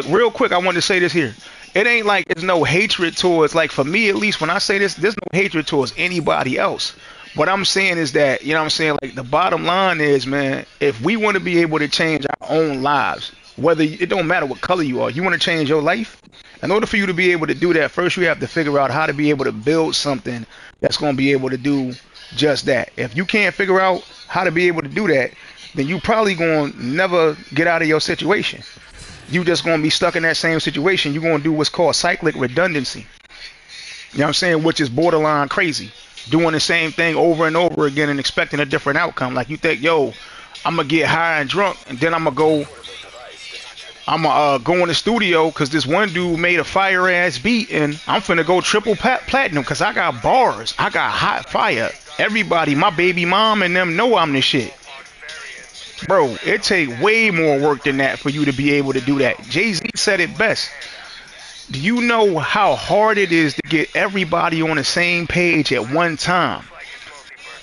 real quick, I want to say this here. It ain't like there's no hatred towards, like, for me at least, when I say this, there's no hatred towards anybody else. What I'm saying is that, you know what I'm saying, like, the bottom line is, man, if we want to be able to change our own lives, whether, it don't matter what color you are, you want to change your life, in order for you to be able to do that, first you have to figure out how to be able to build something that's going to be able to do just that. If you can't figure out how to be able to do that, then you probably going to never get out of your situation. You just going to be stuck in that same situation. You're going to do what's called cyclic redundancy. You know what I'm saying? Which is borderline crazy. Doing the same thing over and over again and expecting a different outcome. Like, you think, yo, I'm going to get high and drunk, and then I'm going to go in the studio because this one dude made a fire ass beat, and I'm finna go triple platinum because I got bars. I got hot fire. Everybody, my baby mom and them know I'm the shit. Bro, it take way more work than that for you to be able to do that. Jay-Z said it best. Do you know how hard it is to get everybody on the same page at one time?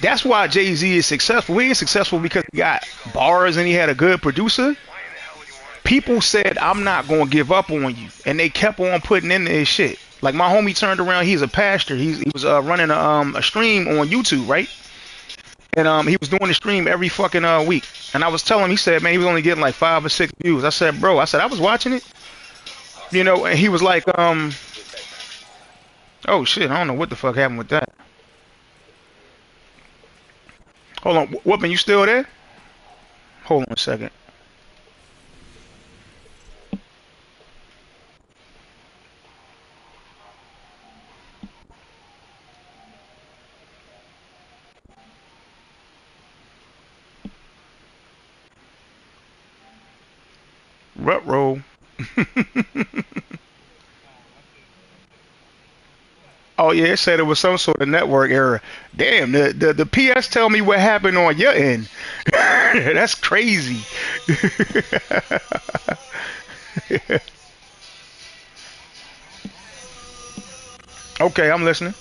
That's why Jay-Z is successful. He ain't successful because he got bars and he had a good producer. People said, I'm not going to give up on you. And they kept on putting in his shit. Like, my homie turned around. He's a pastor. He was running a stream on YouTube, right? And he was doing the stream every fucking week. And I was telling him, he said, man, he was only getting like 5 or 6 views. I said, bro, I was watching it. You know, and he was like, oh shit, I don't know what the fuck happened with that. Hold on, Whoopin, you still there? Hold on a second. Rut roll. Oh yeah, it said it was some sort of network error. Damn, the PS tell me what happened on your end. That's crazy. Okay, I'm listening.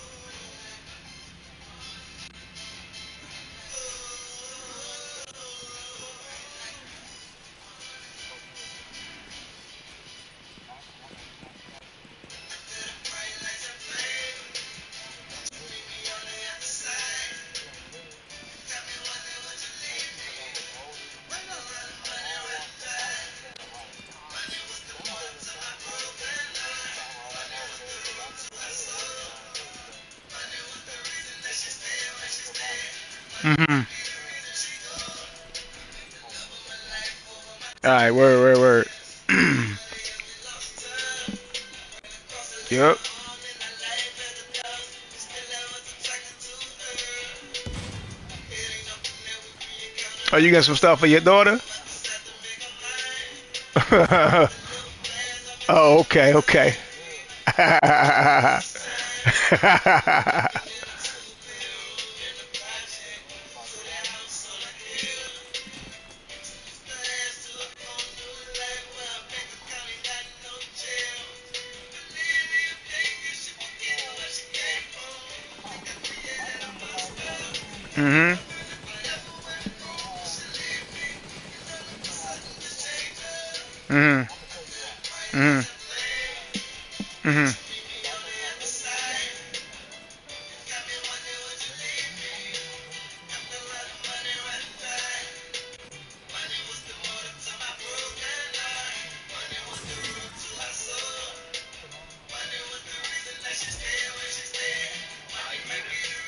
Hmm. All right, word. Yep. Oh, you got some stuff for your daughter? Oh, okay. Mhm. Mhm. Mhm. Mhm.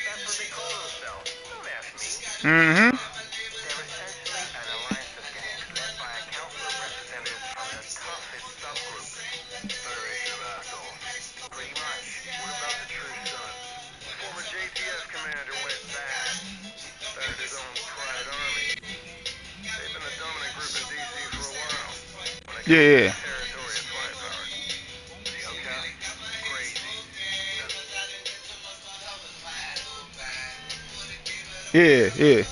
That's what they call themselves. Don't ask me. Mhm. They're essentially an alliance of gangs led by a council of representatives from the toughest subgroup. Federation of Assholes. Pretty much. What about the True Sons? Former JTF commander went bad. Started his own private army. They've been the dominant group in DC for a while. When it Yeah, comes to yeah, territory and firepower. The outcasts? Crazy. yeah, yeah.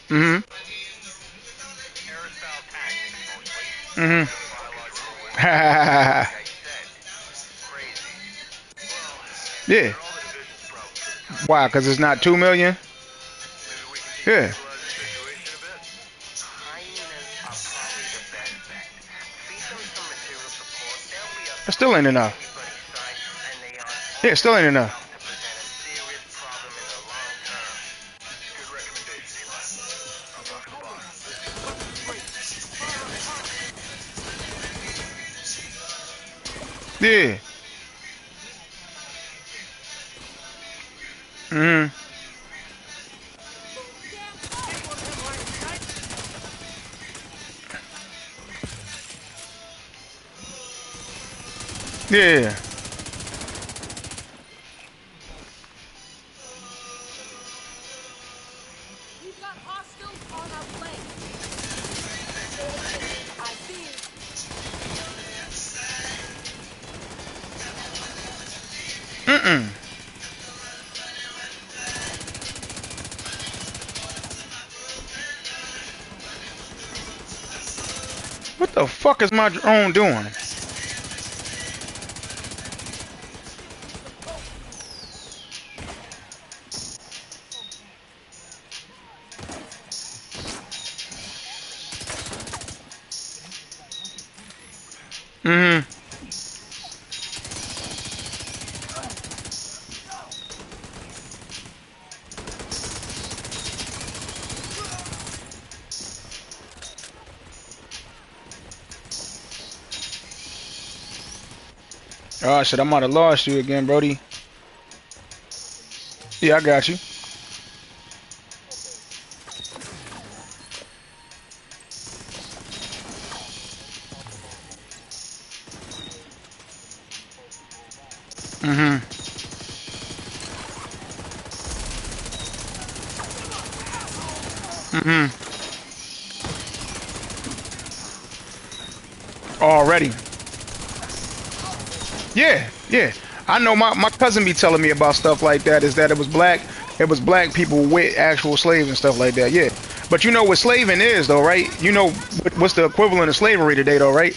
Mhm. Terror-style tactics mostly. Mhm. Bit of biological warfare. Like I said. Crazy. Well, Yeah. they're all the division's problem for the time Why? being. Cause it's not 2 million. Maybe we can Yeah. destabilize the situation a bit? Hyenas are probably the best bet. Feed them some material support, they'll be a It still thorn ain't in enough. everybody's side, and they are Yeah, it still ain't already enough. enough to present a serious problem in the long term. Good recommendation, Eli. I'll talk to the boss. Yeah. Mhm. Yeah. We've got hostiles on our flank. I see. Mm-mm. What the fuck is my drone doing? Mhm. Oh shit, I might have lost you again, Brody. Yeah, I got you. Mhm. Mhm. Already. Yeah, yeah. I know my cousin be telling me about stuff like that. Is that it was black people with actual slaves and stuff like that. Yeah. But you know what slaving is though, right? You know what's the equivalent of slavery today though, right?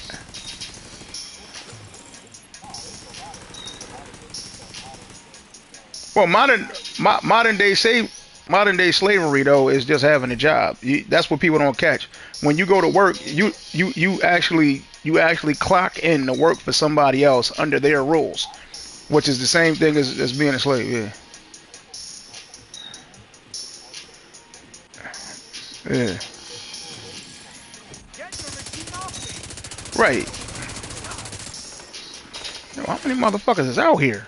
Well, modern day slavery though is just having a job. That's what people don't catch. When you go to work, you actually clock in to work for somebody else under their rules, which is the same thing as being a slave. Yeah, yeah, right. Yo, how many motherfuckers is out here?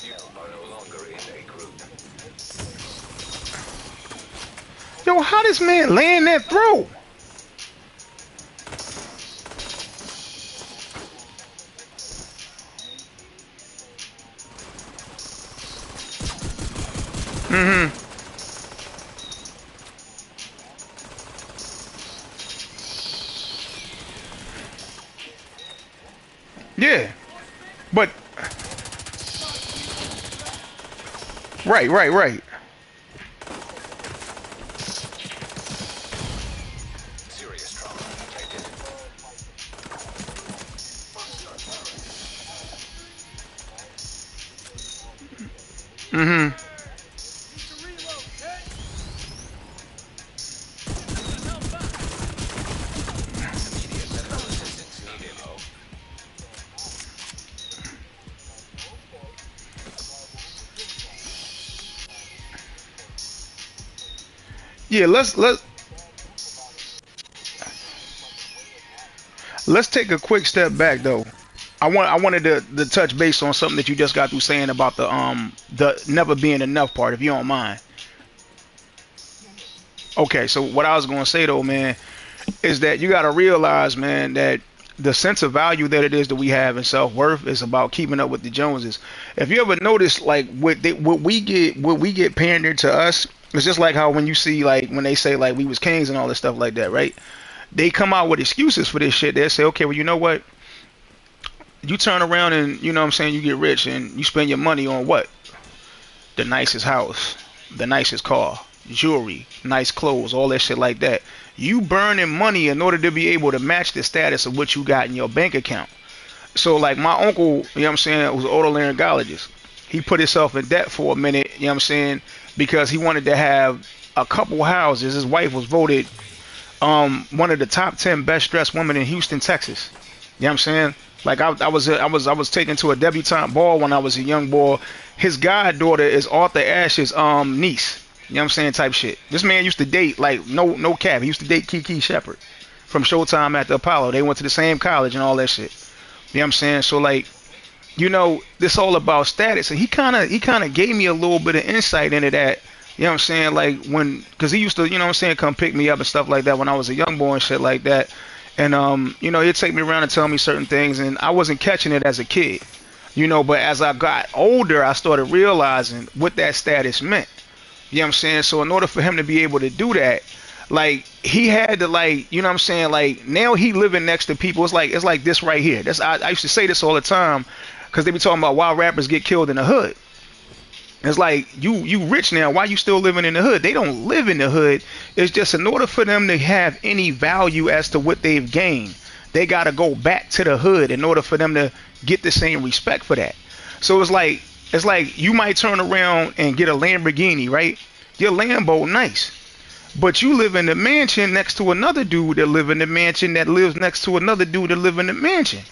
You are no longer in a group. Yo, how this man laying that throw? Mm-hmm. Yeah, but right, right, right. Serious trauma detected. Mm-hmm. Immediate medical assistance needed. Yeah, let's take a quick step back though. I wanted to touch base on something that you just got through saying about the never being enough part, if you don't mind. Okay, so what I was gonna say though, man, is that you gotta realize, man, that the sense of value that it is that we have in self worth is about keeping up with the Joneses. If you ever notice, like what we get pandered to us, it's just like how when you see like when they say like we was kings and all this stuff like that, right? They come out with excuses for this shit. They say, okay, well, you know what? You turn around and you know what I'm saying, you get rich and you spend your money on what? The nicest house, the nicest car, jewelry, nice clothes, all that shit like that. You burning money in order to be able to match the status of what you got in your bank account. So like my uncle, you know what I'm saying, was an otolaryngologist. He put himself in debt for a minute, you know what I'm saying, because he wanted to have a couple houses. His wife was voted one of the top 10 best dressed women in Houston, Texas. You know what I'm saying? Like I was taken to a debutante ball when I was a young boy. His goddaughter is Arthur Ashe's niece. You know what I'm saying? Type shit. This man used to date like no cap. He used to date Kiki Shepard from Showtime at the Apollo. They went to the same college and all that shit. You know what I'm saying? So like, you know, this all about status. And he kind of gave me a little bit of insight into that. You know what I'm saying? Like when, cause he used to, you know what I'm saying, come pick me up and stuff like that when I was a young boy and shit like that. And you know, he'd take me around and tell me certain things, and I wasn't catching it as a kid. You know, but as I got older, I started realizing what that status meant. You know what I'm saying? So in order for him to be able to do that, like he had to like, you know what I'm saying? Like now he living next to people. It's like this right here. I used to say this all the time because they be talking about why rappers get killed in the hood. It's like you rich now. Why you still living in the hood? They don't live in the hood. It's just in order for them to have any value as to what they've gained, they got to go back to the hood in order for them to get the same respect for that. So it's like you might turn around and get a Lamborghini, right? Your Lambo nice, but you live in the mansion next to another dude that live in the mansion that lives next to another dude that live in the mansion.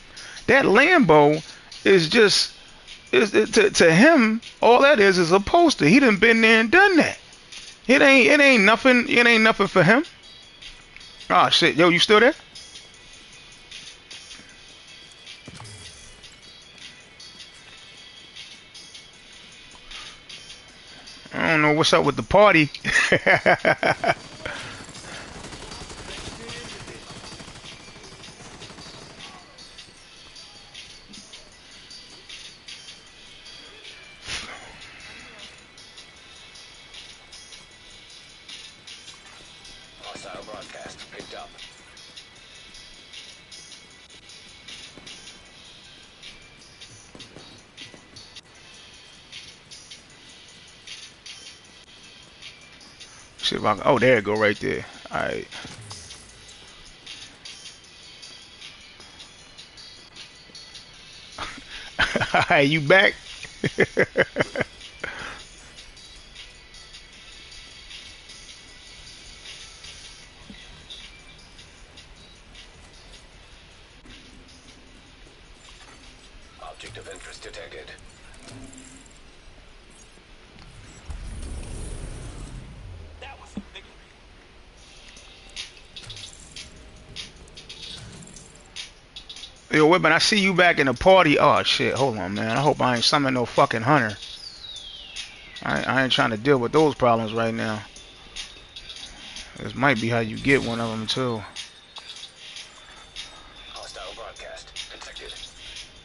That Lambo is just to him, all that is a poster. He done been there and done that. It ain't nothing. It ain't nothing for him. Oh shit, yo, you still there? I don't know what's up with the party. Hostile broadcast picked up. See if I can, oh, there it go right there. All right. All right, you back? Object of interest detected. Yo, Whitman, I see you back in the party. Oh shit, hold on, man. I hope I ain't summoning no fucking hunter. I ain't trying to deal with those problems right now. This might be how you get one of them too. Hostile broadcast detected.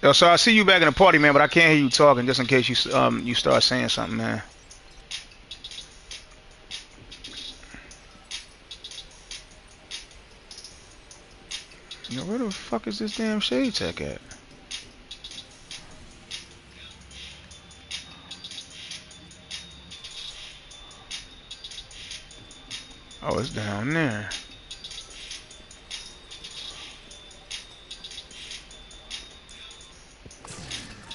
Yo, so I see you back in the party, man, but I can't hear you talking. Just in case you start saying something, man. Yo, where the fuck is this damn shade tech at? Oh, it's down there.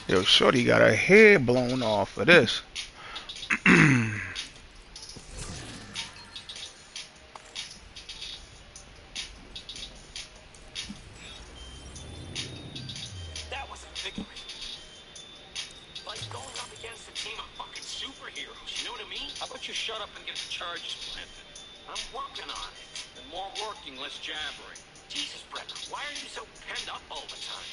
Yo, shorty got her head blown off for this. pick me. Like going up against a team of fucking superheroes, you know what I mean? How about you shut up and get the charges planted? I'm working on it. And more working, less jabbering. Jesus, Brett, why are you so penned up all the time?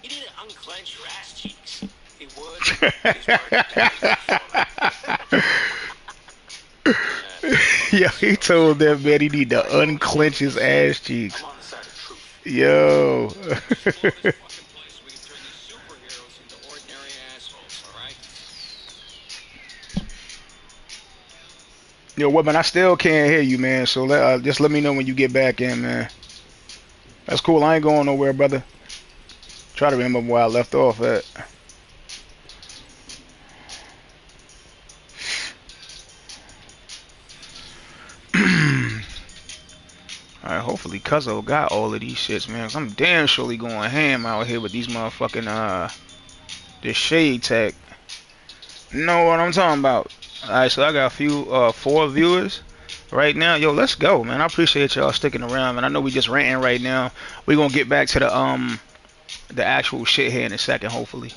You need to unclench your ass cheeks. He would. He's Yo, he told that man he need to unclench his ass cheeks. I'm on the side of truth. Yo. Explore this fucking place so we can turn these superheroes into ordinary assholes, alright? Yo, Woodman, I still can't hear you, man. So just let me know when you get back in, man. That's cool. I ain't going nowhere, brother. Try to remember where I left off at. Alright, hopefully Cuzzo got all of these shits, man. 'Cause I'm damn surely going ham out here with these motherfucking, this shade tech. Know what I'm talking about. Alright, so I got a few, 4 viewers right now. Yo, let's go, man. I appreciate y'all sticking around, man. I know we just ranting right now. We gonna get back to the actual shit here in a second, hopefully.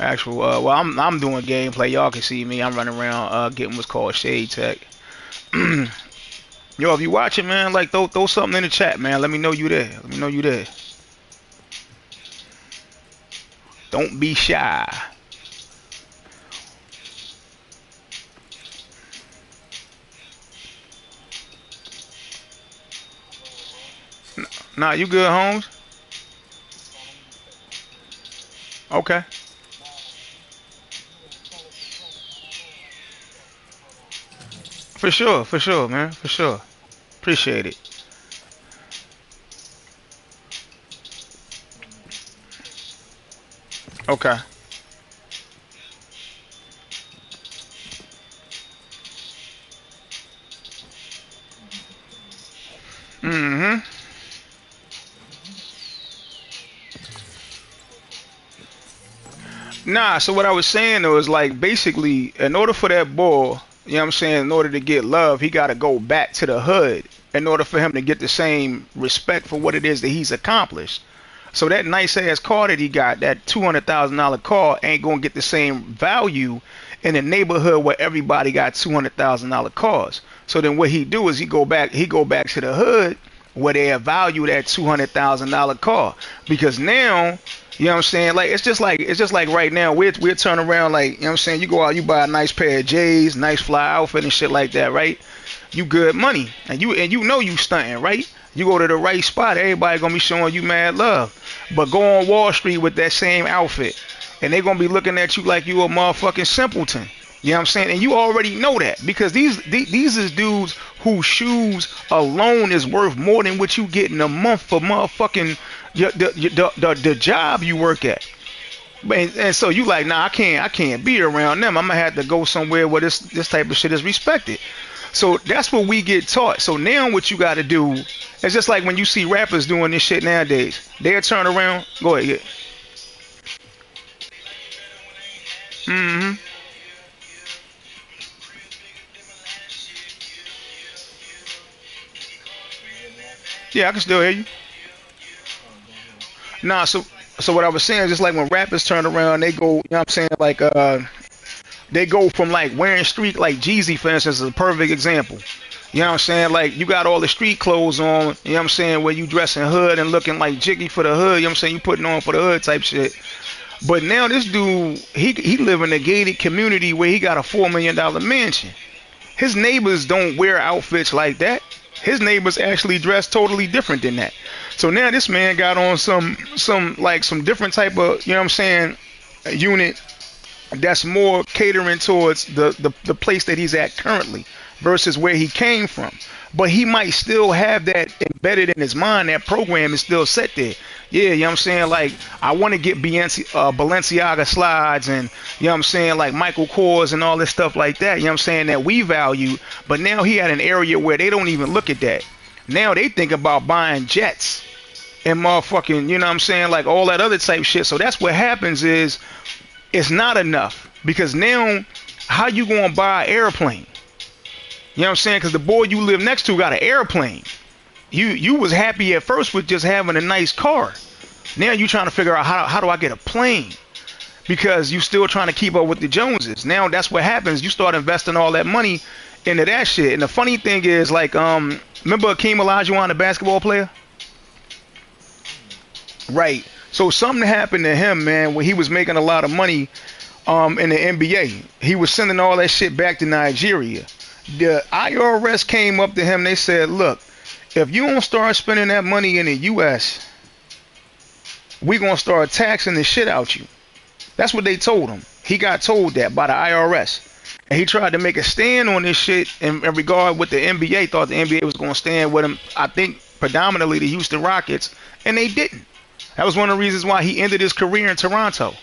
Actual, well, I'm doing gameplay. Y'all can see me. I'm running around, getting what's called shade tech. Yo, if you watching, man, like throw something in the chat, man. Let me know you there. Let me know you there. Don't be shy. Nah, you good, Holmes? Okay. For sure, man. For sure. Appreciate it. Okay. Mm-hmm. Nah, so what I was saying though is like basically in order for that boy, you know what I'm saying, in order to get love, he gotta go back to the hood in order for him to get the same respect for what it is that he's accomplished. So that nice ass car that he got, that $200,000 car, ain't gonna get the same value in a neighborhood where everybody got $200,000 cars. So then what he do is he go back to the hood where they value that $200,000 car, because now, you know what I'm saying, like it's just like right now we're turning around, like, you know what I'm saying, you go out, you buy a nice pair of J's, nice fly outfit and shit like that, right? You good money, and you know you stunting, right? You go to the right spot, everybody gonna be showing you mad love. But go on Wall Street with that same outfit, and they gonna be looking at you like you a motherfucking simpleton. You know what I'm saying? And you already know that, because these is dudes whose shoes alone is worth more than what you get in a month for motherfucking the job you work at. And so you like, nah, I can't be around them. I'm gonna have to go somewhere where this type of shit is respected. So that's what we get taught. So now what you got to do, it's just like when you see rappers doing this shit nowadays. They'll turn around. Go ahead. Yeah. Mm-hmm. Yeah, I can still hear you. Nah, so what I was saying is just like when rappers turn around, they go, you know what I'm saying, like they go from like wearing street, like Jeezy for instance is a perfect example. You know what I'm saying? Like you got all the street clothes on, you know what I'm saying, where you dressing hood and looking like jiggy for the hood, you know what I'm saying, you putting on for the hood type shit. But now this dude, he live in a gated community where he got a $4 million mansion. His neighbors don't wear outfits like that. His neighbors actually dress totally different than that. So now this man got on some different type of, you know what I'm saying, unit that's more catering towards the place that he's at currently versus where he came from. But he might still have that embedded in his mind. That program is still set there. Yeah, you know what I'm saying? Like, I want to get Balenciaga slides and, you know what I'm saying, like Michael Kors and all this stuff like that. You know what I'm saying? That we value. But now he had an area where they don't even look at that. Now they think about buying jets and motherfucking, you know what I'm saying, like all that other type shit. So that's what happens is it's not enough, because now how you gonna buy an airplane? You know what I'm saying? Because the boy you live next to got an airplane. You was happy at first with just having a nice car. Now you trying to figure out how do I get a plane? Because you still trying to keep up with the Joneses. Now that's what happens. You start investing all that money into that shit. And the funny thing is, like, remember Akeem Olajuwon, the basketball player? Right. So something happened to him, man, when he was making a lot of money in the NBA. He was sending all that shit back to Nigeria. The IRS came up to him. They said, look, if you don't start spending that money in the U.S., we're going to start taxing the shit out you. That's what they told him. He got told that by the IRS. And he tried to make a stand on this shit in regard with the NBA. Thought the NBA was going to stand with him. I think predominantly the Houston Rockets. And they didn't. That was one of the reasons why he ended his career in Toronto.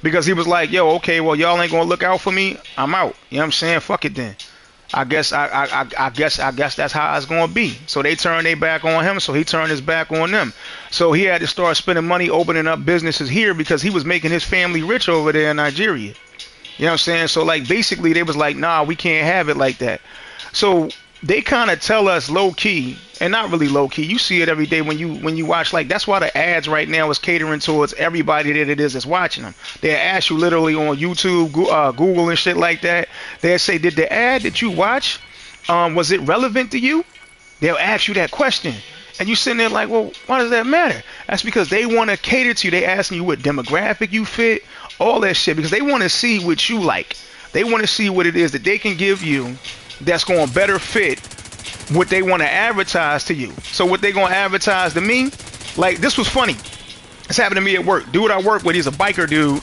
Because he was like, yo, okay, well, y'all ain't going to look out for me. I'm out. You know what I'm saying? Fuck it then. I guess that's how it's gonna be. So they turned their back on him, so he turned his back on them. So he had to start spending money opening up businesses here because he was making his family rich over there in Nigeria. You know what I'm saying? So like basically they was like, nah, we can't have it like that. So they kind of tell us low key, and not really low key. You see it every day when you watch. Like that's why the ads right now is catering towards everybody that it is that's watching them. They ask you literally on YouTube, Google and shit like that. They say, did the ad that you watch, was it relevant to you? They'll ask you that question, and you sitting there like, well, why does that matter? That's because they want to cater to you. They asking you what demographic you fit, all that shit, because they want to see what you like. They want to see what it is that they can give you that's going to better fit what they want to advertise to you. So what they going to advertise to me, like this was funny. This happened to me at work. Dude I work with, he's a biker dude.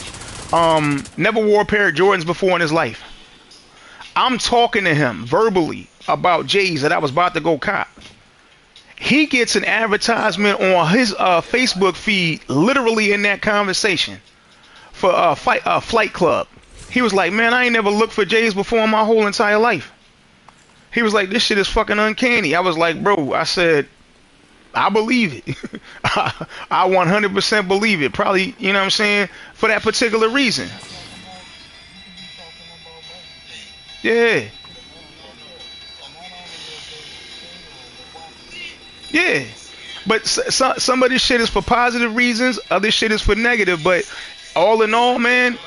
Never wore a pair of Jordans before in his life. I'm talking to him verbally about J's that I was about to go cop. He gets an advertisement on his Facebook feed literally in that conversation for Flight Club. He was like, man, I ain't never looked for J's before in my whole entire life. He was like, this shit is fucking uncanny. I was like, bro, I said, I believe it. I 100% believe it. Probably, you know what I'm saying, for that particular reason. Yeah. Yeah. But some of this shit is for positive reasons. Other shit is for negative. But all in all, man,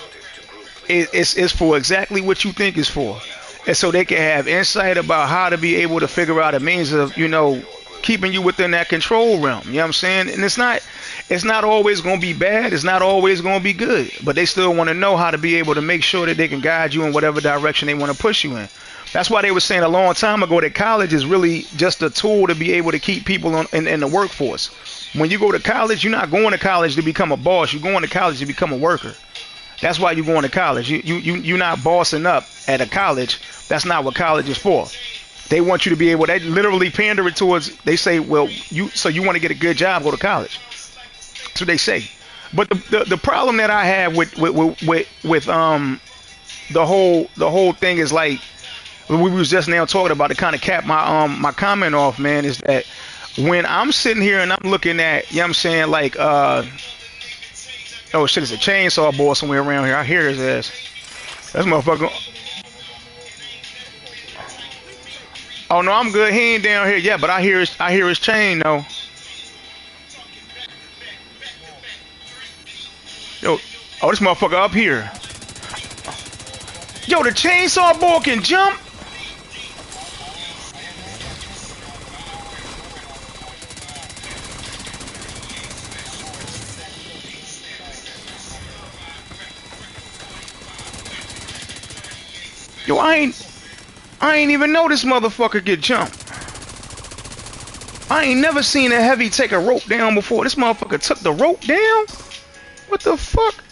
it's for exactly what you think it's for. And so they can have insight about how to be able to figure out a means of, you know, keeping you within that control realm. You know what I'm saying? And it's not always going to be bad. It's not always going to be good. But they still want to know how to be able to make sure that they can guide you in whatever direction they want to push you in. That's why they were saying a long time ago that college is really just a tool to be able to keep people in the workforce. When you go to college, you're not going to college to become a boss. You're going to college to become a worker. That's why you're going to college. You're not bossing up at a college. That's not what college is for. They want you to be able, they literally pander it towards, they say, well, you want to get a good job, go to college. That's what they say. But the problem that I have with the whole thing is like, we was just now talking about, to kind of cap my comment off, man, is that when I'm sitting here and I'm looking at, you know what I'm saying, like, oh shit, it's a chainsaw boy somewhere around here. I hear his ass. That's motherfucker. Oh no, I'm good. He ain't down here yet, but I hear his chain though. Yo, oh, this motherfucker up here. Yo, the chainsaw boy can jump. Yo, I ain't even know this motherfucker get jumped. I ain't never seen a heavy take a rope down before. This motherfucker took the rope down? What the fuck?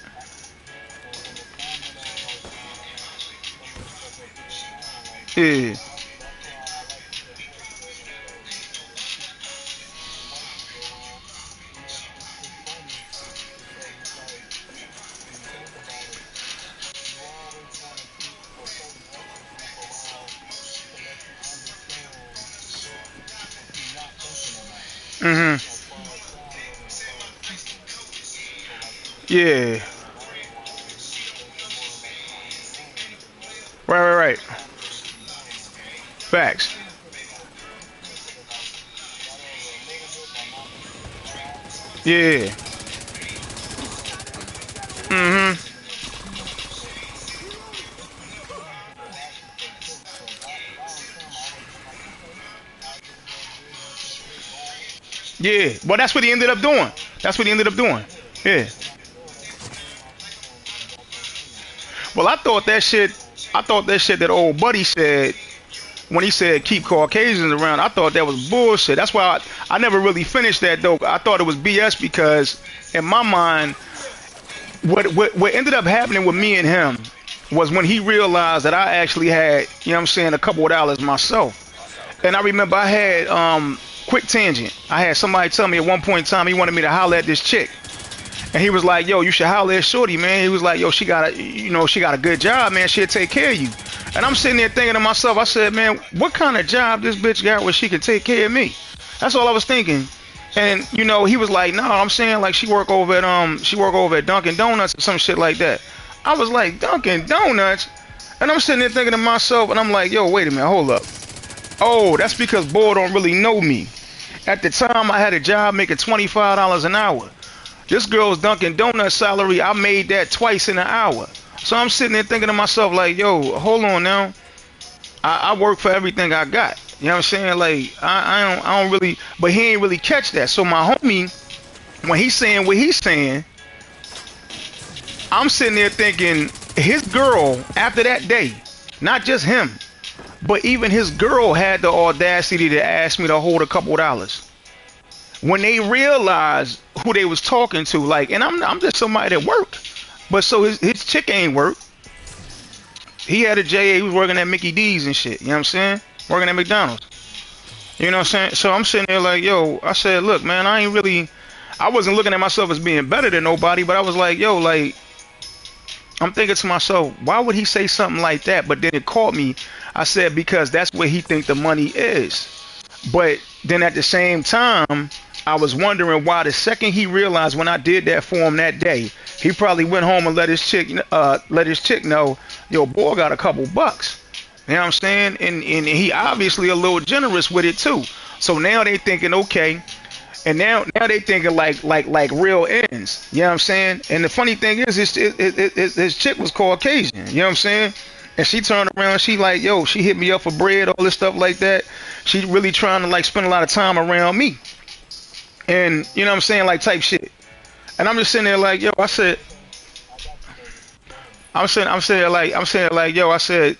Yeah. Mm-hmm. Yeah. Right. Facts. Yeah. Mhm. Yeah. Well, that's what he ended up doing. That's what he ended up doing. Yeah. Well, I thought that shit. I thought that shit that old buddy said when he said keep Caucasians around. I thought that was bullshit. That's why I never really finished that though. I thought it was BS because in my mind, what ended up happening with me and him was when he realized that I actually had, you know what I'm saying, a couple of dollars myself. And I remember I had quick tangent. I had somebody tell me at one point in time he wanted me to holler at this chick. And he was like, yo, you should holler at Shorty, man. He was like, yo, she got a good job, man. She'll take care of you. And I'm sitting there thinking to myself, I said, man, what kind of job this bitch got where she can take care of me? That's all I was thinking. And he was like, no, I'm saying like she work over at Dunkin' Donuts or some shit like that. I was like, Dunkin' Donuts? And I'm sitting there thinking to myself, and I'm like, yo, wait a minute, hold up. Oh, that's because boy don't really know me. At the time, I had a job making $25 an hour. This girl's Dunkin' Donuts salary, I made that twice in an hour. So I'm sitting there thinking to myself, like, yo, hold on now. I work for everything I got. You know what I'm saying? Like, I don't really, but he ain't really catch that. So my homie, when he's saying what he's saying, I'm sitting there thinking his girl, after that day, not just him, but even his girl had the audacity to ask me to hold a couple dollars. When they realized who they was talking to, like, and I'm just somebody that worked. But so his chick ain't work. He had a JA, he was working at Mickey D's and shit, you know what I'm saying? Working at McDonald's. You know what I'm saying? So I'm sitting there like, yo, I said, look, man, I wasn't looking at myself as being better than nobody, but I was like, yo, like, I'm thinking to myself, why would he say something like that? But then it caught me. I said, because that's where he think the money is. But then at the same time, I was wondering why the second he realized when I did that for him that day, he probably went home and let his chick know, yo, boy got a couple bucks. You know what I'm saying? And he obviously a little generous with it too. So now they thinking, okay, and now they thinking like real ends. You know what I'm saying? And the funny thing is, his chick was Caucasian. You know what I'm saying? And she turned around, she like, yo, she hit me up for bread, all this stuff like that. She really trying to like spend a lot of time around me. And you know what I'm saying, like type shit. And I'm just sitting there like, yo, I said, I'm saying like, yo, I said,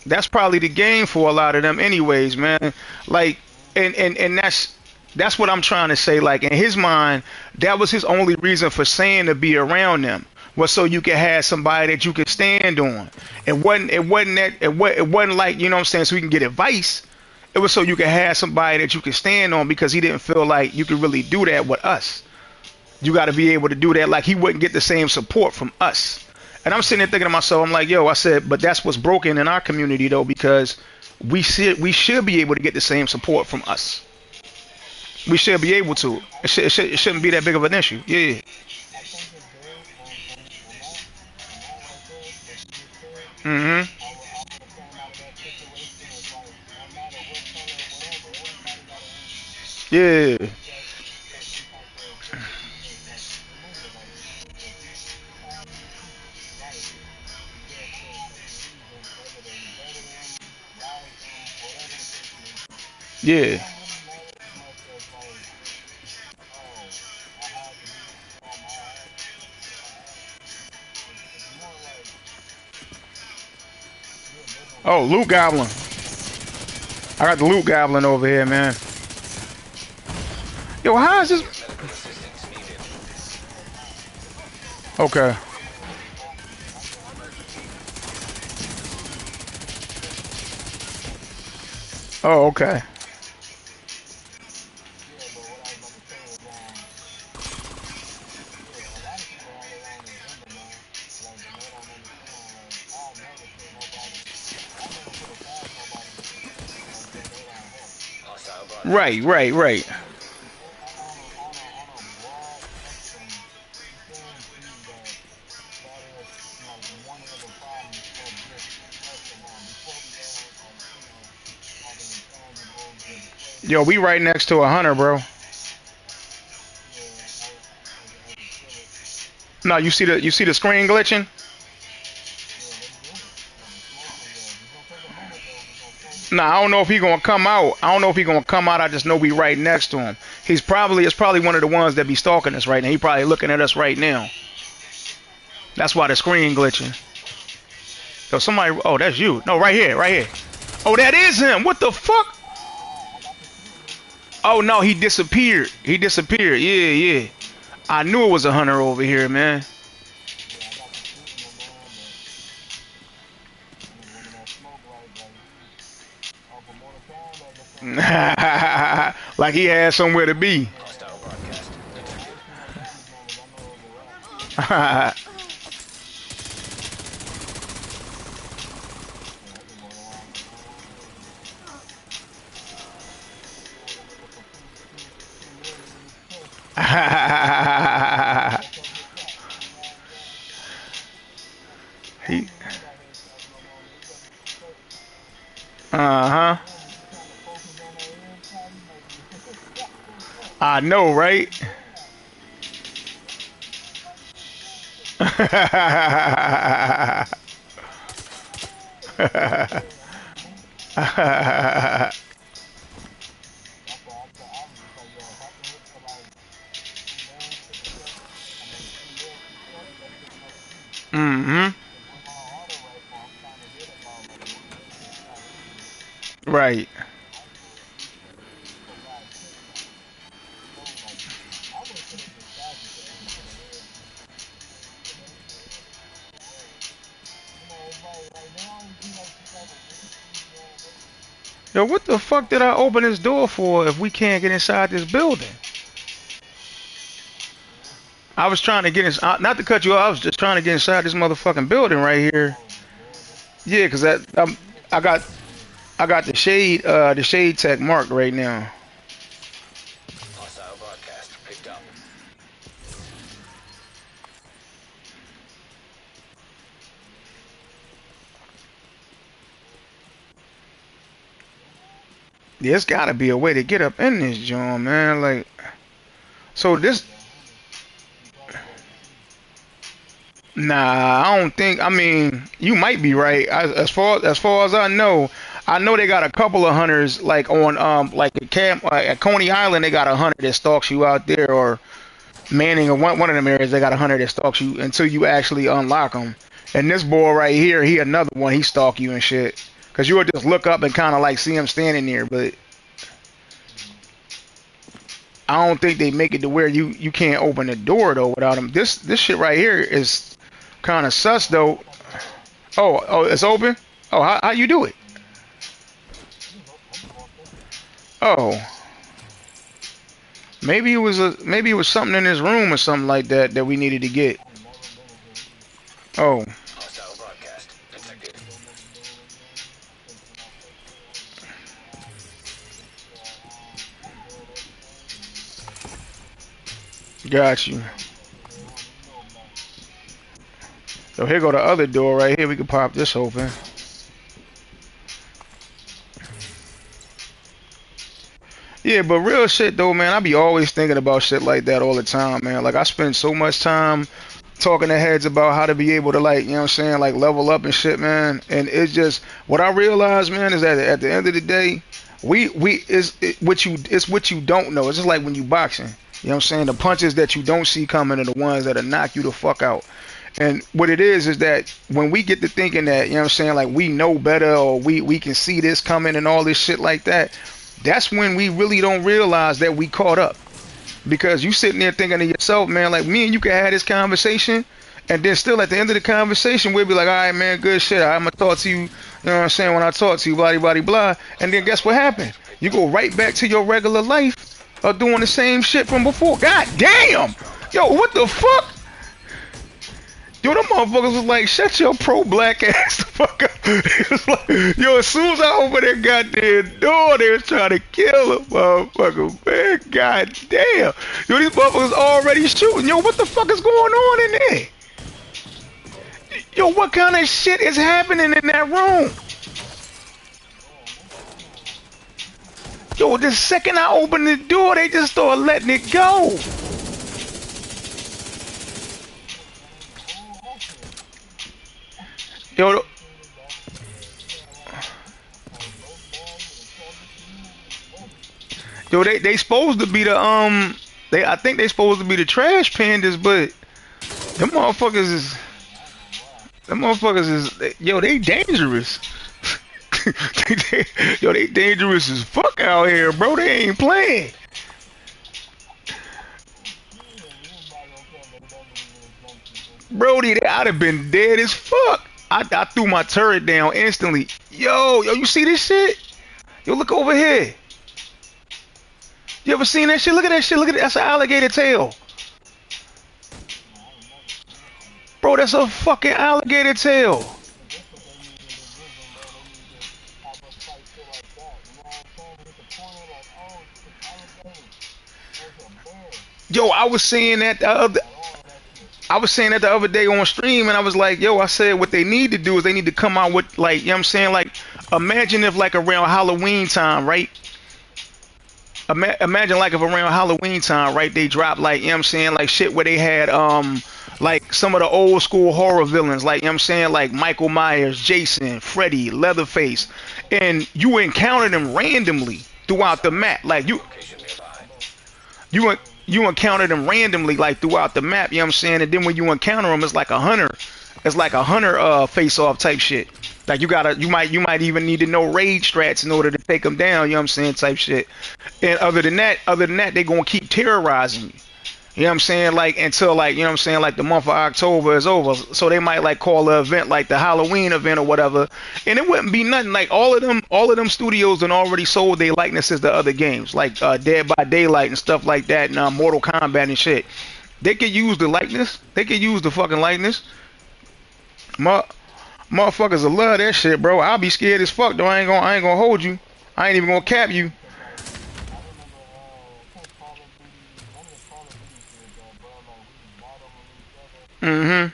that's probably the game for a lot of them, anyways, man. Like, and that's what I'm trying to say. Like in his mind, that was his only reason for saying to be around them was so you could have somebody that you could stand on. It wasn't like you know what I'm saying, so we can get advice. It was so you could have somebody that you could stand on because he didn't feel like you could really do that with us. You got to be able to do that. Like he wouldn't get the same support from us. And I'm sitting there thinking to myself, I'm like, yo, I said, but that's what's broken in our community though, because we should be able to get the same support from us. We should be able to. It shouldn't be that big of an issue. Yeah. Mhm. Yeah. Yeah. Oh, loot goblin. I got the loot goblin over here, man. Yo, how is this? Okay. Oh, okay. Right, right, right. Yo, we right next to a hunter, bro. No, you see the screen glitching. Nah, I don't know if he gonna come out. I don't know if he gonna come out. I just know we right next to him. It's probably one of the ones that be stalking us right now. He probably looking at us right now. That's why the screen glitching. Yo, somebody. Oh, that's you. No, right here, right here. Oh, that is him. What the fuck? Oh no, he disappeared. He disappeared. Yeah, yeah. I knew it was a hunter over here, man. Like he had somewhere to be. Hostile broadcast detected. He. Uh huh. I know, right? Mm-hmm. Right. Yo, what the fuck did I open this door for if we can't get inside this building? I was trying to get in, not to cut you off. I was just trying to get inside this motherfucking building right here. Yeah, cause I got the shade tech marked right now. Hostile broadcast picked up. There's gotta be a way to get up in this joint, man. Like, so this. Nah, I don't think. I mean, you might be right. As far as I know they got a couple of hunters like on like at camp at Coney Island. They got a hunter that stalks you out there, or Manning or one of them areas. They got a hunter that stalks you until you actually unlock them. And this boy right here, he another one. He stalk you and shit. Cause you would just look up and kind of like see him standing there, but I don't think they make it to where you can't open the door though without him. This shit right here is kind of sus though. Oh, it's open. Oh, how you do it? Oh, maybe it was something in his room or something like that that we needed to get. Oh, Hostile broadcast detected. got you. So here go the other door right here. We can pop this open. Yeah, but real shit though, man. I be always thinking about shit like that all the time, man. Like I spend so much time talking to heads about how to be able to like, you know what I'm saying, like level up and shit, man. And it's just what I realize, man, is that at the end of the day, we is it's what you don't know. It's just like when you boxing. You know what I'm saying? The punches that you don't see coming are the ones that'll knock you the fuck out. And what it is that when we get to thinking that, you know what I'm saying, like we know better or we can see this coming and all this shit like that, that's when we really don't realize that we caught up. Because you sitting there thinking to yourself, man, like me and you can have this conversation, and then still at the end of the conversation, we'll be like, all right, man, good shit. I'm going to talk to you, you know what I'm saying, when I talk to you, blah, blah, blah, blah. And then guess what happened? You go right back to your regular life of doing the same shit from before. God damn! Yo, what the fuck? Yo, them motherfuckers was like, shut your pro-black ass the fuck up. It was like, yo, as soon as I opened that goddamn door, they was trying to kill a motherfucker, man. God damn. Yo, these motherfuckers already shooting. Yo, what the fuck is going on in there? Yo, what kind of shit is happening in that room? Yo, the second I opened the door, they just started letting it go. Yo, they supposed to be the they I think they supposed to be the trash pandas, but them motherfuckers is yo, they dangerous. Yo, they dangerous as fuck out here, bro. They ain't playing. Brody, I'd have been dead as fuck. I threw my turret down instantly. Yo, you see this shit? Yo, look over here. You ever seen that shit? Look at that shit. Look at that. That's an alligator tail. Bro, that's a fucking alligator tail. Yo, I was saying that the other day on stream, and I was like, yo, I said what they need to do is they need to come out with, like, you know what I'm saying? Like, imagine if, like, around Halloween time, right? Imagine, like, if around Halloween time, right, they dropped, like, you know what I'm saying? Like, shit where they had, like, some of the old school horror villains, like, you know what I'm saying? Like, Michael Myers, Jason, Freddy, Leatherface. And you encounter them randomly throughout the map. Like, you encounter them randomly like throughout the map, you know what I'm saying? And then when you encounter them, it's like a hunter. It's like a hunter face off type shit. Like you might even need to know raid strats in order to take them down, you know what I'm saying, type shit. And other than that, they gonna keep terrorizing you. You know what I'm saying? Like until like you know what I'm saying, like the month of October is over. So they might like call the event like the Halloween event or whatever. And it wouldn't be nothing. Like all of them studios done already sold their likenesses to other games, like Dead by Daylight and stuff like that, and Mortal Kombat and shit. They could use the likeness. They could use the fucking likeness. Mu- Motherfuckers will love that shit, bro. I'll be scared as fuck though. I ain't gonna hold you. I ain't even gonna cap you. Mm-hmm.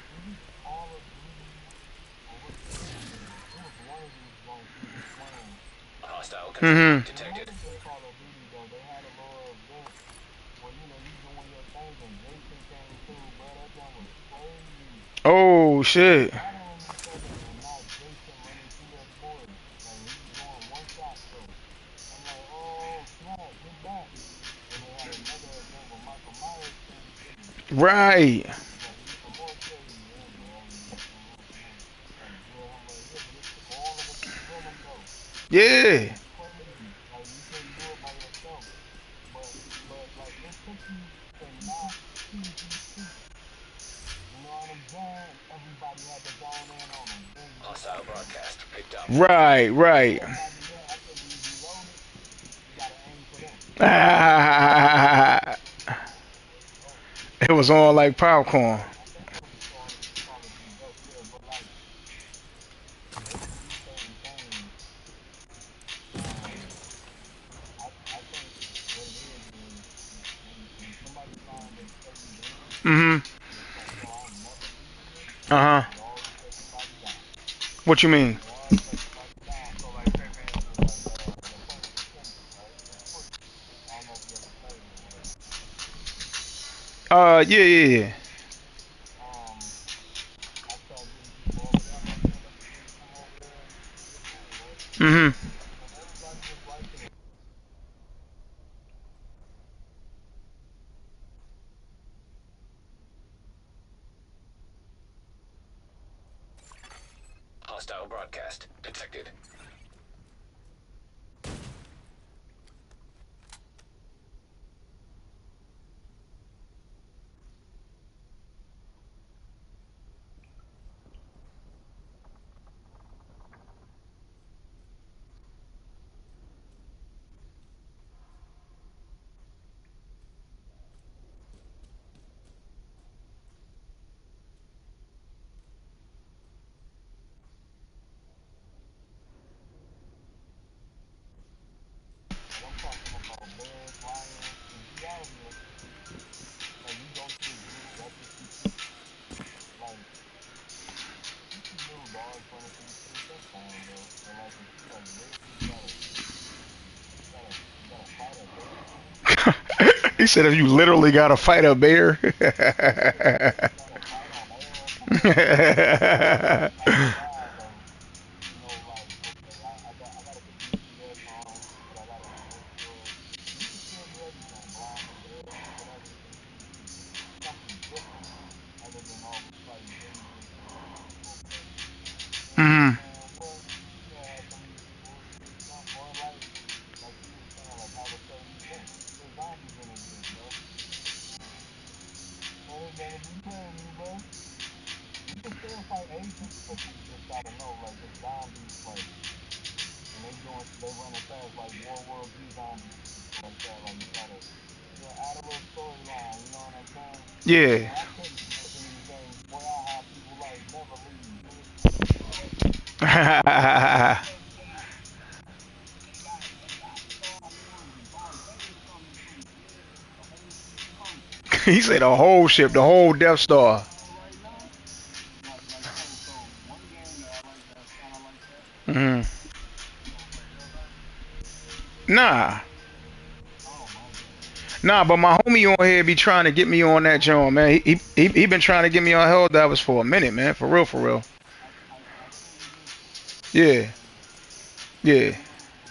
Hostile Mm-hmm. contact detected. Oh shit. Right. Yeah. Hostile broadcast picked up. Right. Right. Ah, it was on like popcorn. Mm-hmm. Uh-huh. What you mean? Yeah, yeah, yeah. Mm-hmm. Hostile broadcast detected. He said if you literally gotta fight a bear. telling you, bro. You can still fight agents, but you just gotta know, like, it's zombies, like, and they running fast, like World Z zombies and shit like that. Like, you gotta, add a little storyline, you know what I'm saying? Yeah. Man, I tell you, in these games, boy, I have people like never leave, man. He said the whole ship, the whole Death Star. Right now, so one game that I like that's kind of like that. Hmm. You don't play Helldiver? Nah. Oh my god. Nah, but my homie on here be trying to get me on that joint, man. He been trying to get me on Helldivers for a minute, man. For real, for real. I tell you this, Yeah. Yeah.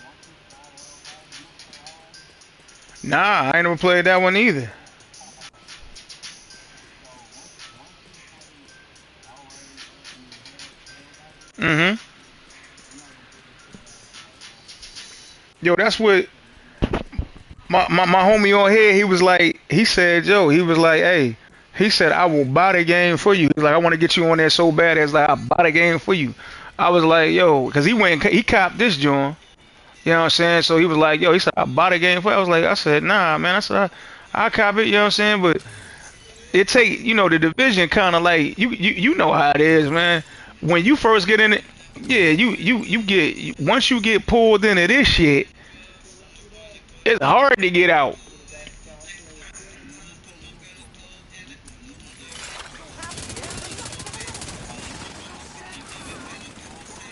once you start Helldiver, you play hard. Nah, I ain't never played that one either. So once you play outright Helldiver, Hmm. you're not gonna put this shit down for like long. Yo, that's Like what my homie on here, he was like, he said, yo, he was like, hey, he said, I will buy the game for you. He's like, I want to get you on there so bad. It's like, I'll buy the game for you. I was like, yo, because he went, he copped this joint. You know what I'm saying? So he was like, yo, he said, I bought a game for you. I said, nah, man. I said, I cop it, you know what I'm saying? But it take, the division kind of like, you know how it is, man. When you first get in it, yeah, you get, once you get pulled into this shit, it's hard to get out. let me put it this way though. You can get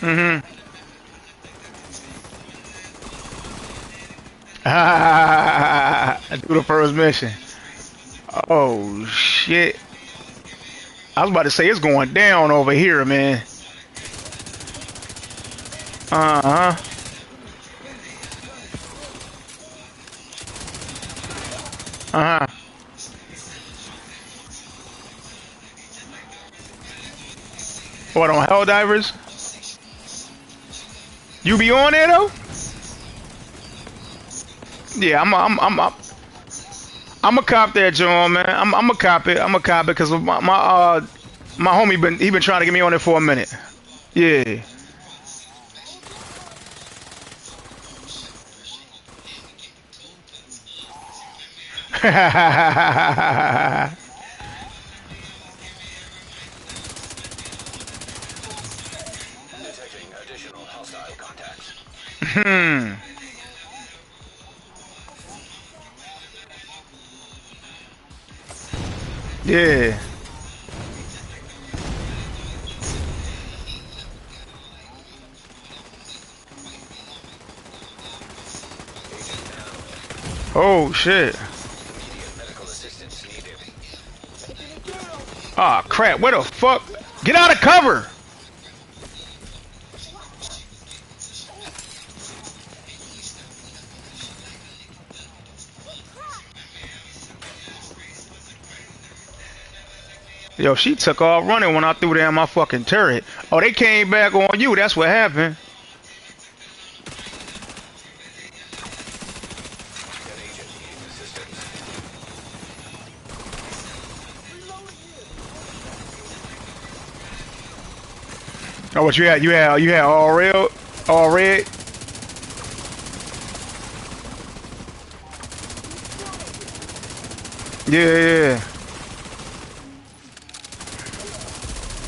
like Hmm. Do the first mission. Oh, shit. I was about to say, it's going down over here, man. Uh-huh. Uh-huh. What, on Helldivers? You be on there, though? Yeah, I'm a cop that, John, man. I'm a cop it. I'm a cop it because my homie been trying to get me on it for a minute. Yeah. Detecting additional hostile contacts. Hmm. Yeah. Agent down. Oh shit. Immediate medical assistance needed. Ah, crap. Where the fuck? Get out of cover. Yo, she took off running when I threw down my fucking turret. Oh, they came back on you. That's what happened. An agent needing assistance. Oh, what you had? You had all red, all red. Yeah, yeah.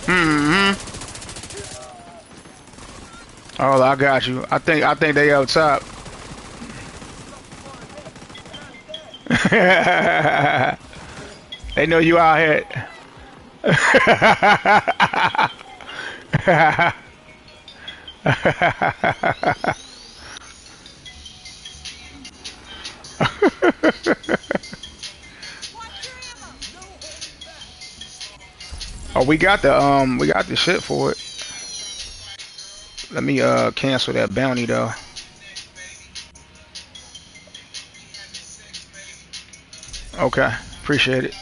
Mm-hmm. Oh, I got you. I think they up top. They know you out here. Oh, we got the shit for it. Let me cancel that bounty though. Okay, appreciate it.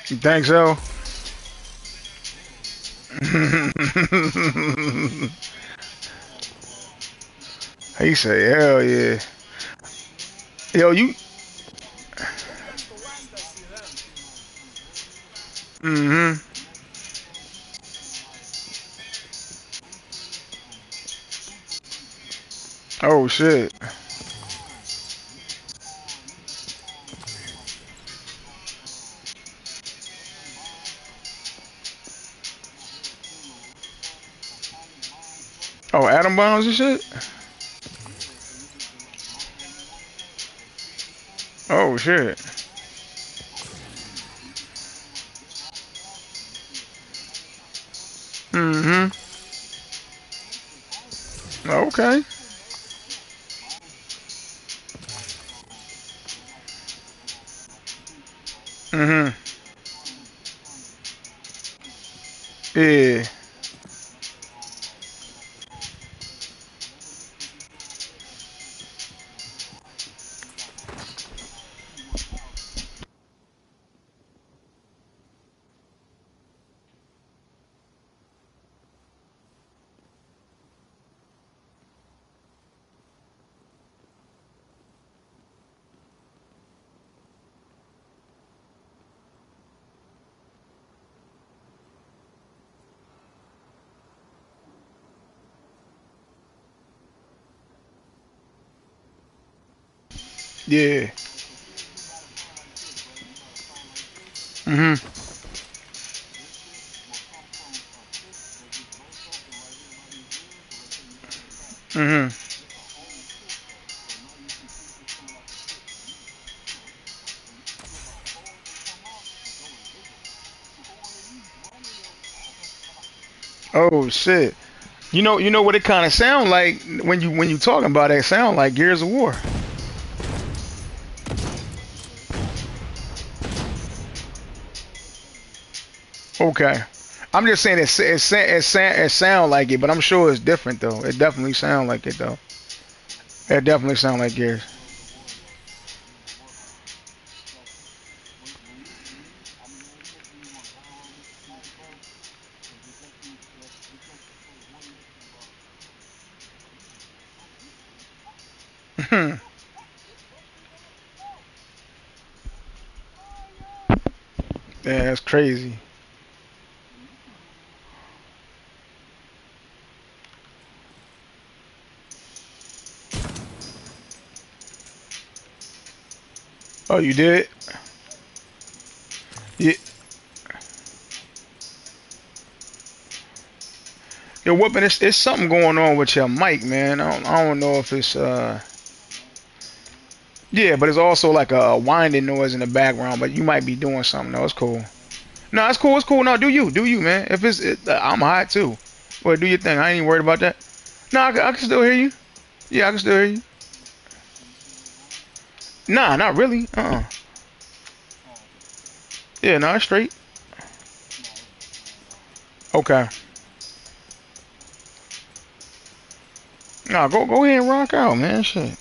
You think so? He say, hell yeah. Yo, you. Mm-hmm. Oh shit. Oh, atom bombs and shit. Oh shit. Mm-hmm. Okay. Mm-hmm. Yeah. Yeah. Mm-hmm. Mm-hmm. Oh shit. You know what it kind of sound like when you talking about it. Sound like Gears of War. Okay. I'm just saying it sound like it, but I'm sure it's different though. It definitely sound like it though. It definitely sound like Gears. Yeah, that's crazy. Oh, you did? Yeah. Yo, whooping, it's something going on with your mic, man. I don't know if it's yeah, but it's also like a winding noise in the background. But you might be doing something. No, it's cool. No, it's cool. It's cool. No, do you, man. If I'm hot too. Well, do your thing. I ain't even worried about that. No, I can still hear you. Yeah, I can still hear you. Nah, not really. Yeah, no, it's straight. Okay. Nah, go ahead and rock out, man. Shit.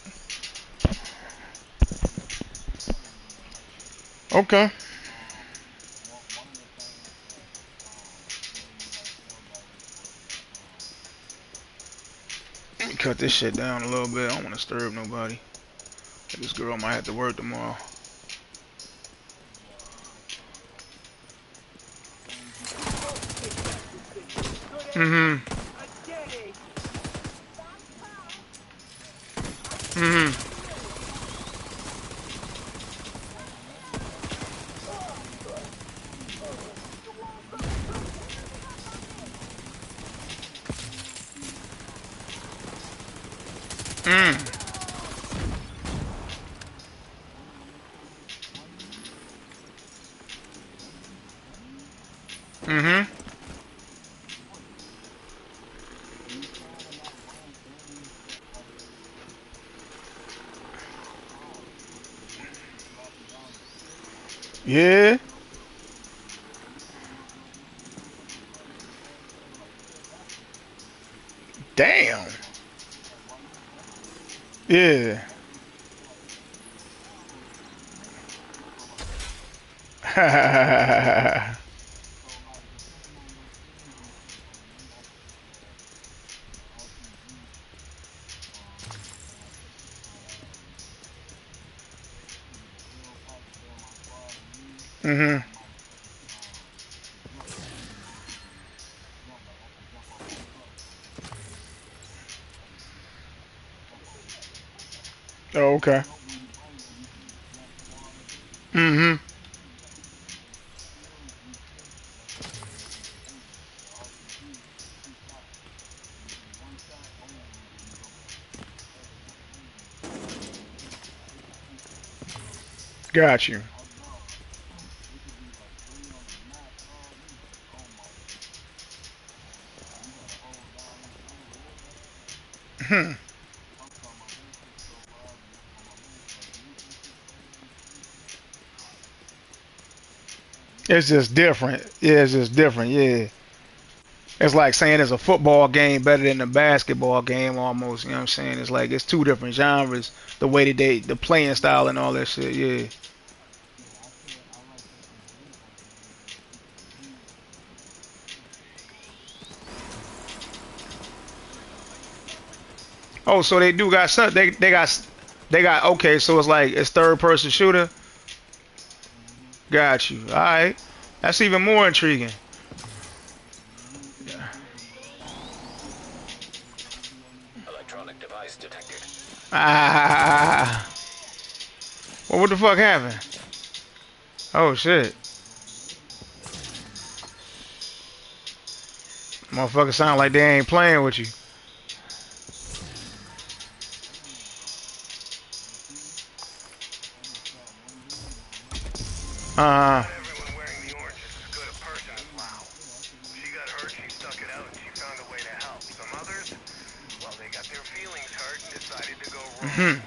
Okay. Let me cut this shit down a little bit. I don't want to disturb nobody. This girl might have to work tomorrow. Mm-hmm. Mm-hmm. Mm. Mm-hmm. Yeah. Damn. Yeah. Mm-hmm. Oh, okay. Mm-hmm. Got you. Hmm. It's just different. Yeah, it's just different. Yeah. It's like saying it's a football game better than a basketball game almost. You know what I'm saying? It's like it's two different genres. The way that the playing style and all that shit. Yeah. Oh, so they do got some. They got okay. So it's like it's third person shooter. Got you. All right. That's even more intriguing. Electronic device detected. Ah. Well, what the fuck happened? Oh shit. Motherfucker sound like they ain't playing with you. Uh. Not everyone wearing the orange is as good a person as Lau. She got hurt, she stuck it out, and she found a way to help. Some others, well, they got their feelings hurt and decided to go rogue. Hmm.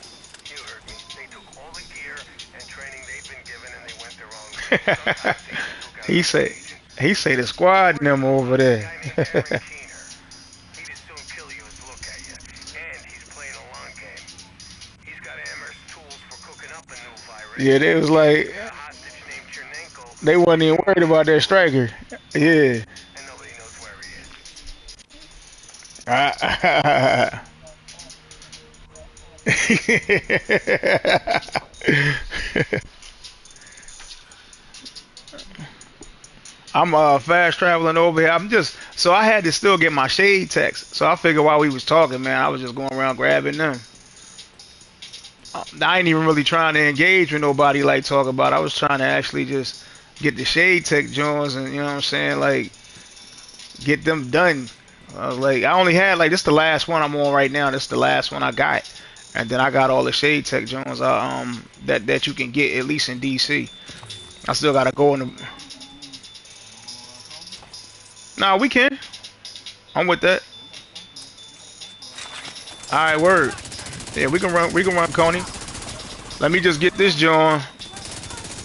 You heard me. They took all the gear and training they've been given and they went their own way. Sometimes they even took out he another say agent. he say the squad Working them over close, a there. guy named Aaron Keener. He'd as soon kill you as look at you. And he's playing a long game. He's got Amherst tools for cooking up a new virus. Yeah, they was He's like got a hostage named Chernenko they wasn't even waiting worried for about him their to go striker. Yeah. and nobody knows where he is. I'm fast traveling over here. I'm just so I had to still get my shade text. So I figured while we was talking, man, I was just going around grabbing them. I ain't even really trying to engage with nobody like talk about. I was trying to actually just get the shade tech joints and you know what I'm saying, like get them done. I was like, I only had like this the last one I'm on right now. This the last one I got, and then I got all the shade tech joints that you can get at least in DC. I still gotta go in the. Nah, we can. I'm with that. All right, word. Yeah, we can run. We can run, Coney. Let me just get this joint.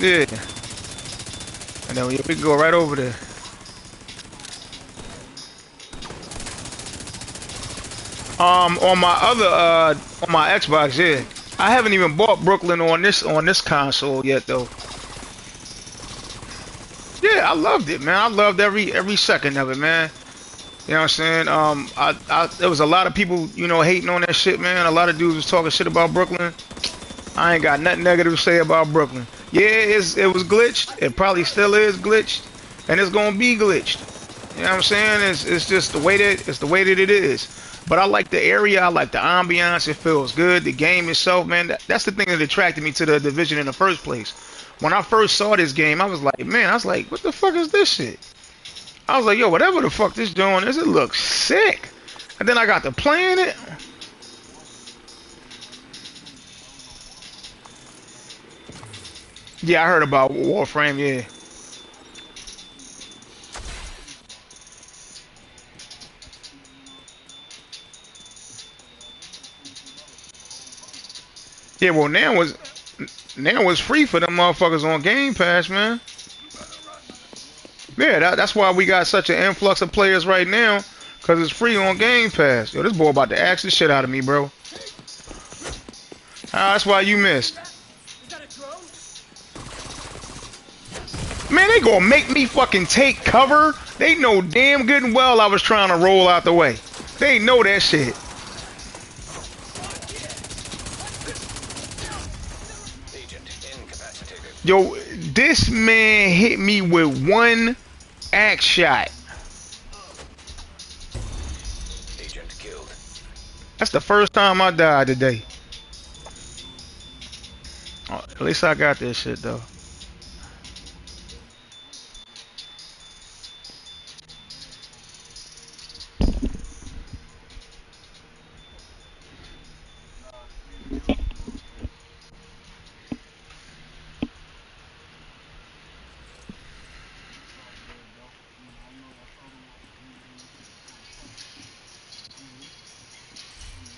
Yeah, and then we can go right over there. On my other on my Xbox, yeah. I haven't even bought Brooklyn on this console yet though. Yeah, I loved it, man. I loved every second of it, man. You know what I'm saying? There was a lot of people, hating on that shit, man. A lot of dudes was talking shit about Brooklyn. I ain't got nothing negative to say about Brooklyn. Yeah, it was glitched. It probably still is glitched, and it's gonna be glitched. You know what I'm saying? It's just the way that it is. But I like the area. I like the ambiance. It feels good. The game itself, man. That's the thing that attracted me to the division in the first place. When I first saw this game, I was like, man, I was like, what the fuck is this shit? I was like, yo, whatever the fuck this doing is, it looks sick. And then I got to playing it. Yeah, I heard about Warframe. Yeah, yeah. Well, now was free for them motherfuckers on Game Pass, man. Yeah, that's why we got such an influx of players right now, cause it's free on Game Pass. Yo, this boy about to axe the shit out of me, bro. Ah, that's why you missed. Man, they gonna make me fucking take cover. They know damn good and well I was trying to roll out the way. They know that shit. Agent incapacitated. Yo, This man hit me with one axe shot. Agent killed. That's the first time I died today. Oh, at least I got this shit though.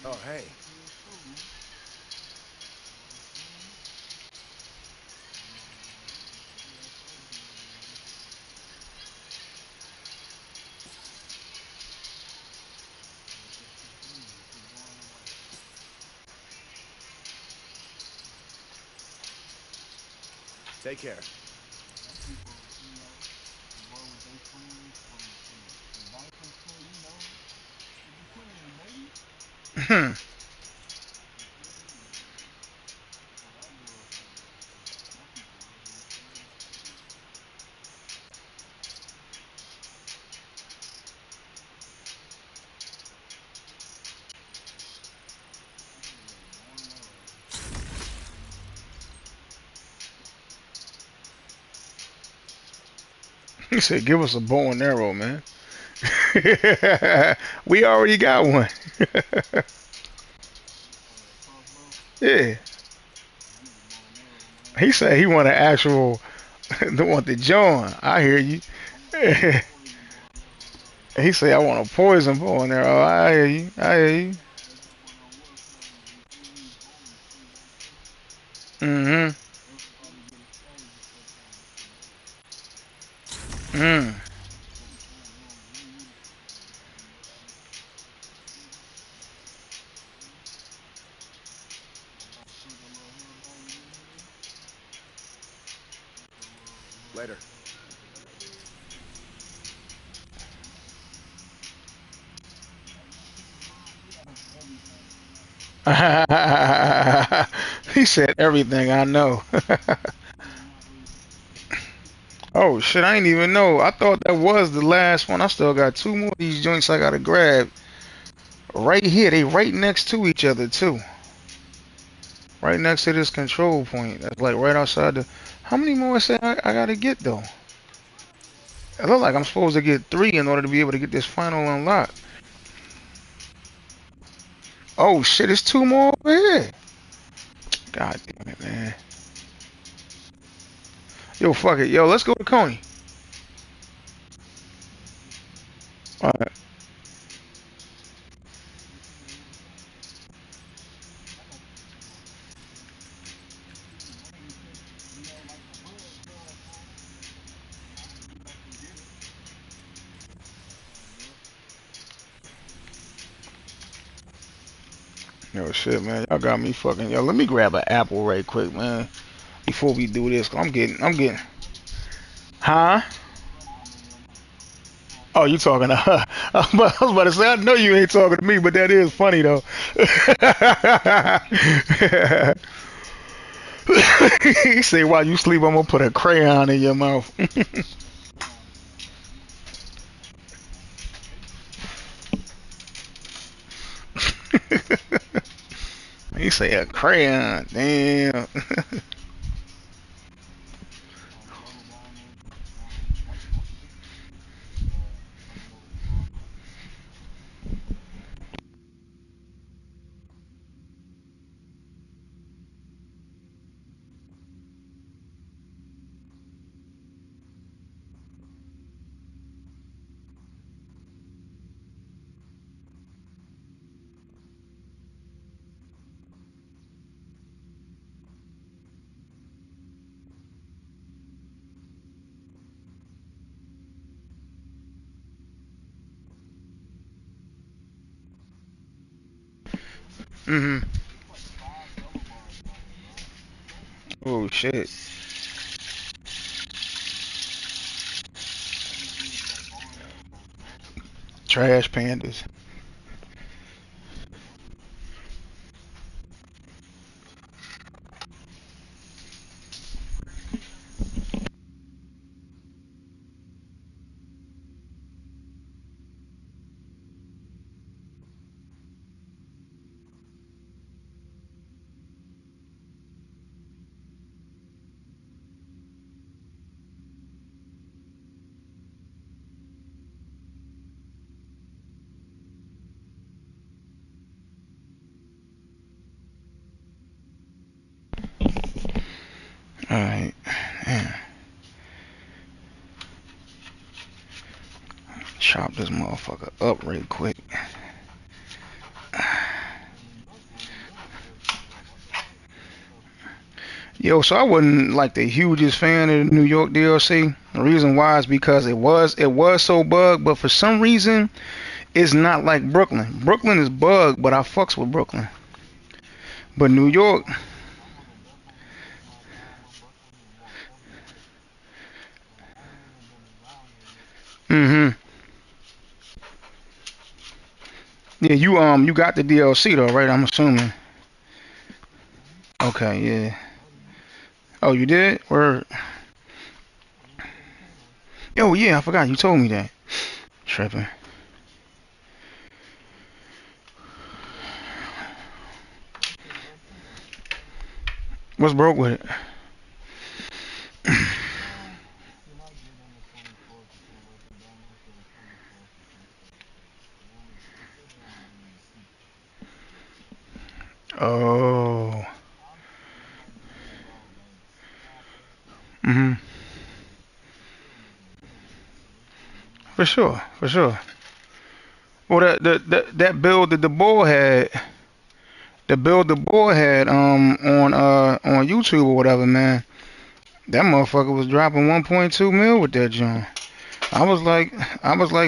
Oh, hey. Take care. He said, "Give us a bow and arrow, man." We already got one. Yeah. He said he want an actual, want the John. I hear you. He said I want a poison bow and arrow. I hear you. I hear you. Mm-hmm. Mm. Later. He said everything I know. Oh shit, I ain't even know. I thought that was the last one. I still got two more of these joints I gotta grab. Right here, they right next to each other too. Right next to this control point. That's like right outside the. How many more I gotta get though? It look like I'm supposed to get three in order to be able to get this final unlock. Oh shit, it's two more over here. God damn it, man. Yo, fuck it. Yo, let's go to Coney. Alright. Yo, shit, man. Y'all got me fucking. Yo, let me grab an apple right quick, man. Before we do this, 'cause I'm getting. Huh? Oh, you talking to her? I was about to say, I know you ain't talking to me, but that is funny though. He say, while you sleep, I'm gonna put a crayon in your mouth. He say a crayon. Damn. Hmm. Oh shit. Trash pandas. chop this motherfucker up real quick. Yo, so I wasn't like the hugest fan of the New York DLC. The reason why is because it was so bugged, but for some reason it's not like Brooklyn. Brooklyn is bugged, but I fucks with Brooklyn. But New York, mm-hmm. Yeah, you got the DLC though, right? I'm assuming. Okay, yeah. Oh, you did? Or oh yeah, I forgot you told me that. Tripping. What's broke with it? Oh. Mhm. For sure, for sure. Well, that build that the boy had, the build the boy had on YouTube or whatever, man. That motherfucker was dropping 1.2 mil with that joint. I was like,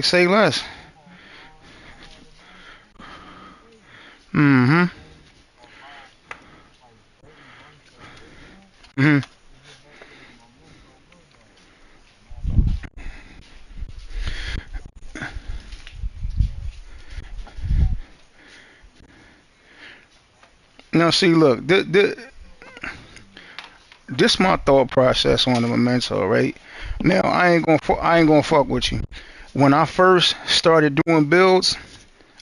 say less. Mm-hmm. Mm-hmm. Now see, look, this my thought process on the memento, right? Now I ain't gonna fuck with you. When I first started doing builds,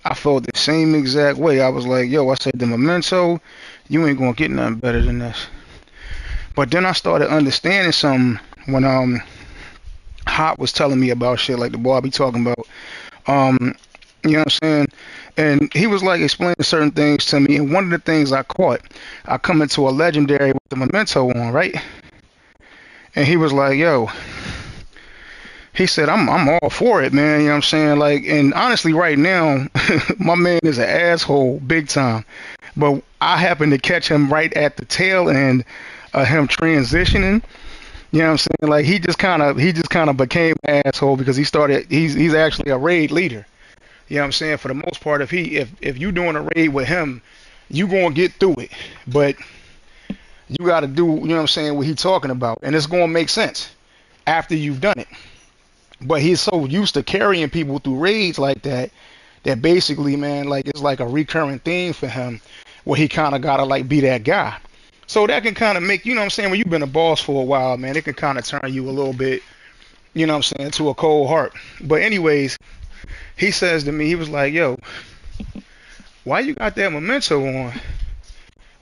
I felt the same exact way. I was like, yo, I said the memento, you ain't gonna get nothing better than this. But then I started understanding something when Hot was telling me about shit like the boy I be talking about. You know what I'm saying? And he was like explaining certain things to me. And one of the things I caught, I come into a legendary with the memento on, right? And he was like, yo, he said, I'm all for it, man. You know what I'm saying? Like, and honestly, right now, my man is an asshole big time. But I happened to catch him right at the tail end of him transitioning. You know what I'm saying? Like he just kind of became an asshole because he's actually a raid leader. You know what I'm saying? For the most part, if you doing a raid with him, you gonna get through it. But you gotta do, you know what I'm saying, what he's talking about. And it's gonna make sense after you've done it. But he's so used to carrying people through raids like that that basically, man, like it's like a recurring theme for him where he kinda gotta like be that guy. So that can kind of make, you know what I'm saying, when you've been a boss for a while, man, it can kind of turn you a little bit, you know what I'm saying, to a cold heart. But anyways, he says to me, he was like, yo, why you got that memento on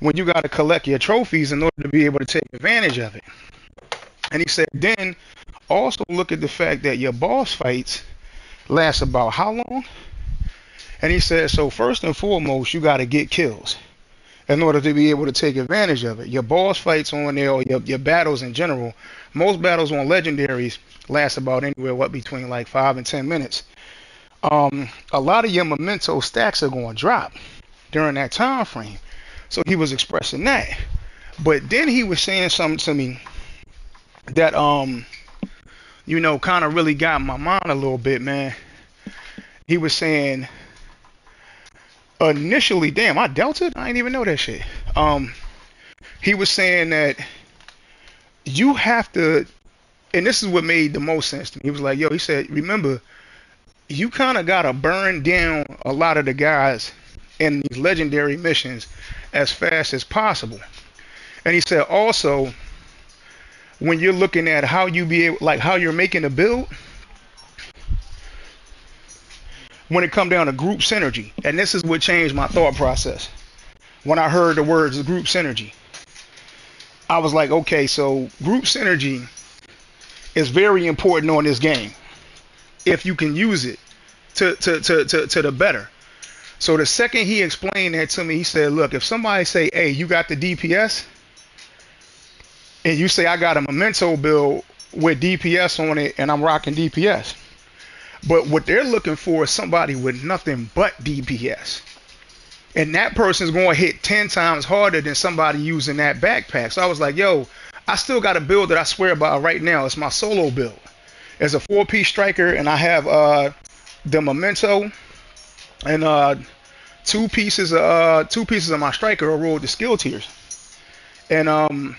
when you got to collect your trophies in order to be able to take advantage of it? And he said, then also look at the fact that your boss fights last about how long? And he said, so first and foremost, you got to get kills in order to be able to take advantage of it. Your boss fights on there, or your battles in general, most battles on legendaries last about anywhere, what, between like 5 and 10 minutes. A lot of your memento stacks are going to drop during that time frame. So he was expressing that. But then he was saying something to me that, kind of really got my mind a little bit, man. He was saying, initially, damn, I dealt it? I didn't even know that shit. He was saying that you have to, and this is what made the most sense to me. He was like, yo, he said, remember, you kind of got to burn down a lot of the guys in these legendary missions as fast as possible. And he said also, when you're looking at how you be able, like how you're making a build, when it come down to group synergy, and this is what changed my thought process. When I heard the words group synergy, I was like, okay, so group synergy is very important on this game if you can use it to the better. So the second he explained that to me, he said, look, if somebody say, hey, you got the DPS, and you say I got a memento build with DPS on it and I'm rocking DPS, But what they're looking for is somebody with nothing but DPS. And that person's going to hit 10 times harder than somebody using that backpack. So I was like, yo, I still got a build that I swear by right now. It's my solo build. It's a 4-piece striker, and I have the memento and two pieces of my striker are rolled to skill tiers. And I'm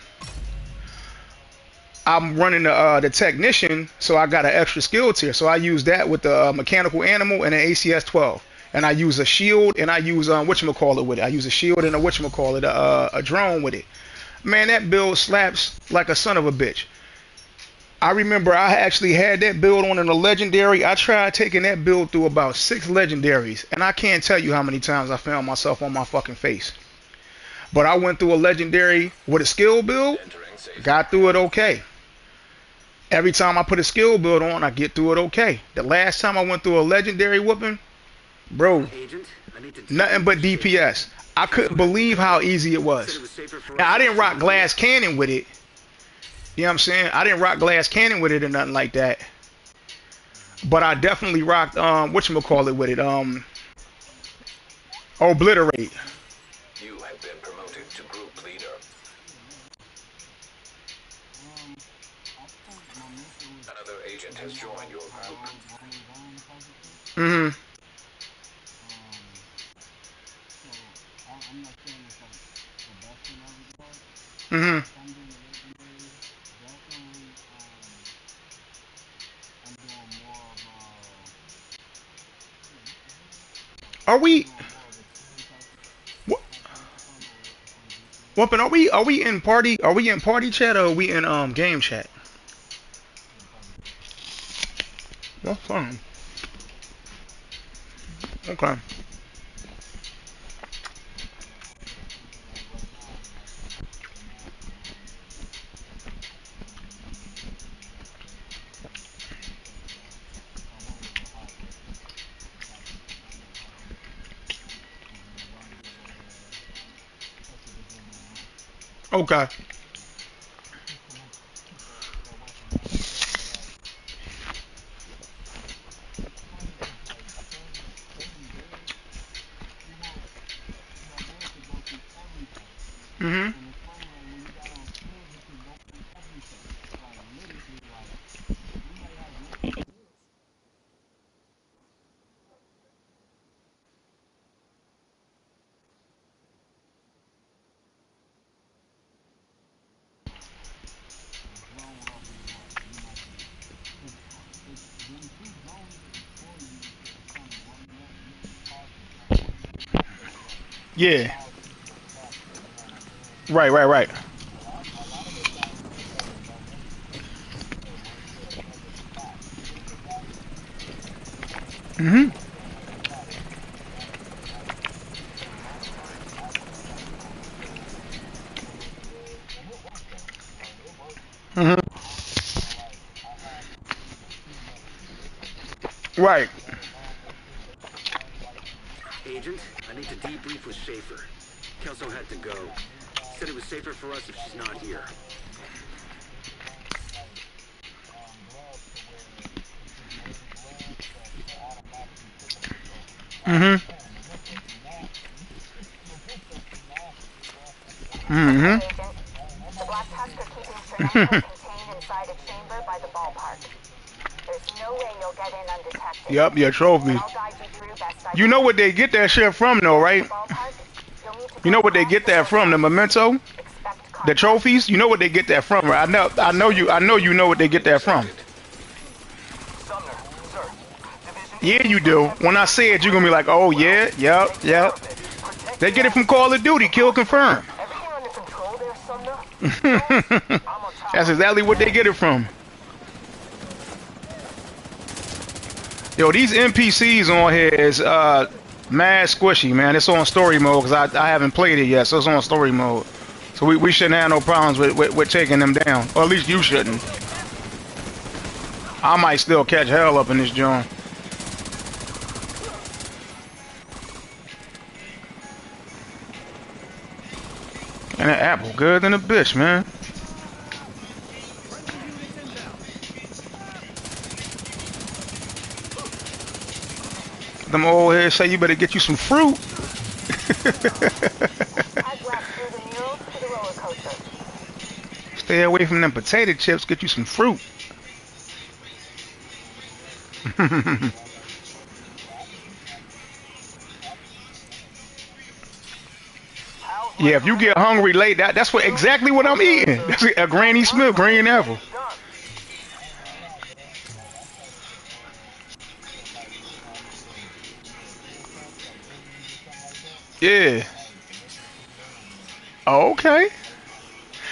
running the technician, so I got an extra skill tier. So I use that with the mechanical animal and an ACS 12. And I use a shield, and I use whatchamacallit with it. I use a shield and a drone with it. Man, that build slaps like a son of a bitch. I remember I actually had that build on in a legendary. I tried taking that build through about 6 legendaries, and I can't tell you how many times I found myself on my fucking face. But I went through a legendary with a skill build, got through it okay. Every time I put a skill build on, I get through it okay. The last time I went through a legendary whooping, bro, nothing but DPS. I couldn't believe how easy it was. Now, I didn't rock glass cannon with it. You know what I'm saying? I didn't rock glass cannon with it or nothing like that. But I definitely rocked whatchamacallit with it. Obliterate. You have been promoted to group leader. Another agent has joined your group. Mm-hmm. Mm-hmm. Are we what Weapon, are we in party chat, or are we in game chat? That's fine. Okay. Okay. Mm-hmm. Yeah. Right, right, right. Mm-hmm. Mm-hmm. Right. Agent, I need to debrief with Schaefer. Kelso had to go. Said it was safer for us if she's not here. Mm-hmm. Mm-hmm. Affirmative, Agent. The Black Tusk are keeping Cernenco contained inside a chamber by the ballpark. There's no way you'll get in undetected. Yep, your But trophy. I'll guide you through best I You know can. what they get that shit from, though, Get to right? the ballpark, you'll need to You go know what they across get the that from? The courthouse. memento, Expect the contact. trophies. You know what they get that from, right? I know you know what they get that from. Sumner, sir. Division Yeah, you do. When I say it, you're gonna be like, oh yeah, yep, yep. They get it from Call of Duty. Kill confirm. Everything under control there, Sumner? I'm on top That's of it. exactly what they get it from. Yo, these NPCs on here is mad squishy, man. It's on story mode because I haven't played it yet, so it's on story mode. So we shouldn't have no problems with taking them down, or at least you shouldn't. I might still catch hell up in this joint. And that apple good than a bitch, man. Them old heads say you better get you some fruit. Head west through the murals to the roller coaster. Stay away from them potato chips. Get you some fruit. Yeah, if you get hungry late, that's what exactly what I'm eating. That's a Granny Smith green apple. Yeah. Oh, okay.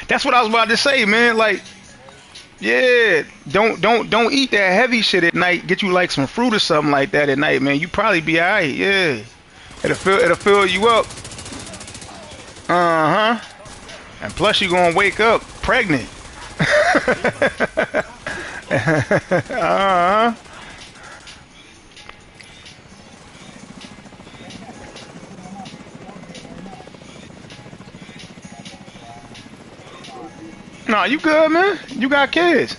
That's what I was about to say, man. Like, yeah, don't eat that heavy shit at night. Get you like some fruit or something like that at night, man. You probably be alright. Yeah, it'll fill you up. Uh huh. And plus, you gonna wake up pregnant. Uh huh. Nah, you good, man. You got kids.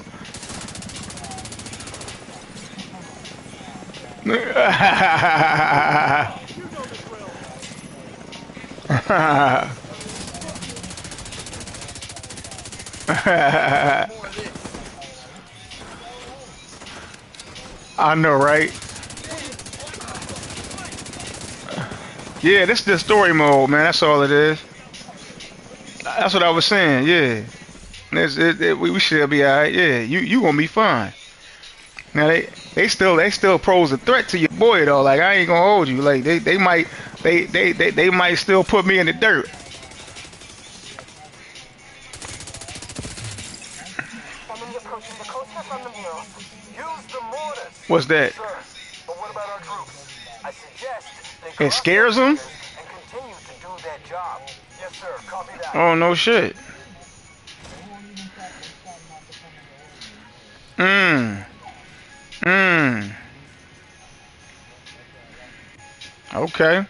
I know, right? Yeah, this is the story mode, man. That's all it is. That's what I was saying. Yeah, we should be alright. Yeah, you gonna be fine. Now they still pose a threat to your boy though. Like I ain't gonna hold you. Like they might still put me in the dirt. Enemy approaching the coaster from the murals. Use the mortars. What's that? Sir, but what about our troops? I suggest they It corrupt scares their them? leaders and continue to do their job. Yes, sir. Copy that. Oh no shit. Mm. Mm. Okay.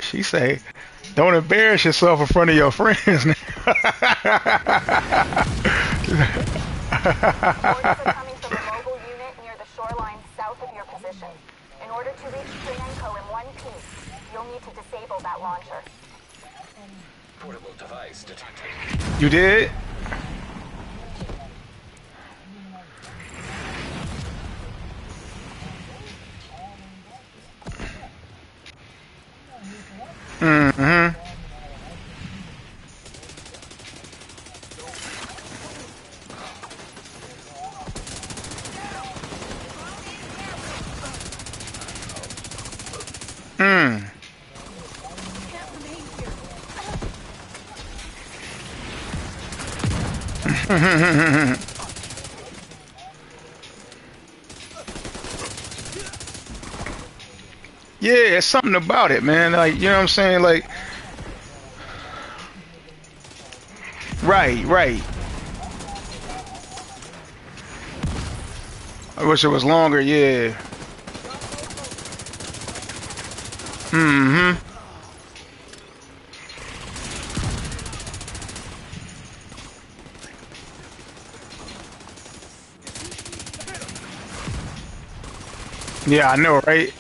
She say, don't embarrass yourself in front of your friends. Orders are coming from a mobile unit near the shoreline south of your position. In order to reach Trienko in one piece, you'll need to disable that launcher. Portable device detected. You did? Mm-hmm. Mm. Yeah, it's something about it, man. Like, you know what I'm saying? Like, right, right. I wish it was longer, yeah. Mm-hmm. Yeah, I know, right?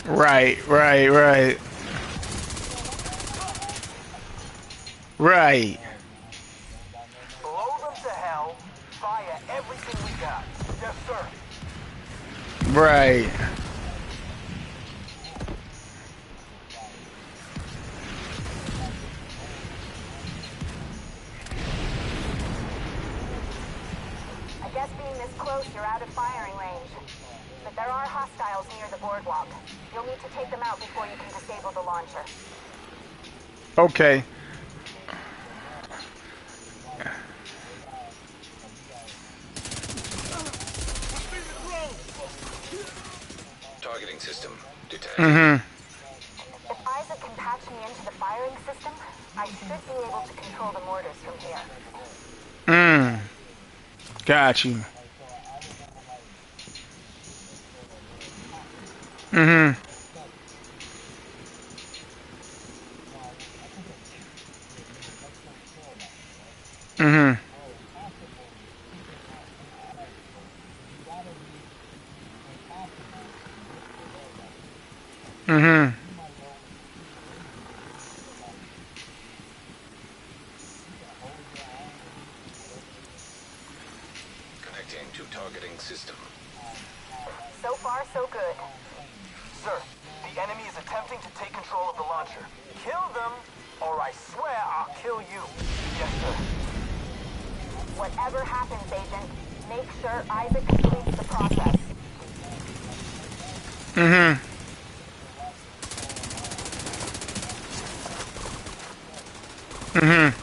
Right, right, right. Right. Blow them to hell. Fire everything we got. Yes, sir. Right. I guess being this close, you're out of firing range. But there are hostiles near the boardwalk. You'll need to take them out before you can disable the launcher. Okay. Targeting system detected. Mm-hmm. If Isaac can patch me into the firing system, I should be able to control the mortars from here. Mm. Got you. Mhm. Mhm. Mhm. Connecting to targeting system. So far, so good. Sir, the enemy is attempting to take control of the launcher. Kill them, or I swear I'll kill you. Yes, sir. Whatever happens, Agent, make sure Isaac completes the process. Mhm. Mhm.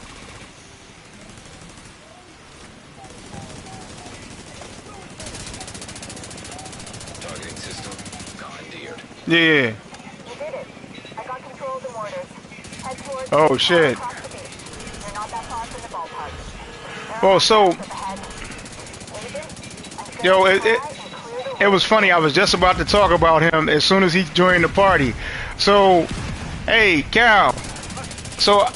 Targeting system commandeered. Yeah. You did it. I got control of the mortars. Head towards Oh the tower shit. across the beach. You're not that far from the ballpark. There are Well, so hostiles up ahead. Agent, I'm gonna yo, try and clear the it room. was funny. I was just about to talk about him as soon as he joined the party. So, hey, Cal. So,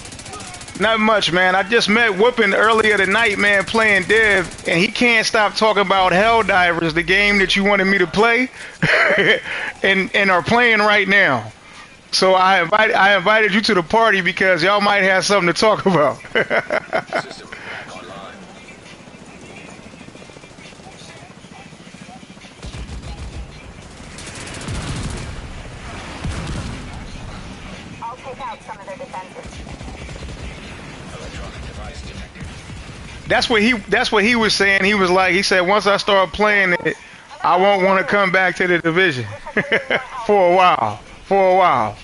not much, man. I just met Whoopin earlier tonight, man, playing Div, and he can't stop talking about Helldivers, the game that you wanted me to play, and are playing right now. So I invited you to the party because y'all might have something to talk about. System back online. I'll take out some of their defenses. Electronic device detected. That's what he was saying. He said once I start playing it, I won't want to come back to the division for a while. For a while.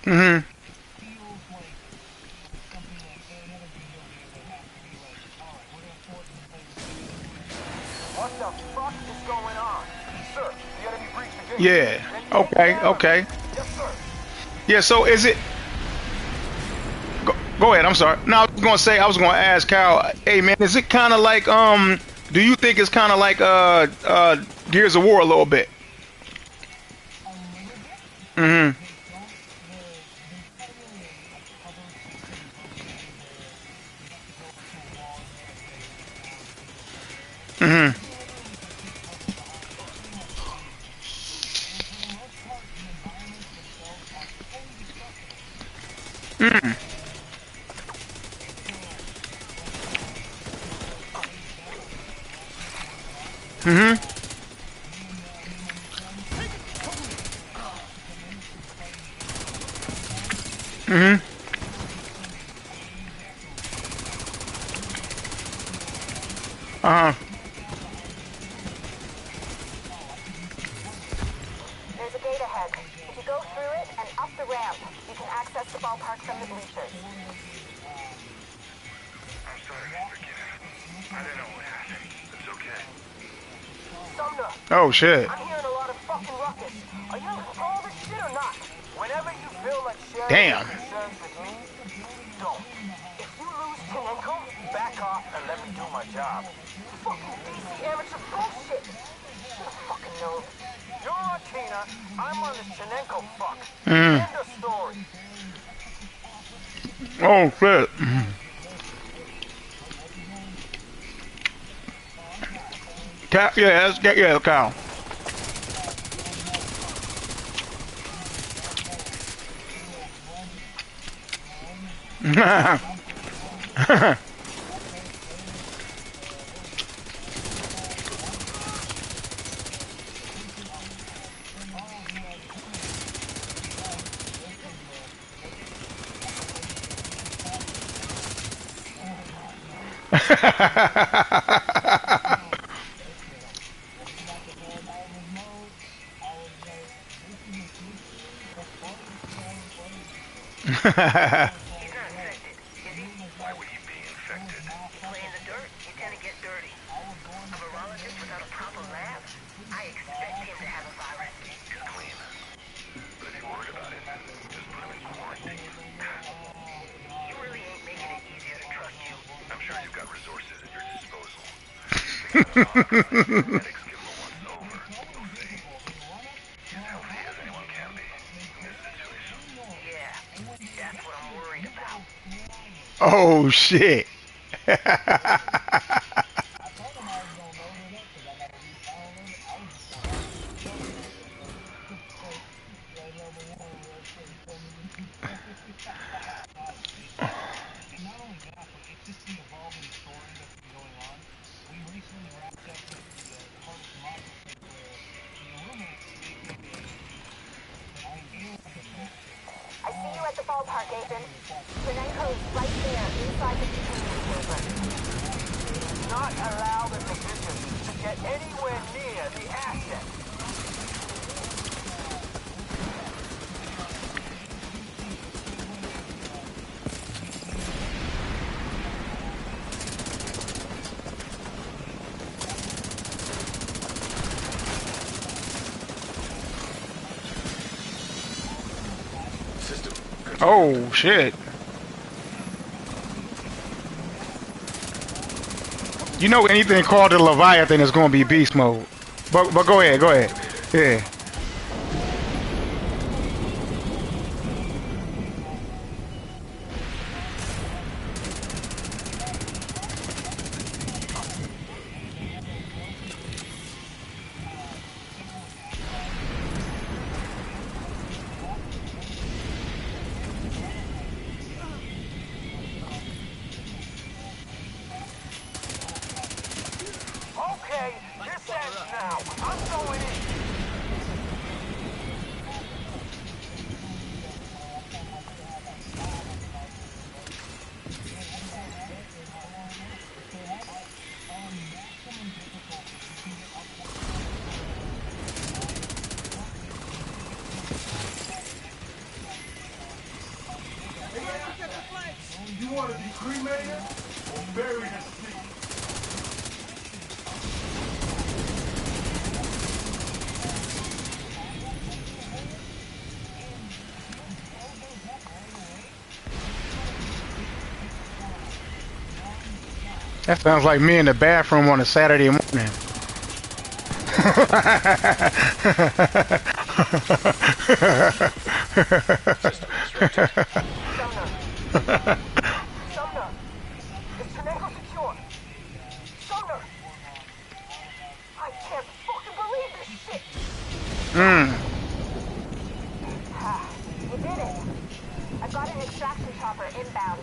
Mhm. What the fuck is going on? Sir, the enemy breached the gate. Yeah. They need to take it Okay. down. Okay. Yes, sir. Yeah. So is it? Go ahead. I'm sorry. No, I was gonna ask Kyle. Hey man, is it kind of like Do you think it's kind of like Gears of War a little bit? Mhm. Mhm. Mhm. Mhm. Mhm. Uh huh. There's a gate ahead. If you go through it and up the ramp, you can access the ballpark from the bleachers. I'm sorry, forgive me. I don't know what happened. It's okay. Sumner, Oh shit. I'm hearing a lot of fucking ruckus. Are you in control of this shit or not? Whenever you feel like sharing your Damn. concerns with me, don't. If you lose Tinenko, back off and let me do my job. Fucking DC amateur bullshit. Who fucking knows? You're on Tina, I'm on this Tinenko fuck. Mhm. End of story. Oh shit. Yeah, yeah, Kyle. He's not infected, is he? Why would he be infected? You play in the dirt, you tend to get dirty. A virologist without a proper lab? I expect him to have a virus. He's clean. But if you're worried about it, just put him in quarantine. You really ain't making it easier to trust you. I'm sure you've got resources at your disposal. If they gotta talk about it, medics give him a once over. We'll see. He's healthy as anyone can be in this situation. Yeah, that's what I'm worried about. Oh shit. I see you at the ballpark, Agent. Ternenko is right there, inside the containment chamber. Not allow the physicians to get anywhere near the asset. System. Oh shit. You know anything called the Leviathan is gonna be beast mode. But go ahead, go ahead. Yeah. Okay, this ends now. I'm going in. You want to be cremated or buried at sea? That sounds like me in the bathroom on a Saturday morning. System disrupted. Sumner! Is Ternenko secure? Sumner! I can't fucking believe this shit! You did it. I've got an extraction chopper inbound.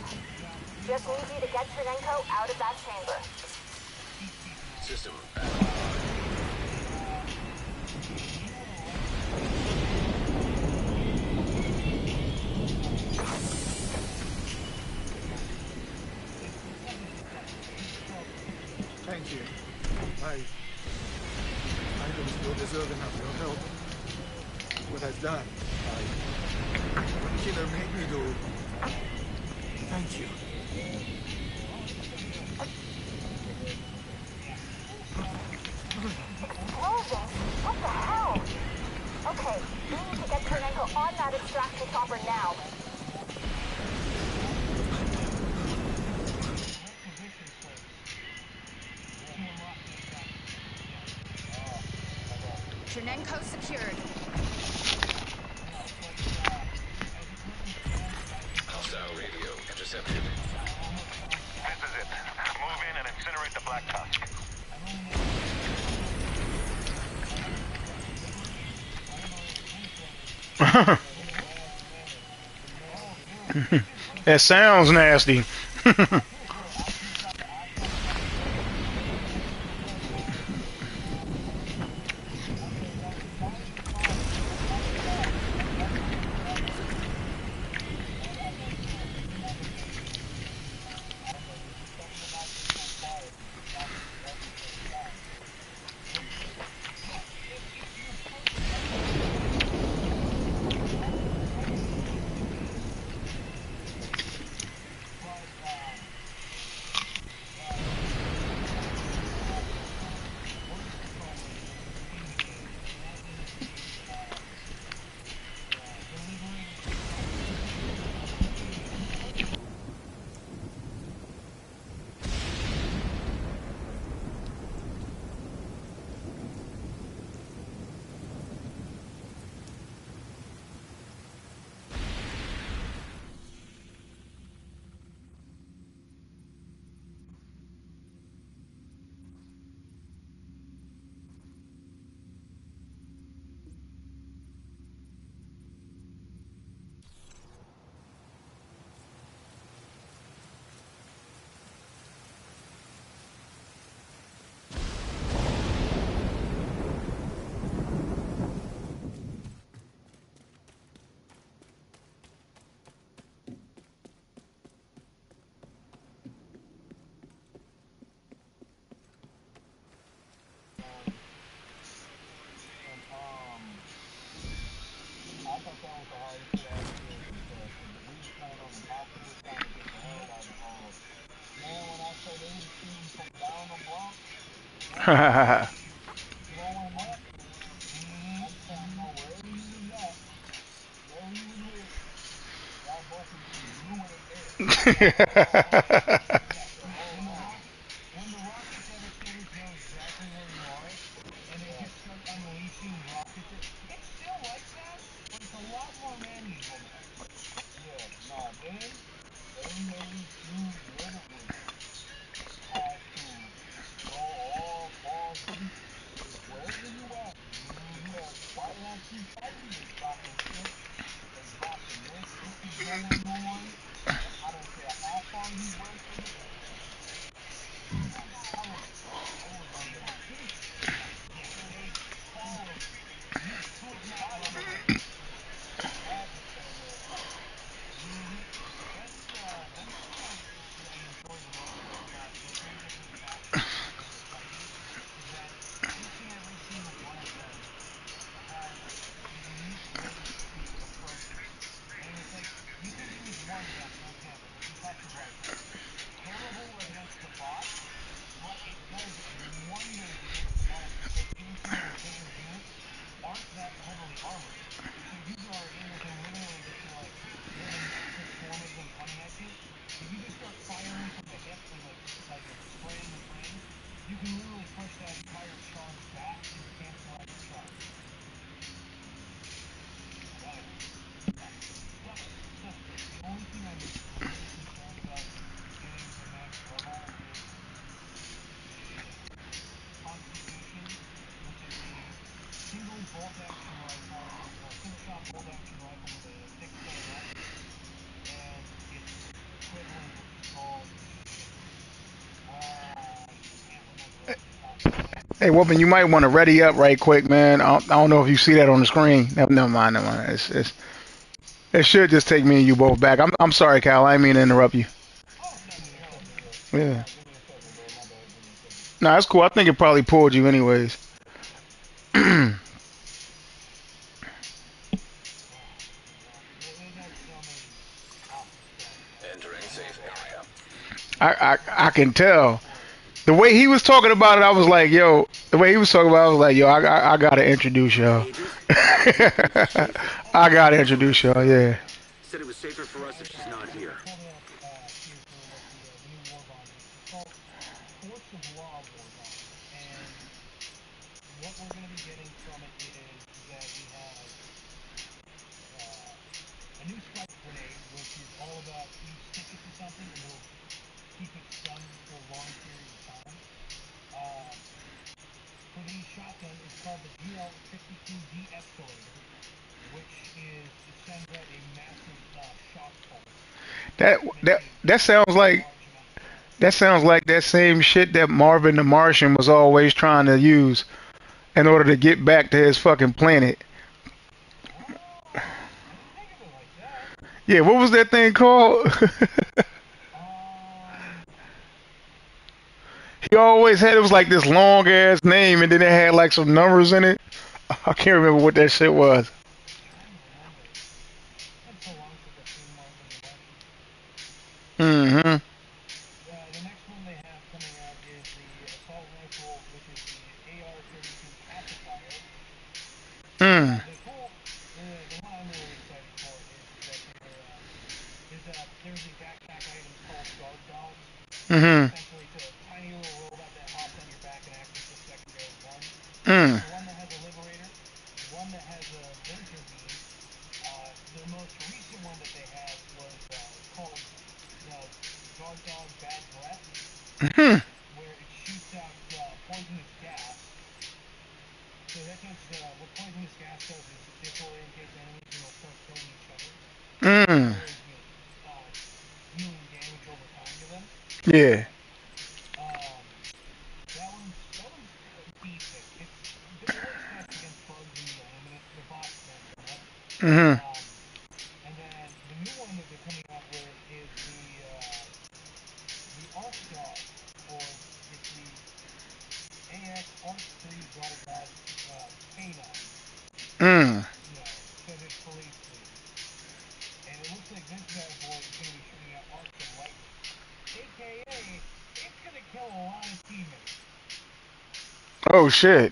Just need you to get Ternenko out of that chamber. System. Thank you. I don't feel deserving of your help. What I've done, what Killer made me do. Thank you. Explosions? What the hell? Okay, we need to get Ternenko on that extraction chopper now. Ternenko secured. Hostile radio intercepted. This is it. Move in and incinerate the Black Tusk. That sounds nasty. throwing up. I just found out wherever he was at, wherever he was with, y'all both was just doing it there. When the rockets devastators know exactly where you are, and they just start unleashing rockets, it's still like that, but it's a lot more manageable now. Yeah, nah, you literally had to go all balls deep. Wherever you at, why won't you fight me? They dropping shit, they dropping this is going on. I don't care how far you run from the enemy. I'm telling you, they was on your feet. Yeah, they calling you. You could not run away. You had to stay there and fight. That's what I enjoy the most about different factions within the company is that each and every single one of them has a unique way to approach it. And it's like you could use one gun, for example, the concussive rifle. Terrible against the bots, but it does wonders against the bots because even some of the bigger units aren't that heavily armored. So you are able to literally just be like, you have a massive swarm of them coming at you. If you just start firing from the hip and like spraying and praying, you can literally push that entire charge back and cancel out the charge. Oh yeah. The only thing I'm really concerned about getting the next level is the Constitution, which is a single bolt action rifle, single shot bolt action rifle with a fixed bayonet, and its equivalent is called shit. I can't remember off the top of my head. Hey, Woman, you might want to ready up right quick, man. I don't know if you see that on the screen. Never mind, never mind. It should just take me and you both back. I'm sorry, Cal. I didn't mean to interrupt you. Oh no, you're all good. Yeah. Give me a second, bro. My bad. Give me a second. No, that's cool. I think it probably pulled you anyways. I, They got so many awesome stuff. Entering safe area. I can tell. The way he was talking about it, I was like, yo. The way he was talking about it, I was like, yo, I gotta introduce y'all. Agent, it's Schaefer. I gotta She's over at introduce the y'all, building. yeah. Said it was safer for us if she's not I here. pulled it up here for what the new war bond is. It's called Force of Law war bond, and what we're going to be getting from it is that we have a new spike grenade, which is all about you stick it to something and it'll keep it stunned for long periods of time. Um, for the shotgun, it's called the GL52 de-escalator, which is it sends out a massive shock pulse That to make that a that sounds like large amount of damage. that sounds like that same shit that Marvin the Martian was always trying to use in order to get back to his fucking planet. Oh, I didn't think of it like that. Yeah, what was that thing called? Um, He always had it was like this long ass name and then it had like some numbers in it. I can't remember what that shit was. trying to remember. It's been so long since I've seen Marvin the Martian. Mm-hmm. The next one they have coming out is the assault rifle, which is the AR-32 pacifier. Mm. The one I'm really excited for is that there's a backpack item called guard dogs, which is Mm-hmm. essentially it's a tiny little robot that hops on your back and acts as a secondary gun. Mm. There's one that has a liberator, one that has a laser beam. The most recent one that they had was called the guard dog bad breath, Mm-hmm. where it shoots out poisonous gas. So what poisonous gas does is it disorientates enemies and they'll start killing each other, as Mm. well as dealing damage over time to them. Yeah. Um, that one's decent. It works best against bugs and the bots can't so much. Mm-hmm. Um, and then the new one that they're coming out with is the Arc Dog, or it's the AX Arc 3 Guard Dog K9. Mm. So there's police speed. And it looks like this bad boy is going to be shooting out arcs of lightning. AKA, it's going to kill a lot of teammates. Oh shit.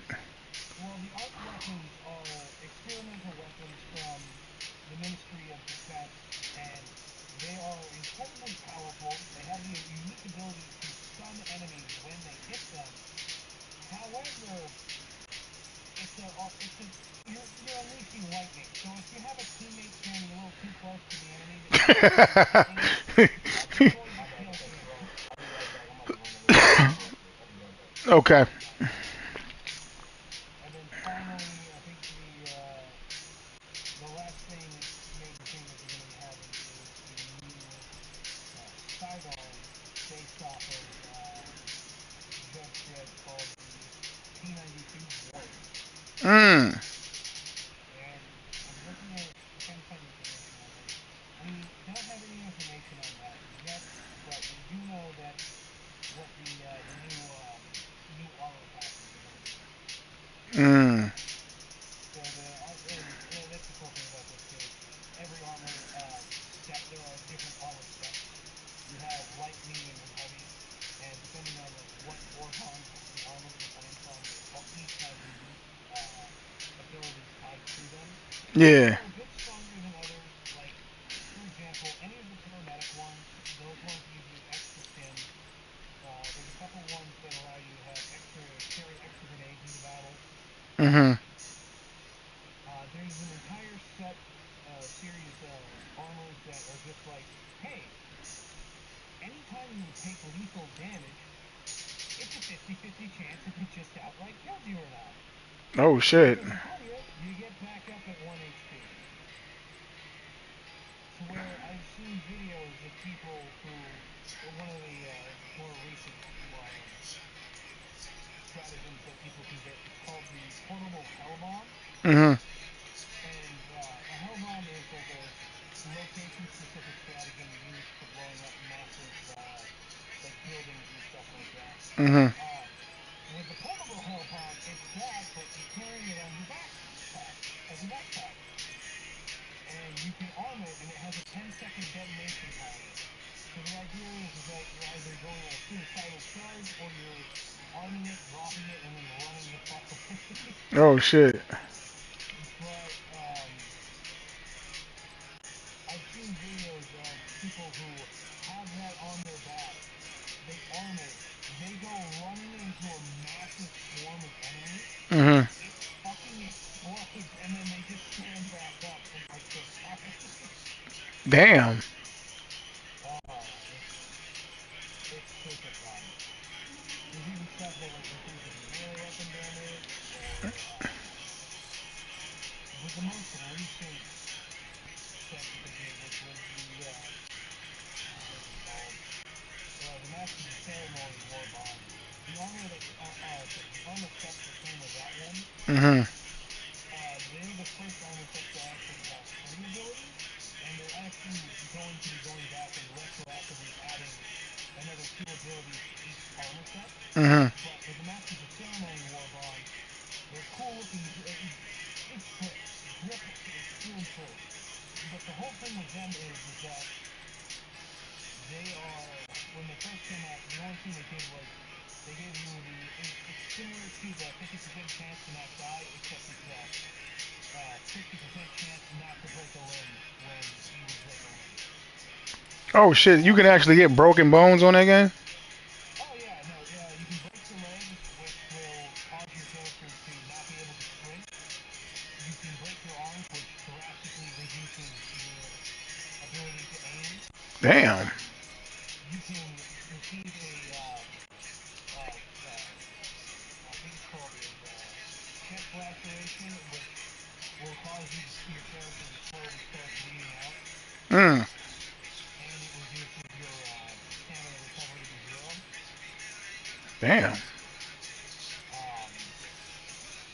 Well, the arc weapons are experimental weapons from the Ministry of Defense, and they are incredibly powerful. They have the unique ability to stun enemies when they hit them. However, it's a you're unleashing lightning. So if you have a teammate standing a little too close to the enemy that you're trying to assassinate, you're going to kill him. I'll be right back. I'm about to run a little errand real quick. I'll be right back. Okay. And then finally, I think the last major thing that they're going to be having is a new sidearm based off of Judge Dredd called the P92 Warrior. Mm. And I'm looking at it, trying to find information on it. We don't have any information on that yet, but we do know that what the new armor classes are going to be. Mm. So and that's the cool thing about this too. Every armor there are different armor sets. You have light, medium, and heavy, and depending on like what Warthog the armor that you're coming from, each have unique abilities tied to them. Some Yeah. are a bit stronger than others. Like for example, any of the paramedic ones, those ones give you extra stim. There's a couple ones that allow you to have carry extra grenades into battle. Mhm. There's an entire series of armors that are just like, hey, anytime you take lethal damage, it's a 50-50 chance if it just outright kills you or not. Oh If it shit. doesn't kill you, you get back up at 1 HP. To where I've seen videos of people who, one of the more recent stratagems that people can get is called the portable hell bomb. Mhm. And a hell bomb is like a location-specific stratagem used for blowing up massive like buildings and stuff like that. Mhm. Um, with the portable hell bomb, it's that, but you carry it on your backpack as a backpack, and you can arm it, and it has a 10-second detonation timer. So the idea is that you're either going on a suicidal charge or you're arming it, dropping it, and then running the fuck away. Oh shit. But I've seen videos of people who have that on their back. They arm it. They go running into a massive swarm of enemies. Mhm. It fucking explodes, and then they just stand back up and like they're fine. Damn. It's super fun. There's even stuff that like increases your melee weapon damage, or with the most recent set that they did, which was the what is it called? The Masters of Ceremony War Bond. The armor the armor sets that came with that one, Mhm. they're the first armor sets to actually have 3 abilities, and they're actually going to be going back and retroactively adding another 2 abilities to each armor set. Mhm. But with the Masters of Ceremony War Bonds, they're cool looking. It's grip. Grip is through and through. But the whole thing with them is that they are, when they first came out, the only thing they did was they gave you it's similar to the 50% chance to not die, except it's a 60% chance not to break a limb when you would break a limb. Oh shit. You can actually get broken bones on that game. Oh yeah, no, you can break your legs, which will cause your character to not be able to sprint. You can break your arms, which drastically reduces your ability to aim. Damn. You can receive I think it's called a chest laceration, which will cause your character to slowly start bleeding out, Mm. and it reduces your stamina recovery to 0. Damn. Um,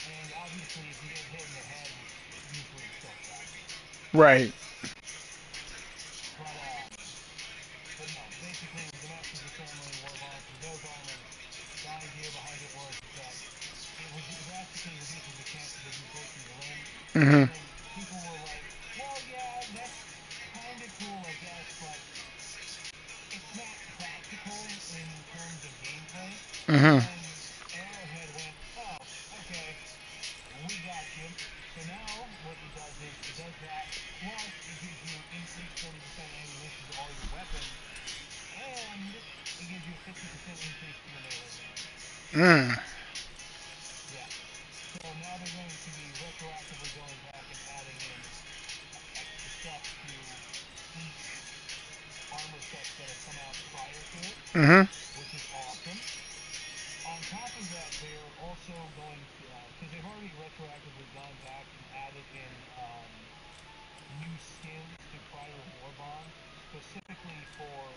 and obviously, if you get hit in the head, it usually kills faster. Right. But no, basically with the Masters of Ceremony War Bonds, with those armors, the idea behind it was that it drastically reduces the chances of you breaking your limb. Mhm. And people were like, well, yeah, that's kind of cool, I guess, but it's not practical in terms of gameplay. And Mhm. then Arrowhead went, oh, Mm. Yeah. So now they're going to be retroactively going back and adding in extra stuff to each armor sets that have come out prior to it, Mhm. which is awesome. On top of that, they're also going to, because they've already retroactively gone back and added in new skins to prior war bonds, specifically for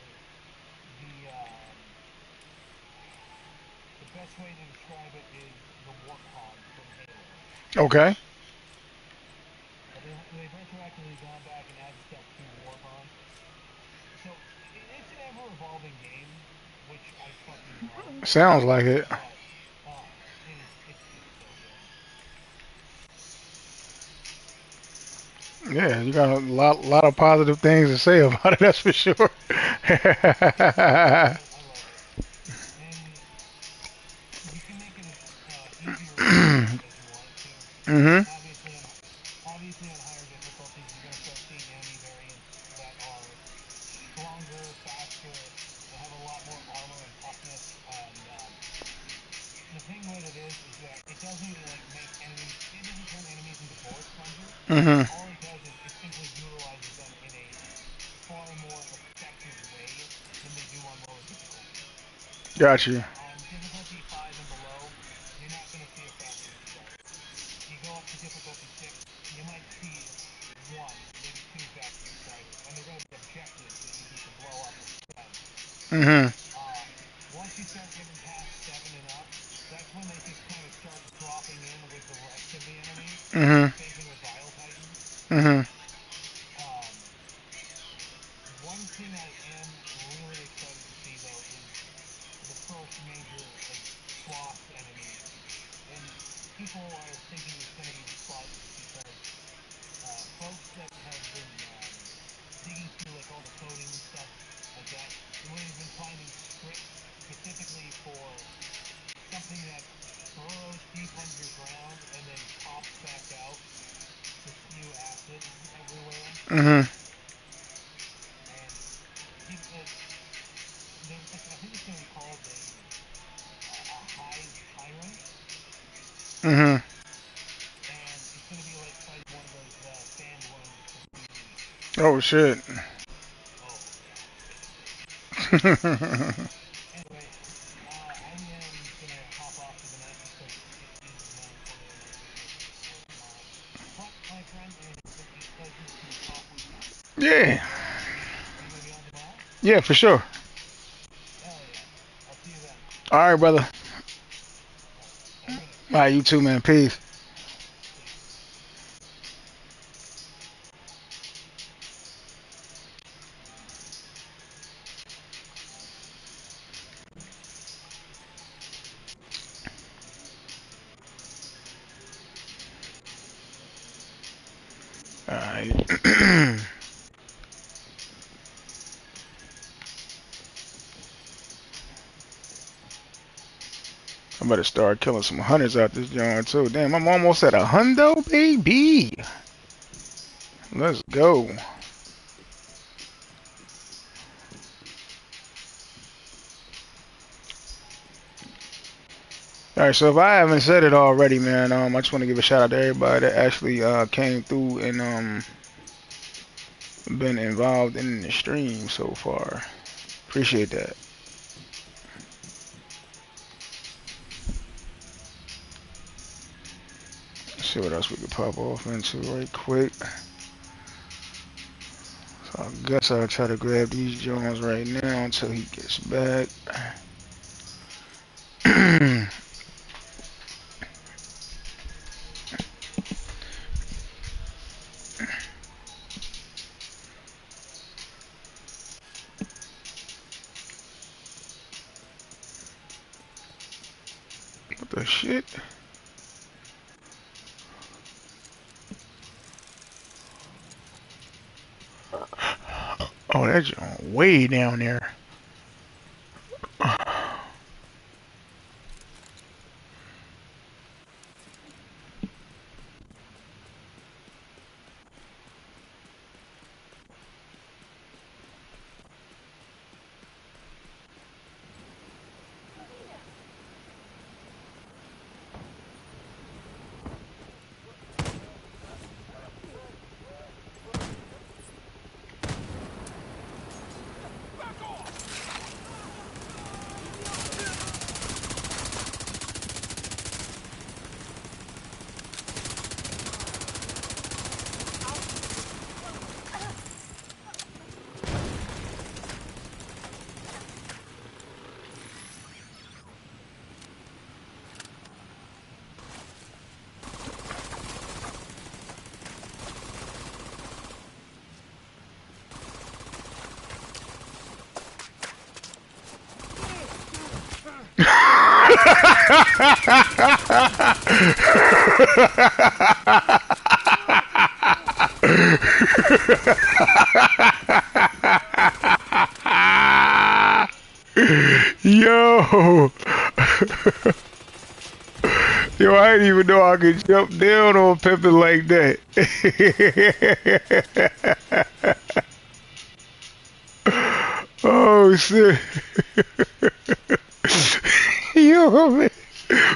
the best way to describe it is the Warthog from Halo. Okay. They've retroactively gone back and added stuff to war bonds. So it's an ever evolving game, which I fucking love. Sounds like it. But oh man, it's just so good. Yeah, you got a lot of positive things to say about it. That's for sure. I love it, and you can make it as easy or as hard as you want it to. Mhm. Obviously on higher difficulties, you're going to start seeing enemy variants that are stronger, faster, that have a lot more armor and toughness. And the thing with it is that it doesn't like make enemies. It doesn't turn enemies into bullet sponges. Mhm. All it does is it simply utilizes them in a far more effective way than they do on lower difficulties. Got you. On difficulty 5 and below, you're not going to see a factory start. You go up to difficulty 6, you might see one, maybe two factory starters, and they're going to be objectives that you need to blow up with studs. Mhm. Uh, Once you start getting past 7 and up, that's when they just kind of start dropping in with the rest of the enemies. Mhm. Same thing with Bile Titans. Mhm. Um, One thing I am really excited to see though is the first major like boss enemy, and people are thinking it's going to be the Spuds because folks that have been digging through like all the coding and stuff like that, they've been finding scripts specifically for something that burrows deep underground and then pops back out to spew acid everywhere, Mhm. and people, I think it's going to be called a hive tyrant, Mhm. and it's going to be like fighting one of those sandworms from Doom. Oh shit. Oh yeah, it's going to be great. Anyway, I am going to hop off for the night because it is 9:20 and my shift doesn't get started tomorrow. But my friend, it has been a pleasure to talk with you. Yeah. Are you going to be on tomorrow? Yeah, for sure. Hell yeah. I'll see you then. All right, brother. All right. Have a good night. All right, you too, man. Peace. Peace. All right. I better start killing some hunters out this joint too. Damn, I'm almost at a hundo, baby. Let's go. All right, so if I haven't said it already, man, I just want to give a shout out to everybody that actually came through and been involved in the stream so far. Appreciate that. Let's see what else we could pop off into right quick. So I guess I'll try to grab these joints right now until he gets back. What the shit? Oh, that's way down there. Yo. Yo, I didn't even know I could jump down on Pippin like that. Oh shit. Yo, man.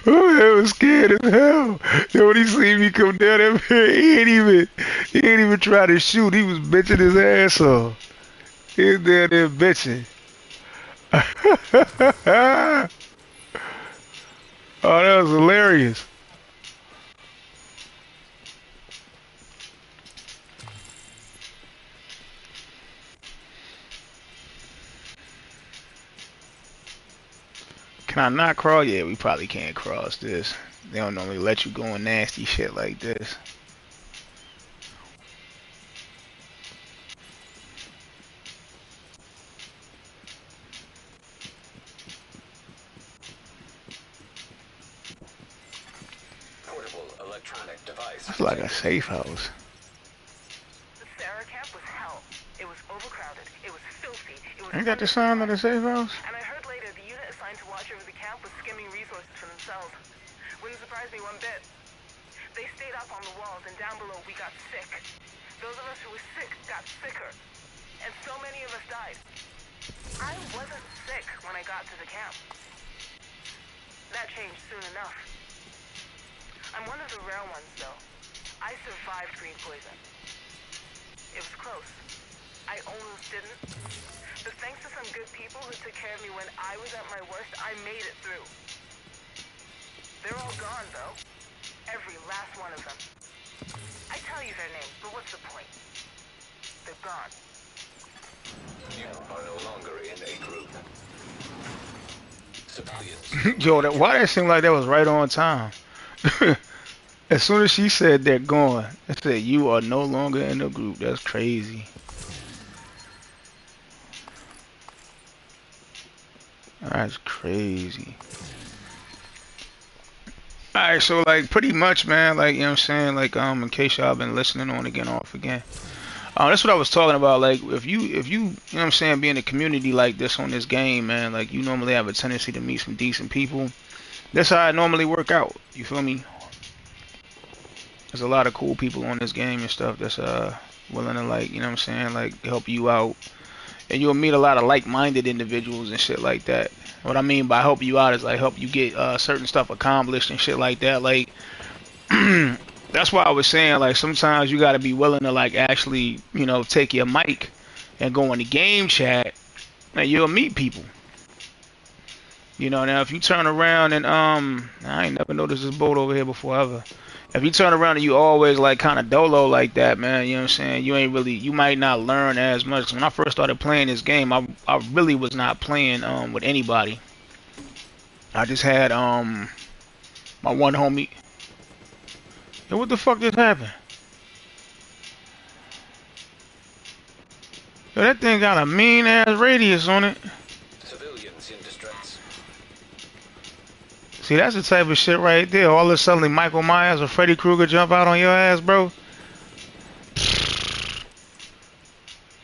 Oh, I was scared as hell. Yo, when he see me come down there, he ain't even try to shoot. He was bitching his ass off. He was down there bitching. Oh, that was hilarious. Can I not crawl? Yeah, we probably can't cross this. They don't normally let you go in nasty shit like this. Portable electronic device It's like a detected. safe house. The Sarah camp was hell. It was overcrowded. It was filthy. It was Ain't that the sound of the safe house? And I heard later the unit assigned to watch over the camp was skimming resources for themselves. Wouldn't surprise me one bit. They stayed up on the walls, and down below we got sick. Those of us who were sick got sicker. And so many of us died. I wasn't sick when I got to the camp. That changed soon enough. I'm one of the rare ones, though. I survived green poison. It was close. I almost didn't. But thanks to some good people who took care of me when I was at my worst, I made it through. They're all gone, though. Every last one of them. I tell you their names, but what's the point? They're gone. You are no longer in a group. Civilians. Yo, why that seemed like that was right on time? As soon as she said they're gone, I said you are no longer in the group. That's crazy. That's crazy. Alright, so like pretty much, man, like you know what I'm saying, like in case y'all been listening on again off again. That's what I was talking about. Like if you know what I'm saying, be in a community like this on this game, man, like you normally have a tendency to meet some decent people. That's how I normally work out. You feel me? There's a lot of cool people on this game and stuff that's willing to like, you know what I'm saying, like help you out. And you'll meet a lot of like-minded individuals and shit like that. What I mean by help you out is like help you get certain stuff accomplished and shit like that. Like that's why I was saying like sometimes you gotta be willing to like actually, you know, take your mic and go in the game chat and you'll meet people. You know, now if you turn around and I ain't never noticed this boat over here before ever. If you turn around and you always like kind of dolo like that, man, you know what I'm saying? You ain't really, you might not learn as much. 'Cause when I first started playing this game, I really was not playing with anybody. I just had my one homie. Yo, what the fuck just happened? Yo, that thing got a mean ass radius on it. Civilians in distress. See, that's the type of shit right there. All of a sudden, Michael Myers or Freddy Krueger jump out on your ass, bro.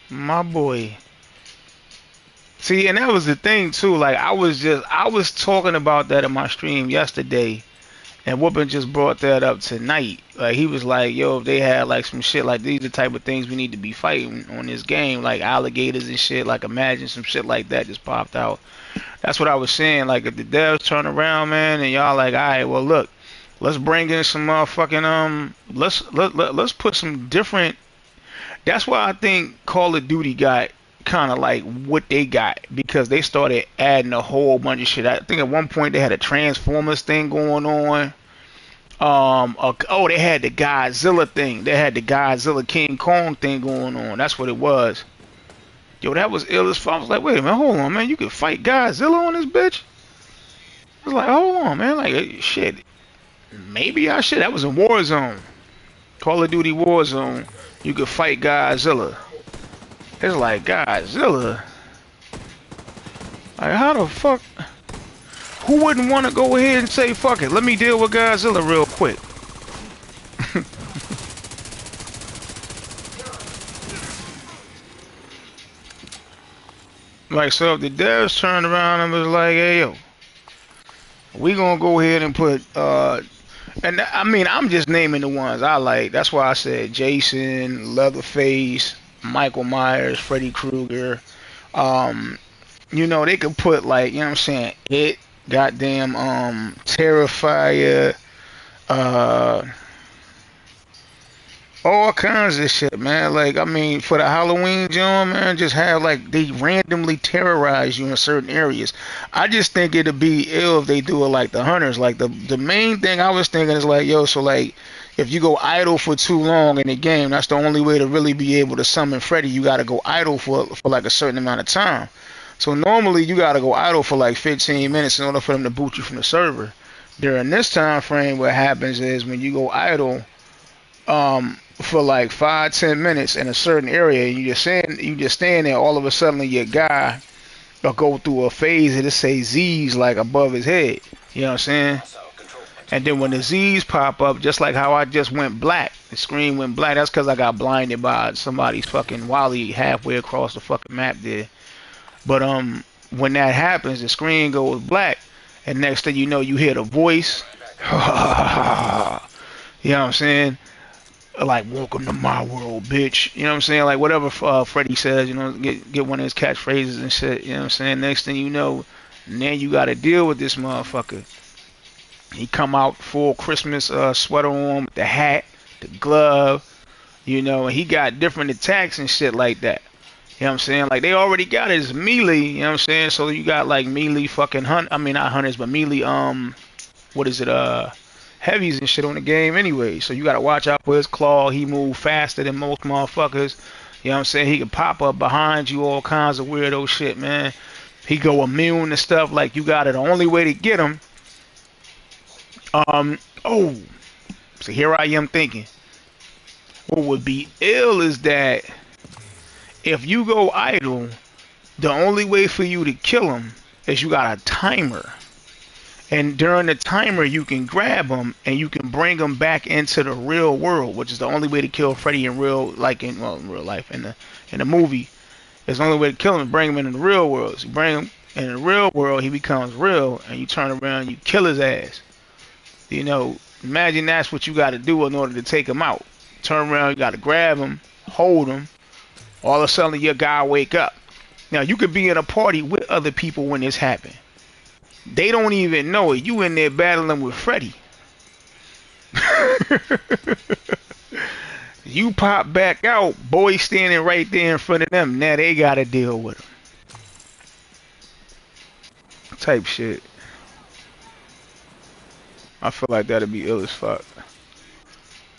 My boy. See, and that was the thing too. Like I was talking about that in my stream yesterday, and Whoopin just brought that up tonight. Like he was like, "Yo, if they had like some shit like these, are the type of things we need to be fighting on this game, like alligators and shit. Like imagine some shit like that just popped out." That's what I was saying. Like if the devs turn around, man, and y'all like, all right, well look, let's bring in some motherfucking let's put some different. That's why I think Call of Duty got kind of like what they got because they started adding a whole bunch of shit. I think at one point they had a Transformers thing going on. Oh, they had the Godzilla thing. They had the Godzilla King Kong thing going on. That's what it was. Yo, that was ill as fuck. I was like, wait a minute, hold on, man. You can fight Godzilla on this bitch? I was like, hold on, man. Like, shit. Maybe I should. That was in Warzone. Call of Duty Warzone. You could fight Godzilla. It's like Godzilla. Like, how the fuck? who wouldn't want to go ahead and say, fuck it, let me deal with Godzilla real quick? Like, so if the devs turned around and was like, hey, yo, we gonna go ahead and put, and I mean, I'm just naming the ones I like. That's why I said Jason, Leatherface, Michael Myers, Freddy Krueger. Um, you know, they could put like, you know what I'm saying, It, goddamn, Terrifier, uh, all kinds of shit, man. Like, I mean, for the Halloween joint, man, just have like they randomly terrorize you in certain areas. I just think it'd be ill if they do it like the hunters. Like the main thing I was thinking is like, yo, so like if you go idle for too long in the game, that's the only way to really be able to summon Freddy. You gotta go idle for like a certain amount of time. So normally you gotta go idle for like 15 minutes in order for them to boot you from the server. During this time frame, what happens is when you go idle, for like 5-10 minutes in a certain area, you just stand there. All of a sudden, your guy will go through a phase and it say Z's like above his head. You know what I'm saying? And then when the Z's pop up, just like how I just went black, the screen went black. That's because I got blinded by somebody's fucking Wally halfway across the fucking map there. But when that happens, the screen goes black, and next thing you know, you hear the voice. You know what I'm saying? Like, welcome to my world, bitch. You know what I'm saying? Like, whatever Freddy says, you know, get one of his catchphrases and shit. You know what I'm saying? Next thing you know, then you got to deal with this motherfucker. He come out full Christmas sweater on with the hat, the glove, you know, and he got different attacks and shit like that. You know what I'm saying? Like, they already got his melee, you know what I'm saying? So you got, like, melee fucking I mean, not hunters, but melee, what is it, heavies and shit on the game anyway. So you gotta watch out for his claw. He move faster than most motherfuckers. You know what I'm saying? He can pop up behind you, all kinds of weirdo shit, man. He go immune to stuff. Like, you got it. The only way to get him, oh, so here I am thinking, what would be ill is that if you go idle, the only way for you to kill him is you got a timer. And during the timer, you can grab them and you can bring them back into the real world, which is the only way to kill Freddy in real, like in real life, in the movie. It's the only way to kill him is bring him into the real world. So you bring him in the real world, he becomes real, and you turn around, and you kill his ass. You know, imagine that's what you got to do in order to take him out. Turn around, you got to grab him, hold him. All of a sudden, your guy wake up. Now you could be in a party with other people when this happened. They don't even know it. You in there battling with Freddy. You pop back out, boy standing right there in front of them. Now they gotta deal with him. Type shit. I feel like that'd be ill as fuck.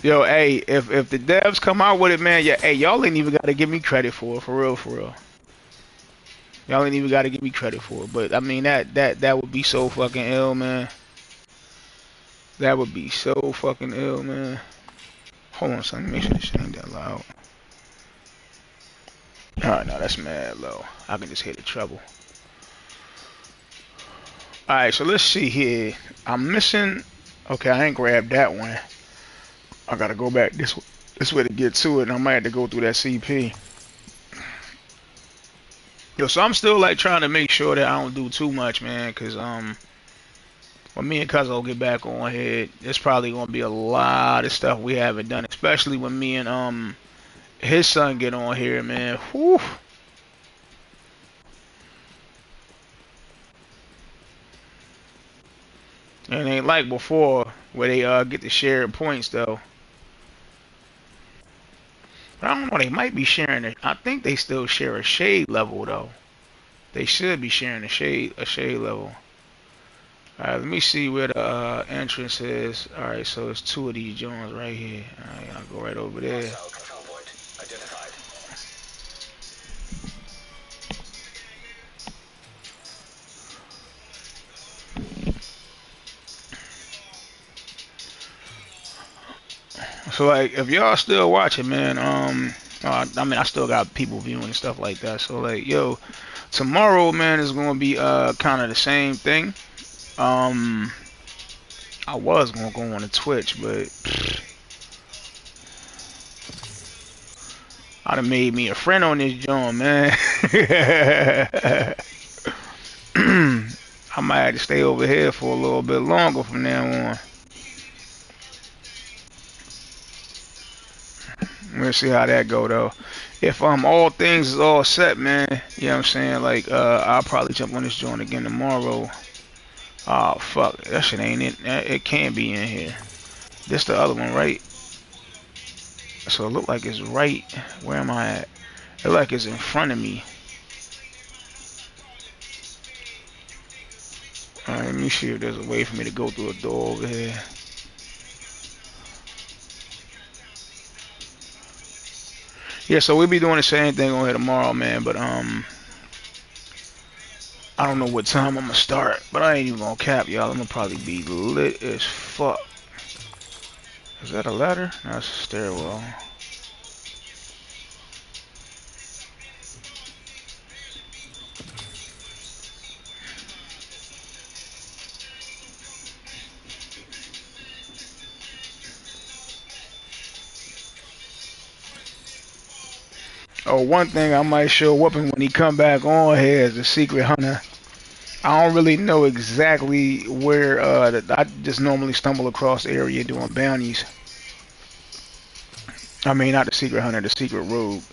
Yo, hey, if the devs come out with it, man, yeah, hey, y'all ain't even gotta give me credit for it, for real, for real. Y'all ain't even gotta give me credit for it. But I mean that would be so fucking ill, man. That would be so fucking ill, man. Hold on, son. Make sure this shit ain't that loud. Alright, no, that's mad low. I can just hear the treble. Alright, so let's see here. I'm missing. Okay, I ain't grabbed that one. I gotta go back this way to get to it, and I might have to go through that CP. Yo, so I'm still like trying to make sure that I don't do too much, man, cause when me and Cuzzo get back on here, there's probably gonna be a lot of stuff we haven't done, especially when me and his son get on here, man. Whew. It ain't like before where they get the shared points though. But I don't know, they might be sharing it. I think they still share a shade level though. They should be sharing a shade level. Alright, let me see where the entrance is. Alright, so it's two of these joints right here. Alright, I'll go right over there. So like, if y'all still watching, man, I mean, I still got people viewing and stuff like that. So like, yo, tomorrow, man, is gonna be kind of the same thing. Um, I was gonna go on to Twitch, but I done made me a friend on this joint, man. I might have to stay over here for a little bit longer from now on. We'll see how that go though. If all things is all set, man, you know what I'm saying? Like I'll probably jump on this joint again tomorrow. Oh fuck, that shit ain't it. It can't be in here. This the other one, right? So it look like it's right. Where am I at? It look like it's in front of me. Alright, let me see if there's a way for me to go through a door over here. Yeah, so we'll be doing the same thing on here tomorrow, man. But I don't know what time I'm gonna start. But I ain't even gonna cap, y'all. I'm gonna probably be lit as fuck. Is that a ladder? No, that's a stairwell. Oh, one thing I might show up when he come back on here is the secret hunter. I don't really know exactly where. I just normally stumble across the area doing bounties. I mean, not the secret hunter, the secret rogue.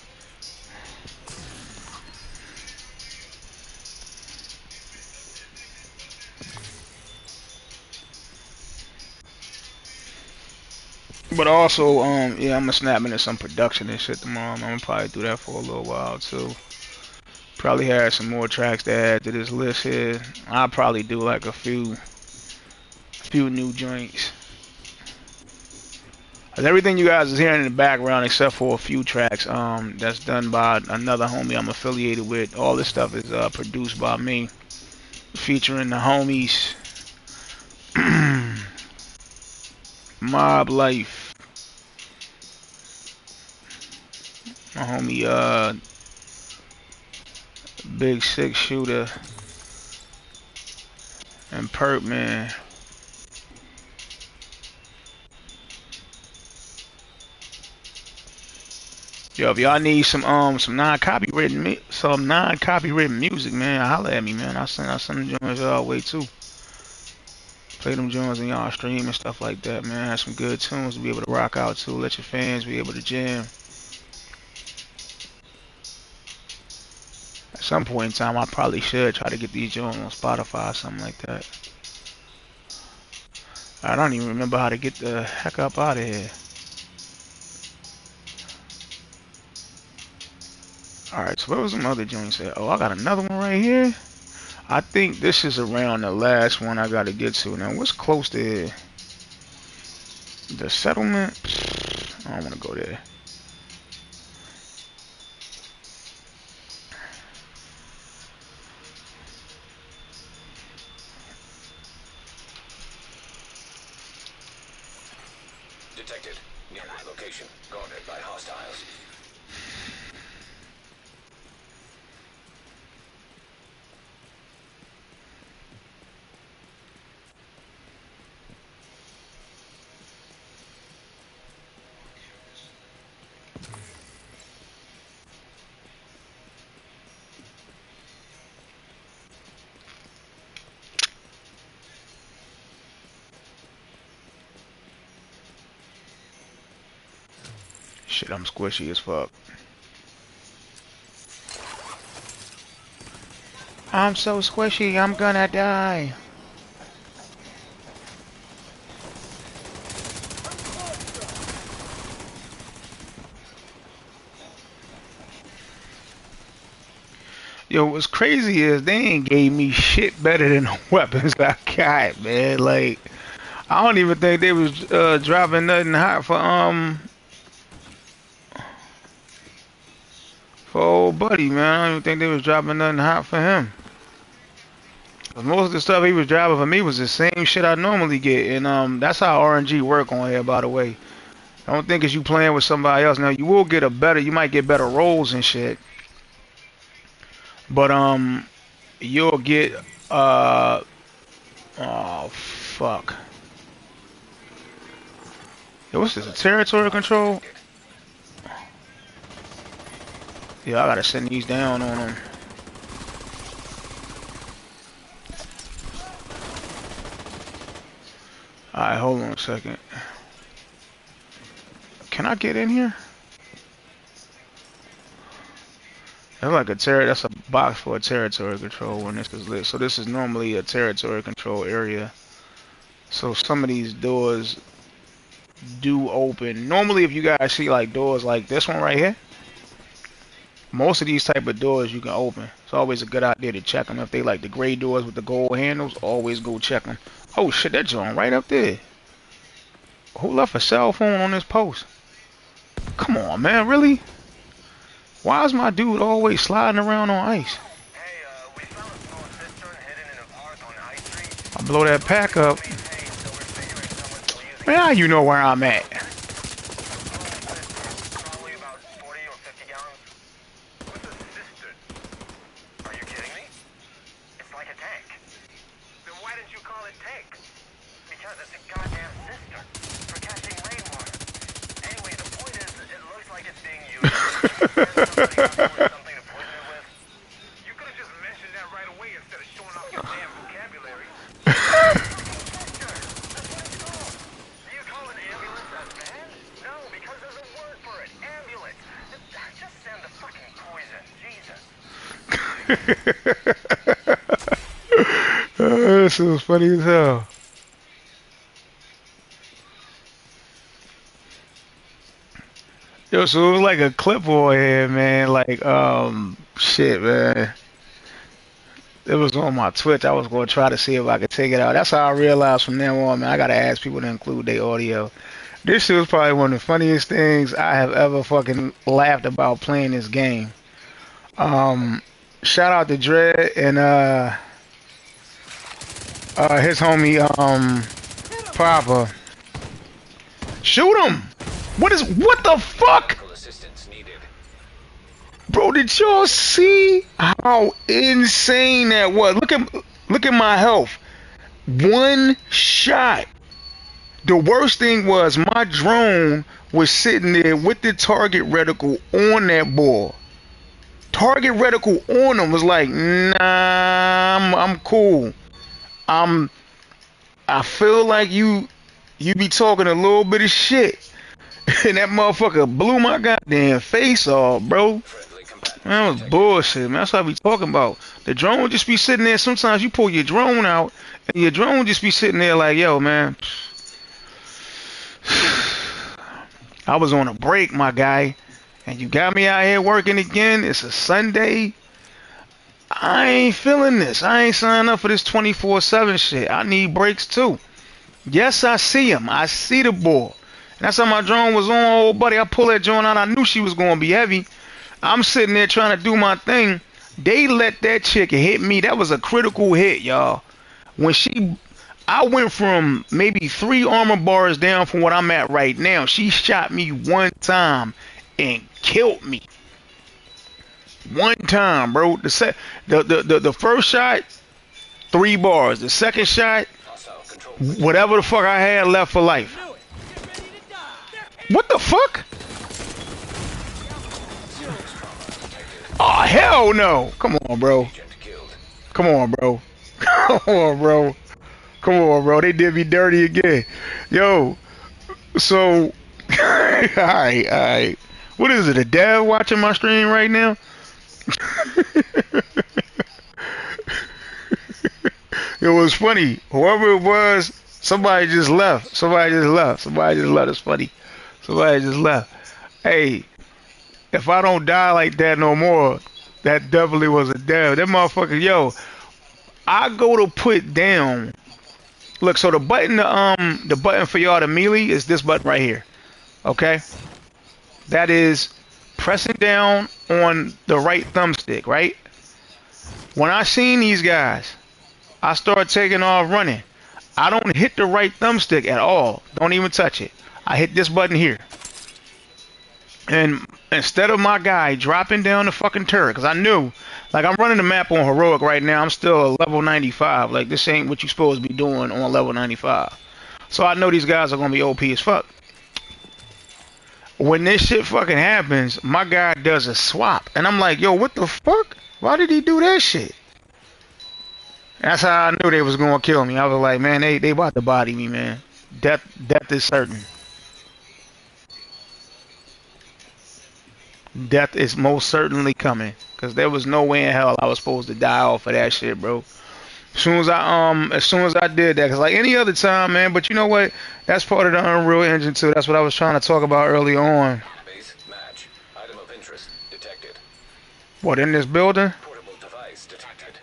But also, yeah, I'm gonna snap into some production and shit tomorrow. I'm gonna probably do that for a little while too. Probably have some more tracks to add to this list here. I'll probably do like a few new joints. Cause everything you guys is hearing in the background, except for a few tracks, that's done by another homie I'm affiliated with. All this stuff is produced by me, featuring the homies, Mob Life, my homie, Big Six Shooter, and Perp Man. Yo, if y'all need some non-copywritten music, man, holla at me, man. I send them joints y'all way too. Play them joints in y'all stream and stuff like that, man. Have some good tunes to be able to rock out to. Let your fans be able to jam. At some point in time, I probably should try to get these joints on Spotify or something like that. I don't even remember how to get the heck up out of here. Alright, so what was some other joints at? Oh, I got another one right here. I think this is around the last one I gotta get to. Now, what's close to here? The settlement? I don't wanna go there. Detected. Nearby location. Guarded by hostiles. Shit, I'm squishy as fuck. I'm so squishy, I'm gonna die. Yo, what's crazy is they ain't gave me shit better than the weapons I got, man. Like, I don't even think they was dropping nothing hot for old buddy, man. I don't even think they was dropping nothing hot for him. 'Cause most of the stuff he was dropping for me was the same shit I normally get, and that's how RNG work on here, by the way. I don't think it's you playing with somebody else. Now you will get you might get better rolls and shit, but you'll get Oh, fuck. Yo, what's this? A territory control? Yeah, I gotta send these down on them. Alright, hold on a second. Can I get in here? That's like that's a box for a territory control when this is lit. So this is normally a territory control area. So some of these doors do open. Normally if you guys see like doors like this one right here, most of these type of doors you can open. It's always a good idea to check them. If they like the gray doors with the gold handles, always go check them. Oh shit, that joint right up there. Who left a cell phone on this post? Come on, man, really? Why is my dude always sliding around on ice? Hey, we found a small cistern hidden in a park on High Street. I blow that pack up. Maintained, so we're figuring someone's still using Man, how you know where I'm at? probably about 40 or 50 gallons. What's a cistern? Are you kidding me? It's like a tank. Then why didn't you call it tank? Because it's a goddamn cistern for catching rainwater. Anyway, the point is, it looks like it's being used. Something to poison it with. You could have just mentioned that right away instead of showing off your damn vocabulary. Do you call an ambulance a van? No, because there's a word for it. Ambulance. Just send the fucking poison. Jesus. This was funny as hell. Yo, so it was like a clipboard here, man. Like, shit, man. It was on my Twitch. I was going to try to see if I could take it out. That's how I realized from now on, man. I got to ask people to include their audio. This shit was probably one of the funniest things I have ever fucking laughed about playing this game. Shout out to Dread and his homie Papa. Shoot him! What the fuck? Assistance needed. Bro, did y'all see how insane that was? Look at my health. One shot. The worst thing was my drone was sitting there with the target reticle on that ball. Target reticle on him was like, nah, I'm cool. I feel like you be talking a little bit of shit. And that motherfucker blew my goddamn face off, bro. That was bullshit, man. That's what I be talking about. The drone would just be sitting there. Sometimes you pull your drone out, and your drone just be sitting there like, yo, man. I was on a break, my guy, and you got me out here working again. It's a Sunday. I ain't feeling this. I ain't signing up for this 24/7 shit. I need breaks too. Yes, I see him. I see the ball. And that's how my drone was on, old buddy. I pulled that drone out. I knew she was going to be heavy. I'm sitting there trying to do my thing. They let that chick hit me. That was a critical hit, y'all. I went from maybe 3 armor bars down from what I'm at right now. She shot me one time and killed me. One time, bro. The first shot, 3 bars. The second shot, whatever the fuck I had left for life. What the fuck? Oh, hell no. Come on, bro. Come on, bro. Come on, bro. Come on, bro. They did me dirty again. Yo, so, alright. What is it, a dev watching my stream right now? It was funny. Whoever it was, somebody just left. It's funny. Somebody just left. Hey, if I don't die like that no more, that definitely was a dev. That motherfucker, yo, I go to put down. Look, so the button for y'all to melee is this button right here. Okay? That is pressing down on the right thumbstick, right? When I seen these guys, I start taking off running. I don't hit the right thumbstick at all. Don't even touch it. I hit this button here. And instead of my guy dropping down the fucking turret, because I knew, like, I'm running the map on heroic right now. I'm still a level 95. Like, this ain't what you supposed to be doing on level 95. So I know these guys are gonna be OP as fuck. When this shit fucking happens, my guy does a swap, and I'm like, yo, what the fuck? Why did he do that shit? That's how I knew they was gonna kill me. I was like, man, they about to body me, man. Death is certain. Death is most certainly coming. Cause there was no way in hell I was supposed to die off of that shit, bro. As soon as I did that, cause like any other time, man. But you know what? That's part of the Unreal Engine too. That's what I was trying to talk about early on. Base match. Item of interest detected. What, in this building? Portable device detected.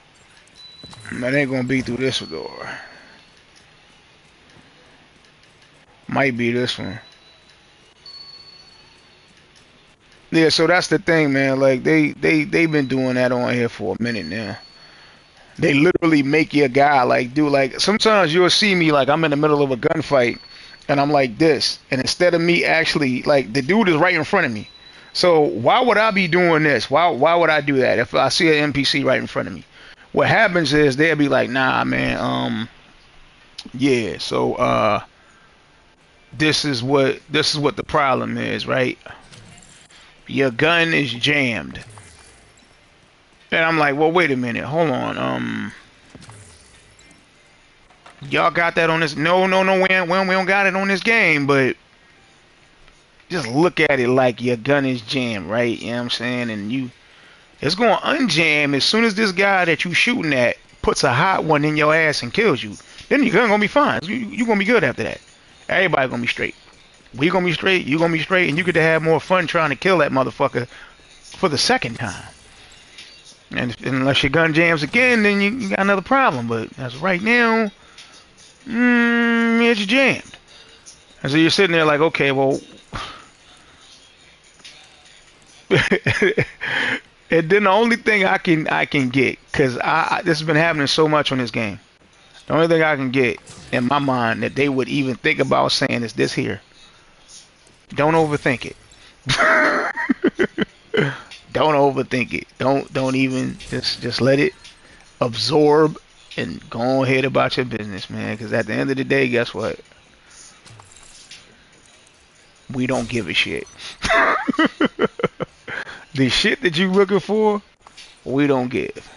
That ain't gonna be through this door. Might be this one. Yeah, so that's the thing, man. Like they've been doing that on here for a minute now. They literally make your guy like do like sometimes you'll see me like I'm in the middle of a gunfight and I'm like this, and instead of me actually like the dude is right in front of me. So why would I be doing this? Why would I do that if I see an NPC right in front of me? What happens is they'll be like, nah, man, yeah. So this is what the problem is, right? Your gun is jammed. And I'm like, well, wait a minute, hold on. Y'all got that on this? No, we don't got it on this game, but just look at it like your gun is jammed, right? You know what I'm saying? And it's going to unjam as soon as this guy that you shooting at puts a hot one in your ass and kills you. Then your gun going to be fine. You going to be good after that. Everybody going to be straight. We going to be straight, you going to be straight, and you get to have more fun trying to kill that motherfucker for the second time. And unless your gun jams again, then you got another problem. But as of right now, it's jammed. And so you're sitting there like, okay, well. And then the only thing I can get, because this has been happening so much on this game. The only thing I can get in my mind that they would even think about saying is this here. Don't overthink it. Don't overthink it. Don't even just let it absorb and go ahead about your business, man. Because at the end of the day, guess what? We don't give a shit. The shit that you looking for, we don't give.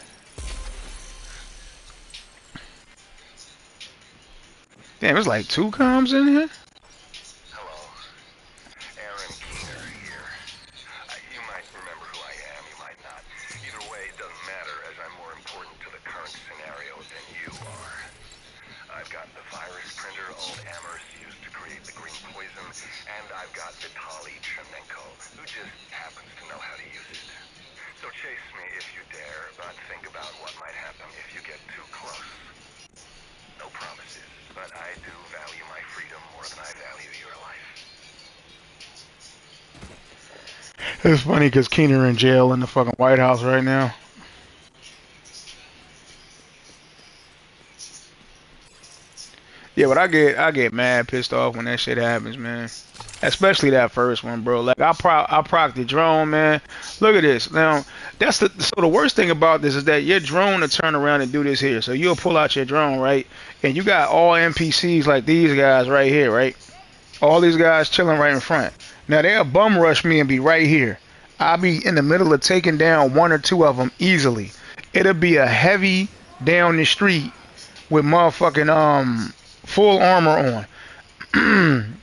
Damn, it's like 2 comms in here. Hello. Aaron Keener here. You might remember who I am, you might not. Either way, it doesn't matter, as I'm more important to the current scenario than you are. I've got the virus printer old Amherst used to create the green poison, and I've got Vitaly Chernenko, who just happens to know how to use it. So chase me if you dare, but think about what might happen if you get too close. No promises, but I do value my freedom more than I value your life. It's funny because Keener in jail in the fucking White House right now. Yeah, but I get mad pissed off when that shit happens, man. Especially that first one, bro. Like I proc the drone, man. Look at this. Now, so the worst thing about this is that your drone will turn around and do this here. So you'll pull out your drone, right? And you got all NPCs like these guys right here, right? All these guys chilling right in front. Now they'll bum rush me and be right here. I'll be in the middle of taking down 1 or 2 of them easily. It'll be a heavy down the street with motherfucking full armor on.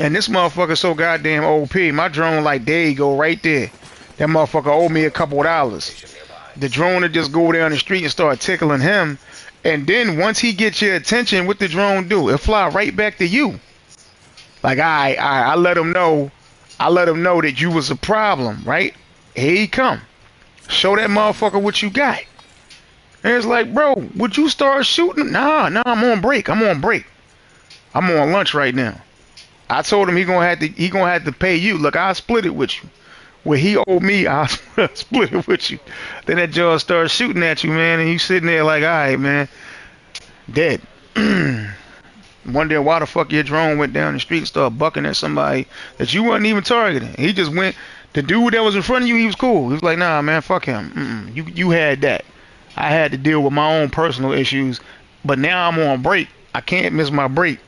And this motherfucker so goddamn OP. My drone like, there you go, right there. That motherfucker owed me a couple of dollars. The drone would just go down the street and start tickling him. And then once he gets your attention, what the drone do? It'll fly right back to you. Like, I let him know. I let him know that you was a problem, right? Here he come. Show that motherfucker what you got. And it's like, bro, would you start shooting? Nah, I'm on break. I'm on lunch right now. I told him he gonna have to pay you. Look, I'll split it with you. What he owed me, I'll split it with you. Then that jaw starts shooting at you, man, and you sitting there like, all right, man, dead. wondering why the fuck your drone went down the street and started bucking at somebody that you wasn't even targeting. He just went. The dude that was in front of you, he was cool. He was like, nah, man, fuck him. You had that. I had to deal with my own personal issues, but now I'm on break. I can't miss my break.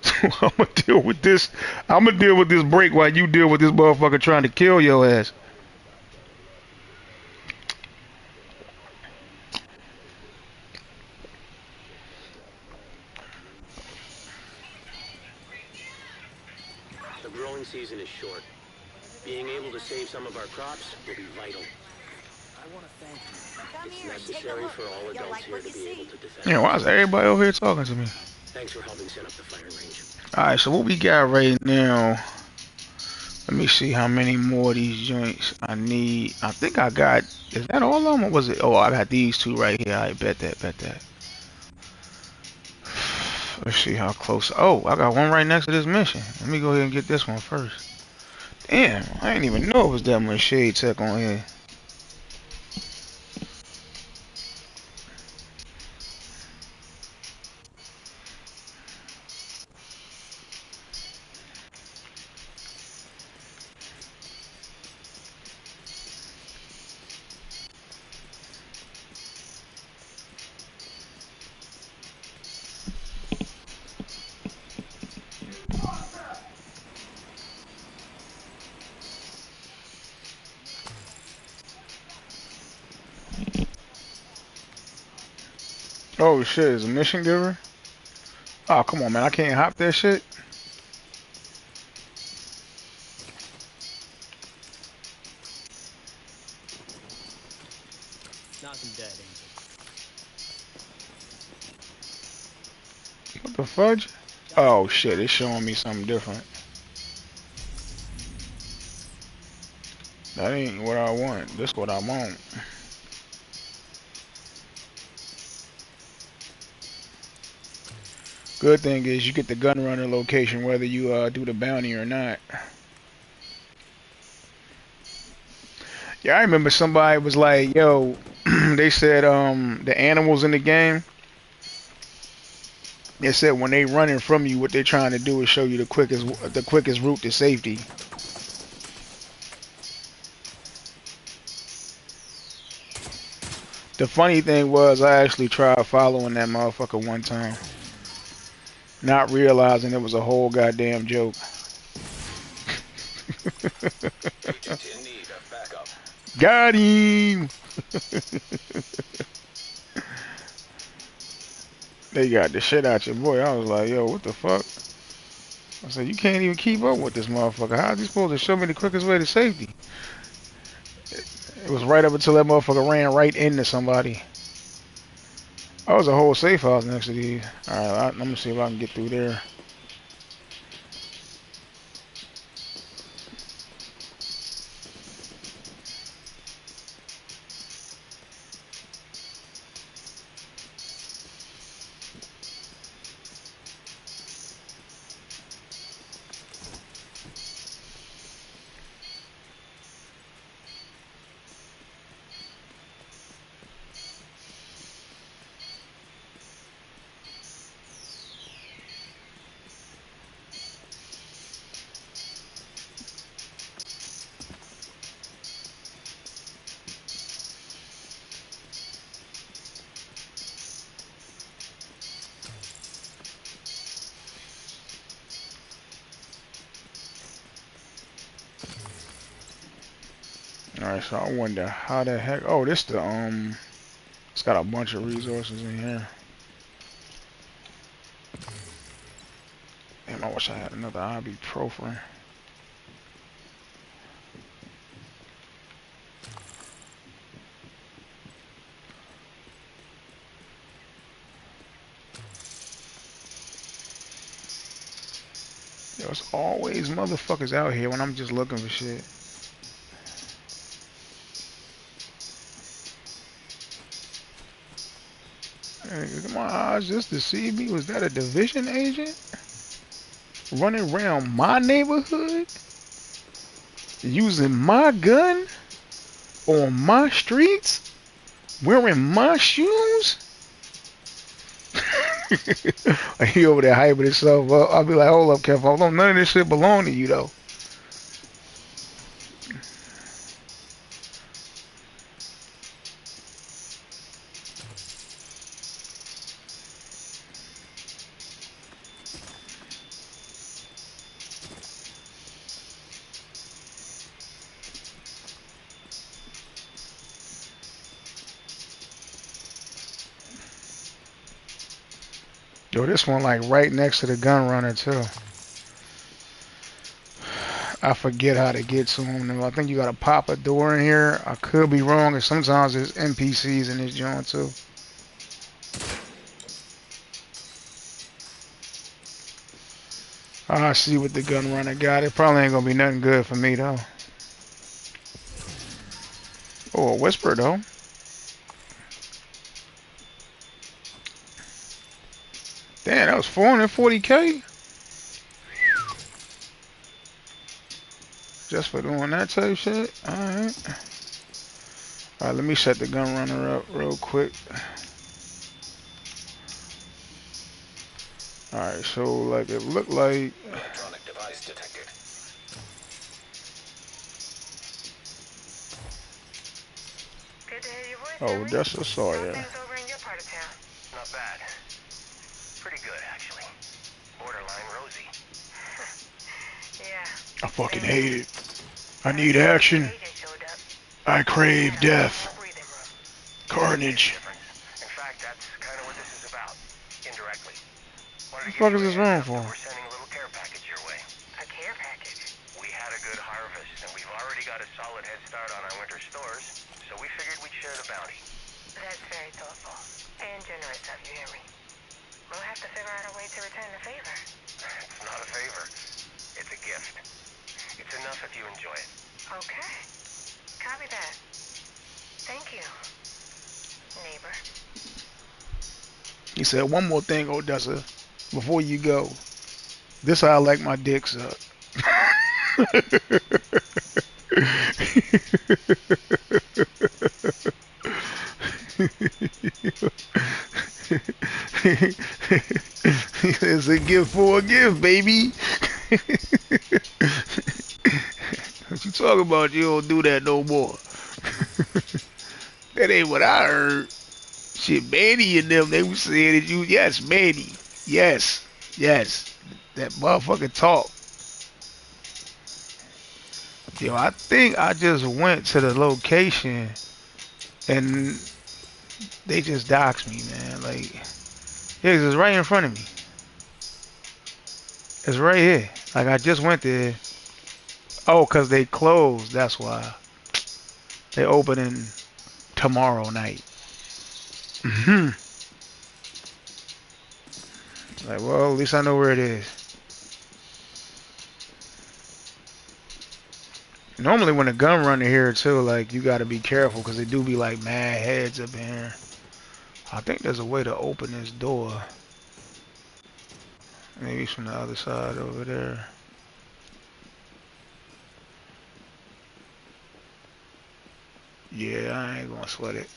So I'm gonna deal with this. I'm gonna deal with this break while you deal with this motherfucker trying to kill your ass. The growing season is short. Being able to save some of our crops will be vital. I want to thank you. Come It's here, take a necessary look. for all You'll adults like here what to you be able see. to defend Yeah, why is themselves. everybody over here talking to me? Thanks for helping set up the firing range. Alright, so what we got right now, let me see how many more of these joints I need. I think I got, is that all of them or was it, oh, I got these two right here. I bet that. Let's see how close, oh, I got one right next to this mission. Let me go ahead and get this one first. Damn, I didn't even know it was that much shade tech on here. Oh shit, is a mission giver? Oh, come on, man, I can't hop that shit. Nothing dead, What the fudge? Oh shit, it's showing me something different. That ain't what I want. This what I want. Good thing is you get the gun runner location whether you do the bounty or not. Yeah, I remember somebody was like, yo, they said the animals in the game, they said when they running from you, what they're trying to do is show you the quickest route to safety. The funny thing was I actually tried following that motherfucker one time, not realizing it was a whole goddamn joke. Agent in need of backup. Got him. They got the shit out your boy. I was like, yo, what the fuck? I said, you can't even keep up with this motherfucker. How is he supposed to show me the quickest way to safety? It was right up until that motherfucker ran right into somebody. Oh, there's a whole safe house next to these. Alright, let me see if I can get through there. Alright, so I wonder how the heck. Oh, this it's got a bunch of resources in here. Damn, I wish I had another ibuprofen. There's always motherfuckers out here when I'm just looking for shit. Hey, my eyes just deceived me. Was that a division agent running around my neighborhood using my gun on my streets wearing my shoes? He over there hyping himself up. I'll be like, hold up, Kev. Hold on. None of this shit belong to you, though. Yo, this one like right next to the gun runner too. I forget how to get to him. I think you gotta pop a door in here. I could be wrong, and sometimes there's NPCs in this joint too. I see what the gun runner got. It probably ain't gonna be nothing good for me though. Oh, a whisper though. Damn, that was 440K just for doing that type shit. Alright, let me set the gun runner up real quick. Alright, so like it looked like Electronic device detected. Good to hear your voice, oh, Henry. that's a How Sawyer. things over in your part of town? Not bad. Pretty good, actually. Borderline rosy. Yeah. I fucking Same hate here. it. I need The action. agent showed up. I crave Had a death. whole breathing room. Carnage. Difference. In fact, that's kind of what this is about. Indirectly. What Wanted to the give fuck you is a this heads room up that for? we're sending a little care package your way. A care package. We had a good harvest, and we've already got a solid head start on our winter stores, so we figured we'd share the bounty. That's very thoughtful and generous of you, Henry. We'll have to figure out a way to return the favor. It's not a favor. It's a gift. It's enough if you enjoy it. Okay. Copy that. Thank you, neighbor. He said, one more thing, Odessa, before you go. This how I like my dick sucked. It's a gift for a gift, baby. What you talking about? You don't do that no more. That ain't what I heard. Shit, Manny and them, they was saying that you, yes, Manny. Yes, yes. That motherfucking talk. Yo, I think I just went to the location and they just doxed me, man. Like, yeah, it's right in front of me. It's right here. Like, I just went there. Oh, 'cause they closed. That's why. They opening tomorrow night. Hmm. Like, well, at least I know where it is. Normally, when a gun runner here too, like you gotta be careful because they do be like mad heads up in here. I think there's a way to open this door. Maybe it's from the other side over there. Yeah, I ain't gonna sweat it.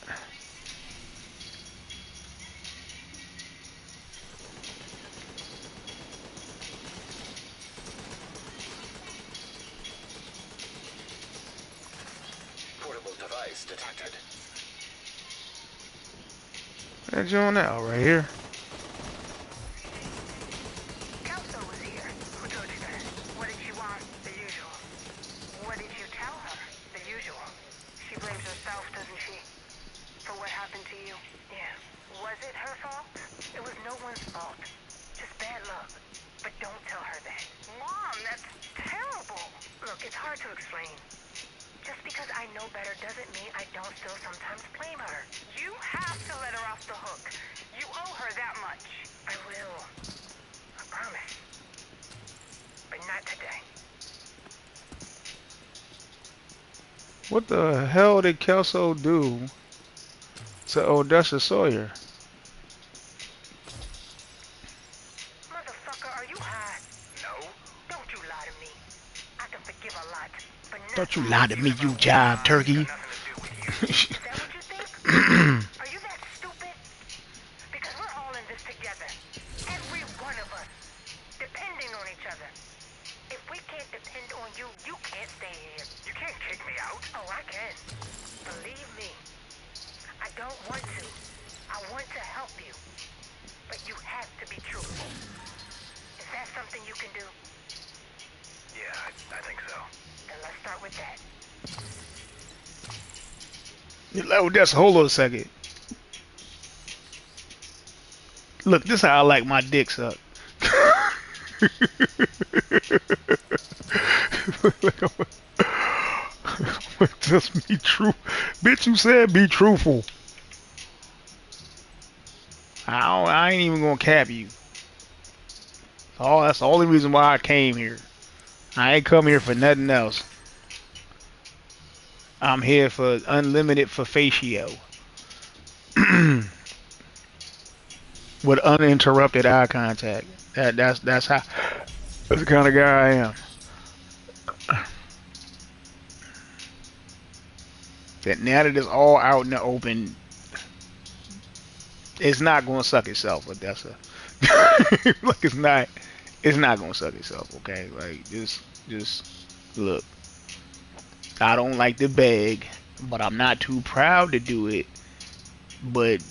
Portable device detected. That joint out right here. Kelso was here. Who told you that? What did she want? The usual. What did you tell her? The usual. She blames herself, doesn't she? For what happened to you? Yeah. Was it her fault? It was no one's fault. Just bad luck. But don't tell her that. Mom, that's terrible. Look, it's hard to explain. Just because I know better doesn't mean I don't still sometimes blame her. You have to let her off the hook. You owe her that much. I will. I promise. But not today. What the hell did Kelso do to Odessa Sawyer? Motherfucker, are you high? No. Don't you lie to me. I can forgive a lot, but not Don't you lie to me, you jive turkey. Is that what you think? Are you that stupid? Because we're all in this together. together. Every one of us. Depending on each other. If we can't depend on you, you can't stay here. You can't kick me out. Oh, I can. Believe me. I don't want to. I want to help you. But you have to be truthful. Is that something you can do? Yeah, I think so. Then let's start with that. Just hold on a second. Look, this is how I like my dick sucked. Just be true. Bitch, you said be truthful. I ain't even gonna cap you. Oh, that's the only reason why I came here. I ain't come here for nothing else. I'm here for unlimited fatio. With uninterrupted eye contact. That's how that's the kind of guy I am. That now that it's all out in the open, it's not gonna suck itself, but that's a like it's not gonna suck itself, okay? Like just look. I don't like to beg, but I'm not too proud to do it. But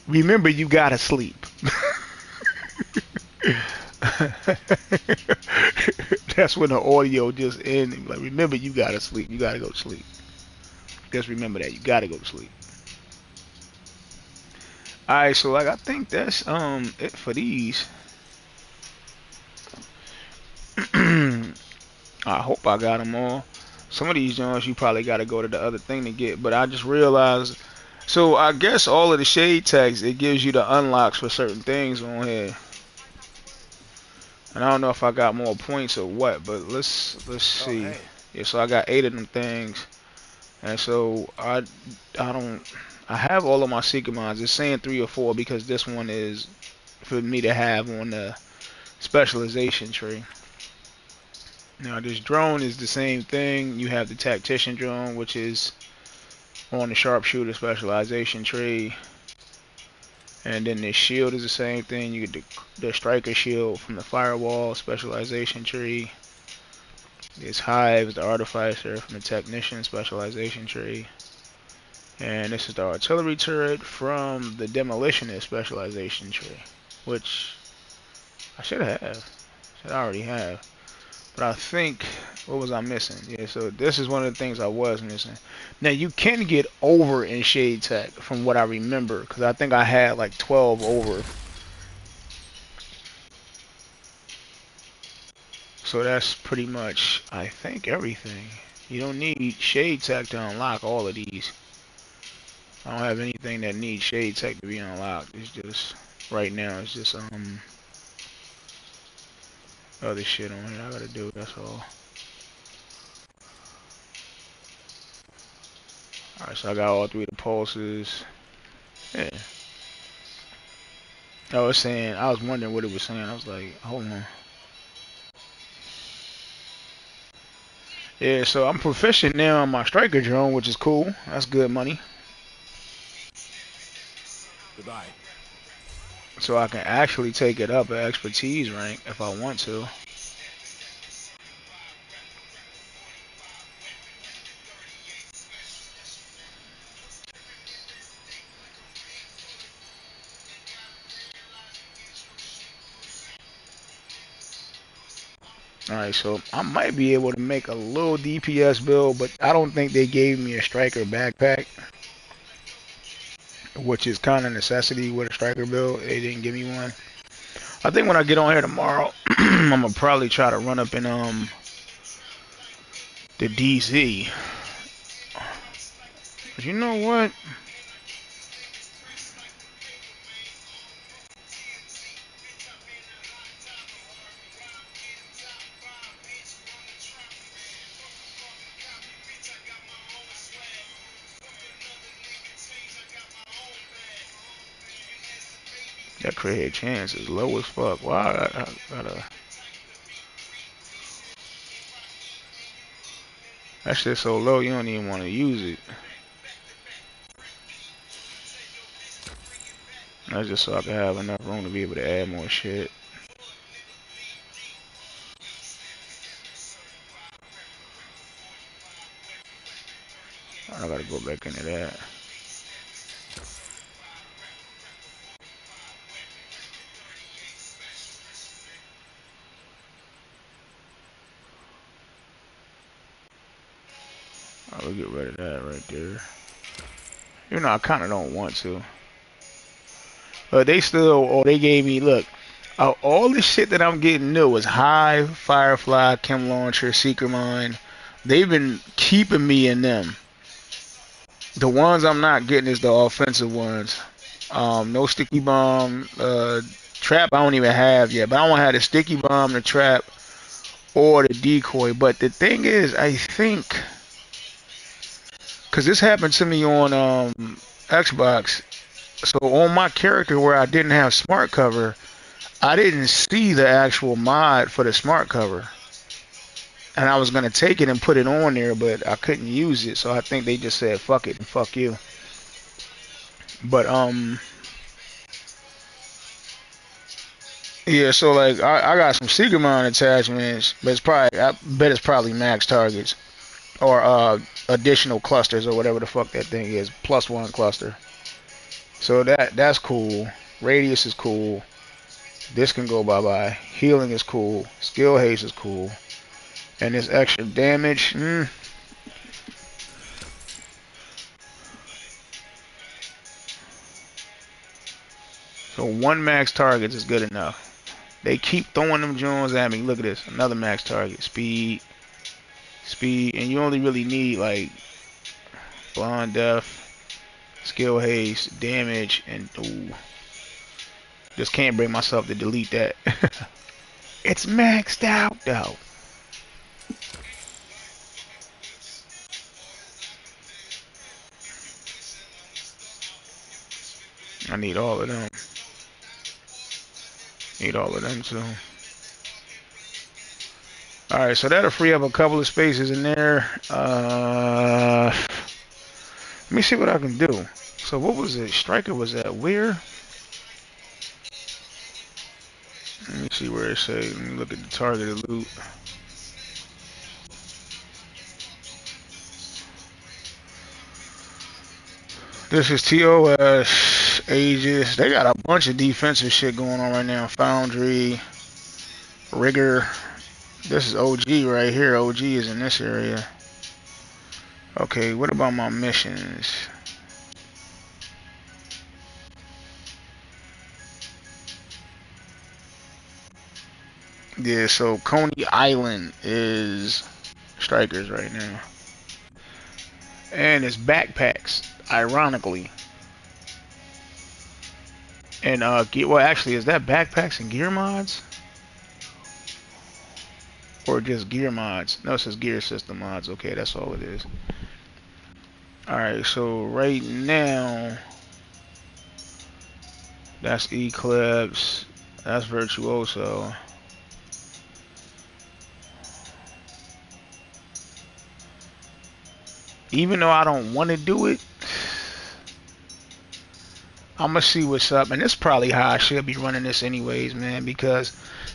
remember you gotta sleep. That's when the audio just ends. Like remember you gotta sleep. You gotta go to sleep. Just remember that. You gotta go to sleep. Alright, so like I think that's it for these. I hope I got them all. Some of these joints you probably got to go to the other thing to get, but I just realized. So I guess all of the shade tags it gives you the unlocks for certain things on here, and I don't know if I got more points or what, but let's Oh, see. hey. Yeah, so I got 8 of them things, and so I don't I have all of my secret mines. It's saying 3 or 4 because this one is for me to have on the specialization tree. Now this drone is the same thing. You have the tactician drone, which is on the sharpshooter specialization tree, and then this shield is the same thing. You get the striker shield from the firewall specialization tree. This hive is the artificer from the technician specialization tree, and this is the artillery turret from the demolitionist specialization tree, which I should have. Should already have. But I think, what was I missing? Yeah, so this is one of the things I was missing. Now you can get over in Shade Tech from what I remember, because I think I had like 12 over. So that's pretty much, I think, everything. You don't need Shade Tech to unlock all of these. I don't have anything that needs Shade Tech to be unlocked. It's just, right now, it's just other shit on here I gotta do, that's all. Alright, so I got all 3 of the pulses. Yeah. I was saying, I was wondering what it was saying. I was like, hold on. Yeah, so I'm proficient now on my striker drone, which is cool. That's good money. Goodbye. So I can actually take it up at expertise rank if I want to. Alright, so I might be able to make a little DPS build, but I don't think they gave me a striker backpack, which is kind of necessity with a striker build. They didn't give me one. I think when I get on here tomorrow, I'm gonna probably try to run up in the DZ. But you know what? That crit chance is low as fuck. Wow, I gotta. That shit's so low you don't even want to use it. That's just so I can have enough room to be able to add more shit. I gotta go back into that. I'll get rid of that right there. You know, I kind of don't want to. But they still, or they gave me, look, all the shit that I'm getting new is Hive, Firefly, Chem Launcher, Secret Mine. They've been keeping me in them. The ones I'm not getting is the offensive ones. No sticky bomb, trap I don't even have yet. But I don't have the sticky bomb, the trap, or the decoy. But the thing is, I think, because this happened to me on Xbox. So on my character where I didn't have smart cover, I didn't see the actual mod for the smart cover. And I was going to take it and put it on there, but I couldn't use it. So I think they just said, fuck it and fuck you. But, yeah, so like, I got some Secret Mine attachments, but I bet it's probably max targets. Or, additional clusters or whatever the fuck that thing is. +1 cluster. So that's cool. Radius is cool. This can go bye-bye. Healing is cool. Skill haste is cool. And this extra damage, So 1 max target is good enough. They keep throwing them Jones at me. Look at this. Another max target. Speed. And you only really need like Blonde Death, Skill Haste, Damage, and ooh. Just can't bring myself to delete that. It's maxed out though. I need all of them. Need all of them too. Alright, so that'll free up a couple of spaces in there. Let me see what I can do. So what was it? Striker was at where? Let me see where it says. Let me look at the targeted loot. This is TOS, Aegis. They got a bunch of defensive shit going on right now. Foundry, Rigger. This is OG right here. OG is in this area. Okay, what about my missions? Yeah, so Coney Island is strikers right now. And it's backpacks, ironically. And well, actually, is that backpacks and gear mods, or just gear mods? No, it says gear system mods. Okay, that's all it is. All right, so right now, that's Eclipse, that's Virtuoso. Even though I don't want to do it, I'm gonna see what's up, and this is probably how I should be running this anyways, man, because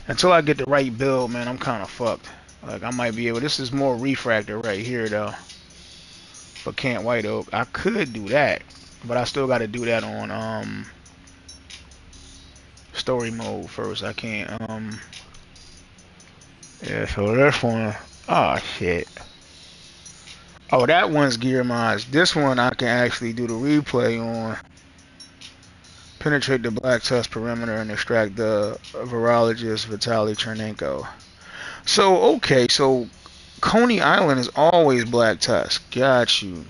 until I get the right build, man, I'm kind of fucked. Like, I might be able, this is more refractor right here, though, but can't white oak. I could do that, but I still got to do that on, story mode first. I can't, yeah, so this one, oh, shit. Oh, that one's gear mods. This one I can actually do the replay on. Penetrate the black tusk perimeter and extract the virologist Vitaly Chernenko. So, okay, so Coney Island is always black tusk. Got you.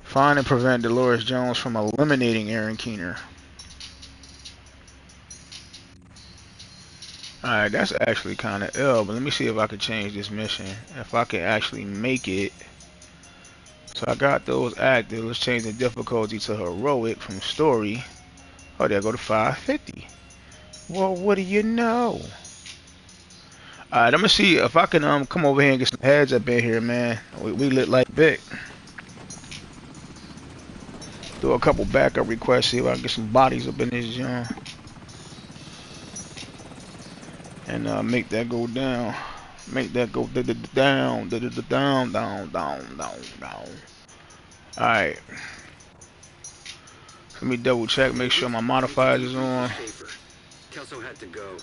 Find and prevent Dolores Jones from eliminating Aaron Keener. Alright, that's actually kind of ill, but let me see if I can change this mission. If I can actually make it. So I got those active. Let's change the difficulty to heroic from story. Oh, there go to 550. Well, what do you know? Alright, I'm gonna see if I can come over here and get some heads up in here, man. We lit like Vic. Do a couple backup requests, see if I can get some bodies up in this joint, and make that go down. Make that go down, down, down, down, down, down. All right. Let me double check, make sure my modifiers is on. Kelso had to go.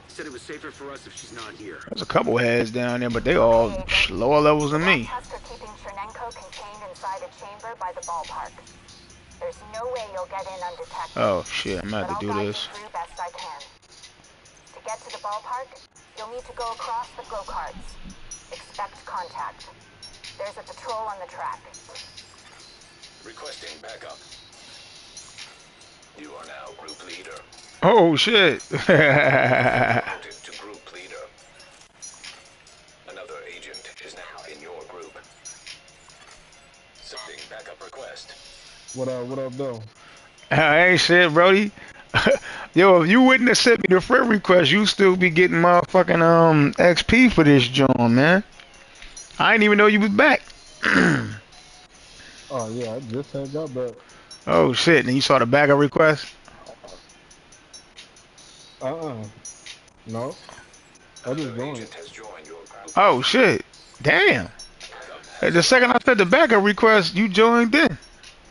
Said it was safer for us if she's not here. There's a couple heads down there, but they all lower levels than me. Task are keeping Chernenko contained inside a chamber by the ballpark. There's no way you'll get in undetected. Oh shit, I'm gonna have to do I'll this. guide you through best I can. To get to the ballpark, you'll need to go across the go-karts. Expect contact. There's a patrol on the track. Requesting backup. You are now group leader. Oh shit. Promoted to group leader. Another agent is now in your group. Sending backup request. What up, though? Hey shit, Brody. Yo, if you wouldn't have sent me the friend request, you still be getting motherfucking XP for this joint, man. I didn't even know you was back. Oh yeah, I just had got back. Oh shit, and you saw the backup request? No. I just joined. Agent has joined your group. Oh shit. Damn. Hey, the second I said the backup request, you joined in.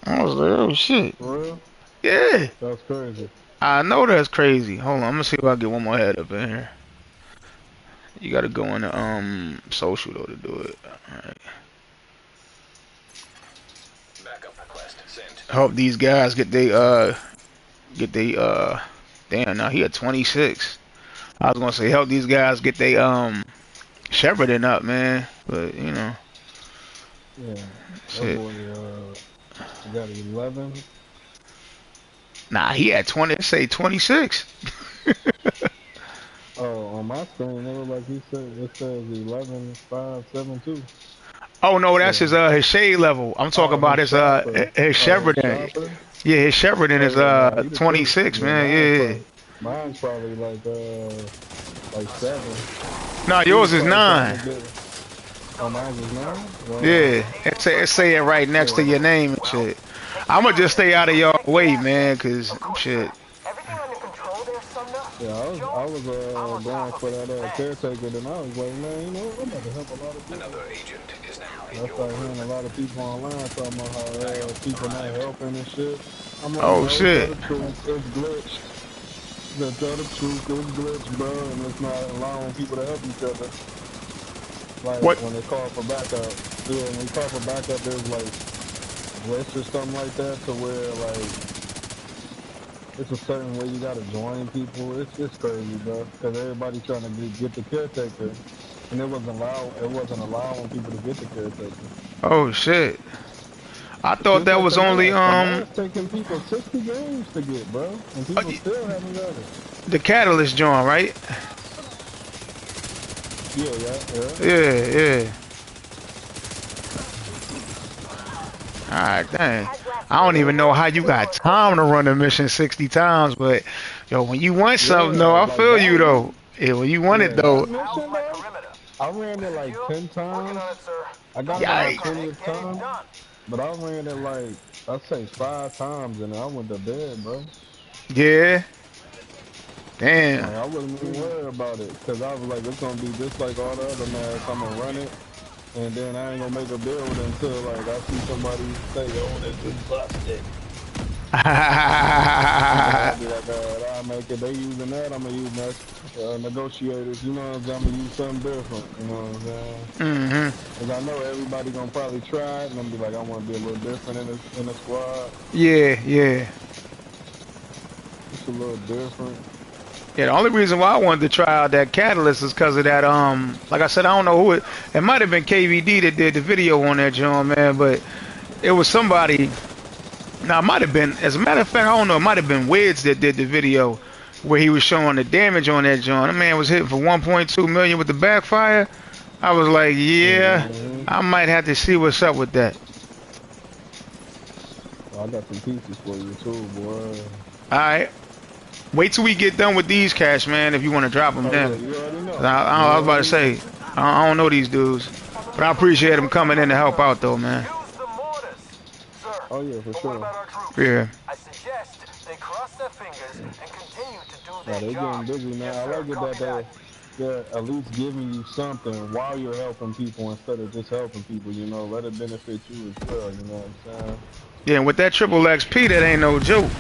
I was like, oh shit. For real? Yeah. That's crazy. I know that's crazy. Hold on, I'm gonna see if I can get one more head up in here. You gotta go into social though to do it. Alright. Backup request sent. Help these guys get they damn, now he at 26. I was gonna say help these guys get they shepherding up, man. But you know. Yeah. Shit. That boy, you got 11. Nah, he at 20, say 26. Oh, on my screen, it look like it says 11, 5, 7, 2. Oh no, that's his shade level. I'm talking about his shepherding. Yeah, his shepherding is 26, man. Yeah. Mine's probably like 7. No, yours is 9. Oh, mine is 9? Well, Yeah, it say it right next to your name and shit. I'ma just stay out of y'all way, man, cause shit. Everything under control there, Sumner? yeah, I was going for that caretaker, and I was like, man, you know, I'm about to help a lot of people. Another agent is now in I your started hearing a group. lot of people online talking about how people not helping and shit. I'm like, Oh no, shit. tell the truth, it's glitched. Tell the truth, it's glitched, bro, and it's not allowing people to help each other. Like, What? when they call for backup, yeah, when they call for backup, there's like glitch or something like that, to where like it's a certain way you gotta join people. It's crazy, bro, because everybody trying to get the caretaker, and it wasn't allowing people to get the caretaker. Oh shit. I thought Just that like was only the mask taking people 60 games to get, bro, and people still haven't got it. the catalyst joint, right? Yeah. Yeah. Alright, dang. I don't even know how you got time to run a mission 60 times, but yo, when you want something though, I feel you though. Yeah, when you want it though. I ran it like 10 times. I got it Yikes. like 20th time, but I ran it like, I'd say 5 times, and I went to bed, bro. Yeah. Like, Damn. I wasn't even worried about it, because I was like, it's going to be just like all the other masks. I'm going to run it, and then I ain't going to make a build until, like, I see somebody say, oh, this is busted. I'll be like, I'll make it. They using that, I'm going to use that. Negotiators, you know what I'm saying? I'm going to use something different, you know what I'm saying? Because I know everybody going to probably try it, and I'm be like, I want to be a little different in the squad. Yeah. It's a little different. Yeah, the only reason why I wanted to try out that catalyst is because of that, like I said, I don't know who it might have been KVD that did the video on that joint, man, but it was somebody, now it might have been, as a matter of fact, I don't know, it might have been Wids that did the video where he was showing the damage on that joint. The man was hitting for 1.2 million with the backfire. I was like, yeah, I might have to see what's up with that. I got some pieces for you too, boy. Alright. Wait till we get done with these cats, man, if you want to drop them down. Yeah, you already know. I was about to say, I don't know these dudes. But I appreciate them coming in to help out, though, man. Oh yeah, for But what sure. about our troops? Yeah. I suggest they cross their fingers and continue to do Yeah, their they job. getting busy Yes, now. I sir. like it Copy that that. they're at least giving you something while you're helping people instead of just helping people. You know, let it benefit you as well. You know what I'm saying? Yeah, and with that triple XP, that ain't no joke.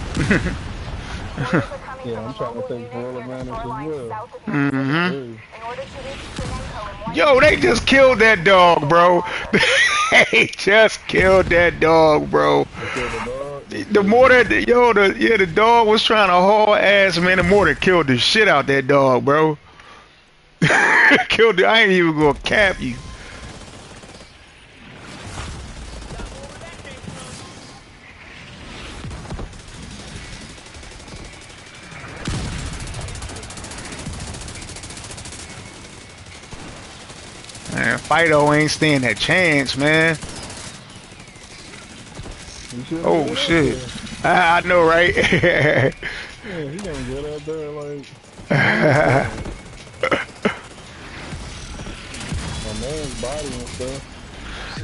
Orders are coming Yeah, from I'm a trying to mobile take unit full near the advantage as shoreline well. south of your Yes, position. hmm sir. In order to reach Flamenco in one Yo, they just killed that dog, bro. They just killed that dog, bro. They killed the dog. That's The crazy. mortar, the dog was trying to haul ass, man. The mortar killed the shit out that dog, bro. Killed it. I ain't even gonna cap you. Man, Fido ain't stand a chance, man. You should have Oh get out shit. there. I know, right? Yeah, he gonna get out there like man, my man's body and stuff.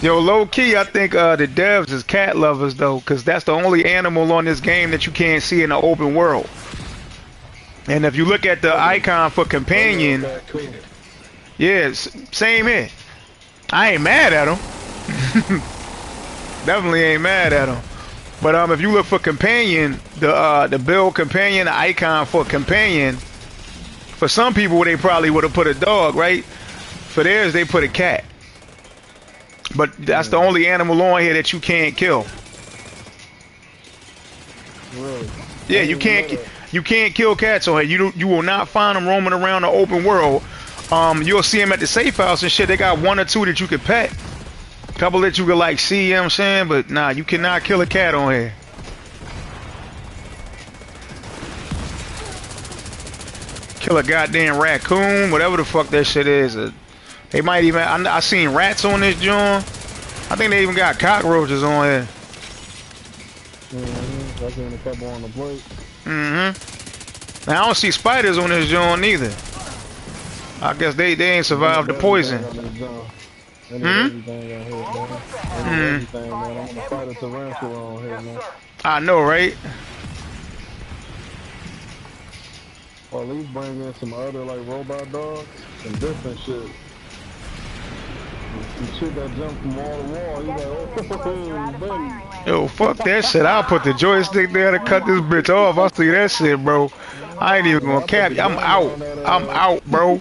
Yo, low key, I think the devs is cat lovers though, cause that's the only animal on this game that you can't see in the open world. And if you look at the Oh yeah, icon for oh yeah, companion, that too. yeah, same here. I ain't mad at him. Definitely ain't mad at him. But if you look for companion, the build companion, the icon for companion, for some people they probably would have put a dog, right? For theirs they put a cat. But that's the Yeah, only animal on here that you can't kill. really. I Yeah, didn't even know that. you can't kill cats on here. You will not find them roaming around the open world. You'll see them at the safe house and shit. They got one or two that you could pet. Couple that you could like see, you know what I'm saying? But nah, you cannot kill a cat on here. Kill a goddamn raccoon, whatever the fuck that shit is. They might even, I seen rats on this joint. I think they even got cockroaches on here. I seen a couple on the plate. Now I don't see spiders on this joint either. I guess they ain't I need survived the poison. everything on this jump. I need Hmm? everything on here, man. I need Hmm. everything, man. I want to fight a tarantula on here, Yes, man. sir. I know, right? Or at least bring in some other like robot dogs, some different shit. Some shit that jump from wall to wall. You like, oh, buddy. Yo, fuck that shit. I'll put the joystick there to cut this bitch off. I see that shit, bro. I ain't even Yeah, gonna I put cap the you. I'm jammer out. on that. I'm out, bro.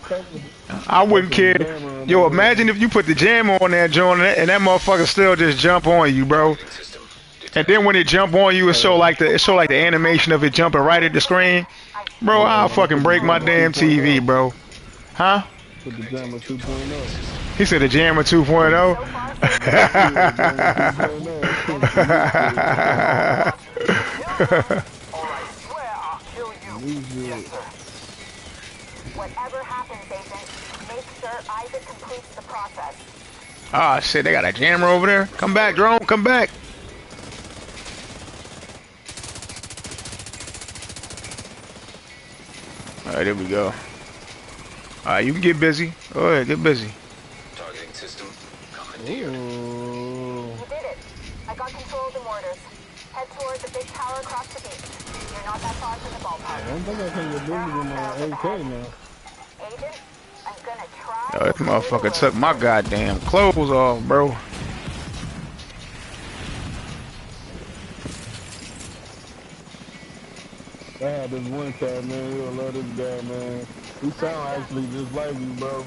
I I wouldn't put the care. jammer on Yo, that. imagine if you put the jam on that joint and that motherfucker still just jump on you, bro. Targeting system And detached. then when it jump on you, it show like the animation of it jumping right at the screen. Bro, Yeah, I'll man. I fucking put the break my jammer damn TV, 2.0. bro. Huh? Put the jammer Connecting to targeting 2.0. system. He said the Jammer 2.0. Yeah, jammer 2.0. New shit. Or I swear I'll kill you. New Yes, shit. sir. Whatever happens, Agent, make sure Isaac completes the process. Ah, shit, they got a jammer over there. Come back, drone, come back. Alright, there we go. Alright, you can get busy. Go ahead, get busy. Targeting system. Commandeered. Ooh. You did it. I got control of the mortars. Head toward the big tower across the beach. You're not that far from the I ballpark. don't think I can get busy with my AK now. Agent, I'm gonna try Yo, this to keep motherfucker away. took my goddamn clothes off, bro. I had this one cat, man. You'll love this guy, man. He sound actually just like you, bro.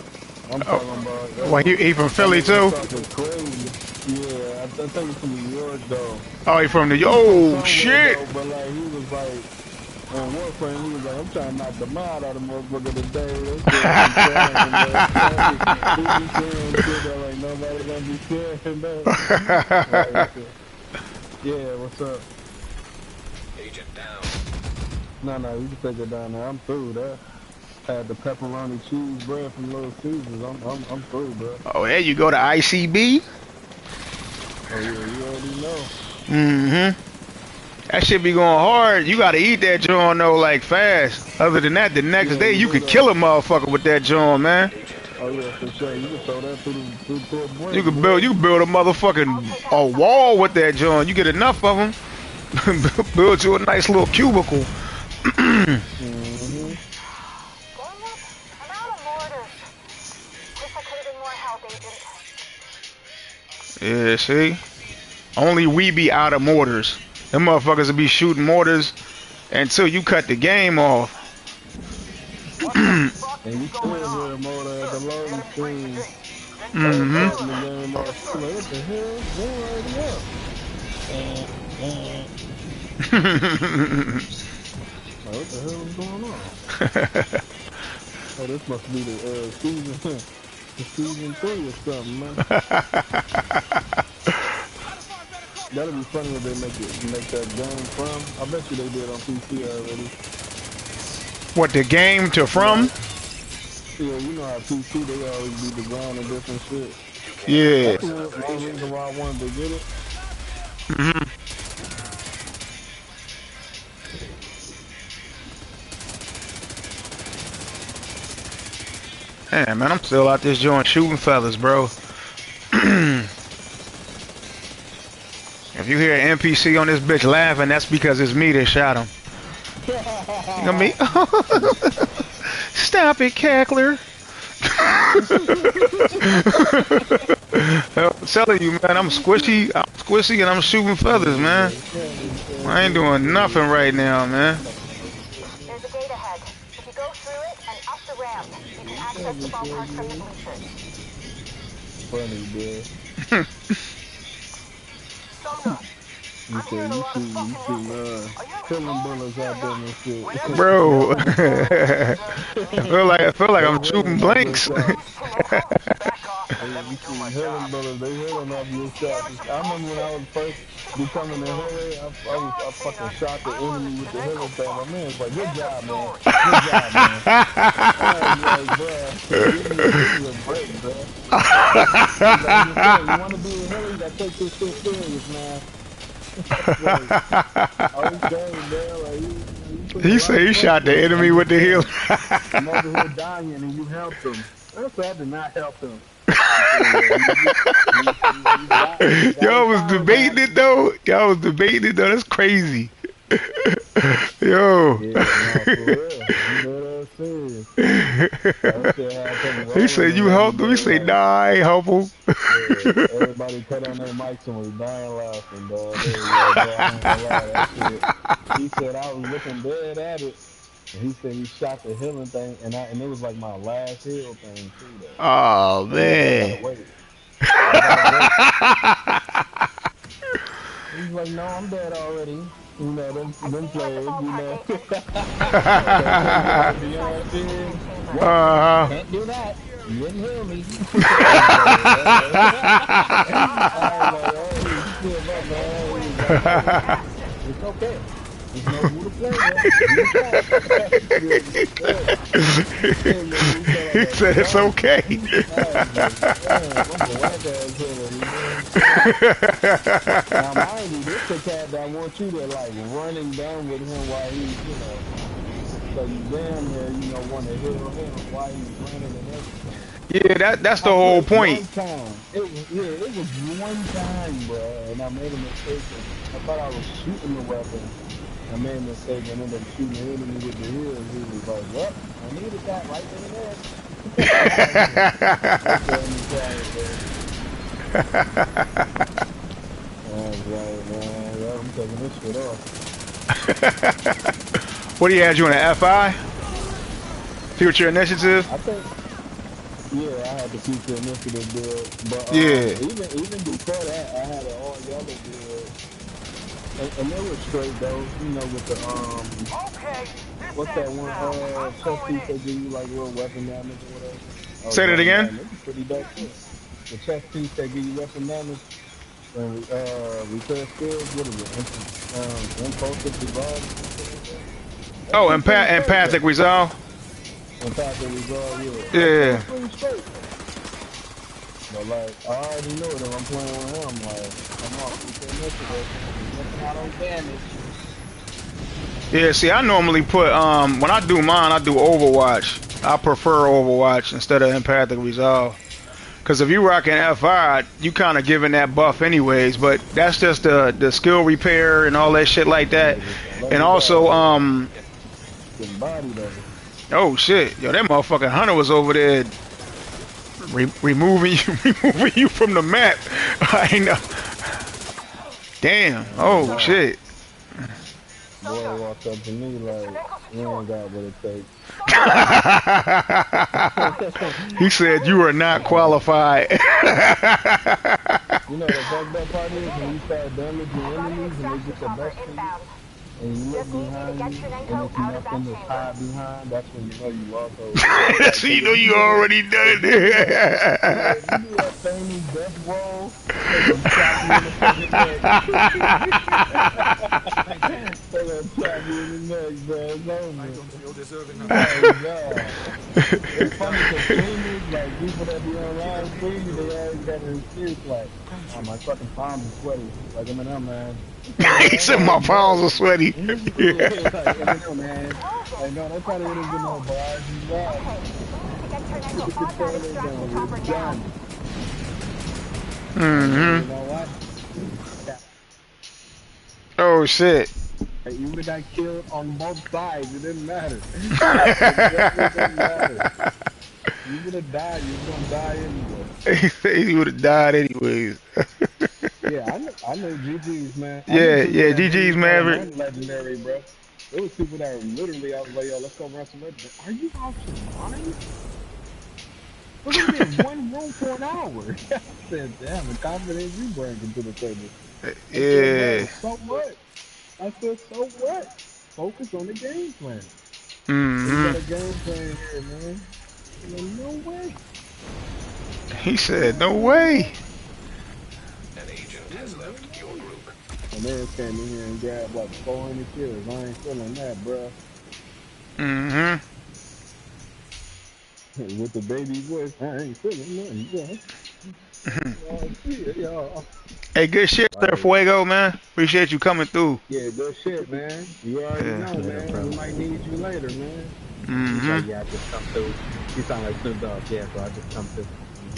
I'm Oh, talking about well, he from that Philly nigga too? talking crazy. Yeah, I think he's from New York though. Oh, he from the, He from oh, somewhere shit. though, but like he was like on Warframe, he was like, I'm trying to knock the mind out of motherfucker today. That shit be crying, man. He be saying shit that like nobody gonna be saying that. Like, yeah, what's up? Agent down. No, you can take it down there. I'm through that. Had the pepperoni cheese bread from Little Caesars. I'm through, bro. Oh, there you go to ICB. Oh yeah, you already know. Mm-hmm. That shit be going hard. You gotta eat that joint though, like fast. Other than that, the next Yeah, day you you do could kill though. a motherfucker with that joint, man. Agent Oh yeah, for sure. You can throw that through a You brick, can boy. build a motherfucking a wall with that joint. You get enough of them, build you a nice little cubicle. Mm-hmm. Dang it! I'm out of mortars. Wish I could have been more help, Agent. Yeah, see, only we be out of mortars. Them motherfuckers will be shooting mortars until you cut the game off. And you still hear the motor at the loading screen. Hmm. Starting the game off. You like, what the hell? Game already up. Like, what the hell is going on? Oh, this must be the season, the season 3 or something, man. That'd be funny if they make that game from. I bet you they did on PC already. What the game to You know from? how, yeah, you know how PC they always be designing different shit. Yeah. That's the main reason why I wanted to get it. Hmm. Hey man, I'm still out this joint shooting feathers, bro. If you hear an NPC on this bitch laughing, that's because it's me that shot him. You know me? Stop it, cackler. I'm telling you, man, I'm squishy, and I'm shooting feathers, man. I ain't doing nothing right now, man. There's a gate ahead. If you go through it and up the ramp, you can access the ballpark from the bleachers. Funny, bro. Sumner, You I'm say hearing a you lot of shooting, fucking ruckus. Are you in killing control? bullets Yeah, out there yeah. and shit. Whatever you Bro, tell me. I feel like They I'm shooting healing off your blanks. shots. Back off and let me You do my shooting job. healing bullets. They healing off your shots. I remember when I was first becoming a healer, I fucking shot the enemy with the healing thing. My man was like, "Good job, man. Good job, man." I was like, "Bruh, give me a break, bruh." He's like, "Understand? You want to be a healer? You gotta take this shit serious, man." Like, okay, bro. Like, you put a He lot said of he work shot the in. enemy with the heel. Understand? I'm over here dying and you helped him. I said I did not help him. He said, yeah, he's got his Y'all was powers back. debating it though. Y'all was debating it though. That's crazy. Yo. Yeah, no, for real. You know what I'm saying? That shit had them He rolling said and you helped him. He everything. said Like, nah, I ain't help him. yeah, everybody cut on their mics and was dying laughing, dog. They was like, bro, I ain't gonna lie, that shit. He said I was looking dead at it. And he said he shot the healing thing, and it was like my last heal thing too, though. Oh So he was like, I man. gotta wait. I gotta wait. He's like, no, I'm dead already. You know, them See you at the players, you ballpark, know. Agent. That take you out beyond fear. What? Uh-huh. Can't do that. You didn't hear me. I was like, I was like, oh shit, my bad. He was like, no, it's okay. Just know who to play with, who to trust. He said, look, he felt He like a said it's dog. okay. I was like, damn, I'm a whack ass hitter, you know what I'm saying? Now, mind you, this the cat that wants you to like running down with him while he's, so you damn near, want to heal him while he's running and everything. Yeah, that's the I whole slipped point. one time. It was one time, bro, and I made a mistake. I thought I was shooting the weapon. I made a mistake and ended up shooting the enemy with the heels. He was like, "Well, I needed that right then and there." I was like, "Okay, I'm sorry, bro." I was like, "Man, yeah, I'm taking this shit off." What do you had you in an FI? Future initiative? I think, yeah, I had the future initiative build, but Yeah. even before that, I had an all yellow build, and they were straight though. With the Okay, this what's that ends one now. I'm chest going piece in. that give you like little weapon damage or whatever. I was Say that running that, again. and it was pretty dope too. The chest piece that give you weapon damage and repair skills. What is it? Impulsive resolve or some shit like that. That Oh, shit was pretty straight empathic though. resolve. Impulsive resolve, yeah. That shit was Yeah. pretty straight though. But like, I already know that I'm playing with him. Like, I'm off future initiative. He's missing out on damage. Yeah, see, I normally put when I do mine, I do Overwatch. I prefer Overwatch instead of Empathic Resolve. Because if you rocking F5, you kind of giving that buff anyways. But that's just the skill repair and all that shit like that. Let And me also, die. Getting body though. oh shit, yo, that motherfucking hunter was over there removing you, removing you from the map. I know. Damn. Oh shit. Boy walked up to me like, you ain't got what it takes. He said you are not qualified. You know the fucked up part is when you start damaging enemies and they get the best of you, and you look behind you, and it's nothing to hide behind. That's when you know you lost over. Like, So you 'cause know you already done if you it. do that famous death roll, they gonna chop you in the fucking neck. They gonna chop you in the neck, bro. It's over. Oh god. It's funny because streamers, like people that be online streaming, they always got an excuse like, oh, my fucking palms are sweaty. Like Eminem, man. He Like, said oh, my bro. palms are sweaty. Yeah, like Eminem, man. Like, no, don't try to hit us with no bars. You lost. Put the controller down. You're done. And then, you Mm-hmm. know what? Oh shit. You would have got killed on both sides. It didn't matter. It definitely didn't matter. You would have died. You was going to die anyway. He said he would have died anyways. Yeah, I know GG's, man. I knew Yeah, people yeah, that didn't GG's even want to Maverick. run legendary, bro. It was people that were literally, I was like, yo, let's go run some legendary. Are you out your mind? We're gonna be in one room for an hour. I said, damn, the confidence you bring into the table. They said, bro, Yeah. so what? I said, so what? Focus on the game plan. We got Mm-hmm. a game plan here, man. I'm like, no way. He said, No no way, way. bro. An agent Yeah, has no left your way. group. My man came in here and grabbed like 400 kills. I ain't feeling that, bro. Mm-hmm. With the baby voice, I ain't feeling nothing, bro. Oh, shit, y'all. Hey, good shit, Sir Like, Fuego, man. Appreciate you coming through. yeah, good shit, man. You already Yeah. know, Yeah, man. We bro. might need you later, man. He's Mm-hmm. like, yeah, I just come through. You sound like Snoop Dogg, yeah, so I just come through.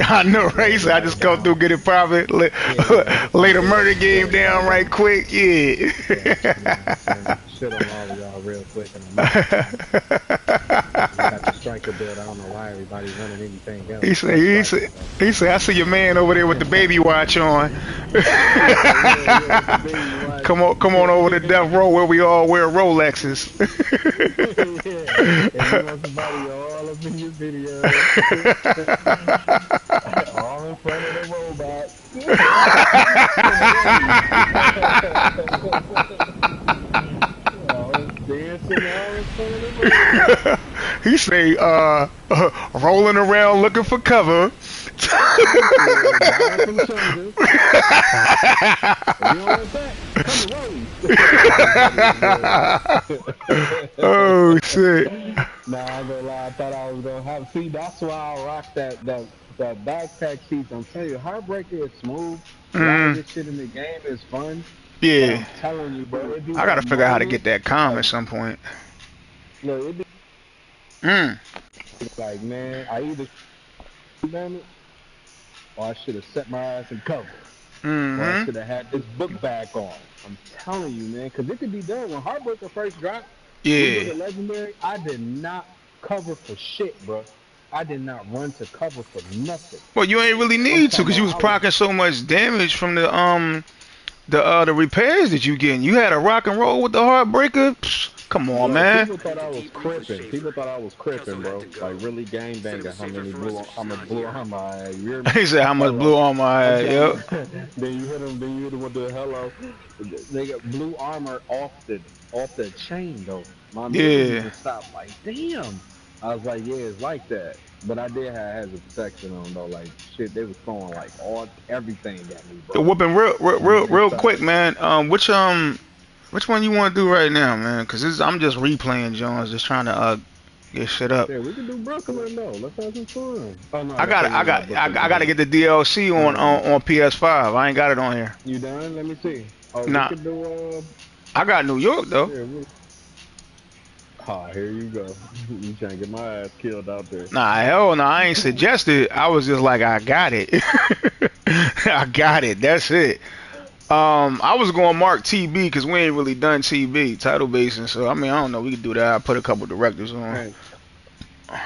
I know, right? Lay He said, I everybody just come through, down. get it private, Yeah, yeah, I just lay come the through, murder lay game everybody down right down. quick. Yeah. Yeah, you know what I'm saying? Shit on all of y'all real quick, and I'm out. We got the striker build. I don't know why everybody running anything else. he said, Just he striker, said, bro. he said, I see your man over there with the baby watch on. Yeah, yeah, yeah, with the baby watch. Come on over to Death Row where we all wear Rolexes. Yeah, and you want somebody all up in your videos, all in front of the robot, in the race. All dancing all in front of the robot. He say, rolling around looking for cover. Yeah, dying from shoulders. If you don't want that, come to Rose. Oh shit. Nah, I ain't gonna lie. I thought I was gonna have. See, that's why I rock that backpack seats. I'm telling you, Heartbreaker is smooth. A lot of Mm, this shit in the game is fun, but yeah. I'm telling you, bro, it be I gotta some figure out how to get moments. that calm at Like, some point. look, it be Mm. like, man, I either damage or I should have set my ass in cover. Or I Mm-hmm. should have had this book bag on. I'm telling you, man, because it could be done. When Heartbreaker first dropped, we did Yeah. a legendary. I did not cover for shit, bro. I did not run to cover for nothing. Well, you ain't really I'm need to, talking cause you about was I was. procking so much damage from the repairs that you getting. You had a rock and roll with the Heartbreaker. Psh, come on, Bro, man. people thought I was cripping. People thought I was cripping, Kelso had to bro. Like go. really gang Said it banging. was safer for us if How she's much not blue here. armor I had. You hear me? He said how much blue Hello. on my I'm head. telling Yep. you. Then you hit him with the hello. They got blue armor off the chain though. My missiles Yeah. even stopped. Like damn. I was like, yeah, it's like that. But I did have hazard protection on though. Like shit, they was throwing like all everything at me, The bro. whooping real, real, And real, then they real quick, started. man. Which one you want to do right now, man? Cause I'm just replaying Jones, just trying to get shit up. Yeah, we can do Brooklyn though. Let's have some fun. Oh no, I no, got, you I ain't got, got I, Brooklyn I on got to here. get the DLC on PS5. I ain't got it on here. You done? Let me see. Oh, we Nah, could do I got New York though. yeah, Oh, here you go. You trying to get my ass killed out there. Nah, hell no, I ain't suggested. I was just like, I got it. I got it. That's it. I was going Mark TB because we ain't really done TB title basing. So I mean, I don't know. We could do that. I put a couple directors on.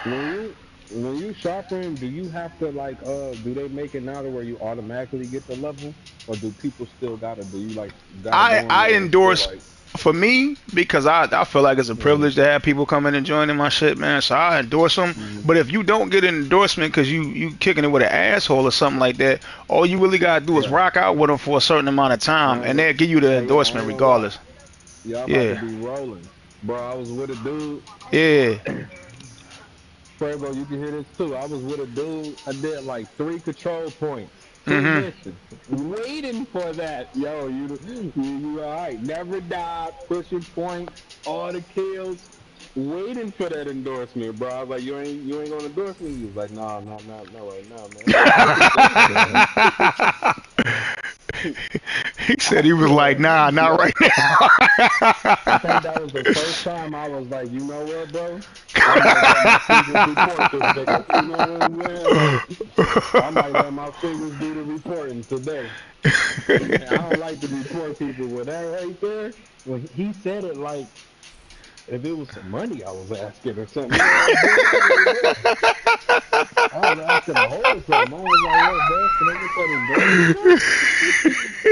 Hey, when you sharpen, do you have to like do they make it now to where you automatically get the level, or do people still gotta do you like gotta go in I there and still endorse like? for me because I feel like it's a Mm-hmm, privilege to have people come in and join in my shit, man. So I endorse them. mm-hmm. But if you don't get an endorsement because you kicking it with an asshole or something like that, all you really gotta do is Right. rock out with them for a certain amount of time, I ain't and gonna. they'll give you the Hey, yo, I endorsement ain't gonna lie. regardless. Y'all about to Yeah, be rolling, bro. I was with a dude. yeah. Quavo, you can hear this too. I was with a dude. I did like 3 control points, 2 Mhm. missions, waiting for that. Yo, you all right? Never died, pushing points, all the kills, waiting for that endorsement, bro. I was like, you ain't gonna endorse me. He was like, nah, not right now, man. I was like, damn. He said I he was like, said, nah, not yo, right now. I think that was the first time I was like, you know what, bro? I might let my fingers report this nigga. You know what I'm saying? Like, I might let my fingers do the reporting today. I don't like to report people with that right there. When he said it like if it was some money I was asking or something. You know what I'm saying? Like, bro, I was asking a whole something. I was like, yo, bro, can I get that endorsement?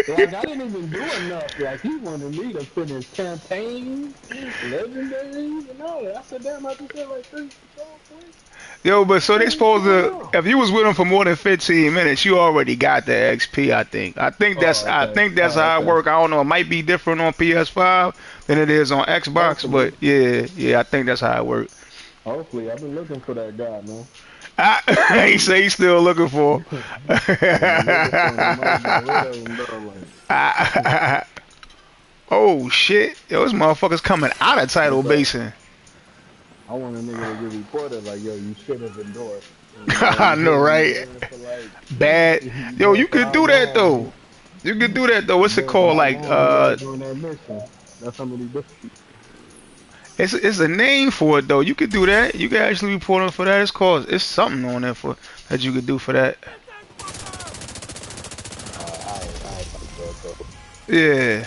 Like, I didn't even do enough. Like, he wanted me to finish campaigns, legendaries, and all that. I said, damn, I just did like 3 control points. Yo, but so they What's supposed going to. on? If you was with them for more than 15 minutes, you already got the XP. I think. Oh, I okay. think that's Oh, how it okay. work. I don't know. It might be different on PS5 than it is on Xbox, Hopefully. but yeah, yeah. I think that's how it works. Hopefully. I've been looking for that guy, man. He say he's still looking for. I've been looking for him. I might get rid of him, though. Like, Oh shit! Yo, this motherfucker's coming out of title what's up? basin. I want a nigga to get reported like, yo, you should have endorsed. You know, I you know, should have been right? doing it for like, Bad. you Yo, doing you it for could how do that long? though. You could do that though. You What's it doing it for called? how Like long you was doing that mission. That's how many do. it's a name for it though. You could do that. You could actually report on for that. It's something on there for that you could do for that. I like that though. Yeah.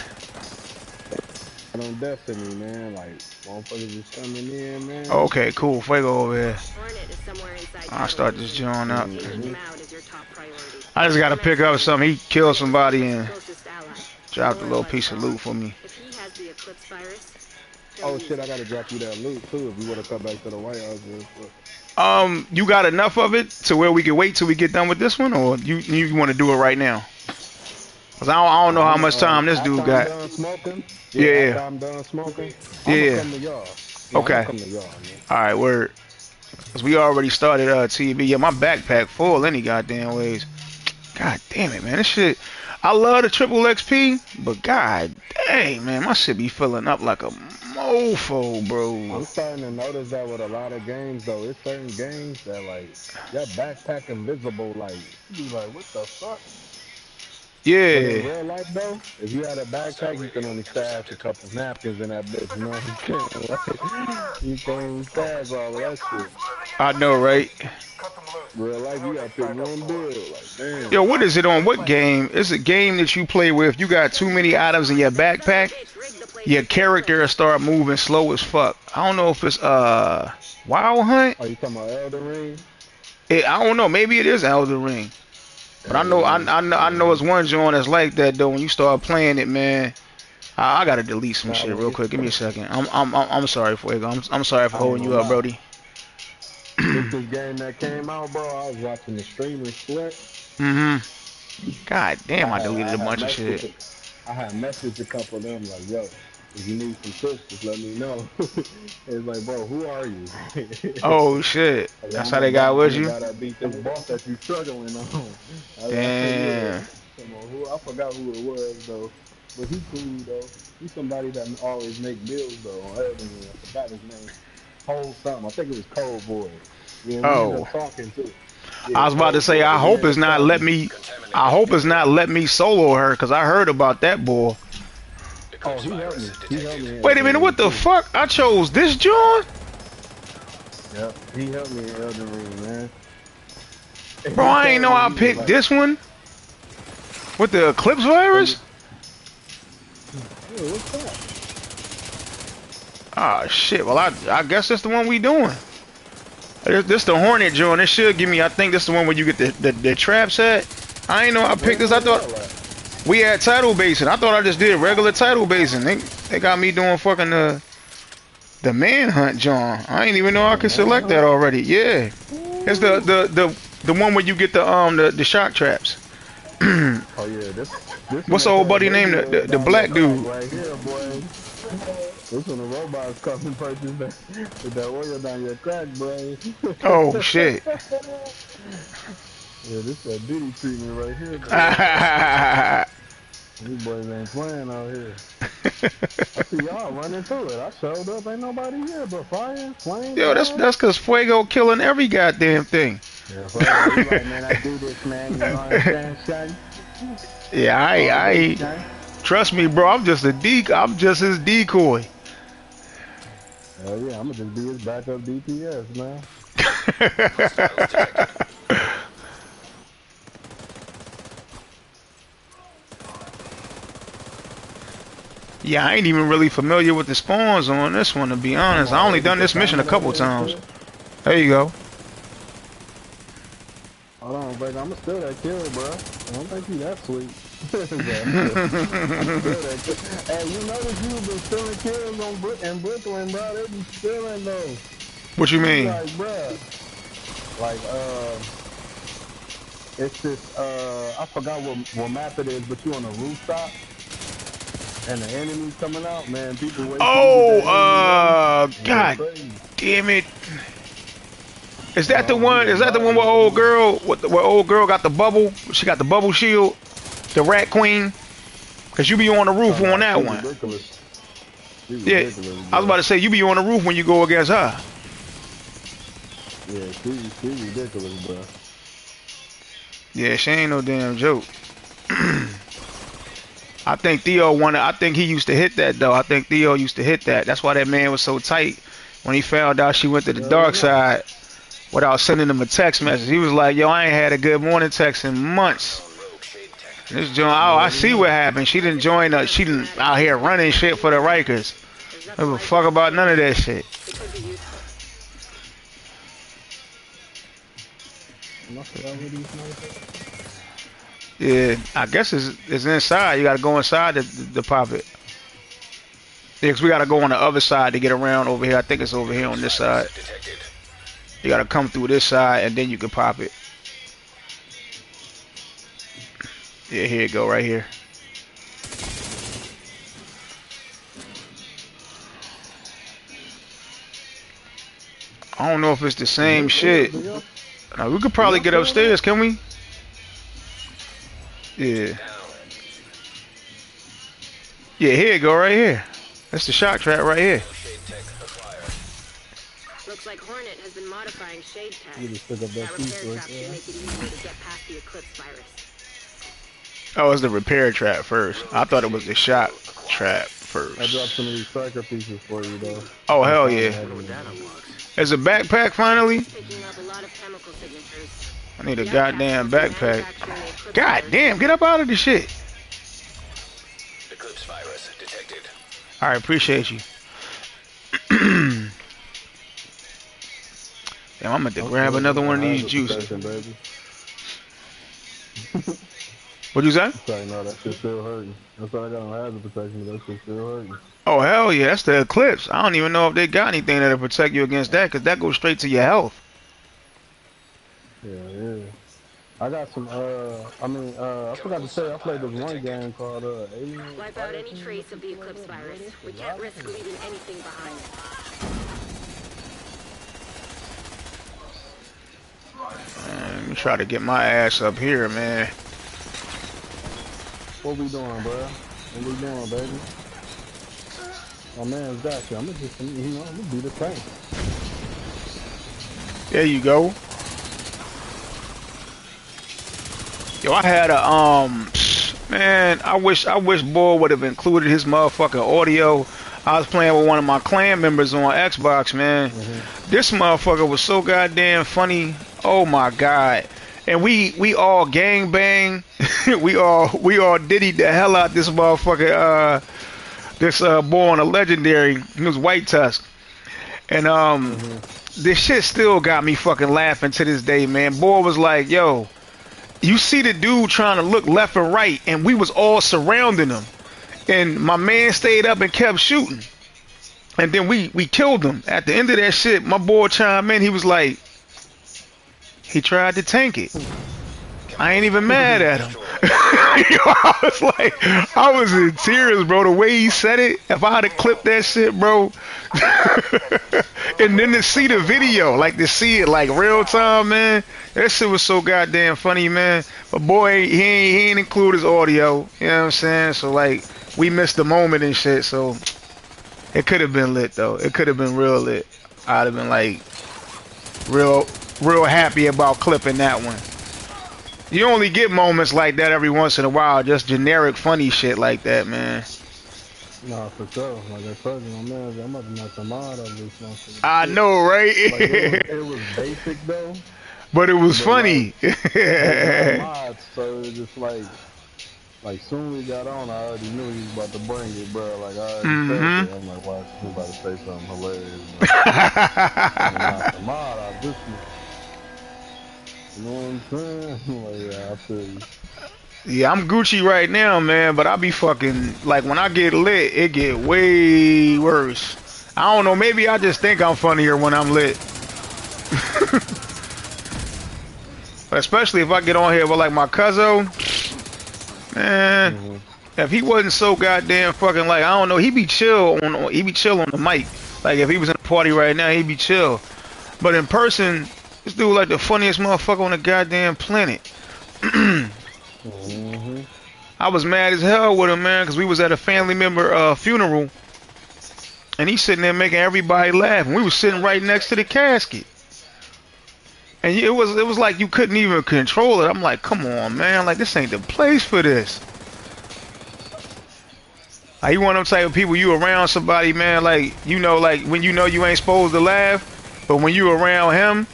I don't destiny, man. Like, motherfuckers is coming in, man. Okay, cool. Fuego over here. Hornet is somewhere inside I'll Title start this Basin. joint up. Taking Mm-hmm. him out is your top priority. I just gotta I'm pick up asking you. something. He killed Hornet is the somebody Eclipse's and closest ally. dropped a Learn little what's piece of wrong. loot for me. If he has the Eclipse virus, he'll Oh use shit, I it. gotta drop you that loot too if you wanna come back to the White House real quick. You got enough of it to where we can wait till we get done with this one, or you want to do it right now? Cause I don't know how I'm much time this after dude I'm got. done smoking. Yeah, after Yeah, I'm done smoking, I'm gonna yeah. come to y'all. Yeah, I'm gonna Okay. come to y'all, man. All right, word. Cause we already started TV. Yeah, my backpack full any goddamn ways. God damn it, man. This shit. I love the triple XP, but god dang, man, my shit be filling up like a mofo, bro. I'm starting to notice that with a lot of games though. It's certain games that like your backpack invisible, like you be like, what the fuck? But in Yeah. real life though, if you had a Hostile backpack, you can radio only stash a intercepted. couple napkins in that bitch. You know what I'm saying? Like, you can't stash all of that shit. I know, right? Cut them loose. Real You life, know you what they gotta pick signed up one for. build. Like, Yo, damn. what is it on what game? It's a game that you play where if you got too many items in your That son of a backpack, bitch rigged the place your for character will Clancy. start moving slow as fuck. I don't know if it's Wild Hunt. Are you talking about Elden Ring? I don't know. Maybe it is Elden Ring. But Elden Ring. I know Hmm. it's one joint that's like that though. When you start playing it, man, I gotta delete some Nah, shit when real it's, quick. Give me a second. I'm sorry for it. I'm sorry for I ain't holding gonna you up, lie. Brody. Just this game that came out, bro. I was watching the streamers flex. Mhm. God damn, I deleted I a had bunch of messaged, shit. I had messaged a couple of them like, yo, if you need some tips, just let me know. It's like, bro, who are you? Oh shit. Like, That's how they got I'm with the you. guy that beat this boss that you struggling on. I said, yeah. Damn. Come on, who? I forgot who it was though, but he cool though. He's somebody that always make bills though on Elden Ring. I forgot his name. Cold something. I think it was Cold Boy. Yeah, we end Oh. up talking too. I Yeah, was about to Cold say, Boy. I We hope end it's up not let talking. me. I Contaminated hope it's not area. let me solo her, cause I heard about that boy. Oh, he helped me. He helped me. Wait a minute, what the fuck? I chose this John? Yep, he helped me in Elden Ring, man. Bro, I ain't know I picked this one. With the Eclipse virus? Hey, what's that? Ah, shit. Well, I guess that's the one we doing. This the Hornet joint. It should give me, I think this the one where you get the trap set. I ain't know I picked this. I thought we had Tidal Basin. I thought I just did regular Tidal Basin. They got me doing fucking the manhunt joint. I ain't even know I could select that already. Yeah. It's the one where you get the shock traps. Oh yeah, this What's the old buddy name? The black dude. right here, boy. This one the robots come and purchase that oil down your crack, boy. Oh shit. Yeah, this that duty treatment right here, boy. These boys ain't playing out here. I see y'all running through it. I showed up, ain't nobody here but fire, flame. Yo, that's cause Fuego killing every goddamn thing. Yeah, Fuego, you right, man. I do this, man. You know what I'm saying, son? Yeah, I trust me, bro. I'm just his decoy. Hell yeah, I'm gonna just be his backup DPS, man. Yeah, I ain't even really familiar with the spawns on this one, to be honest. I only done this mission a couple times. There you go. Hold on, baby. I'ma steal that kill, bro. I don't think he that sweet. Hey, you notice you've been stealing kills in Brooklyn, bro. They be stealing those. What you mean? Like, bro. Like, it's this, I forgot what map it is, but you on a rooftop. And the enemy's coming out, man. People wait. Oh, God damn it. Is that the one? Is that the one where old girl? Where old girl got the bubble? She got the bubble shield, the Rat Queen. Cause you be on the roof on that one. Yeah, I was about to say you be on the roof when you go against her. Yeah, she's ridiculous, bro. Yeah, she ain't no damn joke. I think Theo wanted. I think he used to hit that though. I think Theo used to hit that. That's why that man was so tight when he found out she went to the dark side. Without sending him a text message, he was like, "Yo, I ain't had a good morning text in months." This joint, oh, I see what happened. She didn't join us. She didn't out here running shit for the Rikers. I don't give a fuck about none of that shit. Yeah, I guess it's inside. You gotta go inside to pop it. Yeah, 'cause we gotta go on the other side to get around over here. I think it's over here on this side. You gotta come through this side and then you can pop it. Yeah, here you go, right here. I don't know if it's the same shit. Now, we could probably get upstairs, can we? Yeah. Yeah, here you go, right here. That's the shock trap right here. Looks like Hornet has been modifying Shade Tech. You just pick up that That piece repair right trap should there. make it easier to get past the Eclipse virus. Oh, it's the repair trap first. I thought it was the shock trap I first. dropped some of these striker pieces for you, though. Oh, hell yeah. That unlocks. There's a backpack finally. Picking up a lot of chemical signatures. I need a goddamn backpack. God damn, get up out of the shit. Eclipse virus detected. Alright, appreciate you. Damn, I'm gonna grab another one of these juices. Baby. What'd you say? Sorry, no, that shit still hurting. That's why I got on hazard protection, but that shit still hurting. Oh, hell yeah, that's the Eclipse. I don't even know if they got anything that'll protect you against that, because that goes straight to your health. Yeah. I got some, I forgot to say, I played this one game called, Alien. Wipe out any trace of the Eclipse virus. We can't risk leaving anything behind. Man, let me try to get my ass up here, man. What we doing, bro? What we doing, baby? My man's got you. I'm gonna just, I'm gonna be the same. There you go. Yo, I had a Man, I wish boy would have included his motherfucking audio. I was playing with one of my clan members on Xbox, man. This motherfucker was so goddamn funny. Oh my god. And we all gang bang. we all diddied the hell out this motherfucker this boy on a legendary. He was White Tusk. And this shit still got me fucking laughing to this day, man. Boy was like, yo, you see the dude trying to look left and right, and we was all surrounding him. And my man stayed up and kept shooting. And then we killed him. At the end of that shit, my boy chimed in. He was like, he tried to tank it. I ain't even mad at him. I was in tears, bro. The way he said it, if I had to clip that shit, bro. And then to see the video, like to see it like real time, man. That shit was so goddamn funny, man. But boy, he ain't include his audio. You know what I'm saying? So like, we missed the moment and shit. So it could have been lit though. It could have been real lit. I'd have been like real happy about clipping that one. You only get moments like that every once in a while, just generic funny shit like that, man. Nah, for sure. Like I told you, my man, I'm about to knock the mod out of this motherfucker. I know, right? Like, it was basic though. But it was funny. Like, mods, so it was just like soon we got on, I already knew he was about to bring it, bro. Like I already felt it. I'm like, watch, he's about to say something hilarious. Knock the mod out of this one. You know what I'm saying? Like, yeah, I feel you. Yeah, I'm Gucci right now, man, but I be fucking, like, when I get lit, it get way worse. I don't know, maybe I just think I'm funnier when I'm lit. Especially if I get on here with, like, my cousin, man, if he wasn't so goddamn fucking, like, I don't know, he be chill on the mic. Like, if he was in a party right now, he'd be chill. But in person, this dude like the funniest motherfucker on the goddamn planet. I was mad as hell with him, man, because we was at a family member funeral, and he's sitting there making everybody laugh, and we was sitting right next to the casket. And it was like you couldn't even control it. I'm like, come on, man, like this ain't the place for this. Like, you one of them type of people, you around somebody, man, like, you know, like when you know you ain't supposed to laugh, but when you around him,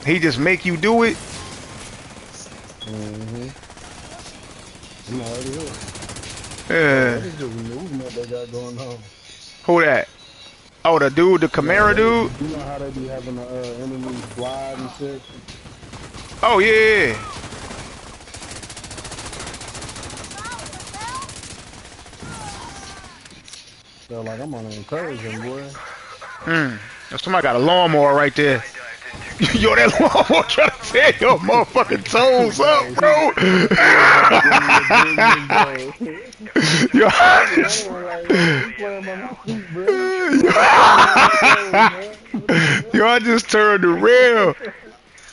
he just make you do it. Yeah. What is this movement they got going on? Who that? Oh, the dude, the Camaro dude? You know how they be having the enemies slide and shit? Oh, yeah. So, like, I'm gonna encourage him, boy. Somebody got a lawnmower right there. Yo, that lawnmower trying to tear your motherfucking toes up, bro. Yo, I just turned the rail.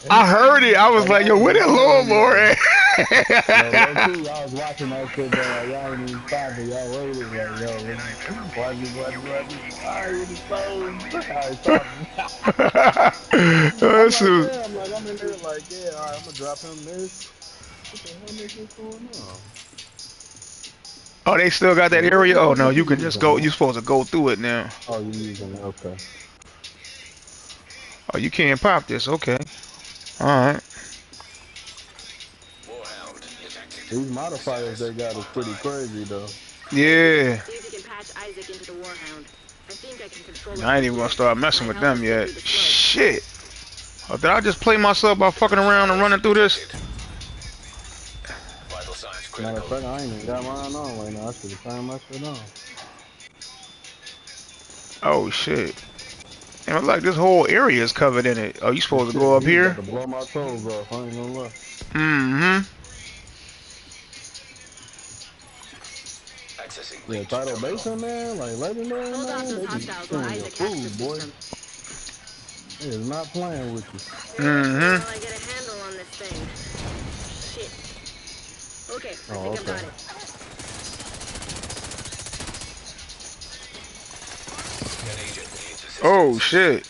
I heard it. I was like, yo, where that lawnmower at? I was watching that shit, though. Like, y'all ain't even stopping. Y'all waited. Like, yo, watch it. I'm like, I'm in there, like, yeah, all right, I'm gonna drop him this. What the hell is this going on? Oh, they still got that area? Oh, no, you can just go. You're supposed to go through it now. Oh, you using it? Okay. Oh, you can't pop this. Okay. Alright. These modifiers they got is pretty crazy, though. Yeah. See if you can patch Isaac into the Warhound. I think I can control I ain't even gonna start messing with them yet. Shit. Oh, did I just play myself by fucking around and running through this? Matter of fact, I ain't even got mine on right now. I should have turned my shit on. Oh shit. And it looks like this whole area is covered in it. Oh, you supposed to go up here? To blow my toes off. I ain't gonna lie. Yeah, Title Basin, man, like legendary, man. They be killing your food, boy. They is not playing with you. Well, I get a handle on this thing. Shit. Okay, I think I've got it. Oh shit.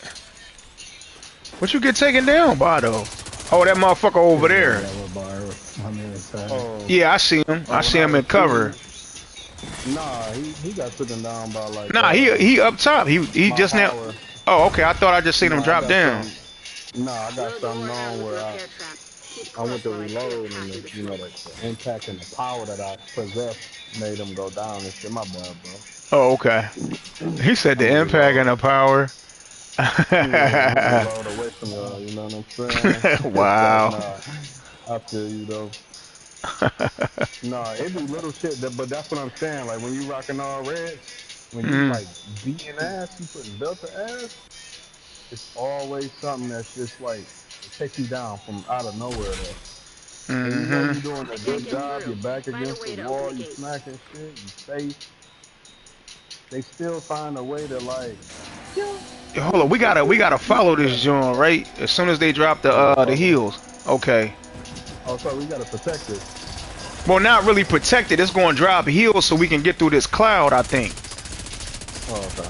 What you get taken down by though? Oh, that motherfucker over there. Oh, Yeah, I see him. I When see I him in was cover. shooting, nah, he got taken down by like Nah, he up top. He my just now. power. Oh, okay. I thought I just seen him Nah, I drop got down. some. Nah, I got Load the something warhound on with the where repair trap. Keep I went close to while I clear a reload and path through the smoke. the impact and the power that I possessed made him go down and shit. My bad, bro. Oh, okay. He said the I'm gonna impact and reload. the power. Yeah, I'm gonna reload away from y'all. You know what I'm saying? But Wow. nah, I feel you though. Nah, it be little shit, but that's what I'm saying. Like when you rocking all reds, when you Mm, like beating ass, you putting belt to ass, it's always something that's just like it take you down from out of nowhere though. And you know mm-hmm. you doing I a can't good get job, you're through. back Find a against the way to open wall, the you gates. smacking shit, you safe. They still find a way to like, yeah, Hold on, we gotta follow this joint, right? As soon as they drop we gotta the follow. heels. Okay. Oh, so we gotta protect it. Well, not really protected. It's going to drop heels so we can get through this cloud, I think. Oh, okay.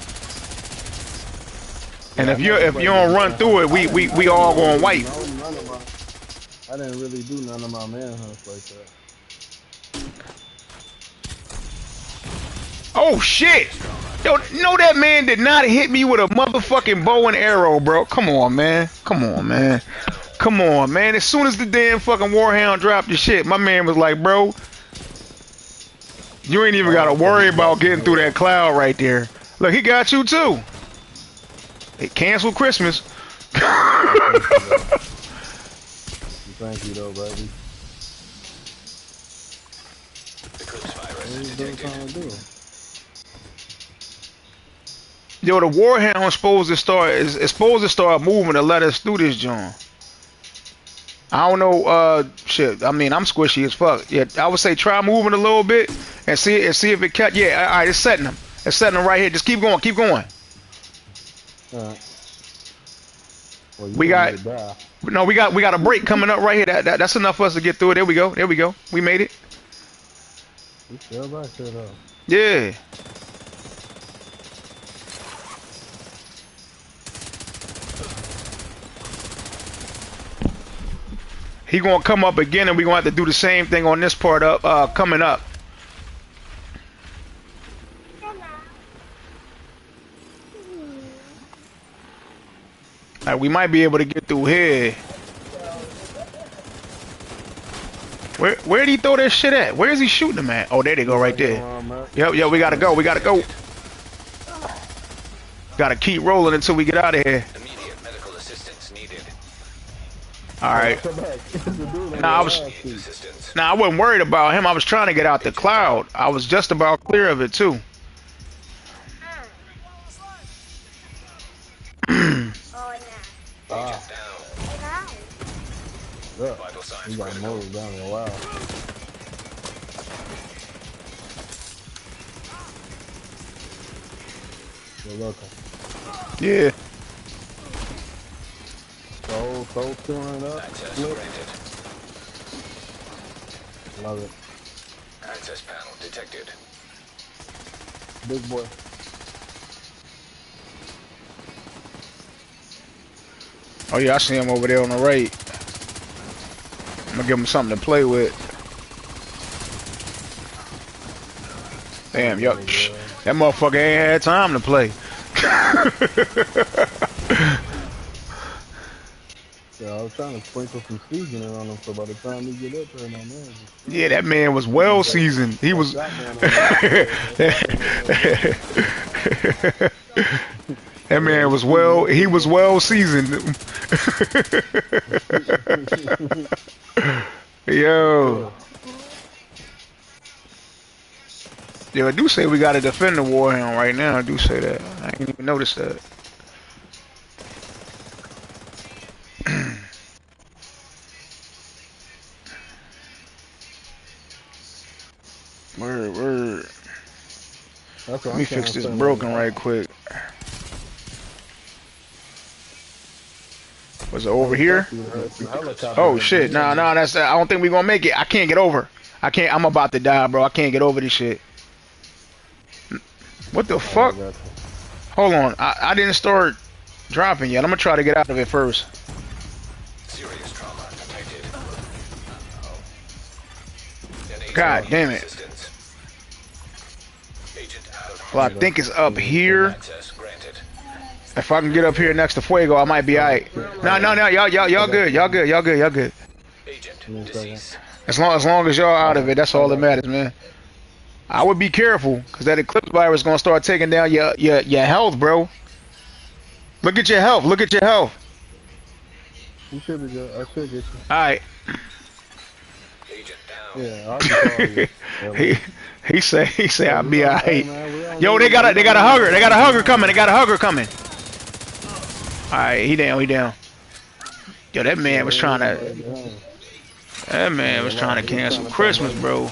And Yeah, I never if you played the don't run through manhunt. it, I we didn't all really going do white. none of my. I didn't really do none of my manhunts like that. Oh shit! Yo, no, that man did not hit me with a motherfucking bow and arrow, bro. Come on, man. Come on, man. Come on, man. As soon as the damn fucking warhound dropped the shit, my man was like, bro, you ain't even gotta Oh, so worry he about got you getting through good. that cloud right there. Look, he got you too. It canceled Christmas. Thank you though. Thank you though, baby. Eclipse What virus are you doing detected. trying to do? Yo, the warhound is supposed to start moving to let us through this joint. I don't know. Shit. I mean, I'm squishy as fuck. Yeah, I would say try moving a little bit and see if it cut. Yeah, all right. It's setting them. It's setting them right here. Just keep going. Keep going. Well, you We want me got to die? no. We got a break coming up right here. That's enough for us to get through it. There we go. There we go. We made it. You still back there though? Yeah. He gonna come up again, and we gonna have to do the same thing on this part up coming up. We might be able to get through here. Where did he throw that shit at? Where is he shooting them at? Oh, there they go, right Right here there. where I'm at. Yep, we gotta go. We gotta go. Gotta keep rolling until we get out of here. Immediate medical assistance needed. All right. Come back. The dude on Nah, your last seat. Assistance. I wasn't worried about him. I was trying to get out the cloud. I was just about clear of it too. Ah, Agent down. yeah. Vital signs You got critical. mowed down in a while. Good looking. Yeah. So touring up. Access Flip. granted. Love it. Access panel detected. Big boy. Oh yeah, I see him over there on the right. I'm gonna give him something to play with. Damn, yo, that motherfucker ain't had time to play. Yeah, I was trying to sprinkle some seasoning on him so by the time he get up there, my man was Yeah, that man was well seasoned. He that was. shotgun on that, that shotgun on That man was well. He was well seasoned. Yo, Yeah. I do say we gotta defend the warhound right now. I do say that. I didn't even notice that. Word. That's what Let I'm me trying fix to this say. broken Like, right quick. Was it over here? It's a helicopter. Oh shit! Nah, that's. I don't think we gonna make it. I can't get over. I can't. I'm about to die, bro. I can't get over this shit. What the Oh, I fuck? got you. Hold on. I didn't start dropping yet. I'm gonna try to get out of it first. Serious trauma detected. God damn it. Assistance. Agent out. Well, I think it's up here. Access granted. If I can get up here next to Fuego, I might be alright. No, no, no, y'all good, y'all good, y'all good, y'all good. Agent Give me a second. deceased. As long as y'all out of it, that's all that matters, man. I would be careful, cause that eclipse virus is gonna start taking down your health, bro. Look at your health. Look at your health. You should be good. I should get you. All right. Agent down. Yeah, I can call you. he say I'll be Hey, alright. man, we don't Yo, need- they got a hugger. They got a hugger coming. They got a hugger coming. All right, he down. He down. Yo, that man was trying to. That man was trying to cancel Christmas, bro.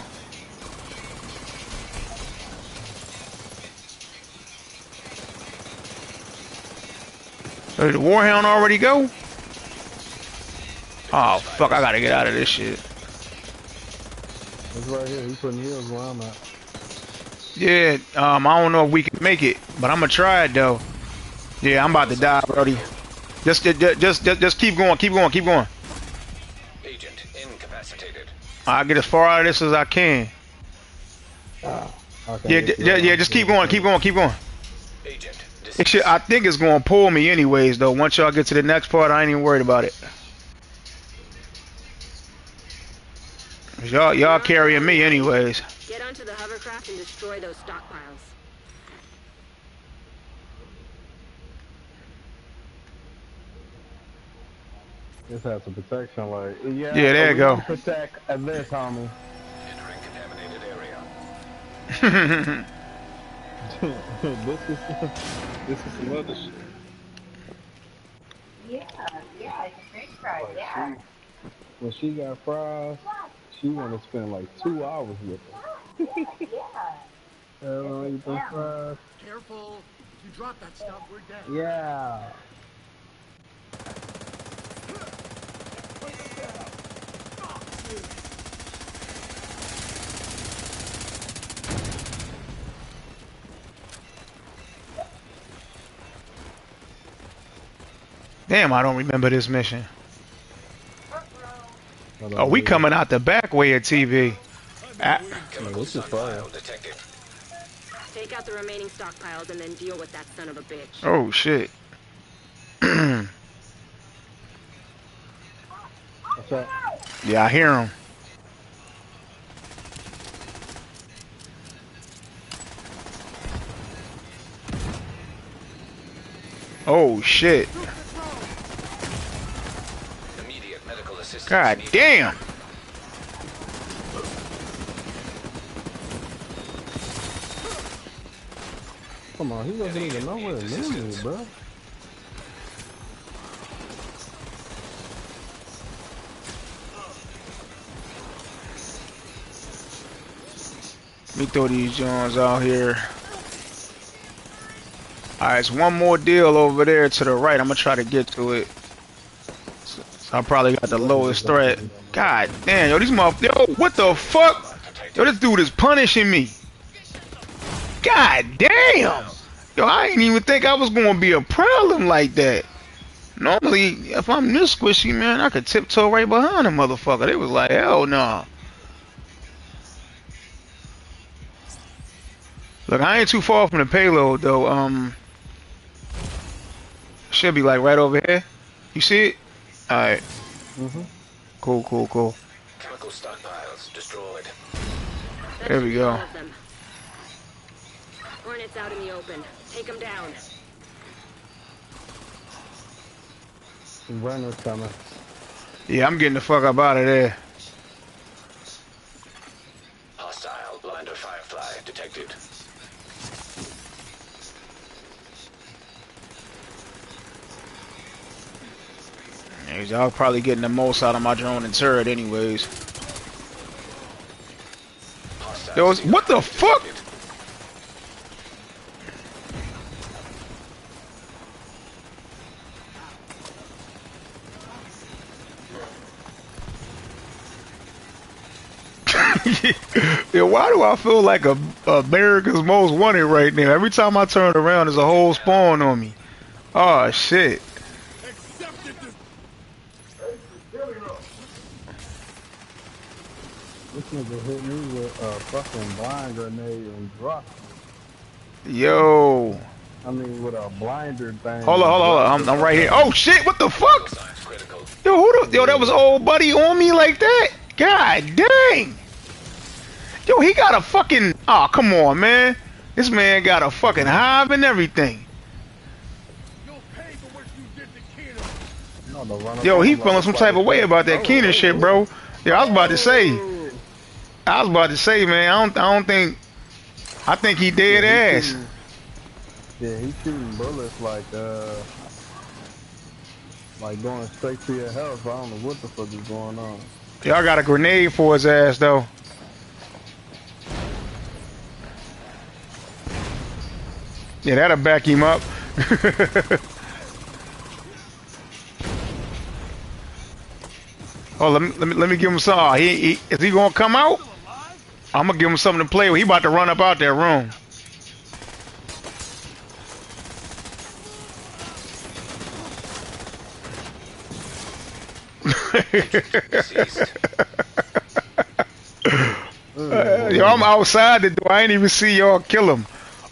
Did the Warhound already go? Oh fuck! I gotta get out of this shit. It's right here. He putting heels where I'm at. Yeah, I don't know if we can make it, but I'm gonna try it though. Yeah, I'm about to die, Brody. Just keep going, keep going, keep going. Agent incapacitated. I'll get as far out of this as I can. Okay, Yeah, just keep going, keep going, keep going. Agent It deceased. should, I think it's gonna pull me anyways though. Once y'all get to the next part, I ain't even worried about it. Y'all carrying me anyways. Get onto the hovercraft and destroy those stockpiles. This has some protection, like Yeah, there you we go. don't protect this, homie. Entering contaminated area. this is some other shit. Yeah, it's a French fry, Like yeah. when she got fries, she want to spend like 2 hours with them. Eat them fries. Careful. If you drop that stuff, we're dead. Yeah. Damn, I don't remember this mission. Oh, we coming out the back way of TV. Chemical this is fire. stockpile detected. Take out the remaining stockpiles and then deal with that son of a bitch. Oh shit. What's up? Yeah, I hear him. Oh shit. Immediate medical assistance. God needed. damn. Come on, he wasn't even nowhere near me, bro. Let me throw these Jones out here. Alright, it's one more deal over there to the right. I'm gonna try to get to it. So I probably got the lowest threat. God damn, yo, these motherfuckers. Yo, what the fuck? Yo, this dude is punishing me. God damn. Yo, I didn't even think I was gonna be a problem like that. Normally, if I'm this squishy, man, I could tiptoe right behind a motherfucker. They was like, hell no. Look, I ain't too far from the payload though. Should be like right over here. You see it? Alright. Cool, cool, cool. Chemical stockpiles destroyed. That There should we be go. all of them. Hornets out in the open. Take them down. Runner's coming. Yeah, I'm getting the fuck up out of there. Hostile blinder firefly detected. Yeah, y'all probably getting the most out of my drone and turret anyways. Hostile Yo, what the fuck? detected. Yeah, why do I feel like America's Most Wanted right now? Every time I turn around, there's a whole spawn on me. Oh shit. This nigga hit me with a fucking blind grenade and dropped me. Yo. I mean, with a blinder thing Hold on, and hold on, hold dropped on. the I'm fuck right here. out. Oh shit! What the Vital fuck? signs critical. Yo, yo, that was old buddy on me like that. God dang. Yo, he got a fucking. Oh, come on, man. This man got a fucking hive and everything. You'll pay for what you did to Keenan. No, to run up Yo, on he him like feeling a some flight type of of way steps. about that Keenan shit, bro. Yeah, I was about to say. Oh. Man. I don't think. I think he Yeah, dead he's ass. shooting. Yeah, he's shooting bullets like going straight to your health. I don't know what the fuck is going on. Y'all got a grenade for his ass though. Yeah, that'll back him up. Oh, let me give him some. Oh, is he gonna come out? I'm gonna give him something to play with. He about to run up out that room. Yo, I'm outside the door. I ain't even see y'all kill him.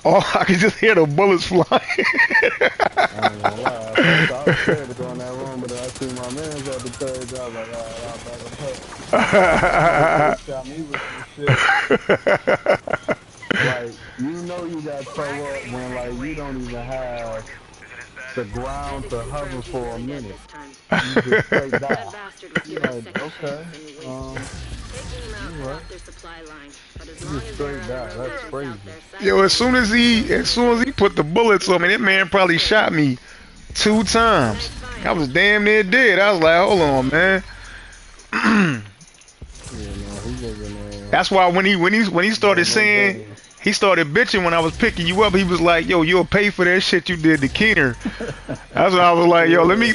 Oh, I can just hear the bullets flying. I ain't gonna lie. I was scared to go in that room, but I see my man's at the third job. Like, alright, I'll back up. He shot me with some shit. Like, you know you got toe up when, like, you don't even have the ground to hover for a minute. You just straight die. You like, okay, you right. You just straight die. That's crazy. Yo, as soon as he put the bullets on me, that man probably shot me 2 times. I was damn near dead. I was like, hold on, man. That's why when he started saying, he started bitching when I was picking you up. He was like, yo, you'll pay for that shit you did to Keener. That's when I was like, yo, let me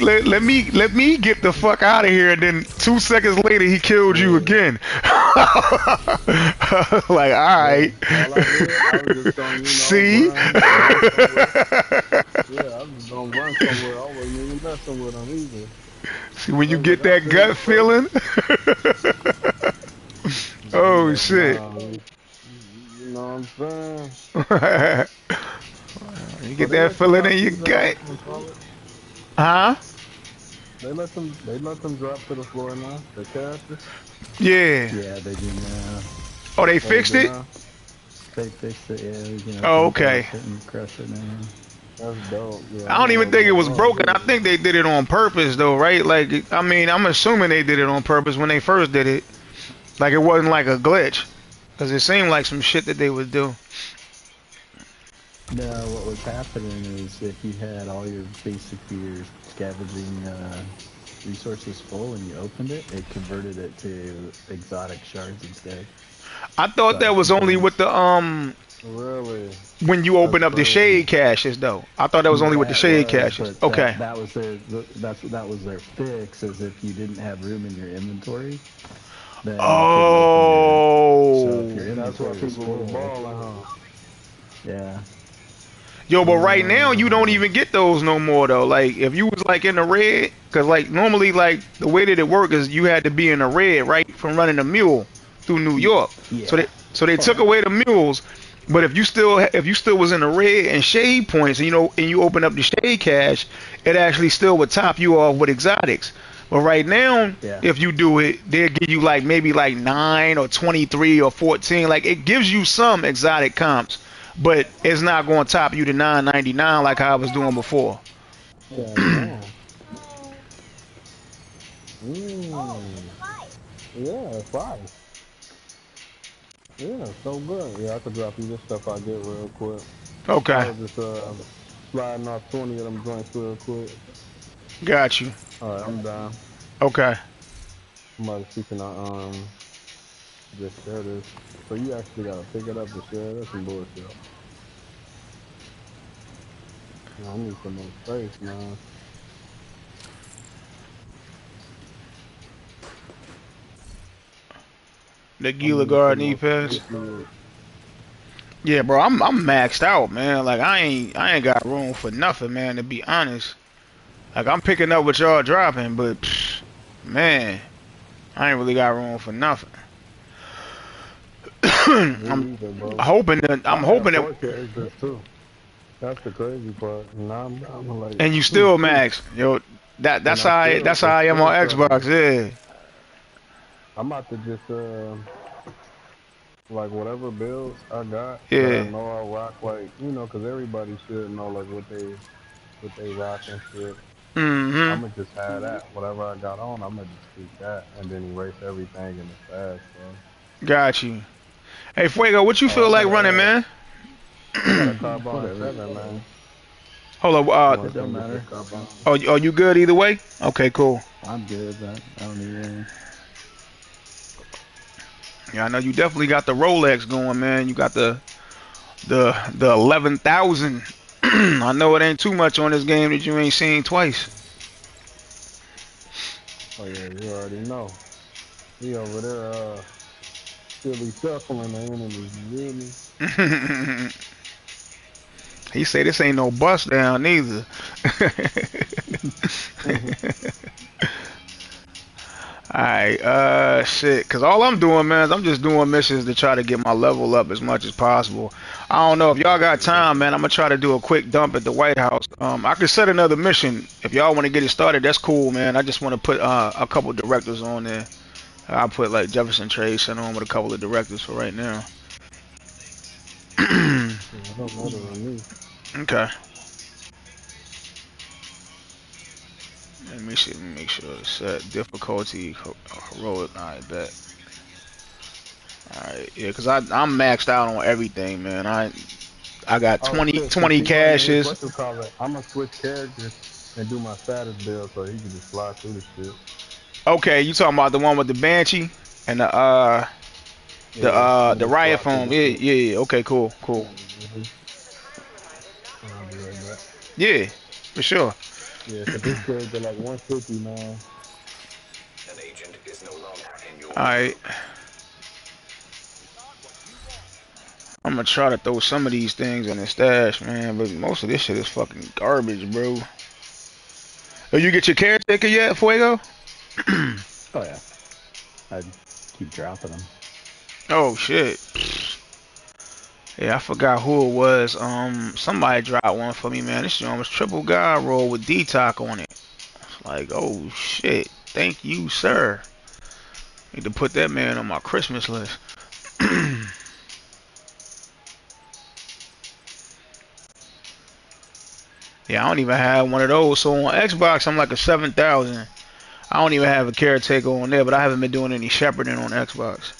get the fuck out of here. And then 2 seconds later, he killed you again. Like, all right. All I did, I was just gonna, See? run somewhere. Yeah, I was just gonna run somewhere. I wasn't even messing with him either. See, when you get that gut feeling. Oh shit. You know what I'm saying? You get that feeling in your gut. Huh? They let them drop to the floor now. The characters. Yeah. Yeah, they do now. Oh, they fixed it? They fixed it, yeah. You know, Oh, okay. And crush it now. That's dope. Yeah, I don't even think it was broken. I think they did it on purpose, though, right? Like, I mean, I'm assuming they did it on purpose when they first did it. Like, it wasn't like a glitch. Because it seemed like some shit that they would do. No, what was happening is if you had all your scavenging resources full and you opened it, it converted it to exotic shards instead. I thought that was only with the Really? when you open up the shade caches, though. I thought that was only with the shade caches. Okay. That was their fix. Is if you didn't have room in your inventory. Then oh. so if your That's why inventory was people were full, balling, huh? yeah. Yo, but right now you don't even get those no more though. Like if you was like in the red, cause like normally like the way that it worked is you had to be in the red right from running a mule through New York. Yeah. So they took away the mules, but if you still was in the red and shade points, and you open up the shade cache, it actually still would top you off with exotics. But right now, if you do it, they'll give you like maybe like 9 or 23 or 14. Like it gives you some exotic comps. But it's not going to top you to $9.99 like I was doing before. Yeah, fine. Yeah, so good. Yeah, I could drop you this stuff I get real quick. Okay. I was just sliding off 20 of them joints real quick. Got you. Alright, I'm down. Okay. I'm about to see can I just share this. So you actually gotta pick it up to share. That's some bullshit. I need some more space, man. The Gila Garden E-Pass. Yeah, bro, I'm maxed out, man. Like I ain't got room for nothing, man, to be honest. Like I'm picking up what y'all dropping, but man, I ain't really got room for nothing. I'm Me either, bro. hoping that I I'm have hoping that, 4 characters too. That's the crazy part. And I'm like, and you still max, yo. and I That's still how it's I am still on trouble. Xbox. Yeah, I'm about to just like whatever build I got that I yeah. know I rock, like cause everybody should know like what they rock and shit. Mm-hmm. I'ma just have that. Whatever I got on, I'ma just keep that and then erase everything in the stash, bro. Got you. Hey, Fuego, what you Oh, feel like running, man? I got a carbon Whatever. 7, man. Hold up. You It wanna don't come get this matter. carbon? Are you good either way? Okay, cool. I'm good. I don't need anything. Yeah, I know you definitely got the Rolex going, man. You got the 11,000. I know it ain't too much on this game that you ain't seen twice. Oh yeah, you already know. He over there silly shuffling the enemies, you hear me? He said this ain't no bust down neither. Alright, shit. Cause all I'm doing, man, is I'm just doing missions to try to get my level up as much as possible. I don't know if y'all got time, man. I'm gonna try to do a quick dump at the White House. I could set another mission if y'all want to get it started. That's cool, man. I just want to put a couple directors on there. I'll put like Jefferson Trade Center on with a couple of directors for right now. Yeah, it don't matter to me. Okay. Let me see. Let me make sure it's set difficulty heroic. I bet. Alright, yeah, cause I'm maxed out on everything, man. I got Oh 20 shit, since 20 he running his caches. what you call it, I'ma switch characters and do my status build so he can just fly through the shit. Okay, you talking about the one with the Banshee and Yeah, I'ma the just riot fly through foam. the Yeah, shit. yeah, yeah. Okay, cool, cool. hmm And I'll be right back. Yeah, for sure. Yeah, 'cause his character like 150, man. An agent is no longer in your Alright, group. I'm gonna try to throw some of these things in the stash, man. But most of this shit is fucking garbage, bro. Oh, you get your caretaker yet, Fuego? Oh yeah. I keep dropping them. Oh shit. Yeah, I forgot who it was. Somebody dropped one for me, man. This joint was triple god roll with detox on it. Like, oh shit. Thank you, sir. Need to put that man on my Christmas list. Yeah, I don't even have one of those. So on Xbox, I'm like a 7,000. I don't even have a caretaker on there, but I haven't been doing any shepherding on Xbox.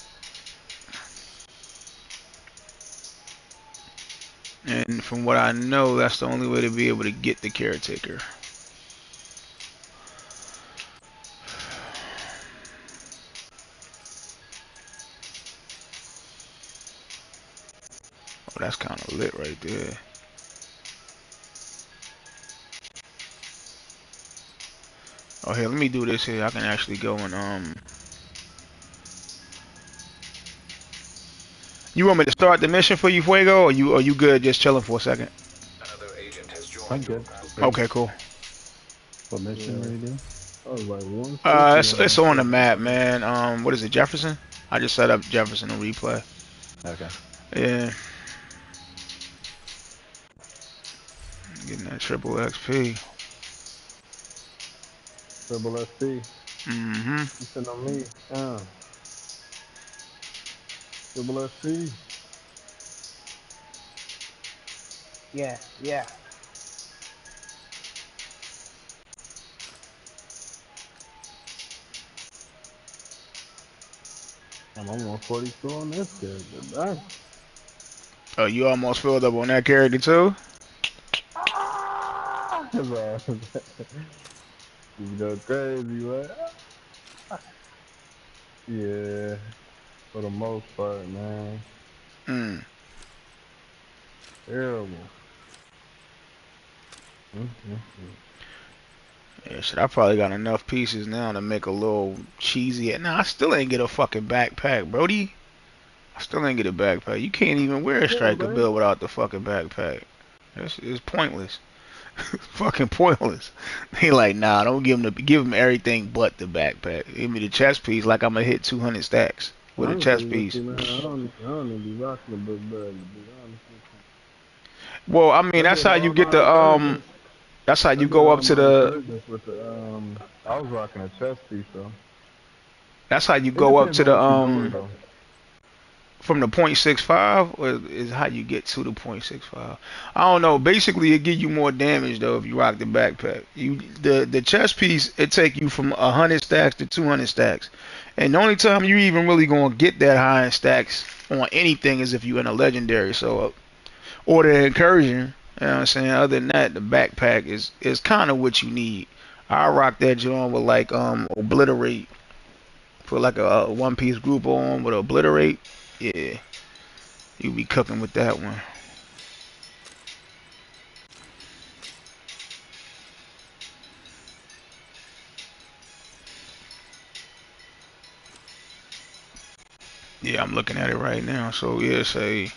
And from what I know, that's the only way to be able to get the caretaker. Oh, that's kind of lit right there. Oh, here, let me do this here. I can actually go and You want me to start the mission for you, Fuego, or you good just chilling for a second? Another agent has I'm joined your good. group. Okay, cool. What mission Yeah, were you doing? I was like 150 on It's that on the shit. map, man. What is it, Jefferson? I just set up Jefferson to replay. Okay. Yeah, getting that triple XP. Triple SP. Mm-hmm. You sitting on me. Triple SP. Yeah, yeah. I'm on 142 on this character. Dang. Oh, you almost filled up on that character too? Ah! You go crazy, what? Yeah, for the most part, man. Mm. Terrible. Mm-hmm. Yeah, shit, I probably got enough pieces now to make a little cheesy. Nah, I still ain't get a fucking backpack, Brody. I still ain't get a backpack. You can't even wear a Yeah, striker man. build without the fucking backpack. It's pointless. Fucking pointless. He like, nah, don't give him everything but the backpack. Give me the chest piece like I'm gonna hit 200 stacks. with a chest Honestly, piece. see, man, I don't even be rocking the book bag, to be honest with you. Well, I mean, I that's did how you all get my the incursions. that's how I you did go up all to my the incursions with the I was rocking a chest piece though. that's how you It go up depends to on the what you're doing though. from the .65, or is how you get to the .65. I don't know. Basically, it give you more damage though if you rock the backpack. The chest piece, it take you from 100 stacks to 200 stacks, and the only time you even really gonna get that high in stacks on anything is if you in a legendary. So or the incursion. You know what I'm saying? Other than that, the backpack is kind of what you need. I rock that joint with like obliterate, put like a one piece group on with obliterate. Yeah, you be cooking with that one. Yeah, I'm looking at it right now. So yeah, say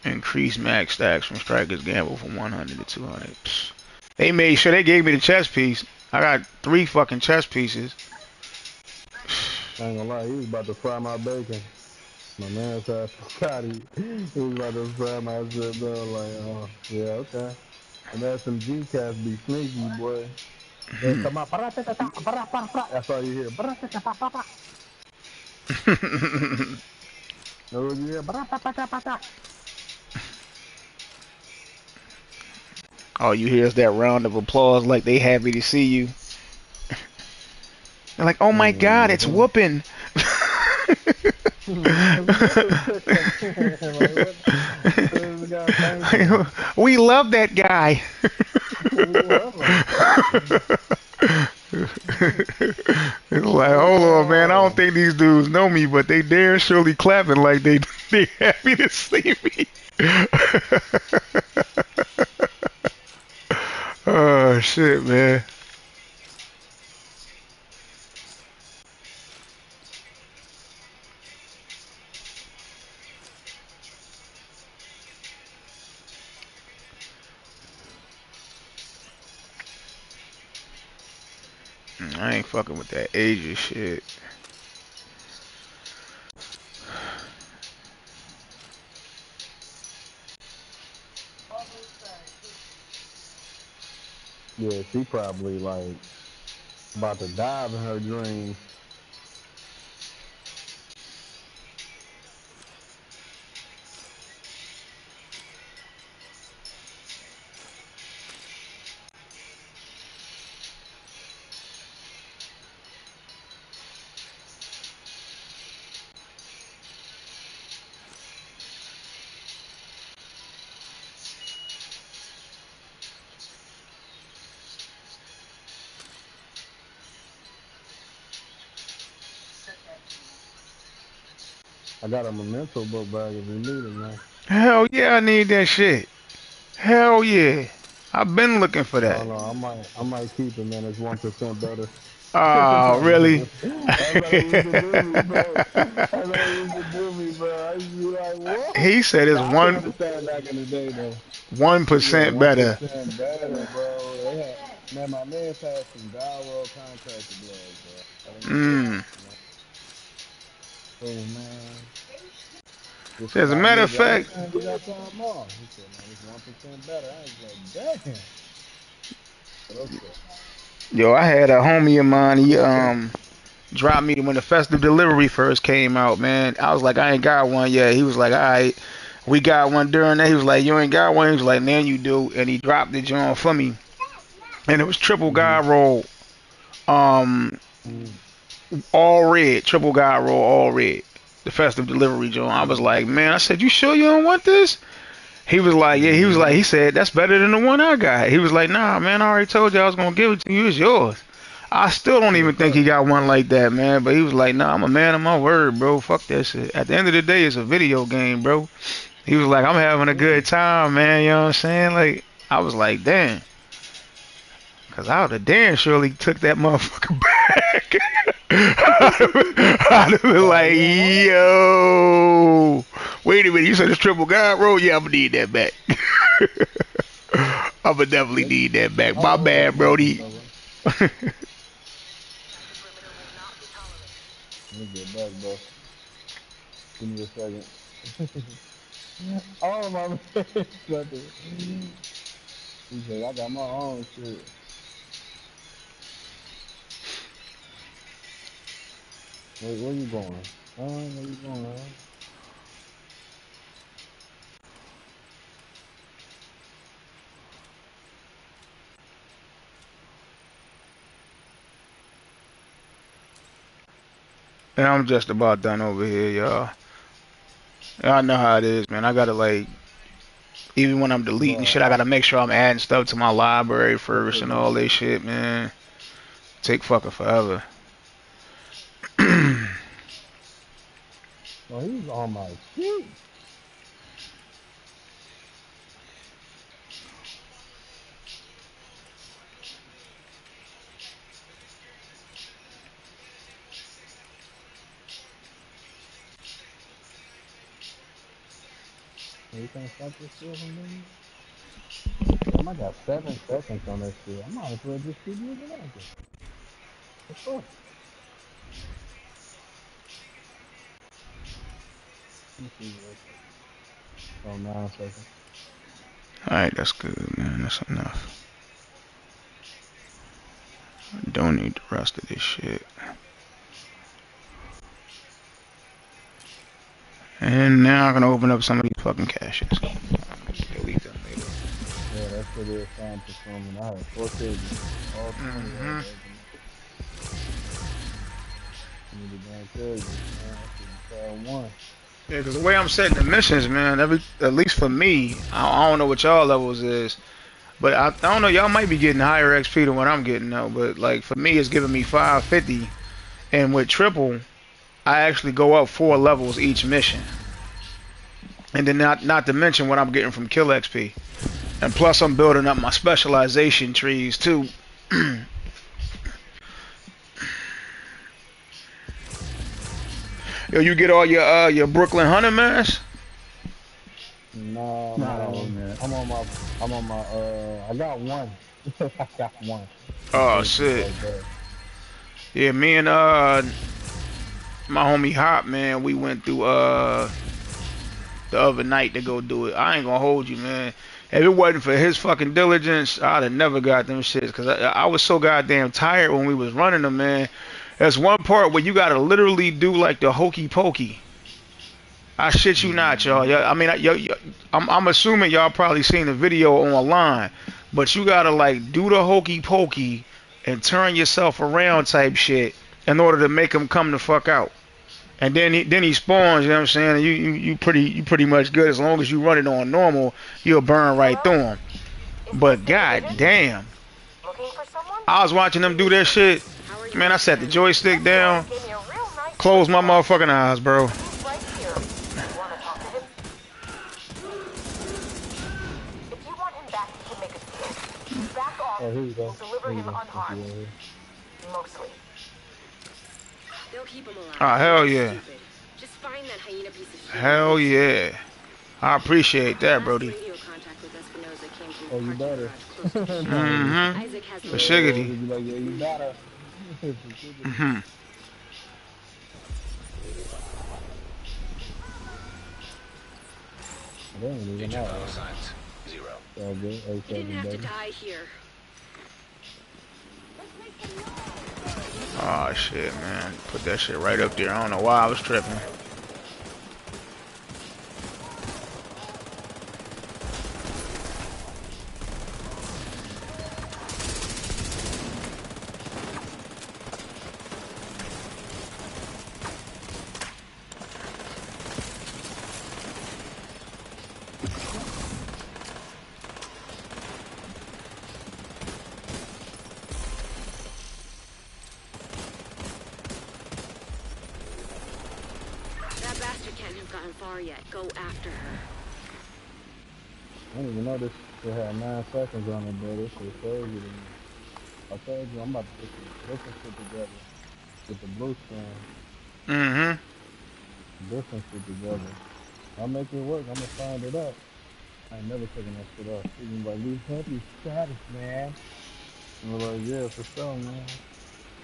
increase max stacks from strikers gamble from 100 to 200. Psst. They made sure they gave me the chest piece. I got 3 fucking chest pieces. I ain't gonna lie, he was about to fry my bacon. My man's ass Scotty, he was about to fry my shit though. Like, oh yeah, okay. And that's some G cats be sneaky, boy. They come out, that's all you hear. That's what you hear. All you hear is that round of applause, like they happy to see you. They're like, oh my god, it's Mm-hmm. whooping. Look at this chicken. Like, what is this guy thinking? We love that guy. We love him. It's like, hold on, man. I don't Oh, think these dudes know me, but they dare surely clapping like they happy to see me. Oh shit, man. I ain't fucking with that Asia shit. yeah, she probably like about to dive in her dreams. I got a memento book bag if you need it, man. Hell yeah, I need that shit. Hell yeah. I've been looking for I that. don't know. I might keep it, man. It's 1% better. Oh, Nah, really? that's how they used to do me, bro. That's how they used to do me, bro. I used to be like, what? He said it's Now I can understand back in the day, though. Yeah, 1% better. 1% better, bro. They had, man, my man's had some God roll contractor gloves, bro. Tell him straight, Mm. man. Oh man, just As a about matter of needed. I was fact, like, man, you got some more. He said, man, it's 1% better. I was like, damn. But okay. yo, I had a homie of mine. He dropped me when the festive delivery first came out. Man, I was like, I ain't got one yet. He was like, all right, we got one during that. He was like, you ain't got one. He was like, man, you do. And he dropped the joint for me, and it was triple Mm-hmm. god roll. Um, Mm-hmm. all red, triple god roll, all red. The festive delivery joint. I was like, man, I said, you sure you don't want this? He was like, yeah. He was Mm-hmm. like, he said that's better than the one I got. He was like, nah, man, I already told you I was gonna give it to you. It's yours. I still don't Yes, even think he sir. got one like that, man. But he was like, nah, I'm a man of my word, bro. Fuck that shit. At the end of the day, it's a video game, bro. He was like, I'm having a Yeah. good time, man. You know what I'm saying? Like, I was like, damn. Cause I would have damn surely took that motherfucker back. I'd have been Hell like, yeah, huh? yo, wait a minute, you said it's triple guard roll? Yeah, I'm gonna need that back. I'm gonna definitely Yep. need that back. My I'll roll bad, that back Brody. for At the perimeter will not be tolerated. Let me get back, bro. Give me a second. Oh my man, something. He said I got my own shit. Where you going? Where you going, huh? And I'm just about done over here, y'all. I know how it is, man. I gotta like, even when I'm deleting shit, I Bro, gotta make sure I'm adding stuff to my library what's first up, and all man? this shit, man. Take fucking forever. No, he's on my shit. You can't stop this shit from doing it? Damn, I got 7 seconds on that shit. I might as well just keep using that shit. The fuck? Let me see real quick. Oh, 9 seconds. Alright, that's good, man. That's enough. Don't need the rest of this shit. And now I'm gonna open up some of these fucking caches. Delete them later. Yeah, that shit is time consuming. I had 4 pages. All 20 I had Mm-hmm. to open up. I need the damn characters, man. I should have tried one. Yeah, because the way I'm setting the missions, man, at least for me, I don't know what y'all levels is, but I don't know, y'all might be getting higher XP than what I'm getting now, but like for me, it's giving me 550, and with triple, I actually go up 4 levels each mission, and then not to mention what I'm getting from kill XP, and plus I'm building up my specialization trees too. Yo, you get all your Brooklyn Hunter mass? No, Not all of man. them yet. I got one. I got one. It's Oh basically shit. right there. Yeah, me and my homie Hop, man, we went through the other night to go do it. I ain't gonna hold you, man. If it wasn't for his fucking diligence, I'd have never got them shits. Cause I was so goddamn tired when we was running them, man. There's one part where you gotta literally do like the hokey pokey. I shit you not, y'all. Mm-hmm. I mean, I'm assuming y'all probably seen the video online, but you gotta like do the hokey pokey and turn yourself around type shit in order to make him come the fuck out. And then he spawns, you know what I'm saying? And you pretty much good as long as you run it on normal, you'll burn right Hello? through him. Is this But the god division? damn, Looking for someone? I was watching them do that shit. How are you Man, I liking set the them? joystick This guy down, gave me a real nice closed wrist my watch. motherfucking eyes, bro. He's right here. Want to talk to him? If you want him back, you can make a deal. You back off, Oh, here you we'll go. deliver Here you him go. I see unharmed. right here. Mostly. They'll keep him alive. Ah, They're hell not yeah, stupid. Just find that hyena piece of shit and hell finish him. yeah. I appreciate Our that, last Brody. radio contact with Espinosa came from Oh, a you parking better. garage close to the ship. No, Mm-hmm. Isaac has the For list. oh, shiggity. they be like, yeah, you better. For shiggity. Mm-hmm. They ain't even Agent out, vital right? signs. 0. So good. He didn't 07, have to baby. die here. Oh shit, man. Put that shit right up there. I don't know why I was tripping. That bastard can't have gotten far yet. Go after her. I didn't even know this shit had 9 seconds on it, bro. This shit crazy to me. I told you I'm about to put some different shit together with the blue screen. Mm-hmm. Different shit together. I'll make it work. I'm gonna find it out. I ain't never taking that shit off. People like, we happy status, man. And we're like, yeah, for sure, man.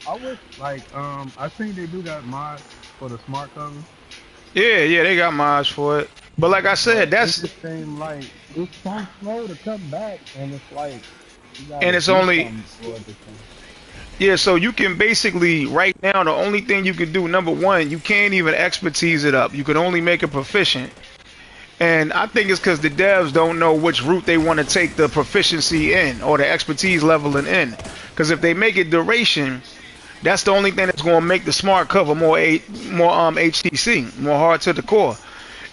I wish like I think they do got mods for the smart covers, Yeah, yeah, they got mods for it. But like I said, but it that's just seems like it's so slow to come back, and it's like you and gotta it's do only something for it to come. yeah. So you can basically right now the only thing you can do, number one, you can't even expertise it up. You can only make it proficient. And I think it's because the devs don't know which route they want to take the proficiency in or the expertise leveling in. Because if they make it duration, that's the only thing that's going to make the smart cover more HTC, more hard to the core.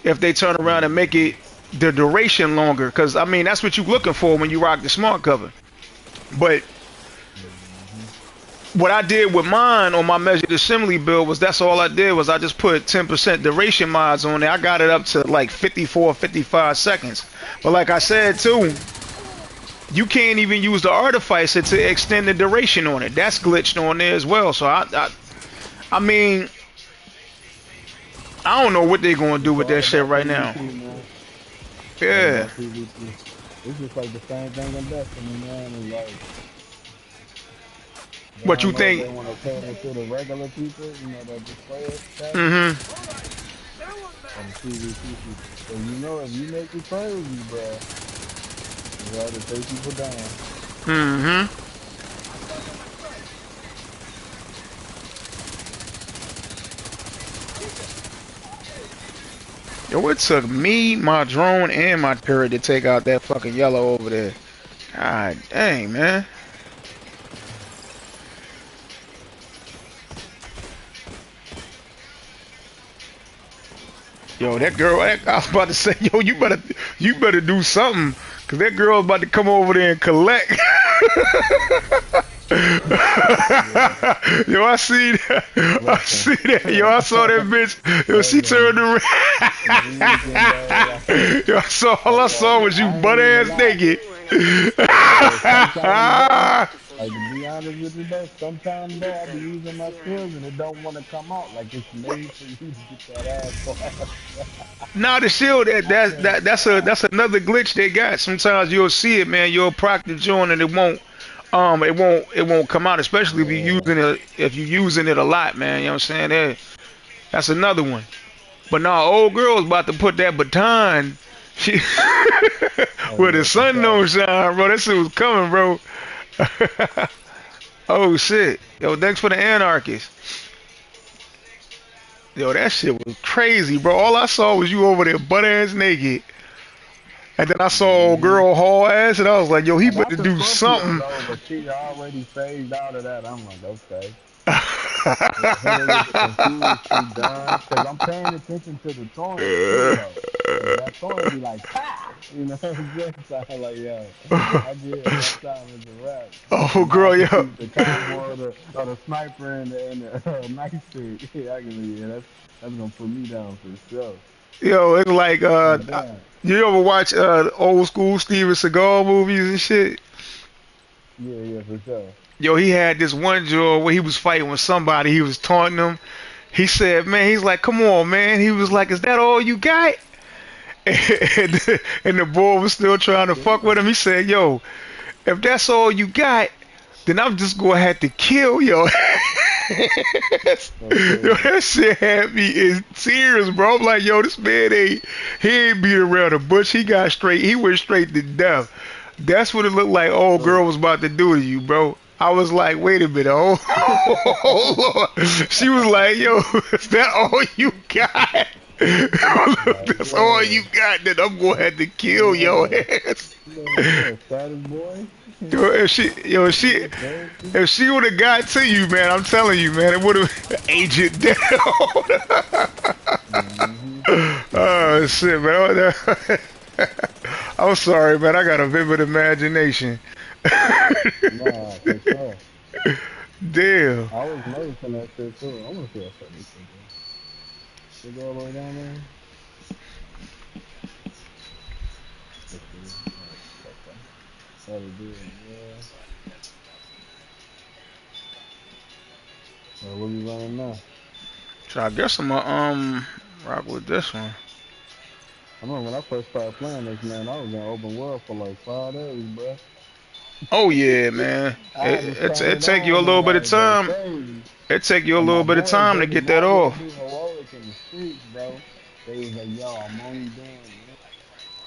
If they turn around and make it the duration longer, because I mean that's what you're looking for when you rock the smart cover. But Hmm. what I did with mine on my measured assembly build was that's all I did was I just put 10% duration mods on there. I got it up to like 54, 55 seconds. But like I said too, you can't even use the artificer to extend the duration on it. That's glitched on there as well. So I mean, I don't know what they're gonna do It's with all that shit about right now. PvP, man. All Yeah. about PvP. It's just like the same thing in Destiny, man. It's like they What don't you know if think? they want to cater to the regular people, that just play it casual, Mm-hmm. or the PvP people. Cause if you make it crazy, bruh, it's hard to take people down. Mm-hmm. Yo, it took me, my drone, and my turret to take out that fucking yellow over there. God dang, man. Yo, that girl, I was about to say, yo, you better do something, cause that girl's about to come over there and collect. Yeah, Yo, I see that. I listen. see that. Yo, I saw that bitch. Yo, she turned Listen, around. Dominican, bro, like, Yo, all I saw was you I ain't butt even ass lie. naked. Hey, sometimes, bro, like to be honest with you, bro, sometimes, bro, I be using my skills and it don't want to come out. Like it's made for you to get that ass clap. Now the shield that I that said, that that's a that's another glitch they got. Sometimes you'll see it, man. You'll proc the joint and it won't come out, especially yeah. if you're using it a lot, man. You know what I'm saying? That's another one. But now old girl's about to put that baton. She Oh where the yeah, for sun sure. don't shine, bro. That shit was coming, bro. Oh shit. Yo, thanks for the anarchist. Yo, that shit was crazy, bro. All I saw was you over there butt ass naked. And then I saw old Hmm. girl haul ass, and I was like, yo, he I got better the do Scorpio something. though, but she already phased out of that. I'm like, okay. Hit her with the confused, she done. Cause I'm paying attention to the thorns too, though. Cause that thorn be like, pow! You know what I'm saying? So I'm like, yo, I get it. One time it's a wrap. Oh, And now I girl, can yo. see the combo of the sniper and the nightstick. Yeah, I can, yeah, that's gonna put me down for sure. Yo, it's like, But damn, you ever watch old school Steven Seagal movies and shit? yeah, yeah, for sure. Yo, he had this one joint where he was fighting with somebody, he was taunting him. He said, man, he's like, come on, man. He was like, is that all you got? And the boy was still trying to fuck with him. He said, yo, if that's all you got, then I'm just gonna have to kill your ass. That's Yo, crazy. that shit had me in tears, bro. I'm like, yo, this man he ain't beat around the bush. He went straight to death. That's what it looked like old Right. girl was about to do to you, bro. I was like, wait a minute, oh, oh Lord. She was like, yo, is that all you got? Like, That's all yeah. you got, then I'm gonna have to kill your Yeah. ass. Yeah, status boy. Yo, if she, yo, if she, Yeah, crazy. if she would have got to you, man, I'm telling you, man, it would have agent down. Hmm. Oh shit, man. I'm sorry, man. I got a vivid imagination. Nah, for sure. Damn. I was noticing that shit too. I want to see how far this shit go. They go all the way down there. Let's see. Alright, okay. Probably do it. Yeah. What we running now? So I guess I'm gonna rock with this one. I remember when I first started playing this, man, I was in open world for like 5 days, bro. Oh yeah, man. I had to sign It it take you a on and little bit of like go time. crazy. It take you a And my little bit of boys, time they to did get that not want to off. do heroic in the streets, bro. They was like, yo, I'm only doing this.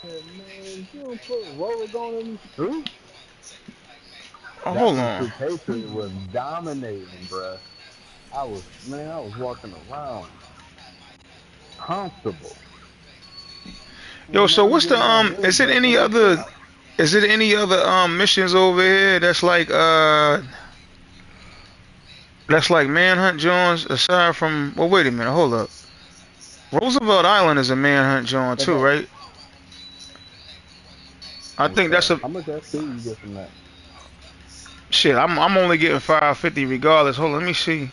I said, man, if you don't put heroic on in the streets, Oh, that's hold when on. True Patriot was dominating, bruh. I was walking around comfortable. Yo, Man, so I'm what's the getting that hood busting their shit out. is it any other missions over here that's like Manhunt Jones aside from well wait a minute, hold up. Roosevelt Island is a Manhunt Jones But too, that, right? I think that's okay. a How much XP you get from that? shit, I'm only getting 550 regardless. Hold on, let me see.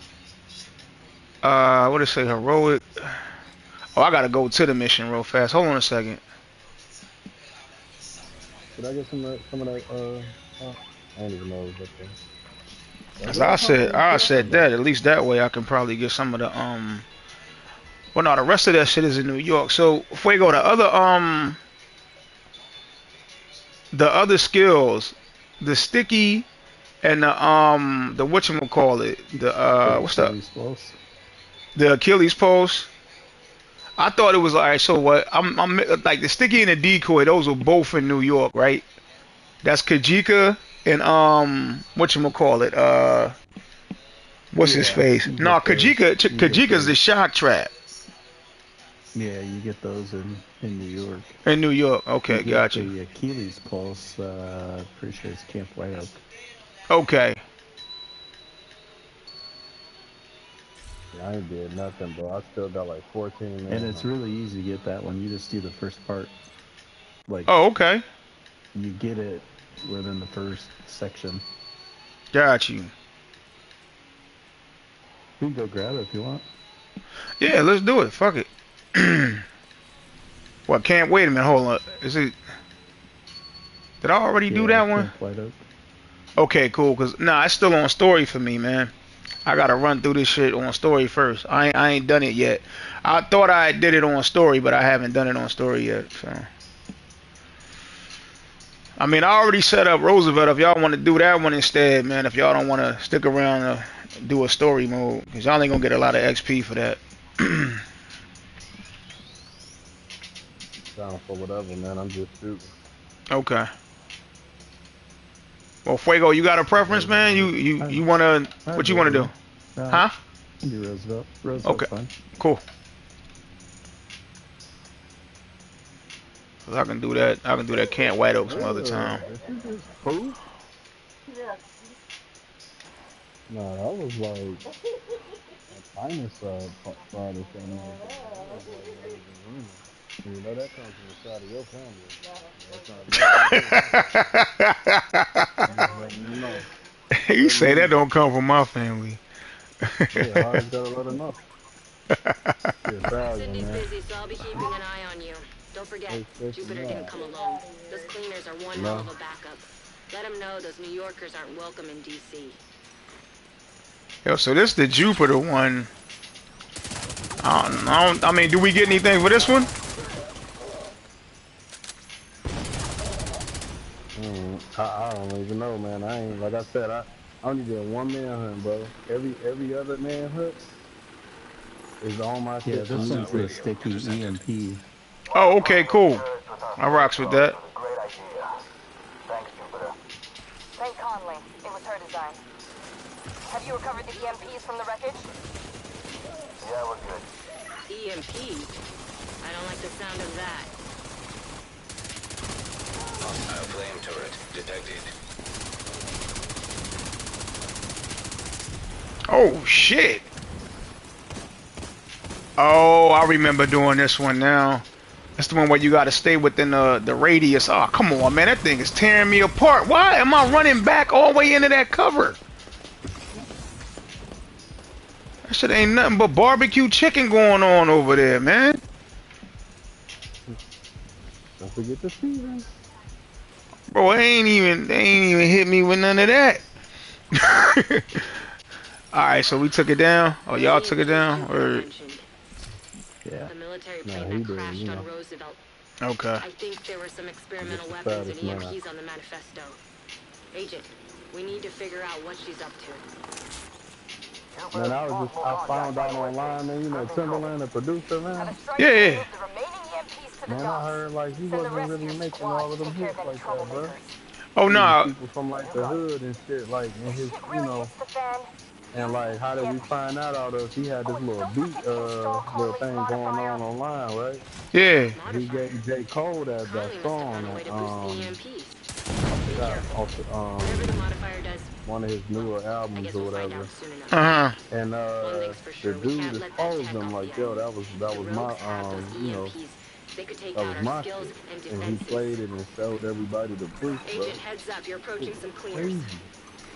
What did it say? Heroic. Oh, I gotta go to the mission real fast. Hold on a second. Did I get some of that? I don't even know it was up there. Like, As where that come from? The I Carolina said though. that. At least that way I can probably get some of the well, no, the rest of that shit is in New York. So if we go to the other skills, the sticky and the whatchamacallit, the The what's the Achilles pulse. Achilles pulse. I thought it was like so what I'm like the sticky and the decoy. Those were both in New York, right? That's Kajika and whatchamacallit. What's his Yeah, face? you No, get those. You get Kajika's the those. shock trap Yeah, you get those in New York. in New York. You Okay, get got you. the Achilles pulse. Pretty sure it's Camp White Oak, Okay. Yeah, I ain't did nothing, bro. I still got like 14 and it's manhunt. really easy to get that one. You just do the first part. Like Oh, okay. you get it within the first section. Got you. You can go grab it if you want. Yeah, let's do it. Fuck it. Well, can't wait a minute. Hold on. Is it? Did I already do Yeah, that one? Camp White Oak. Okay, cool. Cause nah, it's still on story for me, man. I gotta run through this shit on story first. I ain't done it yet. I thought I did it on story, but I haven't done it on story yet. So I mean, I already set up Roosevelt. If y'all want to do that one instead, man. If y'all don't want to stick around to do a story mode, cause y'all ain't gonna get a lot of XP for that. Down for whatever, man. I'm just shooting. Okay. Well, Fuego, you got a preference, man? I You wanna I what do you wanna do? whatever. No, Huh? I do Roosevelt. Okay. Roosevelt's fine. Cool. 'Cause I can do that. I can do that. Can't White Oak some other time. Did you just poop? No, that was like a dinosaur fart or something like that. That was like one of the rumors. You know that comes from the side of your family. That's not nothing to do with my family. Just letting you know. You Letting say you that know. don't come from my family. Yeah, I just gotta let her know. She a thousand, Cindy's man. busy, so I'll be keeping an eye on you. Don't forget, It's stressing Jupiter me didn't out. come alone. Those cleaners are one hell of No. a backup. Let them know those New Yorkers aren't welcome in D.C. Yo, so this the Jupiter one. I mean, do we get anything for this one? I don't even know, man. I ain't like I said. I only did one man hunt, bro. Every other man hunt is on my Yeah, shit for this me one's the too. sticky EMP. Oh, okay, cool. I rocks with that. Great idea. Thanks, Jupiter. Thank Conley. It was her design. Have you recovered the EMPs from the wreckage? Yeah, we're good. EMP? I don't like the sound of that. Hostile flame turret detected. Oh shit. Oh, I remember doing this one now. That's the one where you gotta stay within the radius. Oh, come on, man. That thing is tearing me apart. Why am I running back all the way into that cover? That shit ain't nothing but barbecue chicken going on over there, man. Don't forget the season. Bro, they ain't even hit me with none of that. Alright, so we took it down. Oh, y'all took Seems it it was down? Jupiter Or mentioned. Yeah. The military Nah, plane he that did. crashed on Roosevelt. okay. I think there were some Just experimental the weapons and fattest man. EMPs on the manifesto. Agent, we need to figure out what she's up to. Man, I found out online, man, you know, Timberland, the producer, man. Yeah, yeah. Man, I heard like he wasn't really making all of them hits like that, bro. Oh Using no. people from like the hood and shit, like in his, you know, and like how did we find out all this? He had this little beat, little thing going on online, right? Yeah. He gave J. Cole that Conley must have song, found a way to boost the EMPs. I Be forgot careful. off the, Whatever the modifier does, one of his newer I albums guess or we'll find whatever. out soon enough. Uh huh. And One thing's for the sure, we dude can't let that exposed tech him off like, the yo, island. that The was rogues my have those you know, EMPs. They could take that out was our my skills shit. and And he defenses. played it and showed everybody the proof, bro. Agent, heads up, you're approaching some cleaners. Crazy.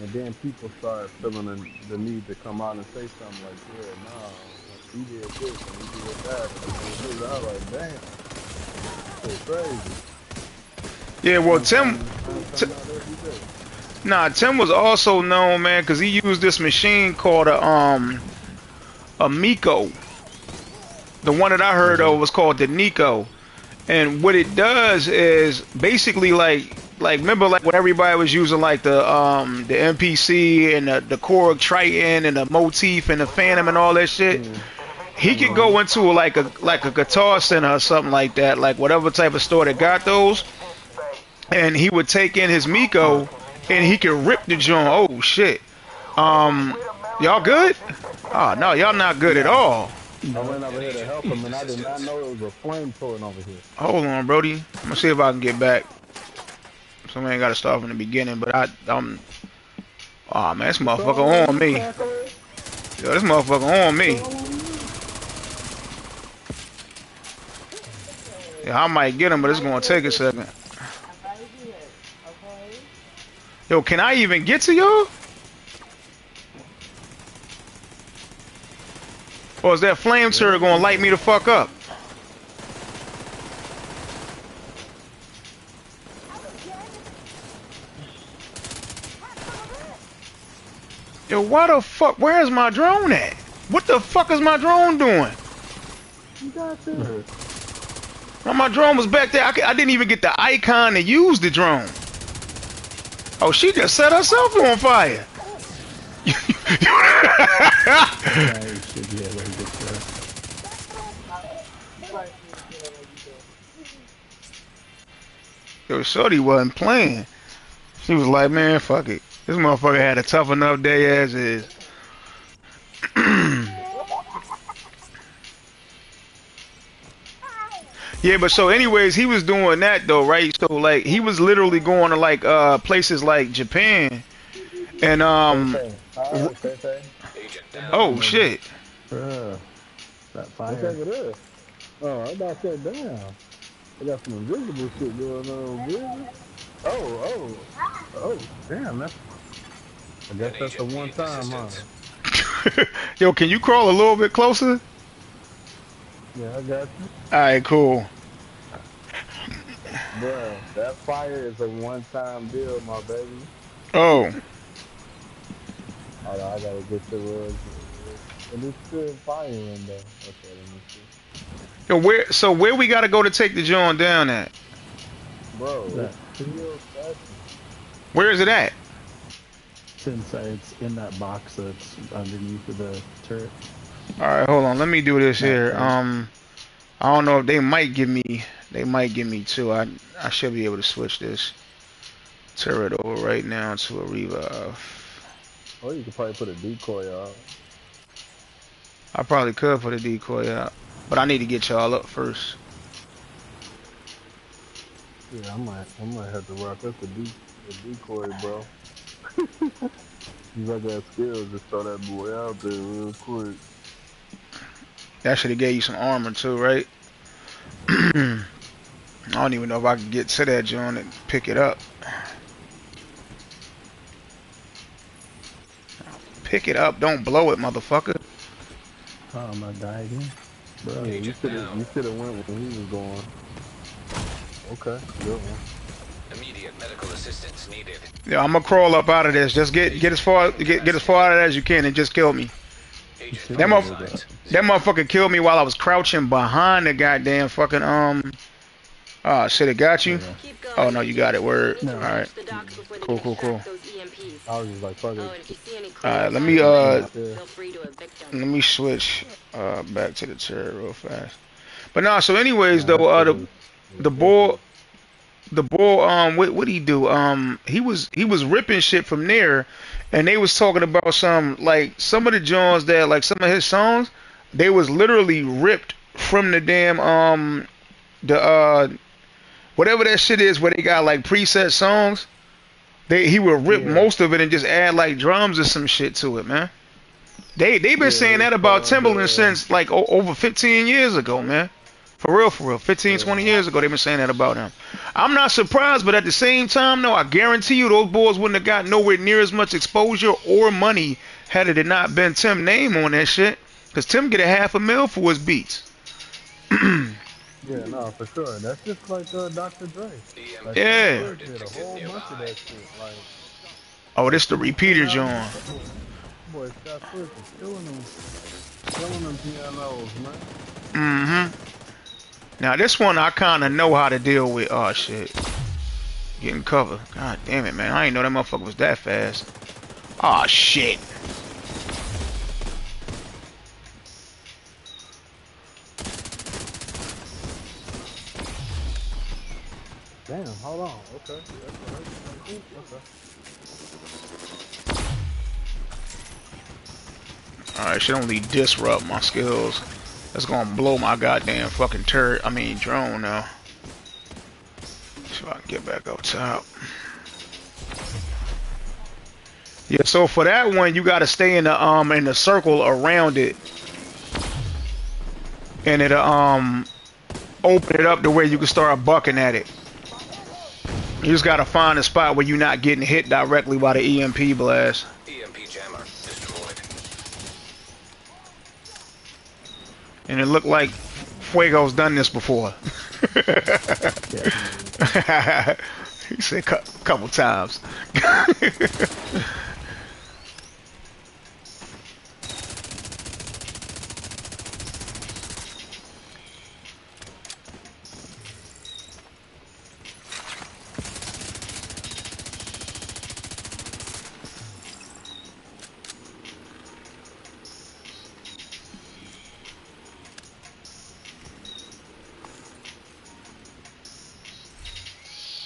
And then people started feeling the need to come out and say something like, yeah, nah, he did this and he did that. And I was like, damn, it's crazy. Yeah. Well, Find Tim. something out every day. Nah, Tim was also known, man, because he used this machine called a Miko. The one that I heard of was called the Nico. And what it does is basically like remember like when everybody was using like the MPC and the Korg Triton and the Motif and the Phantom and all that shit. He could go into like a guitar center or something like that, like whatever type of store that got those, and he would take in his Miko and he could rip the joint. Oh shit. Y'all good? Oh no, y'all not good at all. I went over here to help him, and I did not know it was a flame pulling over here. Hold on, Brody. I'm gonna see if I can get back. Somebody ain't gotta start from the beginning, but I'm. Oh man, this motherfucker on me. Yo, this motherfucker on me. Yeah, I might get him, but it's gonna take a second. Yo, can I even get to y'all? Or is that flame turret gonna light me the fuck up? Yo, why the fuck? Where's my drone at? What the fuck is my drone doing? Well, my drone was back there. I didn't even get the icon to use the drone. Oh, she just set herself on fire. Yo, Shorty wasn't playing. She was like, man, fuck it. This motherfucker had a tough enough day as is. Yeah, but so anyways, he was doing that though, right? So like he was literally going to like places like Japan and oh shit. Bruh, that fire. Look at this. Oh, I about to say, damn. I got some invisible shit going on, dude. Oh, damn, that's, I guess that's the one time, huh? Yo, can you crawl a little bit closer? Yeah, I got you. Alright, cool. Bruh, that fire is a one-time deal, my baby. Oh. Hold on, I gotta get the and it's still firing though. Okay, let me see. Yo, where we gotta go to take the joint down at? Bro, That, it's still flashing. Where is it at? it's inside, it's in that box that's underneath of the turret. Alright, hold on. Let me do this here. I don't know if they might give me two. I should be able to switch this turret over right now to a revive. Or you could probably put a decoy out. I probably could put a decoy out, but I need to get y'all up first. Yeah, I might have to rock up the decoy, bro. If I got skills, just throw that boy out there real quick. That should have gave you some armor too, right? I don't even know if I can get to that joint and pick it up. Pick it up, don't blow it, motherfucker. Oh, I'm gonna die again. Bro, Yeah, you should have went when he was going. Okay, good one. Immediate medical assistance needed. Yeah, I'm gonna crawl up out of this. Just get as far out of it as you can and just kill me. Agent That That motherfucker killed me while I was crouching behind the goddamn fucking Ah, shit, it got Oh you? yeah. Keep going. Oh, no, you got it. We Word. need to No. Alright. reach the docks before they Cool, can cool, cool. extract those EMPs. I was just like, fuck Oh, it. and if you see any Alright, clues on the Come way, out there. feel free to evict them. let me switch back to the turret real fast. But nah, so anyways Nah, though, that shit was the boy ridiculous. the boy what he do? He was ripping shit from there, and they was talking about some of the Jones that like some of his songs, they was literally ripped from the damn the whatever that shit is where they got like preset songs. He would rip Yeah, most of it and just add like drums or some shit to it, man. They been yeah, saying it's that about called Timberland since like over 15 years ago, man. For real, 15, 20 yeah. years ago, they've been saying that about him. I'm not surprised, but at the same time, no, I guarantee you those boys wouldn't have got nowhere near as much exposure or money had it not been Tim's name on that shit. Because Tim get a half a mil for his beats. Yeah, no, for sure. That's just like Dr. Dre. Like EMP Scott Yeah. jammer Storch did a detected whole bunch of nearby. that shit. Oh, Like this the 50 Cent repeater album. John. Boy, Scott Storch was killing them pianos, man. Mm-hmm. Now this one I kind of know how to deal with. Oh shit, getting cover. God damn it, man. I ain't know that motherfucker was that fast. Oh shit. Damn, hold on. Okay, that's what I was like, ooh, okay. Alright, should only disrupt my skills. That's gonna blow my goddamn fucking turret. I mean drone now. So I can get back up top. Yeah, so for that one you gotta stay in the circle around it. And it open it up to where you can start bucking at it. You just gotta find a spot where you're not getting hit directly by the EMP blast. EMP jammer destroyed. And it looked like Fuego's done this before. Yeah. He said couple times.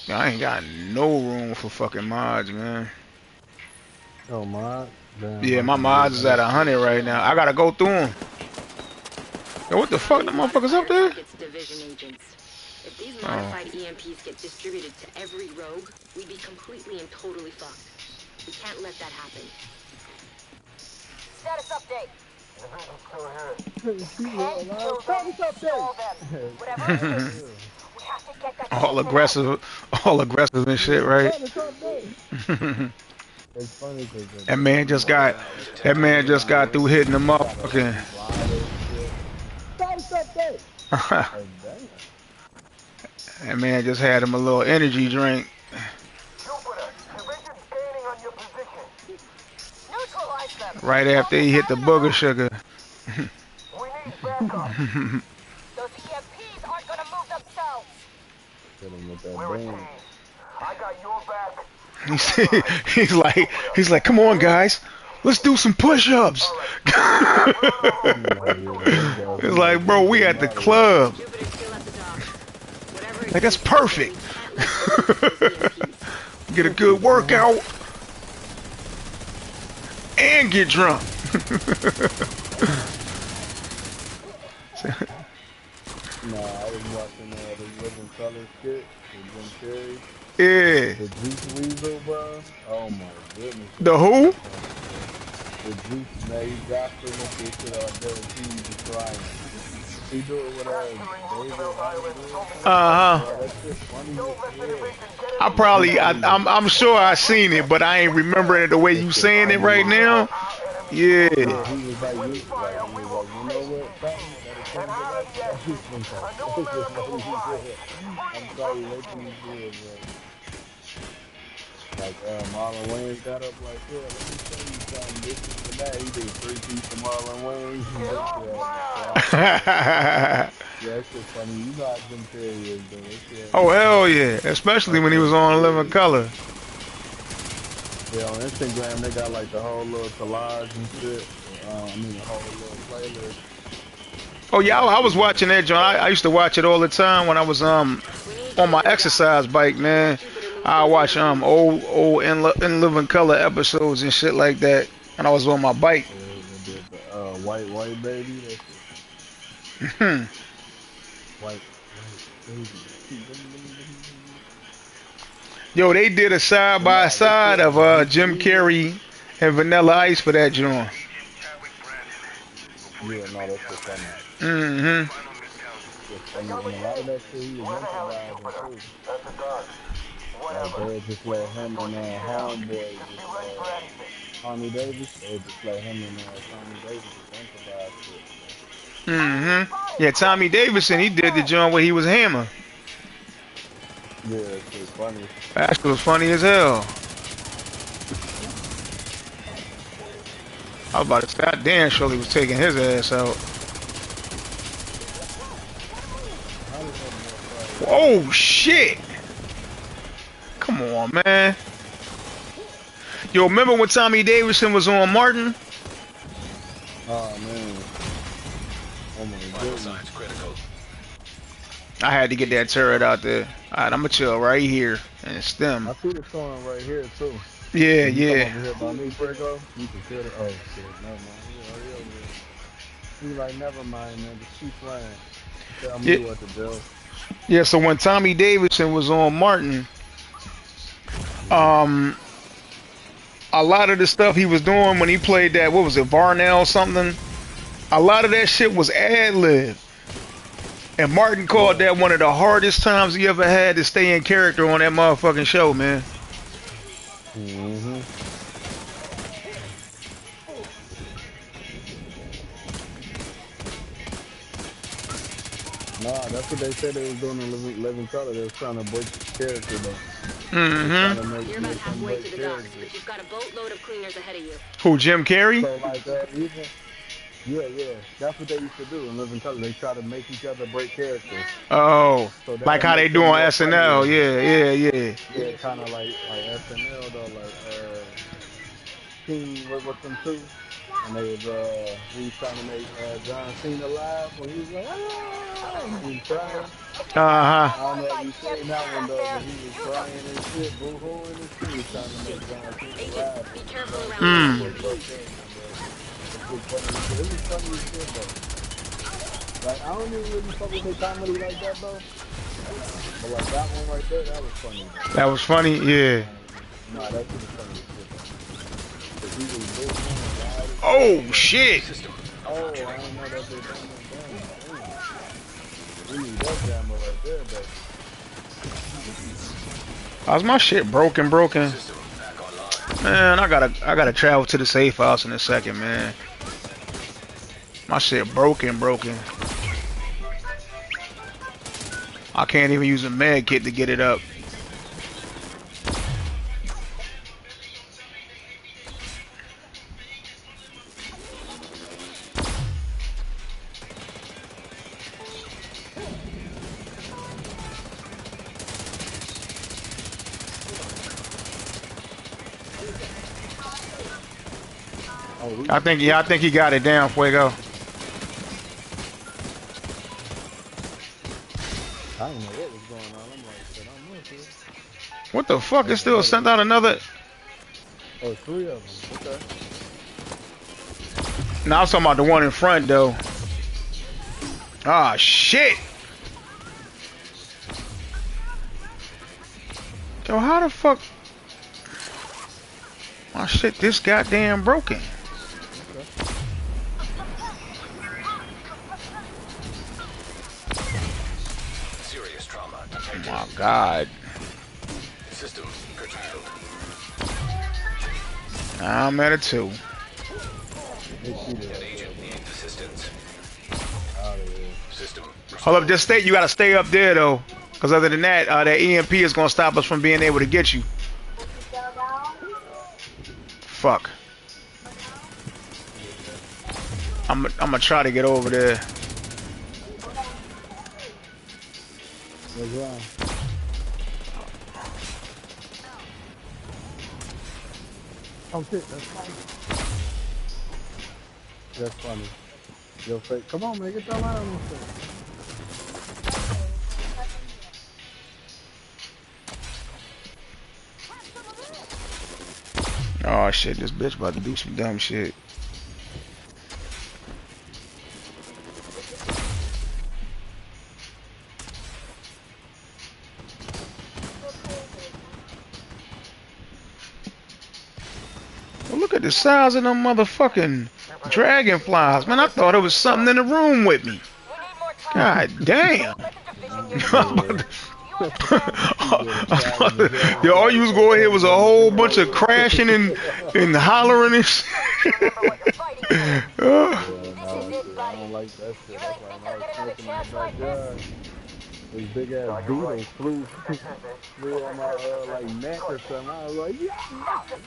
I ain't got no room for fucking mods, man. Oh, my. Damn, Yeah, I my can't get mods is at that shit. 100 right now. I gotta go through them. Yo, what the fuck? The These motherfuckers up modifier there? targets division agents. If these Oh. modified EMPs get distributed to every rogue, we'd be completely and totally fucked. We can't let that happen. Status update. She real 10 loud. children, Status update! stall them. Whatever it For takes. real. We have to get that all Clancy out. aggressive and shit, Yeah, right? status update! It's funny because That man just got Bomb that detected man just got nearby. through hitting the he gotta like motherfucking. be louder and shit. Status update! Like, damn. That man just had him a little energy drink Jupiter, division scanning on your position. Neutralize them. right after he hit the booger sugar. We need backup. Those EMPs aren't gonna move themselves. Hit him with that We're a boom. team. I got your back. He's like, come on, guys, let's do some push-ups. It's like, bro, we at the club. Jupiter's still at the dock. Whatever it Like, that's takes to get perfect. them, we can't let them touch those EMPs. Get a good workout and get drunk. Nah, I was watching the Living Color skit with Jim Carrey. Yeah. The Juice Weasel, bro. Oh my goodness. The who? The Juice, man, he got so much this shit out there. He was crying. He do it with David Uh huh. Bro, that shit funny as hell. I'm sure I seen it, but I ain't remembering it the way That you shit saying it funny right as now. Yeah. Yeah, he was like, you know what, something that'll change your life? That's just one time. It's just like he said, I'm sorry, wait till you see it, bro. Like, Marlon Wayans got up like, yeah, let me show you something, this and that. He did 3 piece of Marlon Wayans. Yeah, Yeah, that shit funny. You know how Jim Carrey is, though. That shit, Oh hell yeah, especially that when he was shit on Living hilarious. Color. Yeah, on Instagram they got like the whole little collage and shit. I mean, the whole little playlist. Oh yeah, That I was shit be watching that, John. I used to watch it all the time when I was We need on you my to the dock. exercise bike, man. Jupiter moved I things watch around. old in Living Color episodes and shit like that when I was on my bike. they did the white baby. That shit funny. White baby. Yo, they did a side But by nah, that side shit of on Jim YouTube. Carrey and Vanilla Ice for that joint. Agent Chadwick Brandon. Before Yeah, you no, meet that shit funny. Clancy, Mm-hmm. final mentality. Shit funny, and a lot of that shit he was improvising too. That's a dog. Like Whatever. they'll just let him and Homeboy just Ready for anything. Tommy Davis. They just let him and Tommy Davis just improvise shit. Mm-hmm. Yeah, Tommy Davidson, he did the joint where he was Hammer. Yeah, that shit funny. That shit was funny as hell. I was about to say, God damn, Shirley was taking his ass out. How did that motherfucker? Oh shit! Come on, man. Yo, remember when Tommy Davidson was on Martin? Oh man. Oh my Vital goodness. signs critical. I had to get that turret out there. Alright, I'm gonna chill right here and stem. I see the storm right here too. Yeah, If you come yeah. over here by me, Prego, you can kill it. Oh shit, never mind. You already over there. He's like, never mind, man. Just keep playing. Tell me Yeah, what to do. yeah, so when Tommy Davidson was on Martin, um, a lot of the stuff he was doing when he played that, what was it, Varnell something? A lot of that shit was ad lib. And Martin called Yeah. that one of the hardest times he ever had to stay in character on that motherfucking show, man. Mm-hmm. Nah, that's what they said they was doing in Living Color. They was trying to break his character though. They was trying Mm-hmm. to You're about make him halfway to break the docks, character. but you've got a boatload of cleaners ahead of you. Who, Jim Carrey? So like even yeah, that's what they used to do in Living Color. They try to make each other break character. Oh, So like that'll how they make do them on more SNL. funnier. Yeah, yeah, yeah. Yeah, kind of like SNL though, like King with them two, and they was he was trying to make John Cena laugh when he was like he was crying. Uh-huh. I don't know if you seen that one though, but he was crying and shit, boo-hooing and shit. He was trying to make John Cena Agent, laugh, be and careful John around Cena there. Mm. still broke character, but that shit funny as shit. It was funny as shit though. Like I don't even really fuck with their comedy like that though, but like that one right there, that was funny though. That was funny, yeah. Nah, that shit was funny as shit though. Cause he was boo-hooing loud as shit. Oh, shit. System Oh, I malfunctioning. didn't know that they done that damn. Damn. We need that jammer right there, baby. How's my shit broken? System back online. Man, I gotta travel to the safe house in a second, man. My shit broken. I can't even use a med kit to get it up. Oh, we. I think he got it down, Fuego. I didn't know what was going on. I'm like, shit, I'm with it. What the fuck? Oh, It still sent out another. oh, three of them. Okay. Now I'm talking about the one in front though. Ah, shit. Yo, how the fuck? My shit this goddamn broken. Okay. Serious trauma Oh detected. my god. System curtailed. I'm at a 2. They cheated An right agent there, needs assistance. bro. Out of here. System Hold up, just stay. You gotta stay up there though, because other than that, that EMP is gonna stop us from being able to get you. Fuck. I'm gonna try to get over there. What's wrong? Oh shit, that's funny. That's funny. Yo, fake. Come on, man, get your line on this thing. Oh shit, this bitch about to do some dumb shit. Well, look at the size of them motherfucking dragonflies, man. I thought it was something in the room with me. God damn. Yo, all you was going here was a whole bunch of crashing and hollering and shit. Yeah, no, shit, I don't like that shit. That's why when I was smoking in my backyard, this big ass beetle flew on my like neck or something. I was like, yeah,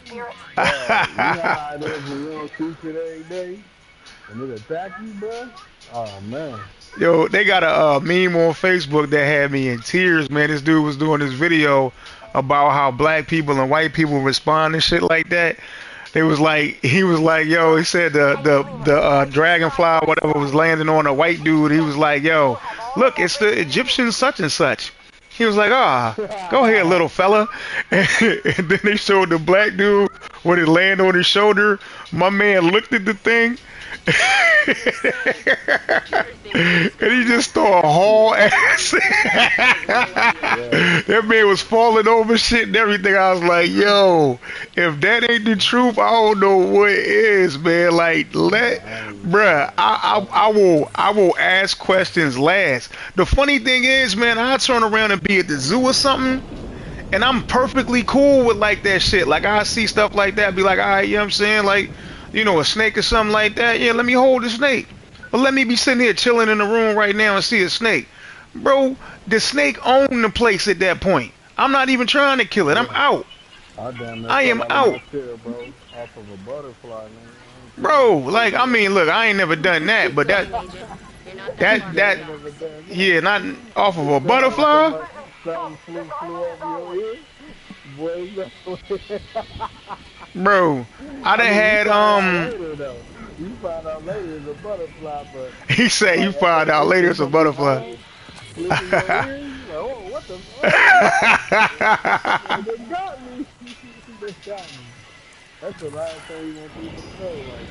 you know how it is when you don't shoot shit every day and it attack you, bro. Oh man. Yo, they got a meme on Facebook that had me in tears, man. This dude was doing this video about how black people and white people respond and shit like that. It was like he was like, yo, he said the dragonfly whatever was landing on a white dude. He was like, yo, look, it's the Egyptian such and such. He was like, go ahead, little fella. And then they showed the black dude when it landed on his shoulder. My man looked at the thing. And he just threw a whole ass. That man was falling over shit and everything. I was like, yo, if that ain't the truth, I don't know what is, man. Like, bruh, I will ask questions last. The funny thing is, man, I turn around and be at the zoo or something, and I'm perfectly cool with like that shit. Like I see stuff like that, be like, all right, you know what I'm saying? Like, you know, a snake or something like that. Yeah, let me hold the snake. But let me be sitting here chilling in the room right now and see a snake. Bro, the snake owned the place at that point. I'm not even trying to kill it. I'm out. I am out. Bro, off of a butterfly, man. Bro, like, I mean, look, I ain't never done that, but that, yeah, not off of a butterfly. Something flew over your head. Boy, bro, I done had, you find out later it's a butterfly, but he said you find out later it's a butterfly. Oh, what the fuck? They got me. They got me. That's the last thing you want people to know. Like,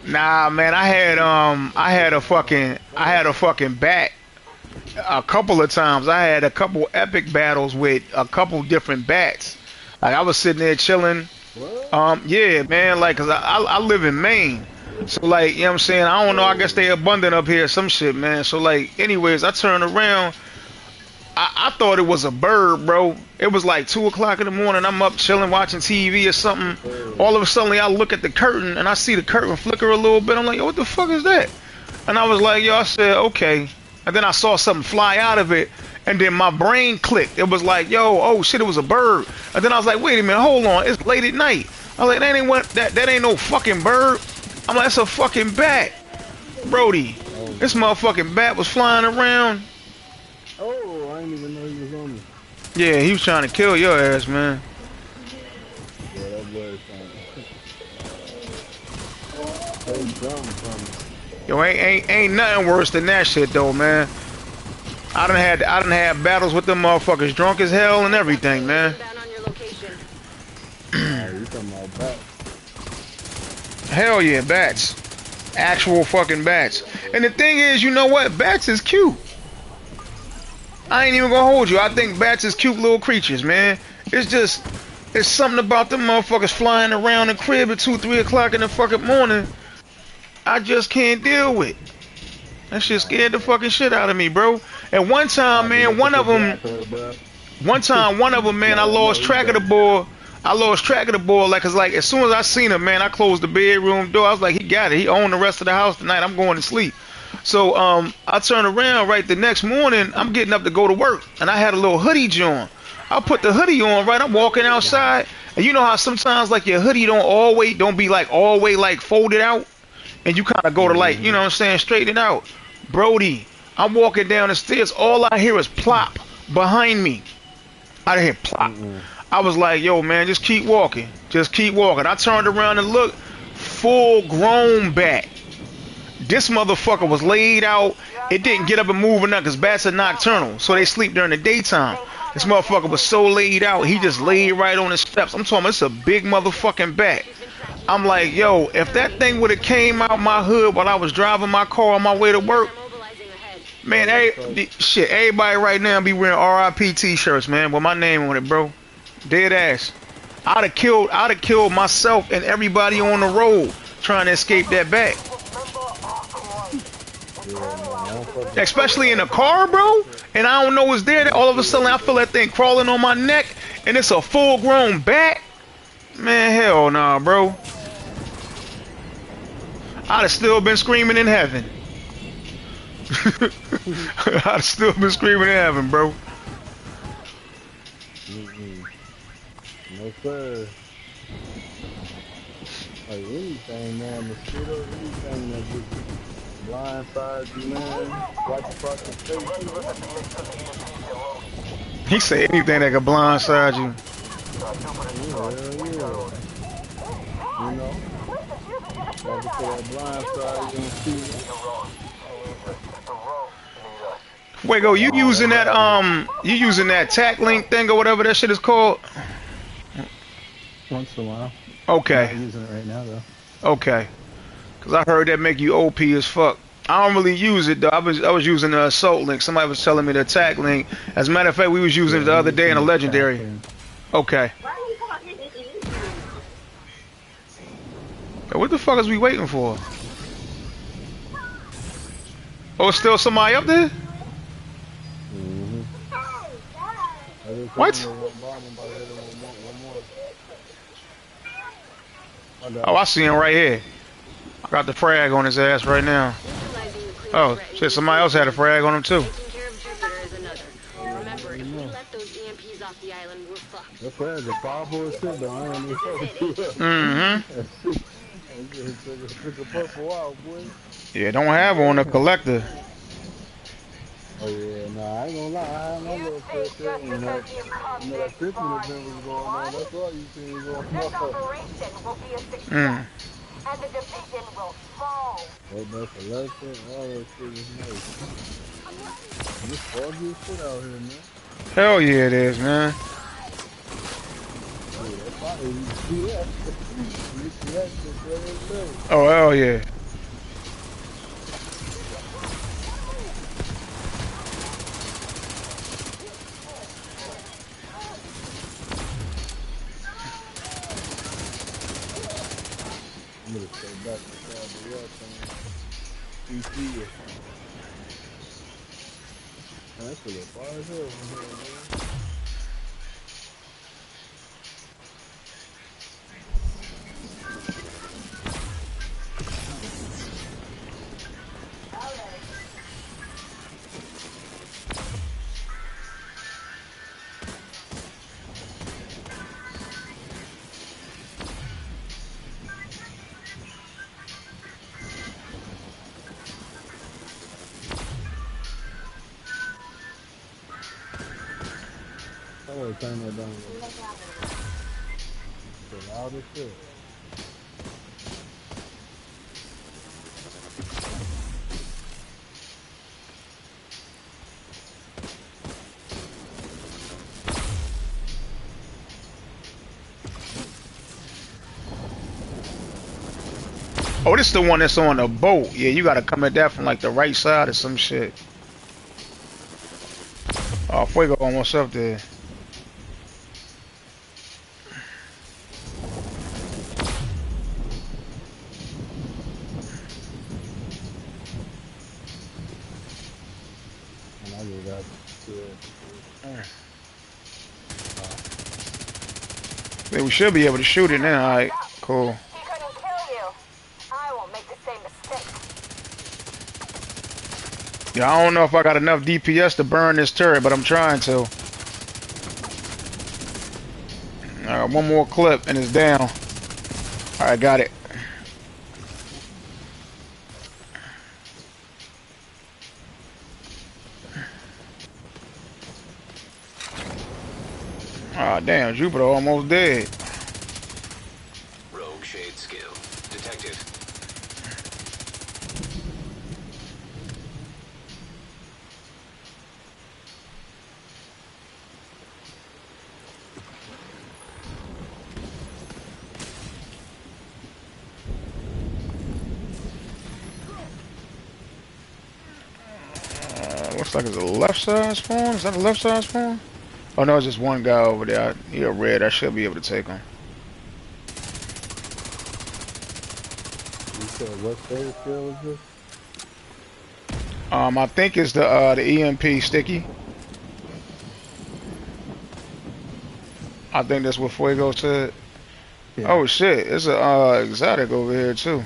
damn. Nah, man, I had a fucking bat. A couple of times, I had a couple epic battles with a couple different bats. Like I was sitting there chilling. Yeah, man, like, cause I live in Maine. So like, you know what I'm saying? I don't know, I guess they abundant up here, some shit, man. So like, anyways, I turned around. I thought it was a bird, bro. It was like 2 o'clock in the morning. I'm up chilling, watching TV or something. All of a sudden, I look at the curtain and I see the curtain flicker a little bit. I'm like, yo, what the fuck is that? And I was like, yo, I said, okay. And then I saw something fly out of it. And then my brain clicked. It was like, yo, oh shit, it was a bird. And then I was like, wait a minute, hold on. It's late at night. I was like, that ain't no fucking bird. I'm like, it's a fucking bat. Brody, this motherfucking bat was flying around. Oh, I didn't even know he was on me. Yeah, he was trying to kill your ass, man. Yeah, that boy is Yo, ain't nothing worse than that shit though, man. I done had battles with them motherfuckers drunk as hell and everything, man. You talking about bats? Hell yeah, bats. Actual fucking bats. And the thing is, you know what? Bats is cute. I ain't even gonna hold you. I think bats is cute little creatures, man. It's something about them motherfuckers flying around the crib at 2, 3 o'clock in the fucking morning. I just can't deal with. That shit scared the fucking shit out of me, bro. And one time, man, one of them, man, I lost track of the boy. Like, cause like as soon as I seen him, man, I closed the bedroom door. I was like, he got it. He owned the rest of the house tonight. I'm going to sleep. So I turn around right the next morning. I'm getting up to go to work, and I had a little hoodie on. I put the hoodie on, right? I'm walking outside, and you know how sometimes like your hoodie don't be like all way like folded out, and you kind of go to like, you know what I'm saying, straighten it out. Brody, I'm walking down the stairs. All I hear is plop. behind me. I hear plop. I was like, yo, man, just keep walking. Just keep walking. I turned around and looked. Full grown bat. This motherfucker was laid out. It didn't get up and move or nothing because bats are nocturnal. So they sleep during the daytime. This motherfucker was so laid out. He just laid right on the steps. I'm talking about it's a big motherfucking bat. I'm like, yo, if that thing would have came out my hood while I was driving my car on my way to work, man, shit, everybody right now be wearing RIP t-shirts, man, with my name on it, bro. Dead ass. I'd have killed myself and everybody on the road trying to escape that bat. Especially in a car, bro. And I don't know what's there. All of a sudden, I feel that thing crawling on my neck, and it's a full-grown bat. Man, hell nah, bro. I'd have still been screaming in heaven. I'd have still been screaming in heaven, bro. No sir. Like anything, man, mosquito, anything that just blindsides you, man, right across the face. He said anything that could blindside you. Yeah. You know? Like I said, blindside you and see. Wago, you using that tack link thing or whatever that shit is called? Once in a while. Okay. I'm not using it right now though. Okay. Cause I heard that make you OP as fuck. I don't really use it though. I was using the assault link. Somebody was telling me the attack link. As a matter of fact, we was using it the other day in a legendary. Okay. What the fuck is we waiting for? Oh, still somebody up there? What? Oh, I see him right here. I got the frag on his ass right now. Oh, shit, somebody else had a frag on him too. That frag is powerful as shit though. I ain't even took a purple out, boy. Yeah, don't have on a collector. Oh yeah, nah, I ain't gonna lie, I had my little fair share when that Christmas event was going on. That's all you seen was going on. This operation will be a success, and the division will fall. That's a lesson, all that shit is nice. It's foggy as shit out here, man. Hell yeah, it is, man. Oh, hell yeah. I'm gonna stay back beside the rock, man. You see it. Man, that's a little far as hell from here, man. Oh, turn that down. The loudest shit. Oh, this is the one that's on the boat. Yeah, you gotta come at that from like the right side or some shit. Oh, Fuego almost up there. Yeah, we should be able to shoot it now. Alright, cool. He couldn't kill you. I won't make the same mistake. Yeah, I don't know if I got enough DPS to burn this turret, but I'm trying to. I got one more clip and it's down. Alright, got it. Ah, damn, Jupiter almost dead. Rogue shade skill detected. Looks like it's a left side spawn. Is that a left side spawn? Oh no, it's just one guy over there. He a red. I should be able to take him. You said what state skill is this? I think it's the EMP sticky. I think that's what Fuego said. Yeah. Oh shit, it's a exotic over here too.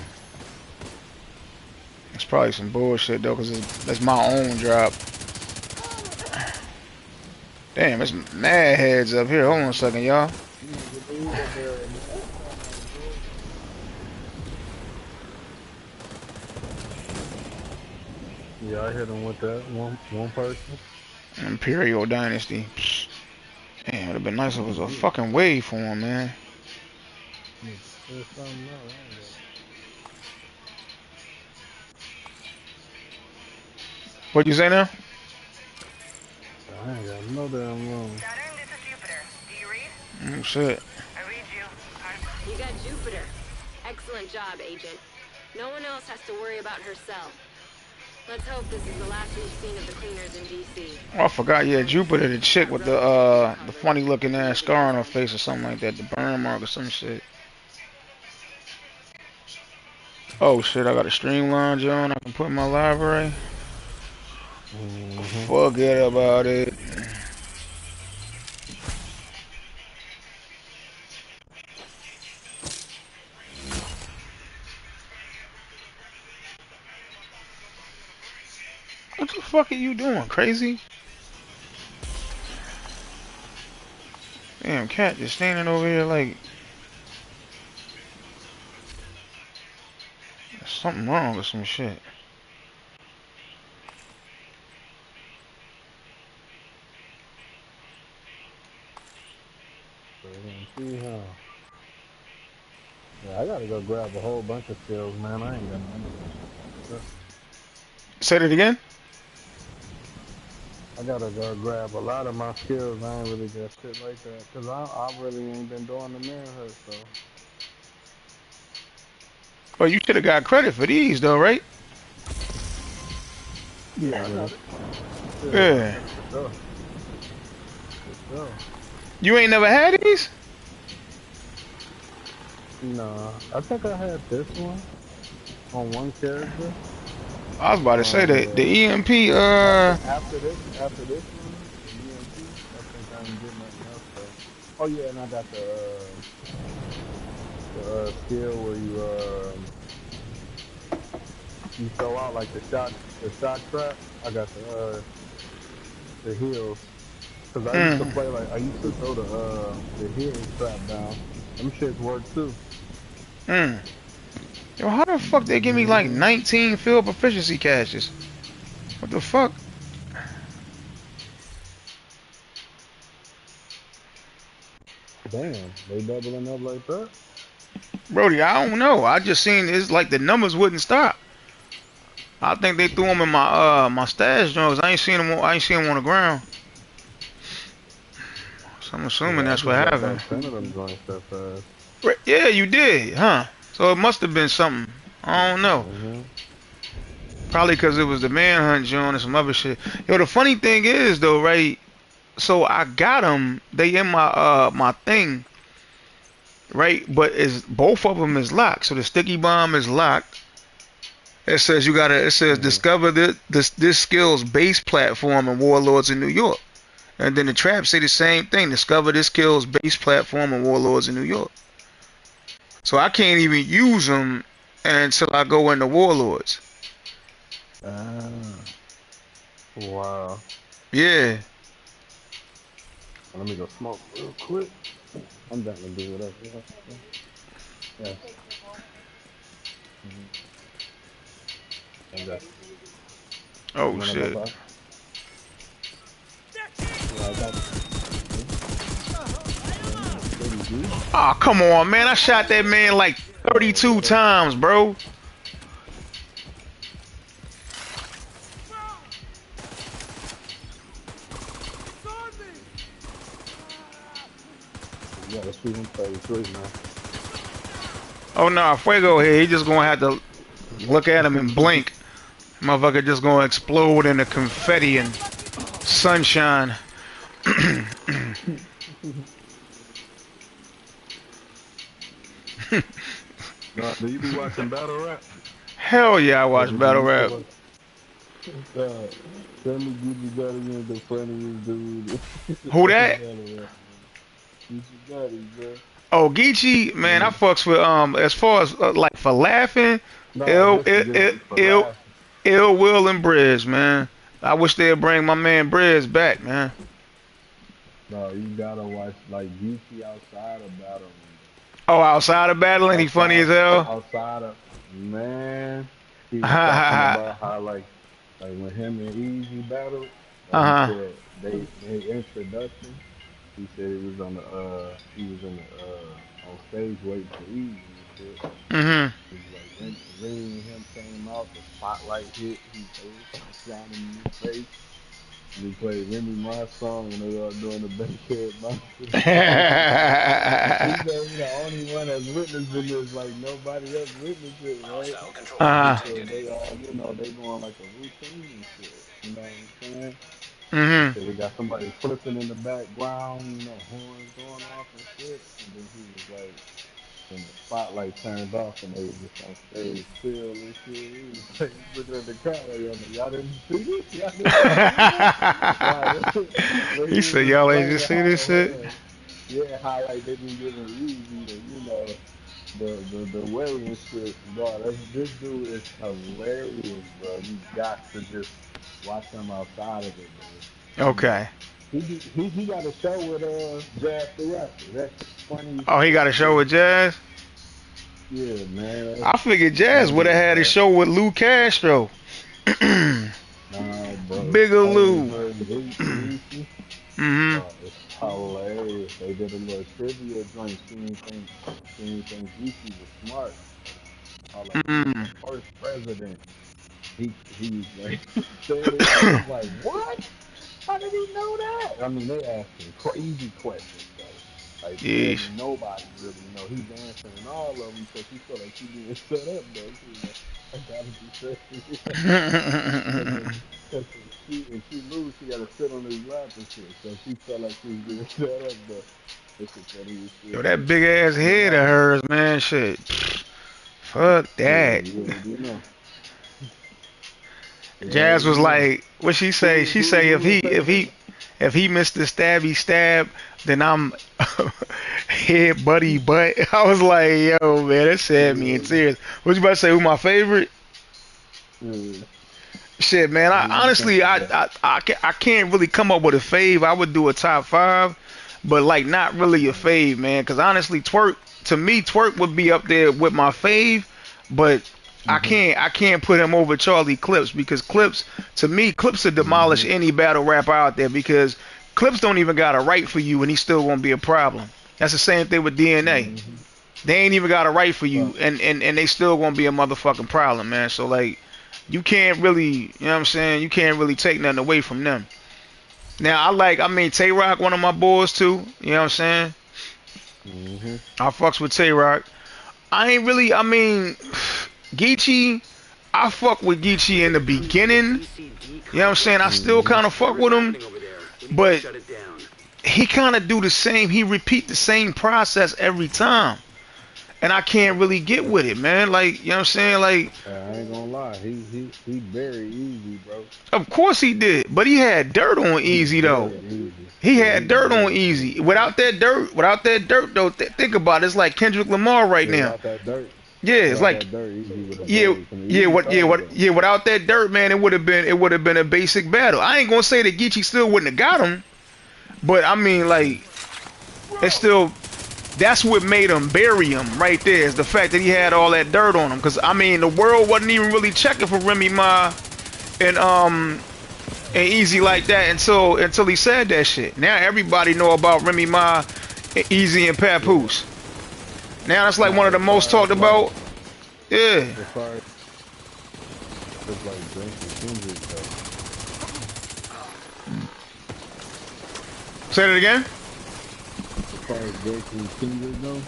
It's probably some bullshit though, cause that's my own drop. Damn, it's mad heads up here. Hold on a second, y'all. Yeah, I hit him with that one person. Imperial Dynasty. Damn, it'd have been nice if it was a fucking wave for him, man. There's something else. What you say now? I ain't got no damn room. Saturn, this is Jupiter. Do you read? Oh shit. I read you. You got Jupiter. Excellent job, Agent. No one else has to worry about herself. Let's hope this is the last we've seen of the cleaners in DC. Oh, I forgot. Yeah, Jupiter, the chick with the funny looking ass scar on her face or something like that, the burn mark or some shit. Oh shit, I got a streamline John I can put in my library. Forget about it. What the fuck are you doing, crazy? Damn, cat just standing over here like there's something wrong with some shit. See how? Yeah, I gotta go grab a whole bunch of skills, man. I ain't got none of this. Say that again? I gotta go grab a lot of my skills. I ain't really got shit like that. Cause I really ain't been doing the manhood, so. Oh, you should have got credit for these though, right? Yeah, I got it. Yeah. For sure. For sure. You ain't never had these? Nah, I think I had this one on one character. I was about to say that the EMP After this one, the EMP, I think I didn't get nothing else though. Oh yeah, and I got the skill where you throw out like the shot trap. I got the heals. Cause I used to play I used to throw the healing trap down. Them shits work too. Yo, how the fuck they give me like 19 field proficiency caches? What the fuck? Damn, they doubling up like that? Brody, I don't know. I just seen it's like the numbers wouldn't stop. I think they threw them in my my stash joints. I ain't seen them. I ain't seen them on the ground. So I'm assuming that's what happened. About 10 of them joints that fast. Yeah, you did, huh? So it must have been something. I don't know. Probably because it was the manhunt joint and some other shit. Yo, the funny thing is though, right? So I got them. They in my my thing, right? But is both of them is locked. So the sticky bomb is locked. It says you gotta. It says discover this skills base platform in Warlords in New York. And then the traps say the same thing. Discover this skills base platform in Warlords in New York. So I can't even use them until I go into Warlords. Wow. Yeah. Let me go smoke real quick. I'm down to do whatever. Yeah. Oh shit. Oh, come on, man. I shot that man like 32 times, bro. You gotta shoot him 33, man. Oh, no. Fuego here. He just gonna have to look at him and blink. Motherfucker just gonna explode in the confetti and sunshine. Nah, do you be watching battle rap? Hell yeah, I Like, watch if you battle used to rap. watch, tell me Gucci Daddy is the funniest dude Who in that? battle rap. Gucci Daddy, bro. Oh, Geechee, man, I Yeah. fucks with as far as like for laughing, No, ill, just ill, just ill, for ill, laughing. ill Will and Briz, man. I wish they'd bring my man Briz back, man. No, you gotta watch like Gucci outside of battling, Oh, outside of battling, he funny as hell. outside of man, he was talking Ha about how like when him and Easy battled, like he ha. said they introduction. He said he was in the on stage waiting for Easy and shit. Mhm. He was like when Remy and him came out, the spotlight hit. They was shining in his face. And he played Remy Ma song and they were doing the bankhead bounce to the song. He said he the only one that's witnessing this, like nobody else witnessed it, right? Hostile control point He uh. said detected. they all, they going like a routine and shit. You know what I'm saying? He Mhm. said they got somebody flipping in the background, horns going off and shit. And then he was like, when the spotlight turned off and they was just on stage still and shit. He was like, looking at the crowd like, y'all didn't see this? Y'all didn't see this? Like, where he He was said, "Y'all ain't just explaining see this how, shit." yeah, how like they been giving Easy the way and shit. Bro, this dude is hilarious, bro. You got to just watch him outside of it, bro. You know, Okay. he got a show with Jazz the Rapper. That shit funny as Oh, he shit, got a show bro. with Jazz. Yeah, man. I figured Jazz That would have dude, had a show with Lou Castro. nah, bro. Bigger I ain't Lou. heard Greasy. Mhm. Bro, it's hilarious. They did a little trivia joint. She ain't think Greasy was smart. How like the Mhm. first president, he like said it. They was like, what? How did he know that? I mean, they asked him crazy questions though. Like shit Yeesh. nobody really know. He's answering all of them, so she felt like she being set up though. She was like, I gotta be serious. Cause if she lose, she gotta sit on his lap and shit. So she felt like she was being set up though. That shit funny as Yo, shit that though. big ass But head of nah, hers, man. Shit. Fuck yeah, that. you already know. You Jazz already was know. like, what she say? She say Who your favorite? if he missed the stabby stab, then I'm head buddy butt. I was like, yo, man, that sad me in Yeah, tears. What you about to say? Who my favorite? yeah. Shit, man. I Who you honestly, thinking about? I can't really come up with a fave. I would do a top five, but like not really a fave, man. Cause honestly, twerk to me, twerk would be up there with my fave, but Mhm. I can't put him over Charlie Clips because Clips to me Clips would demolish Mhm. any battle rapper out there because Clips don't even got a right for you and he's still gonna be a problem. That's the same thing with DNA. Mhm. They ain't even got a right for Right. you and they still gonna be a motherfucking problem, man. So like you can't really, you know what I'm saying? You can't really take nothing away from them. Now I mean Tay Rock, one of my boys too. You know what I'm saying? Mhm. I fucks with Tay Rock. I ain't really, I mean, Geechee, I fuck with Geechee in Listen the to crews from the beginning. DCD You know what I'm saying? I complex. still Mhm. kind of fuck Whatever's with him, happening over there, we need to but shut it down. he kind of do the same. He repeat the same process every time, and I can't really get with it, man. Like, you know what I'm saying? Like, I ain't gonna lie. He very easy, bro. of course he did, but he had dirt on He Easy though. very easy. He Yeah, had he dirt on very Easy. easy, bro. Without that dirt though, think about it. It's like Kendrick Lamar right Yeah, now. without that dirt, Yeah, it's without like that dirt, easy with a yeah, blaze. I mean, easy cold though. yeah. Without that dirt, man, it would have been a basic battle. I ain't gonna say that Geechee still wouldn't have got him, but I mean Mhm. like it's still that's what made him bury him right there is the fact that he had all that dirt on him. Cause I mean the world wasn't even really checking for Remy Ma and and Easy like that until he said that shit. Now everybody know about Remy Ma Easy and Papoose. Now that's like Nah, one of the as far most talked as like, about. Yeah. as far as it's like Drake and Kendrick though. Say that again. As far as Drake and Kendrick though,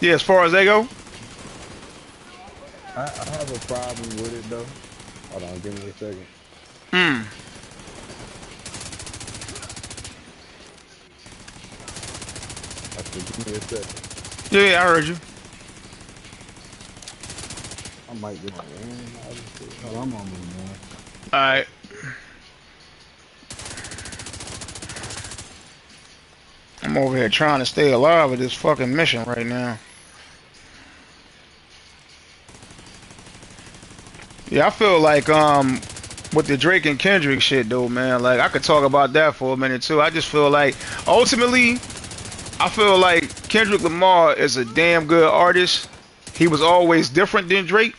Yeah, as far as they go. I have a problem with it though. Hold on, give me a second. Hmm. I said, give me a second. Yeah, I heard you. I might get my hand. Hold on, I'm on me, man. All right. I'm over here trying to stay alive with this fucking mission right now. Yeah, I feel like with the Drake and Kendrick shit though, man, like I could talk about that for a minute too. I just feel like ultimately I feel like Kendrick Lamar is a damn good artist. He was always different than Drake.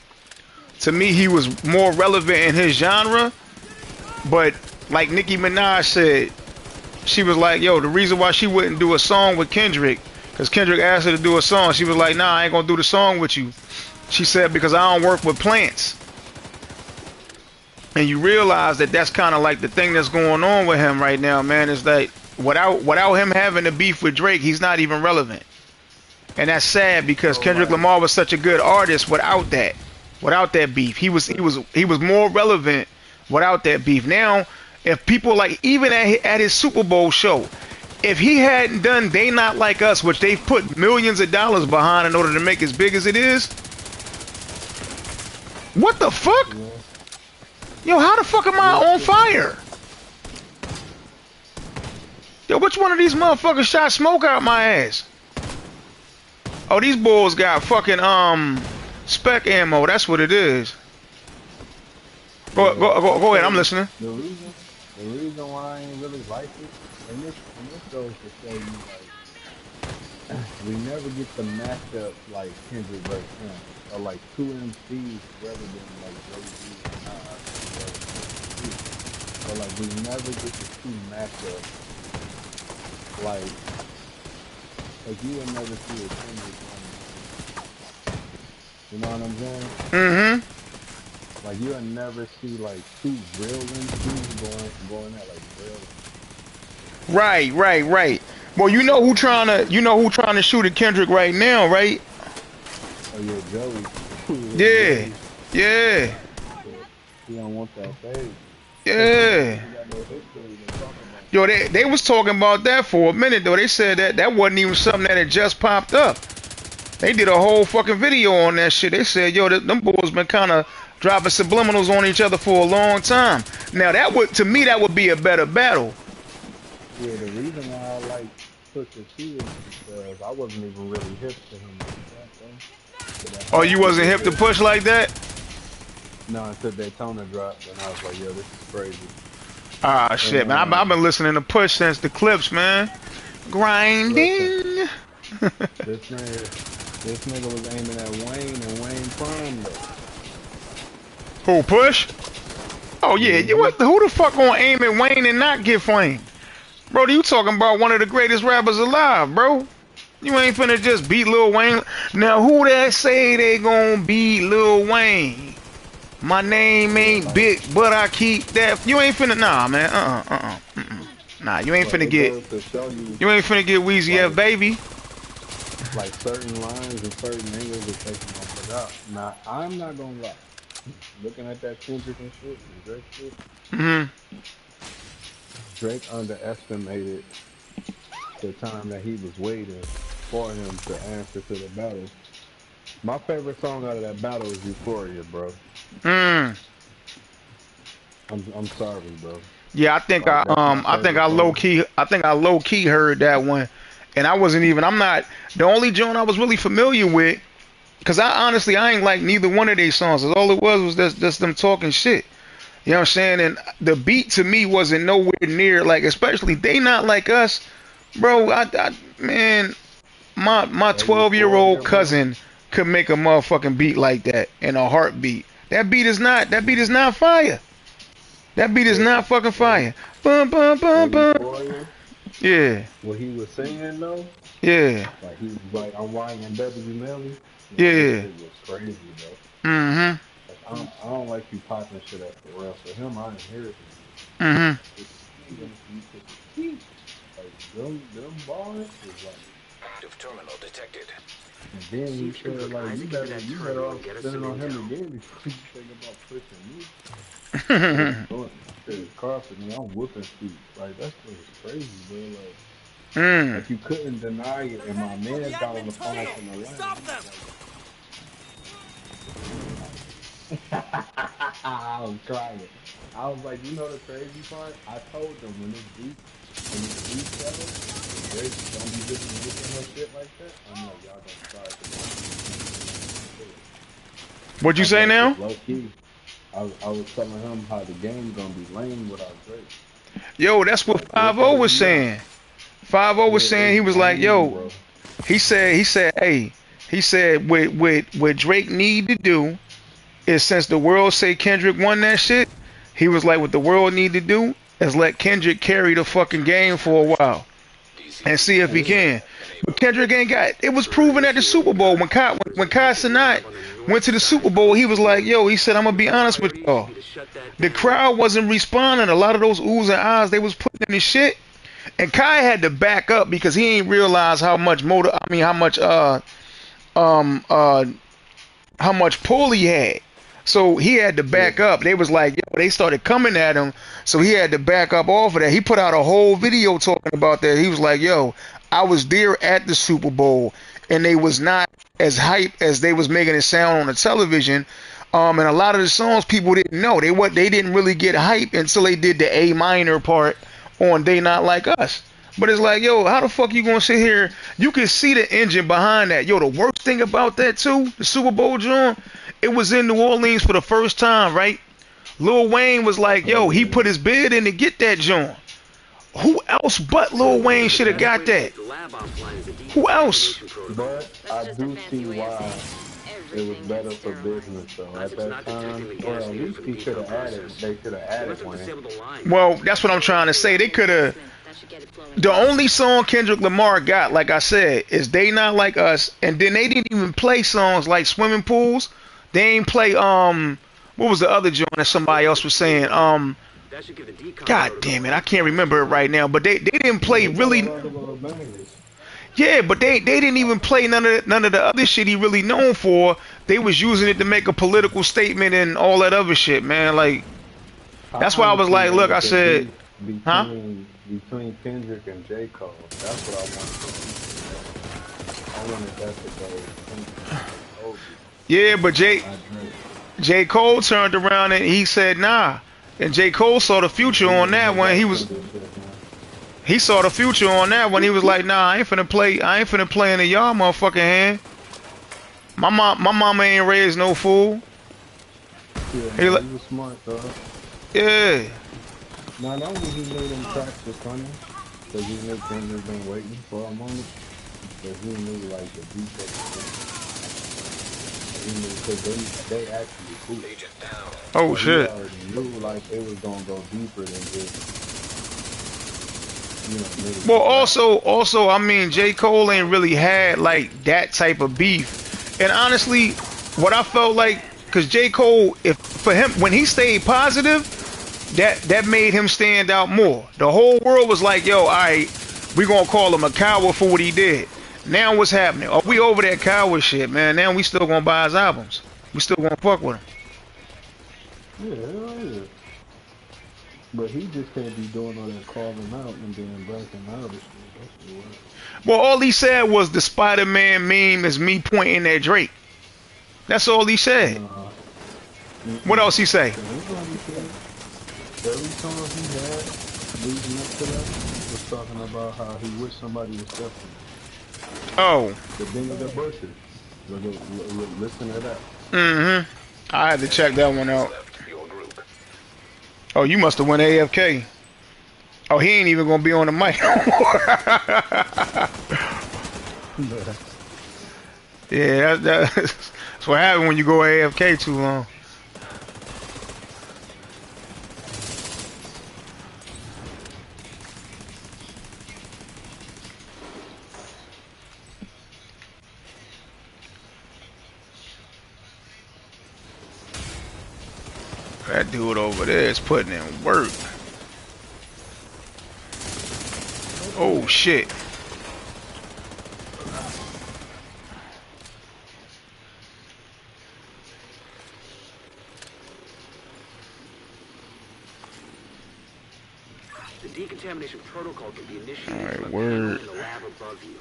To me, he was more relevant in his genre. But like Nicki Minaj said, she was like, yo, the reason why she wouldn't do a song with Kendrick, because Kendrick asked her to do a song, she was like, nah, I ain't gonna do the song with you. She said, because I don't work with plants. And you realize that that's kind of like the thing that's going on with him right now, man, is that without him having a beef with Drake, he's not even relevant. And that's sad because Kendrick Lamar was such a good artist without that beef. He was more relevant without that beef. Now, if people like even at his Super Bowl show, if he hadn't done They Not Like Us, which they've put millions of dollars behind in order to make as big as it is, what the fuck? Yo, how the fuck am I on fire? Yo, which one of these motherfuckers shot smoke out my ass? Oh, these bulls got fucking spec ammo. That's what it is. Go ahead. I'm listening. The reason why I ain't really like it, and this goes to show you like we never get the matchup like Kendrick versus him, or like two MCs rather than like Jay-Z and Nas. Or like we never get the two matchups like you would never see a Kendrick one. You know what I'm saying? Mm-hmm. Like you would never see like two real MCs going at like real. Right. Well, you know who trying to shoot at Kendrick right now, right? Oh yeah, Yeah. Joey. Yeah. He don't want that face. Yeah. Yo, they was talking about that for a minute though. They said that wasn't even something that had just popped up. They did a whole fucking video on that shit. They said, yo, them boys been kind of dropping subliminals on each other for a long time. Now to me that would be a better battle. Yeah, the reason why I like Pusha T is because I wasn't even really hip to him like that, though. Oh, you wasn't hip to Push like that? No, until Daytona dropped, and I was like, yo, this is crazy. Ah, shit, man. I've been listening to Push since the clips, man. Grinding. This nigga was aiming at Wayne and Wayne Prime, though. Who, Push? Oh, yeah. Who the fuck gonna aim at Wayne and not get flamed? Bro, you talking about one of the greatest rappers alive, bro. You ain't finna just beat Lil Wayne. Now, who that say they gonna beat Lil Wayne? My name ain't Big, but I keep that. You ain't finna, nah, man. Nah, you ain't finna get. You ain't finna get Weezy F, baby. Like certain lines and certain angles are taking off out. Now, I'm not gonna lie. Looking at that Kendrick and shit, and Drake shit, Drake underestimated the time that he was waiting for him to answer to the battle. My favorite song out of that battle is Euphoria, bro. I'm sorry, bro. Yeah, I think I low key heard that one, and I'm not the only joint I was really familiar with, cause I ain't like neither one of these songs. All it was just them talking shit. You know what I'm saying? And the beat to me wasn't nowhere near like, especially They Not Like Us, bro. Man, my 12-year-old cousin could make a motherfucking beat like that in a heartbeat. That beat is not fire. That beat is not fucking fire. Bum, bum, bum, bum. Euphoria, Yeah. what he was saying though, Yeah. Like he was like, I'm YNW Melly. Man, this Yeah. shit was crazy, bro. Mm-hmm. Like I don't like you popping shit up for real. So him, I inherited you. Mm-hmm. Push your T, let me see you push your T. Like them bars was like. Active terminal detected. And then he Chief can said hook like Isaac into that you better terminal and off get us spinning some on him intel. again before you think about pushing me. But I'm doing it. Shit, Carson, me, I'm whooping feet. Like that shit was crazy, bro. Mm. Like you couldn't deny it. They're And my heading for the man's got on admin the phone terminal. from Atlanta. Stop He was them! like, I was crying. I was like, you know the crazy part? I told them when this beef settle, and Drake don't be really making no shit like that. I'm like, y'all gonna start because y'all gonna be beefing and y'all gonna kill it. What'd you I'm say like, cause now? low key, I was telling him how the game gonna be lame without Drake. Yo, that's what Like look 5 at was it now. saying. 5 was Yeah, saying, he it's was like, lame, yo, bro. hey, he said what Drake need to do is, since the world say Kendrick won that shit, he was like, what the world need to do is let Kendrick carry the fucking game for a while and see if he Yeah. can. But Kendrick ain't got. It was Alright, proven we'll at the see what we Super Bowl got. when There's when an Kai active Cenat lab on the went north to the side Super of the Bowl. He was like, facility. yo, he said, I'm gonna Your be first honest with priority should y'all. be to shut that The down. crowd wasn't responding. A lot of those oohs and ahs they was putting in his shit, and Kai had to back up because he ain't realize how much motor. I mean, um uh how much pull he had. So he had to Yeah. back up. They was like, yo, they started coming at him. So he had to back up off of that. He put out a whole video talking about that. He was like, yo, I was there at the Super Bowl and they was not as hype as they was making it sound on the television. And a lot of the songs people didn't know. They didn't really get hype until they did the A minor part on They Not Like Us. But it's like, yo, how the fuck you gonna sit here? You can see the engine behind that. Yo, the worst thing about that too, the Super Bowl joint, it was in New Orleans for the first time, right? Lil Wayne was like, Oh yo, he yeah. put his bid in to get that joint. Who else but Lil Wayne The should have best got way to that? take the lab offline is a Who else? decontamination protocol. But That's I just a do fancy see way of saying why it was everything gets better for sterilized. business though. At Isaac's that not detecting time, the or gas at needed least for the he should decon have added. process. They should have They added must have Wayne. disabled the line. Well, that's what I'm Maybe trying to some say. They lab could have. enhancement. That should get it flowing The again. only song Kendrick Lamar got, like I said, is They Not Like Us, and then they didn't even play songs like Swimming Pools. They ain't play what was the other joint that somebody else was saying? That should give the decon God damn protocol it, I a can't fast remember it turnaround. right now. But they didn't Yeah, play they got a really. lot of little bangers. Yeah, but they didn't even play none of the other shit he really known for. They was using it to make a political statement and all that other shit, man. Like I that's why I was honestly like, look, I wanted the said, beef huh? between Kendrick and J. Cole. That's what I wanted the beef to go. I wanted that to go Kendrick and J. Cole beef, Yeah, but not Drake. J. Cole turned around and he said, nah. And J. Cole saw the Yeah, future he on ain't that heard one. that Kendrick shit, man. He saw the future on that one. He was like, nah, I ain't finna play in the y'all motherfucking hand. My mama ain't raised no fool. Yeah, He nah, like, he was smart though. yeah. Not only he knew them tracks was coming, because he knew Kendrick been waiting for a moment, but he knew like the beat that he was gonna come out with. Like he knew because they actually cool. Agent down. Oh So he shit. already knew like it was gonna go deeper than just, niggas Well, just rapping. also, I mean, J. Cole ain't really had like that type of beef. And honestly, what I felt like, cause J. Cole, if for him when he stayed positive, that made him stand out more. The whole world was like, yo, all right, we gonna call him a coward for what he did. Now what's happening? Are we over that coward shit, man? Now we still gonna buy his albums. We still gonna fuck with him. Yeah, hell yeah. But he just can't be doing all that calling out and then backing out of shit. That shit work. Well, all he said was the Spider-Man meme is me pointing at Drake. That's all he said. Nah. What Mm-mm. else he say? That ain't all he said. Every song he had leading up to that was talking about how he wished somebody was there for him. Oh, The Benny the Butcher. Listen to that. mm-hmm. I had to check that one Has out. left your group. Oh, you must have went AFK. Oh, he ain't even gonna be on the mic no more. Yeah, that's what happens when you go AFK too long. That dude over there is putting in work. Oh shit. The decontamination protocol can be initiated Alright, from a word. panel in the lab above you.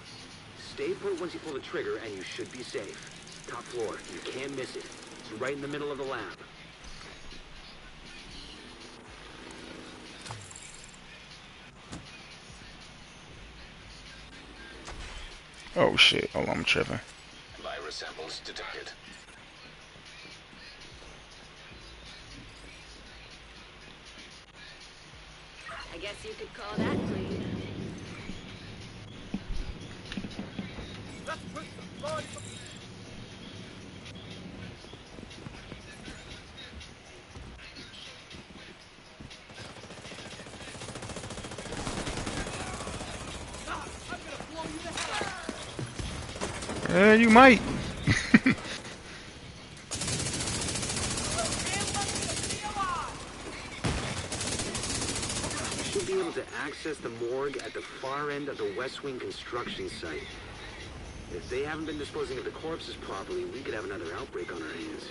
Stay put once you pull the trigger and you should be safe. Top floor, you can't miss it. It's right in the middle of the lab. Oh shit. Hold on, I'm tripping. Virus samples detected. I guess you could call that clean. Yeah, you might. You should be able to access the morgue at the far end of the West Wing construction site. If they haven't been disposing of the corpses properly, we could have another outbreak on our hands.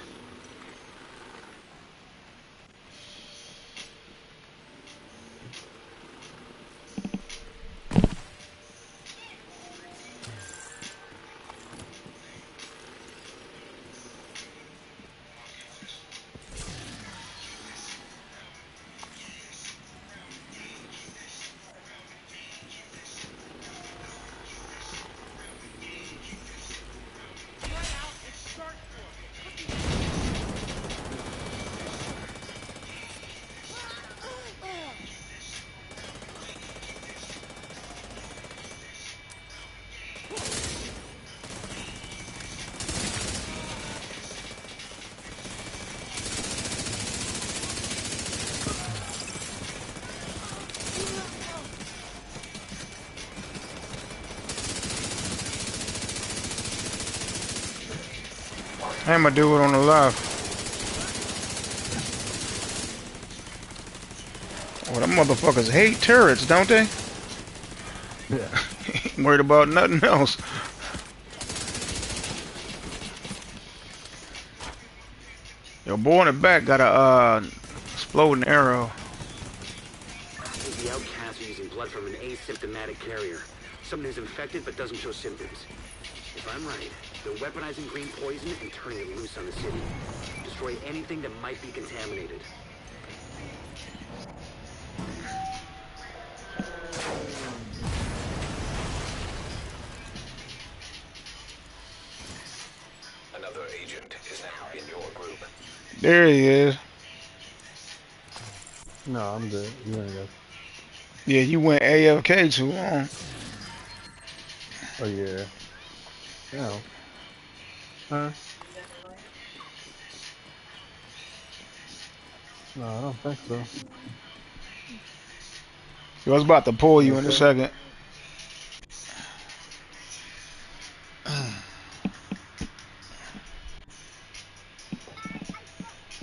I'm gonna do it on the left. Oh, them motherfuckers hate turrets, don't they? Yeah. Ain't worried about nothing else. Your boy in the back got a exploding arrow. I think the outcasts are using blood from an asymptomatic carrier. Someone who's infected but doesn't show symptoms. If I'm right, they're weaponizing green poison and turning it loose on the city. Destroy anything that might be contaminated. Another agent is now in your group. There he is. No, I'm good. You wanna go? Yeah, you went AFK too long. Oh yeah. No. Huh? No, I don't think so. I was about to pull you You in a okay? second.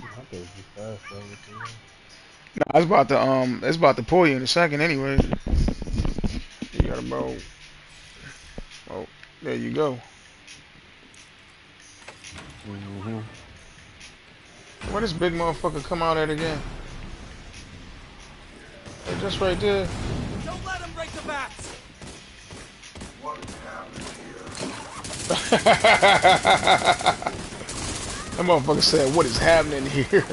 I thought it was just us. What you know? No, I was about to it's about to pull you in a second anyway. You got about oh, there you go. Mm-hmm. Where this big motherfucker come out at again? Hey, just right there. Don't let him break the bats! That motherfucker said, "What is happening here?"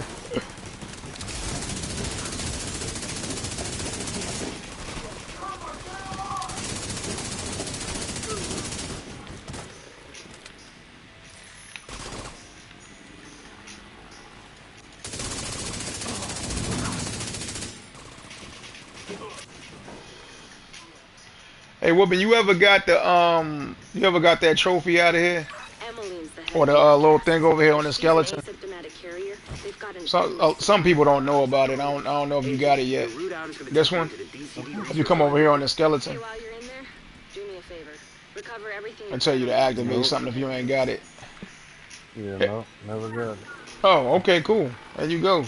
Hey, Whoopin, you ever got that trophy out of here? Emmeline's the head Or of the the little outcast. thing over here on the She's an skeleton? asymptomatic carrier. They've got an Some people don't know about it. I don't know if you got it The yet. route out is going to This take you one? into the DCD If you research come over here on library. the skeleton, Hey, while you're in there, do me a favor. Recover everything I you tell can you to on that activate Nope. something if you ain't got it. Yeah, Eh, no, never got it. Oh, okay, cool. There you go.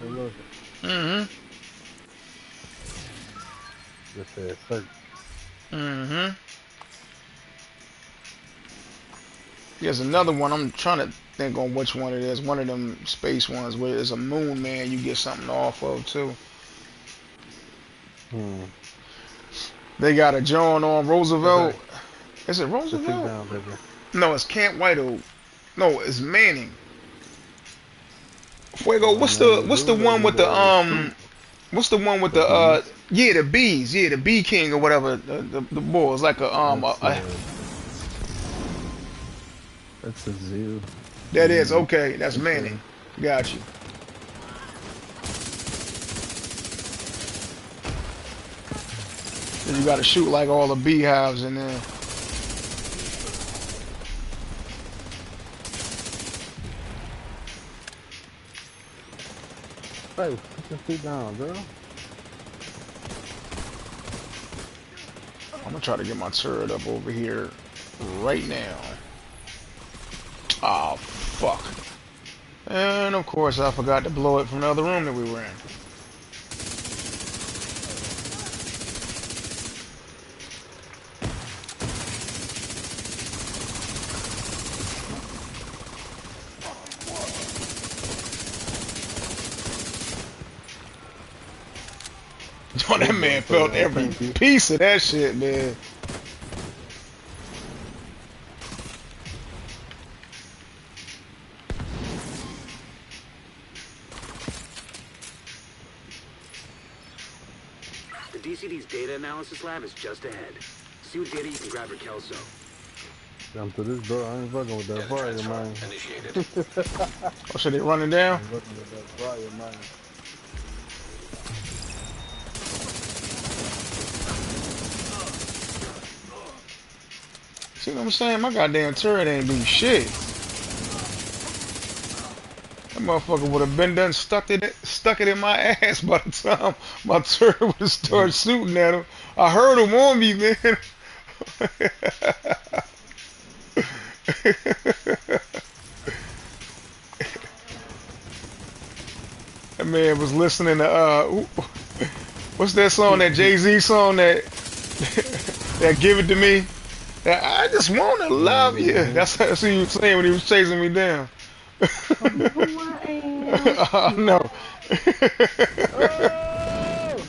Hey, look, Mm-hmm. just said search. Mm-hmm. There's another one. I'm trying to think on which one it is. One of them space ones where there's a moon man you get something off of too. Hmm. They got a John on Okay. Roosevelt. Is it Just sit Roosevelt? down, baby. No, it's Camp Whitehall. No, it's Manning. Fuego. Oh, man, the What's the dude one over with the there is true. what's the one with The the bees. yeah, the bees, yeah, the bee king or whatever, the bull. It's like That's that's the zoo. that is Manning. okay, that's It's Manning. Got you. Then you gotta shoot like all the beehives in there. Hey, just sit down, girl. I'm gonna try to get my turret up over here right now. Oh fuck. And of course I forgot to blow it from the other room that we were in. Oh, that This man brother felt said, every thank you. piece of that shit, man. The DCD's data analysis lab is just ahead. See what data you can grab for Kelso. Come to this door. I ain't fucking with that Data fire, transfer man. initiated. Oh shit, they running I down? ain't fucking with that fire, man. See what I'm saying? My goddamn turret ain't do shit. That motherfucker would have been done stuck it in my ass by the time my turret would have started shooting at him. I heard him on me, man. That man was listening to what's that song? That Jay-Z song that that Give It to Me. That I just wanna love you. Mm-hmm. That's what he was saying when he was chasing me down. Tell me who I am. No. Oh!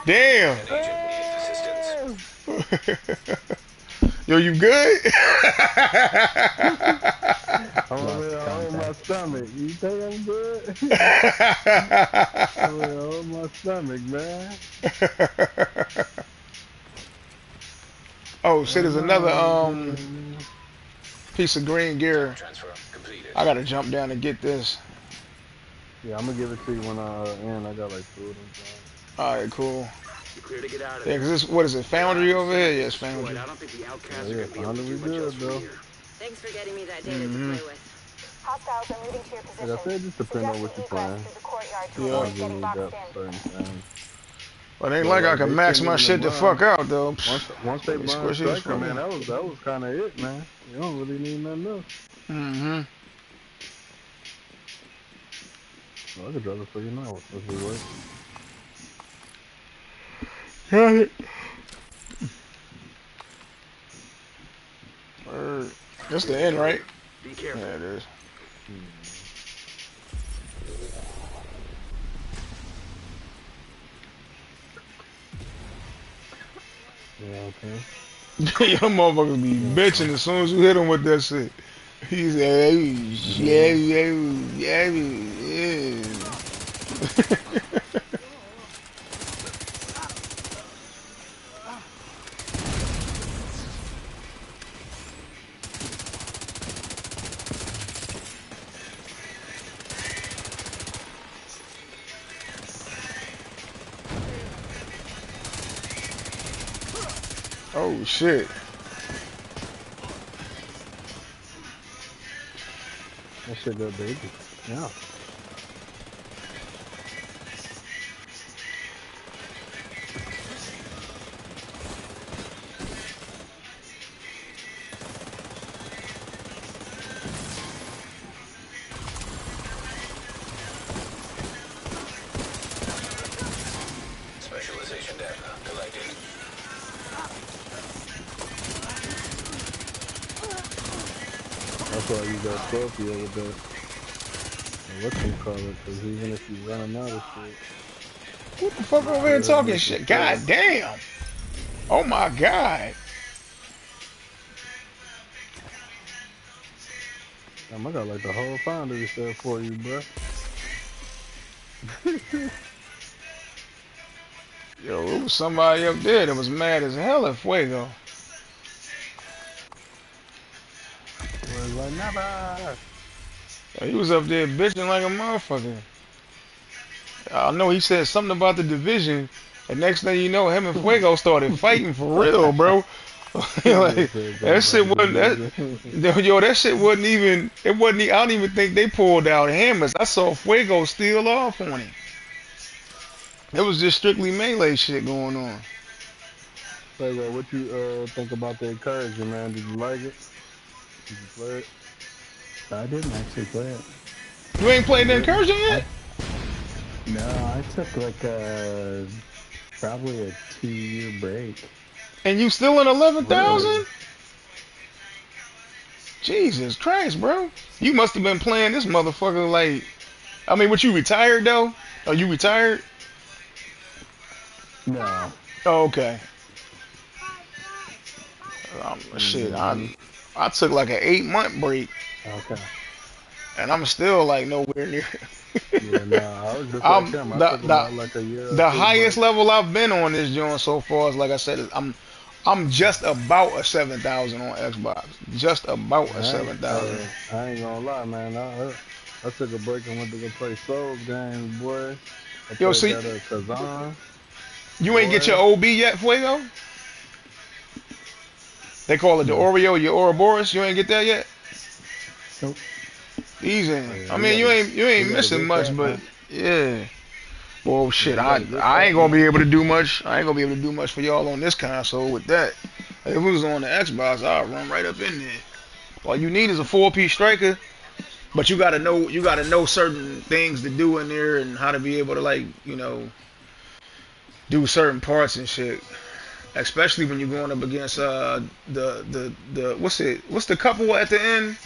Damn. An agent needs assistance. Oh! Yo, you good? I'm over lost here holding my contact. stomach. You think I'm good? I'm over here holding my stomach, man. Oh shit, Oh there's no, another I ain't good, man. piece of green Tech gear. transfer completed. I gotta jump down and get this. Yeah, I'm gonna give it to you when I end. I got like two of them. Alright, cool. You're clear to get out of Yeah, there. cause this, what is it, Your Foundry lab and over here? center Yeah, is it's destroyed. Foundry. I don't think the outcasts Oh are yeah, gonna be able to finally do we much else good from though. here. Thanks for getting me that data to Mm-hmm. play with. Hostiles are moving to your Like I position. said, just depend on Suggesting what you're egress playing. through the courtyard to Yeah. Sometimes avoid you getting need boxed that in. for certain things. But it ain't But like I like can they max send my them to shit the fuck burn. out though. Once they Let me burn squish this Striker, fucker. man, that was kind of it, man. You don't really need nothing else. Mm-hmm. Well, I could drop it for you now. If it works. That's the Here's the end, code. right? Be careful. Yeah, it is. Yeah, okay. Your motherfuckers be Yeah, bitching as soon as you hit him with that shit. He said, yeah, mm-hmm. yeah, yeah, yeah. Oh shit. That shit got baby. Yeah. Specialization data collected. That's why you got Scorpio with that. Whatchamacallit, because even if you running out of shit, Who the fuck you over here still talking make it shit? through. God damn. Oh my god. Damn, I got like the whole foundry set for you, bro. Yo, it was somebody up there that was mad as hell at Fuego. Was like, never. He was up there bitching like a motherfucker. I know he said something about the division. The next thing you know, him and Fuego started fighting for real, bro. Nigga Like, said something that about shit the wasn't division. yo, that shit wasn't even it wasn't I don't even think they pulled out hammers. I saw Fuego steal off on him. It was just strictly melee shit going on. Say, well, what you think about the encouragement, man? Did you like it? Did you play it? I didn't actually play it. You ain't You played the didn't? incursion yet? I No, I took like probably a 2 year break. And you still in Really? 11,000? Jesus Christ, bro. You must have been playing this motherfucker like I mean, what you retired though? Are you retired? No. Oh, okay. Shit, Mm-hmm. I took like an 8 month break, Okay. and I'm still like nowhere near. Yeah, nah, I was just like I'm him. I the took the about like a year or the two highest break. level I've been on this joint so far is like I said, I'm just about a 7,000 on Xbox. Just about a 7,000. I ain't gonna lie, man. I took a break and went to go play Souls games, boy. I Yo, played see, that Kazan, you ain't get your boy. OB yet, Fuego? They call it the No. Oreo, your Ouroboros. You ain't get that yet? Nope. Easy. Oh yeah, I mean, you we ain't gotta missing get much, that, but man. yeah. Well, Yeah, shit, we gotta get I ain't that, gonna be man. able to do much. I ain't gonna be able to do much for y'all on this console with that. If it was on the Xbox, I'll run right up in there. All you need is a 4-piece striker, but you gotta know certain things to do in there and how to be able to like do certain parts and shit. Especially when you're going up against the what's the couple at the end?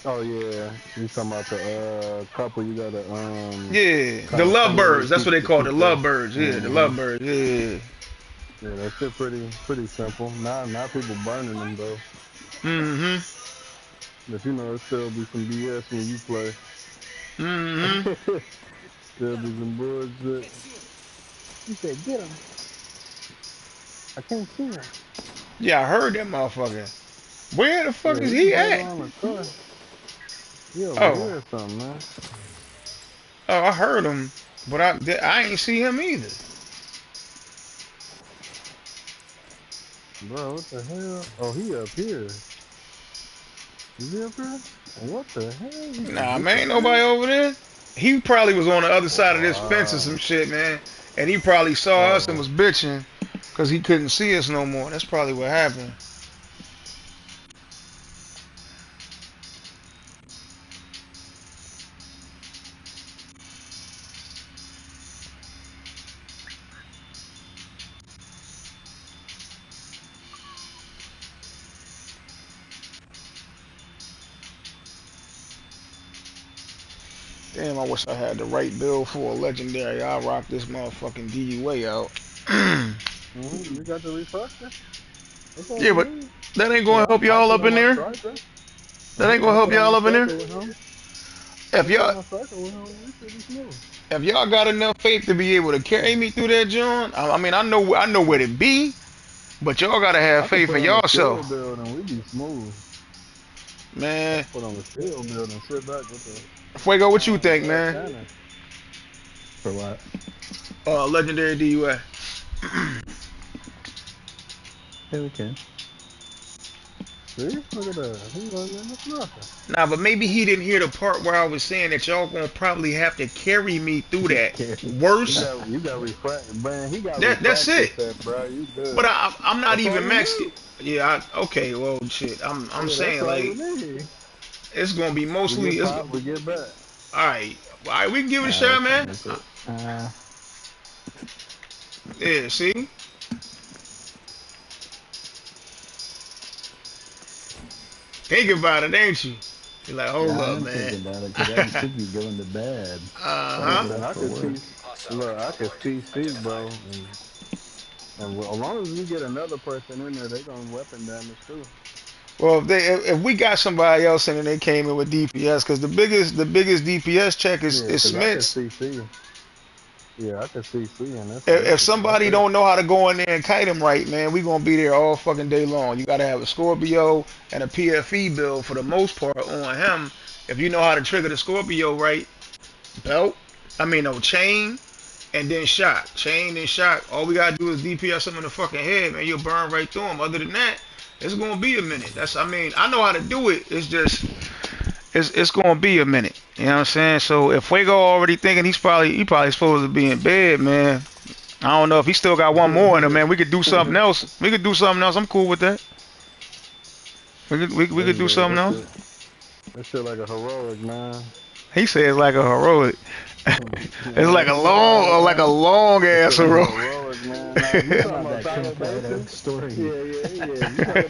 Oh yeah, you talking about the couple? You gotta Yeah, the constantly lovebirds. That's what they call the keep the. lovebirds. Yeah, the Mm-hmm. lovebirds. Yeah. Yeah, that shit pretty simple. Not people burning them though. Mhm. But you know, it still be some BS when you play. Mhm. Still be some bullshit. You said get him. I can't see him. Yeah, I heard that motherfucker. Where the fuck Yeah, is he he was right at? around the corner. He over Oh, here or something, man. I heard him, but I ain't see him either. Bro, what the hell? Oh, he up here. Is he up here? What the hell? He just Nah, man, ain't disappeared? nobody over there. He probably was on the other side of this fence or some Wow. shit, man. And he probably saw us and Oh. was bitching because he couldn't see us no more. That's probably what happened. Damn, I wish I had the right build for a legendary. I'll rock this motherfucking DUA out. You got the refresher? That's all Yeah, you but need. that ain't Yeah, gonna help I y'all put up on in my there. striker. That ain't gonna I help put on my y'all up in there. striker with him. I If put on y'all my striker with him. We should be smooth. if y'all got enough faith to be able to carry me through that joint, I mean I know where to be, but y'all gotta have I could faith put in on the y'all shield self, build and we be smooth. I man. could put on the shield build and sit back with the Fuego, what you think, fast man? cannon. For what? Legendary DUA. Yeah, we can. See? Look at that. He wasn't in the nothing. Nah, but maybe he didn't hear the part where I was saying that y'all gonna probably have to carry me through that. Carry. Worse, You got refract, man. He got that's refractor it. set, bro. You But good. I'm not That's all even you max. need. Yeah, okay, well, shit. I'm Yeah, that's saying all like you need. it's gonna be We mostly. get pop, we get back. All right. All right, we can give it a We shot, can man. make it. Yeah, see? Think about it, ain't you? You're like, hold Yeah, I up, am man. thinking about it because I should be going to bed. Gotta Uh-huh. get up I for could work. see, Hostile look, I control could point CC, identified. bro, and as long as we get another person in there, they gonna weapon damage too. Well, if we got somebody else in and they came in with DPS, because the biggest DPS check Yeah, is cause I could Smith's. CC. Yeah, I could CC, and If that's somebody it. don't know how to go in there and kite him right, man, we gonna be there all fucking day long. You gotta have a Scorpio and a PFE build for the most part on him. If you know how to trigger the Scorpio right, belt, I mean no chain, and then shot, chain and shot. All we gotta do is DPS him in the fucking head, man. You'll burn right through him. Other than that, it's gonna be a minute. I mean, I know how to do it. It's just it's gonna be a minute. You know what I'm saying? So if Fuego already thinking he probably supposed to be in bed, man. I don't know if he still got one more in him, man. We could do something else. We could do something else. I'm cool with that. We could do Yeah, something else. that shit like a heroic, man. He says like a heroic. It's I ain't gonna lie, like a man. long That ass shit like a heroic. heroic, man. Now, if you How talking about about that title Camp Rito basing, yeah, story? yeah, yeah. If you talking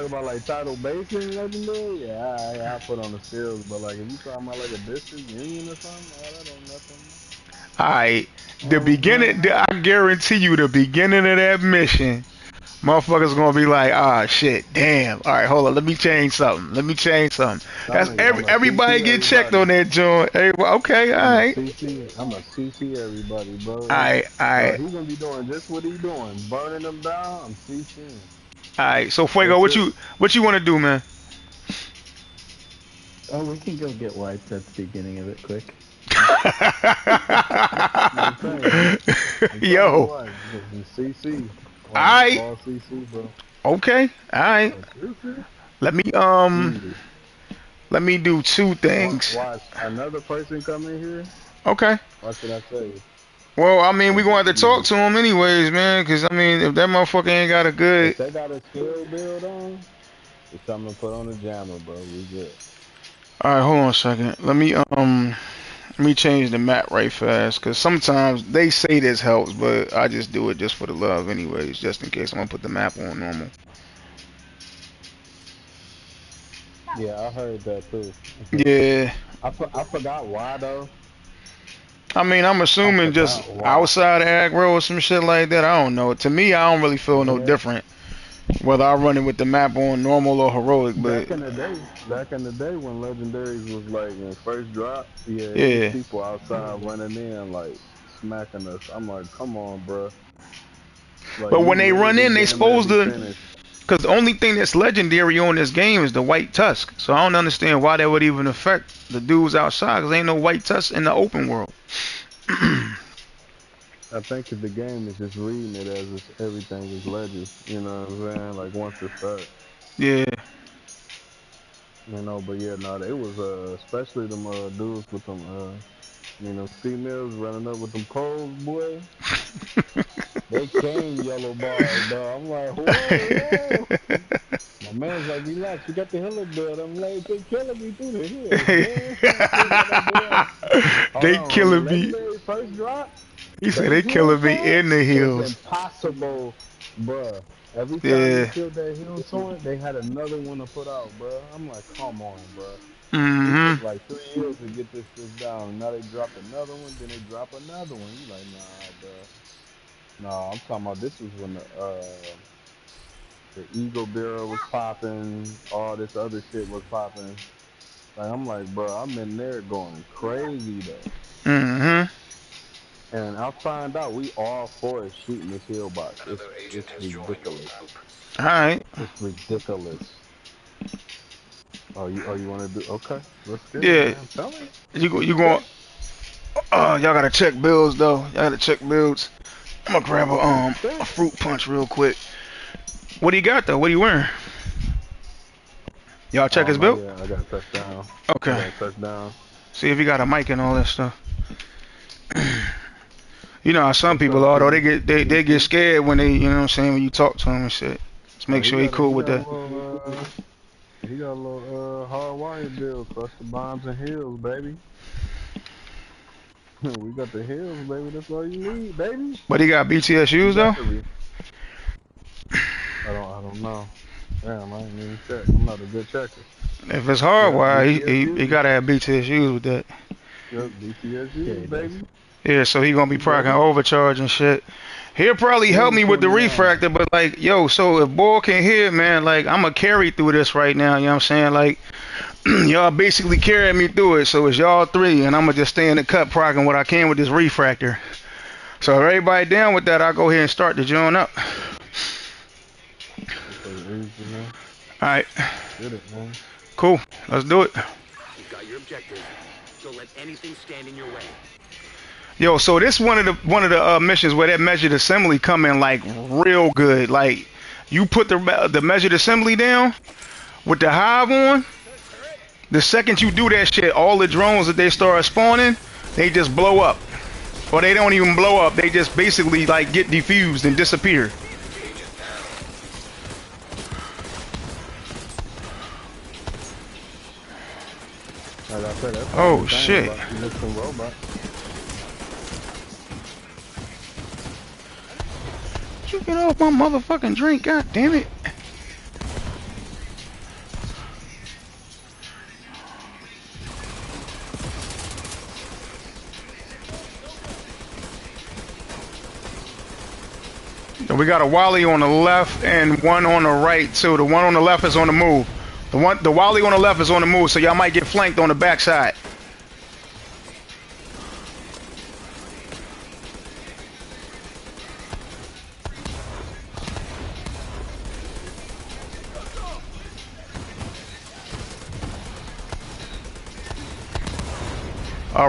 about like title basing legendary, yeah, I put on the skills. But like, if you talking about like a district union or something, oh, that ain't nothing. Alright. The Oh beginning, man, I guarantee you, the beginning of that mission, motherfuckers gonna be like, ah, shit, damn. All right, hold on, let me change something. Let me change something. That's I'm a everybody CC get checked on everybody. that joint. Okay, all right, I'm a CC everybody, all bro. right, all right, He gonna be doing just what he doing, burning them down. I'm CCing. all right. So Fuego, That's what it. you want to do, man? Oh, we can go get wiped at the beginning of it quick. I'm saying. I'm trying to get Yo, wise. CC. all All, right, all CC, bro. okay, all right. All CC. Let me Easy. let me do two things. Watch another person come in here. Okay. Watch what I tell you. Well, I It's mean, we gonna gonna be have to talk easy. to him anyways, man. Cause I mean, if that motherfucker ain't got a good. If they got a skill build on, just tell them to put on the jammer, bro. We good. All right, hold on a second. Let me change the map right fast, cause sometimes they say this helps, but I just do it just for the love, anyways, just in case I'm gonna put the map on normal. Yeah, I heard that too. Yeah, I forgot why though. I mean, I'm I assuming just forgot why. outside of aggro or some shit like that. I don't know. To me, I don't really feel no Yeah. different whether I run it with the map on normal or heroic, but Back in the day when legendaries was like in first drop, yeah, it was yeah. people outside running in like smacking us. I'm like, come on, bro. Like But you when they really run this in, they game ready to supposed be to. finished. Because the only thing that's legendary on this game is the white tusk. So I don't understand why that would even affect the dudes outside. Because ain't no white tusk in the open world. I think that the game is just reading it as everything is legend. You know what I'm saying? Like once it start, Yeah. but yeah, no, they was especially them dudes with them them females running up with them poles, boy. They came yellow bars, dog. I'm like, whoa, whoa. My man's like, relax, we got the healer build. I'm like, they killing me through the hills, man. I'm sitting on that damn. Hold They on, on the killing me. legendary first drop, He said they they hill killing me torrent in the was hills. impossible, bruh. Every time you Yeah. killed that hill torrent, they had another one to put out, bruh. I'm like, come on, bruh. It Mm-hmm. took like 3 years to get this fish down. And now they dropped another one, then they drop another one. You like, nah, bruh. Nah, I'm talking about this was when the Eagle Bureau was popping, all this other shit was popping. Like I'm like, bro, I'm in there going crazy though. Mm-hmm. And I find out we all four is shooting this hill box. Another It's agent has joined your ridiculous. group. All right. It's ridiculous. You want to do? Okay, let's get it, Yeah. man. I'm telling you, You go. we You can going? take. Y'all gotta check bills though. Y'all gotta check bills. I'm gonna grab We can a take. fruit punch real quick. What do you got though? What are you wearing? Y'all check his Not bill? yet. I got a touchdown. I Okay. got a touchdown. See if he got a mic and all that stuff. You know how some What's people up, are though. King? They get CC? scared when they, you know what I'm saying, when you talk to him and shit. Just make Oh, sure he cool he with got a that. little hardwired build, cluster bombs and heals, baby. We got the hills, baby. That's all you need, baby. But he got We BTSUs got though. I don't know. Damn, I ain't even check. I'm not a good checker. If it's Yep, hardwired, he BTSU. gotta have BTSUs with that. Yep, Yeah, he BTSU, does. baby. Yeah, so he gonna be You procking ready? overcharge and shit. He'll probably help me with the 2029. refractor, but like, yo, so if Ball can hear, man, like, I'ma carry through this right now, you know what I'm saying? Like, y'all basically carrying me through it, so it's y'all three, and I'ma just stay in the cut procking what I can with this refractor. So if everybody down with that, I'll go ahead and start the joint up. Let's take it easy, man. Alright, Get it, man. cool. Let's do it. You've got your objective. Don't let anything stand in your way. Yo, so this one of the missions where that measured assembly come in like real good. Like you put the measured assembly down with the hive on. The second you do that shit, all the drones that they start spawning, they just blow up. Or they don't even blow up. They just basically like get defused and disappear. Like I said, that's the Oh only thing shit. about you mixing robots. You get off my motherfucking drink, god damn it. We got a Wally on the left and one on the right too. The one on the left is on the move. The Wally on the left is on the move, so y'all might get flanked on the backside.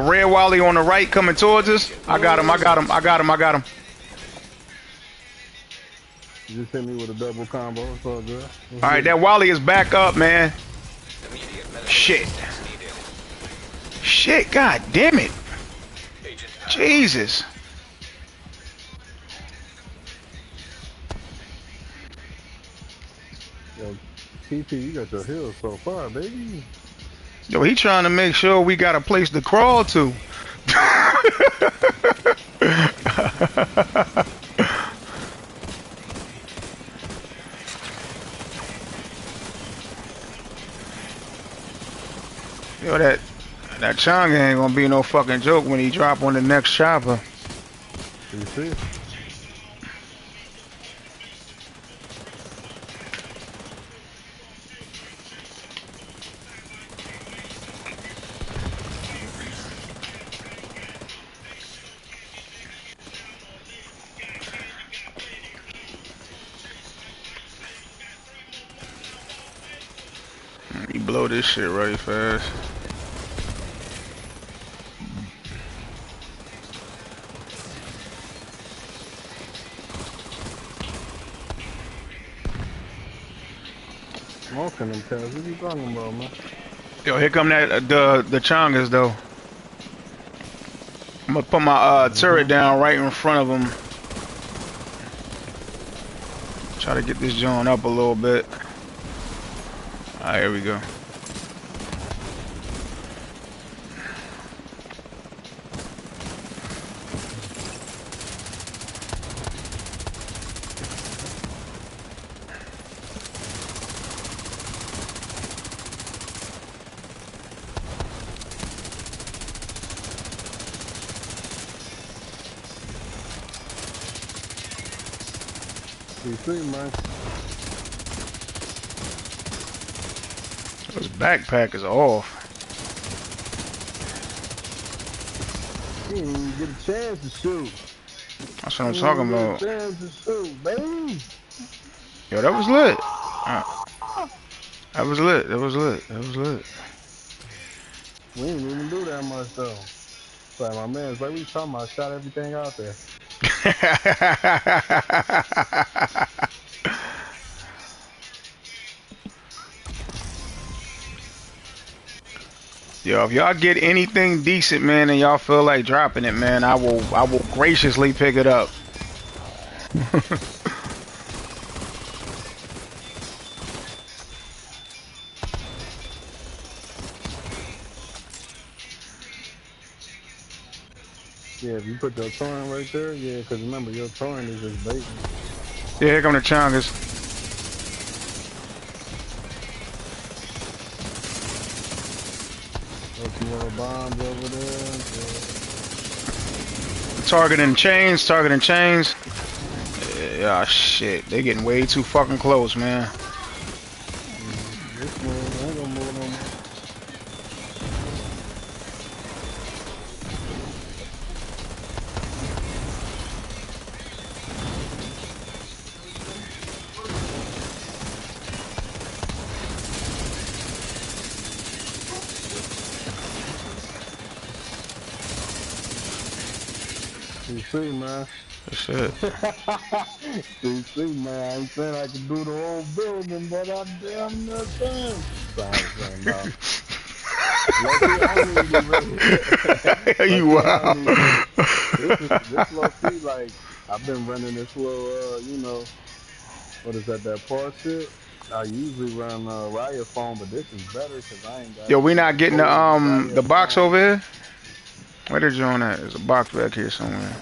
Red Wally on the right coming towards us. I got him. You just hit me with a double combo. It's all good. All right, that Wally is back up, man. Shit. Shit, god damn it. Jesus. Yo, TT, you got your heels so far, baby. Yo, he trying to make sure we got a place to crawl to. Yo, that Changa ain't gonna be no fucking joke when he drop on the next chopper. You see? He blow this shit right fast. Smoking them cats. What you talking about, man? Yo, here come that the Changas though. I'm gonna put my turret down right in front of him. Try to get this joint up a little bit. Alright, here we go. You see, man? His backpack is off. You didn't even get a chance to shoot. That's what I'm talking about. Get a chance to shoot, baby. Yo, that was lit. That was lit. That was lit. That was lit. We didn't even do that much, though. Like, my man's like, we talking about, shot everything out there. Yo, if y'all get anything decent, man, and y'all feel like dropping it, man, I will graciously pick it up. Yeah, if you put your torrent right there, yeah, because remember, your torrent is just bait. Yeah, here come the chongas. Throw some little bombs over there. Targeting chains, targeting chains. Yeah, shit. They getting way too fucking close, man. This move, I ain't gonna move no more. You see, man. Shit. You see, man. I ain't saying I can do the whole building, but I damn near can. Sorry, no. Low-key, I don't even be ready. You Low-key, I don't wow. even. This low-key, like, I've been running this little, what is that Paul shit? I usually run Riot phone, but this is better because I ain't got Yo, we no not getting cold the Riot box phone. over here. Where did you on that? There's a box back here somewhere.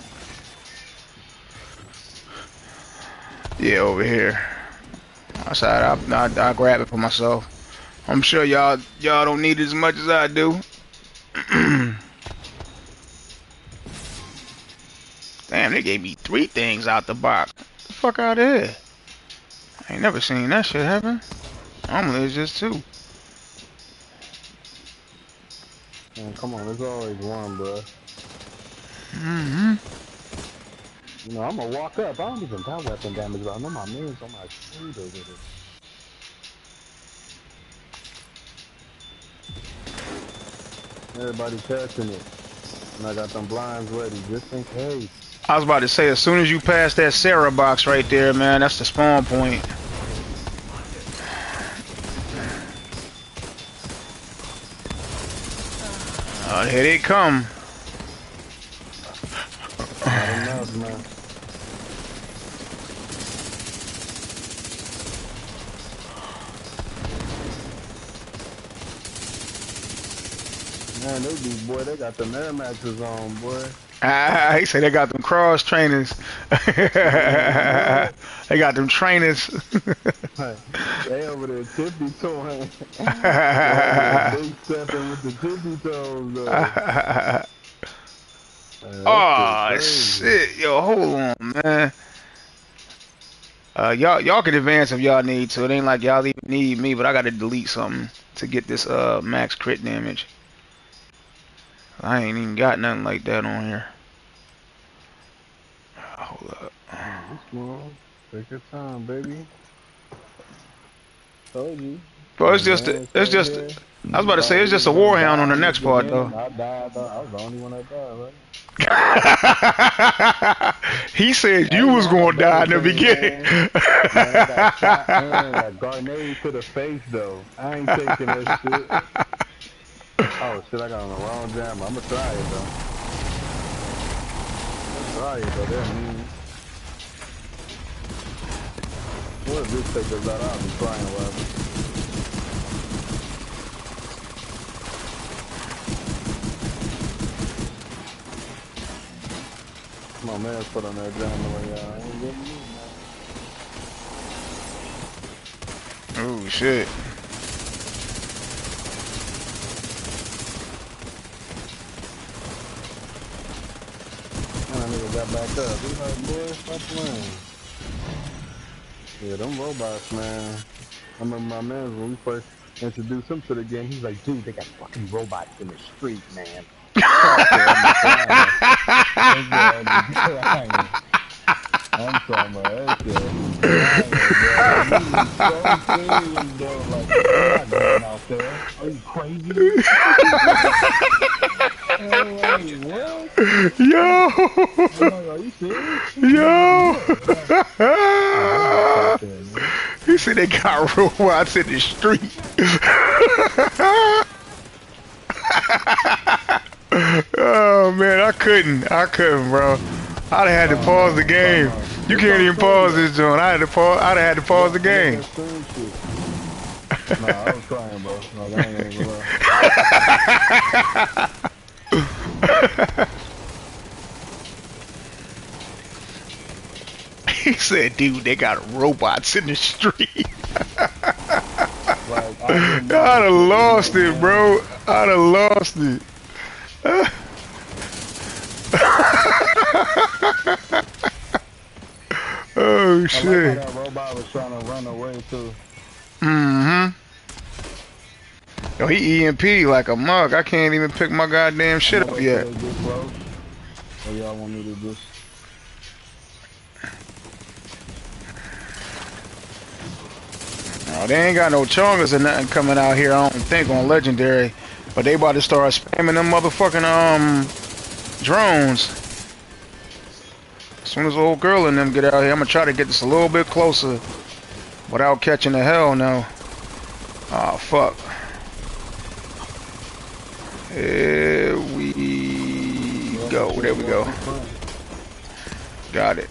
Yeah, over here. Outside, I'll grab it for myself. I'm sure y'all don't need it as much as I do. Damn, they gave me 3 things out the box. Get the fuck out of here. I ain't never seen that shit happen. Normally it's just 2. Man, come on, there's always one, bro. Mm-hmm. You know, I'm gonna walk up. I don't even got weapon damage, but I know my man's on my shoulder with it. Everybody catching it. And I got them blinds ready just in case. I was about to say, as soon as you pass that Sarah box right there, man, that's the spawn point. Here they come. Not enough, man. Man, they got the air matches on, boy. He said they got them cross trainers. Man, They got them trainers. they over there tippy toeing. They over there big stepping with the tippy toes, though. Man, that shit Oh crazy. shit, yo, hold on, man. Y'all can advance if y'all need to. It ain't like y'all even need me, but I gotta delete something to get this max crit damage. I ain't even got nothing like that on here. Hold up. This one, take your time, baby. Told you. Bro, My man's right it's just. here. I was about to Thought say it's we just was a gonna warhound on die the in the next part beginning. though. I died. I was the only one that died, right? He said I you ain't was know how to gonna die battle in the thing, beginning. man. Man, I got shot and a grenade to the face, though. I ain't taking that shit. Oh, shit, I got on the wrong jammer. I'm gonna try it, though. They're mean. What if this take us out? I'll be crying, whatever. My man's put on that jammer, like, I ain't getting me, man. Oh shit. And that nigga got back up. He like, boy, stop playing. Yeah, them robots, man. I remember my man when we first introduced him to the game. He's like, dude, they got fucking robots in the street, man. I said, I'm crying. I said, I'm crying. I'm talking about that shit. I'm crying, bro. He was so serious, though. Like, I'm not going out there. Are you crazy? I'm like, what? Yo. I'm like, are you serious? He's like, Yo. yeah. I'm like, oh, don't get out there, man. He said they got robots in the street. Oh man, I couldn't, bro. I'd have had to Oh pause the no, I'm talking game. about. You That's what can't I'm even telling pause you. this joint. I'd have had to pause the I got game. that same shit. Nah, I was crying, bro. Like, I ain't gonna even lie. He said, dude, they got robots in the street. Like, I'd have lost it, bro. I'd have lost it. Oh, I like how shit. that robot was trying to run away, too. Mm-hmm. Yo, he EMP like a mug. I can't even pick my goddamn I'm shit gonna up wait till yet. they get close. Or y'all want me to just... Oh, they ain't got no chongas or nothing coming out here, I don't think, on Legendary. But they about to start spamming them motherfucking, drones. As soon as the old girl and them get out here, I'm gonna try to get this a little bit closer without catching the hell no. Oh, fuck. Here we go. There we go. Got it.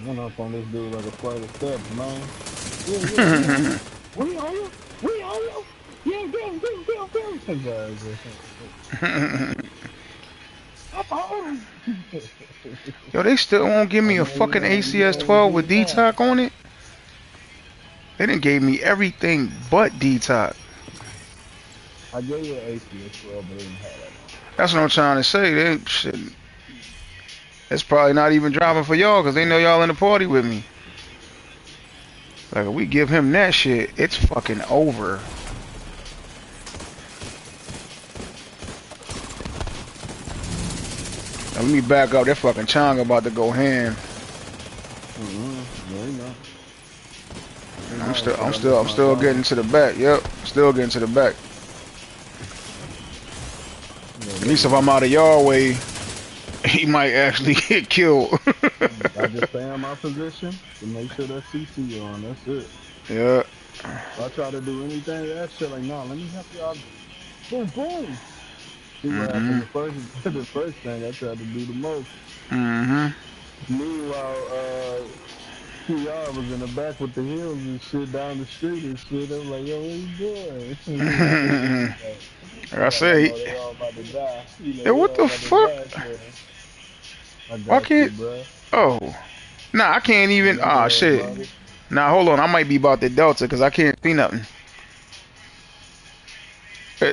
Went up on this dude like a flight of steps, man. Yeah. We on you? We on you? Yeah, get him. Up on him. Yo, they still won't give me a fucking ACS-12 with detox on it? They done gave me everything but detox. I gave you an ACS-12, but they didn't have that. That's what I'm trying to say. They shit. It's probably not even dropping for y'all because they know y'all in the party with me. Like, if we give him that shit, it's fucking over. Now, let me back up. That fucking Changa about to go ham. I'm still getting to the back. Yep, still getting to the back. At least if I'm out of y'all way, he might actually get killed. I just stay in my position to make sure that CC on. That's it. Yeah. If I try to do anything that shit, like, no, let me help y'all. Boom, boom. See what happened. The first thing I tried to do the most. Meanwhile, PR was in the back with the heels and shit down the street and shit. I'm like, yo, what you doing? Like I I said, know they all about to die. You know, yeah, they what all the about to fuck? die, so I Why got you, can't? bruh. Oh, nah, I can't even. Don't Ah, worry shit. about it. Nah, hold on. I might be about the Delta because I can't see nothing.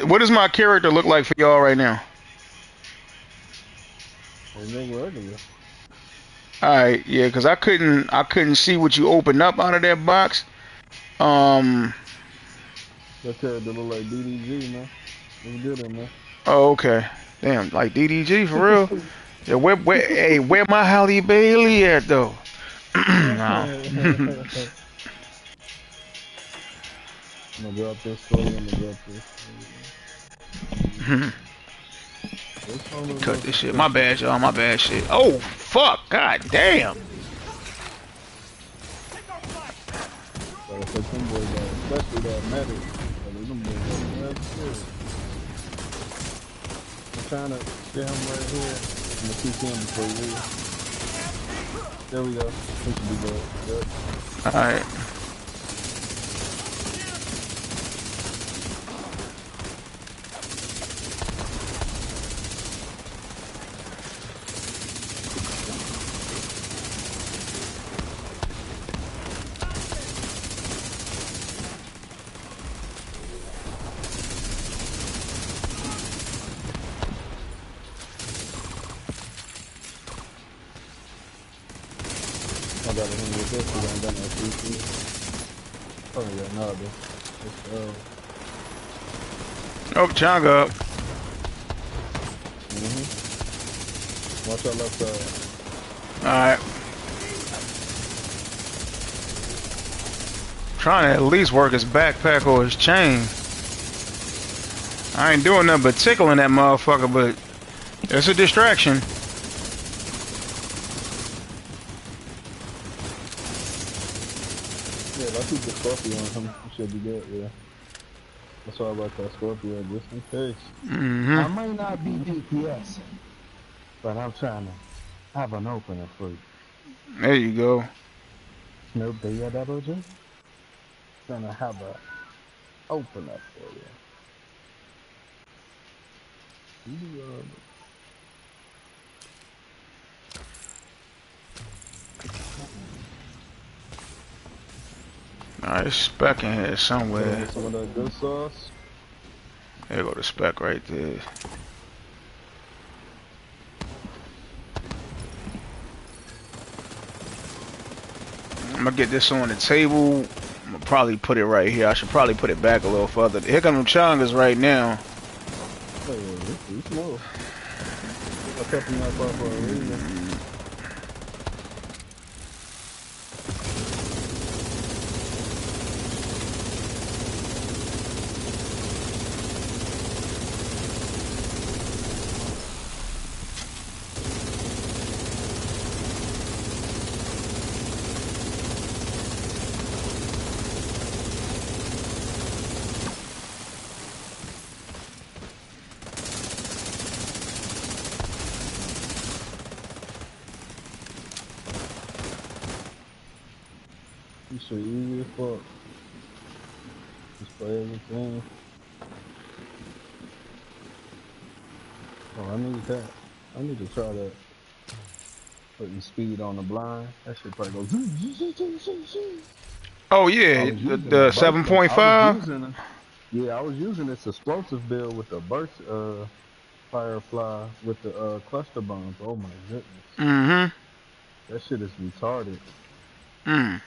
What does my character look like for y'all right now? They look regular. All right, yeah, because I couldn't see what you opened up out of that box. That character look like DDG, man. What's good in there? Oh, okay. Damn, like DDG for real. Yeah, where my Halle Bailey at though? No. I'm gonna drop this for you. I'm gonna drop this one is Cut looks this shit. My expensive. bad, y'all. My bad shit. Oh, fuck. God damn. Gotta take them boys out, especially that medic. Them boys out. I'm trying to get him right here. I'm gonna keep him before you leave. There we go. He should be good. Yep. Alright. I got him with this. We ain't got no CC. Oh yeah, no, this. Oh, Changa up. Watch our left side. Alright. Trying to at least work his backpack or his chain. I ain't doing nothing but tickling that motherfucker, but it's a distraction. Yeah, if I keep the Scorpio on him, he should be good, yeah. That's why I like that Scorpio, just in case. I might not be DPS, but I'm trying to have an opener for you. There you go. No beer beverages. Gonna have a open up for you. Alright, spec in here Gonna somewhere. get some of that good sauce. There go the spec right there. I'm gonna get this on the table. I'm gonna probably put it right here. I should probably put it back a little further. Here come them chongas right now. Oh, yeah, it's slow. I kept him that far for a reason. You so easy as fuck. Just play everything. Oh, I need that. I need to try that. Putting speed on the blind. That shit probably goes. Zoom, zoom, zoom, zoom, zoom, zoom. Oh I yeah, was using the a burst. I was 7.5. using. Yeah, I was using this explosive build with the burst firefly with the cluster bombs. Oh my goodness. Mm-hmm. That shit is retarded. Mm.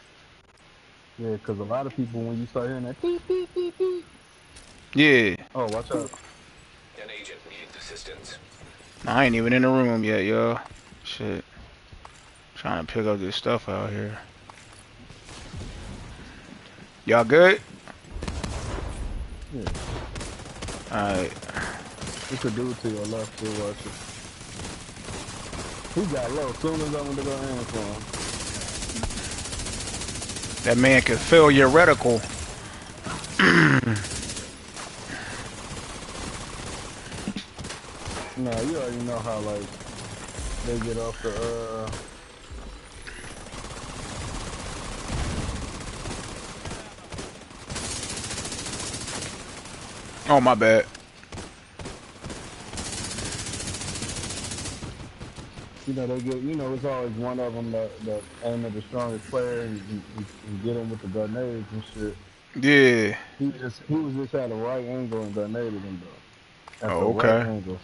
Yeah, because a lot of people, when you start hearing that beep, beep, beep, beep. Yeah. Oh, watch out. An agent needs assistance. I ain't even in the room yet, yo. Shit. Trying to pick up this stuff out here. Y'all good? Yeah. Alright. It's a dude to your left, too, watch it. He got low as soon as I went to go in for him. That man can feel your reticle. Nah, you already know how, like, they get off the, Oh, my bad. you know, they get, you know, it's always one of them that aim at the strongest player and get him with the grenades and shit. Yeah. He was just at the right angle and grenaded him, though. At the Oh, right okay. angle.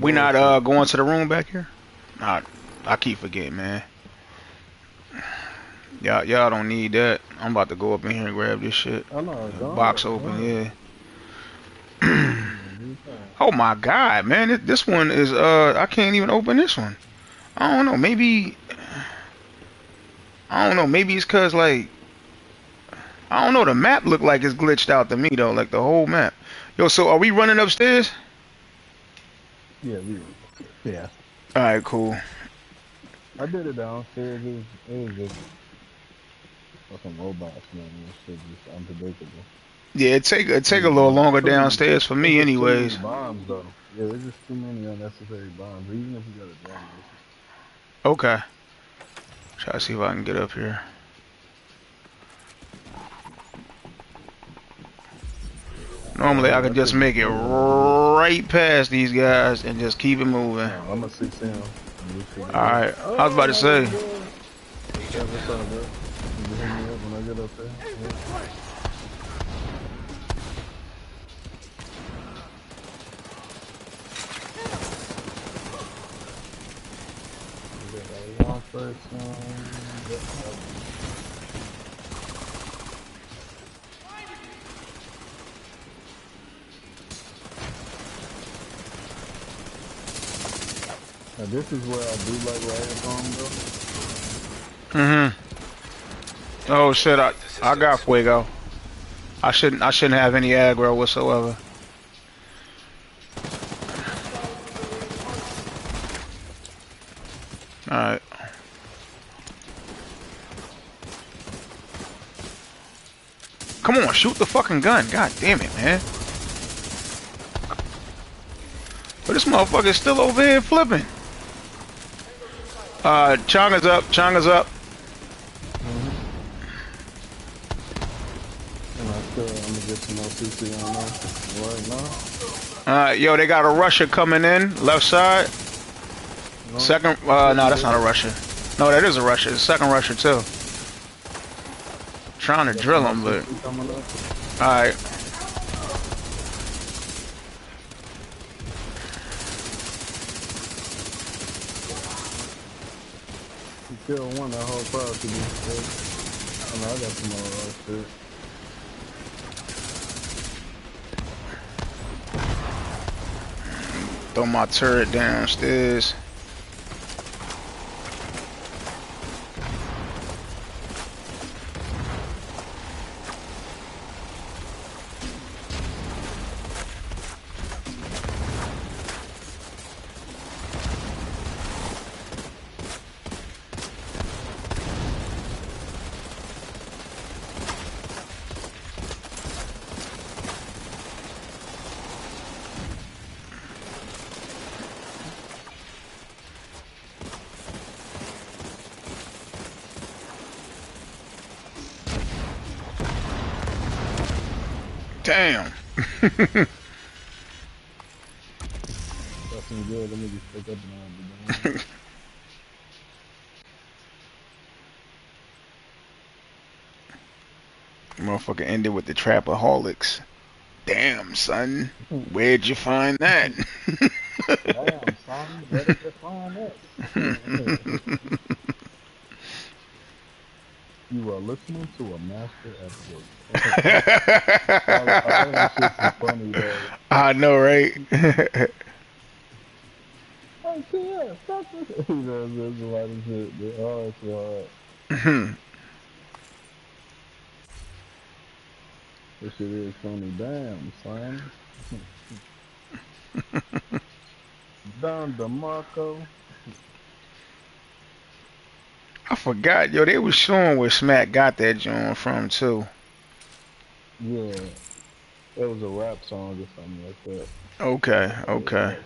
We not Bullshit. going to the room back here? Nah, I keep forgetting, man. Y'all don't need that. I'm about to go up in here and grab this shit. I know, Box don't. open, yeah. Oh my god, man. This one is I can't even open this one. I don't know, maybe it's cause like I don't know, the map look like it's glitched out to me though, like the whole map. Yo, so are we running upstairs? Yeah, Yeah. Alright, cool. I did it downstairs. It was just fucking robots, man. This shit just unpredictable. Yeah, it take a little longer downstairs for It's me just too many anyways. bombs, though. Yeah, it's just too many unnecessary bombs. Even if you got a detonation. Okay. Try to see if I can get up here. Normally I could just make it right past these guys and just keep it moving. No, I'm a 6 M. Alright, I was about to say. Yeah, what's up, bro? You can hit me up when I get up there. Now this is where I do like right at home though. Oh shit, I got fuego. I shouldn't have any aggro whatsoever. Alright. Come on, shoot the fucking gun. God damn it, man. But this motherfucker's still over here flipping. Chonga's up, Chonga's up. get some more CC on them. Right now. Yo, they got a Russia coming in, left side. No. Second, no, that's not a Russia. No, that is a Russia. It's second Russia too. Trying to drill them, but all right. You still want that whole crowd to be good. I know I got some more shit. Throw my turret downstairs. Damn. That's some good. Let me just pick up and Motherfucker ended with the Trapaholics. Damn, son. Where'd you find that? Damn, son. Where did you find that? You are listening to a master at work. All that shit's funny, though. I know, right? Oh, yeah, stop this. There's a lot of shit. Oh, it's so hard. This shit is funny. Damn, son. Don DeMarco. I forgot, yo, they was showing where Smack got that joint from, too. Yeah. It was a rap song or something like that. Okay, okay.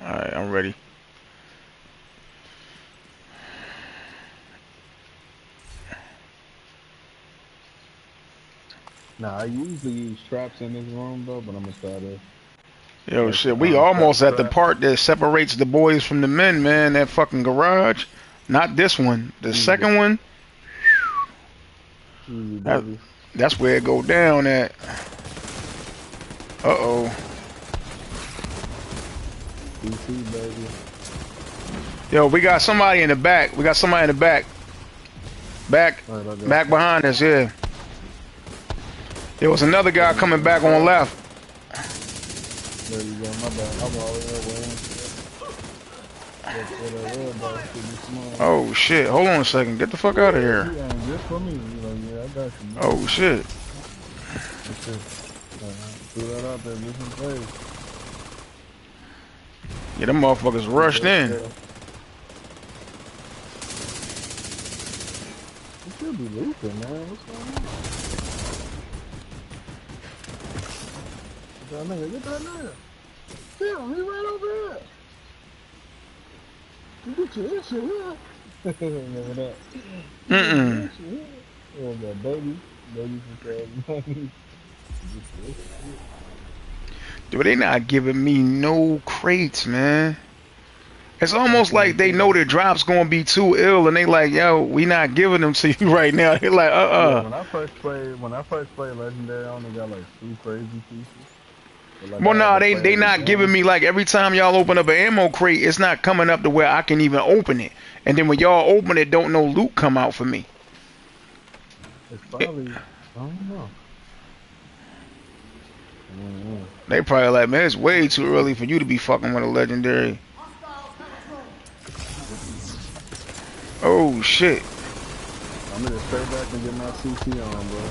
Alright, I'm ready. Nah, I usually use traps in this room, though, but I'm gonna try to... Yo, like, shit, we almost at the part that separates the boys from the men, man. That fucking garage. Not this one. The second one. That's where it go down at. Uh-oh. DC, baby. Yo, we got somebody in the back. We got somebody in the back. Back behind us, yeah. There was another guy coming back on left. There you go, my bad. I'm all Oh shit, hold on a second. Get the fuck out of here. Oh shit. Yeah, them motherfuckers rushed in. You should be looping, man. What's going on? Get that nigga, get that nigga. Damn, he right over here. You get your issue here. Remember that? Oh, that baby. Baby for Dude, they not giving me no crates, man. It's almost like they know their drop's gonna be too ill, and they like, yo, we not giving them to you right now. They're like, Yeah, when I first played Legendary, I only got like 2 crazy pieces. Like, well, no, they not giving me, like, every time y'all open up an ammo crate, it's not coming up to where I can even open it. And then when y'all open it, don't no loot come out for me. It's probably, I don't know. They probably like, man, it's way too early for you to be fucking with a Legendary. Oh shit. I'm gonna stay back and get my CC on, bro.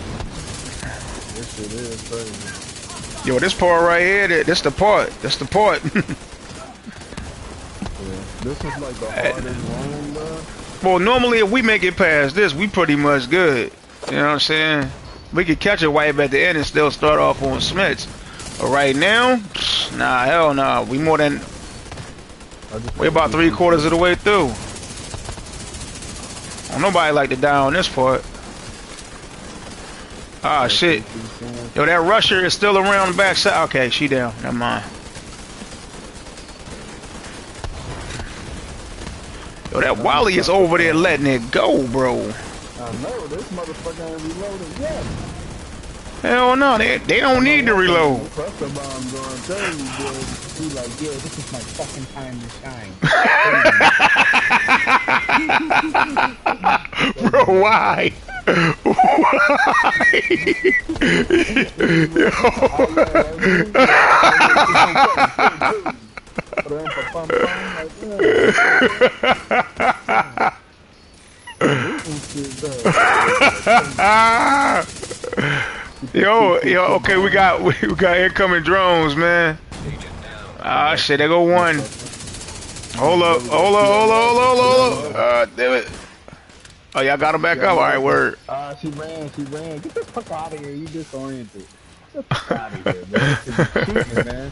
This shit is crazy. Yo, this part right here, this the part. That's the part. Yeah. This is like the hardest room, bro. Well, normally if we make it past this, we pretty much good. You know what I'm saying? We could catch a wipe at the end and still start off on Smiths. But right now, nah, hell nah. We more than... We're about 3/4 of the way through. Don't nobody like to die on this part. Ah, shit. Yo, that rusher is still around the backside. Okay, she down. Never mind. Yo, that Wally is over there letting it go, bro. I know, this motherfucker ain't reloading yet. Hell no, they don't need to reload. Cluster bomb going crazy, dude. He's like, yeah, this is my fucking time to shine. Bro, why? Yo, okay, we got incoming drones, man. Ah, shit, there go one. Hold up. Damn it. Oh, y'all got him back up? Alright, word. She ran. Get the fuck out of here, you disoriented. Get the fuck out of here, man. Cheating, man.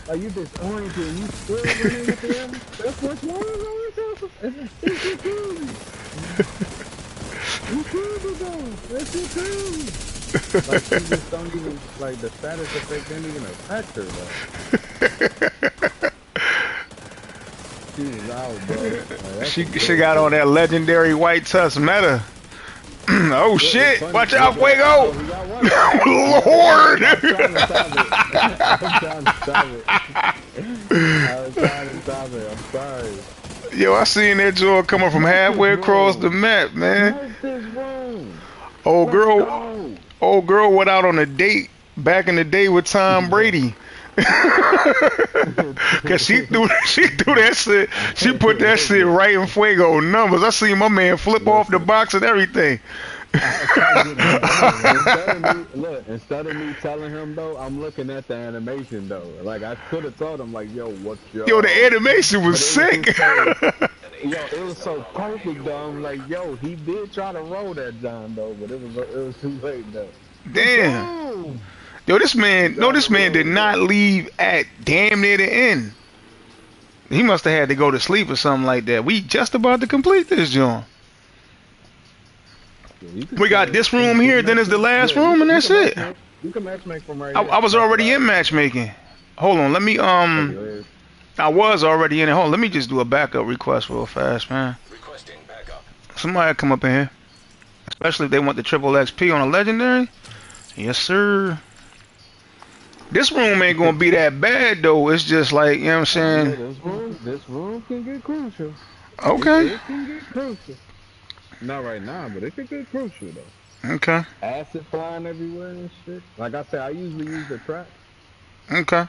Like, you disoriented and you still running with them? That's what's wrong with you killed it though. That's your team. Like, she just don't even, like, the status effect didn't even affect her, though. She was out, bro. Like, she got on that legendary white tusk meta. Oh shit! Watch out, Fuego! Lord! I was trying to stop it. I'm sorry. Yo, I seen that joy coming from halfway across the map, man. Old girl went out on a date back in the day with Tom Brady. Cause she threw that shit. She put that shit right in Fuego numbers. I seen my man flip off the box and everything. Instead of me telling him though, I'm looking at the animation though. Like, I could have told him like, yo, what's your? Yo, the animation was sick. It was so perfect though. I'm like, yo, he did try to roll that John though, but it was too late though. Damn. Yo, this man did not leave at damn near the end. He must have had to go to sleep or something like that. We just about to complete this joint. We got this room here, then it's the last room, and that's it. You can matchmake from right I was already in matchmaking. Hold on, let me I was already in it. Hold on, let me just do a backup request real fast, man. Requesting backup. Somebody come up in here. Especially if they want the triple XP on a legendary. Yes, sir. This room ain't gonna be that bad though. It's just like, you know what I'm saying? This room can get crucial. Okay. It can get crucial. Not right now, but it can get crucial though. Okay. Acid flying everywhere and shit. Like I said, I usually use the trap. Okay.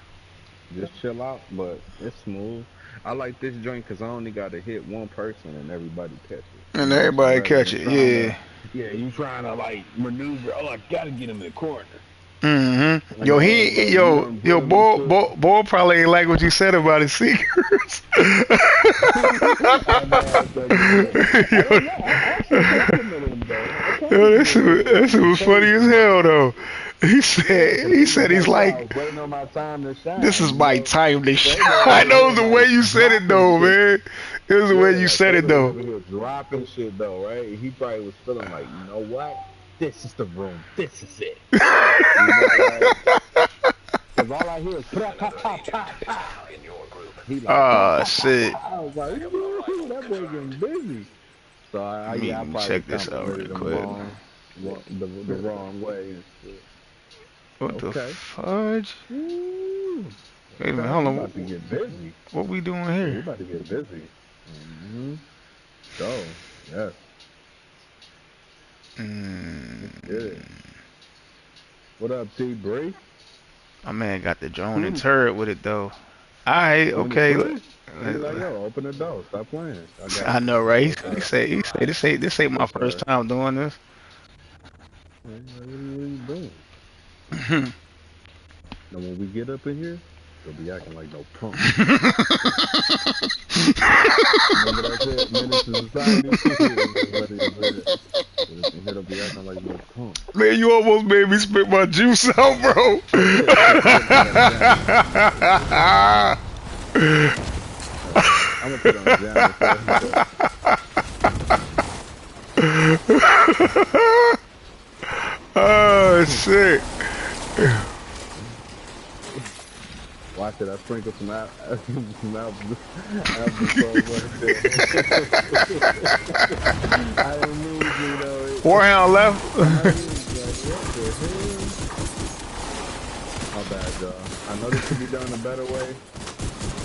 Just chill out, but it's smooth. I like this joint because I only got to hit one person and everybody catch it. And everybody catch it, yeah. Yeah, you trying to like maneuver. Oh, I gotta get him in the corner. Mm-hmm. Yo, boy probably ain't like what you said about his secrets. Yo, this was funny as hell though. He said he's like, this is my time to shine. I know the way you said it though, man. It was the way you said it though. Dropping shit though, right? He probably was feeling like, you know what? This is the room. This is it. Cause all I hear is pop, pop, pop, pop, pop. He like, oh shit. I was like, ooh, that boy getting busy. So I probably check this out real quick. The wrong way and shit. What the fudge? Ooh. Wait a minute, hold on. About to get busy. What we doing here? We about to get busy. So, yeah. Good. What up, T. Bree? My man got the drone and turret with it though. Alright, okay. He's like, yo, open the door. Stop playing. I know, right? He say this ain't my first time doing this. What are you doing? Now when we get up in here, they'll be acting like no punk. Remember that shit? Menace to Society? They'll be acting like no punk. Man, you almost made me spit my juice out, bro. I'm gonna put on jam. Oh, shit. Watch it, I sprinkle some some applesauce right there. I didn't mean to, though. Warhound left. I was like, what the hell? My bad, y'all. I know this could be done a better way,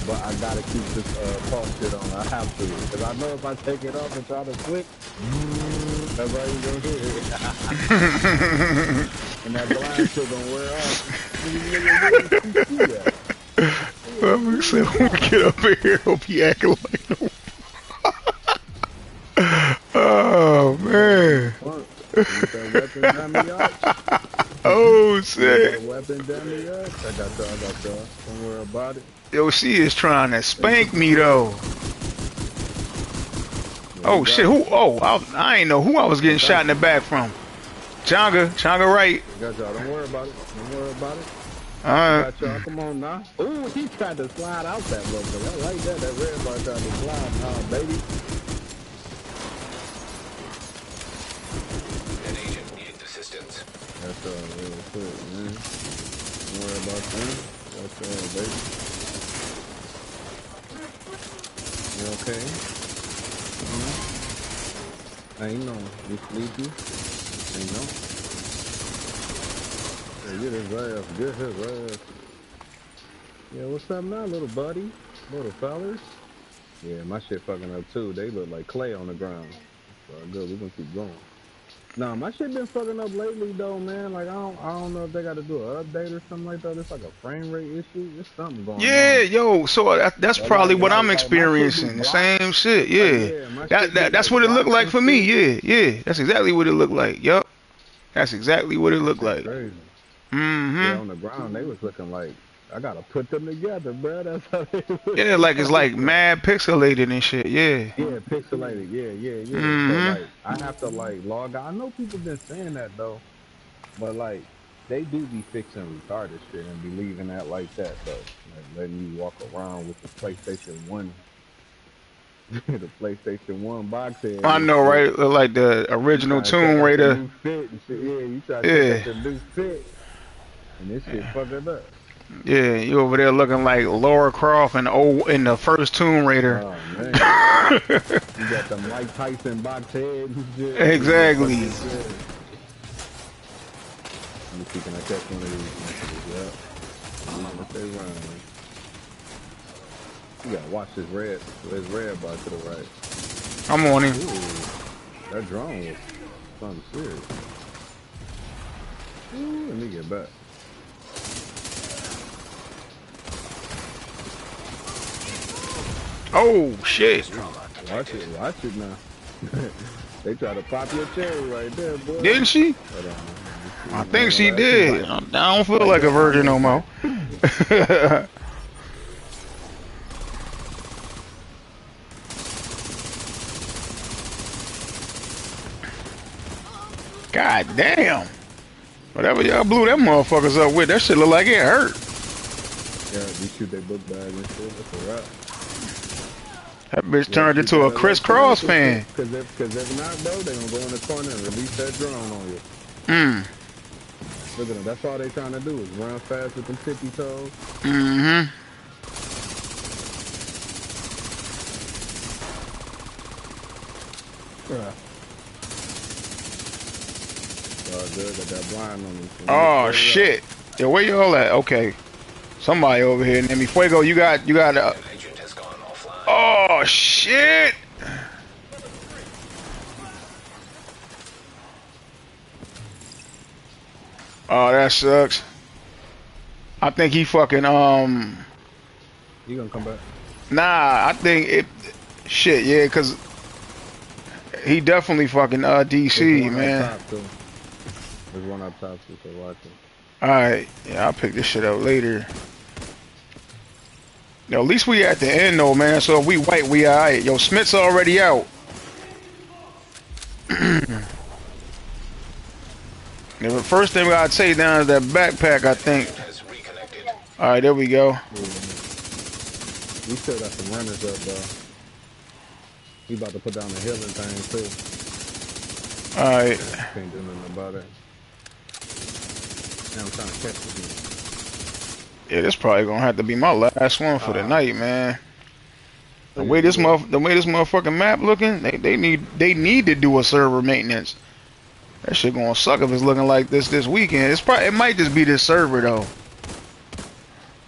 but I gotta keep this pulse shit on. I have to, because I know if I take it off and try to switch, that's all you gonna hear. And that blind shit gonna wear off. I'm excited when we get up in here. He'll be acting like no. Oh man. Oh shit. Weapon dummy up. I got y'all. Don't worry about it. Yo, she is trying to spank me though. Oh shit, who? Oh, I ain't know who I was getting shot in the back from. Changa right. Got y'all, don't worry about it. Alright. Got y'all, come on now. Ooh, he tried to slide out that motherfucker. I like that red bar tried to slide. Baby. An agent needs assistance. That's real quick, man. Don't worry about that. That's baby. You okay? Ain't no. You sleepy? Ain't no. Yeah, get his ass. Get his ass. Yeah, what's up now, little buddy? Little fellas? Yeah, my shit fucking up too. They look like clay on the ground. Well, good. We're gonna keep going. Nah, my shit been fucking up lately though, man. Like I don't know if they got to do an update or something like that. It's like a frame rate issue. There's something going on. Yeah, yo, so that's But probably what I'm my shit be experiencing. The same shit, yeah. my shit be That's like what it looked like blocked for and me, shit. yeah. That's exactly what it looked like. Yup. That's exactly what it looked Shit like. crazy. Mm-hmm. Yeah, on the ground they was looking like I gotta put them together, bro. That's how they look. Yeah, like it's like mad pixelated and shit, yeah. Yeah, pixelated. Yeah. So Mm-hmm. like I have to like log out. I know people been saying that though, but like they do be fixing retarded shit and be leaving that like that though. Like letting you walk around with the PlayStation 1 the PlayStation 1 box head I and know, shit. right? Like the You original trying to check Tomb out the Raider. new fit and shit. Yeah, you trying to check Yeah. out the new fit. And this shit fucking up. Yeah, you over there looking like Laura Croft in the first Tomb Raider. Oh man. You got the Mike Tyson box head and shit. Exactly. Let me see, can I catch one of these messages? Yep. What they run. You gotta watch this red bar to the right. I'm on him. Ooh, that drone was something serious. Ooh, let me get back. Oh shit! Watch it now. They try to pop your cherry right there, boy. Didn't she? I think she did. I don't feel like a virgin no more. God damn! Whatever y'all blew them motherfuckers up with, that shit look like it hurt. Yeah, we shoot their book bag and shit. That's a wrap. That bitch turned into a crisscross fan. Cause if not, though, they gonna go in the corner and release that drone on you. Look at them. That's all they trying to do is run fast with them tippy toes. Mm-hmm. Good. Got that blind on them. Oh shit! Yo, where y'all at? Okay, somebody over here. Name me Fuego. You got. Agent has gone offline. Oh shit! Oh, that sucks. I think he fucking You gonna come back? Nah, I think it. Shit, yeah, cause he definitely fucking DC, man. There's one up top, so watch it. All right, yeah, I'll pick this shit up later. Yo, at least we at the end though, man. So if we white, we alright. Yo, Smith's already out. Yeah, the first thing we gotta take down is that backpack, I think. All right, there we go. Yeah. We still got some runners up, though. He about to put down the healing thing too. All right. Can't do nothing about it. Now I'm trying to catch this nigga. Yeah, this probably gonna have to be my last one for the night, man. The way this motherfucking map looking, they need to do a server maintenance. That shit gonna suck if it's looking like this weekend. It might just be this server though.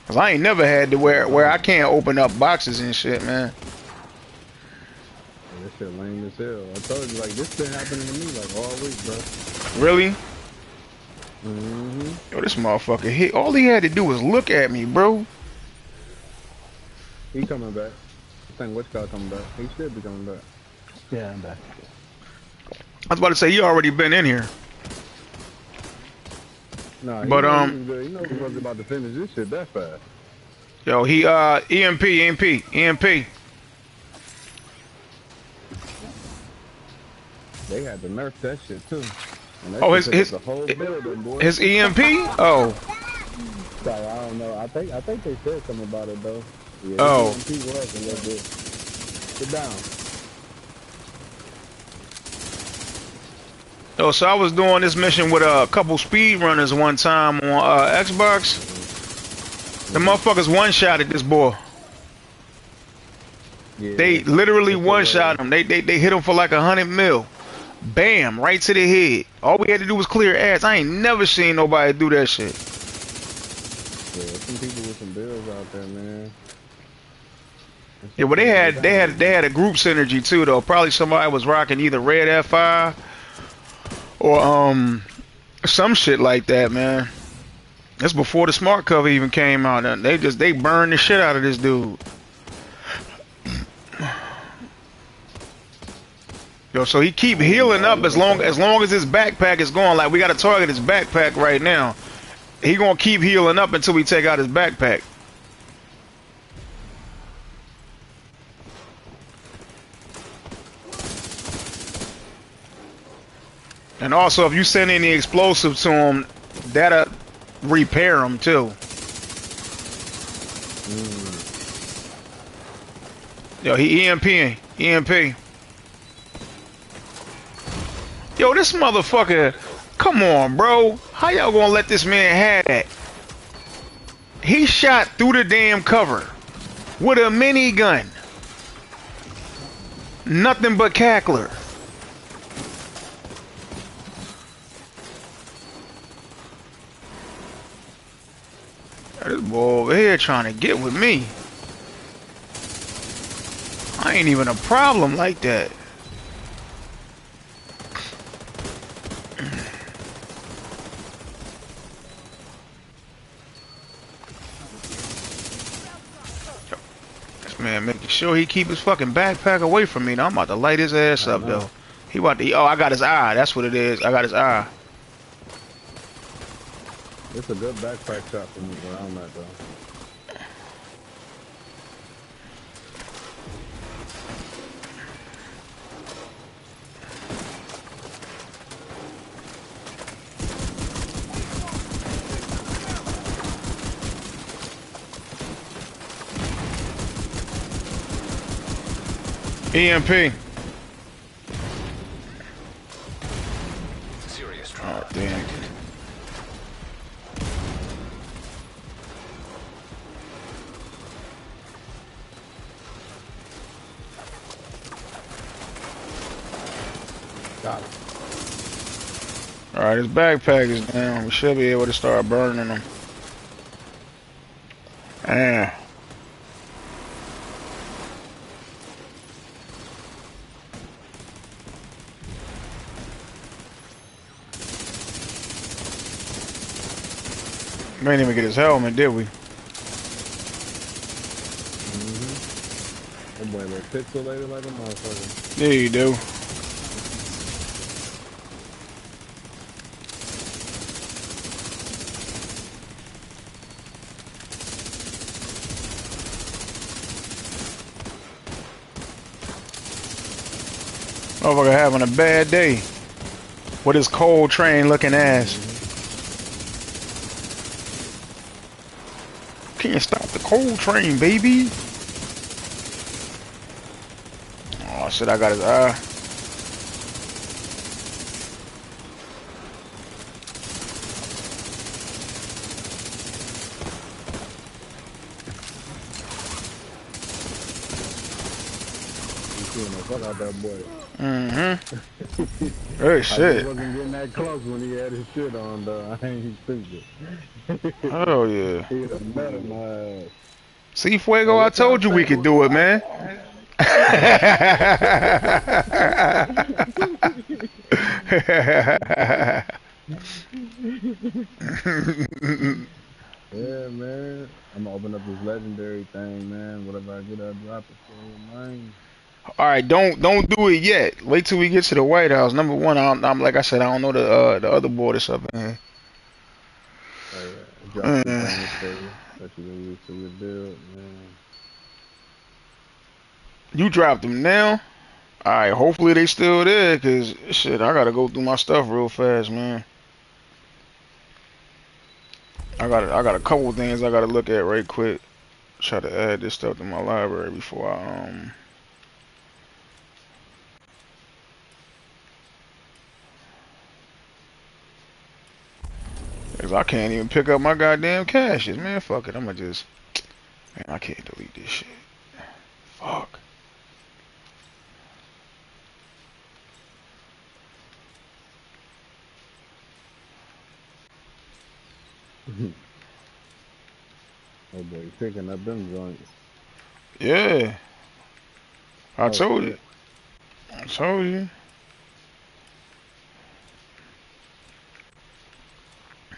Cause I ain't never had to where I can't open up boxes and shit, man. Yeah, this shit lame as hell. I told you, like, this been happening to me, like, all week, bro. Really? Mm-hmm. Yo, this motherfucker, all he had to do was look at me, bro. He coming back. I think which guy coming back? He should be coming back. Yeah, I'm back. I was about to say, you already been in here. Nah, But, he know he wasn't about to finish this shit that fast. Yo, he, EMP. They had to nerf that shit, too. Oh, his the whole building, boy. his EMP? Oh. Sorry, I don't know. I think they said something about it, though. Yeah, Oh. EMP was a little bit. Sit down. Yo, so I was doing this mission with a couple speedrunners one time on Xbox. The motherfuckers one-shotted this boy. Yeah, They literally one-shot him. They hit him for like 100 mil. Bam, right to the head. All we had to do was clear ass. I ain't never seen nobody do that shit. Yeah, some people with some bills out there, man. Yeah, but they had a group synergy too though. Probably somebody was rocking either red F5 or some shit like that, man. That's before the smart cover even came out. And they burned the shit out of this dude. Yo, so he keep healing up as long as his backpack is going. Like, we got to target his backpack right now. He gonna keep healing up until we take out his backpack. And also, if you send any explosive to him, that'll repair him too. Yo, he EMPing. EMP. Yo, this motherfucker, come on, bro. How y'all gonna let this man have that? He shot through the damn cover with a minigun. Nothing but cackler. This boy over here trying to get with me. I ain't even a problem like that. Man, making sure he keep his fucking backpack away from me. Now I'm about to light his ass up though. He about to. Oh, I got his eye. That's what it is. I got his eye. It's a good backpack shot for me where I'm at though. EMP. Serious Oh, trauma damn. detected. Got it. Alright, his backpack is down. We should be able to start burning him. Damn. We didn't even get his helmet, did we? That boy look pixelated like a motherfucker. Yeah, you do. Motherfucker having a bad day with his cold train looking ass. Can't stop the cold train, baby. Oh shit, I got his eye. Shooting the fuck out that boy. Mm-hmm. Good I just shit. wasn't getting that close when he had his shit on, though. I ain't stupid. Hell yeah. He'd have nutted my ass. See, Oh, Fuego, I what y'all told you we think? could do it, man. Yeah, man. I'm gonna open up this legendary thing, man. Whatever I get, I drop it for you, man. All right, don't do it yet. Wait till we get to the White House. Number one, I'm like I said, I don't know the other boy that's up in here. Oh yeah, I dropped two Uh, things for you that you can use for your build, man. you dropped them now. All right, hopefully they still there, cause shit, I gotta go through my stuff real fast, man. I got a couple things I gotta look at right quick. Try to add this stuff to my library before cause I can't even pick up my goddamn caches, man. Fuck it, I'ma just, man, I can't delete this shit. Fuck. Oh boy, picking up them joints. Yeah, I Oh told you. shit. I told you.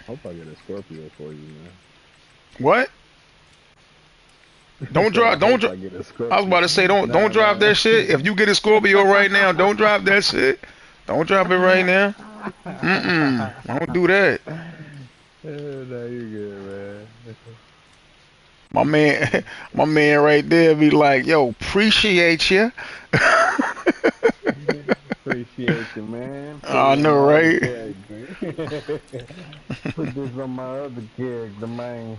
Hope I get a Scorpio for you, man. What? I Don't said I drop. Don't hope drop. I get a I was Scorpio. about to say don't Nah, drop nah. that shit. If you get a Scorpio right now, don't drop that shit. Don't drop it right now. Mm-mm. Don't do that. Nah, you good, man. My man, my man right there be like, yo, appreciate you. Appreciate you, man. Put it I on know, my other right? character. Put this on my other character, man.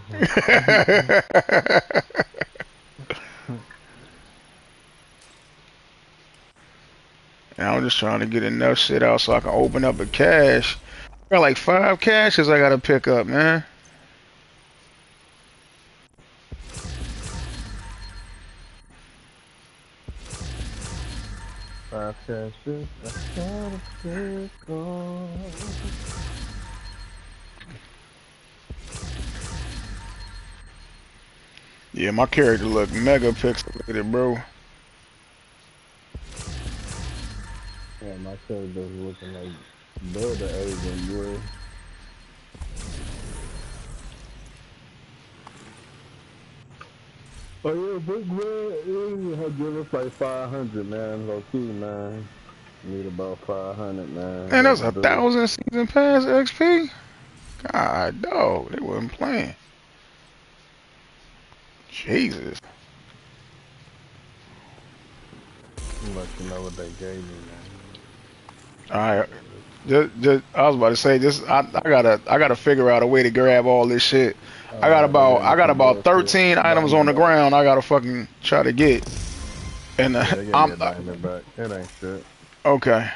And I'm just trying to get enough shit out so I can open up a cache. I got like 5 caches I gotta pick up, man. Five catches, I gotta pick on. Yeah, my character look mega pixelated, bro. Yeah, my character's looking like builder agent, boy. Oh yeah, big man, yeah, give us like 500, man, low key, man. Need about 500, man. Man, that was That'll a do. 1,000 season pass XP. God, dog, they wasn't playing. Jesus. Let you know what they gave me, man. All right, Uh, I was about to say, I gotta figure out a way to grab all this shit. Oh yeah, they gave me I got some about bullshit. 13 items on the Diamondback. ground. I gotta fucking try to get, and Yeah, they gave me I'm a diamondback. It ain't shit. okay.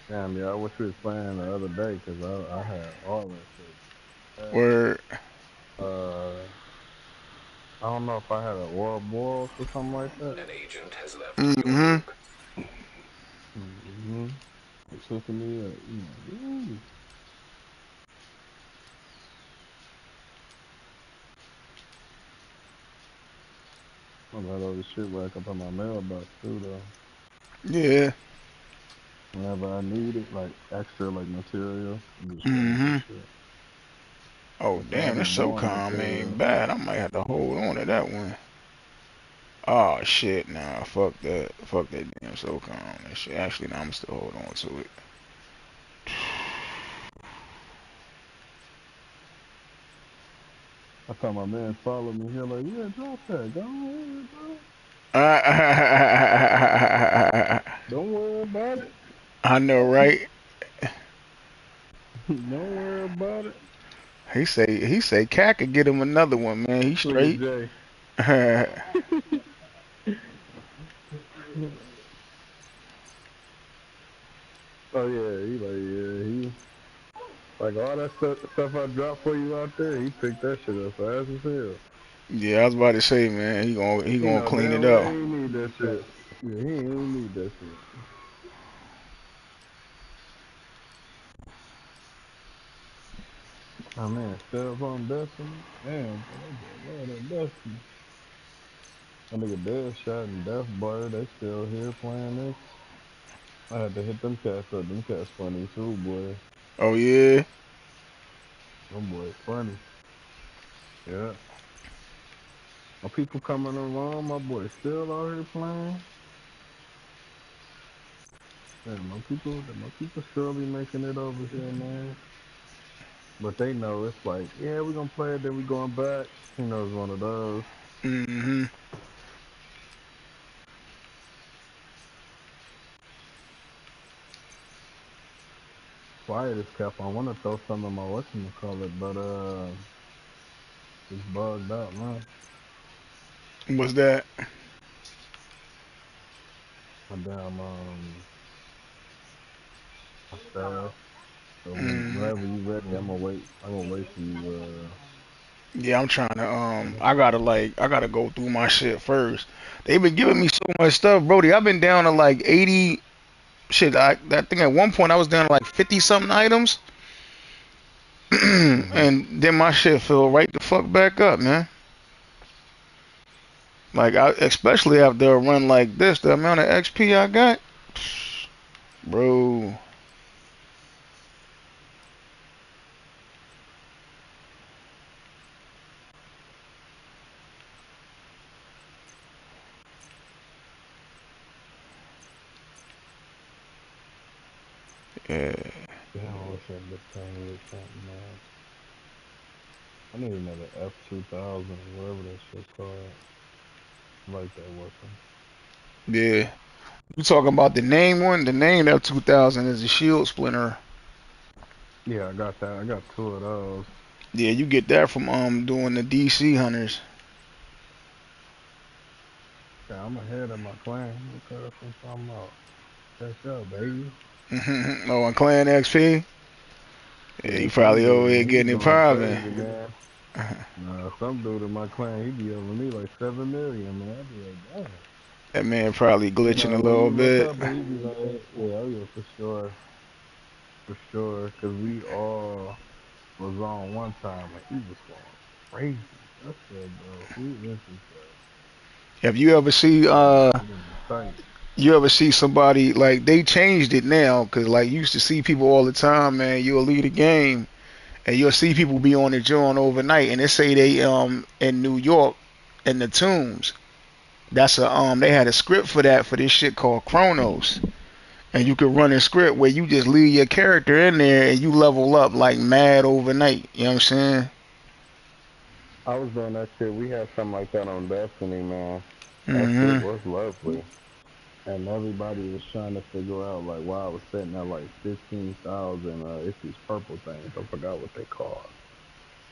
Damn, yeah, I wish we was playing the other day because I had all that shit. Where I don't know if I had a Ouroboros or something like that. An agent has left your mm-hmm. group. Mm-hmm. It's hooking me up. You know, ooh. I got all this shit rack up in my mailbox too, though. Yeah. Whenever I need it, like extra, like material, I'm just grab Mm-hmm. this shit. Oh It's all damn, be this boring SOCOM ain't material. bad. I might have to hold on to that one. Oh shit, nah, fuck that. Fuck that damn SOCOM. That shit. Actually, nah, I'm still hold on to it. I thought my man followed me here, like, yeah, drop that. Go ahead, bro. Don't worry about it. I know, right? Don't worry about it. He say Cat could get him another one, man. He Look at straight. Jay. Yeah, Oh yeah, he like yeah he. Like all that stuff I dropped for you out there, he picked that shit up fast as hell. Yeah, I was about to say, man, he He gonna know clean damn it well he up. ain't need that shit. Yeah, he ain't need that shit. Oh man, still up on Destiny? Damn, bro, that boy love that Destiny. That nigga dead shot and Death Bar, they still here playing this. I had to hit them cats up. Them cats funny too, boy. Oh yeah. Them boy funny. Yeah. My people coming along, my boy still out here playing. Yeah, my people surely making it over here, man. But they know it's like, yeah, we gonna play it, then we going back. You know, it's one of those. Hmm. Fire this cap. I want to throw some of my whatchamacallit, but it's bugged out, man. What's that? My damn my stash. So Mm. whenever you ready, I'm gonna wait. I'm gonna wait for you. Yeah, I'm trying to Finish. I gotta go through my shit first. They've been giving me so much stuff, Brody. I've been down to like 80 shit. I think at one point I was down to like 50 something items. Hmm. And then my shit fell right the fuck back up, man. Like especially after a run like this, the amount of XP I got, bro. Yeah, Damn, I wish I could obtain me something, man. I need another F2000 or whatever that shit called. I like that weapon. yeah. You talking about the name one? The name of 2000 is a shield splinter. Yeah, I got that. I got two of those. Yeah, you get that from doing the DC hunters. Yeah, I'm ahead of my clan. What the fuck I'm talking about? Catch up, baby. Oh, and Clan XP. Yeah, Yeah, you some probably dude, over here man, he be getting it going popping. crazy, man. Nah, some dude in my clan, he be over me like 7 million, man. I be like, damn. That man probably You glitching a know, when little you look bit. up and you be like, yeah, oh yeah, for sure, cause we all was on one time and he was going crazy. I said, bro, who is this guy? Have you ever see He done been tight. you ever see somebody like they changed it now? Cause like you used to see people all the time, man. You'll lead a game and you'll see people be on the joint overnight, and they say they in New York in the tombs. That's a they had a script for that for this shit called Chronos, and you could run a script where you just leave your character in there and you level up like mad overnight. You know what I'm saying? I was doing that shit. We had something like that on Destiny, man. That shit Hmm. was lovely. And everybody was trying to figure out like why I was setting at like 15,000. It's these purple things. I forgot what they call.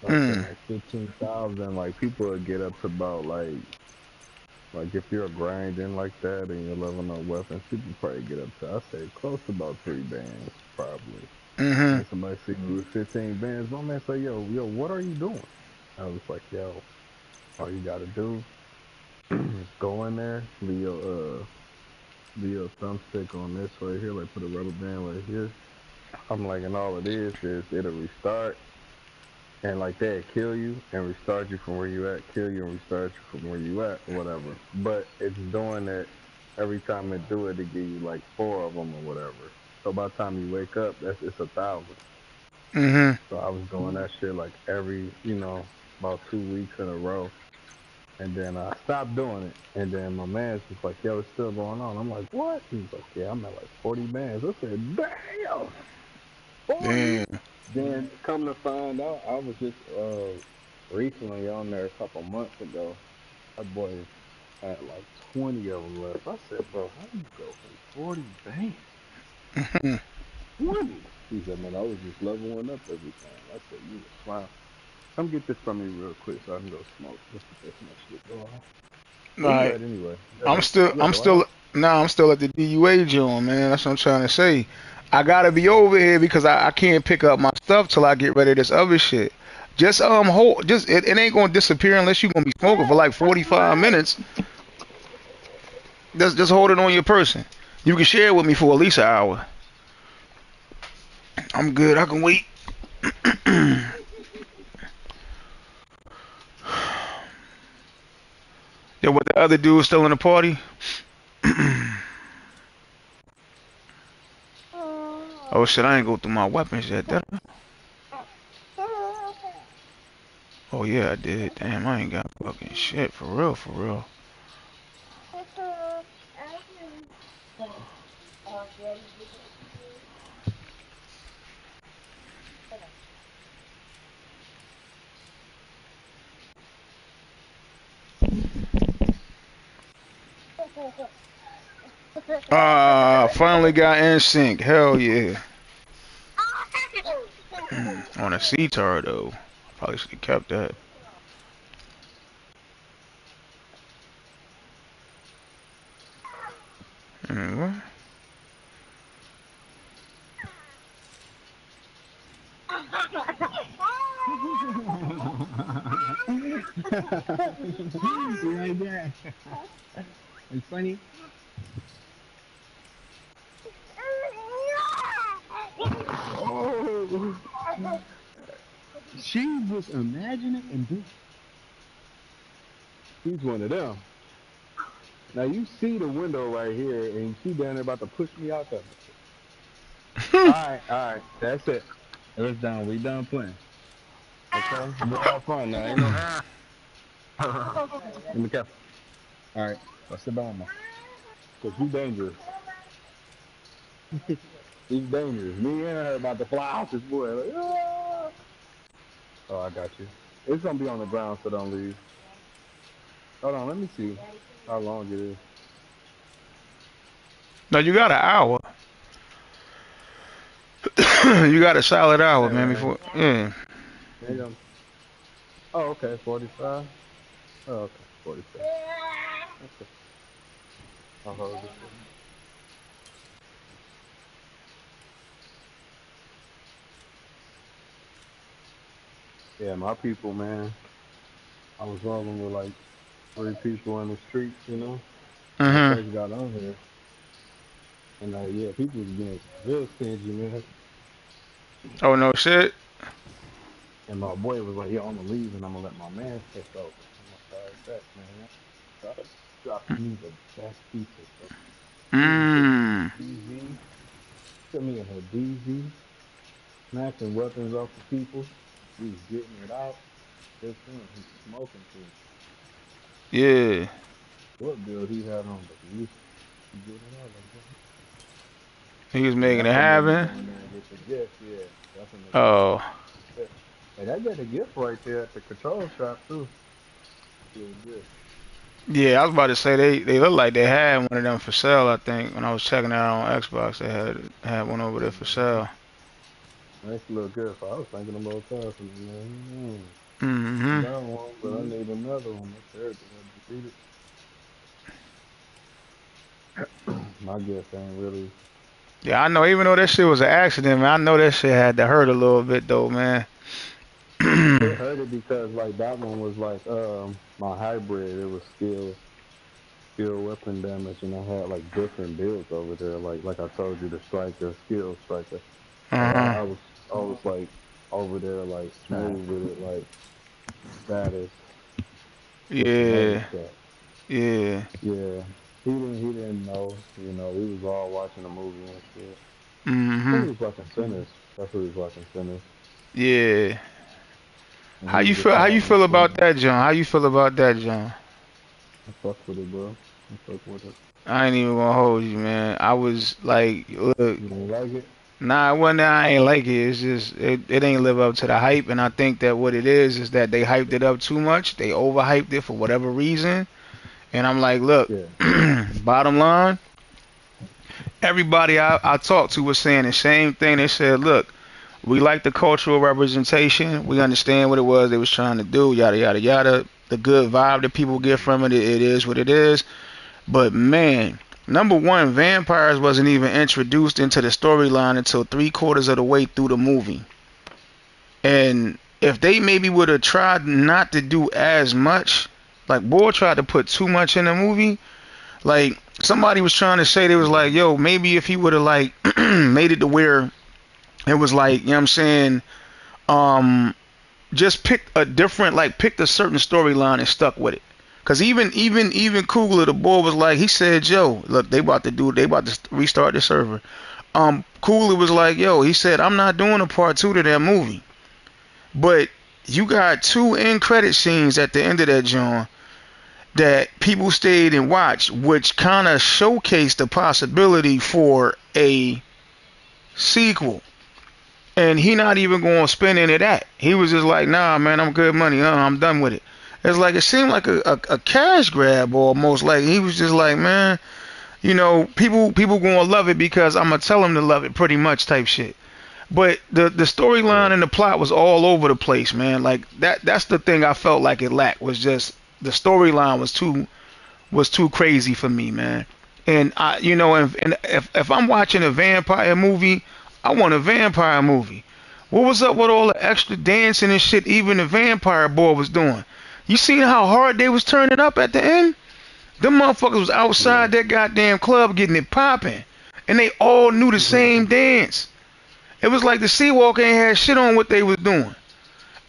I was setting Mm. like 15,000. Like people would get up to about like if you're grinding like that and you're leveling up weapons, people probably get up to I say close to about 3 bands probably. Hmm. And somebody see me with 15 bands. My man say, yo, what are you doing? I was like, yo, all you gotta do is go in there, leave your thumbstick on this right here, like put a rubber band right here. I'm like, and all it is it'll restart and like that kill you and restart you from where you at, kill you and restart you from where you at, or whatever. But it's doing it every time it do it, it give you like four of them or whatever. So by the time you wake up, it's 1,000. Hmm. So I was doing that shit like every, about 2 weeks in a row. And then I stopped doing it. And then my man's was like, yo, it's still going on. I'm like, what? He was like, yeah, I'm at like 40 bands. I said, damn, 40? Damn. Then come to find out, I was just recently on there a couple months ago. That boy had like 20 of them left. I said, bro, how you go from 40 bands Hmm. to 20? He said, man, I was just leveling up every time. I said, you was fine. Come get this from me real quick so I can go smoke. Let's get this my shit going. Where you Like at anyway? I'm still You at the White House? nah, I'm still at the DUA joint, man. That's what I'm trying to say. I gotta be over here because I can't pick up my stuff till I get rid of this other shit. Just hold, just it ain't gonna disappear unless you gonna be smoking for like 45 minutes. Just hold it on your person. You can share it with me for at least an hour. I'm good. I can wait. Yeah, what the other dude still in the party? Oh shit, I ain't go through my weapons yet. Oh yeah, I did. Damn, I ain't got fucking shit for real, for real. Finally got in sync. Hell yeah. On a C-tar though. Probably should have kept that. What? You like that? It's funny. Oh, she was imagining and do. She's one of them. Now you see the window right here, and she down there about to push me out there. All right, that's it. It's done. We done playing. Okay, we have fun now. Ain't no. Let me careful. All right, let's sit down now. Cause you dangerous. He's dangerous. Me and her about to fly out this boy. Like, "Ah." Oh, I got you. It's gonna be on the ground, so don't leave. Hold on, let me see how long it is. No, you got an hour. You got a solid hour, All man. right. Before, yeah. Hang on. Oh, okay, 45. Oh, okay, 45. Okay, I'll hold it for you. Yeah, my people, man. I was rolling with like three people in the streets, when I Mhm. first got on here. And yeah, people was being real stingy, man. Oh no shit. And my boy was like, yo, I'm gonna leave and I'm gonna let my man take over. I'm like, all right, bet, man. Dropped me the best pizza, bro. He even put me in Mmm. a DZ, put me in a DZ, snatching weapons off of people. He was getting it out. Just him. He was smoking too. Yeah. What bill he had on, but he was getting it out like that. He was And making it that's what made me happen. go in there and get the gift. Yeah, that's what made me go in Oh. there and get the gift. Hey, that got a gift right there at the control shop too. Good gift. Yeah, I was about to say they look like they had one of them for sale. I think when I was checking out on Xbox, they had one over there for Mm-hmm. sale. Nice little gift. I was thinking about passing it, man. Mhm. Got one, but I need another one. That's everything I deleted. My gift ain't really. Yeah, I know. Even though that shit was an accident, man, I know that shit had to hurt a little bit though, man. It hurt it because like that one was like my hybrid. It was skill weapon damage, and I had like different builds over there. Like I told you, the striker, skill striker. Like Uh-huh. I was like over there like smooth with it, like status with some other Yeah. stuff. Yeah. Yeah, he didn't know. We was all watching a movie and shit. I think Mhm. he was watching Sinners. That's what he was watching, Sinners. Yeah. And he was just How you talking feel to about him. that, John? How you feel about that, John? I fuck with it, bro. I fuck with it. I ain't even gonna hold you, man. I was like, look, You don't like it? nah, it wasn't that I ain't like it. It's just it ain't live up to the hype, and I think that what it is that they hyped it up too much. They overhyped it for whatever reason, and I'm like, look, Yeah. bottom line, everybody I talked to was saying the same thing. They said, look, we like the cultural representation. We understand what it was they was trying to do. Yada yada yada. The good vibe that people get from it, it is what it is. But man. Number one, vampires wasn't even introduced into the storyline until 3/4 of the way through the movie. And if they maybe would have tried not to do as much, like Boy tried to put too much in the movie. Like somebody was trying to say they was like, yo, maybe if he would have like made it to where it was like, you know what I'm saying, um, just picked a different, like picked a certain storyline and stuck with it. Cause even Kugler, the boy was like, he said, yo, look, they about to restart the server. Kugler was like, yo, he said, I'm not doing a part two to that movie. But you got two end credit scenes at the end of that John that people stayed and watched, which kind of showcased the possibility for a sequel. And he not even going to spend any of that. He was just like, nah, man, I'm good money. I'm done with it. It's like it seemed like a cash grab almost. Like he was just like, man, people gonna love it because I'm gonna tell them to love it, pretty much type shit. But the storyline Yeah. and the plot was all over the place, man. Like that's the thing I felt like it lacked, was just the storyline was too crazy for me, man. And and if I'm watching a vampire movie, I want a vampire movie. What was up with all the extra dancing and shit even the vampire boy was doing? You seen how hard they was turning up at the end? Them motherfuckers was Yeah. outside that goddamn club getting it popping. And they all knew the same dance. It was like the Seawalker ain't had shit on what they was doing.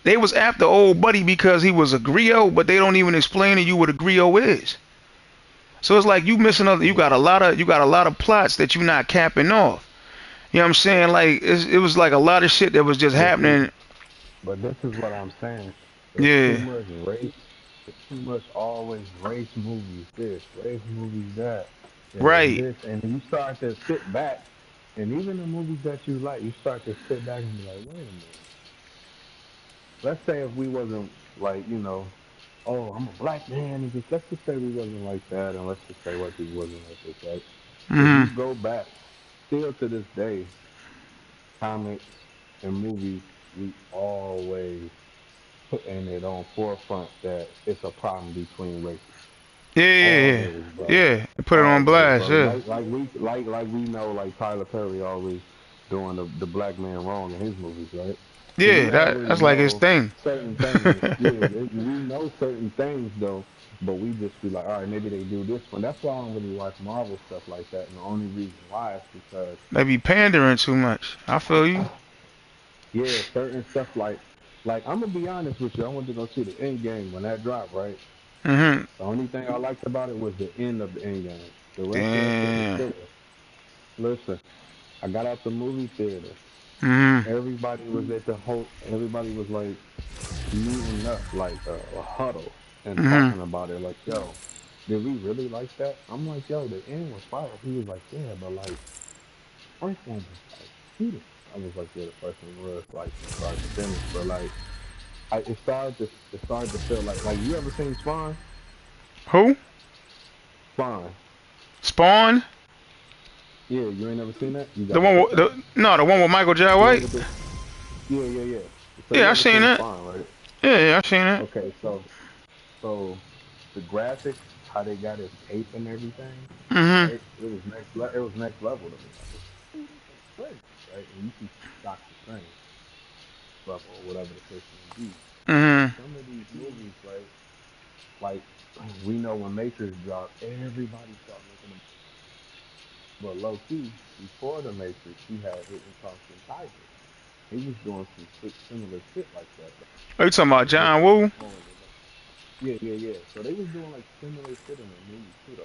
They was after old buddy because he was a griot, but they don't even explain to you what a griot is. So it's like you missing other. You got a lot of plots that you not capping off. You know what I'm saying? Like it was like a lot of shit that was just But see, happening. but this is what I'm saying. There's too Yeah, much race. There's too much always race movies. This race movies that. And it's right. this, and you start to sit back, and even the movies that you like, you start to sit back and be like, wait a minute. Let's say if we wasn't like, oh, I'm a black man, and just let's just say we wasn't like that, and let's just say white people wasn't like this, right? If you Mhm. go back, still to this day, comics and movies, we always putting it on forefront that it's a problem between races. Yeah, yeah, yeah. Always, bro. Yeah. Put it on Always, blast. bro. Yeah. Like we know like Tyler Perry always doing the black man wrong in his movies, right? So Yeah. we already That's like his know thing. certain things. Yeah, we know certain things though, but we just be like, all right, maybe they do this one. That's why I don't really watch Marvel stuff like that. And the only reason why is because They be pandering too much. I feel you. yeah, certain stuff like I'm gonna be honest with you. I went to go see the End Game when that dropped, right? Mhm. The only thing I liked about it was the end of the End Game. The rest of that shit was Damn. filler. Listen, I got out the movie theater. Mhm. Everybody was at the whole. Everybody was like meeting up, like a huddle, and Mhm. talking about it. Like, yo, did we really like that? I'm like, yo, the end was fire. He was like, yeah, but like, first one was like beautiful. I was like, yeah, the first one was like from start to finish. But like, it started to feel like you ever seen Spawn? Who? Spawn. Spawn? Yeah, you ain't never seen that? You The gotta one check with that out. the one with Michael J. The one White? with the yeah. So Yeah, you I ever seen seen that. Spawn, right? Yeah, I seen that. Okay, so the graphics, how they got his cape and everything, Mhm. right? It was next level to me. I was like, ooh, this looks crazy, right? And you see Doctor Strange level or whatever the case may be. And Mhm. some of these movies, right? Like we know when Matrix dropped, everybody started making them. But low key, before the Matrix, you had Hidden Cost and Tiger. He was doing some similar shit like that. Are you talking about They look John like Woo? oh, yeah. So they was doing like similar shit in the movie too, though.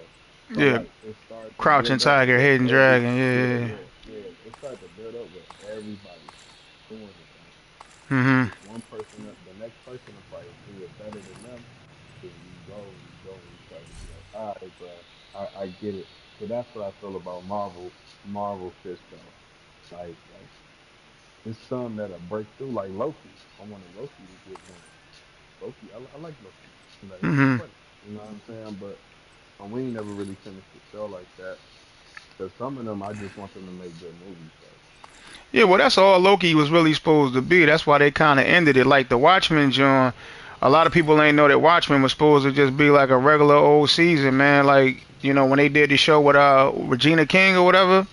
But Yeah. like it started to Crouching build up Tiger, where Hidden Dragon. Yeah. it started to build up where everybody doing it, right? And Mhm. if one person, the next person will probably do it better than them, then you start to be like, all right, bro, I get it. So that's what I feel about Marvel shit though. Like it's some that'll break through, like Loki. I wanted Loki to get more. Loki, I like Loki. Like it was Mhm. funny. You know what I'm saying? But we ain't never really finished the show like that. Cause some of them, I just want them to make good movies though. Yeah, well, that's all Loki was really supposed to be. That's why they kind of ended it. Like the Watchmen, John. a lot of people ain't know that Watchmen was supposed to just be like a regular old season, man. Like, when they did the show with Regina King or whatever,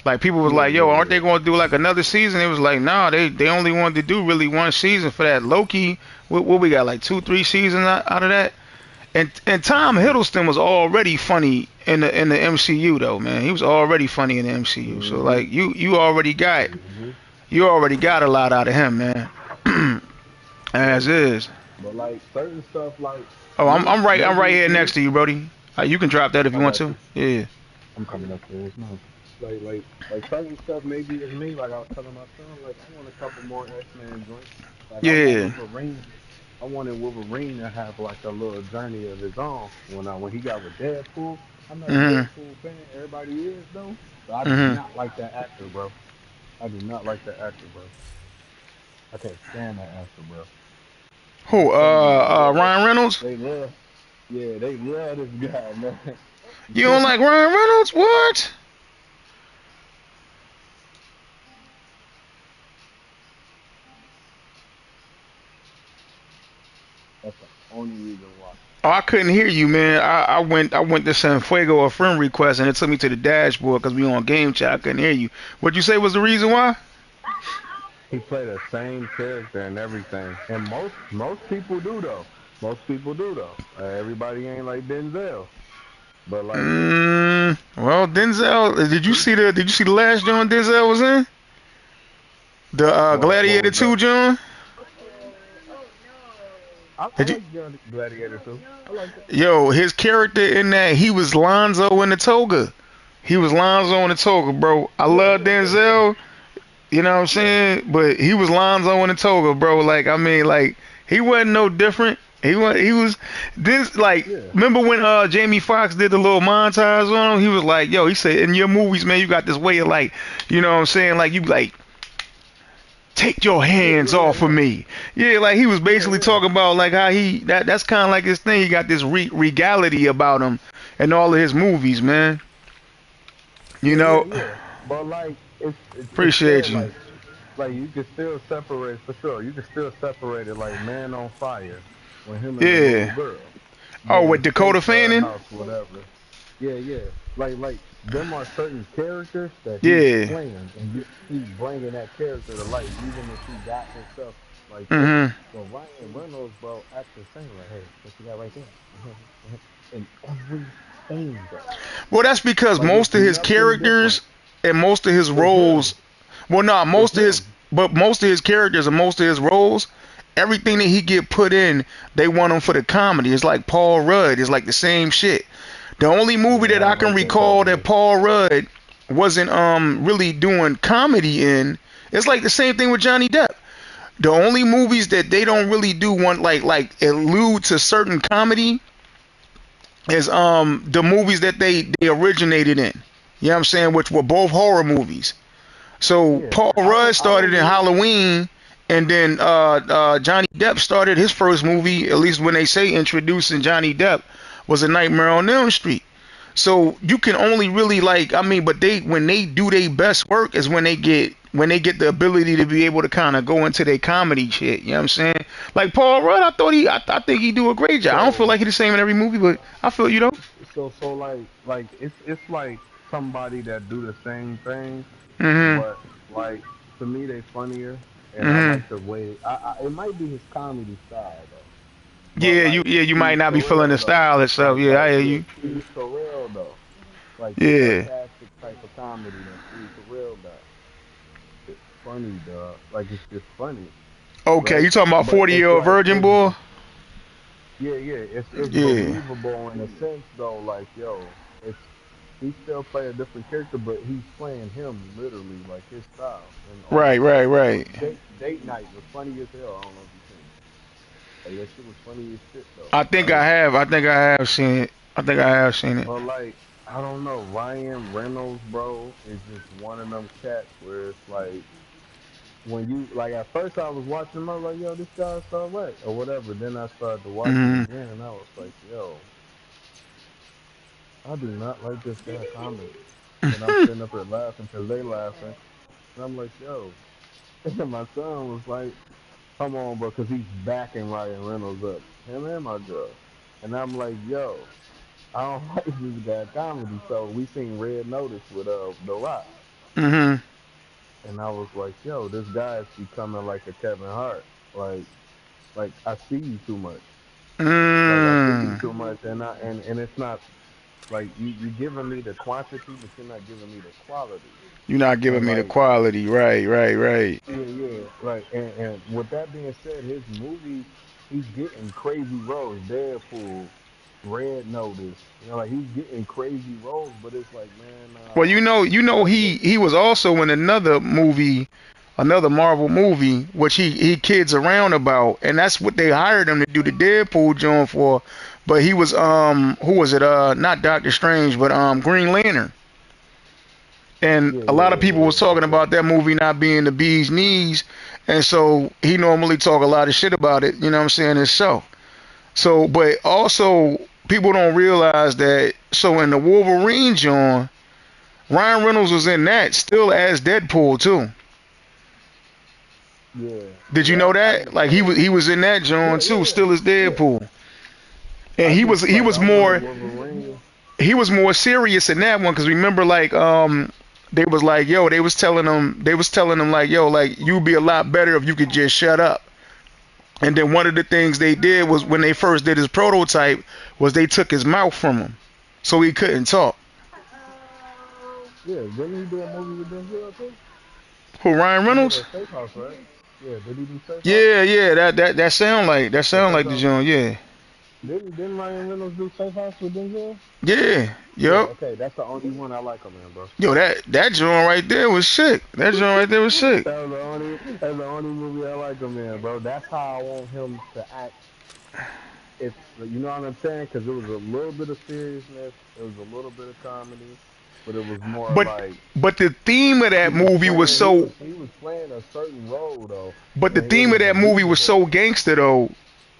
like people was Yeah, like, yo, yeah, aren't they yeah. going to do like another season? It was like, nah, they only wanted to do really one season for that. Loki, what we got, like 2 3 seasons out of that. And Tom Mhm. Hiddleston was already funny in the MCU though, man. He was already funny in the MCU. So Mhm. like Mhm. you already got a lot out of him, man. As Yeah. is. But like certain stuff, like Oh, me, I'm right maybe here next me. to you, Brody. You can drop that if you I want got to. you. Yeah. I'm coming upstairs now. Like certain stuff. Maybe it's me. Like I was telling my son, like I want a couple more X-Men joints. Like I Yeah. wanted Wolverine. I wanted Wolverine to have like a little journey of his own. When he got with Deadpool, I'm not a Mhm. Deadpool fan. Everybody is though. But I do Mhm. not like that actor, bro. I do not like that actor, bro. I can't stand that actor, bro. And I'm Who? telling you, they love, Ryan Reynolds. they love, yeah, they love this guy, man. You don't like Ryan Reynolds? What? That's the only reason why. Oh, I couldn't hear you, man. I went to San Fuego, a friend request, and it took me to the dashboard because we on game chat. I couldn't hear you. What you say was the reason why? He played the same character and everything, and most people do though. Most people do though. Everybody ain't like Denzel, but like Well, Denzel. he, Did you see the last John Denzel was in? The what Gladiator was that? 2, John. I Did you? like Gladiator too. I like that. Yo, his character in that, he was Lonzo in the toga. He was Lonzo in the toga, bro. I Yeah, love yeah, yeah, yeah, Denzel. You know what I'm yeah, saying? But he was Lonzo in the toga, bro. Like, I mean, like, he wasn't no different. He was this like yeah, remember when Jamie Foxx did the little montage on him? He was like, yo, he said, in your movies, man, you got this way of like, you know what I'm saying? Like you like take your yeah, hands yeah, yeah, off of yeah, me. Yeah, like he was yeah, basically yeah. talking about like how that's kind of like his thing. He got this regality about him in all of his movies, man. You Yeah, yeah, know, yeah. But like it's appreciate still you. like you can still separate for sure. You can still separate it like Man on Fire when him and the little Yeah. girl Oh, doing with the steak Dakota Fanning. house, whatever. Yeah, yeah. Like them are certain characters that he's Yeah. playing, and he's bringing that character to life, even if he got himself like this. Mhm. But Ryan Reynolds, bro, acts the same. Like, hey, what you got right there? In everything, though. Well, that's because Like it's most of his nothing characters different. and most of his It's roles, him. well, not It's most of his, him. but most of his characters and most of his roles, everything that he get put in, they want him for the comedy. It's like Paul Rudd. It's like the same shit. The only movie Yeah, I that I don't can like that recall type that of. Paul Rudd wasn't really doing comedy in, it's like the same thing with Johnny Depp. The only movies that they don't really do one like allude to certain comedy is the movies that they originated in. You know what I'm saying? Which were both horror movies. So Yeah, Paul Rudd I started don't in really. Halloween, and then Johnny Depp started his first movie. At least when they say introducing Johnny Depp was A Nightmare on Elm Street. So you can only really like, I mean, but they when they do their best work is when they get the ability to be able to kind of go into their comedy shit. You know what I'm saying? Like Paul Rudd, I think he do a great job. I don't feel So like he the same in every movie, but I feel you know. so like it's like somebody that do the same thing, Mhm. but like to me they funnier, and I Mhm. like the way. It might be his comedy style though, but Yeah, like you might Steve not be feeling the Carell though, style and stuff. Yeah, I hear yeah, you. Steve Carell though, like the Yeah. sarcastic type of comedy that Steve Carell got. It's funny, dog. Like it's just funny, Okay, right? you talking about But 40-year-old virgin it's boy? yeah, yeah. It's Yeah. believable in a sense though. Like yo, it's he still play a different character, but he's playing him literally like his style. And on Right, right, right. date night was funny as hell. I don't know if you seen it. Like that shit was funny as shit though. I think I Right? have. I think I have seen it. I think I have seen it. But like I don't know, Ryan Reynolds, bro, is just one of them cats where it's like when you like at first I was watching him, I was like, yo, this guy's alright or whatever. Then I started to watch him Mhm. again and I was like, yo, I do not like this guy comedy. And I'm sitting up here laughing because they laughing. And I'm like, yo. And my son was like, come on, bro, because he's backing Ryan Reynolds up, him and my girl, and I'm like, yo, I don't like this guy comedy. So we seen Red Notice with The Rock, Mhm. and I was like, yo, this guy is becoming like a Kevin Hart, like I see you too much, like I see you Mm. too much, and it's not like you giving me the quantity, but you're not giving me the quality, You're not giving and me the like quality. Right, right, right. yeah, yeah. Like, and with that being said, his movies, he's getting crazy roles. Deadpool, Red Notice, like he's getting crazy roles. But it's like, man, Well, I just, he was also in another movie, another Marvel movie, which he kids around about, and that's what they hired him to do the Deadpool joint for. But he was who was it? Not Doctor Strange, but Green Lantern. And yeah, a yeah, lot of yeah, people was yeah. talking Okay. about that movie not being the bee's knees, and so he normally talk a lot of shit about it. You know what I'm saying himself. So, but also people don't realize that. So in the Wolverine joint, Ryan Reynolds was in that still as Deadpool too. Yeah, Did you yeah. know I that? just Like like, he was in that yeah, John yeah, too, yeah, still as yeah. Deadpool. And I just he like was I wanted more Wolverine. serious in that one because remember like they was like yo they was telling him like yo like you'd be a lot better if you could just shut up. And then one of the things they did was when they first did his prototype was they took his mouth from him so he couldn't talk. Yeah, didn't he do a movie with Denzel too? Who, Ryan He did Reynolds? a Safe House, right? Yeah, did he do Safe House? Yeah, yeah, that Yeah, sound Safe like the House. John, yeah. Didn't Ryan Reynolds do Safe House with Denzel? Yeah, Yeah, yep. okay, that's the only one I like him in, bro. Yo, that joint right there was sick. That joint right there was sick. That's the only movie I like him in, bro. That's how I want him to act. If you know what I'm saying, because it was a little bit of seriousness, it was a little bit of comedy, but it was more But like but the theme of he that was movie was playing. He so was he was playing a certain role though, but the and it theme of was that movie was believable. so gangster though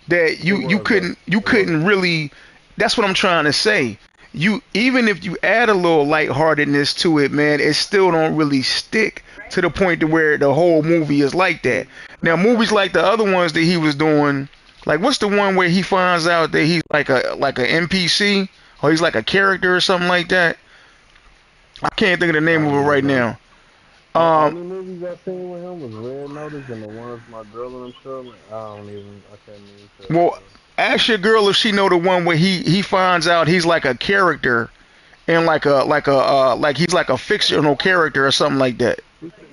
that It you was though. you It was. couldn't really. That's what I'm trying to say. You even if you add a little lightheartedness to it, man, it still don't really stick to the point to where the whole movie is like that. Now movies like the other ones that he was doing, like what's the one where he finds out that he's like a NPC or he's like a character or something like that? I can't think of the I name of it don't right know. now. Um, Only movies I seen with him was Red Notice and the ones my girl and them showed me. I couldn't even tell you, well, bro. ask your girl if she know the one where he finds out he's like a character and like he's like a fictional character or something like that. He said,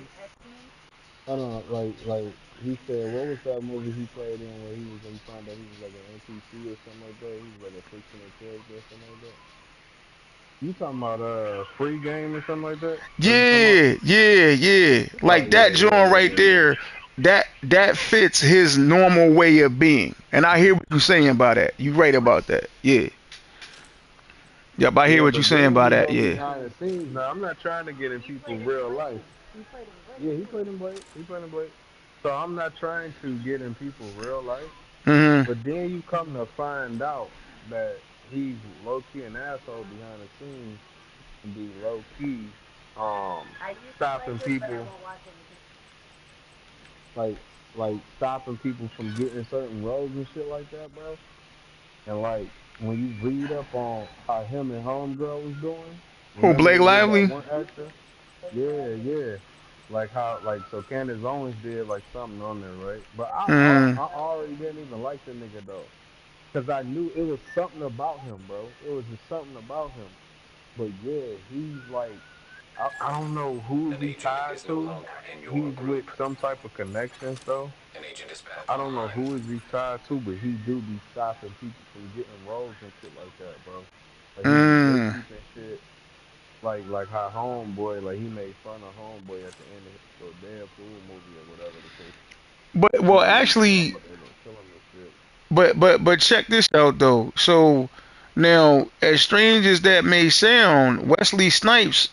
I don't know, like he said, what was that movie he played in where he found out he was like an NPC or something like that? He was like a fictional character or something like that. You talking about Free Game or something like that? What you talking about? Yeah, yeah, yeah. Oh Like yeah, that yeah, joint yeah, right yeah, yeah. there, that fits his normal way of being. And I hear what you're saying about that. You right about that. Yeah. Yep, I hear Yeah, what you're but saying then when about we that. go Yeah. behind the scenes, now I'm not trying to get in people's real life. Yeah, he played in Blade. He played in Blade. So I'm not trying to get in people's real life. Mhm. But then you come to find out that he's low key an asshole behind the scenes and be low key stopping people like stopping people from getting certain roles and shit like that, bro. And like when you read up on how him and Homegirl was doing, Who, remember Blake they did that Lively? one actor? Yeah, yeah. Like how so Candace Owens did like something on there, right? But Mhm. I already didn't even like the nigga though. Cause I knew it was something about him, bro. It was just something about him. But yeah, he's like, I don't know who is An he agent tied is no to. longer in your He's with group. some type of connections though. An agent is back I don't know online. who is he tied to, but he do be stopping people from getting roles and shit like that, bro. Like he be Mm. gatekeeping shit. Like how Homeboy, like he made fun of Homeboy at the end of his little Deadpool movie or whatever the case. But well, People really thought actually, they was gonna kill him and shit. but check this out though. So now, as strange as that may sound, Wesley Snipes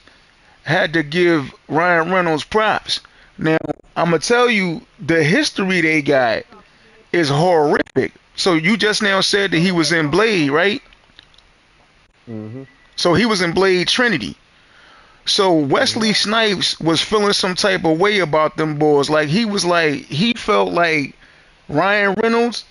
had to give Ryan Reynolds props. Now, I'm gonna tell you the history they got is horrific. So you just now said that he was in Blade, right? Mhm. So he was in Blade Trinity. So Mhm. Wesley Snipes was feeling some type of way about them boys. Like he was like he felt like Ryan Reynolds,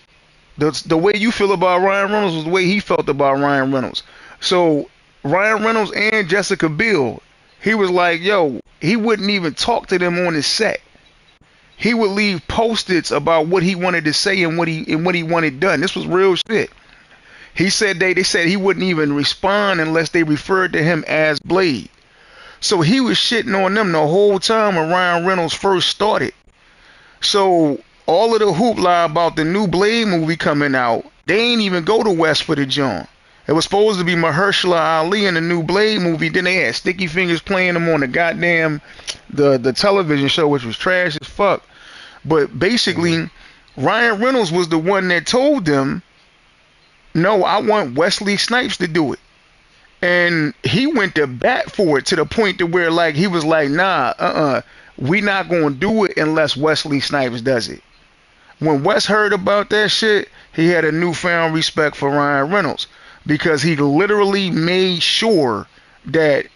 the way you feel about Ryan Reynolds was the way he felt about Ryan Reynolds. So Ryan Reynolds and Jessica Biel, he was like, yo, he wouldn't even talk to them on his set. He would leave post-its about what he wanted to say and what he wanted done. This was real shit. He said they said he wouldn't even respond unless they referred to him as Blade. So he was shitting on them the whole time when Ryan Reynolds first started. So all of the hoopla about the new Blade movie coming out, they ain't even go to West for the joint. It was supposed to be Mahershala Ali in the new Blade movie. Then they had Sticky Fingers playing them on the goddamn the television show, which was trash as fuck. But Mm-hmm. basically, Ryan Reynolds was the one that told them, "No, I want Wesley Snipes to do it." And he went to bat for it to the point to where like he was like, "Nah, we not gonna do it unless Wesley Snipes does it." When Wes heard about that shit, he had a newfound respect for Ryan Reynolds because he literally made sure that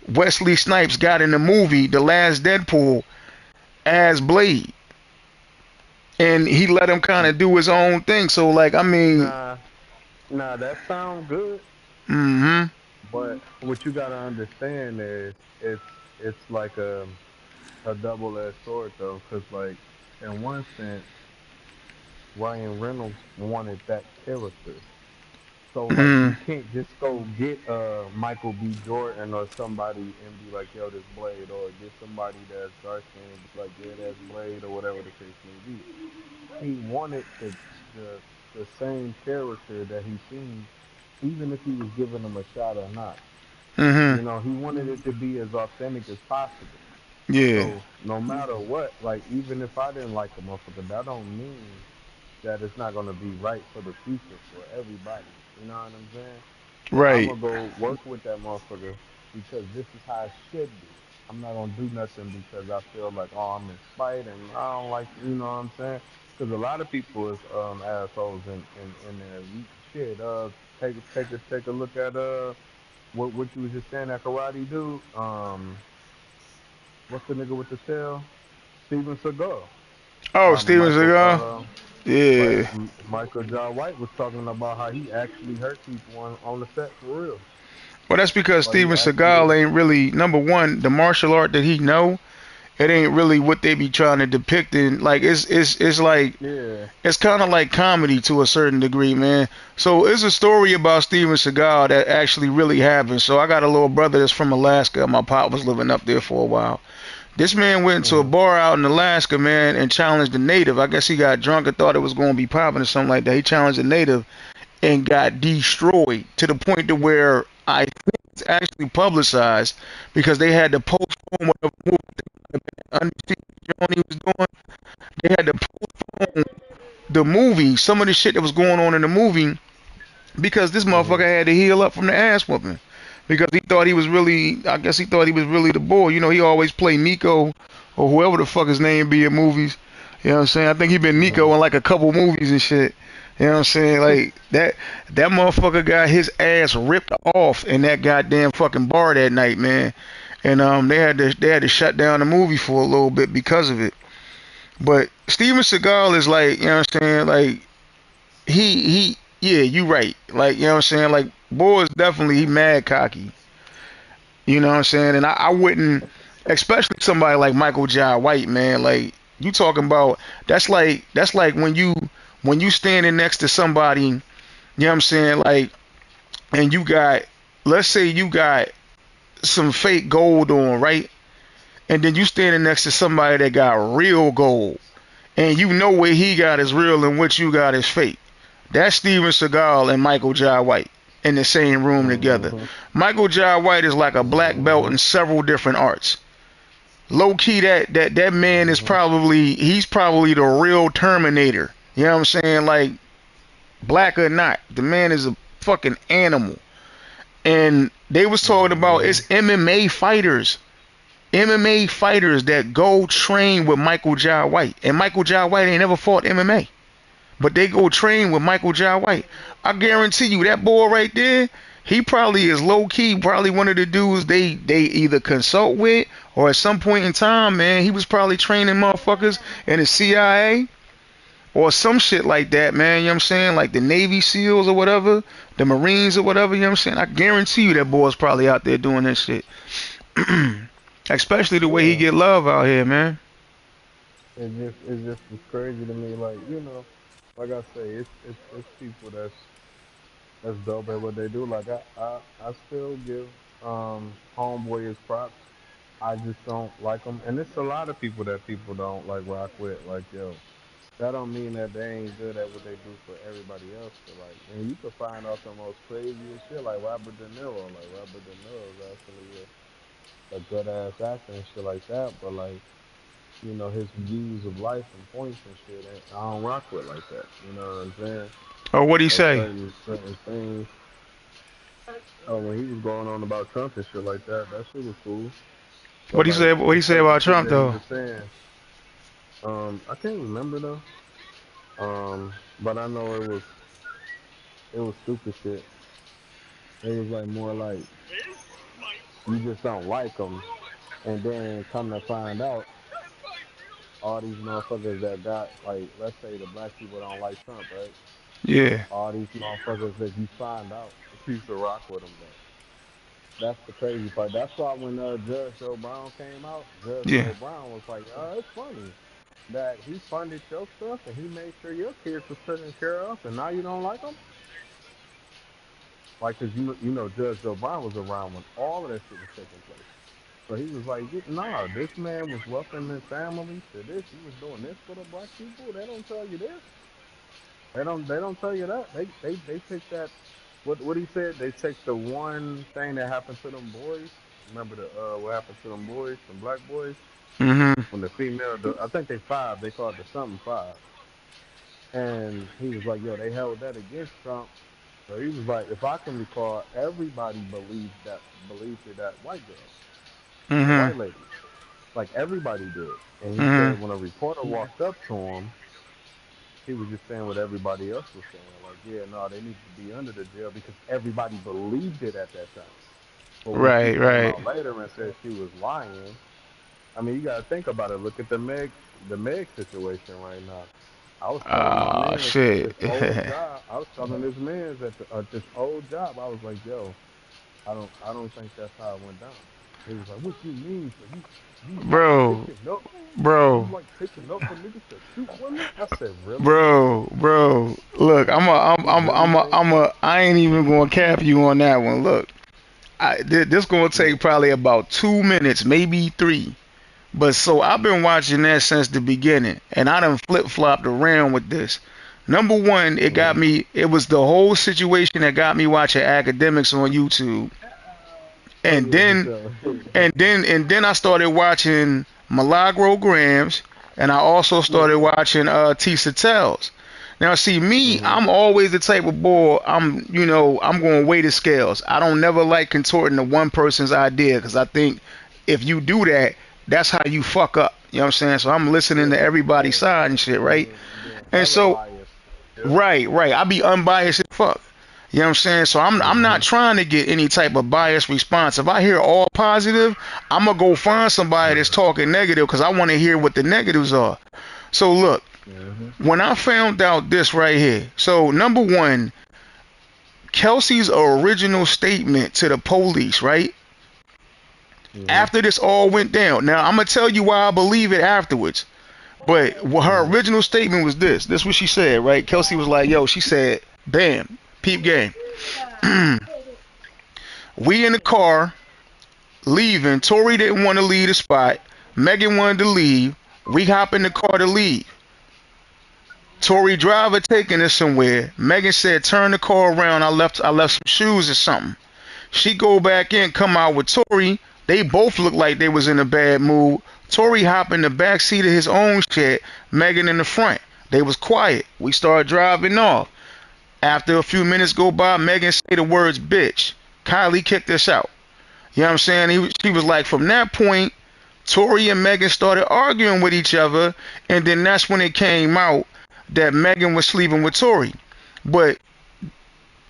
Wesley Snipes got in the movie The Last Deadpool as Blade, and he let him kind of do his own thing. So like, I mean, Nah, nah, that sounds good, mm-hmm, but what you gotta understand is it's like a double-edged sword though, because like in one sense, Ryan Reynolds wanted that character. So like mm-hmm, you can't just go get Michael B. Jordan or somebody and be like, yo, this Blade, or get somebody that's dark skinned and be like, yeah, that's Blade, or whatever the case may be. He wanted the the same character that he seen, even if he was giving him a shot or not. mm-hmm, You know, he wanted it to be as authentic as possible. yeah, So no matter what, like even if I didn't like a motherfucker, that don't mean that it's not gonna be right for the future for everybody. You know what I'm saying? I'm right, gonna go work with that motherfucker because this is how it should be. I'm not gonna do nothing because I feel like, oh, I'm in spite and I don't like, you know what I'm saying? Because a lot of people is assholes in there. You shit. Take a look at what you was just saying, that karate dude. What's the nigga with the tail? Steven Seagal. oh, Steven Michael Seagal, Right. yeah. Michael John White was talking about how he actually hurt people on the set for real. Well, that's because Like he Steven actually, Seagal ain't really number one. The martial art that he know, it ain't really what they be trying to depict in. Like it's like yeah. it's kind of like comedy to a certain degree, man. So it's a story about Steven Seagal that actually really happened. So I got a little brother that's from Alaska. My pop was living up there for a while. This man went to a Hmm. bar out in Alaska, man, and challenged the native. I guess he got drunk and thought it was going to be popping or something like that. He challenged the native and got destroyed to the point to where I think it's actually publicized because they had to postpone whatever movie he was doing. They had to postpone the movie, some of the shit that was going on in the movie, because this motherfucker Hmm. had to heal up from the ass whooping. Because he thought he was really, I guess he thought he was really the boy. You know, he always played Nico or whoever the fuck his name be in movies. You know what I'm saying? I think he been Hmm. Nico in like a couple movies and shit. You know what I'm saying? Like that motherfucker got his ass ripped off in that goddamn fucking bar that night, man. And they had to shut down the movie for a little bit because of it. But Steven Seagal is like, you know what I'm saying? Like yeah, you right. Like, you know what I'm saying? Like, boy is definitely he mad cocky. You know what I'm saying? And I wouldn't, especially somebody like Michael Jai White, man. Like, you talking about that's like when you standing next to somebody, you know what I'm saying? Like, and you got, let's say you got some fake gold on, right? And then you standing next to somebody that got real gold, and you know what he got is real and what you got is fake. That's Steven Seagal and Michael Jai White in the same room together. Hmm. Michael Jai White is like a black belt Hmm. in several different arts. Low key, that man is Hmm. probably the real Terminator. You know what I'm saying? Like, black or not, the man is a fucking animal. And they was talking about it's Hmm. MMA fighters that go train with Michael Jai White, and Michael Jai White ain't never fought MMA. But they go train with Michael Jai White. I guarantee you that boy right there, he probably is low key, probably one of the dudes they either consult with or at some point in time, man, he was probably training motherfuckers in the CIA or some shit like that, man. You know what I'm saying? Like the Navy SEALs or whatever, the Marines or whatever. You know what I'm saying? I guarantee you that boy's probably out there doing that shit. Especially the way he Yeah, get love out here, man. it just is crazy to me. Like like I say, it's people that's dope at what they do. Like I still give homeboy his props. I just don't like them, and it's a lot of people that people don't like rock with. Like yo, that don't mean that they ain't good at what they do for everybody else. But like, man, you could find out the most craziest shit, like Robert De Niro. Like Robert De Niro is actually a good ass actor and shit like that. But like, his views of life and points and shit, I don't rock with like that. You know what I'm saying? Or what he Like say? certain things. Oh, when he was going on about Trump and shit like that, that shit was cool. But What he like say? What he the say certain about shit Trump that he though? was saying, I can't remember though. But I know it was stupid shit. It was like more like you just don't like them, and then come to find out, all these motherfuckers that got like, let's say the black people don't like Trump, right? Yeah, All these motherfuckers that you find out used to rock with him though. That's the crazy part. That's why when Judge Joe Brown came out, Judge yeah. Joe Brown was like, it's funny that he funded your stuff and he made sure your kids was taken care of, and now you don't like him? Like, cause Judge Joe Brown was around when all of that shit was taking place. So he was like, nah, this man was welcoming his family to this. He was doing this for the black people. They don't tell you this. They don't tell you that. They take that. What he said? They take the one thing that happened to them boys. Remember what happened to them boys, them black boys, Mhm. when the female, I think they five. They called the something five. And he was like, yo, they held that against Trump. So he was like, if I can recall, everybody believed in that white girl, the Mhm. white lady. Like everybody did. And he Mhm. said when a reporter walked up to him, he was just saying what everybody else was saying. Like, yeah, no, they need to be under the jail because everybody believed it at that time. But when she Right. came Right. out later and said she was lying, I mean, you got to think about it. Look at the Meg situation right now. I was telling my Ah, man at shit. this old job. I was telling this man at this old job. I was like, yo, I don't think that's how it went down. He was like, what you mean? So you like bro, picking up? You bro, like picking up for niggas to shoot women? I said, really? bro. Look, You really think? I ain't even gonna cap you on that one. Look, this gonna Yeah. take probably about 2 minutes, maybe three. But so I've been watching that since the beginning, and I done flip flopped around with this. Number one, it got Mhm. me. It was the whole situation that got me watching academics on YouTube, Oh and yeah, for then sure. and then I started watching Milagro Grams, and I also Yeah. started watching Tisa Tells. Now, see me, Mhm. I'm always the type of boy. I'm going to weigh the scales. I don't never like contorting to one person's idea because I think if you do that, that's how you fuck up. You know what I'm saying? So I'm listening to Yeah. everybody's Yeah. side and shit, right? Being And hella so biased. Yep. right. I be unbiased as fuck. You know what I'm saying? So I'm not Mhm. trying to get any type of biased response. If I hear all positive, I'm gonna go find somebody that's talking negative because I want to hear what the negatives are. So look, Mhm. when I found out this right here, so number one, Kelsey's original statement to the police, right? Mhm. After this all went down. Now I'm gonna tell you why I believe it afterwards. But her Mhm. original statement was this. This is what she said, right? Kelsey was like, yo, she said, bam, peep game. We in the car leaving. Tori didn't want to leave the spot. Megan wanted to leave. We hop in the car to leave. Tori driver taking us somewhere. Megan said, turn the car around. I left some shoes or something. She go back in, come out with Tori. They both look like they was in a bad mood. Tori hop in the back seat of his own shit. Megan in the front. They was quiet. We started driving off. After a few minutes go by, Megan say the words bitch. Kylie kicked us out. You know what I'm saying? She was like, from that point, Tori and Megan started arguing with each other, and then that's when it came out that Megan was sleeping with Tori. But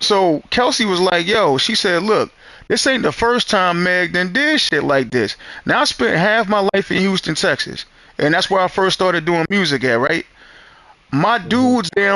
so Kelsey was like, yo, she said, look, this ain't the first time Meg done did shit like this. Now I spent half my life in Houston, Texas, and that's where I first started doing music at, right? My dudes there on